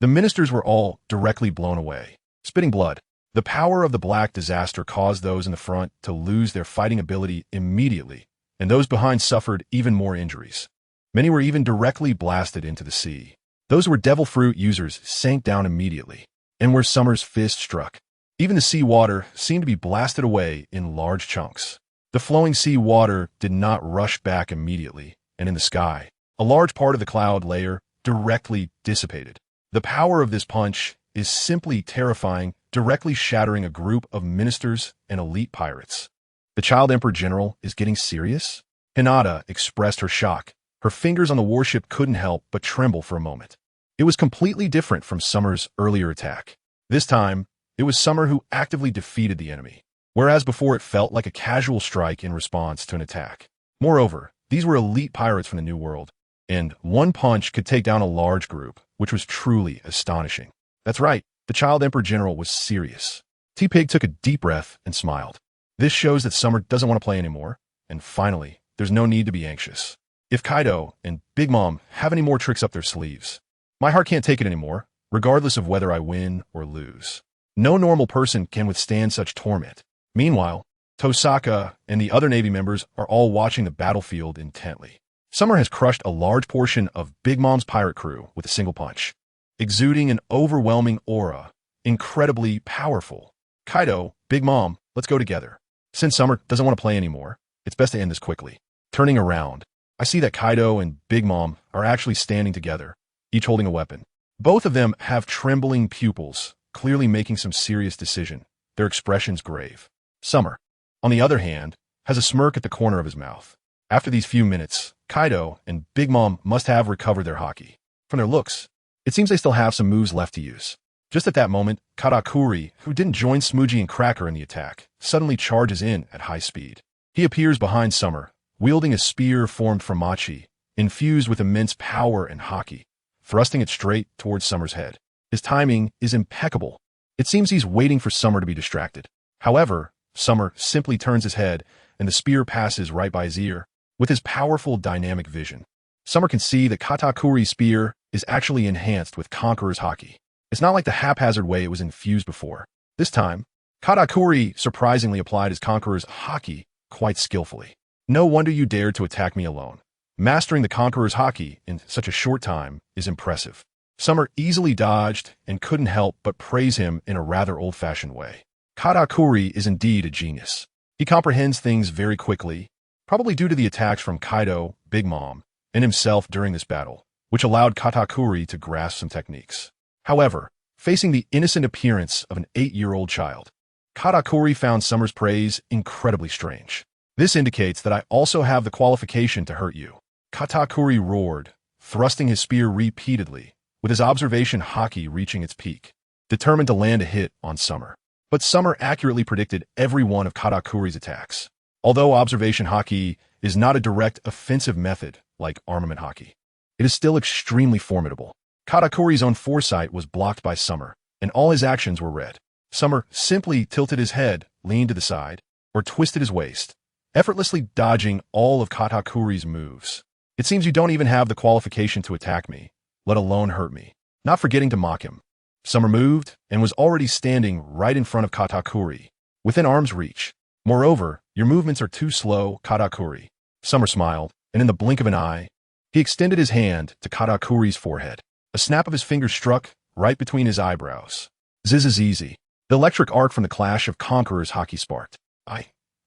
The ministers were all directly blown away, spitting blood. The power of the black disaster caused those in the front to lose their fighting ability immediately, and those behind suffered even more injuries. Many were even directly blasted into the sea. Those who were devil fruit users sank down immediately, and where Summer's fist struck, even the sea water seemed to be blasted away in large chunks. The flowing sea water did not rush back immediately, and in the sky, a large part of the cloud layer directly dissipated. The power of this punch is simply terrifying, directly shattering a group of ministers and elite pirates. The Child Emperor General is getting serious? Hinata expressed her shock. Her fingers on the warship couldn't help but tremble for a moment. It was completely different from Summer's earlier attack. This time, it was Summer who actively defeated the enemy, whereas before it felt like a casual strike in response to an attack. Moreover, these were elite pirates from the New World, and one punch could take down a large group, which was truly astonishing. That's right, the Child Emperor General was serious. T-Pig took a deep breath and smiled. This shows that Summer doesn't want to play anymore, and finally, there's no need to be anxious. If Kaido and Big Mom have any more tricks up their sleeves, my heart can't take it anymore, regardless of whether I win or lose. No normal person can withstand such torment. Meanwhile, Tosaka and the other Navy members are all watching the battlefield intently. Summer has crushed a large portion of Big Mom's pirate crew with a single punch, exuding an overwhelming aura, incredibly powerful. Kaido, Big Mom, let's go together. Since Summer doesn't want to play anymore, it's best to end this quickly. Turning around, I see that Kaido and Big Mom are actually standing together, each holding a weapon. Both of them have trembling pupils, clearly making some serious decision, their expressions grave. Summer, on the other hand, has a smirk at the corner of his mouth. After these few minutes, Kaido and Big Mom must have recovered their haki. From their looks, it seems they still have some moves left to use. Just at that moment, Katakuri, who didn't join Smudgy and Cracker in the attack, suddenly charges in at high speed. He appears behind Summer, wielding a spear formed from machi, infused with immense power and haki, thrusting it straight towards Summer's head. His timing is impeccable. It seems he's waiting for Summer to be distracted. However, Summer simply turns his head, and the spear passes right by his ear. With his powerful dynamic vision, Summer can see that Katakuri's spear is actually enhanced with Conqueror's haki. It's not like the haphazard way it was infused before. This time, Katakuri surprisingly applied his Conqueror's haki quite skillfully. No wonder you dared to attack me alone. Mastering the Conqueror's haki in such a short time is impressive. Summer easily dodged and couldn't help but praise him in a rather old-fashioned way. Katakuri is indeed a genius. He comprehends things very quickly, probably due to the attacks from Kaido, Big Mom, and himself during this battle. which allowed Katakuri to grasp some techniques. However, facing the innocent appearance of an 8-year-old child, Katakuri found Summer's praise incredibly strange. This indicates that I also have the qualification to hurt you. Katakuri roared, thrusting his spear repeatedly, with his observation haki reaching its peak, determined to land a hit on Summer. But Summer accurately predicted every one of Katakuri's attacks. Although observation haki is not a direct offensive method like armament haki, it is still extremely formidable. Katakuri's own foresight was blocked by Summer, and all his actions were read. Summer simply tilted his head, leaned to the side, or twisted his waist, effortlessly dodging all of Katakuri's moves. It seems you don't even have the qualification to attack me, let alone hurt me. Not forgetting to mock him. Summer moved and was already standing right in front of Katakuri, within arm's reach. Moreover, your movements are too slow, Katakuri. Summer smiled, and in the blink of an eye, he extended his hand to Katakuri's forehead. A snap of his fingers struck right between his eyebrows. Zizizizi. The electric arc from the clash of conquerors haki sparked.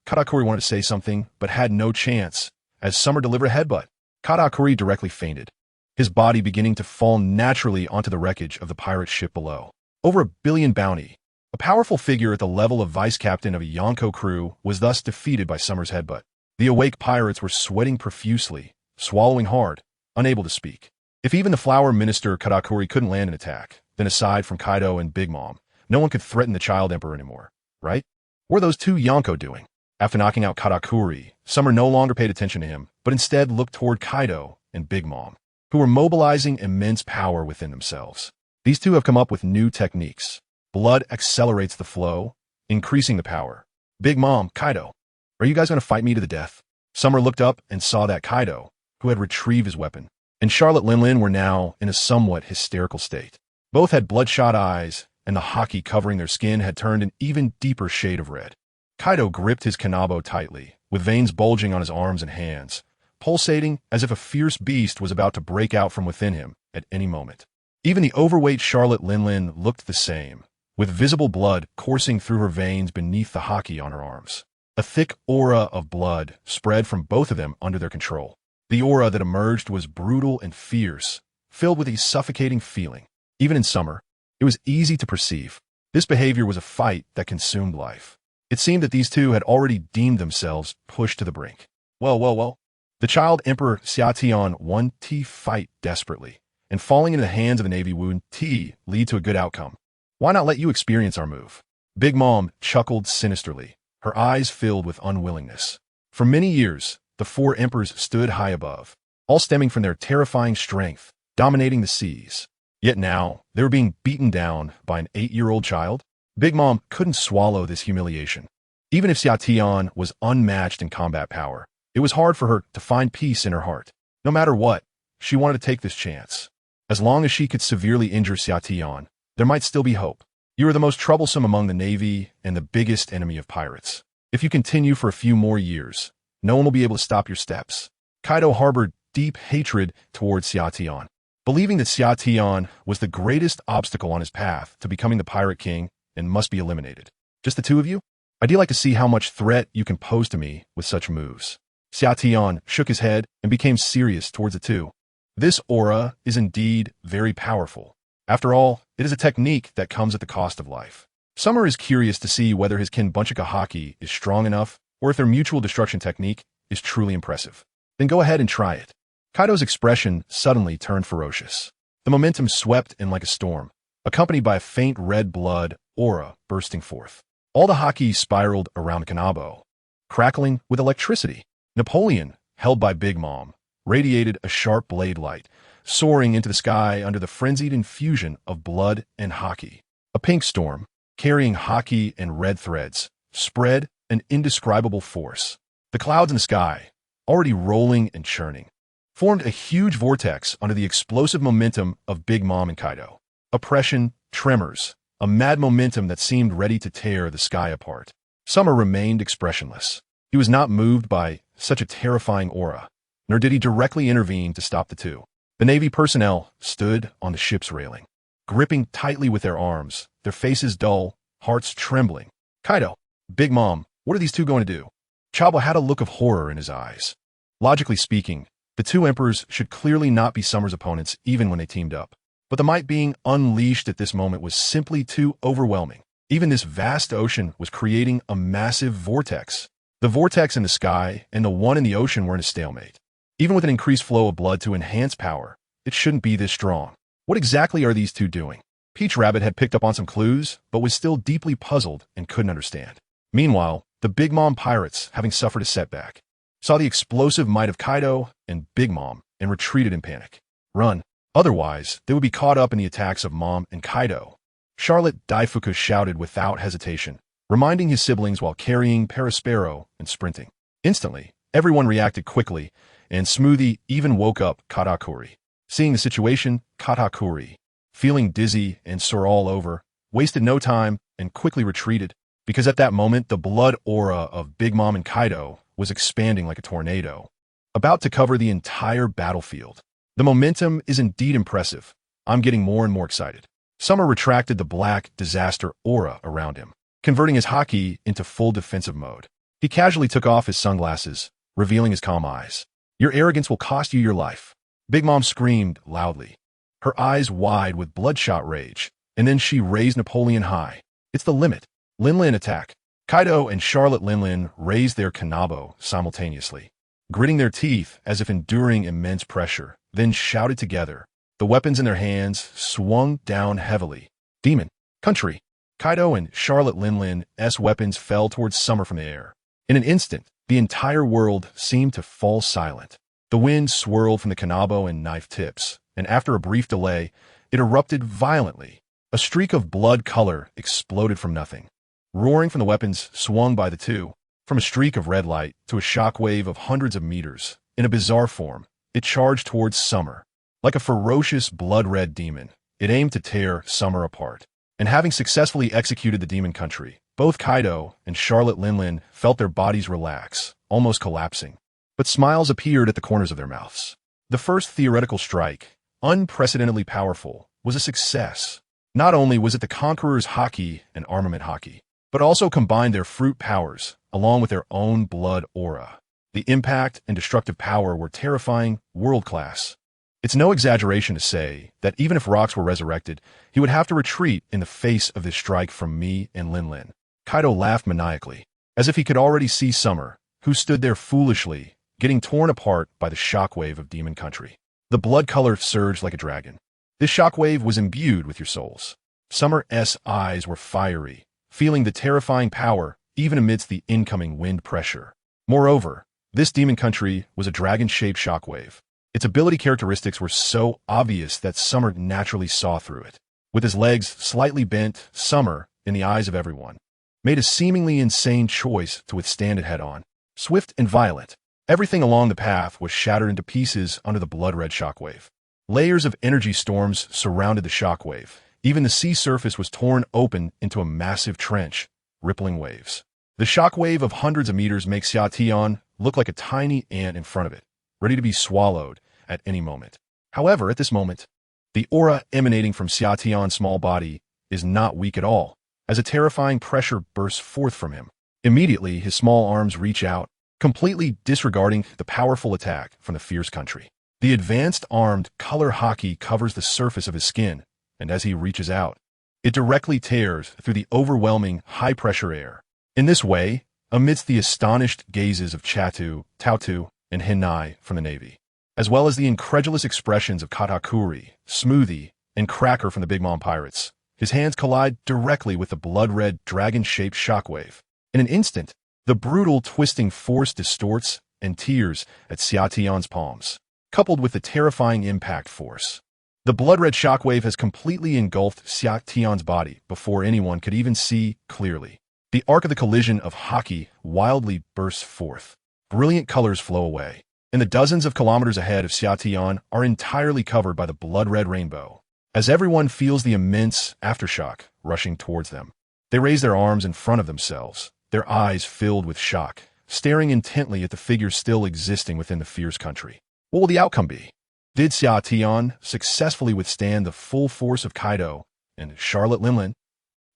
Katakuri wanted to say something, but had no chance, as Summer delivered a headbutt. Katakuri directly fainted, his body beginning to fall naturally onto the wreckage of the pirate ship below. Over 1 billion bounty. A powerful figure at the level of vice captain of a Yonko crew was thus defeated by Summer's headbutt. The awake pirates were sweating profusely, swallowing hard, unable to speak. If even the flower minister Katakuri couldn't land an attack, then aside from Kaido and Big Mom, no one could threaten the child emperor anymore, right? What were those two Yonko doing? After knocking out Katakuri, Summer no longer paid attention to him, but instead looked toward Kaido and Big Mom, who were mobilizing immense power within themselves. These two have come up with new techniques. Blood accelerates the flow, increasing the power. Big Mom, Kaido, are you guys going to fight me to the death? Summer looked up and saw that Kaido, who had retrieved his weapon, and Charlotte Linlin were now in a somewhat hysterical state. Both had bloodshot eyes, and the haki covering their skin had turned an even deeper shade of red. Kaido gripped his kanabo tightly, with veins bulging on his arms and hands, pulsating as if a fierce beast was about to break out from within him at any moment. Even the overweight Charlotte Linlin looked the same, with visible blood coursing through her veins beneath the haki on her arms. A thick aura of blood spread from both of them under their control. The aura that emerged was brutal and fierce, filled with a suffocating feeling. Even in Summer, it was easy to perceive. This behavior was a fight that consumed life. It seemed that these two had already deemed themselves pushed to the brink. Well. The child Emperor Xiaotian won T fight desperately, and falling into the hands of the Navy would T lead to a good outcome. Why not let you experience our move? Big Mom chuckled sinisterly, her eyes filled with unwillingness. For many years, the four emperors stood high above, all stemming from their terrifying strength, dominating the seas. Yet now, they were being beaten down by an 8-year-old child. Big Mom couldn't swallow this humiliation. Even if Xiaotian was unmatched in combat power, it was hard for her to find peace in her heart. No matter what, she wanted to take this chance. As long as she could severely injure Xiaotian, there might still be hope. You are the most troublesome among the Navy and the biggest enemy of pirates. If you continue for a few more years, no one will be able to stop your steps. Kaido harbored deep hatred towards Xiaotian, believing that Xiaotian was the greatest obstacle on his path to becoming the Pirate King and must be eliminated. Just the two of you? I'd like to see how much threat you can pose to me with such moves. Xiaotian shook his head and became serious towards the two. This aura is indeed very powerful. After all, it is a technique that comes at the cost of life. Summer is curious to see whether his Kinbunchika haki is strong enough or if their mutual destruction technique is truly impressive. Then go ahead and try it. Kaido's expression suddenly turned ferocious. The momentum swept in like a storm, accompanied by a faint red blood aura bursting forth. All the haki spiraled around Kanabo, crackling with electricity. Napoleon, held by Big Mom, radiated a sharp blade light, soaring into the sky under the frenzied infusion of blood and haki. A pink storm, carrying haki and red threads, spread an indescribable force. The clouds in the sky, already rolling and churning, formed a huge vortex under the explosive momentum of Big Mom and Kaido. Oppression, tremors, a mad momentum that seemed ready to tear the sky apart. Summer remained expressionless. He was not moved by such a terrifying aura, nor did he directly intervene to stop the two. The Navy personnel stood on the ship's railing, gripping tightly with their arms, their faces dull, hearts trembling. Kaido, Big Mom, what are these two going to do? Chabo had a look of horror in his eyes. Logically speaking, The two emperors should clearly not be Summer's opponents even when they teamed up. But the might being unleashed at this moment was simply too overwhelming. Even this vast ocean was creating a massive vortex. The vortex in the sky and the one in the ocean were in a stalemate. Even with an increased flow of blood to enhance power, it shouldn't be this strong. What exactly are these two doing? Peach Rabbit had picked up on some clues, but was still deeply puzzled and couldn't understand. Meanwhile, the Big Mom pirates, having suffered a setback, saw the explosive might of Kaido and Big Mom and retreated in panic. Run. Otherwise, they would be caught up in the attacks of Mom and Kaido. Charlotte Daifuku shouted without hesitation, reminding his siblings while carrying Perispero and sprinting. Instantly, everyone reacted quickly, and Smoothie even woke up Katakuri. Seeing the situation, Katakuri, feeling dizzy and sore all over, wasted no time and quickly retreated, because at that moment the blood aura of Big Mom and Kaido was expanding like a tornado, about to cover the entire battlefield. The momentum is indeed impressive. I'm getting more and more excited. Summer retracted the black disaster aura around him, converting his haki into full defensive mode. He casually took off his sunglasses, revealing his calm eyes. Your arrogance will cost you your life. Big Mom screamed loudly, her eyes wide with bloodshot rage, and then she raised Napoleon high. It's the limit. Linlin attack. Kaido and Charlotte Linlin raised their kanabo simultaneously, gritting their teeth as if enduring immense pressure, then shouted together. The weapons in their hands swung down heavily. Demon. Country. Kaido and Charlotte Linlin's weapons fell towards Summer from the air. In an instant, the entire world seemed to fall silent. The wind swirled from the kanabo and knife tips, and after a brief delay, it erupted violently. A streak of blood color exploded from nothing. Roaring from the weapons swung by the two, from a streak of red light to a shockwave of hundreds of meters. In a bizarre form, it charged towards Summer. Like a ferocious blood-red demon, it aimed to tear Summer apart. And having successfully executed the demon country, both Kaido and Charlotte Linlin felt their bodies relax, almost collapsing. But smiles appeared at the corners of their mouths. The first theoretical strike, unprecedentedly powerful, was a success. Not only was it the Conqueror's haki and armament haki, but also combined their fruit powers, along with their own blood aura. The impact and destructive power were terrifying, world-class. It's no exaggeration to say that even if Rocks were resurrected, he would have to retreat in the face of this strike from me and Linlin. Kaido laughed maniacally, as if he could already see Summer, who stood there foolishly, getting torn apart by the shockwave of Demon Country. The blood color surged like a dragon. This shockwave was imbued with your souls. Summer's eyes were fiery, feeling the terrifying power even amidst the incoming wind pressure. Moreover, this Demon Country was a dragon-shaped shockwave. Its ability characteristics were so obvious that Summer naturally saw through it. With his legs slightly bent, Summer, in the eyes of everyone, made a seemingly insane choice to withstand it head-on. Swift and violent, everything along the path was shattered into pieces under the blood-red shockwave. Layers of energy storms surrounded the shockwave. Even the sea surface was torn open into a massive trench, rippling waves. The shockwave of hundreds of meters makes Xiaotian look like a tiny ant in front of it, ready to be swallowed at any moment. However, at this moment, the aura emanating from Xiaotian's small body is not weak at all, as a terrifying pressure bursts forth from him. Immediately, his small arms reach out, completely disregarding the powerful attack from the fierce country. The advanced armed color haki covers the surface of his skin, and as he reaches out, it directly tears through the overwhelming high-pressure air. In this way, amidst the astonished gazes of Chatu, Tautu, and Hinai from the Navy, as well as the incredulous expressions of Katakuri, Smoothie, and Cracker from the Big Mom Pirates, his hands collide directly with the blood-red dragon-shaped shockwave. In an instant, the brutal twisting force distorts and tears at Xiaotian's palms, coupled with the terrifying impact force. The blood-red shockwave has completely engulfed Xiaotian's body before anyone could even see clearly. The arc of the collision of haki wildly bursts forth. Brilliant colors flow away, and the dozens of kilometers ahead of Xiaotian are entirely covered by the blood-red rainbow. As everyone feels the immense aftershock rushing towards them, they raise their arms in front of themselves, their eyes filled with shock, staring intently at the figure still existing within the fierce country. What will the outcome be? Did Xiaotian successfully withstand the full force of Kaido and Charlotte Linlin?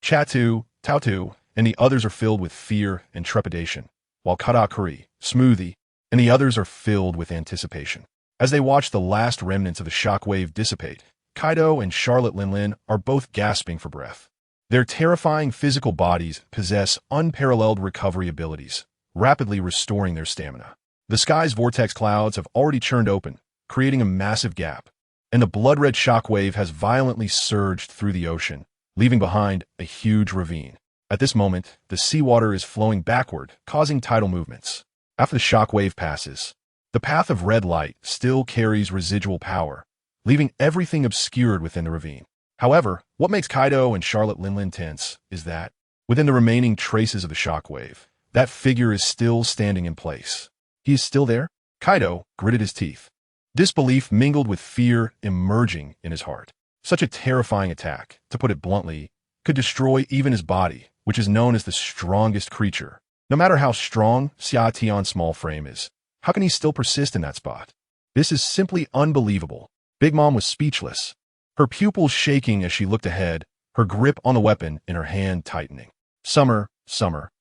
Chatu, Tautu, and the others are filled with fear and trepidation, while Katakuri, Smoothie, and the others are filled with anticipation. As they watch the last remnants of the shockwave dissipate, Kaido and Charlotte Linlin are both gasping for breath. Their terrifying physical bodies possess unparalleled recovery abilities, rapidly restoring their stamina. The sky's vortex clouds have already churned open, creating a massive gap, and the blood-red shockwave has violently surged through the ocean, leaving behind a huge ravine. At this moment, the seawater is flowing backward, causing tidal movements. After the shockwave passes, the path of red light still carries residual power, leaving everything obscured within the ravine. However, what makes Kaido and Charlotte Linlin tense is that, within the remaining traces of the shockwave, that figure is still standing in place. He is still there? Kaido gritted his teeth. Disbelief mingled with fear emerging in his heart. Such a terrifying attack, to put it bluntly, could destroy even his body, which is known as the strongest creature. No matter how strong Xia Tian's small frame is, how can he still persist in that spot? This is simply unbelievable. Big Mom was speechless, her pupils shaking as she looked ahead, her grip on the weapon in her hand tightening. Summer,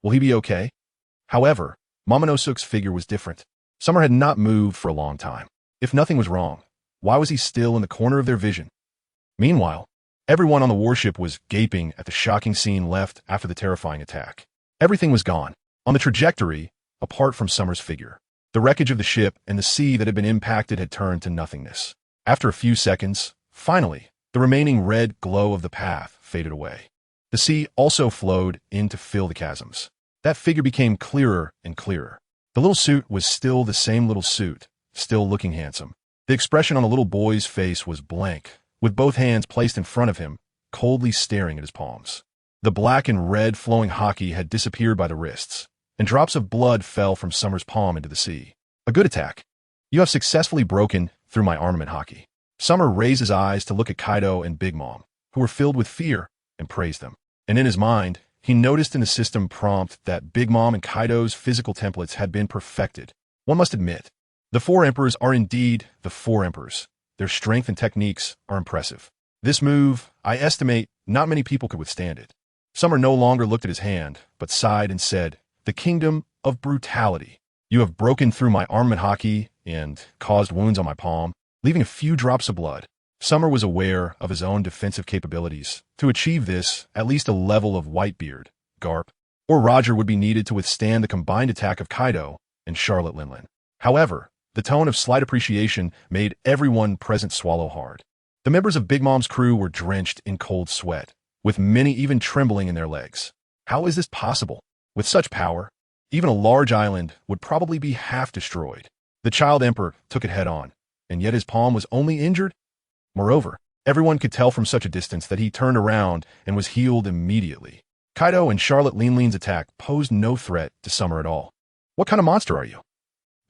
will he be okay? However, Momonosuke's figure was different. Summer had not moved for a long time. If nothing was wrong, why was he still in the corner of their vision? Meanwhile, everyone on the warship was gaping at the shocking scene left after the terrifying attack. Everything was gone. On the trajectory, apart from Summer's figure, the wreckage of the ship and the sea that had been impacted had turned to nothingness. After a few seconds, finally, the remaining red glow of the path faded away. The sea also flowed in to fill the chasms. That figure became clearer and clearer. The little suit was still the same little suit, still looking handsome. The expression on the little boy's face was blank, with both hands placed in front of him, coldly staring at his palms. The black and red flowing haki had disappeared by the wrists, and drops of blood fell from Summer's palm into the sea. A good attack. You have successfully broken through my armament haki. Summer raised his eyes to look at Kaido and Big Mom, who were filled with fear, and praised them. And in his mind, he noticed in the system prompt that Big Mom and Kaido's physical templates had been perfected. One must admit, the four emperors are indeed the four emperors. Their strength and techniques are impressive. This move, I estimate, not many people could withstand it. Summer no longer looked at his hand, but sighed and said, "The kingdom of brutality. You have broken through my armament haki and caused wounds on my palm, leaving a few drops of blood." Summer was aware of his own defensive capabilities. To achieve this, at least a level of Whitebeard, Garp, or Roger would be needed to withstand the combined attack of Kaido and Charlotte Linlin. However, the tone of slight appreciation made everyone present swallow hard. The members of Big Mom's crew were drenched in cold sweat, with many even trembling in their legs. How is this possible? With such power, even a large island would probably be half destroyed. The child emperor took it head on, and yet his palm was only injured? Moreover, everyone could tell from such a distance that he turned around and was healed immediately. Kaido and Charlotte Linlin's attack posed no threat to Summer at all. What kind of monster are you?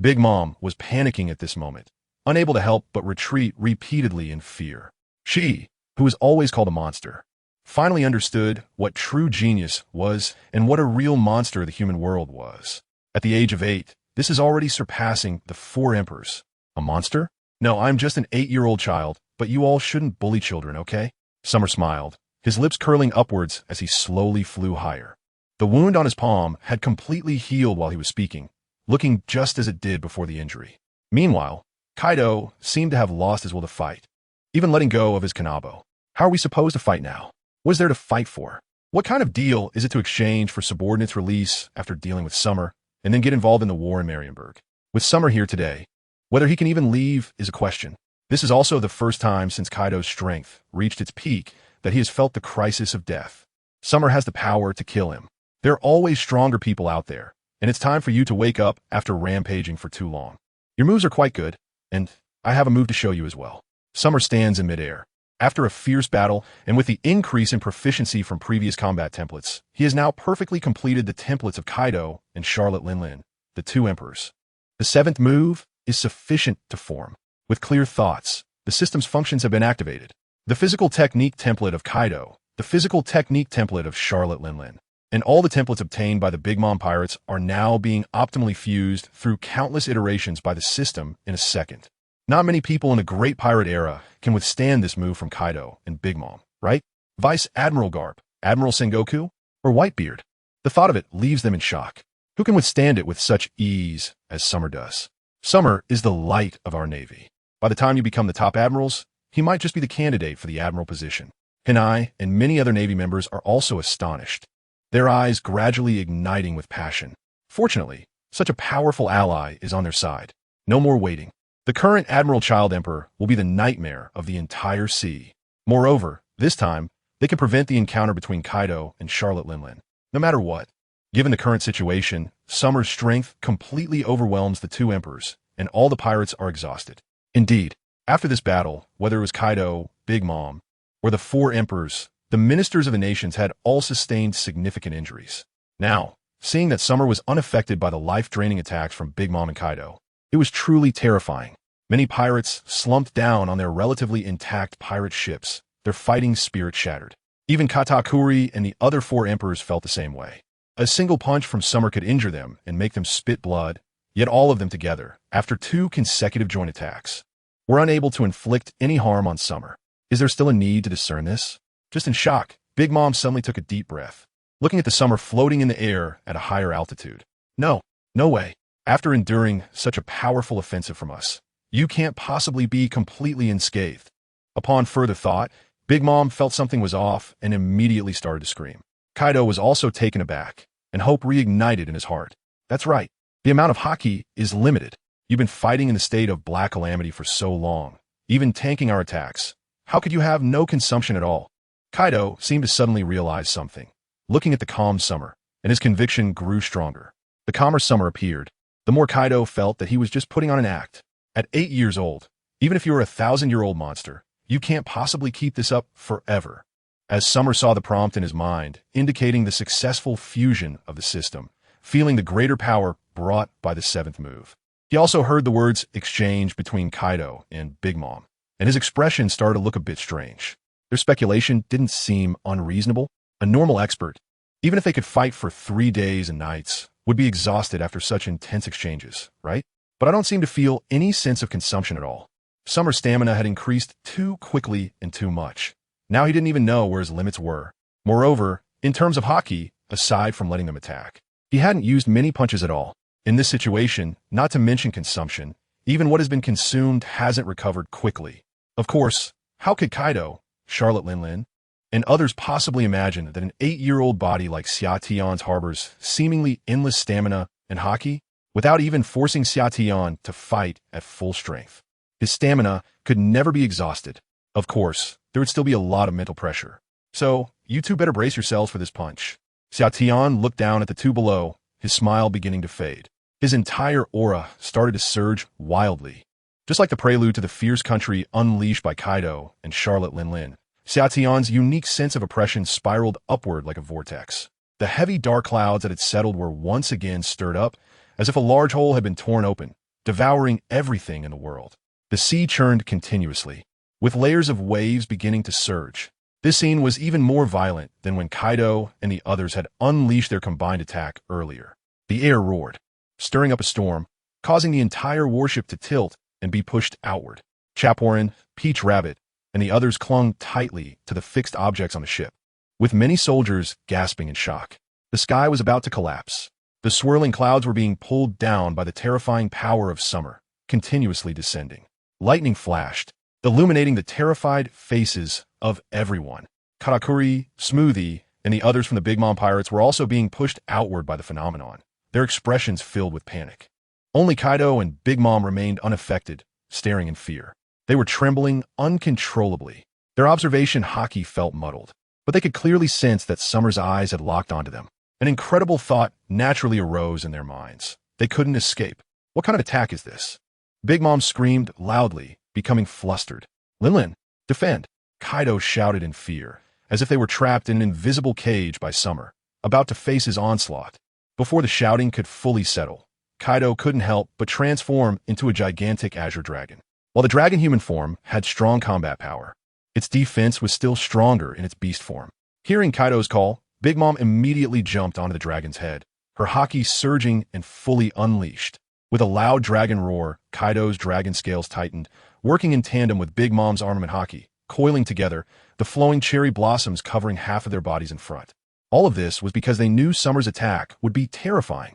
Big Mom was panicking at this moment, unable to help but retreat repeatedly in fear. She, who was always called a monster, finally understood what true genius was and what a real monster the human world was. At the age of 8, this is already surpassing the four emperors. A monster? No, I'm just an 8-year-old child, but you all shouldn't bully children, okay? Summer smiled, his lips curling upwards as he slowly flew higher. The wound on his palm had completely healed while he was speaking, looking just as it did before the injury. Meanwhile, Kaido seemed to have lost his will to fight, even letting go of his kanabo. How are we supposed to fight now? What is there to fight for? What kind of deal is it to exchange for subordinates' release after dealing with Summer, and then get involved in the war in Marienburg? With Summer here today, whether he can even leave is a question. This is also the first time since Kaido's strength reached its peak that he has felt the crisis of death. Summer has the power to kill him. There are always stronger people out there, and it's time for you to wake up after rampaging for too long. Your moves are quite good, and I have a move to show you as well. Summer stands in midair. After a fierce battle, and with the increase in proficiency from previous combat templates, he has now perfectly completed the templates of Kaido and Charlotte Linlin, the two emperors. The 7th move is sufficient to form. With clear thoughts, the system's functions have been activated. The physical technique template of Kaido, the physical technique template of Charlotte Linlin, and all the templates obtained by the Big Mom pirates are now being optimally fused through countless iterations by the system in a second. Not many people in a great pirate era can withstand this move from Kaido and Big Mom, right? Vice Admiral Garp, Admiral Sengoku, or Whitebeard. The thought of it leaves them in shock. Who can withstand it with such ease as Summer does? Summer is the light of our navy. By the time you become the top admirals, he might just be the candidate for the admiral position. Hinai and many other Navy members are also astonished, their eyes gradually igniting with passion. Fortunately, such a powerful ally is on their side. No more waiting. The current Admiral Child Emperor will be the nightmare of the entire sea. Moreover, this time, they can prevent the encounter between Kaido and Charlotte Linlin. No matter what, given the current situation, Summer's strength completely overwhelms the two emperors, and all the pirates are exhausted. Indeed, after this battle, whether it was Kaido, Big Mom, or the four emperors, the ministers of the nations had all sustained significant injuries. Now, seeing that Summer was unaffected by the life-draining attacks from Big Mom and Kaido, it was truly terrifying. Many pirates slumped down on their relatively intact pirate ships, their fighting spirit shattered. Even Katakuri and the other four emperors felt the same way. A single punch from Summer could injure them and make them spit blood, yet all of them together, after 2 consecutive joint attacks, were unable to inflict any harm on Summer. Is there still a need to discern this? Just in shock, Big Mom suddenly took a deep breath, looking at the Summer floating in the air at a higher altitude. No way. After enduring such a powerful offensive from us, you can't possibly be completely unscathed. Upon further thought, Big Mom felt something was off and immediately started to scream. Kaido was also taken aback, and hope reignited in his heart. That's right. The amount of haki is limited. You've been fighting in the state of black calamity for so long, even tanking our attacks. How could you have no consumption at all? Kaido seemed to suddenly realize something, looking at the calm Summer, and his conviction grew stronger. The calmer Summer appeared, the more Kaido felt that he was just putting on an act. At 8 years old, even if you're a 1,000-year-old monster, you can't possibly keep this up forever. As Summer saw the prompt in his mind, indicating the successful fusion of the system, feeling the greater power brought by the 7th move. He also heard the words exchanged between Kaido and Big Mom, and his expression started to look a bit strange. Their speculation didn't seem unreasonable. A normal expert, even if they could fight for 3 days and nights, would be exhausted after such intense exchanges, right? But I don't seem to feel any sense of consumption at all. Summer's stamina had increased too quickly and too much. Now he didn't even know where his limits were. Moreover, in terms of haki, aside from letting them attack, he hadn't used many punches at all. In this situation, not to mention consumption, even what has been consumed hasn't recovered quickly. Of course, how could Kaido, Charlotte Linlin, and others possibly imagine that an 8-year-old body like Xia Tian's harbors seemingly endless stamina and haki, without even forcing Xia Tian to fight at full strength? His stamina could never be exhausted. Of course, there would still be a lot of mental pressure. So, you two better brace yourselves for this punch. Xia Tian looked down at the two below, his smile beginning to fade. His entire aura started to surge wildly. Just like the prelude to the fierce country unleashed by Kaido and Charlotte Linlin, Xia Tian's unique sense of oppression spiraled upward like a vortex. The heavy dark clouds that had settled were once again stirred up, as if a large hole had been torn open, devouring everything in the world. The sea churned continuously, with layers of waves beginning to surge. This scene was even more violent than when Kaido and the others had unleashed their combined attack earlier. The air roared, stirring up a storm, causing the entire warship to tilt and be pushed outward. Chaporin, Peach Rabbit, and the others clung tightly to the fixed objects on the ship, with many soldiers gasping in shock. The sky was about to collapse. The swirling clouds were being pulled down by the terrifying power of Summer, continuously descending. Lightning flashed, illuminating the terrified faces of everyone. Katakuri, Smoothie, and the others from the Big Mom Pirates were also being pushed outward by the phenomenon, their expressions filled with panic. Only Kaido and Big Mom remained unaffected, staring in fear. They were trembling uncontrollably. Their observation haki felt muddled, but they could clearly sense that Summer's eyes had locked onto them. An incredible thought naturally arose in their minds. They couldn't escape. What kind of attack is this? Big Mom screamed loudly, becoming flustered. Linlin, defend! Kaido shouted in fear, as if they were trapped in an invisible cage by Summer, about to face his onslaught. Before the shouting could fully settle, Kaido couldn't help but transform into a gigantic azure dragon. While the dragon human form had strong combat power, its defense was still stronger in its beast form. Hearing Kaido's call, Big Mom immediately jumped onto the dragon's head, her haki surging and fully unleashed. With a loud dragon roar, Kaido's dragon scales tightened, working in tandem with Big Mom's armament haki, coiling together, the flowing cherry blossoms covering half of their bodies in front. All of this was because they knew Summer's attack would be terrifying.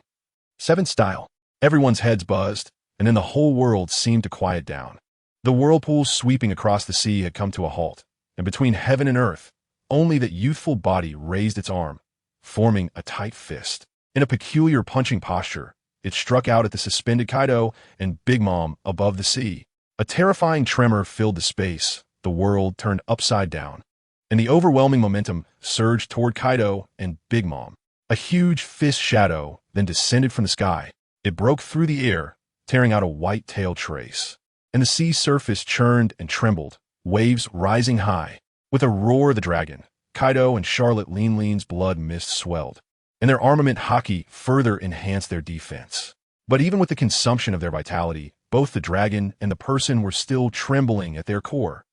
7th style. Everyone's heads buzzed, and then the whole world seemed to quiet down. The whirlpools sweeping across the sea had come to a halt, and between heaven and earth, only that youthful body raised its arm, forming a tight fist. In a peculiar punching posture, it struck out at the suspended Kaido and Big Mom above the sea. A terrifying tremor filled the space. The world turned upside down, and the overwhelming momentum surged toward Kaido and Big Mom. A huge fist shadow then descended from the sky. It broke through the air, tearing out a white tail trace. And the sea surface churned and trembled, waves rising high. With a roar of the dragon, Kaido and Charlotte Lean's blood mist swelled, and their armament hockey further enhanced their defense. But even with the consumption of their vitality, both the dragon and the person were still trembling at their core.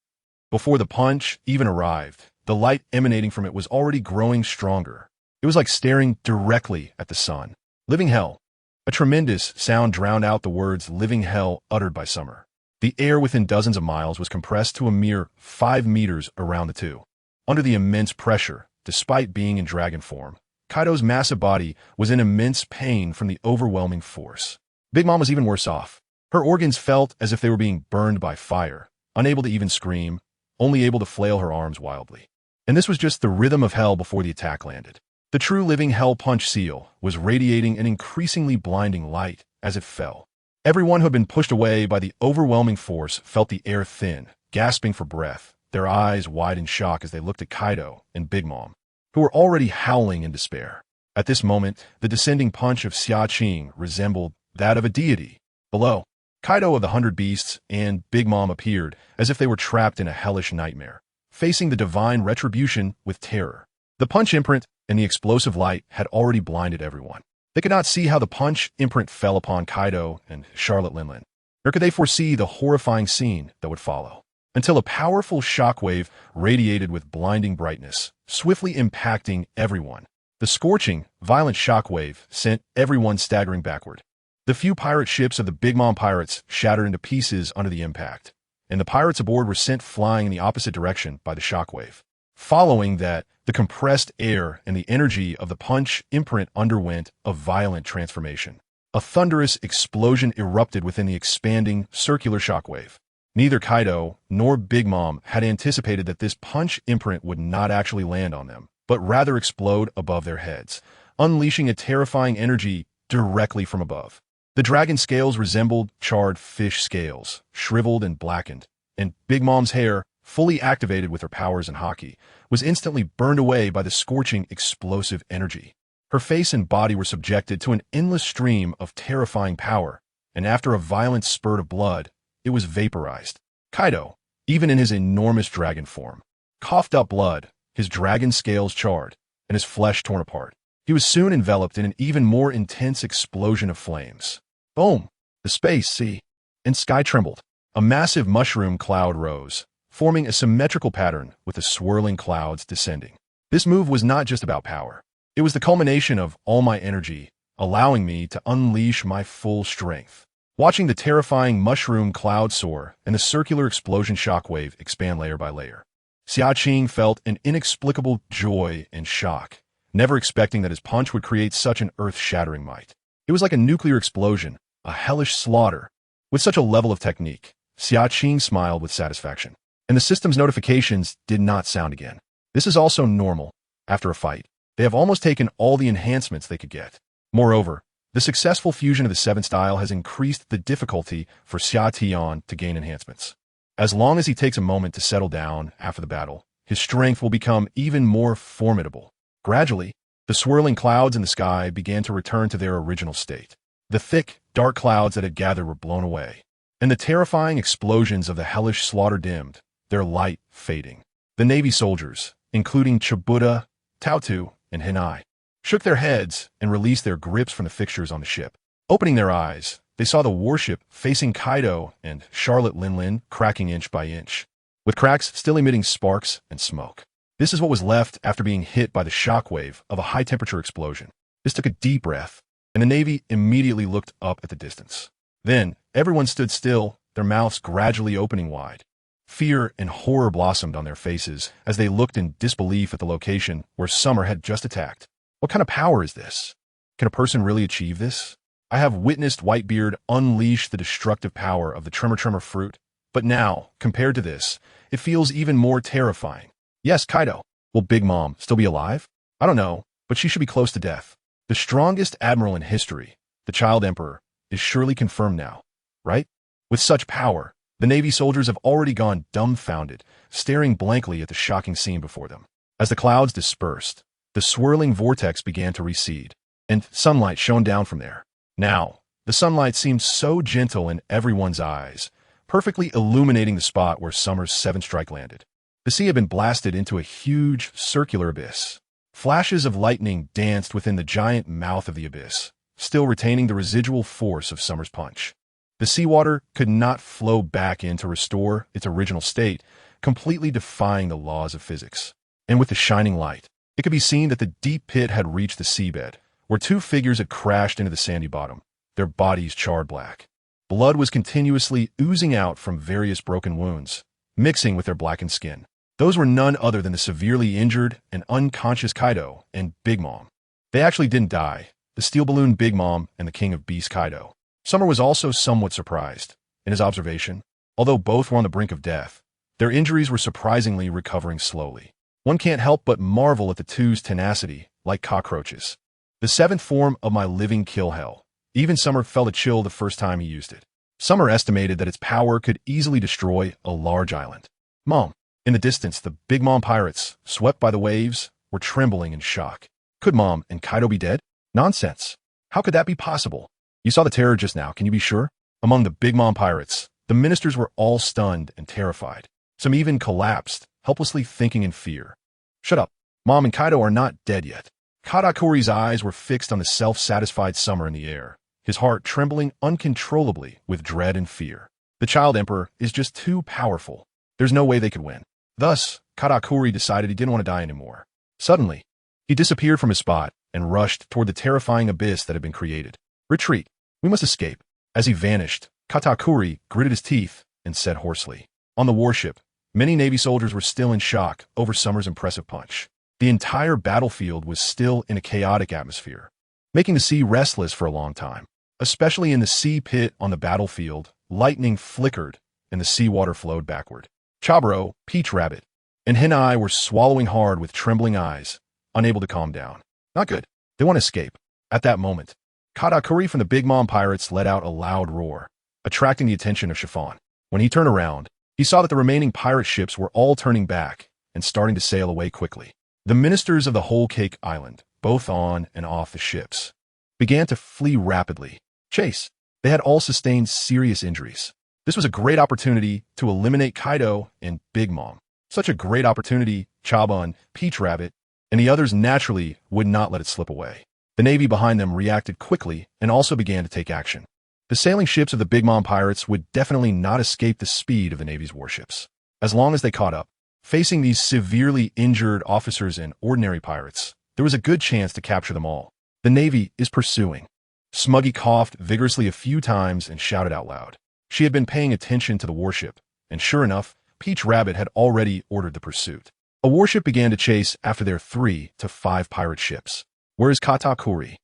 Before the punch even arrived, the light emanating from it was already growing stronger. It was like staring directly at the sun. Living hell. A tremendous sound drowned out the words living hell uttered by Summer. The air within dozens of miles was compressed to a mere 5 meters around the two. Under the immense pressure, despite being in dragon form, Kaido's massive body was in immense pain from the overwhelming force. Big Mom was even worse off. Her organs felt as if they were being burned by fire, unable to even scream, only able to flail her arms wildly. And this was just the rhythm of hell before the attack landed. The true living hell punch seal was radiating an increasingly blinding light as it fell. Everyone who had been pushed away by the overwhelming force felt the air thin, gasping for breath, their eyes wide in shock as they looked at Kaido and Big Mom, who were already howling in despair. At this moment, the descending punch of Xia Qing resembled that of a deity. Below, Kaido of the 100 Beasts and Big Mom appeared as if they were trapped in a hellish nightmare, facing the divine retribution with terror. The punch imprint and the explosive light had already blinded everyone. They could not see how the punch imprint fell upon Kaido and Charlotte Linlin, nor could they foresee the horrifying scene that would follow, until a powerful shockwave radiated with blinding brightness, swiftly impacting everyone. The scorching, violent shockwave sent everyone staggering backward. The few pirate ships of the Big Mom pirates shattered into pieces under the impact, and the pirates aboard were sent flying in the opposite direction by the shockwave. Following that, the compressed air and the energy of the punch imprint underwent a violent transformation. A thunderous explosion erupted within the expanding, circular shockwave. Neither Kaido nor Big Mom had anticipated that this punch imprint would not actually land on them, but rather explode above their heads, unleashing a terrifying energy directly from above. The dragon scales resembled charred fish scales, shriveled and blackened, and Big Mom's hair, fully activated with her powers and hockey, was instantly burned away by the scorching, explosive energy. Her face and body were subjected to an endless stream of terrifying power, and after a violent spurt of blood, it was vaporized. Kaido, even in his enormous dragon form, coughed up blood, his dragon scales charred, and his flesh torn apart. He was soon enveloped in an even more intense explosion of flames. Boom! The space, sea, and sky trembled. A massive mushroom cloud rose, forming a symmetrical pattern with the swirling clouds descending. This move was not just about power. It was the culmination of all my energy, allowing me to unleash my full strength. Watching the terrifying mushroom cloud soar and the circular explosion shockwave expand layer by layer, Xia Qing felt an inexplicable joy and shock, never expecting that his punch would create such an earth-shattering might. It was like a nuclear explosion, a hellish slaughter. With such a level of technique, Xia Qing smiled with satisfaction. And the system's notifications did not sound again. This is also normal. After a fight, they have almost taken all the enhancements they could get. Moreover, the successful fusion of the 7 style has increased the difficulty for Xia Tian to gain enhancements. As long as he takes a moment to settle down after the battle, his strength will become even more formidable. Gradually, the swirling clouds in the sky began to return to their original state. The thick, dark clouds that had gathered were blown away, and the terrifying explosions of the hellish slaughter dimmed, their light fading. The Navy soldiers, including Chibuta, Tautu, and Hinai, shook their heads and released their grips from the fixtures on the ship. Opening their eyes, they saw the warship facing Kaido and Charlotte Linlin cracking inch by inch, with cracks still emitting sparks and smoke. This is what was left after being hit by the shockwave of a high-temperature explosion. This took a deep breath, and the Navy immediately looked up at the distance. Then, everyone stood still, their mouths gradually opening wide. Fear and horror blossomed on their faces as they looked in disbelief at the location where Summer had just attacked. What kind of power is this? Can a person really achieve this? I have witnessed Whitebeard unleash the destructive power of the Tremor fruit, But now, compared to this, it feels even more terrifying. Yes, Kaido. Will Big Mom still be alive? I don't know, but she should be close to death. The strongest admiral in history, the Child Emperor, is surely confirmed now, right? With such power, the Navy soldiers have already gone dumbfounded, staring blankly at the shocking scene before them. As the clouds dispersed, the swirling vortex began to recede, and sunlight shone down from there. Now, the sunlight seemed so gentle in everyone's eyes, perfectly illuminating the spot where Summer's seventh strike landed. The sea had been blasted into a huge, circular abyss. Flashes of lightning danced within the giant mouth of the abyss, still retaining the residual force of Summer's punch. The seawater could not flow back in to restore its original state, completely defying the laws of physics. And with the shining light, it could be seen that the deep pit had reached the seabed, where two figures had crashed into the sandy bottom, their bodies charred black. Blood was continuously oozing out from various broken wounds, mixing with their blackened skin. Those were none other than the severely injured and unconscious Kaido and Big Mom. They actually didn't die, the steel balloon Big Mom and the King of Beasts Kaido. Summer was also somewhat surprised. In his observation, although both were on the brink of death, their injuries were surprisingly recovering slowly. One can't help but marvel at the two's tenacity, like cockroaches. The seventh form of my living kill hell. Even Summer felt a chill the first time he used it. Summer estimated that its power could easily destroy a large island. Mom. In the distance, the Big Mom pirates, swept by the waves, were trembling in shock. Could Mom and Kaido be dead? Nonsense. How could that be possible? You saw the terror just now, can you be sure? Among the Big Mom pirates, the ministers were all stunned and terrified. Some even collapsed, helplessly thinking in fear. Shut up. Mom and Kaido are not dead yet. Katakuri's eyes were fixed on the self-satisfied Summer in the air, his heart trembling uncontrollably with dread and fear. The Child Emperor is just too powerful. There's no way they could win. Thus, Katakuri decided he didn't want to die anymore. Suddenly, he disappeared from his spot and rushed toward the terrifying abyss that had been created. Retreat. We must escape. As he vanished, Katakuri gritted his teeth and said hoarsely. On the warship, many Navy soldiers were still in shock over Summer's impressive punch. The entire battlefield was still in a chaotic atmosphere, making the sea restless for a long time. Especially in the sea pit on the battlefield, lightning flickered and the seawater flowed backward. Chabro, Peach Rabbit, and Hinai were swallowing hard with trembling eyes, unable to calm down. Not good. They want to escape. At that moment, Katakuri from the Big Mom pirates let out a loud roar, attracting the attention of Chiffon. When he turned around, he saw that the remaining pirate ships were all turning back and starting to sail away quickly. The ministers of the Whole Cake Island, both on and off the ships, began to flee rapidly. Chase. They had all sustained serious injuries. This was a great opportunity to eliminate Kaido and Big Mom. Such a great opportunity, Chabon, Peach Rabbit, and the others naturally would not let it slip away. The Navy behind them reacted quickly and also began to take action. The sailing ships of the Big Mom pirates would definitely not escape the speed of the Navy's warships. As long as they caught up, facing these severely injured officers and ordinary pirates, there was a good chance to capture them all. The Navy is pursuing. Smuggy coughed vigorously a few times and shouted out loud. She had been paying attention to the warship, and sure enough, Peach Rabbit had already ordered the pursuit. A warship began to chase after their 3 to 5 pirate ships. Where is Katakuri?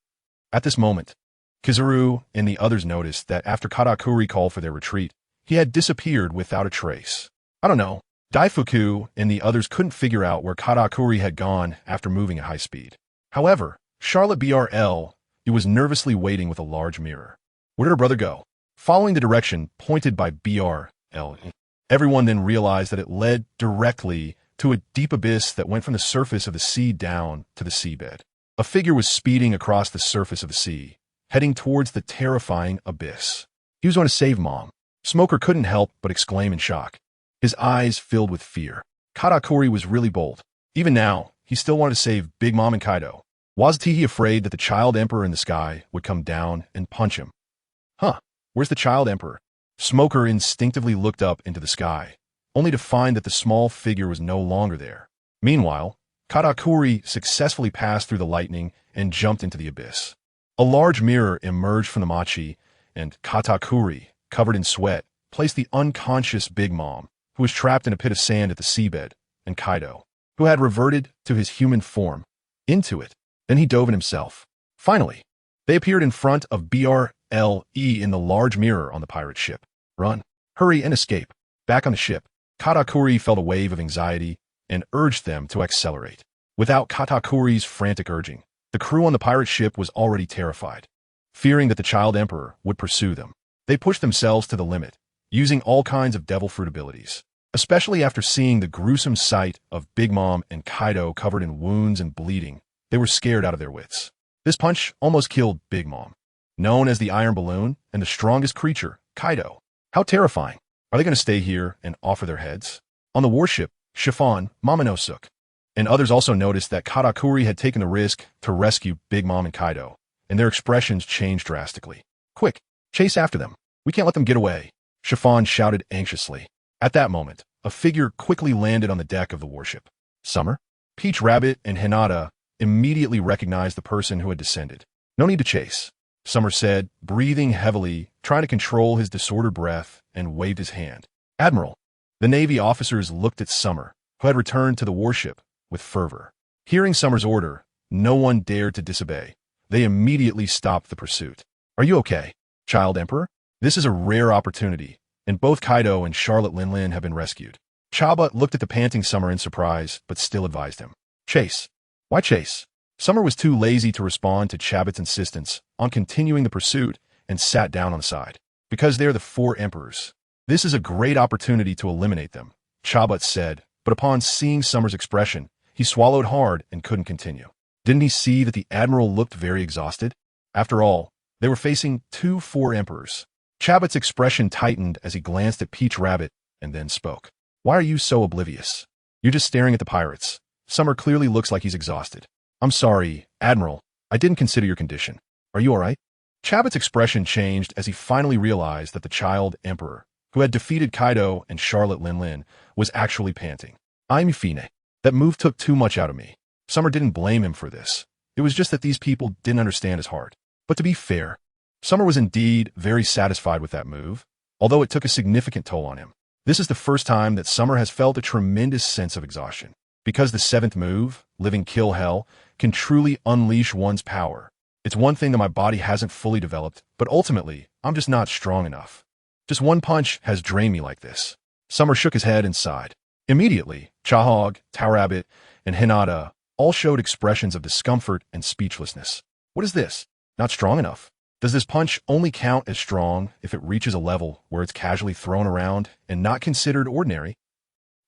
At this moment, Kizaru and the others noticed that after Katakuri called for their retreat, he had disappeared without a trace. I don't know. Daifuku and the others couldn't figure out where Katakuri had gone after moving at high speed. However, Charlotte BRL was nervously waiting with a large mirror. Where did her brother go? Following the direction pointed by BRL, everyone then realized that it led directly to a deep abyss that went from the surface of the sea down to the seabed. A figure was speeding across the surface of the sea, heading towards the terrifying abyss. He was going to save Mom. Smoker couldn't help but exclaim in shock, his eyes filled with fear. Katakuri was really bold. Even now, he still wanted to save Big Mom and Kaido. Wasn't he afraid that the Child Emperor in the sky would come down and punch him? Huh, where's the Child Emperor? Smoker instinctively looked up into the sky, only to find that the small figure was no longer there. Meanwhile, Katakuri successfully passed through the lightning and jumped into the abyss. A large mirror emerged from the machi, and Katakuri, covered in sweat, placed the unconscious Big Mom, who was trapped in a pit of sand at the seabed, and Kaido, who had reverted to his human form, into it. Then he dove in himself. Finally, they appeared in front of BRLE in the large mirror on the pirate ship. Run, hurry, and escape. Back on the ship, Katakuri felt a wave of anxiety and urged them to accelerate. Without Katakuri's frantic urging, the crew on the pirate ship was already terrified, fearing that the child emperor would pursue them. They pushed themselves to the limit, using all kinds of devil fruit abilities, especially after seeing the gruesome sight of Big Mom and Kaido covered in wounds and bleeding. They were scared out of their wits. This punch almost killed Big Mom, known as the Iron Balloon and the strongest creature, Kaido. How terrifying. Are they going to stay here and offer their heads? On the warship, Chiffon, Momonosuke, and others also noticed that Katakuri had taken the risk to rescue Big Mom and Kaido, and their expressions changed drastically. Quick, chase after them. We can't let them get away, Chiffon shouted anxiously. At that moment, a figure quickly landed on the deck of the warship. Summer, Peach Rabbit, and Hinata immediately recognized the person who had descended. No need to chase, Summer said, breathing heavily, trying to control his disordered breath, and waved his hand. Admiral. The Navy officers looked at Summer, who had returned to the warship, with fervor. Hearing Summer's order, no one dared to disobey. They immediately stopped the pursuit. Are you okay, Child Emperor? This is a rare opportunity, and both Kaido and Charlotte Linlin have been rescued. Chaba looked at the panting Summer in surprise, but still advised him. Chase. Why chase? Summer was too lazy to respond to Chabot's insistence on continuing the pursuit and sat down on the side. Because they're the four emperors. This is a great opportunity to eliminate them, Chabot said, but upon seeing Summer's expression, he swallowed hard and couldn't continue. Didn't he see that the Admiral looked very exhausted? After all, they were facing two four emperors. Chabot's expression tightened as he glanced at Peach Rabbit and then spoke. Why are you so oblivious? You're just staring at the pirates. Summer clearly looks like he's exhausted. I'm sorry, Admiral. I didn't consider your condition. Are you all right? Chabot's expression changed as he finally realized that the child emperor, who had defeated Kaido and Charlotte Linlin, was actually panting. I'm Fine. That move took too much out of me. Summer didn't blame him for this. It was just that these people didn't understand his heart. But to be fair, Summer was indeed very satisfied with that move, although it took a significant toll on him. This is the first time that Summer has felt a tremendous sense of exhaustion, because the seventh move, Living Kill Hell, can truly unleash one's power. It's one thing that my body hasn't fully developed, but ultimately, I'm just not strong enough. Just one punch has drained me like this. Summer shook his head and sighed. Immediately, Chahog, Taurabbit, and Hinata all showed expressions of discomfort and speechlessness. What is this? Not strong enough? Does this punch only count as strong if it reaches a level where it's casually thrown around and not considered ordinary?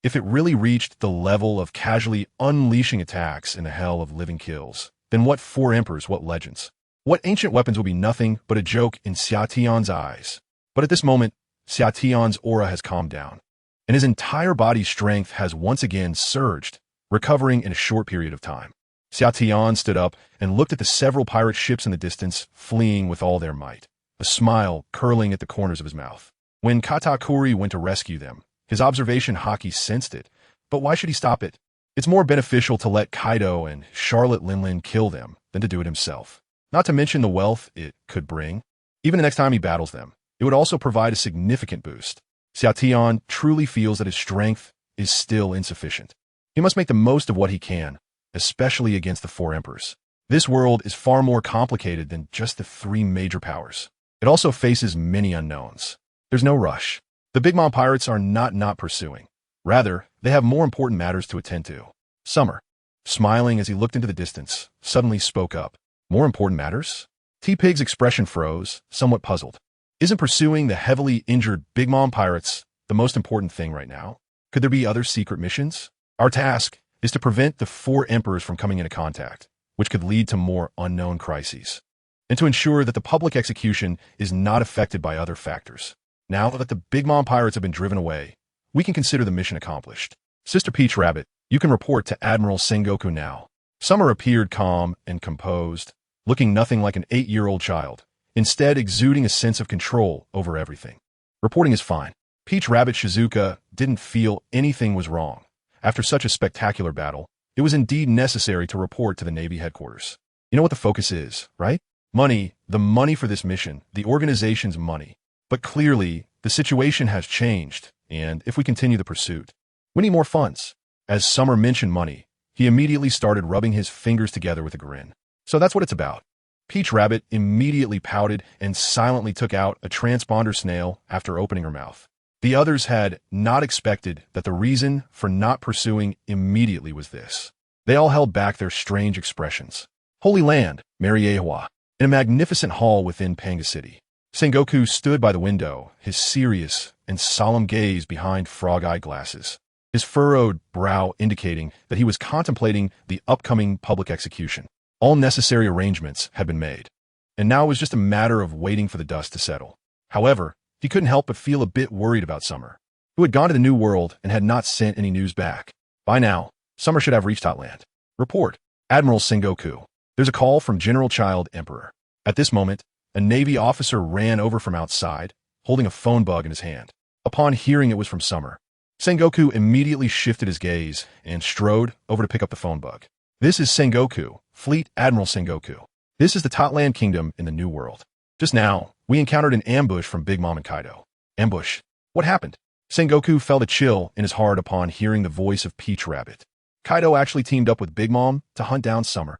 If it really reached the level of casually unleashing attacks in the hell of living kills, then what four emperors, what legends? What ancient weapons will be nothing but a joke in Xiaotian's eyes? But at this moment, Xiaotian's aura has calmed down, and his entire body's strength has once again surged, recovering in a short period of time. Xiaotian stood up and looked at the several pirate ships in the distance, fleeing with all their might, a smile curling at the corners of his mouth. When Katakuri went to rescue them, his observation haki sensed it, but why should he stop it? It's more beneficial to let Kaido and Charlotte Linlin kill them than to do it himself. Not to mention the wealth it could bring. Even the next time he battles them, it would also provide a significant boost. Xiaotian truly feels that his strength is still insufficient. He must make the most of what he can, especially against the four emperors. This world is far more complicated than just the three major powers. It also faces many unknowns. There's no rush. The Big Mom pirates are not pursuing. Rather, they have more important matters to attend to. Summer, smiling as he looked into the distance, suddenly spoke up. More important matters? T-Pig's expression froze, somewhat puzzled. Isn't pursuing the heavily injured Big Mom pirates the most important thing right now? Could there be other secret missions? Our task is to prevent the four emperors from coming into contact, which could lead to more unknown crises, and to ensure that the public execution is not affected by other factors. Now that the Big Mom pirates have been driven away, we can consider the mission accomplished. Sister Peach Rabbit, you can report to Admiral Sengoku now. Summer appeared calm and composed, looking nothing like an 8-year-old child, instead exuding a sense of control over everything. Reporting is fine. Peach Rabbit Shizuka didn't feel anything was wrong. After such a spectacular battle, it was indeed necessary to report to the Navy headquarters. You know what the focus is, right? Money, the money for this mission, the organization's money. But clearly, the situation has changed, and if we continue the pursuit, we need more funds. As Summer mentioned money, he immediately started rubbing his fingers together with a grin. So that's what it's about. Peach Rabbit immediately pouted and silently took out a transponder snail after opening her mouth. The others had not expected that the reason for not pursuing immediately was this. They all held back their strange expressions. Holy Land, Mariehua. In a magnificent hall within Panga City, Sengoku stood by the window, his serious and solemn gaze behind frog-eye glasses, his furrowed brow indicating that he was contemplating the upcoming public execution. All necessary arrangements had been made, and now it was just a matter of waiting for the dust to settle. However, he couldn't help but feel a bit worried about Summer, who had gone to the New World and had not sent any news back. By now, Summer should have reached Hotland. Report, Admiral Sengoku. There's a call from General Child Emperor. At this moment, a Navy officer ran over from outside, holding a phone bug in his hand. Upon hearing it was from Summer, Sengoku immediately shifted his gaze and strode over to pick up the phone bug. This is Sengoku, Fleet Admiral Sengoku. This is the Totland Kingdom in the New World. Just now, we encountered an ambush from Big Mom and Kaido. Ambush? What happened? Sengoku felt a chill in his heart upon hearing the voice of Peach Rabbit. Kaido actually teamed up with Big Mom to hunt down Summer.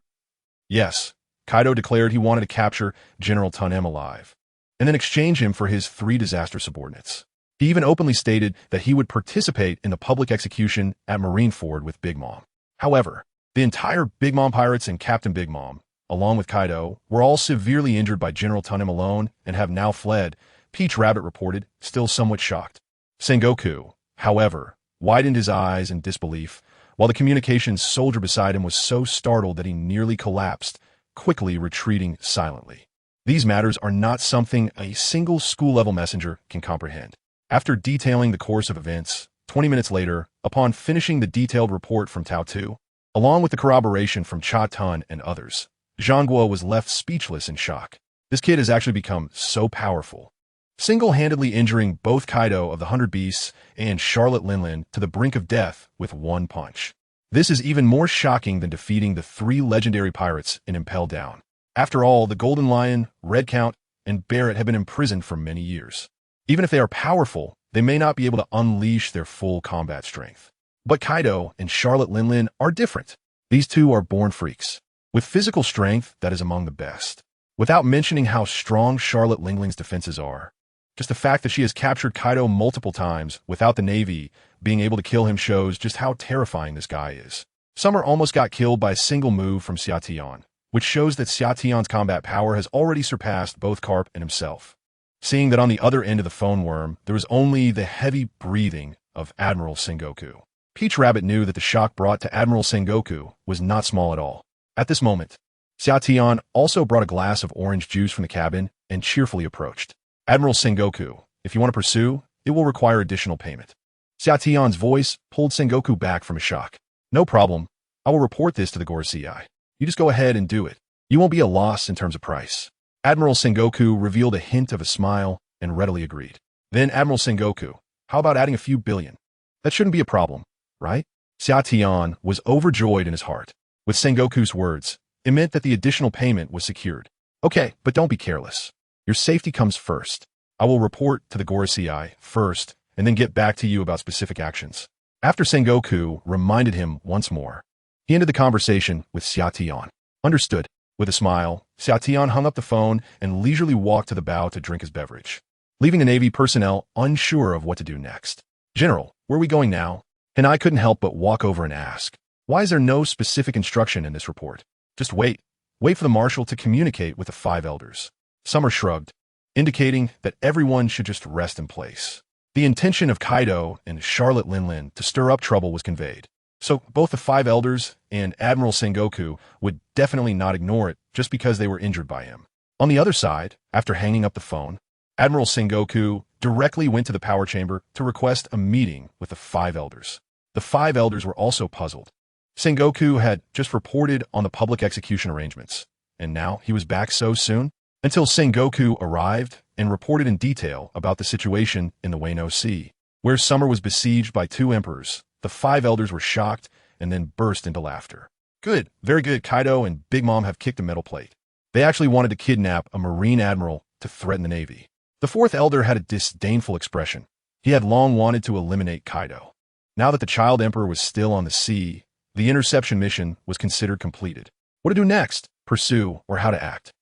Yes, Kaido declared he wanted to capture General Tunem alive, and then exchange him for his 3 disaster subordinates. He even openly stated that he would participate in the public execution at Marineford with Big Mom. However, the entire Big Mom pirates and Captain Big Mom, along with Kaido, were all severely injured by General Tunem alone and have now fled, Peach Rabbit reported, still somewhat shocked. Sengoku, however, widened his eyes in disbelief, while the communications soldier beside him was so startled that he nearly collapsed, quickly retreating silently. These matters are not something a single school-level messenger can comprehend. After detailing the course of events, 20 minutes later, upon finishing the detailed report from Tao Tu, along with the corroboration from Cha Tun and others, Zhangguo was left speechless in shock. This kid has actually become so powerful, single-handedly injuring both Kaido of the 100 Beasts and Charlotte Linlin to the brink of death with one punch. This is even more shocking than defeating the 3 legendary pirates in Impel Down. After all, the Golden Lion, Red Count, and Barrett have been imprisoned for many years. Even if they are powerful, they may not be able to unleash their full combat strength. But Kaido and Charlotte Linlin are different. These two are born freaks, with physical strength that is among the best. Without mentioning how strong Charlotte Linlin's defenses are, just the fact that she has captured Kaido multiple times without the Navy being able to kill him shows just how terrifying this guy is. Summer almost got killed by a single move from Xiatian, which shows that Xiatian's combat power has already surpassed both Garp and himself. Seeing that on the other end of the phone worm, there was only the heavy breathing of Admiral Sengoku. Peach Rabbit knew that the shock brought to Admiral Sengoku was not small at all. At this moment, Xiatian also brought a glass of orange juice from the cabin and cheerfully approached. Admiral Sengoku, if you want to pursue, it will require additional payment. Xiatian's voice pulled Sengoku back from a shock. No problem. I will report this to the Gorosei. You just go ahead and do it. You won't be a loss in terms of price. Admiral Sengoku revealed a hint of a smile and readily agreed. Then Admiral Sengoku, how about adding a few billion? That shouldn't be a problem, right? Xiatian was overjoyed in his heart. With Sengoku's words, it meant that the additional payment was secured. Okay, but don't be careless. Your safety comes first. I will report to the Gorosei first, and then get back to you about specific actions. After Sengoku reminded him once more, he ended the conversation with Xiatian. Understood. With a smile, Xiatian hung up the phone and leisurely walked to the bow to drink his beverage, leaving the Navy personnel unsure of what to do next. General, where are we going now? And I couldn't help but walk over and ask, why is there no specific instruction in this report? Just wait. Wait for the Marshal to communicate with the 5 elders. Summer shrugged, indicating that everyone should just rest in place. The intention of Kaido and Charlotte Linlin to stir up trouble was conveyed, so both the 5 elders and Admiral Sengoku would definitely not ignore it just because they were injured by him. On the other side, after hanging up the phone, Admiral Sengoku directly went to the power chamber to request a meeting with the 5 elders. The 5 elders were also puzzled. Sengoku had just reported on the public execution arrangements, and now he was back so soon? Until Sengoku arrived and reported in detail about the situation in the Wano Sea, where Summer was besieged by 2 emperors. The 5 elders were shocked and then burst into laughter. Good, very good. Kaido and Big Mom have kicked a metal plate. They actually wanted to kidnap a Marine Admiral to threaten the Navy. The 4th elder had a disdainful expression. He had long wanted to eliminate Kaido. Now that the Child Emperor was still on the sea, the interception mission was considered completed. What to do next? Pursue or how to act?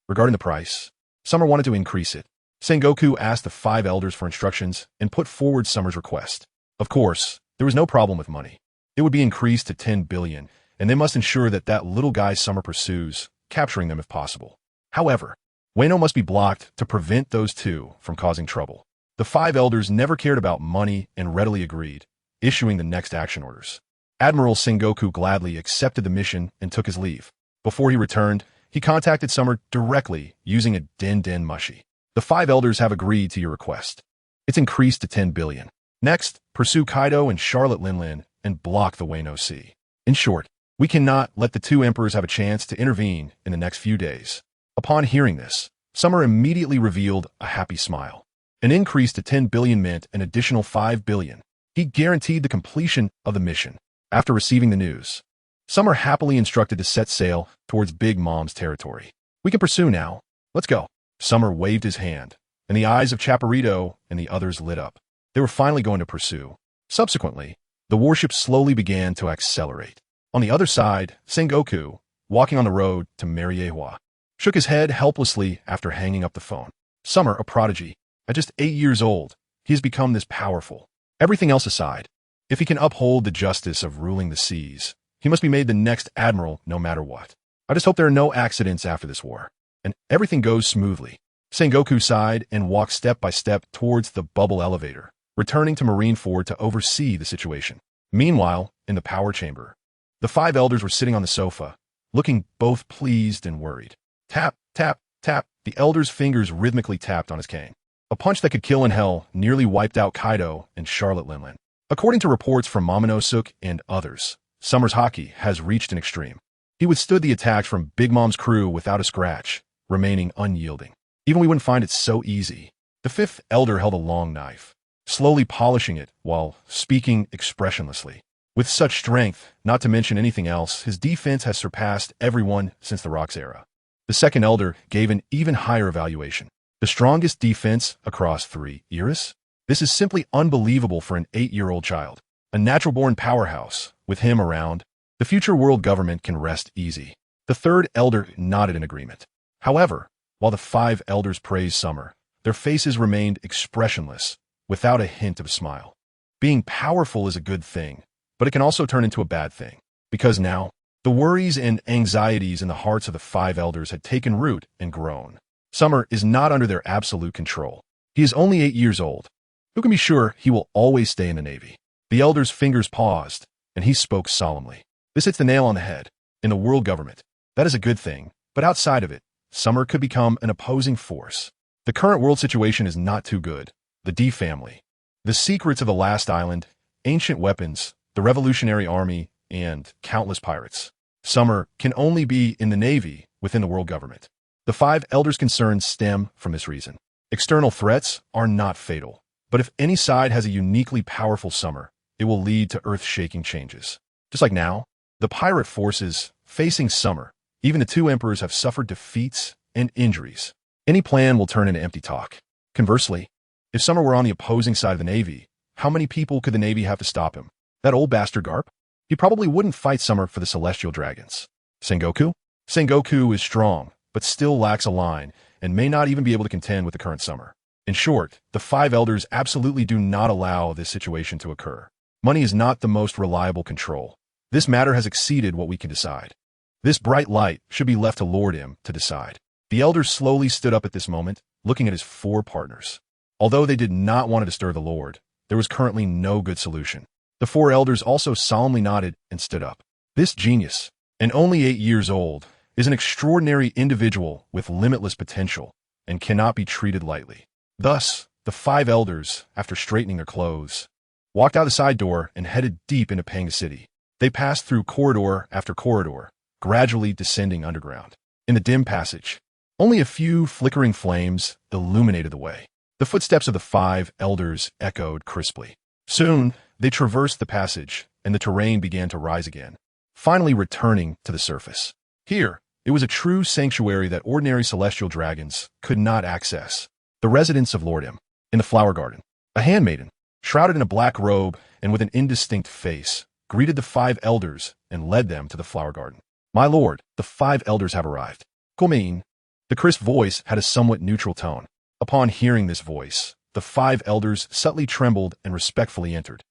Regarding the price, Summer wanted to increase it. Sengoku asked the 5 elders for instructions and put forward Summer's request. Of course, there was no problem with money. It would be increased to 10 billion, and they must ensure that little guy Summer pursues, capturing them if possible. However, Wano must be blocked to prevent those two from causing trouble. The 5 elders never cared about money and readily agreed, issuing the next action orders. Admiral Sengoku gladly accepted the mission and took his leave. Before he returned, he contacted Summer directly using a den mushi. The 5 elders have agreed to your request. It's increased to 10 billion. Next, pursue Kaido and Charlotte Linlin and block the Wano Sea. In short, we cannot let the 2 emperors have a chance to intervene in the next few days. Upon hearing this, Summer immediately revealed a happy smile. An increase to 10 billion meant an additional 5 billion. He guaranteed the completion of the mission. After receiving the news, Summer happily instructed to set sail towards Big Mom's territory. We can pursue now. Let's go. Summer waved his hand, and the eyes of Chaparrito and the others lit up. They were finally going to pursue. Subsequently, the warship slowly began to accelerate. On the other side, Sengoku, walking on the road to Mariehua, shook his head helplessly after hanging up the phone. Summer, a prodigy. At just 8 years old, he has become this powerful. Everything else aside, if he can uphold the justice of ruling the seas, he must be made the next admiral no matter what. I just hope there are no accidents after this war, and everything goes smoothly. Sengoku sighed and walked step by step towards the bubble elevator, returning to Marineford to oversee the situation. Meanwhile, in the power chamber, the 5 elders were sitting on the sofa, looking both pleased and worried. Tap, tap, tap, the elder's fingers rhythmically tapped on his cane. A punch that could kill in hell nearly wiped out Kaido and Charlotte Linlin. According to reports from Momonosuke and others, Summer's haki has reached an extreme. He withstood the attacks from Big Mom's crew without a scratch, remaining unyielding. Even we wouldn't find it so easy. The 5th elder held a long knife, slowly polishing it while speaking expressionlessly. With such strength, not to mention anything else, his defense has surpassed everyone since the Rocks era. The 2nd elder gave an even higher evaluation. The strongest defense across 3 eras? This is simply unbelievable for an 8-year-old child. A natural-born powerhouse. With him around, the future world government can rest easy. The 3rd elder nodded in agreement. However, while the 5 elders praised Summer, their faces remained expressionless, without a hint of a smile. Being powerful is a good thing, but it can also turn into a bad thing. Because now, the worries and anxieties in the hearts of the 5 elders had taken root and grown. Summer is not under their absolute control. He is only 8 years old. Who can be sure he will always stay in the Navy? The elder's fingers paused, and he spoke solemnly. This hits the nail on the head. In the world government, that is a good thing, but outside of it, Summer could become an opposing force. The current world situation is not too good. The D family, the secrets of the last island, ancient weapons, the revolutionary army, and countless pirates. Summer can only be in the Navy within the world government. The 5 elders' concerns stem from this reason. External threats are not fatal, but if any side has a uniquely powerful Summer, it will lead to earth-shaking changes. Just like now, the pirate forces facing Summer, even the 2 emperors have suffered defeats and injuries. Any plan will turn into empty talk. Conversely, if Summer were on the opposing side of the Navy, how many people could the Navy have to stop him? That old bastard Garp? He probably wouldn't fight Summer for the Celestial Dragons. Sengoku? Sengoku is strong, but still lacks a line, and may not even be able to contend with the current Summer. In short, the 5 elders absolutely do not allow this situation to occur. Money is not the most reliable control. This matter has exceeded what we can decide. This bright light should be left to Lord M to decide. The elders slowly stood up at this moment, looking at his 4 partners. Although they did not want to disturb the Lord, there was currently no good solution. The 4 elders also solemnly nodded and stood up. This genius, and only 8 years old, is an extraordinary individual with limitless potential and cannot be treated lightly. Thus, the 5 elders, after straightening their clothes, walked out the side door and headed deep into Panga City. They passed through corridor after corridor, gradually descending underground. In the dim passage, only a few flickering flames illuminated the way. The footsteps of the 5 elders echoed crisply. Soon, they traversed the passage, and the terrain began to rise again, finally returning to the surface. Here, it was a true sanctuary that ordinary celestial dragons could not access. The residence of Lord M. In the flower garden, a handmaiden, shrouded in a black robe and with an indistinct face, greeted the 5 elders and led them to the flower garden. My lord, the 5 elders have arrived. Komein. The crisp voice had a somewhat neutral tone. Upon hearing this voice, the 5 elders subtly trembled and respectfully entered.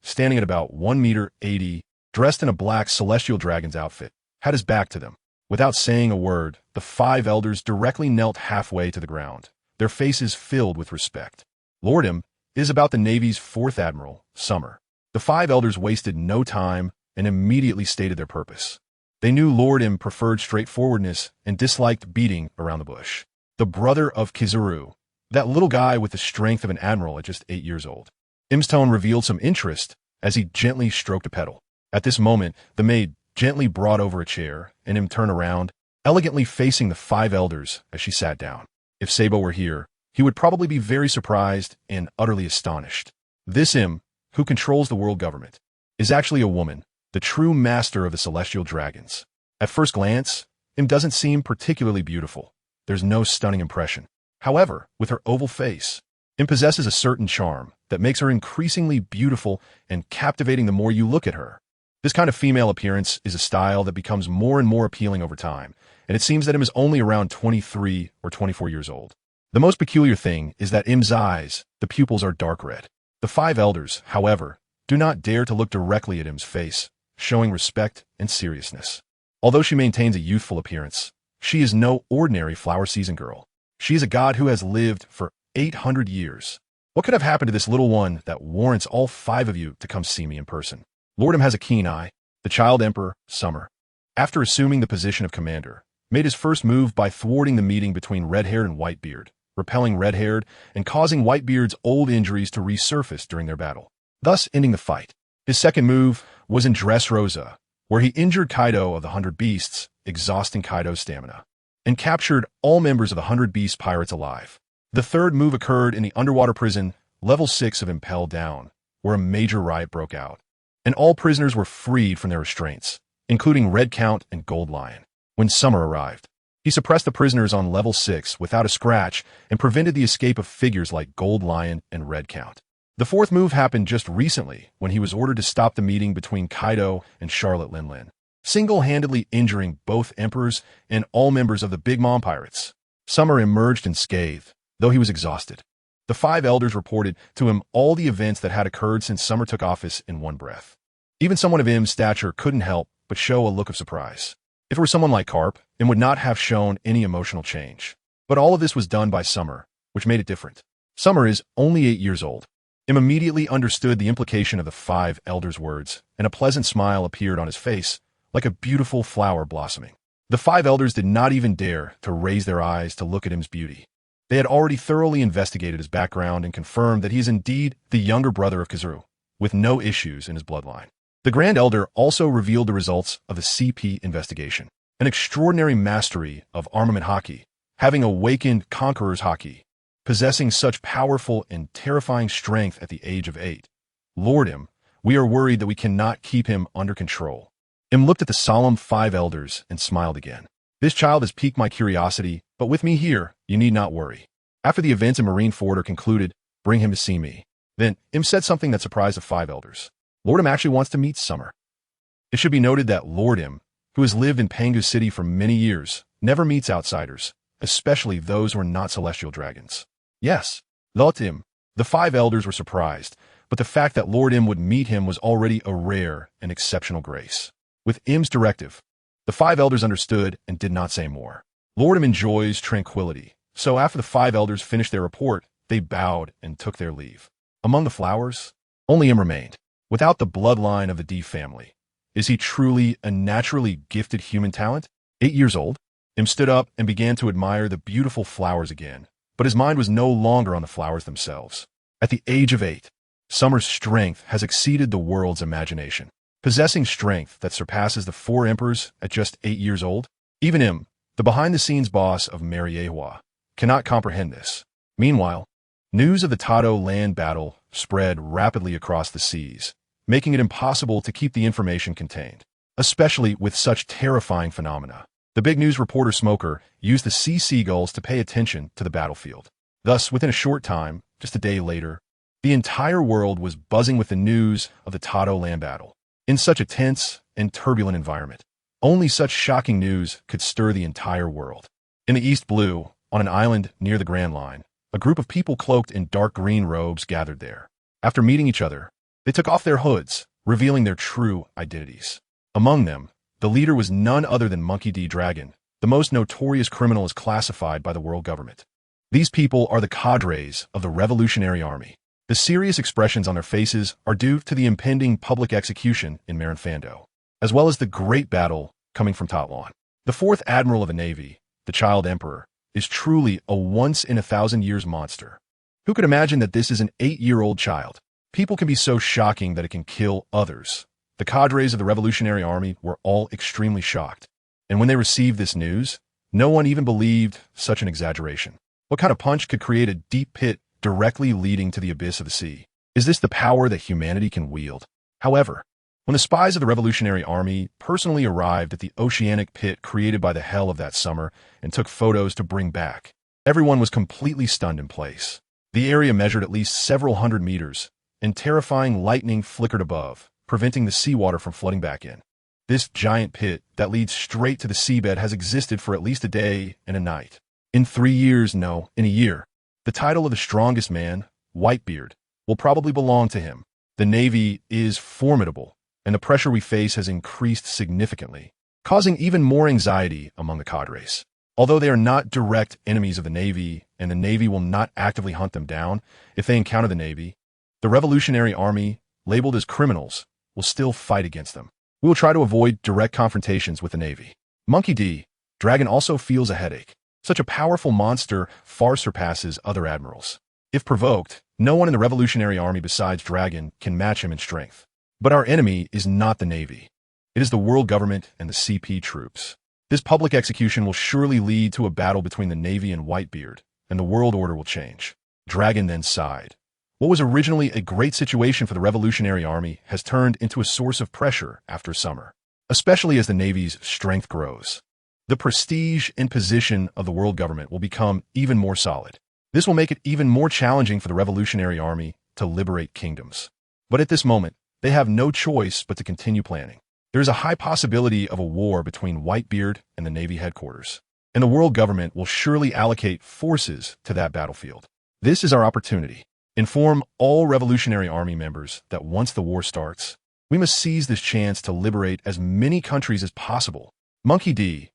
Standing at about 1 meter 80, dressed in a black celestial dragon's outfit, had his back to them. Without saying a word, the 5 elders directly knelt halfway to the ground, their faces filled with respect. Lord is about the Navy's 4th Admiral, Summer. The 5 elders wasted no time and immediately stated their purpose. They knew Lord preferred straightforwardness and disliked beating around the bush. The brother of Kizaru, that little guy with the strength of an admiral at just 8 years old. Im's tone revealed some interest as he gently stroked a petal. At this moment, the maid gently brought over a chair, and Im turned around, elegantly facing the 5 elders as she sat down. If Sabo were here, he would probably be very surprised and utterly astonished. This Im, who controls the world government, is actually a woman, the true master of the celestial dragons. At first glance, Im doesn't seem particularly beautiful. There's no stunning impression. However, with her oval face, Im possesses a certain charm that makes her increasingly beautiful and captivating the more you look at her. This kind of female appearance is a style that becomes more and more appealing over time, and it seems that Im is only around 23 or 24 years old. The most peculiar thing is that Im's eyes, the pupils are dark red. The 5 elders, however, do not dare to look directly at Im's face, showing respect and seriousness. Although she maintains a youthful appearance, she is no ordinary flower season girl. She is a god who has lived for 800 years. What could have happened to this little one that warrants all 5 of you to come see me in person? Lord has a keen eye. The child emperor, Summer, after assuming the position of commander, made his first move by thwarting the meeting between Redhaired and Whitebeard, repelling Redhaired and causing Whitebeard's old injuries to resurface during their battle, thus ending the fight. His second move was in Dressrosa, where he injured Kaido of the 100 Beasts, exhausting Kaido's stamina, and captured all members of the 100 Beast pirates alive. The third move occurred in the underwater prison, level 6 of Impel Down, where a major riot broke out, and all prisoners were freed from their restraints, including Red Count and Gold Lion. When Summer arrived, he suppressed the prisoners on level 6 without a scratch and prevented the escape of figures like Gold Lion and Red Count. The fourth move happened just recently when he was ordered to stop the meeting between Kaido and Charlotte Linlin, single-handedly injuring both emperors and all members of the Big Mom Pirates. Summer emerged unscathed, though he was exhausted. The 5 elders reported to him all the events that had occurred since Summer took office in one breath. Even someone of Im's stature couldn't help but show a look of surprise. If it were someone like Garp, Im would not have shown any emotional change. But all of this was done by Summer, which made it different. Summer is only 8 years old. Im immediately understood the implication of the 5 elders' words, and a pleasant smile appeared on his face, like a beautiful flower blossoming. The 5 elders did not even dare to raise their eyes to look at Im's beauty. They had already thoroughly investigated his background and confirmed that he is indeed the younger brother of Kizaru, with no issues in his bloodline. The Grand Elder also revealed the results of the CP investigation, an extraordinary mastery of armament hockey, having awakened Conqueror's Haki, possessing such powerful and terrifying strength at the age of 8. Lord Im, we are worried that we cannot keep him under control. Im looked at the solemn 5 elders and smiled again. This child has piqued my curiosity, but with me here, you need not worry. After the events in Marineford are concluded, bring him to see me. Then, Im said something that surprised the 5 elders. Lord Im actually wants to meet Summer. It should be noted that Lord Im, who has lived in Pangu City for many years, never meets outsiders, especially those who are not celestial dragons. Yes, Lord Im. The 5 elders were surprised, but the fact that Lord Im would meet him was already a rare and exceptional grace. With Im's directive, the 5 elders understood and did not say more. Lord Im enjoys tranquility, so after the 5 elders finished their report, they bowed and took their leave. Among the flowers, only Im remained. Without the bloodline of the D family, is he truly a naturally gifted human talent? 8 years old, Im stood up and began to admire the beautiful flowers again, but his mind was no longer on the flowers themselves. At the age of 8, Summer's strength has exceeded the world's imagination. Possessing strength that surpasses the 4 emperors at just 8 years old, even Im, the behind-the-scenes boss of Mariehua, cannot comprehend this. Meanwhile, news of the Tado land battle spread rapidly across the seas, making it impossible to keep the information contained, especially with such terrifying phenomena. The big news reporter Smoker used the sea seagulls to pay attention to the battlefield. Thus, within a short time, just a day later, the entire world was buzzing with the news of the Tado land battle. In such a tense and turbulent environment, only such shocking news could stir the entire world. In the East Blue, On an island near the Grand Line, a group of people cloaked in dark green robes gathered there. After meeting each other, they took off their hoods, revealing their true identities. Among them, the leader was none other than Monkey D. Dragon, the most notorious criminal as classified by the world government. These people are the cadres of the Revolutionary Army. The serious expressions on their faces are due to the impending public execution in Marineford, as well as the great battle coming from Totlan. The fourth Admiral of the Navy, the Child Emperor, is truly a once-in-a-thousand-years monster. Who could imagine that this is an 8-year-old child? People can be so shocking that it can kill others. The cadres of the Revolutionary Army were all extremely shocked. And when they received this news, no one even believed such an exaggeration. What kind of punch could create a deep pit directly leading to the abyss of the sea? Is this the power that humanity can wield? However, when the spies of the Revolutionary Army personally arrived at the oceanic pit created by the hell of that summer and took photos to bring back, everyone was completely stunned in place. The area measured at least several hundred meters, and terrifying lightning flickered above, preventing the seawater from flooding back in. This giant pit that leads straight to the seabed has existed for at least a day and a night. In 3 years, no, in a year, the title of the strongest man, Whitebeard, will probably belong to him. The Navy is formidable, and the pressure we face has increased significantly, causing even more anxiety among the cadres. Although they are not direct enemies of the Navy, and the Navy will not actively hunt them down if they encounter the Navy, the Revolutionary Army, labeled as criminals, will still fight against them. We will try to avoid direct confrontations with the Navy. Monkey D. Dragon also feels a headache. Such a powerful monster far surpasses other admirals. If provoked, no one in the Revolutionary Army besides Dragon can match him in strength. But our enemy is not the Navy. It is the world government and the CP troops. This public execution will surely lead to a battle between the Navy and Whitebeard, and the world order will change. Dragon then sighed. What was originally a great situation for the Revolutionary Army has turned into a source of pressure after summer, especially as the Navy's strength grows. The prestige and position of the world government will become even more solid. This will make it even more challenging for the Revolutionary Army to liberate kingdoms. But at this moment, they have no choice but to continue planning. There is a high possibility of a war between Whitebeard and the Navy headquarters, and the world government will surely allocate forces to that battlefield. This is our opportunity. Inform all Revolutionary Army members that once the war starts, we must seize this chance to liberate as many countries as possible. Monkey D.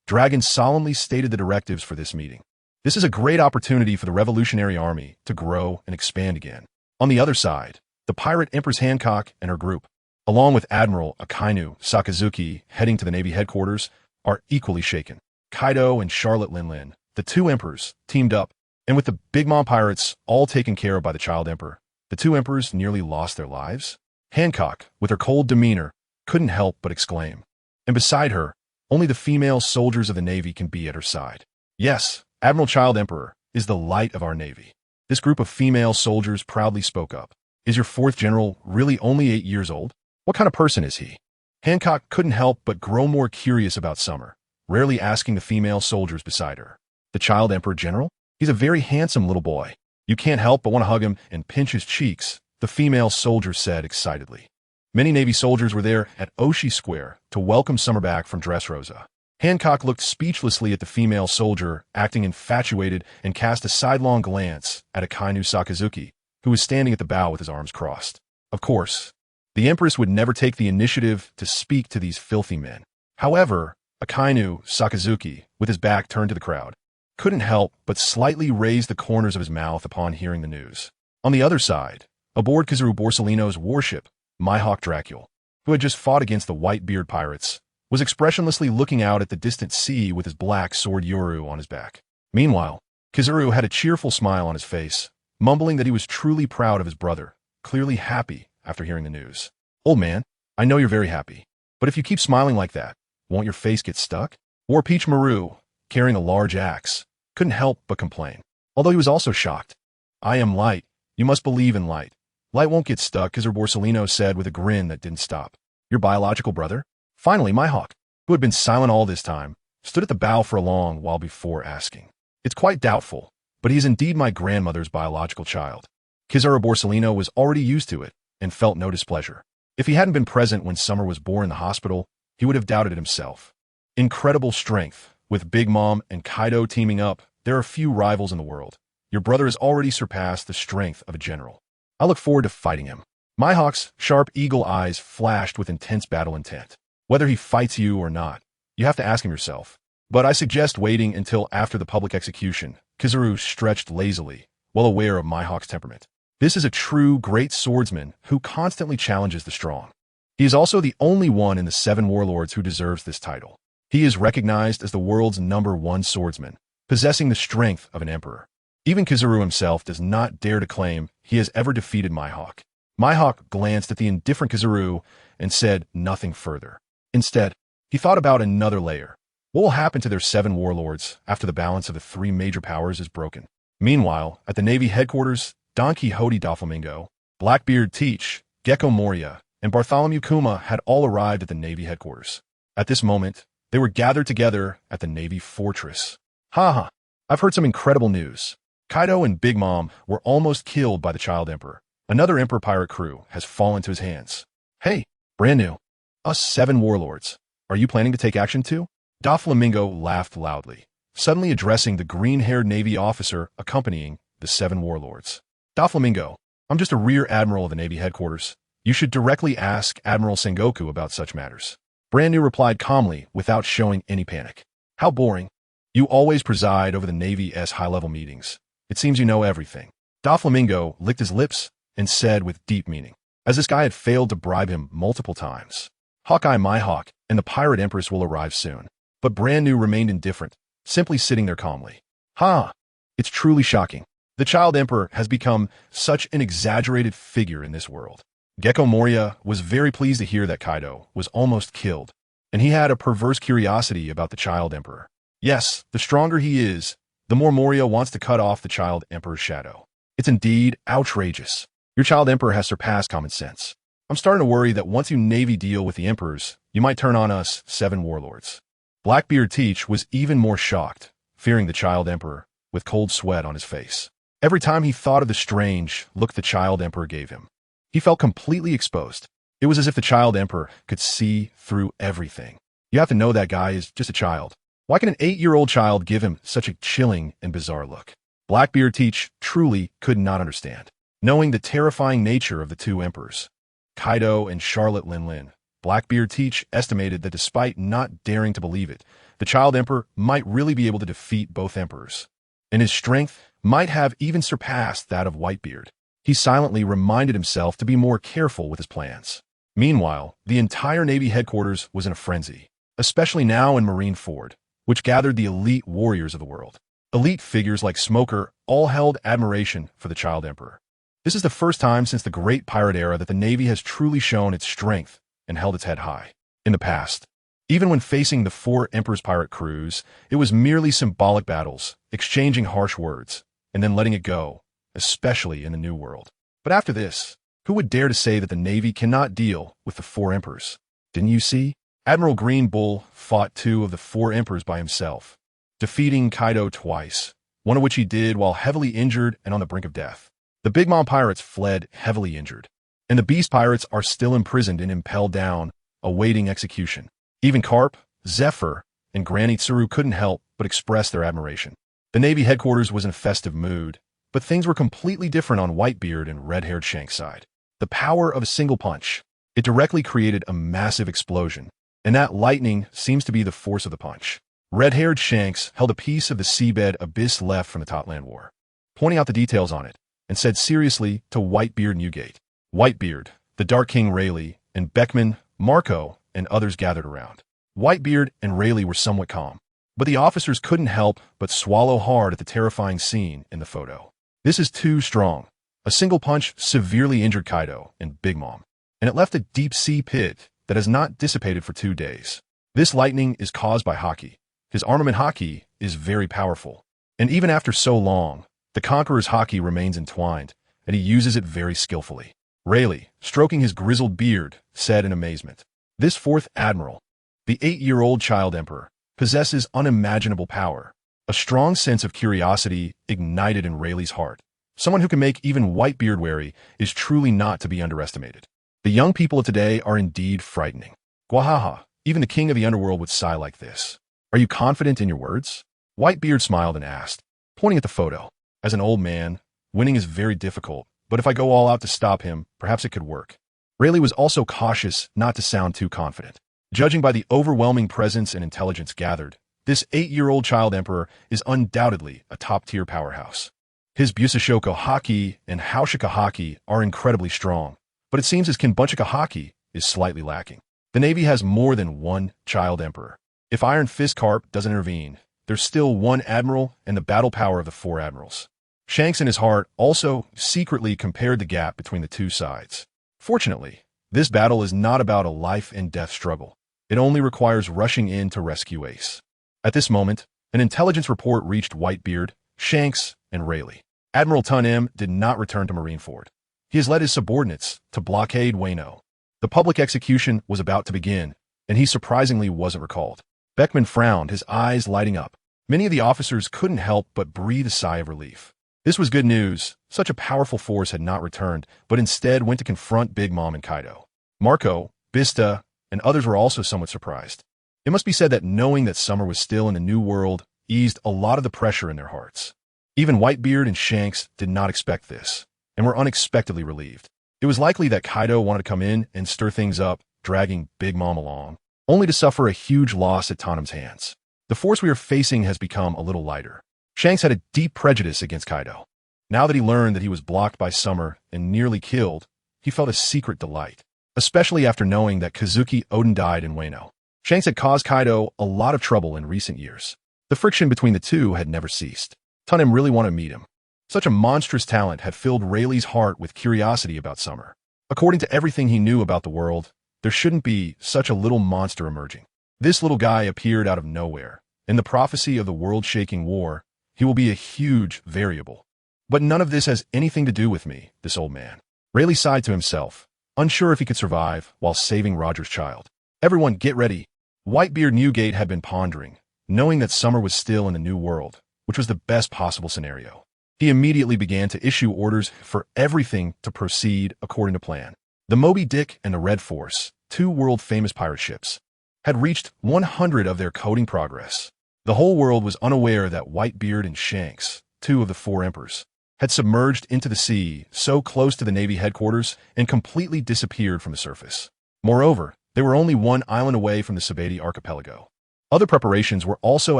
Dragon solemnly stated the directives for this meeting. This is a great opportunity for the Revolutionary Army to grow and expand again. On the other side, the pirate Empress Hancock and her group, along with Admiral Akainu Sakazuki heading to the Navy headquarters, are equally shaken. Kaido and Charlotte Linlin, the two emperors, teamed up, and with the Big Mom pirates all taken care of by the Child Emperor, the two emperors nearly lost their lives. Hancock, with her cold demeanor, couldn't help but exclaim. And beside her, only the female soldiers of the Navy can be at her side. Yes, Admiral Child Emperor is the light of our Navy. This group of female soldiers proudly spoke up. Is your fourth general really only 8 years old? What kind of person is he? Hancock couldn't help but grow more curious about Summer, rarely asking the female soldiers beside her. The Child Emperor General? He's a very handsome little boy. You can't help but want to hug him and pinch his cheeks, the female soldier said excitedly. Many Navy soldiers were there at Oshi Square to welcome Summer back from Dressrosa. Hancock looked speechlessly at the female soldier, acting infatuated, and cast a sidelong glance at Akainu Sakazuki, who was standing at the bow with his arms crossed. Of course, the Empress would never take the initiative to speak to these filthy men. However, Akainu Sakazuki, with his back turned to the crowd, couldn't help but slightly raise the corners of his mouth upon hearing the news. On the other side, aboard Kizaru Borsalino's warship, Mihawk Dracul, who had just fought against the Whitebeard pirates, was expressionlessly looking out at the distant sea with his black sword Yoru on his back. Meanwhile, Kizaru had a cheerful smile on his face, mumbling that he was truly proud of his brother, clearly happy after hearing the news. Old man, I know you're very happy, but if you keep smiling like that, won't your face get stuck? War Peach Maru, carrying a large axe, couldn't help but complain, although he was also shocked. I am Light. You must believe in Light. Light won't get stuck, Kizaru Borsalino said with a grin that didn't stop. Your biological brother? Finally, Mihawk, who had been silent all this time, stood at the bow for a long while before asking. It's quite doubtful, but he is indeed my grandmother's biological child. Kizaru Borsalino was already used to it and felt no displeasure. If he hadn't been present when Summer was born in the hospital, he would have doubted it himself. Incredible strength, with Big Mom and Kaido teaming up there are few rivals in the world. Your brother has already surpassed the strength of a general. I look forward to fighting him." Mihawk's sharp eagle eyes flashed with intense battle intent. "Whether he fights you or not, you have to ask him yourself. But I suggest waiting until after the public execution." Kizaru stretched lazily, well aware of Mihawk's temperament. This is a true great swordsman who constantly challenges the strong. He is also the only one in the 7 warlords who deserves this title. He is recognized as the world's #1 swordsman, possessing the strength of an emperor. Even Kizaru himself does not dare to claim he has ever defeated Mihawk. Mihawk glanced at the indifferent Kizaru and said nothing further. Instead, he thought about another layer. What will happen to their 7 warlords after the balance of the 3 major powers is broken? Meanwhile, at the Navy headquarters, Don Quixote Doflamingo, Blackbeard Teach, Gecko Moria, and Bartholomew Kuma had all arrived at the Navy headquarters. At this moment, they were gathered together at the Navy fortress. "Ha! I've heard some incredible news. Kaido and Big Mom were almost killed by the Child Emperor. Another Emperor pirate crew has fallen to his hands. Hey, brand new. Us 7 warlords. Are you planning to take action too?" Doflamingo laughed loudly, suddenly addressing the green-haired Navy officer accompanying the 7 warlords. "Doflamingo, I'm just a rear admiral of the Navy headquarters. You should directly ask Admiral Sengoku about such matters." Brand New replied calmly without showing any panic. "How boring. You always preside over the Navy's high-level meetings. It seems you know everything." Doflamingo licked his lips and said with deep meaning, as this guy had failed to bribe him multiple times, "Hawkeye Mihawk and the Pirate Empress will arrive soon." But Brand New remained indifferent, simply sitting there calmly. "Ha! It's truly shocking. The Child Emperor has become such an exaggerated figure in this world." Gecko Moria was very pleased to hear that Kaido was almost killed, and he had a perverse curiosity about the Child Emperor. Yes, the stronger he is, the more Moria wants to cut off the Child Emperor's shadow. It's indeed outrageous. Your Child Emperor has surpassed common sense. I'm starting to worry that once you Navy deal with the Emperors, you might turn on us 7 warlords. Blackbeard Teach was even more shocked, fearing the Child Emperor, with cold sweat on his face. Every time he thought of the strange look the Child Emperor gave him, he felt completely exposed. It was as if the Child Emperor could see through everything. You have to know that guy is just a child. Why can an 8-year-old child give him such a chilling and bizarre look? Blackbeard Teach truly could not understand. Knowing the terrifying nature of the 2 emperors, Kaido and Charlotte Linlin, Blackbeard Teach estimated that despite not daring to believe it, the Child Emperor might really be able to defeat both emperors, and his strength might have even surpassed that of Whitebeard. He silently reminded himself to be more careful with his plans. Meanwhile, the entire Navy headquarters was in a frenzy, especially now in Marineford, which gathered the elite warriors of the world. Elite figures like Smoker all held admiration for the Child Emperor. This is the first time since the Great Pirate Era that the Navy has truly shown its strength and held its head high. In the past, even when facing the 4 Emperor's pirate crews, it was merely symbolic battles, exchanging harsh words, and then letting it go, especially in the New World. But after this, who would dare to say that the Navy cannot deal with the 4 Emperors? Didn't you see? Admiral Green Bull fought 2 of the 4 Emperors by himself, defeating Kaido twice, one of which he did while heavily injured and on the brink of death. The Big Mom pirates fled heavily injured, and the Beast pirates are still imprisoned and impelled down, awaiting execution. Even Garp, Zephyr, and Granny Tsuru couldn't help but express their admiration. The Navy headquarters was in a festive mood, but things were completely different on Whitebeard and red-haired Shank's side. The power of a single punch. It directly created a massive explosion, and that lightning seems to be the force of the punch. Red-haired Shanks held a piece of the seabed Abyss left from the Totland War, pointing out the details on it, and said seriously to Whitebeard Newgate. Whitebeard, the Dark King Rayleigh, and Beckman, Marco, and others gathered around. Whitebeard and Rayleigh were somewhat calm, but the officers couldn't help but swallow hard at the terrifying scene in the photo. This is too strong. A single punch severely injured Kaido and Big Mom, and it left a deep-sea pit that has not dissipated for 2 days. This lightning is caused by Haki. His armament Haki is very powerful, and even after so long, the Conqueror's Haki remains entwined, and he uses it very skillfully. Rayleigh, stroking his grizzled beard, said in amazement, "This 4th Admiral, the 8-year-old Child Emperor, possesses unimaginable power." A strong sense of curiosity ignited in Rayleigh's heart. Someone who can make even Whitebeard wary is truly not to be underestimated. The young people of today are indeed frightening. Gwahaha, even the king of the underworld would sigh like this. Are you confident in your words? Whitebeard smiled and asked, pointing at the photo. As an old man, winning is very difficult, but if I go all out to stop him, perhaps it could work. Rayleigh was also cautious not to sound too confident. Judging by the overwhelming presence and intelligence gathered, this 8-year-old child emperor is undoubtedly a top-tier powerhouse. His Busashoku haki and Haushika haki are incredibly strong, but it seems his Kinbunchika haki is slightly lacking. The Navy has more than one child emperor. If Iron Fist Garp doesn't intervene, there's still one admiral and the battle power of the 4 admirals. Shanks in his heart also secretly compared the gap between the two sides. Fortunately, this battle is not about a life-and-death struggle. It only requires rushing in to rescue Ace. At this moment, an intelligence report reached Whitebeard, Shanks, and Rayleigh. Admiral Tun M did not return to Marineford. He has led his subordinates to blockade Wano. The public execution was about to begin, and he surprisingly wasn't recalled. Beckman frowned, his eyes lighting up. Many of the officers couldn't help but breathe a sigh of relief. This was good news. Such a powerful force had not returned, but instead went to confront Big Mom and Kaido. Marco, Bista, and others were also somewhat surprised. It must be said that knowing that summer was still in the New World eased a lot of the pressure in their hearts. Even Whitebeard and Shanks did not expect this, and were unexpectedly relieved. It was likely that Kaido wanted to come in and stir things up, dragging Big Mom along, only to suffer a huge loss at Tottenham's hands. The force we are facing has become a little lighter. Shanks had a deep prejudice against Kaido. Now that he learned that he was blocked by Summer and nearly killed, he felt a secret delight, especially after knowing that Kazuki Oden died in Wano. Shanks had caused Kaido a lot of trouble in recent years. The friction between the two had never ceased. Tottenham really wanted to meet him. Such a monstrous talent had filled Rayleigh's heart with curiosity about Summer. According to everything he knew about the world, there shouldn't be such a little monster emerging. This little guy appeared out of nowhere. In the prophecy of the world-shaking war, he will be a huge variable. But none of this has anything to do with me, this old man. Rayleigh sighed to himself, unsure if he could survive while saving Roger's child. Everyone get ready. Whitebeard Newgate had been pondering, knowing that Summer was still in the New World, which was the best possible scenario. He immediately began to issue orders for everything to proceed according to plan. The Moby Dick and the Red Force, 2 world-famous pirate ships, had reached 100 of their coding progress. The whole world was unaware that Whitebeard and Shanks, 2 of the 4 emperors, had submerged into the sea so close to the Navy headquarters and completely disappeared from the surface. Moreover, they were only 1 island away from the Sabeti archipelago. Other preparations were also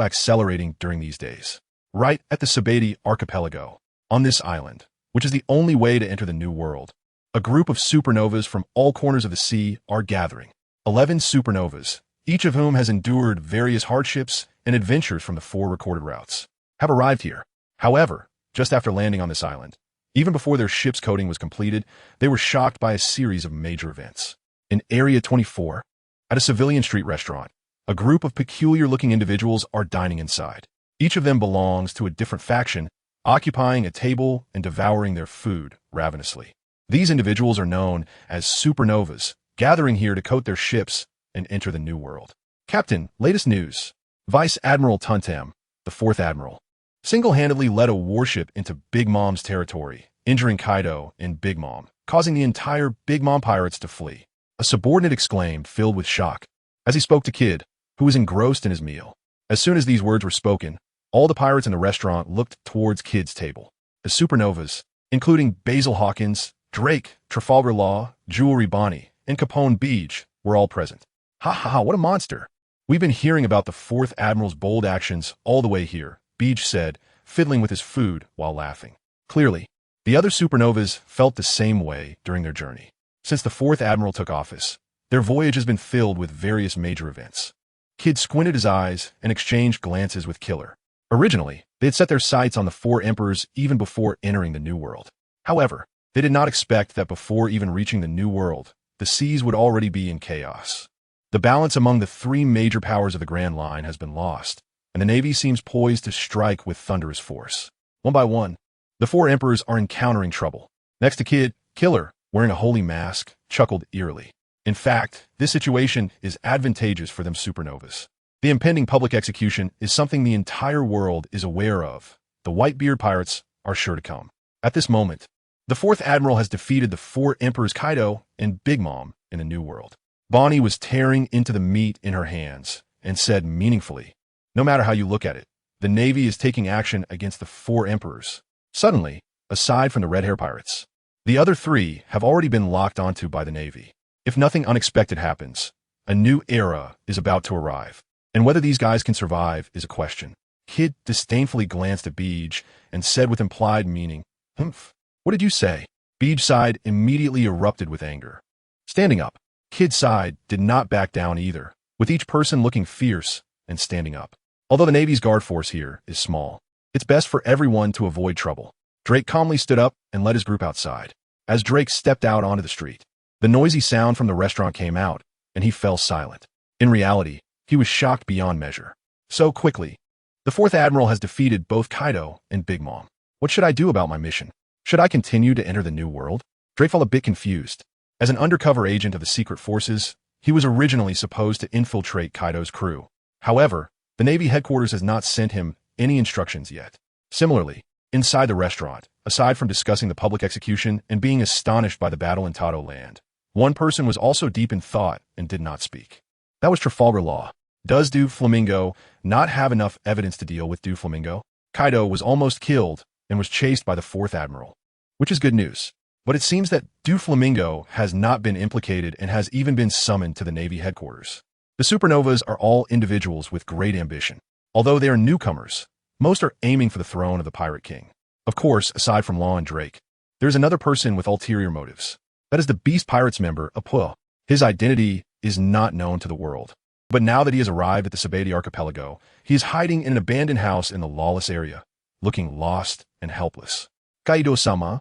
accelerating during these days. Right at the Sabeti archipelago, on this island, which is the only way to enter the New World, a group of supernovas from all corners of the sea are gathering. 11 supernovas, each of whom has endured various hardships and adventures from the 4 recorded routes, have arrived here. However, just after landing on this island, even before their ship's coding was completed, they were shocked by a series of major events. In Area 24, at a civilian street restaurant, a group of peculiar-looking individuals are dining inside. Each of them belongs to a different faction, occupying a table and devouring their food ravenously. These individuals are known as supernovas, gathering here to coat their ships and enter the New World. Captain, latest news. Vice Admiral Tuntam, the 4th Admiral, single-handedly led a warship into Big Mom's territory, injuring Kaido and Big Mom, causing the entire Big Mom pirates to flee. A subordinate exclaimed, filled with shock, as he spoke to Kid, who was engrossed in his meal. As soon as these words were spoken, all the pirates in the restaurant looked towards Kid's table. The supernovas, including Basil Hawkins, Drake, Trafalgar Law, Jewelry Bonnie, and Capone Beach, were all present. Ha ha ha, what a monster! We've been hearing about the 4th Admiral's bold actions all the way here, Beach said, fiddling with his food while laughing. Clearly, the other supernovas felt the same way during their journey. Since the 4th Admiral took office, their voyage has been filled with various major events. Kid squinted his eyes and exchanged glances with Killer. Originally, they had set their sights on the 4 emperors even before entering the New World. However, they did not expect that before even reaching the New World, the seas would already be in chaos. The balance among the 3 major powers of the Grand Line has been lost, and the Navy seems poised to strike with thunderous force. One by one, the 4 emperors are encountering trouble. Next to Kid, Killer, wearing a holy mask, chuckled eerily. In fact, this situation is advantageous for them supernovas. The impending public execution is something the entire world is aware of. The Whitebeard pirates are sure to come. At this moment, the 4th Admiral has defeated the 4 emperors Kaido and Big Mom in the New World. Bonnie was tearing into the meat in her hands and said meaningfully, "No matter how you look at it, the Navy is taking action against the 4 emperors. Suddenly, aside from the red hair pirates, the other 3 have already been locked onto by the Navy. If nothing unexpected happens, a new era is about to arrive. And whether these guys can survive is a question. Kid disdainfully glanced at Beej and said with implied meaning, "Humph. What did you say?" Beej's side immediately erupted with anger. Standing up, Kid's side did not back down either, with each person looking fierce and standing up. Although the Navy's guard force here is small, it's best for everyone to avoid trouble. Drake calmly stood up and led his group outside. As Drake stepped out onto the street, the noisy sound from the restaurant came out, and he fell silent. In reality, he was shocked beyond measure. So quickly. The 4th Admiral has defeated both Kaido and Big Mom. What should I do about my mission? Should I continue to enter the New World? Drake felt a bit confused. As an undercover agent of the secret forces, he was originally supposed to infiltrate Kaido's crew. However, the Navy headquarters has not sent him any instructions yet. Similarly, inside the restaurant, aside from discussing the public execution and being astonished by the battle in Tato Land, one person was also deep in thought and did not speak. That was Trafalgar Law. Does Doflamingo not have enough evidence to deal with Doflamingo? Kaido was almost killed and was chased by the 4th Admiral, which is good news. But it seems that Doflamingo has not been implicated and has even been summoned to the Navy headquarters. The supernovas are all individuals with great ambition. Although they are newcomers, most are aiming for the throne of the Pirate King. Of course, aside from Law and Drake, there is another person with ulterior motives. That is the Beast Pirates member, Apu. His identity is not known to the world. But now that he has arrived at the Sabeti archipelago, he is hiding in an abandoned house in the lawless area, looking lost and helpless. Kaido-sama?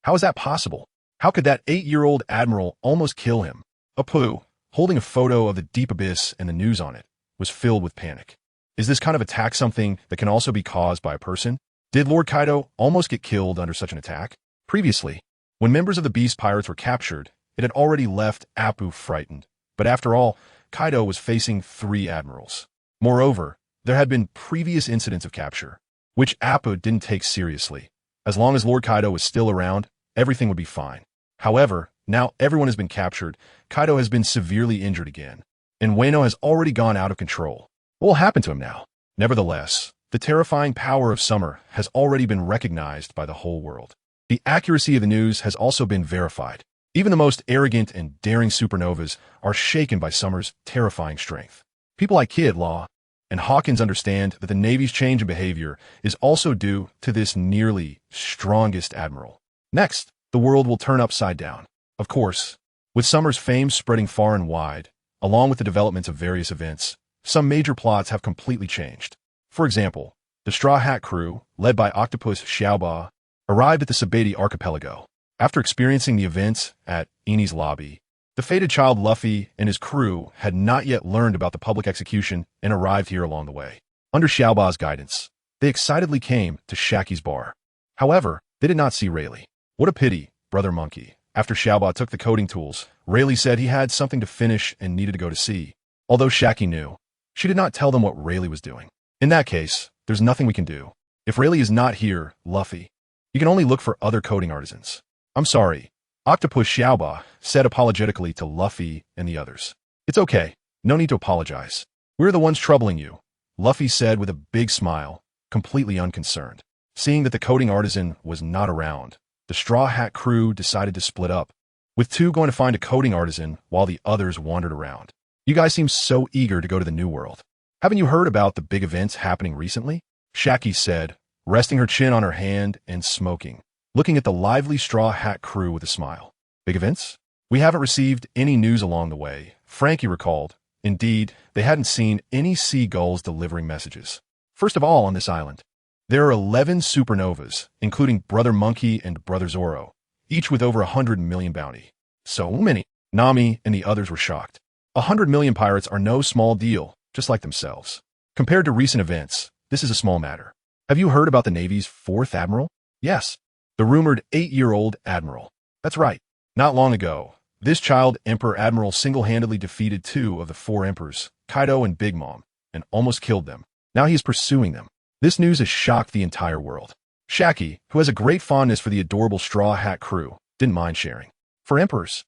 How is that possible? How could that 8-year-old admiral almost kill him? Apu, holding a photo of the deep abyss and the news on it, was filled with panic. Is this kind of attack something that can also be caused by a person? Did Lord Kaido almost get killed under such an attack? Previously, when members of the Beast Pirates were captured, it had already left Apu frightened. But after all, Kaido was facing 3 admirals. Moreover, there had been previous incidents of capture, which Apu didn't take seriously. As long as Lord Kaido was still around, everything would be fine. However, now everyone has been captured, Kaido has been severely injured again, and Wano has already gone out of control. What will happen to him now? Nevertheless, the terrifying power of Summer has already been recognized by the whole world. The accuracy of the news has also been verified. Even the most arrogant and daring supernovas are shaken by Summer's terrifying strength. People like Kid, Law, and Hawkins understand that the Navy's change in behavior is also due to this nearly strongest admiral. Next, the world will turn upside down. Of course, with Summer's fame spreading far and wide, along with the developments of various events, some major plots have completely changed. For example, the Straw Hat crew, led by Octopus Xiaoba, arrived at the Sabeti archipelago. After experiencing the events at Eni's lobby, the fated child Luffy and his crew had not yet learned about the public execution and arrived here along the way. Under Xiaoba's guidance, they excitedly came to Shaki's bar. However, they did not see Rayleigh. What a pity, Brother Monkey. After Xiaoba took the coding tools, Rayleigh said he had something to finish and needed to go to sea. Although Shaki knew, she did not tell them what Rayleigh was doing. In that case, there's nothing we can do. If Rayleigh is not here, Luffy, you can only look for other coding artisans. I'm sorry, Octopus Xiaoba said apologetically to Luffy and the others. It's okay, no need to apologize. We're the ones troubling you, Luffy said with a big smile, completely unconcerned. Seeing that the coding artisan was not around, the Straw Hat crew decided to split up, with 2 going to find a coding artisan while the others wandered around. You guys seem so eager to go to the New World. Haven't you heard about the big events happening recently? Shaki said, resting her chin on her hand and smoking, looking at the lively Straw Hat crew with a smile. Big events? We haven't received any news along the way, Frankie recalled. Indeed, they hadn't seen any seagulls delivering messages. First of all on this island, there are 11 supernovas, including Brother Monkey and Brother Zoro, each with over 100 million bounty. So many. Nami and the others were shocked. 100 million pirates are no small deal, just like themselves. Compared to recent events, this is a small matter. Have you heard about the Navy's 4th Admiral? Yes, the rumored 8-year-old Admiral. That's right. Not long ago, this child Emperor Admiral single-handedly defeated 2 of the 4 emperors, Kaido and Big Mom, and almost killed them. Now he is pursuing them. This news has shocked the entire world. Shaki, who has a great fondness for the adorable Straw Hat crew, didn't mind sharing. For emperors.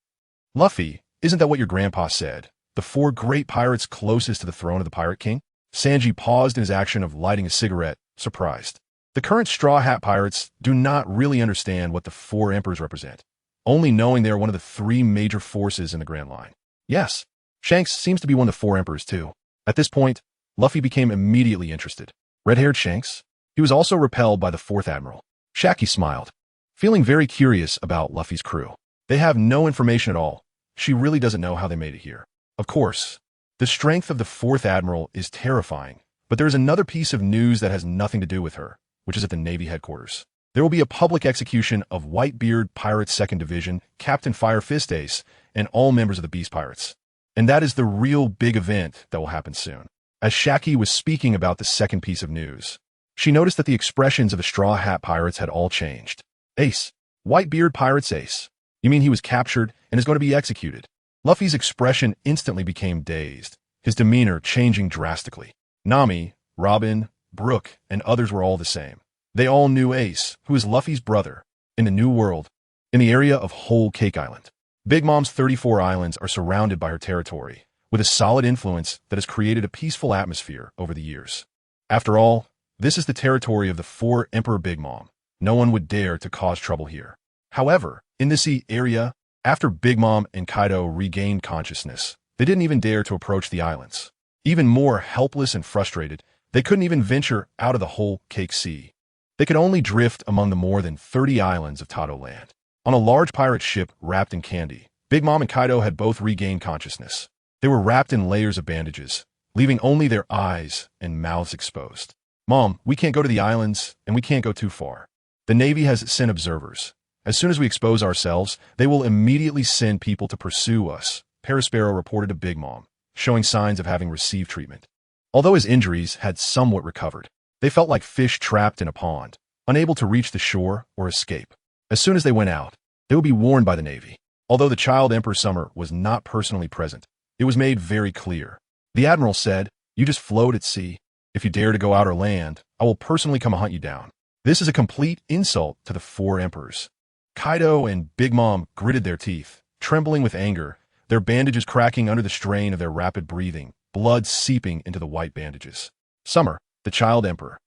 Luffy, isn't that what your grandpa said? The 4 great pirates closest to the throne of the Pirate King? Sanji paused in his action of lighting a cigarette, surprised. The current Straw Hat Pirates do not really understand what the four emperors represent, only knowing they are one of the three major forces in the Grand Line. Yes, Shanks seems to be one of the four emperors too. At this point, Luffy became immediately interested. Red-haired Shanks? He was also repelled by the fourth Admiral. Shaki smiled, feeling very curious about Luffy's crew. They have no information at all. She really doesn't know how they made it here. Of course, the strength of the fourth Admiral is terrifying, but there is another piece of news that has nothing to do with her, which is at the Navy headquarters. There will be a public execution of Whitebeard Pirates 2nd Division, Captain Fire Fist Ace, and all members of the Beast Pirates. And that is the real big event that will happen soon. As Shaki was speaking about the second piece of news, she noticed that the expressions of the Straw Hat Pirates had all changed. Ace. Whitebeard Pirates Ace. You mean he was captured and is going to be executed? Luffy's expression instantly became dazed, his demeanor changing drastically. Nami, Robin, Brook, and others were all the same. They all knew Ace, who is Luffy's brother, in the New World, in the area of Whole Cake Island. Big Mom's 34 islands are surrounded by her territory, with a solid influence that has created a peaceful atmosphere over the years. After all, this is the territory of the four Emperor Big Mom. No one would dare to cause trouble here. However, in this area, after Big Mom and Kaido regained consciousness, they didn't even dare to approach the islands. Even more helpless and frustrated, they couldn't even venture out of the Whole Cake Sea. They could only drift among the more than 30 islands of Tato Land. On a large pirate ship wrapped in candy, Big Mom and Kaido had both regained consciousness. They were wrapped in layers of bandages, leaving only their eyes and mouths exposed. Mom, we can't go to the islands, and we can't go too far. The Navy has sent observers. As soon as we expose ourselves, they will immediately send people to pursue us, Perospero reported to Big Mom, showing signs of having received treatment. Although his injuries had somewhat recovered, they felt like fish trapped in a pond, unable to reach the shore or escape. As soon as they went out, they would be warned by the Navy. Although the child Emperor Summer was not personally present, it was made very clear. The Admiral said, "You just float at sea. If you dare to go out or land, I will personally come hunt you down." This is a complete insult to the four emperors. Kaido and Big Mom gritted their teeth, trembling with anger, their bandages cracking under the strain of their rapid breathing, blood seeping into the white bandages. Summer, the child emperor.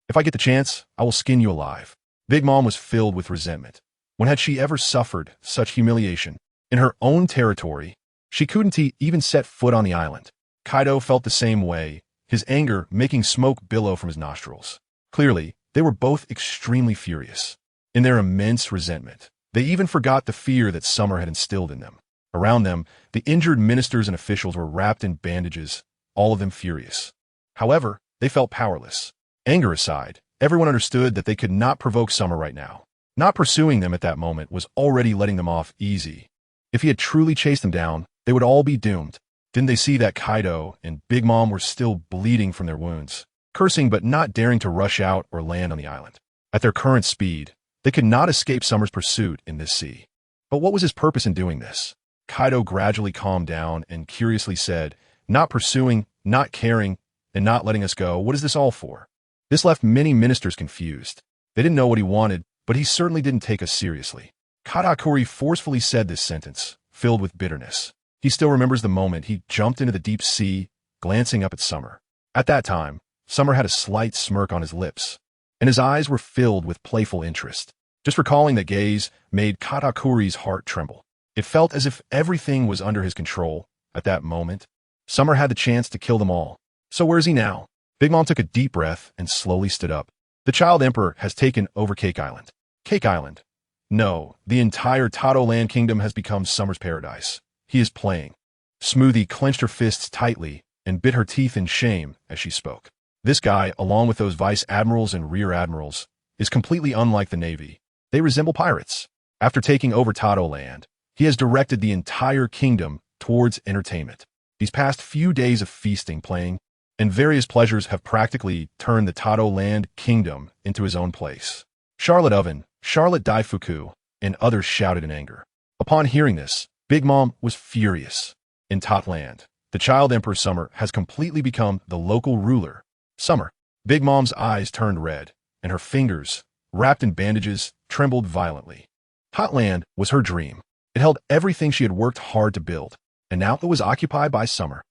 If I get the chance, I will skin you alive. Big Mom was filled with resentment. When had she ever suffered such humiliation? In her own territory, she couldn't even set foot on the island. Kaido felt the same way, his anger making smoke billow from his nostrils. Clearly, they were both extremely furious. In their immense resentment, they even forgot the fear that Summer had instilled in them. Around them, the injured ministers and officials were wrapped in bandages, all of them furious. However, they felt powerless. Anger aside, everyone understood that they could not provoke Summer right now. Not pursuing them at that moment was already letting them off easy. If he had truly chased them down, they would all be doomed. Didn't they see that Kaido and Big Mom were still bleeding from their wounds, cursing but not daring to rush out or land on the island? At their current speed, they could not escape Summer's pursuit in this sea. But what was his purpose in doing this? Kaido gradually calmed down and curiously said, "Not pursuing, not caring, and not letting us go, what is this all for?" This left many ministers confused. They didn't know what he wanted, but he certainly didn't take us seriously. Katakuri forcefully said this sentence, filled with bitterness. He still remembers the moment he jumped into the deep sea, glancing up at Summer. At that time, Summer had a slight smirk on his lips, and his eyes were filled with playful interest. Just recalling that gaze made Katakuri's heart tremble. It felt as if everything was under his control. At that moment, Summer had the chance to kill them all. So where is he now? Big Mom took a deep breath and slowly stood up. The child emperor has taken over Cake Island. Cake Island? No, the entire Tato Land Kingdom has become Summer's paradise. He is playing. Smoothie clenched her fists tightly and bit her teeth in shame as she spoke. This guy, along with those vice admirals and rear admirals, is completely unlike the Navy. They resemble pirates. After taking over Tato Land, he has directed the entire kingdom towards entertainment. These past few days of feasting, playing, and various pleasures have practically turned the Tato Land Kingdom into his own place. Charlotte Oven, Charlotte Daifuku, and others shouted in anger. Upon hearing this, Big Mom was furious. In Tot Land, the child Emperor Summer has completely become the local ruler. Summer. Big Mom's eyes turned red, and her fingers, wrapped in bandages, trembled violently. Tot Land was her dream. It held everything she had worked hard to build, and now it was occupied by Summer.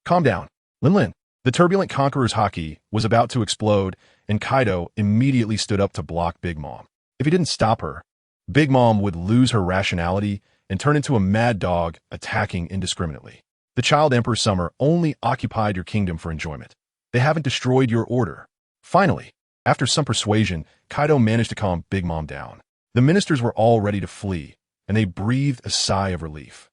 Calm down. Lin Lin, The turbulent Conqueror's haki was about to explode, and Kaido immediately stood up to block Big Mom. If he didn't stop her, Big Mom would lose her rationality and turn into a mad dog attacking indiscriminately. The Child Emperor Summer only occupied your kingdom for enjoyment. They haven't destroyed your order. Finally, after some persuasion, Kaido managed to calm Big Mom down. The ministers were all ready to flee, and they breathed a sigh of relief.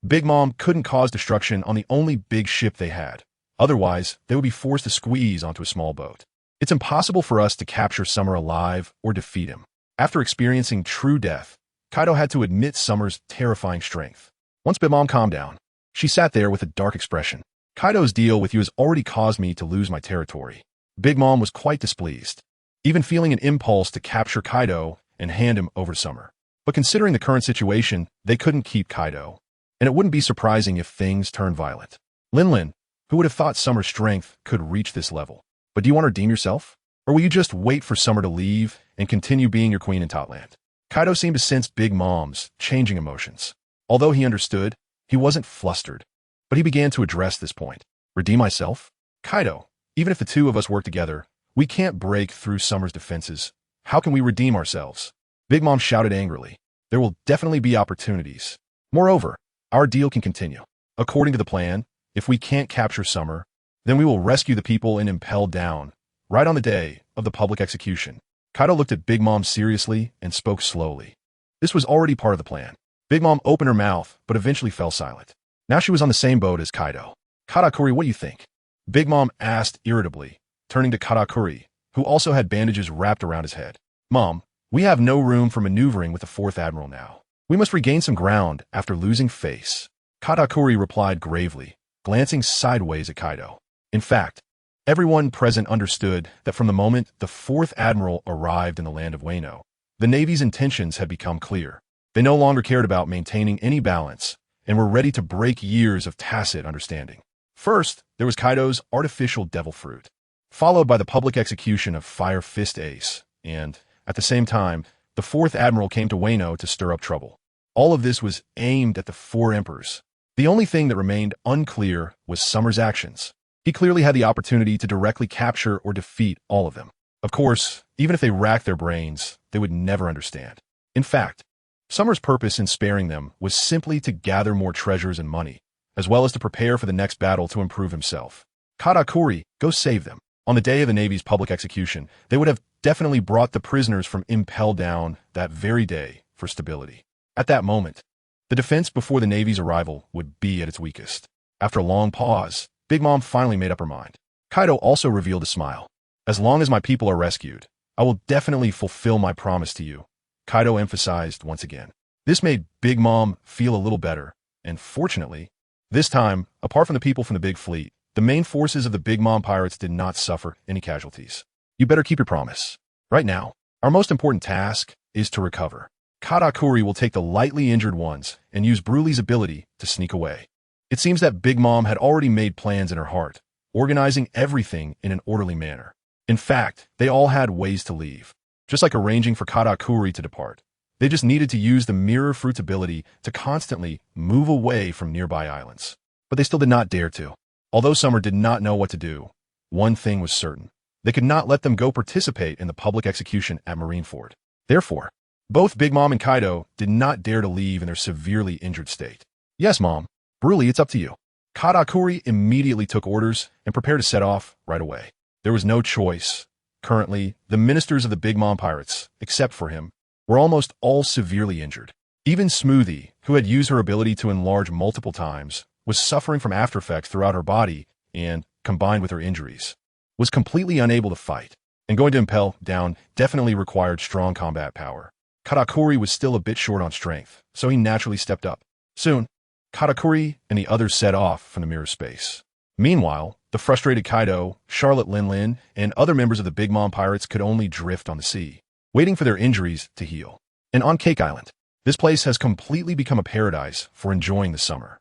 Big Mom couldn't cause destruction on the only big ship they had. Otherwise, they would be forced to squeeze onto a small boat. It's impossible for us to capture Summer alive or defeat him. After experiencing true death, Kaido had to admit Summer's terrifying strength. Once Big Mom calmed down, she sat there with a dark expression. Kaido's deal with you has already caused me to lose my territory. Big Mom was quite displeased, even feeling an impulse to capture Kaido and hand him over to Summer. But considering the current situation, they couldn't keep Kaido, and it wouldn't be surprising if things turned violent. Lin, who would have thought Summer's strength could reach this level? But do you want to redeem yourself? Or will you just wait for Summer to leave and continue being your queen in Totland? Kaido seemed to sense Big Mom's changing emotions. Although he understood, he wasn't flustered. But he began to address this point. Redeem myself? Kaido, even if the two of us work together, we can't break through Summer's defenses. How can we redeem ourselves? Big Mom shouted angrily. There will definitely be opportunities. Moreover, our deal can continue. According to the plan, if we can't capture Summer, then we will rescue the people and impel down, right on the day of the public execution. Kaido looked at Big Mom seriously and spoke slowly. This was already part of the plan. Big Mom opened her mouth, but eventually fell silent. Now she was on the same boat as Kaido. Katakuri, what do you think? Big Mom asked irritably, turning to Katakuri, who also had bandages wrapped around his head. Mom, we have no room for maneuvering with the 4th Admiral now. We must regain some ground after losing face. Katakuri replied gravely, glancing sideways at Kaido. In fact, everyone present understood that from the moment the 4th Admiral arrived in the land of Wano, the Navy's intentions had become clear. They no longer cared about maintaining any balance and were ready to break years of tacit understanding. First, there was Kaido's artificial devil fruit, followed by the public execution of Fire Fist Ace, and, at the same time, the 4th Admiral came to Wano to stir up trouble. All of this was aimed at the 4 Emperors. The only thing that remained unclear was Summer's actions. He clearly had the opportunity to directly capture or defeat all of them. Of course, even if they racked their brains, they would never understand. In fact, Summer's purpose in sparing them was simply to gather more treasures and money, as well as to prepare for the next battle to improve himself. Katakuri, go save them. On the day of the Navy's public execution, they would have definitely brought the prisoners from Impel down that very day for stability. At that moment, the defense before the Navy's arrival would be at its weakest. After a long pause, Big Mom finally made up her mind. Kaido also revealed a smile. As long as my people are rescued, I will definitely fulfill my promise to you, Kaido emphasized once again. This made Big Mom feel a little better, and fortunately, this time, apart from the people from the big fleet, the main forces of the Big Mom pirates did not suffer any casualties. You better keep your promise. Right now, our most important task is to recover. Katakuri will take the lightly injured ones and use Brulee's ability to sneak away. It seems that Big Mom had already made plans in her heart, organizing everything in an orderly manner. In fact, they all had ways to leave. Just like arranging for Katakuri to depart, they just needed to use the Mirror Fruit's ability to constantly move away from nearby islands. But they still did not dare to. Although Summer did not know what to do, one thing was certain. They could not let them go participate in the public execution at Marineford. Therefore, both Big Mom and Kaido did not dare to leave in their severely injured state. Yes, Mom. Brulee, it's up to you. Katakuri immediately took orders and prepared to set off right away. There was no choice. Currently, the ministers of the Big Mom pirates, except for him, were almost all severely injured. Even Smoothie, who had used her ability to enlarge multiple times, was suffering from aftereffects throughout her body and, combined with her injuries, was completely unable to fight. And going to Impel down definitely required strong combat power. Katakuri was still a bit short on strength, so he naturally stepped up. Soon, Katakuri and the others set off from the mirror space. Meanwhile, the frustrated Kaido, Charlotte Lin, and other members of the Big Mom pirates could only drift on the sea, waiting for their injuries to heal. And on Cake Island, this place has completely become a paradise for enjoying the summer.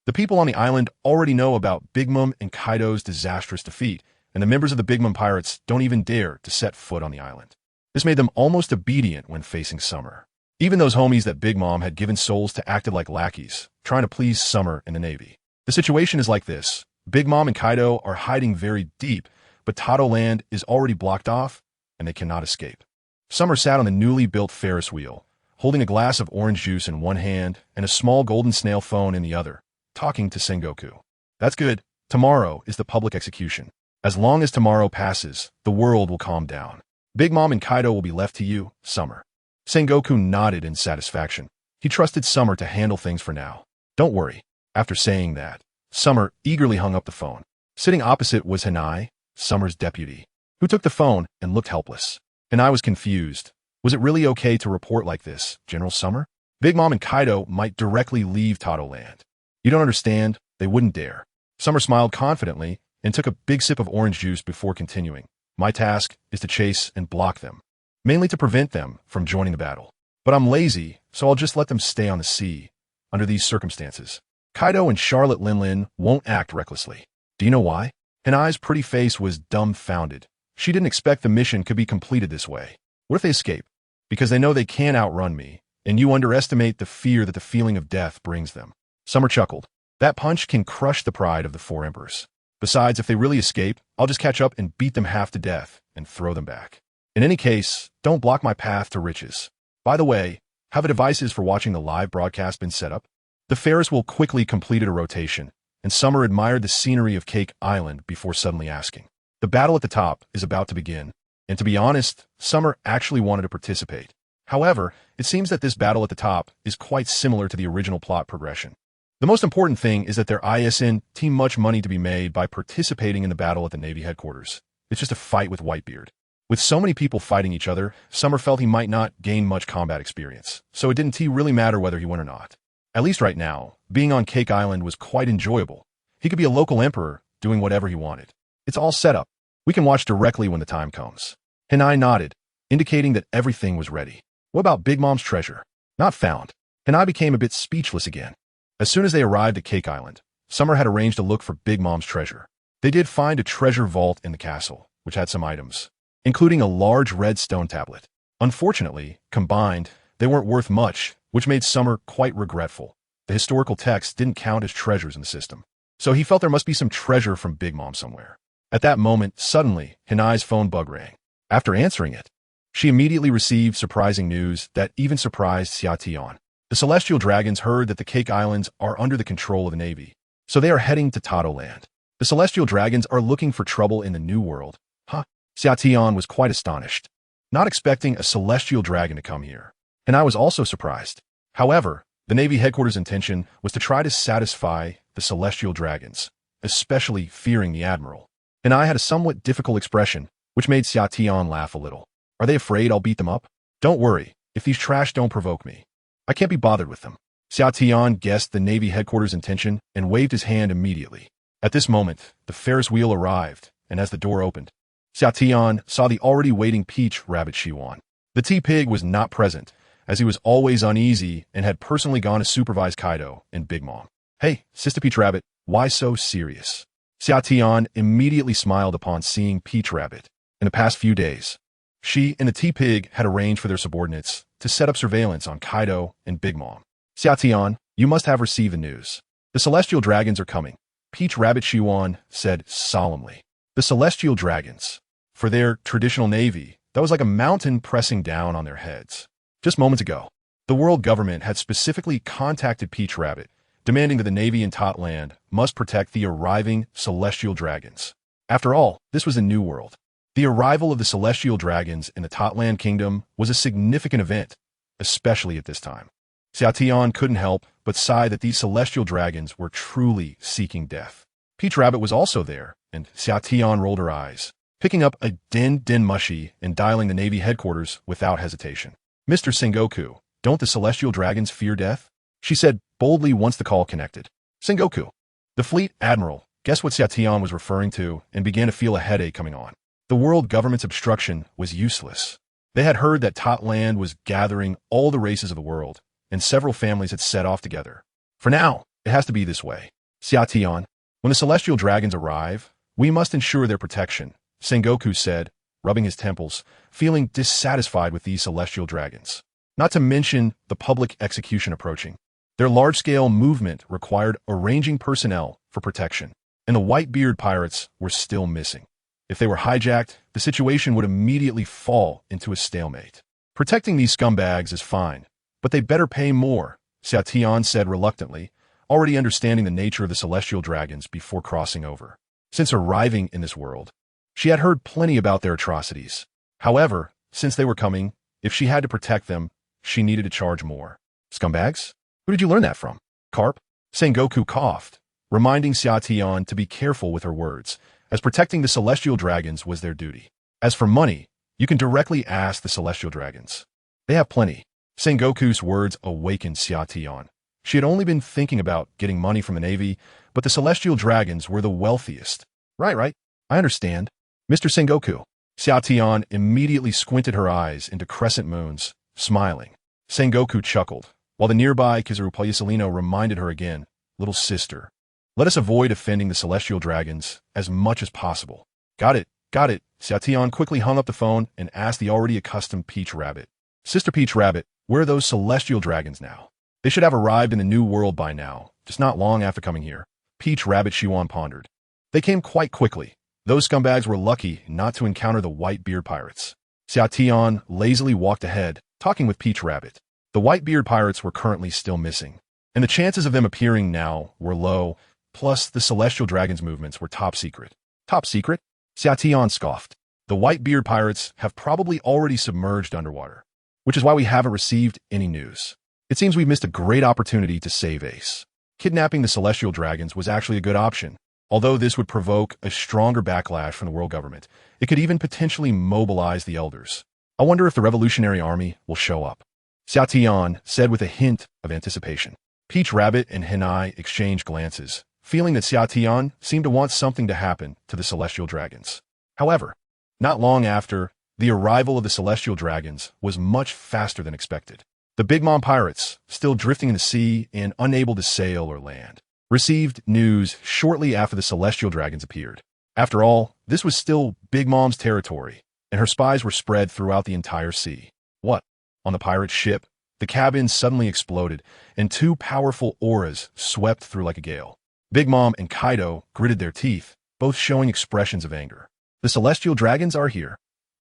The people on the island already know about Big Mom and Kaido's disastrous defeat, and the members of the Big Mom pirates don't even dare to set foot on the island. This made them almost obedient when facing Summer. Even those homies that Big Mom had given souls to acted like lackeys, trying to please Summer and the Navy. The situation is like this. Big Mom and Kaido are hiding very deep, but Tato Land is already blocked off, and they cannot escape. Summer sat on the newly built Ferris wheel, holding a glass of orange juice in one hand and a small golden snail phone in the other, talking to Sengoku. That's good. Tomorrow is the public execution. As long as tomorrow passes, the world will calm down. Big Mom and Kaido will be left to you, Summer. Sengoku nodded in satisfaction. He trusted Summer to handle things for now. Don't worry. After saying that, Summer eagerly hung up the phone. Sitting opposite was Hanai, Summer's deputy, who took the phone and looked helpless. Hanai was confused. Was it really okay to report like this, General Summer? Big Mom and Kaido might directly leave Tato Land. You don't understand, they wouldn't dare. Summer smiled confidently and took a big sip of orange juice before continuing. My task is to chase and block them, mainly to prevent them from joining the battle. But I'm lazy, so I'll just let them stay on the sea. Under these circumstances, Kaido and Charlotte Linlin won't act recklessly. Do you know why? Hanai's pretty face was dumbfounded. She didn't expect the mission could be completed this way. What if they escape? Because they know they can't outrun me, and you underestimate the fear that the feeling of death brings them. Summer chuckled. That punch can crush the pride of the four emperors. Besides, if they really escape, I'll just catch up and beat them half to death and throw them back. In any case, don't block my path to riches. By the way, have the devices for watching the live broadcast been set up? The Ferris wheel quickly completed a rotation, and Summer admired the scenery of Cake Island before suddenly asking. The battle at the top is about to begin, and to be honest, Summer actually wanted to participate. However, it seems that this battle at the top is quite similar to the original plot progression. The most important thing is that their ISN team much money to be made by participating in the battle at the Navy headquarters. It's just a fight with Whitebeard. With so many people fighting each other, Summer felt he might not gain much combat experience, so it didn't really matter whether he won or not. At least right now, being on Cake Island was quite enjoyable. He could be a local emperor, doing whatever he wanted. It's all set up. We can watch directly when the time comes. Hanai nodded, indicating that everything was ready. What about Big Mom's treasure? Not found. Hanai became a bit speechless again. As soon as they arrived at Cake Island, Summer had arranged to look for Big Mom's treasure. They did find a treasure vault in the castle, which had some items, including a large red stone tablet. Unfortunately, combined, they weren't worth much, which made Summer quite regretful. The historical texts didn't count as treasures in the system, so he felt there must be some treasure from Big Mom somewhere. At that moment, suddenly, Hanai's phone bug rang. After answering it, she immediately received surprising news that even surprised Xiaotian. The Celestial Dragons heard that the Cake Islands are under the control of the Navy, so they are heading to Tato Land. The Celestial Dragons are looking for trouble in the New World. Huh? Xiaotian was quite astonished, not expecting a Celestial Dragon to come here. And I was also surprised. However, the Navy headquarters' intention was to try to satisfy the Celestial Dragons, especially fearing the Admiral. And I had a somewhat difficult expression, which made Xiaotian laugh a little. Are they afraid I'll beat them up? Don't worry, if these trash don't provoke me, I can't be bothered with them. Xiaotian guessed the Navy headquarters' intention and waved his hand immediately. At this moment, the Ferris wheel arrived, and as the door opened, Xiaotian saw the already waiting Peach Rabbit Shiwan. The T-Pig was not present, as he was always uneasy and had personally gone to supervise Kaido and Big Mom. Hey, Sister Peach Rabbit, why so serious? Xiaotian immediately smiled upon seeing Peach Rabbit. In the past few days, she and the T-Pig had arranged for their subordinates to set up surveillance on Kaido and Big Mom. Xiaotian, you must have received the news. The Celestial Dragons are coming, Peach Rabbit Shiwan said solemnly. The Celestial Dragons. For their traditional navy, that was like a mountain pressing down on their heads. Just moments ago, the world government had specifically contacted Peach Rabbit, demanding that the Navy in Tot Land must protect the arriving Celestial Dragons. After all, this was a new world. The arrival of the Celestial Dragons in the Tot Land Kingdom was a significant event, especially at this time. Xiaotian couldn't help but sigh that these Celestial Dragons were truly seeking death. Peach Rabbit was also there, and Xiaotian rolled her eyes, picking up a din mushi and dialing the Navy headquarters without hesitation. Mr. Sengoku, don't the Celestial Dragons fear death? She said boldly once the call connected. Sengoku. The fleet admiral guessed what Xiaotian was referring to and began to feel a headache coming on. The world government's obstruction was useless. They had heard that Tot Land was gathering all the races of the world, and several families had set off together. For now, it has to be this way. Xiaotian, when the Celestial Dragons arrive, we must ensure their protection, Sengoku said, rubbing his temples, feeling dissatisfied with these Celestial Dragons. Not to mention the public execution approaching. Their large-scale movement required arranging personnel for protection. and the white-beard pirates were still missing. If they were hijacked, the situation would immediately fall into a stalemate. Protecting these scumbags is fine, but they better pay more, Xiao said reluctantly, already understanding the nature of the celestial dragons before crossing over. Since arriving in this world, she had heard plenty about their atrocities. However, since they were coming, if she had to protect them, she needed to charge more. Scumbags? Who did you learn that from? Garp? Sengoku coughed, reminding Xiao to be careful with her words, as protecting the celestial dragons was their duty. As for money, you can directly ask the celestial dragons. They have plenty. Sengoku's words awakened Xiao. She had only been thinking about getting money from the Navy, but the celestial dragons were the wealthiest. Right. I understand. Mr. Sengoku. Xiao immediately squinted her eyes into crescent moons, smiling. Sengoku chuckled, while the nearby Kizaru Salino reminded her again, little sister, let us avoid offending the celestial dragons as much as possible. Got it. Xiao quickly hung up the phone and asked the already accustomed Peach Rabbit. Sister Peach Rabbit, where are those celestial dragons now? They should have arrived in the new world by now, just not long after coming here. Peach Rabbit Shiwan pondered. They came quite quickly. Those scumbags were lucky not to encounter the white-beard pirates. Xiao lazily walked ahead, talking with Peach Rabbit. The white-beard pirates were currently still missing, and the chances of them appearing now were low, plus the celestial dragons' movements were top secret. Top secret? Xiao scoffed. The white-beard pirates have probably already submerged underwater, which is why we haven't received any news. It seems we've missed a great opportunity to save Ace. Kidnapping the celestial dragons was actually a good option. Although this would provoke a stronger backlash from the world government, it could even potentially mobilize the elders. I wonder if the Revolutionary Army will show up. Xiao said with a hint of anticipation. Peach Rabbit and Henai exchanged glances, feeling that Xiao seemed to want something to happen to the celestial dragons. However, not long after, the arrival of the celestial dragons was much faster than expected. The Big Mom pirates, still drifting in the sea and unable to sail or land, received news shortly after the celestial dragons appeared. After all, this was still Big Mom's territory, and her spies were spread throughout the entire sea. What? On the pirate ship, the cabin suddenly exploded, and two powerful auras swept through like a gale. Big Mom and Kaido gritted their teeth, both showing expressions of anger. The celestial dragons are here,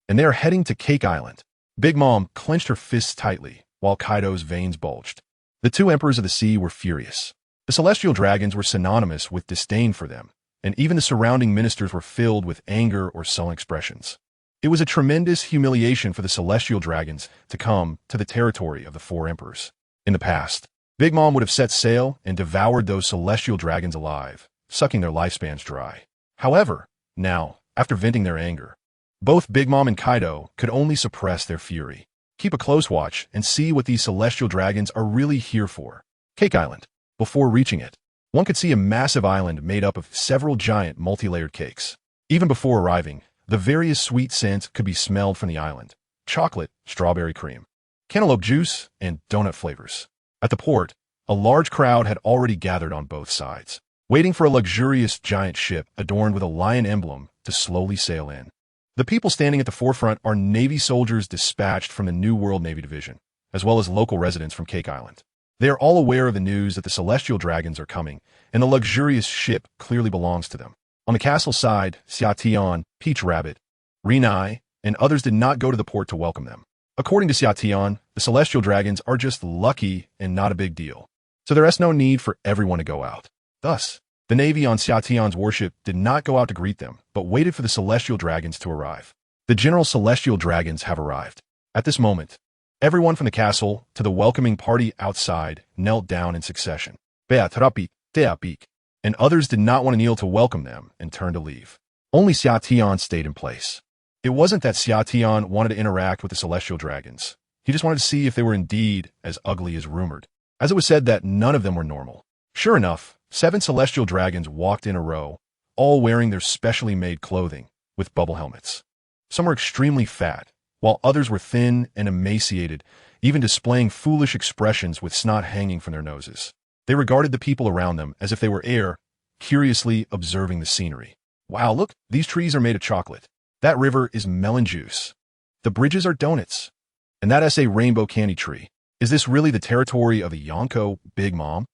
and they are heading to Cake Island. Big Mom clenched her fists tightly, while Kaido's veins bulged. The two emperors of the sea were furious. The celestial dragons were synonymous with disdain for them, and even the surrounding ministers were filled with anger or sullen expressions. It was a tremendous humiliation for the celestial dragons to come to the territory of the four emperors. In the past, Big Mom would have set sail and devoured those celestial dragons alive, sucking their lifespans dry. However, now, after venting their anger, both Big Mom and Kaido could only suppress their fury. Keep a close watch and see what these celestial dragons are really here for. Cake Island. Before reaching it, one could see a massive island made up of several giant multi-layered cakes. Even before arriving, the various sweet scents could be smelled from the island. Chocolate, strawberry cream, cantaloupe juice, and donut flavors. At the port, a large crowd had already gathered on both sides, waiting for a luxurious giant ship adorned with a lion emblem to slowly sail in. The people standing at the forefront are Navy soldiers dispatched from the New World Navy Division, as well as local residents from Cake Island. They are all aware of the news that the celestial dragons are coming, and the luxurious ship clearly belongs to them. On the castle side, Xiao, Peach Rabbit, Rinai, and others did not go to the port to welcome them. According to Xiao, the celestial dragons are just lucky and not a big deal, so there is no need for everyone to go out. Thus, the Navy on Xiao's warship did not go out to greet them, but waited for the celestial dragons to arrive. The general celestial dragons have arrived. At this moment, everyone from the castle to the welcoming party outside knelt down in succession. Beatrapi, Teapik, and others did not want to kneel to welcome them and turned to leave. Only Xiao stayed in place. It wasn't that Xiao wanted to interact with the celestial dragons. He just wanted to see if they were indeed as ugly as rumored, as it was said that none of them were normal. Sure enough, 7 celestial dragons walked in a row, all wearing their specially made clothing, with bubble helmets. Some were extremely fat, while others were thin and emaciated, even displaying foolish expressions with snot hanging from their noses. They regarded the people around them as if they were air, curiously observing the scenery. Wow, look, these trees are made of chocolate. That river is melon juice. The bridges are donuts. And that is a rainbow candy tree. Is this really the territory of the Yonko Big Mom?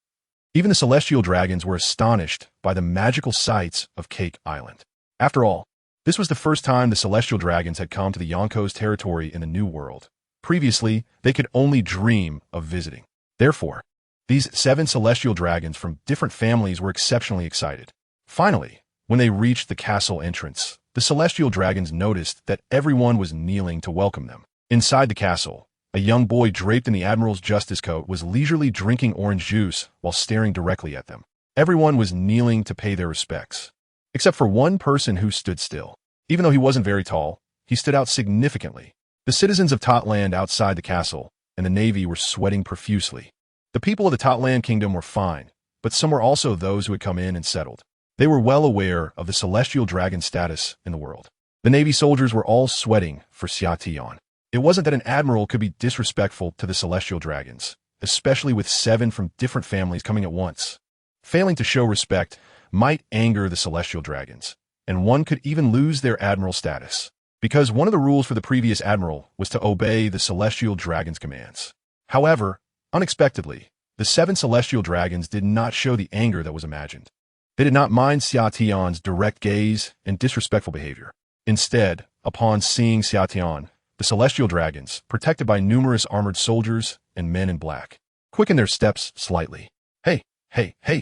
Even the celestial dragons were astonished by the magical sights of Cake Island. After all, this was the first time the celestial dragons had come to the Yonko's territory in the New World. Previously, they could only dream of visiting. Therefore, these 7 celestial dragons from different families were exceptionally excited. Finally, when they reached the castle entrance, the celestial dragons noticed that everyone was kneeling to welcome them. Inside the castle, a young boy draped in the Admiral's justice coat was leisurely drinking orange juice while staring directly at them. Everyone was kneeling to pay their respects, except for one person who stood still. Even though he wasn't very tall, he stood out significantly. The citizens of Totland outside the castle and the navy were sweating profusely. The people of the Totland kingdom were fine, but some were also those who had come in and settled. They were well aware of the celestial dragon status in the world. The navy soldiers were all sweating for Xiaotian. It wasn't that an admiral could be disrespectful to the celestial dragons, especially with 7 from different families coming at once. Failing to show respect might anger the celestial dragons, and one could even lose their admiral status, because one of the rules for the previous admiral was to obey the celestial dragon's commands. However, unexpectedly, the 7 celestial dragons did not show the anger that was imagined. They did not mind Xiaotian's direct gaze and disrespectful behavior. Instead, upon seeing Xiaotian, the celestial dragons, protected by numerous armored soldiers and men in black, quickened their steps slightly. Hey,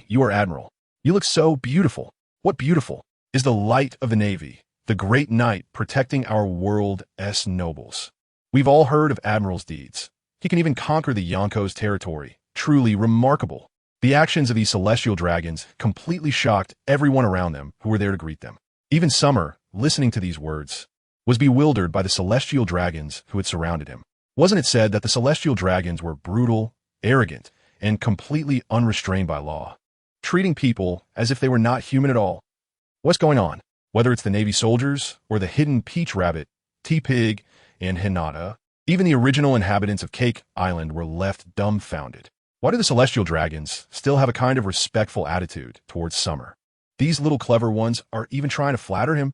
you are Admiral. You look so beautiful. What beautiful is the light of the Navy, the great knight protecting our world's nobles. We've all heard of Admiral's deeds. He can even conquer the Yonko's territory. Truly remarkable. The actions of these celestial dragons completely shocked everyone around them who were there to greet them. Even Summer, listening to these words, was bewildered by the celestial dragons who had surrounded him. Wasn't it said that the celestial dragons were brutal, arrogant, and completely unrestrained by law, treating people as if they were not human at all? What's going on? Whether it's the Navy soldiers or the hidden Peach Rabbit, T-Pig, and Hinata, even the original inhabitants of Cake Island were left dumbfounded. Why do the celestial dragons still have a kind of respectful attitude towards Summer? These little clever ones are even trying to flatter him.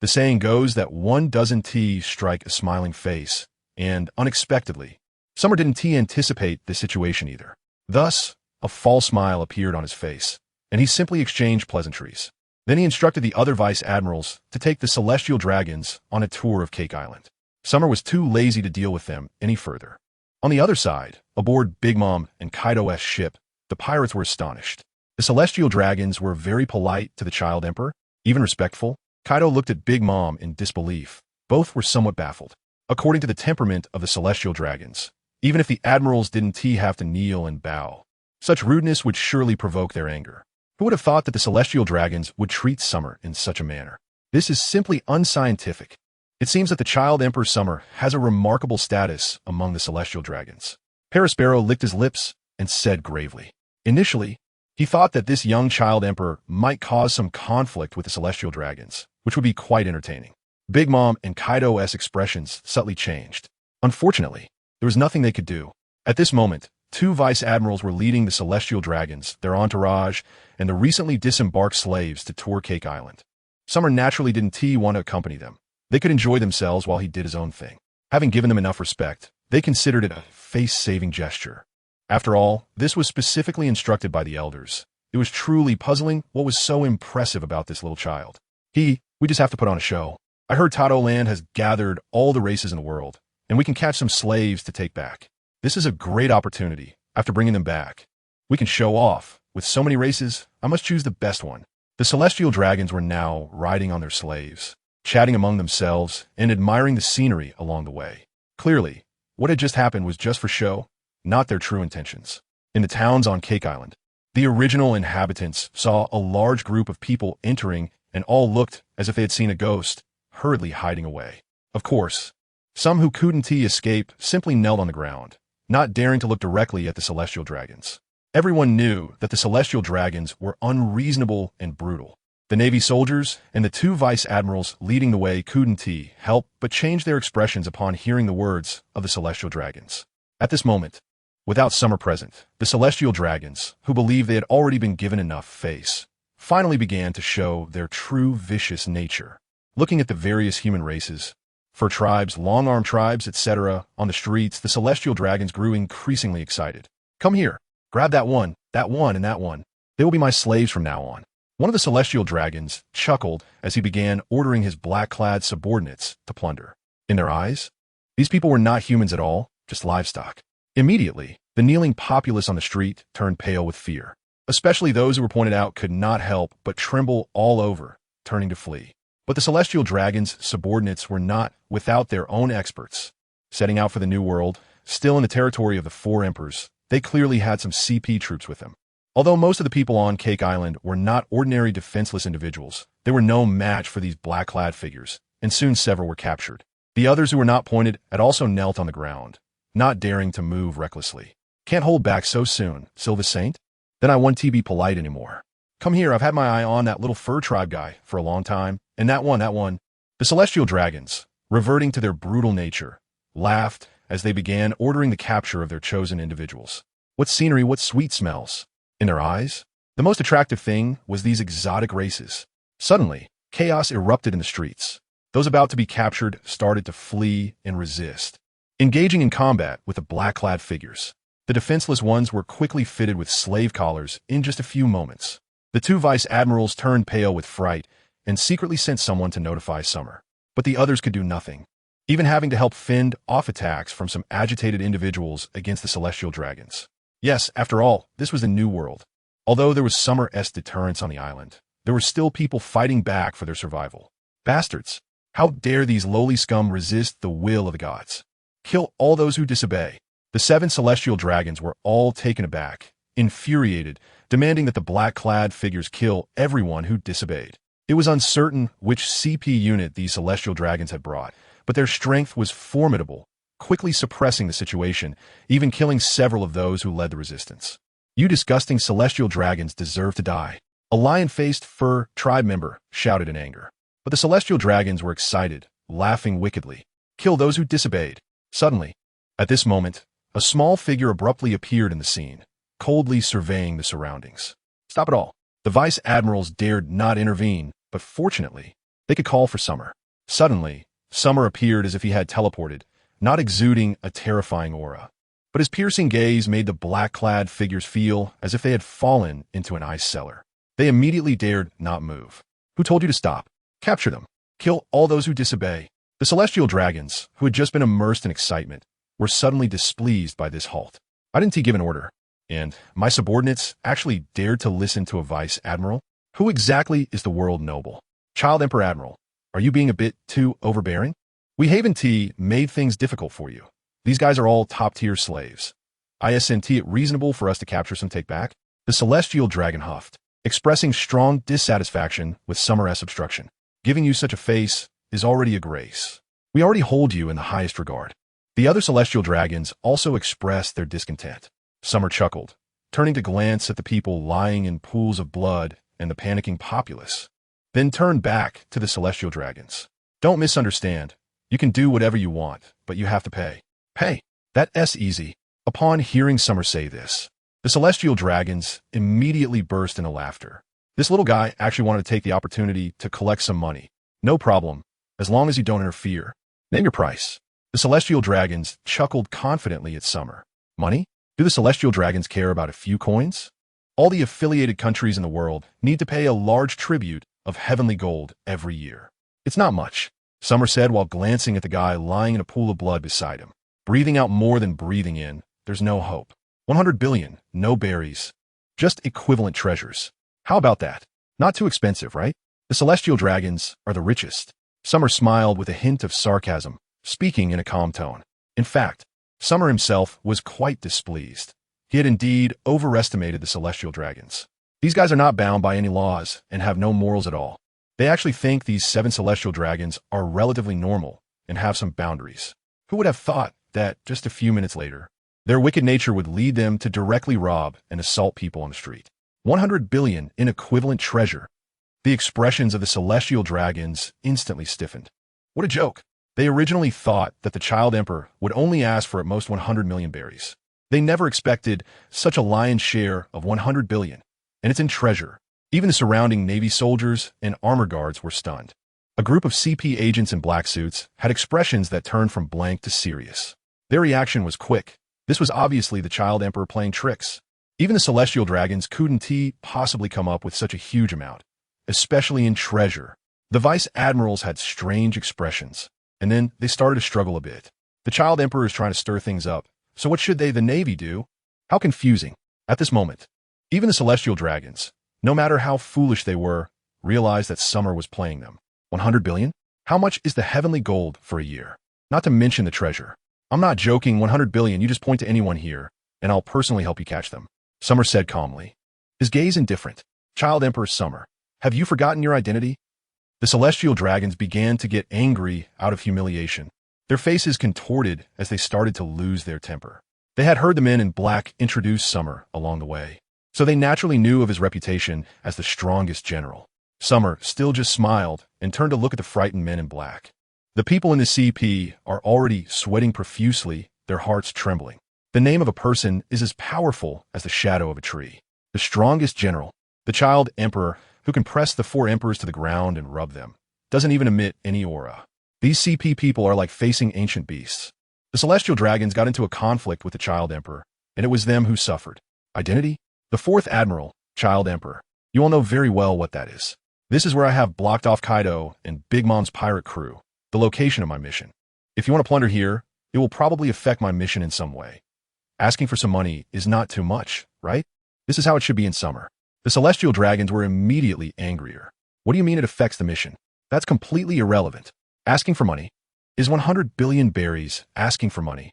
The saying goes that 1 dozen tea strike a smiling face, and unexpectedly, Summer didn't anticipate this situation either. Thus, a false smile appeared on his face, and he simply exchanged pleasantries. Then he instructed the other vice admirals to take the celestial dragons on a tour of Cake Island. Summer was too lazy to deal with them any further. On the other side, aboard Big Mom and Kaido's ship, the pirates were astonished. The celestial dragons were very polite to the child emperor, even respectful. Kaido looked at Big Mom in disbelief. Both were somewhat baffled. According to the temperament of the celestial dragons, even if the admirals didn't have to kneel and bow, such rudeness would surely provoke their anger. Who would have thought that the celestial dragons would treat Summer in such a manner? This is simply unscientific. It seems that the child Emperor Summer has a remarkable status among the celestial dragons. Parasparrow licked his lips and said gravely. Initially, he thought that this young child emperor might cause some conflict with the celestial dragons, which would be quite entertaining. Big Mom and Kaido's expressions subtly changed. Unfortunately, there was nothing they could do. At this moment, 2 vice admirals were leading the celestial dragons, their entourage, and the recently disembarked slaves to tour Cake Island. Summer naturally didn't want to accompany them. They could enjoy themselves while he did his own thing. Having given them enough respect, they considered it a face-saving gesture. After all, this was specifically instructed by the elders. It was truly puzzling what was so impressive about this little child. We just have to put on a show. I heard Totoland has gathered all the races in the world, and we can catch some slaves to take back. This is a great opportunity. After bringing them back, we can show off. With so many races, I must choose the best one. The celestial dragons were now riding on their slaves, chatting among themselves and admiring the scenery along the way. Clearly, what had just happened was just for show, not their true intentions. In the towns on Cake Island, the original inhabitants saw a large group of people entering and all looked as if they had seen a ghost, hurriedly hiding away. Of course, some who couldn't escape simply knelt on the ground, not daring to look directly at the celestial dragons. Everyone knew that the celestial dragons were unreasonable and brutal. The Navy soldiers and the 2 vice admirals leading the way couldn't help but change their expressions upon hearing the words of the celestial dragons. At this moment, without Summer present, the celestial dragons, who believed they had already been given enough face, finally began to show their true vicious nature. Looking at the various human races, fur tribes, long-armed tribes, etc., on the streets, the celestial dragons grew increasingly excited. Come here, grab that one, That one and that one. They will be my slaves from now on. One of the celestial dragons chuckled as he began ordering his black-clad subordinates to plunder. In their eyes, these people were not humans at all, just livestock. Immediately, the kneeling populace on the street turned pale with fear. Especially those who were pointed out could not help but tremble all over, turning to flee. But the celestial dragon's subordinates were not without their own experts. Setting out for the New World, still in the territory of the Four Emperors, they clearly had some CP troops with them. Although most of the people on Cake Island were not ordinary defenseless individuals, they were no match for these black-clad figures, and soon several were captured. The others who were not pointed had also knelt on the ground, not daring to move recklessly. Can't hold back so soon, Silva Saint? Then I won't be polite anymore. Come here, I've had my eye on that little fur tribe guy for a long time, and that one. The celestial dragons, reverting to their brutal nature, laughed as they began ordering the capture of their chosen individuals. What scenery, what sweet smells. In their eyes, the most attractive thing was these exotic races. Suddenly, chaos erupted in the streets. Those about to be captured started to flee and resist, engaging in combat with the black-clad figures. The defenseless ones were quickly fitted with slave collars in just a few moments. The two vice admirals turned pale with fright and secretly sent someone to notify Summer. But the others could do nothing, even having to help fend off attacks from some agitated individuals against the celestial dragons. Yes, after all, this was a new world. Although there was Summer-esque deterrence on the island, there were still people fighting back for their survival. Bastards! How dare these lowly scum resist the will of the gods? Kill all those who disobey. The 7 celestial dragons were all taken aback, infuriated, demanding that the black-clad figures kill everyone who disobeyed. It was uncertain which CP unit these celestial dragons had brought, but their strength was formidable, quickly suppressing the situation, even killing several of those who led the resistance. You disgusting celestial dragons deserve to die. A lion-faced fur tribe member shouted in anger. But the celestial dragons were excited, laughing wickedly. Kill those who disobeyed. Suddenly, at this moment, a small figure abruptly appeared in the scene, coldly surveying the surroundings. Stop it all. The vice admirals dared not intervene, but fortunately, they could call for Summer. Suddenly, Summer appeared as if he had teleported, not exuding a terrifying aura. But his piercing gaze made the black-clad figures feel as if they had fallen into an ice cellar. They immediately dared not move. Who told you to stop? Capture them. Kill all those who disobey. The celestial dragons, who had just been immersed in excitement, were suddenly displeased by this halt. I didn't give an order, and my subordinates actually dared to listen to a vice admiral? Who exactly is the world noble? Child Emperor Admiral, are you being a bit too overbearing? We Haven T made things difficult for you. These guys are all top-tier slaves. Isn't it reasonable for us to capture some take-back? The celestial dragon huffed, expressing strong dissatisfaction with Summer-S obstruction. Giving you such a face is already a grace. We already hold you in the highest regard. The other celestial dragons also expressed their discontent. Summer chuckled, turning to glance at the people lying in pools of blood and the panicking populace, then turned back to the celestial dragons. Don't misunderstand. You can do whatever you want, but you have to pay. Pay. That's easy. Upon hearing Summer say this, the celestial dragons immediately burst into laughter. This little guy actually wanted to take the opportunity to collect some money. No problem, as long as you don't interfere. Name your price. The celestial dragons chuckled confidently at Summer. Money? Do the celestial dragons care about a few coins? All the affiliated countries in the world need to pay a large tribute of heavenly gold every year. It's not much, Summer said while glancing at the guy lying in a pool of blood beside him. Breathing out more than breathing in, there's no hope. 100 billion, no berries. Just equivalent treasures. How about that? Not too expensive, right? The celestial dragons are the richest. Summer smiled with a hint of sarcasm, speaking in a calm tone. In fact, Summer himself was quite displeased. He had indeed overestimated the celestial dragons. These guys are not bound by any laws and have no morals at all. They actually think these 7 celestial dragons are relatively normal and have some boundaries. Who would have thought that just a few minutes later, their wicked nature would lead them to directly rob and assault people on the street? 100 billion in equivalent treasure. The expressions of the celestial dragons instantly stiffened. What a joke. They originally thought that the Child Emperor would only ask for at most 100 million berries. They never expected such a lion's share of 100 billion, and it's in treasure. Even the surrounding Navy soldiers and armor guards were stunned. A group of CP agents in black suits had expressions that turned from blank to serious. Their reaction was quick. This was obviously the Child Emperor playing tricks. Even the celestial dragons couldn't possibly come up with such a huge amount, especially in treasure. The vice admirals had strange expressions, and then they started to struggle a bit. The child emperor is trying to stir things up, so what should the navy do? How confusing. At this moment, even the celestial dragons, no matter how foolish they were, realized that summer was playing them. 100 billion? How much is the heavenly gold for a year? Not to mention the treasure. I'm not joking, 100 billion, you just point to anyone here, and I'll personally help you catch them. Summer said calmly. His gaze indifferent. Child Emperor Summer, have you forgotten your identity? The celestial dragons began to get angry out of humiliation. Their faces contorted as they started to lose their temper. They had heard the men in black introduce Summer along the way, so they naturally knew of his reputation as the strongest general. Summer still just smiled and turned to look at the frightened men in black. The people in the CP are already sweating profusely, their hearts trembling. The name of a person is as powerful as the shadow of a tree. The strongest general, the child emperor, who can press the 4 emperors to the ground and rub them, doesn't even emit any aura. These CP people are like facing ancient beasts. The celestial dragons got into a conflict with the child emperor, and it was them who suffered. Identity? The 4th Admiral, child emperor. You all know very well what that is. This is where I have blocked off Kaido and Big Mom's pirate crew, the location of my mission. If you want to plunder here, it will probably affect my mission in some way. Asking for some money is not too much, right? This is how it should be in summer. The celestial dragons were immediately angrier. What do you mean it affects the mission? That's completely irrelevant. Asking for money? Is 100 billion berries asking for money?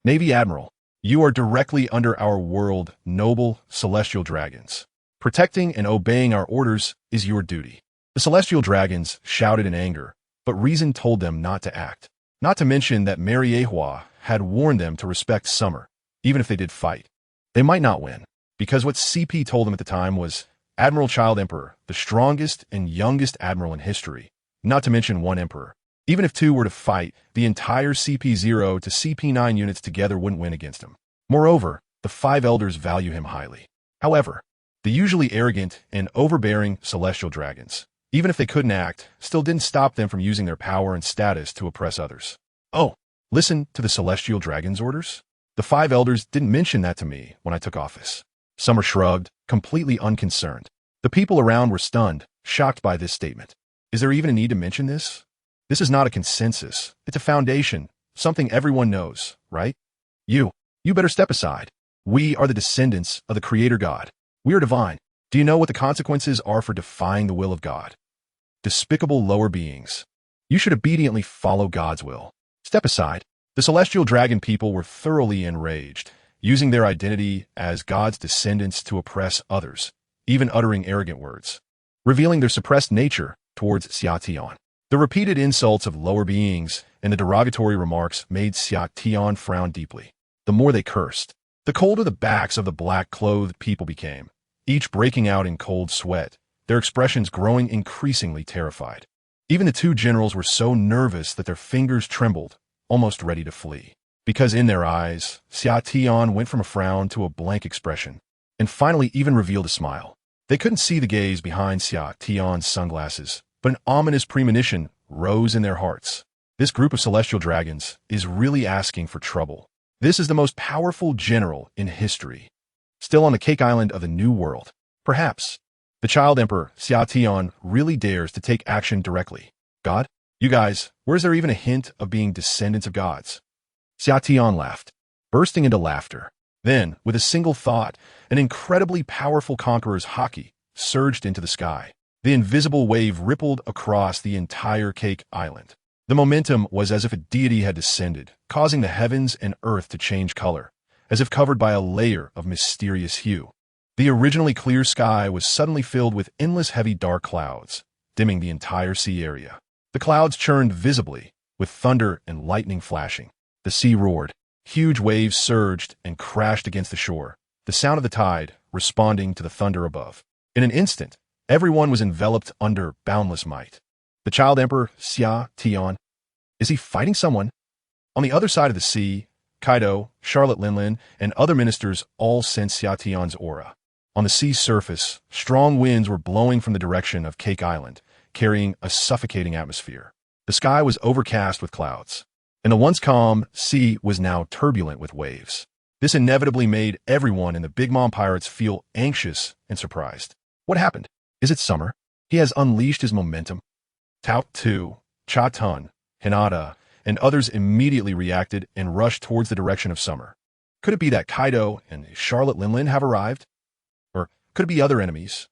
Navy Admiral, you are directly under our world, noble celestial dragons. Protecting and obeying our orders is your duty. The celestial dragons shouted in anger, but reason told them not to act. Not to mention that Mariehua had warned them to respect Summer, even if they did fight. They might not win, because what CP told them at the time was Admiral Child Emperor, the strongest and youngest admiral in history, not to mention 1 emperor. Even if 2 were to fight, the entire CP0 to CP9 units together wouldn't win against him. Moreover, the 5 elders value him highly. However, the usually arrogant and overbearing celestial dragons, even if they couldn't act, still didn't stop them from using their power and status to oppress others. Oh, listen to the celestial dragon's orders? The 5 elders didn't mention that to me when I took office. Summer shrugged, completely unconcerned. The people around were stunned, shocked by this statement. Is there even a need to mention this? This is not a consensus. It's a foundation, something everyone knows, right? You better step aside. We are the descendants of the Creator God. We are divine. Do you know what the consequences are for defying the will of God? Despicable lower beings. You should obediently follow God's will. Step aside. The celestial dragon people were thoroughly enraged, using their identity as God's descendants to oppress others, even uttering arrogant words, revealing their suppressed nature towards Xiaotian. The repeated insults of lower beings and the derogatory remarks made Xiaotian frown deeply. The more they cursed, the colder the backs of the black-clothed people became, each breaking out in cold sweat, their expressions growing increasingly terrified. Even the 2 generals were so nervous that their fingers trembled, almost ready to flee. Because in their eyes, Xiaotian went from a frown to a blank expression, and finally even revealed a smile. They couldn't see the gaze behind Xiaotian's sunglasses, but an ominous premonition rose in their hearts. This group of celestial dragons is really asking for trouble. This is the most powerful general in history. Still on the Cake Island of the New World. Perhaps the child emperor, Xiaotian, really dares to take action directly. God? You guys, where's there even a hint of being descendants of gods? Xiaotian laughed, bursting into laughter. Then, with a single thought, an incredibly powerful conqueror's haki surged into the sky. The invisible wave rippled across the entire Cake Island. The momentum was as if a deity had descended, causing the heavens and earth to change color, as if covered by a layer of mysterious hue. The originally clear sky was suddenly filled with endless heavy dark clouds, dimming the entire sea area. The clouds churned visibly, with thunder and lightning flashing. The sea roared. Huge waves surged and crashed against the shore, the sound of the tide responding to the thunder above. In an instant, everyone was enveloped under boundless might. The child emperor, Xiaotian, is he fighting someone? On the other side of the sea, Kaido, Charlotte Linlin, and other ministers all sensed Xiaotian's aura. On the sea's surface, strong winds were blowing from the direction of Cake Island, carrying a suffocating atmosphere. The sky was overcast with clouds, and the once calm sea was now turbulent with waves. This inevitably made everyone in the Big Mom Pirates feel anxious and surprised. What happened? Is it Summer? He has unleashed his momentum. Tao Tu, Cha Tun, Hinata, and others immediately reacted and rushed towards the direction of Summer. Could it be that Kaido and Charlotte Linlin have arrived? Or could it be other enemies?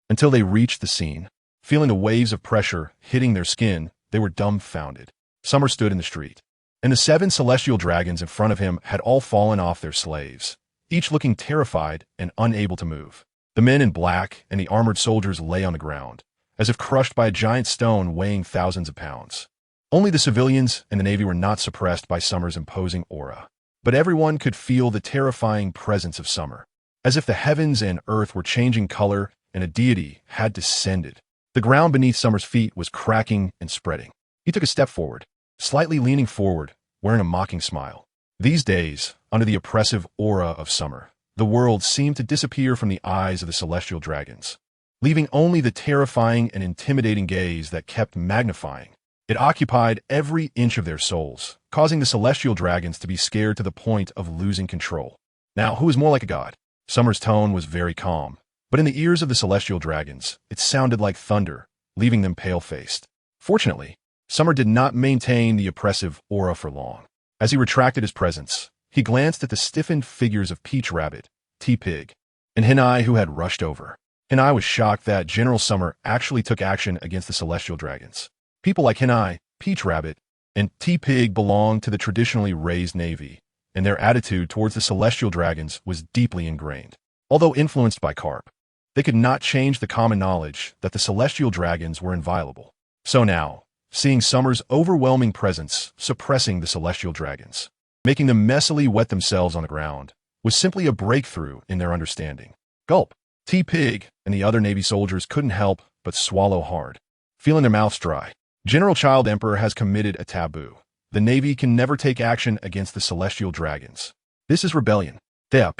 Until they reached the scene, feeling the waves of pressure hitting their skin, they were dumbfounded. Summer stood in the street, and the 7 celestial dragons in front of him had all fallen off their slaves, each looking terrified and unable to move. The men in black and the armored soldiers lay on the ground, as if crushed by a giant stone weighing thousands of pounds. Only the civilians and the Navy were not suppressed by Summer's imposing aura. But everyone could feel the terrifying presence of Summer, as if the heavens and earth were changing color and a deity had descended. The ground beneath Summer's feet was cracking and spreading. He took a step forward, slightly leaning forward, wearing a mocking smile. These days, under the oppressive aura of Summer, the world seemed to disappear from the eyes of the celestial dragons, leaving only the terrifying and intimidating gaze that kept magnifying. It occupied every inch of their souls, causing the celestial dragons to be scared to the point of losing control. Now, who is more like a god? Summer's tone was very calm, but in the ears of the celestial dragons, it sounded like thunder, leaving them pale-faced. Fortunately, Summer did not maintain the oppressive aura for long. As he retracted his presence, he glanced at the stiffened figures of Peach Rabbit, T-Pig, and Hinai, who had rushed over. Hinai was shocked that General Summer actually took action against the celestial dragons. People like Hinai, Peach Rabbit, and T-Pig belonged to the traditionally raised Navy, and their attitude towards the celestial dragons was deeply ingrained. Although influenced by Garp, they could not change the common knowledge that the celestial dragons were inviolable. So now, seeing Summer's overwhelming presence suppressing the celestial dragons, making them messily wet themselves on the ground, was simply a breakthrough in their understanding. Gulp! T-Pig and the other Navy soldiers couldn't help but swallow hard, feeling their mouths dry. General Child Emperor has committed a taboo. The Navy can never take action against the celestial dragons. This is rebellion. Not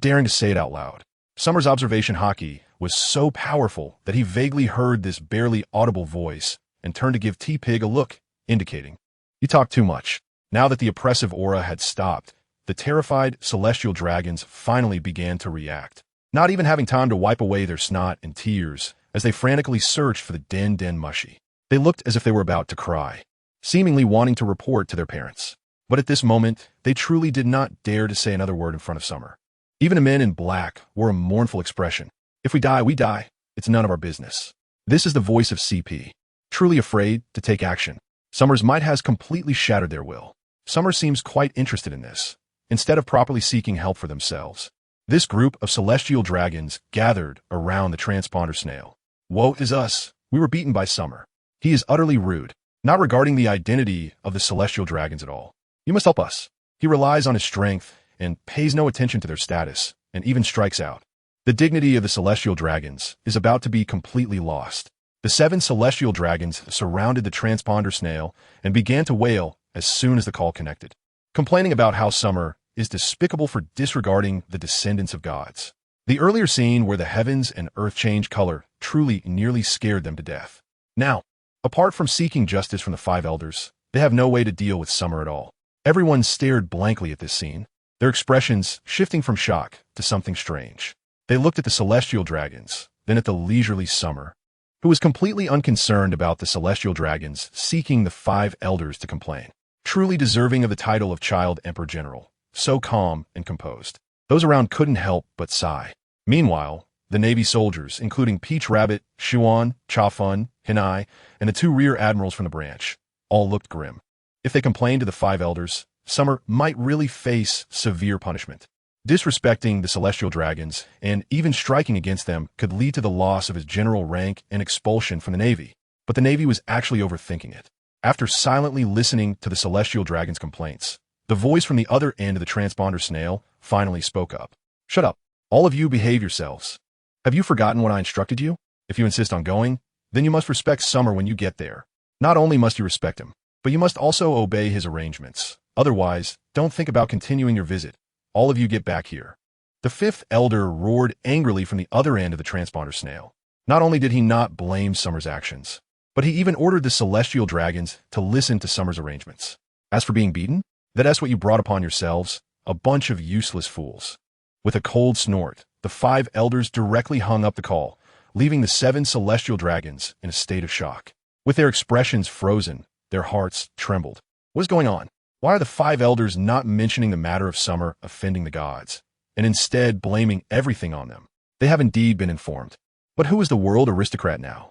daring to say it out loud, Summer's observation haki was so powerful that he vaguely heard this barely audible voice and turned to give T-Pig a look, indicating, "You talk too much." Now that the oppressive aura had stopped, the terrified celestial dragons finally began to react, not even having time to wipe away their snot and tears as they frantically searched for the Den Mushi. They looked as if they were about to cry, seemingly wanting to report to their parents. But at this moment, they truly did not dare to say another word in front of Summer. Even the men in black wore a mournful expression. "If we die, we die. It's none of our business." This is the voice of CP, truly afraid to take action. Summer's might has completely shattered their will. Summer seems quite interested in this, instead of properly seeking help for themselves. This group of celestial dragons gathered around the transponder snail. "Woe is us. We were beaten by Summer. He is utterly rude, not regarding the identity of the celestial dragons at all. You must help us. He relies on his strength and pays no attention to their status, and even strikes out." The dignity of the celestial dragons is about to be completely lost. The 7 celestial dragons surrounded the transponder snail and began to wail as soon as the call connected, complaining about how Summer is despicable for disregarding the descendants of gods. The earlier scene where the heavens and earth change color truly nearly scared them to death. Now, apart from seeking justice from the 5 elders, they have no way to deal with Summer at all. Everyone stared blankly at this scene, their expressions shifting from shock to something strange. They looked at the celestial dragons, then at the leisurely Summer, who was completely unconcerned about the celestial dragons seeking the 5 elders to complain. Truly deserving of the title of Child Emperor General, so calm and composed. Those around couldn't help but sigh. Meanwhile, the Navy soldiers, including Peach Rabbit, Shuan, Chafun, Hinai, and the 2 rear admirals from the branch, all looked grim. If they complained to the 5 elders, Summer might really face severe punishment. Disrespecting the celestial dragons and even striking against them could lead to the loss of his general rank and expulsion from the Navy. But the Navy was actually overthinking it. After silently listening to the celestial dragons' complaints, the voice from the other end of the transponder snail finally spoke up. "Shut up. All of you behave yourselves. Have you forgotten what I instructed you? If you insist on going, then you must respect Summer when you get there. Not only must you respect him, but you must also obey his arrangements. Otherwise, don't think about continuing your visit. All of you get back here." The 5th elder roared angrily from the other end of the transponder snail. Not only did he not blame Summer's actions, but he even ordered the celestial dragons to listen to Summer's arrangements. "As for being beaten, that's what you brought upon yourselves. A bunch of useless fools. With a cold snort, the 5 elders directly hung up the call, leaving the 7 celestial dragons in a state of shock. With their expressions frozen, their hearts trembled. What is going on? Why are the 5 elders not mentioning the matter of summer offending the gods, and instead blaming everything on them? They have indeed been informed. But who is the world aristocrat now?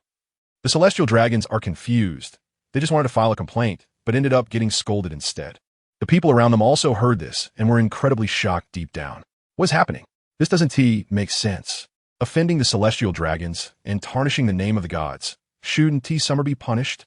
The celestial dragons are confused. They just wanted to file a complaint, but ended up getting scolded instead. The people around them also heard this and were incredibly shocked deep down. What is happening? This doesn't make sense. Offending the celestial dragons and tarnishing the name of the gods. Shouldn't Summer be punished?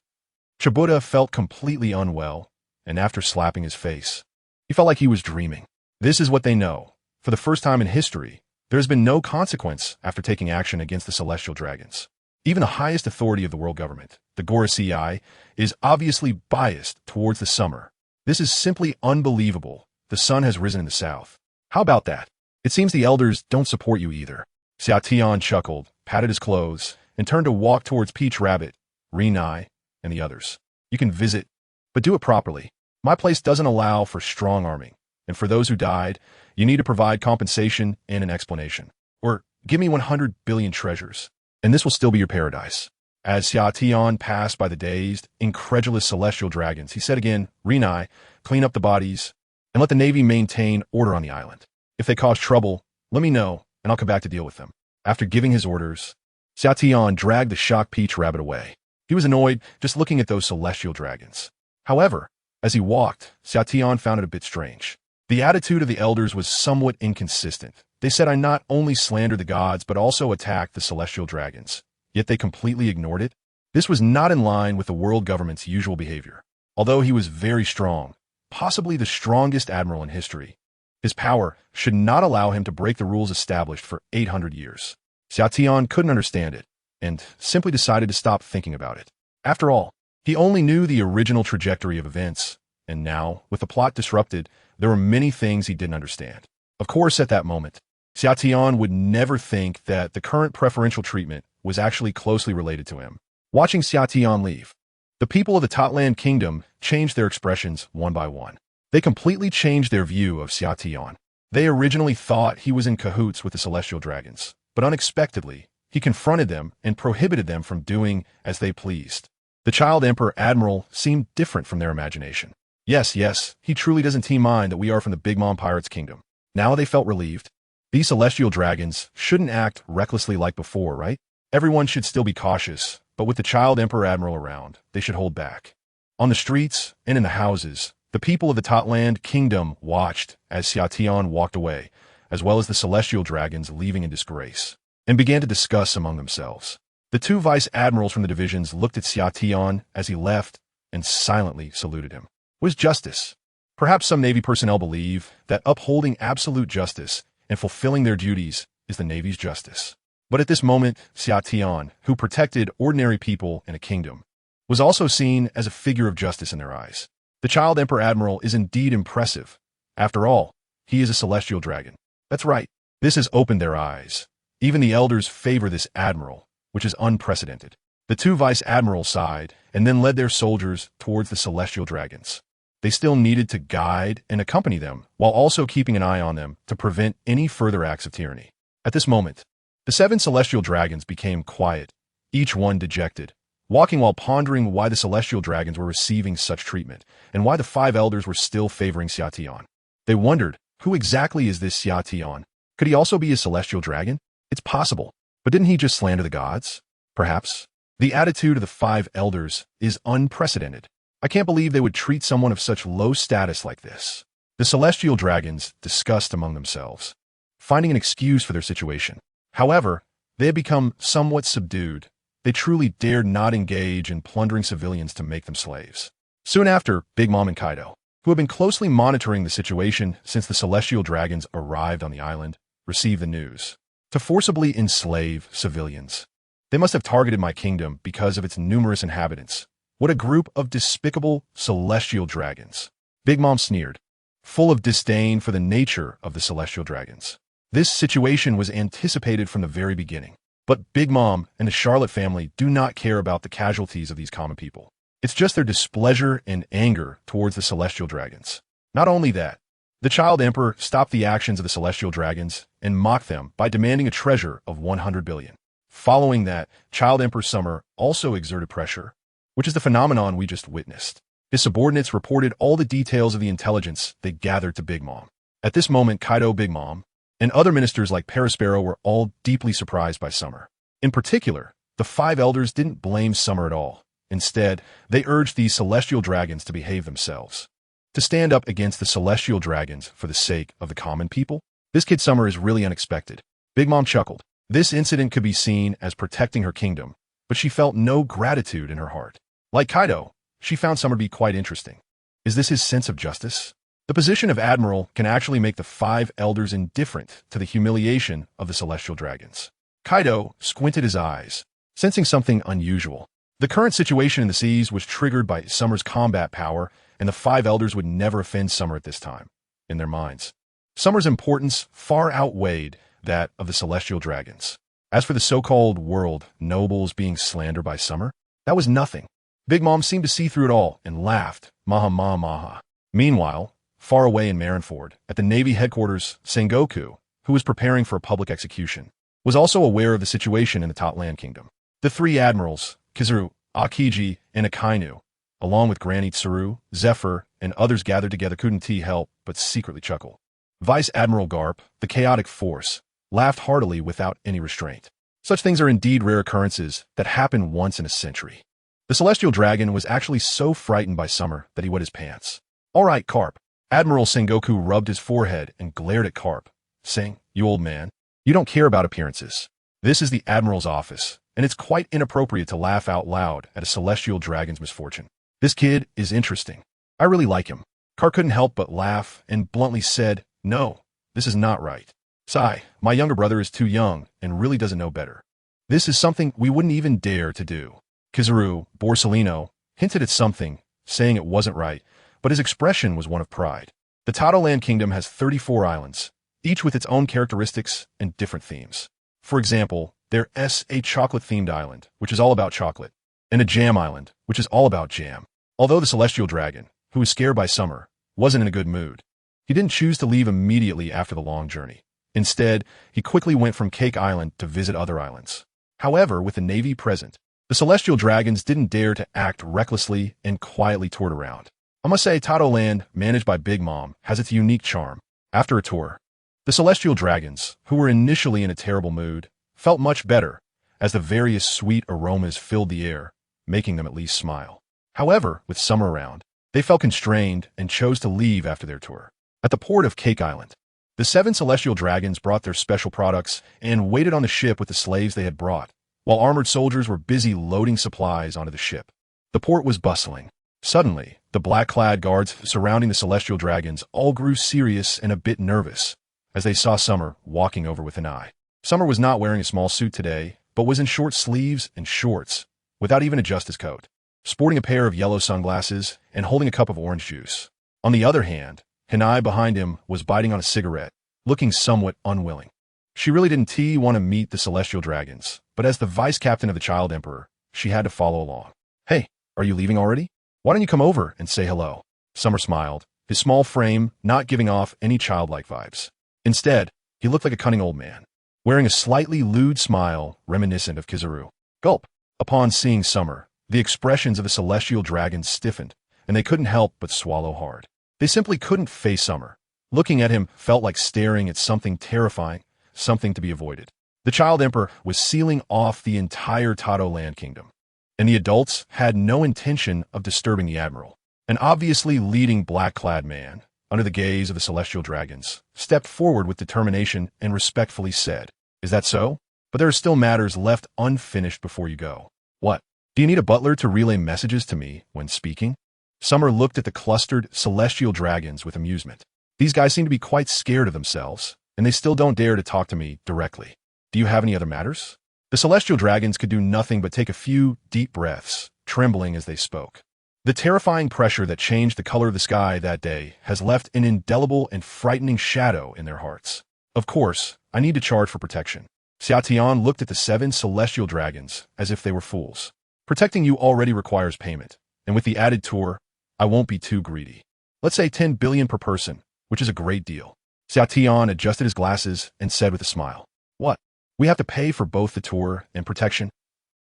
Chibuta felt completely unwell, and after slapping his face, he felt like he was dreaming. This is what they know. For the first time in history, there has been no consequence after taking action against the celestial dragons. Even the highest authority of the world government, the Gorosei, is obviously biased towards the summer. This is simply unbelievable. The sun has risen in the south. How about that? It seems the elders don't support you either. Xiaotian chuckled, patted his clothes, and turned to walk towards Peach Rabbit, Rinai, and the others. You can visit, but do it properly. My place doesn't allow for strong arming, and for those who died, you need to provide compensation and an explanation. Or give me 100 billion treasures, and this will still be your paradise. As Xiaotian passed by the dazed, incredulous celestial dragons, he said again, Rinai, clean up the bodies, and let the Navy maintain order on the island. If they cause trouble, let me know, and I'll come back to deal with them. After giving his orders, Xiaotian dragged the shocked Peach Rabbit away. He was annoyed just looking at those celestial dragons. However, as he walked, Xiaotian found it a bit strange. The attitude of the elders was somewhat inconsistent. They said I not only slandered the gods but also attacked the celestial dragons, yet they completely ignored it. This was not in line with the world government's usual behavior. Although he was very strong, possibly the strongest admiral in history, his power should not allow him to break the rules established for 800 years. Xiaotian couldn't understand it, and simply decided to stop thinking about it. After all, he only knew the original trajectory of events, and now, with the plot disrupted, there were many things he didn't understand. Of course, at that moment, Xiaotian would never think that the current preferential treatment was actually closely related to him. Watching Xiaotian leave, the people of the Totland Kingdom changed their expressions one by one. They completely changed their view of Xiaotian. They originally thought he was in cahoots with the celestial dragons, but unexpectedly, he confronted them and prohibited them from doing as they pleased. The child Emperor Admiral seemed different from their imagination. Yes, he truly doesn't mind that we are from the Big Mom Pirates Kingdom. Now they felt relieved. These celestial dragons shouldn't act recklessly like before, right? Everyone should still be cautious, but with the child Emperor Admiral around, they should hold back. On the streets and in the houses, the people of the Totland Kingdom watched as Xiaotian walked away, as well as the celestial dragons leaving in disgrace, and began to discuss among themselves. The 2 vice admirals from the divisions looked at Xiaotian as he left and silently saluted him. What is justice? Perhaps some Navy personnel believe that upholding absolute justice and fulfilling their duties is the Navy's justice. But at this moment, Xiaotian, who protected ordinary people in a kingdom, was also seen as a figure of justice in their eyes. The child Emperor Admiral is indeed impressive. After all, he is a celestial dragon. That's right, this has opened their eyes. Even the elders favor this admiral, which is unprecedented. The 2 vice admirals sighed and then led their soldiers towards the celestial dragons. They still needed to guide and accompany them, while also keeping an eye on them to prevent any further acts of tyranny. At this moment, the 7 celestial dragons became quiet, each one dejected, walking while pondering why the celestial dragons were receiving such treatment, and why the 5 elders were still favoring Xiaotian. They wondered, who exactly is this Xiaotian? Could he also be a celestial dragon? It's possible, but didn't he just slander the gods? Perhaps. The attitude of the 5 elders is unprecedented. I can't believe they would treat someone of such low status like this. The celestial dragons discussed among themselves, finding an excuse for their situation. However, they had become somewhat subdued. They truly dared not engage in plundering civilians to make them slaves. Soon after, Big Mom and Kaido, who had been closely monitoring the situation since the celestial dragons arrived on the island, received the news. To forcibly enslave civilians. They must have targeted my kingdom because of its numerous inhabitants. What a group of despicable celestial dragons. Big Mom sneered, full of disdain for the nature of the celestial dragons. This situation was anticipated from the very beginning. But Big Mom and the Charlotte family do not care about the casualties of these common people. It's just their displeasure and anger towards the celestial dragons. Not only that, The Child Emperor stopped the actions of the celestial dragons and mocked them by demanding a treasure of 100 billion. Following that, Child Emperor Summer also exerted pressure, which is the phenomenon we just witnessed. His subordinates reported all the details of the intelligence they gathered to Big Mom. At this moment, Kaido, Big Mom, and other ministers like Parasparrow were all deeply surprised by Summer. In particular, the 5 elders didn't blame Summer at all. Instead, they urged these celestial dragons to behave themselves, to stand up against the celestial dragons for the sake of the common people. This kid Summer is really unexpected. Big Mom chuckled. This incident could be seen as protecting her kingdom, but she felt no gratitude in her heart. Like Kaido, she found Summer to be quite interesting. Is this his sense of justice? The position of Admiral can actually make the 5 elders indifferent to the humiliation of the celestial dragons. Kaido squinted his eyes, sensing something unusual. The current situation in the seas was triggered by Summer's combat power, and the 5 elders would never offend Summer at this time, in their minds. Summer's importance far outweighed that of the celestial dragons. As for the so-called world nobles being slandered by Summer, that was nothing. Big Mom seemed to see through it all and laughed, maha maha maha. Meanwhile, far away in Marineford, at the Navy headquarters, Sengoku, who was preparing for a public execution, was also aware of the situation in the Top Land Kingdom. The 3 admirals, Kizaru, Aokiji, and Akainu, along with Granny Tsuru, Zephyr, and others gathered together couldn't help but secretly chuckle. Vice Admiral Garp, the chaotic force, laughed heartily without any restraint. Such things are indeed rare occurrences that happen once in a century. The celestial dragon was actually so frightened by Summer that he wet his pants. All right, Garp. Admiral Sengoku rubbed his forehead and glared at Garp, saying, "You old man, you don't care about appearances. This is the Admiral's office, and it's quite inappropriate to laugh out loud at a celestial dragon's misfortune. This kid is interesting. I really like him." Garp couldn't help but laugh and bluntly said, "No, this is not right. Sigh, my younger brother is too young and really doesn't know better. This is something we wouldn't even dare to do." Kizaru, Salino, hinted at something, saying it wasn't right, but his expression was one of pride. The Tato Land Kingdom has 34 islands, each with its own characteristics and different themes. For example, there's a chocolate-themed island, which is all about chocolate, and a jam island, which is all about jam. Although the celestial dragon, who was scared by Summer, wasn't in a good mood, he didn't choose to leave immediately after the long journey. Instead, he quickly went from Cake Island to visit other islands. However, with the Navy present, the celestial dragons didn't dare to act recklessly and quietly toured around. I must say, Tato Land, managed by Big Mom, has its unique charm. After a tour, the celestial dragons, who were initially in a terrible mood, felt much better, as the various sweet aromas filled the air, making them at least smile. However, with Summer around, they felt constrained and chose to leave after their tour. At the port of Cake Island, the 7 celestial dragons brought their special products and waited on the ship with the slaves they had brought, while armored soldiers were busy loading supplies onto the ship. The port was bustling. Suddenly, the black-clad guards surrounding the celestial dragons all grew serious and a bit nervous as they saw Summer walking over with an eye. Summer was not wearing a small suit today, but was in short sleeves and shorts, without even adjusting his coat, sporting a pair of yellow sunglasses and holding a cup of orange juice. On the other hand, Hinai behind him was biting on a cigarette, looking somewhat unwilling. She really didn't want to meet the celestial dragons, but as the vice-captain of the Child Emperor, she had to follow along. "Hey, are you leaving already? Why don't you come over and say hello?" Summer smiled, his small frame not giving off any childlike vibes. Instead, he looked like a cunning old man, wearing a slightly lewd smile reminiscent of Kizaru. Gulp. Upon seeing Summer, the expressions of the celestial dragons stiffened, and they couldn't help but swallow hard. They simply couldn't face Summer. Looking at him felt like staring at something terrifying, something to be avoided. The Child Emperor was sealing off the entire Tato Land Kingdom, and the adults had no intention of disturbing the Admiral. An obviously leading black-clad man, under the gaze of the celestial dragons, stepped forward with determination and respectfully said, "Is that so? But there are still matters left unfinished before you go." "What? Do you need a butler to relay messages to me when speaking?" Summer looked at the clustered celestial dragons with amusement. "These guys seem to be quite scared of themselves, and they still don't dare to talk to me directly. Do you have any other matters?" The celestial dragons could do nothing but take a few deep breaths, trembling as they spoke. The terrifying pressure that changed the color of the sky that day has left an indelible and frightening shadow in their hearts. "Of course, I need to charge for protection." Xiatian looked at the 7 celestial dragons as if they were fools. "Protecting you already requires payment, and with the added tour, I won't be too greedy. Let's say 10 billion per person, which is a great deal. Xiao adjusted his glasses and said with a smile, "What? We have to pay for both the tour and protection?"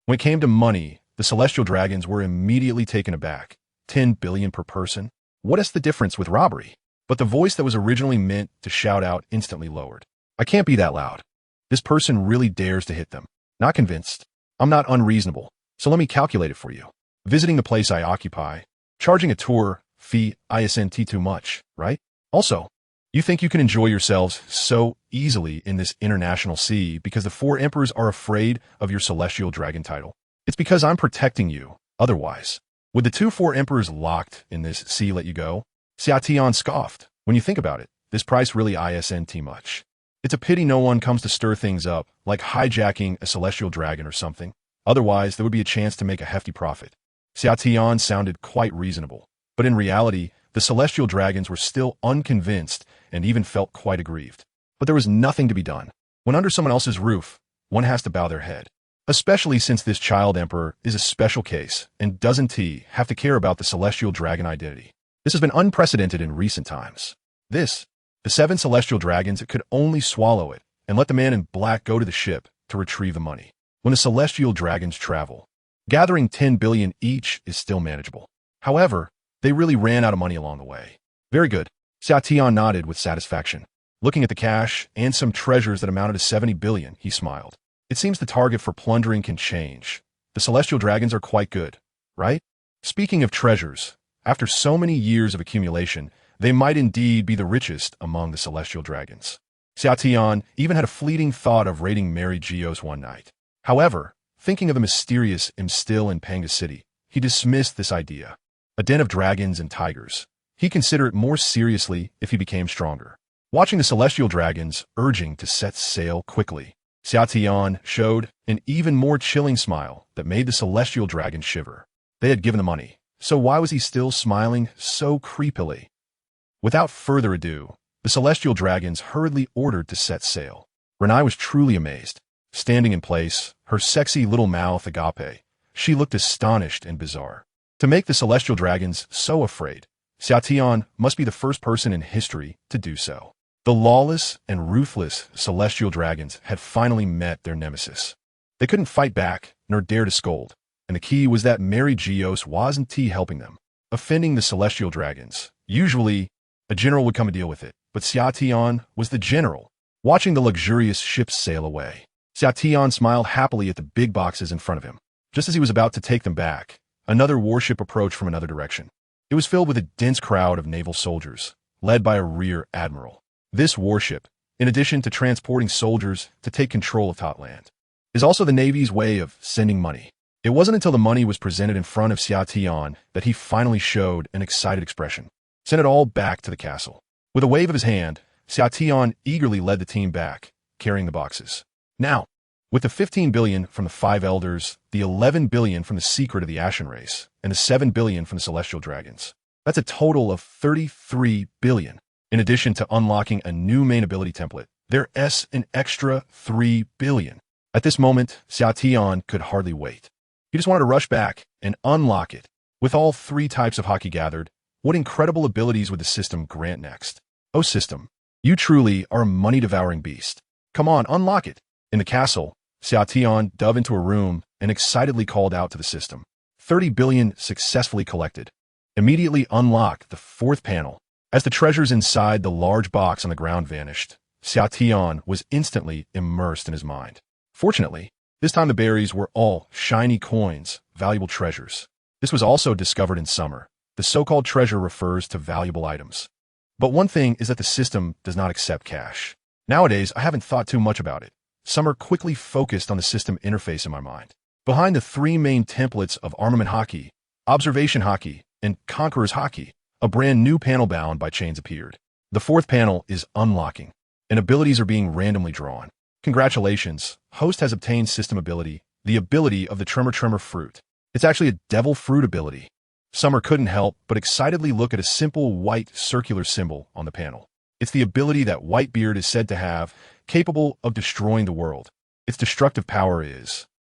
When it came to money, the Celestial Dragons were immediately taken aback. 10 billion per person? What is the difference with robbery? But the voice that was originally meant to shout out instantly lowered. "I can't be that loud. This person really dares to hit them. Not convinced. I'm not unreasonable, so let me calculate it for you. Visiting the place I occupy, charging a tour fee isn't too much, right? Also, you think you can enjoy yourselves so easily in this international sea because the 4 emperors are afraid of your Celestial Dragon title. It's because I'm protecting you, otherwise. Would the 4 emperors locked in this sea let you go?" Xiao scoffed. "When you think about it, this price really isn't much. It's a pity no one comes to stir things up, like hijacking a Celestial Dragon or something. Otherwise, there would be a chance to make a hefty profit." Xiao sounded quite reasonable, but in reality, the Celestial Dragons were still unconvinced and even felt quite aggrieved. But there was nothing to be done. When under someone else's roof, one has to bow their head. Especially since this child emperor is a special case and doesn't have to care about the Celestial Dragon identity. This has been unprecedented in recent times. The 7 Celestial Dragons could only swallow it and let the man in black go to the ship to retrieve the money. When the Celestial Dragons travel, gathering 10 billion each is still manageable. However, they really ran out of money along the way. "Very good." Xiao nodded with satisfaction. Looking at the cash and some treasures that amounted to 70 billion, he smiled. "It seems the target for plundering can change. The Celestial Dragons are quite good, right? Speaking of treasures, after so many years of accumulation, they might indeed be the richest among the Celestial Dragons." Xiao even had a fleeting thought of raiding Mary Geos one night. However, thinking of the mysterious Still in Panga City, he dismissed this idea. A den of dragons and tigers. He'd consider it more seriously if he became stronger. Watching the Celestial Dragons urging to set sail quickly, Xiao showed an even more chilling smile that made the Celestial Dragon shiver. They had given the money, so why was he still smiling so creepily? Without further ado, the Celestial Dragons hurriedly ordered to set sail. Renai was truly amazed. Standing in place, her sexy little mouth agape, she looked astonished and bizarre. To make the Celestial Dragons so afraid, Xiao must be the first person in history to do so. The lawless and ruthless Celestial Dragons had finally met their nemesis. They couldn't fight back, nor dare to scold, and the key was that Mary Geos wasn't helping them, offending the Celestial Dragons. Usually, a general would come and deal with it, but Xiao was the general, watching the luxurious ships sail away. Xiao smiled happily at the big boxes in front of him. Just as he was about to take them back, another warship approached from another direction. It was filled with a dense crowd of naval soldiers, led by a rear admiral. This warship, in addition to transporting soldiers to take control of Totland, is also the Navy's way of sending money. It wasn't until the money was presented in front of Xiao that he finally showed an excited expression. Send it all back to the castle. With a wave of his hand, Xiao eagerly led the team back, carrying the boxes. Now, with the 15 billion from the 5 elders, the 11 billion from the secret of the Ashen race, and the 7 billion from the Celestial Dragons, that's a total of 33 billion. In addition to unlocking a new main ability template, there's an extra 3 billion. At this moment, Xiao could hardly wait. He just wanted to rush back and unlock it. With all 3 types of hockey gathered, what incredible abilities would the system grant next? Oh system, you truly are a money-devouring beast. Come on, unlock it. In the castle, Xiao dove into a room and excitedly called out to the system. 30 billion successfully collected. Immediately unlock the 4th panel. As the treasures inside the large box on the ground vanished, Xiao was instantly immersed in his mind. Fortunately, this time the berries were all shiny coins, valuable treasures. This was also discovered in summer. The so-called treasure refers to valuable items. But one thing is that the system does not accept cash. Nowadays, I haven't thought too much about it. Summer quickly focused on the system interface in my mind. Behind the 3 main templates of Armament Hockey, Observation Hockey, and Conqueror's Hockey, a brand new panel bound by chains appeared. The 4th panel is Unlocking, and abilities are being randomly drawn. Congratulations, host has obtained system ability, the ability of the Tremor Fruit. It's actually a Devil Fruit ability. Summer couldn't help but excitedly look at a simple white circular symbol on the panel. It's the ability that Whitebeard is said to have, capable of destroying the world. Its destructive power is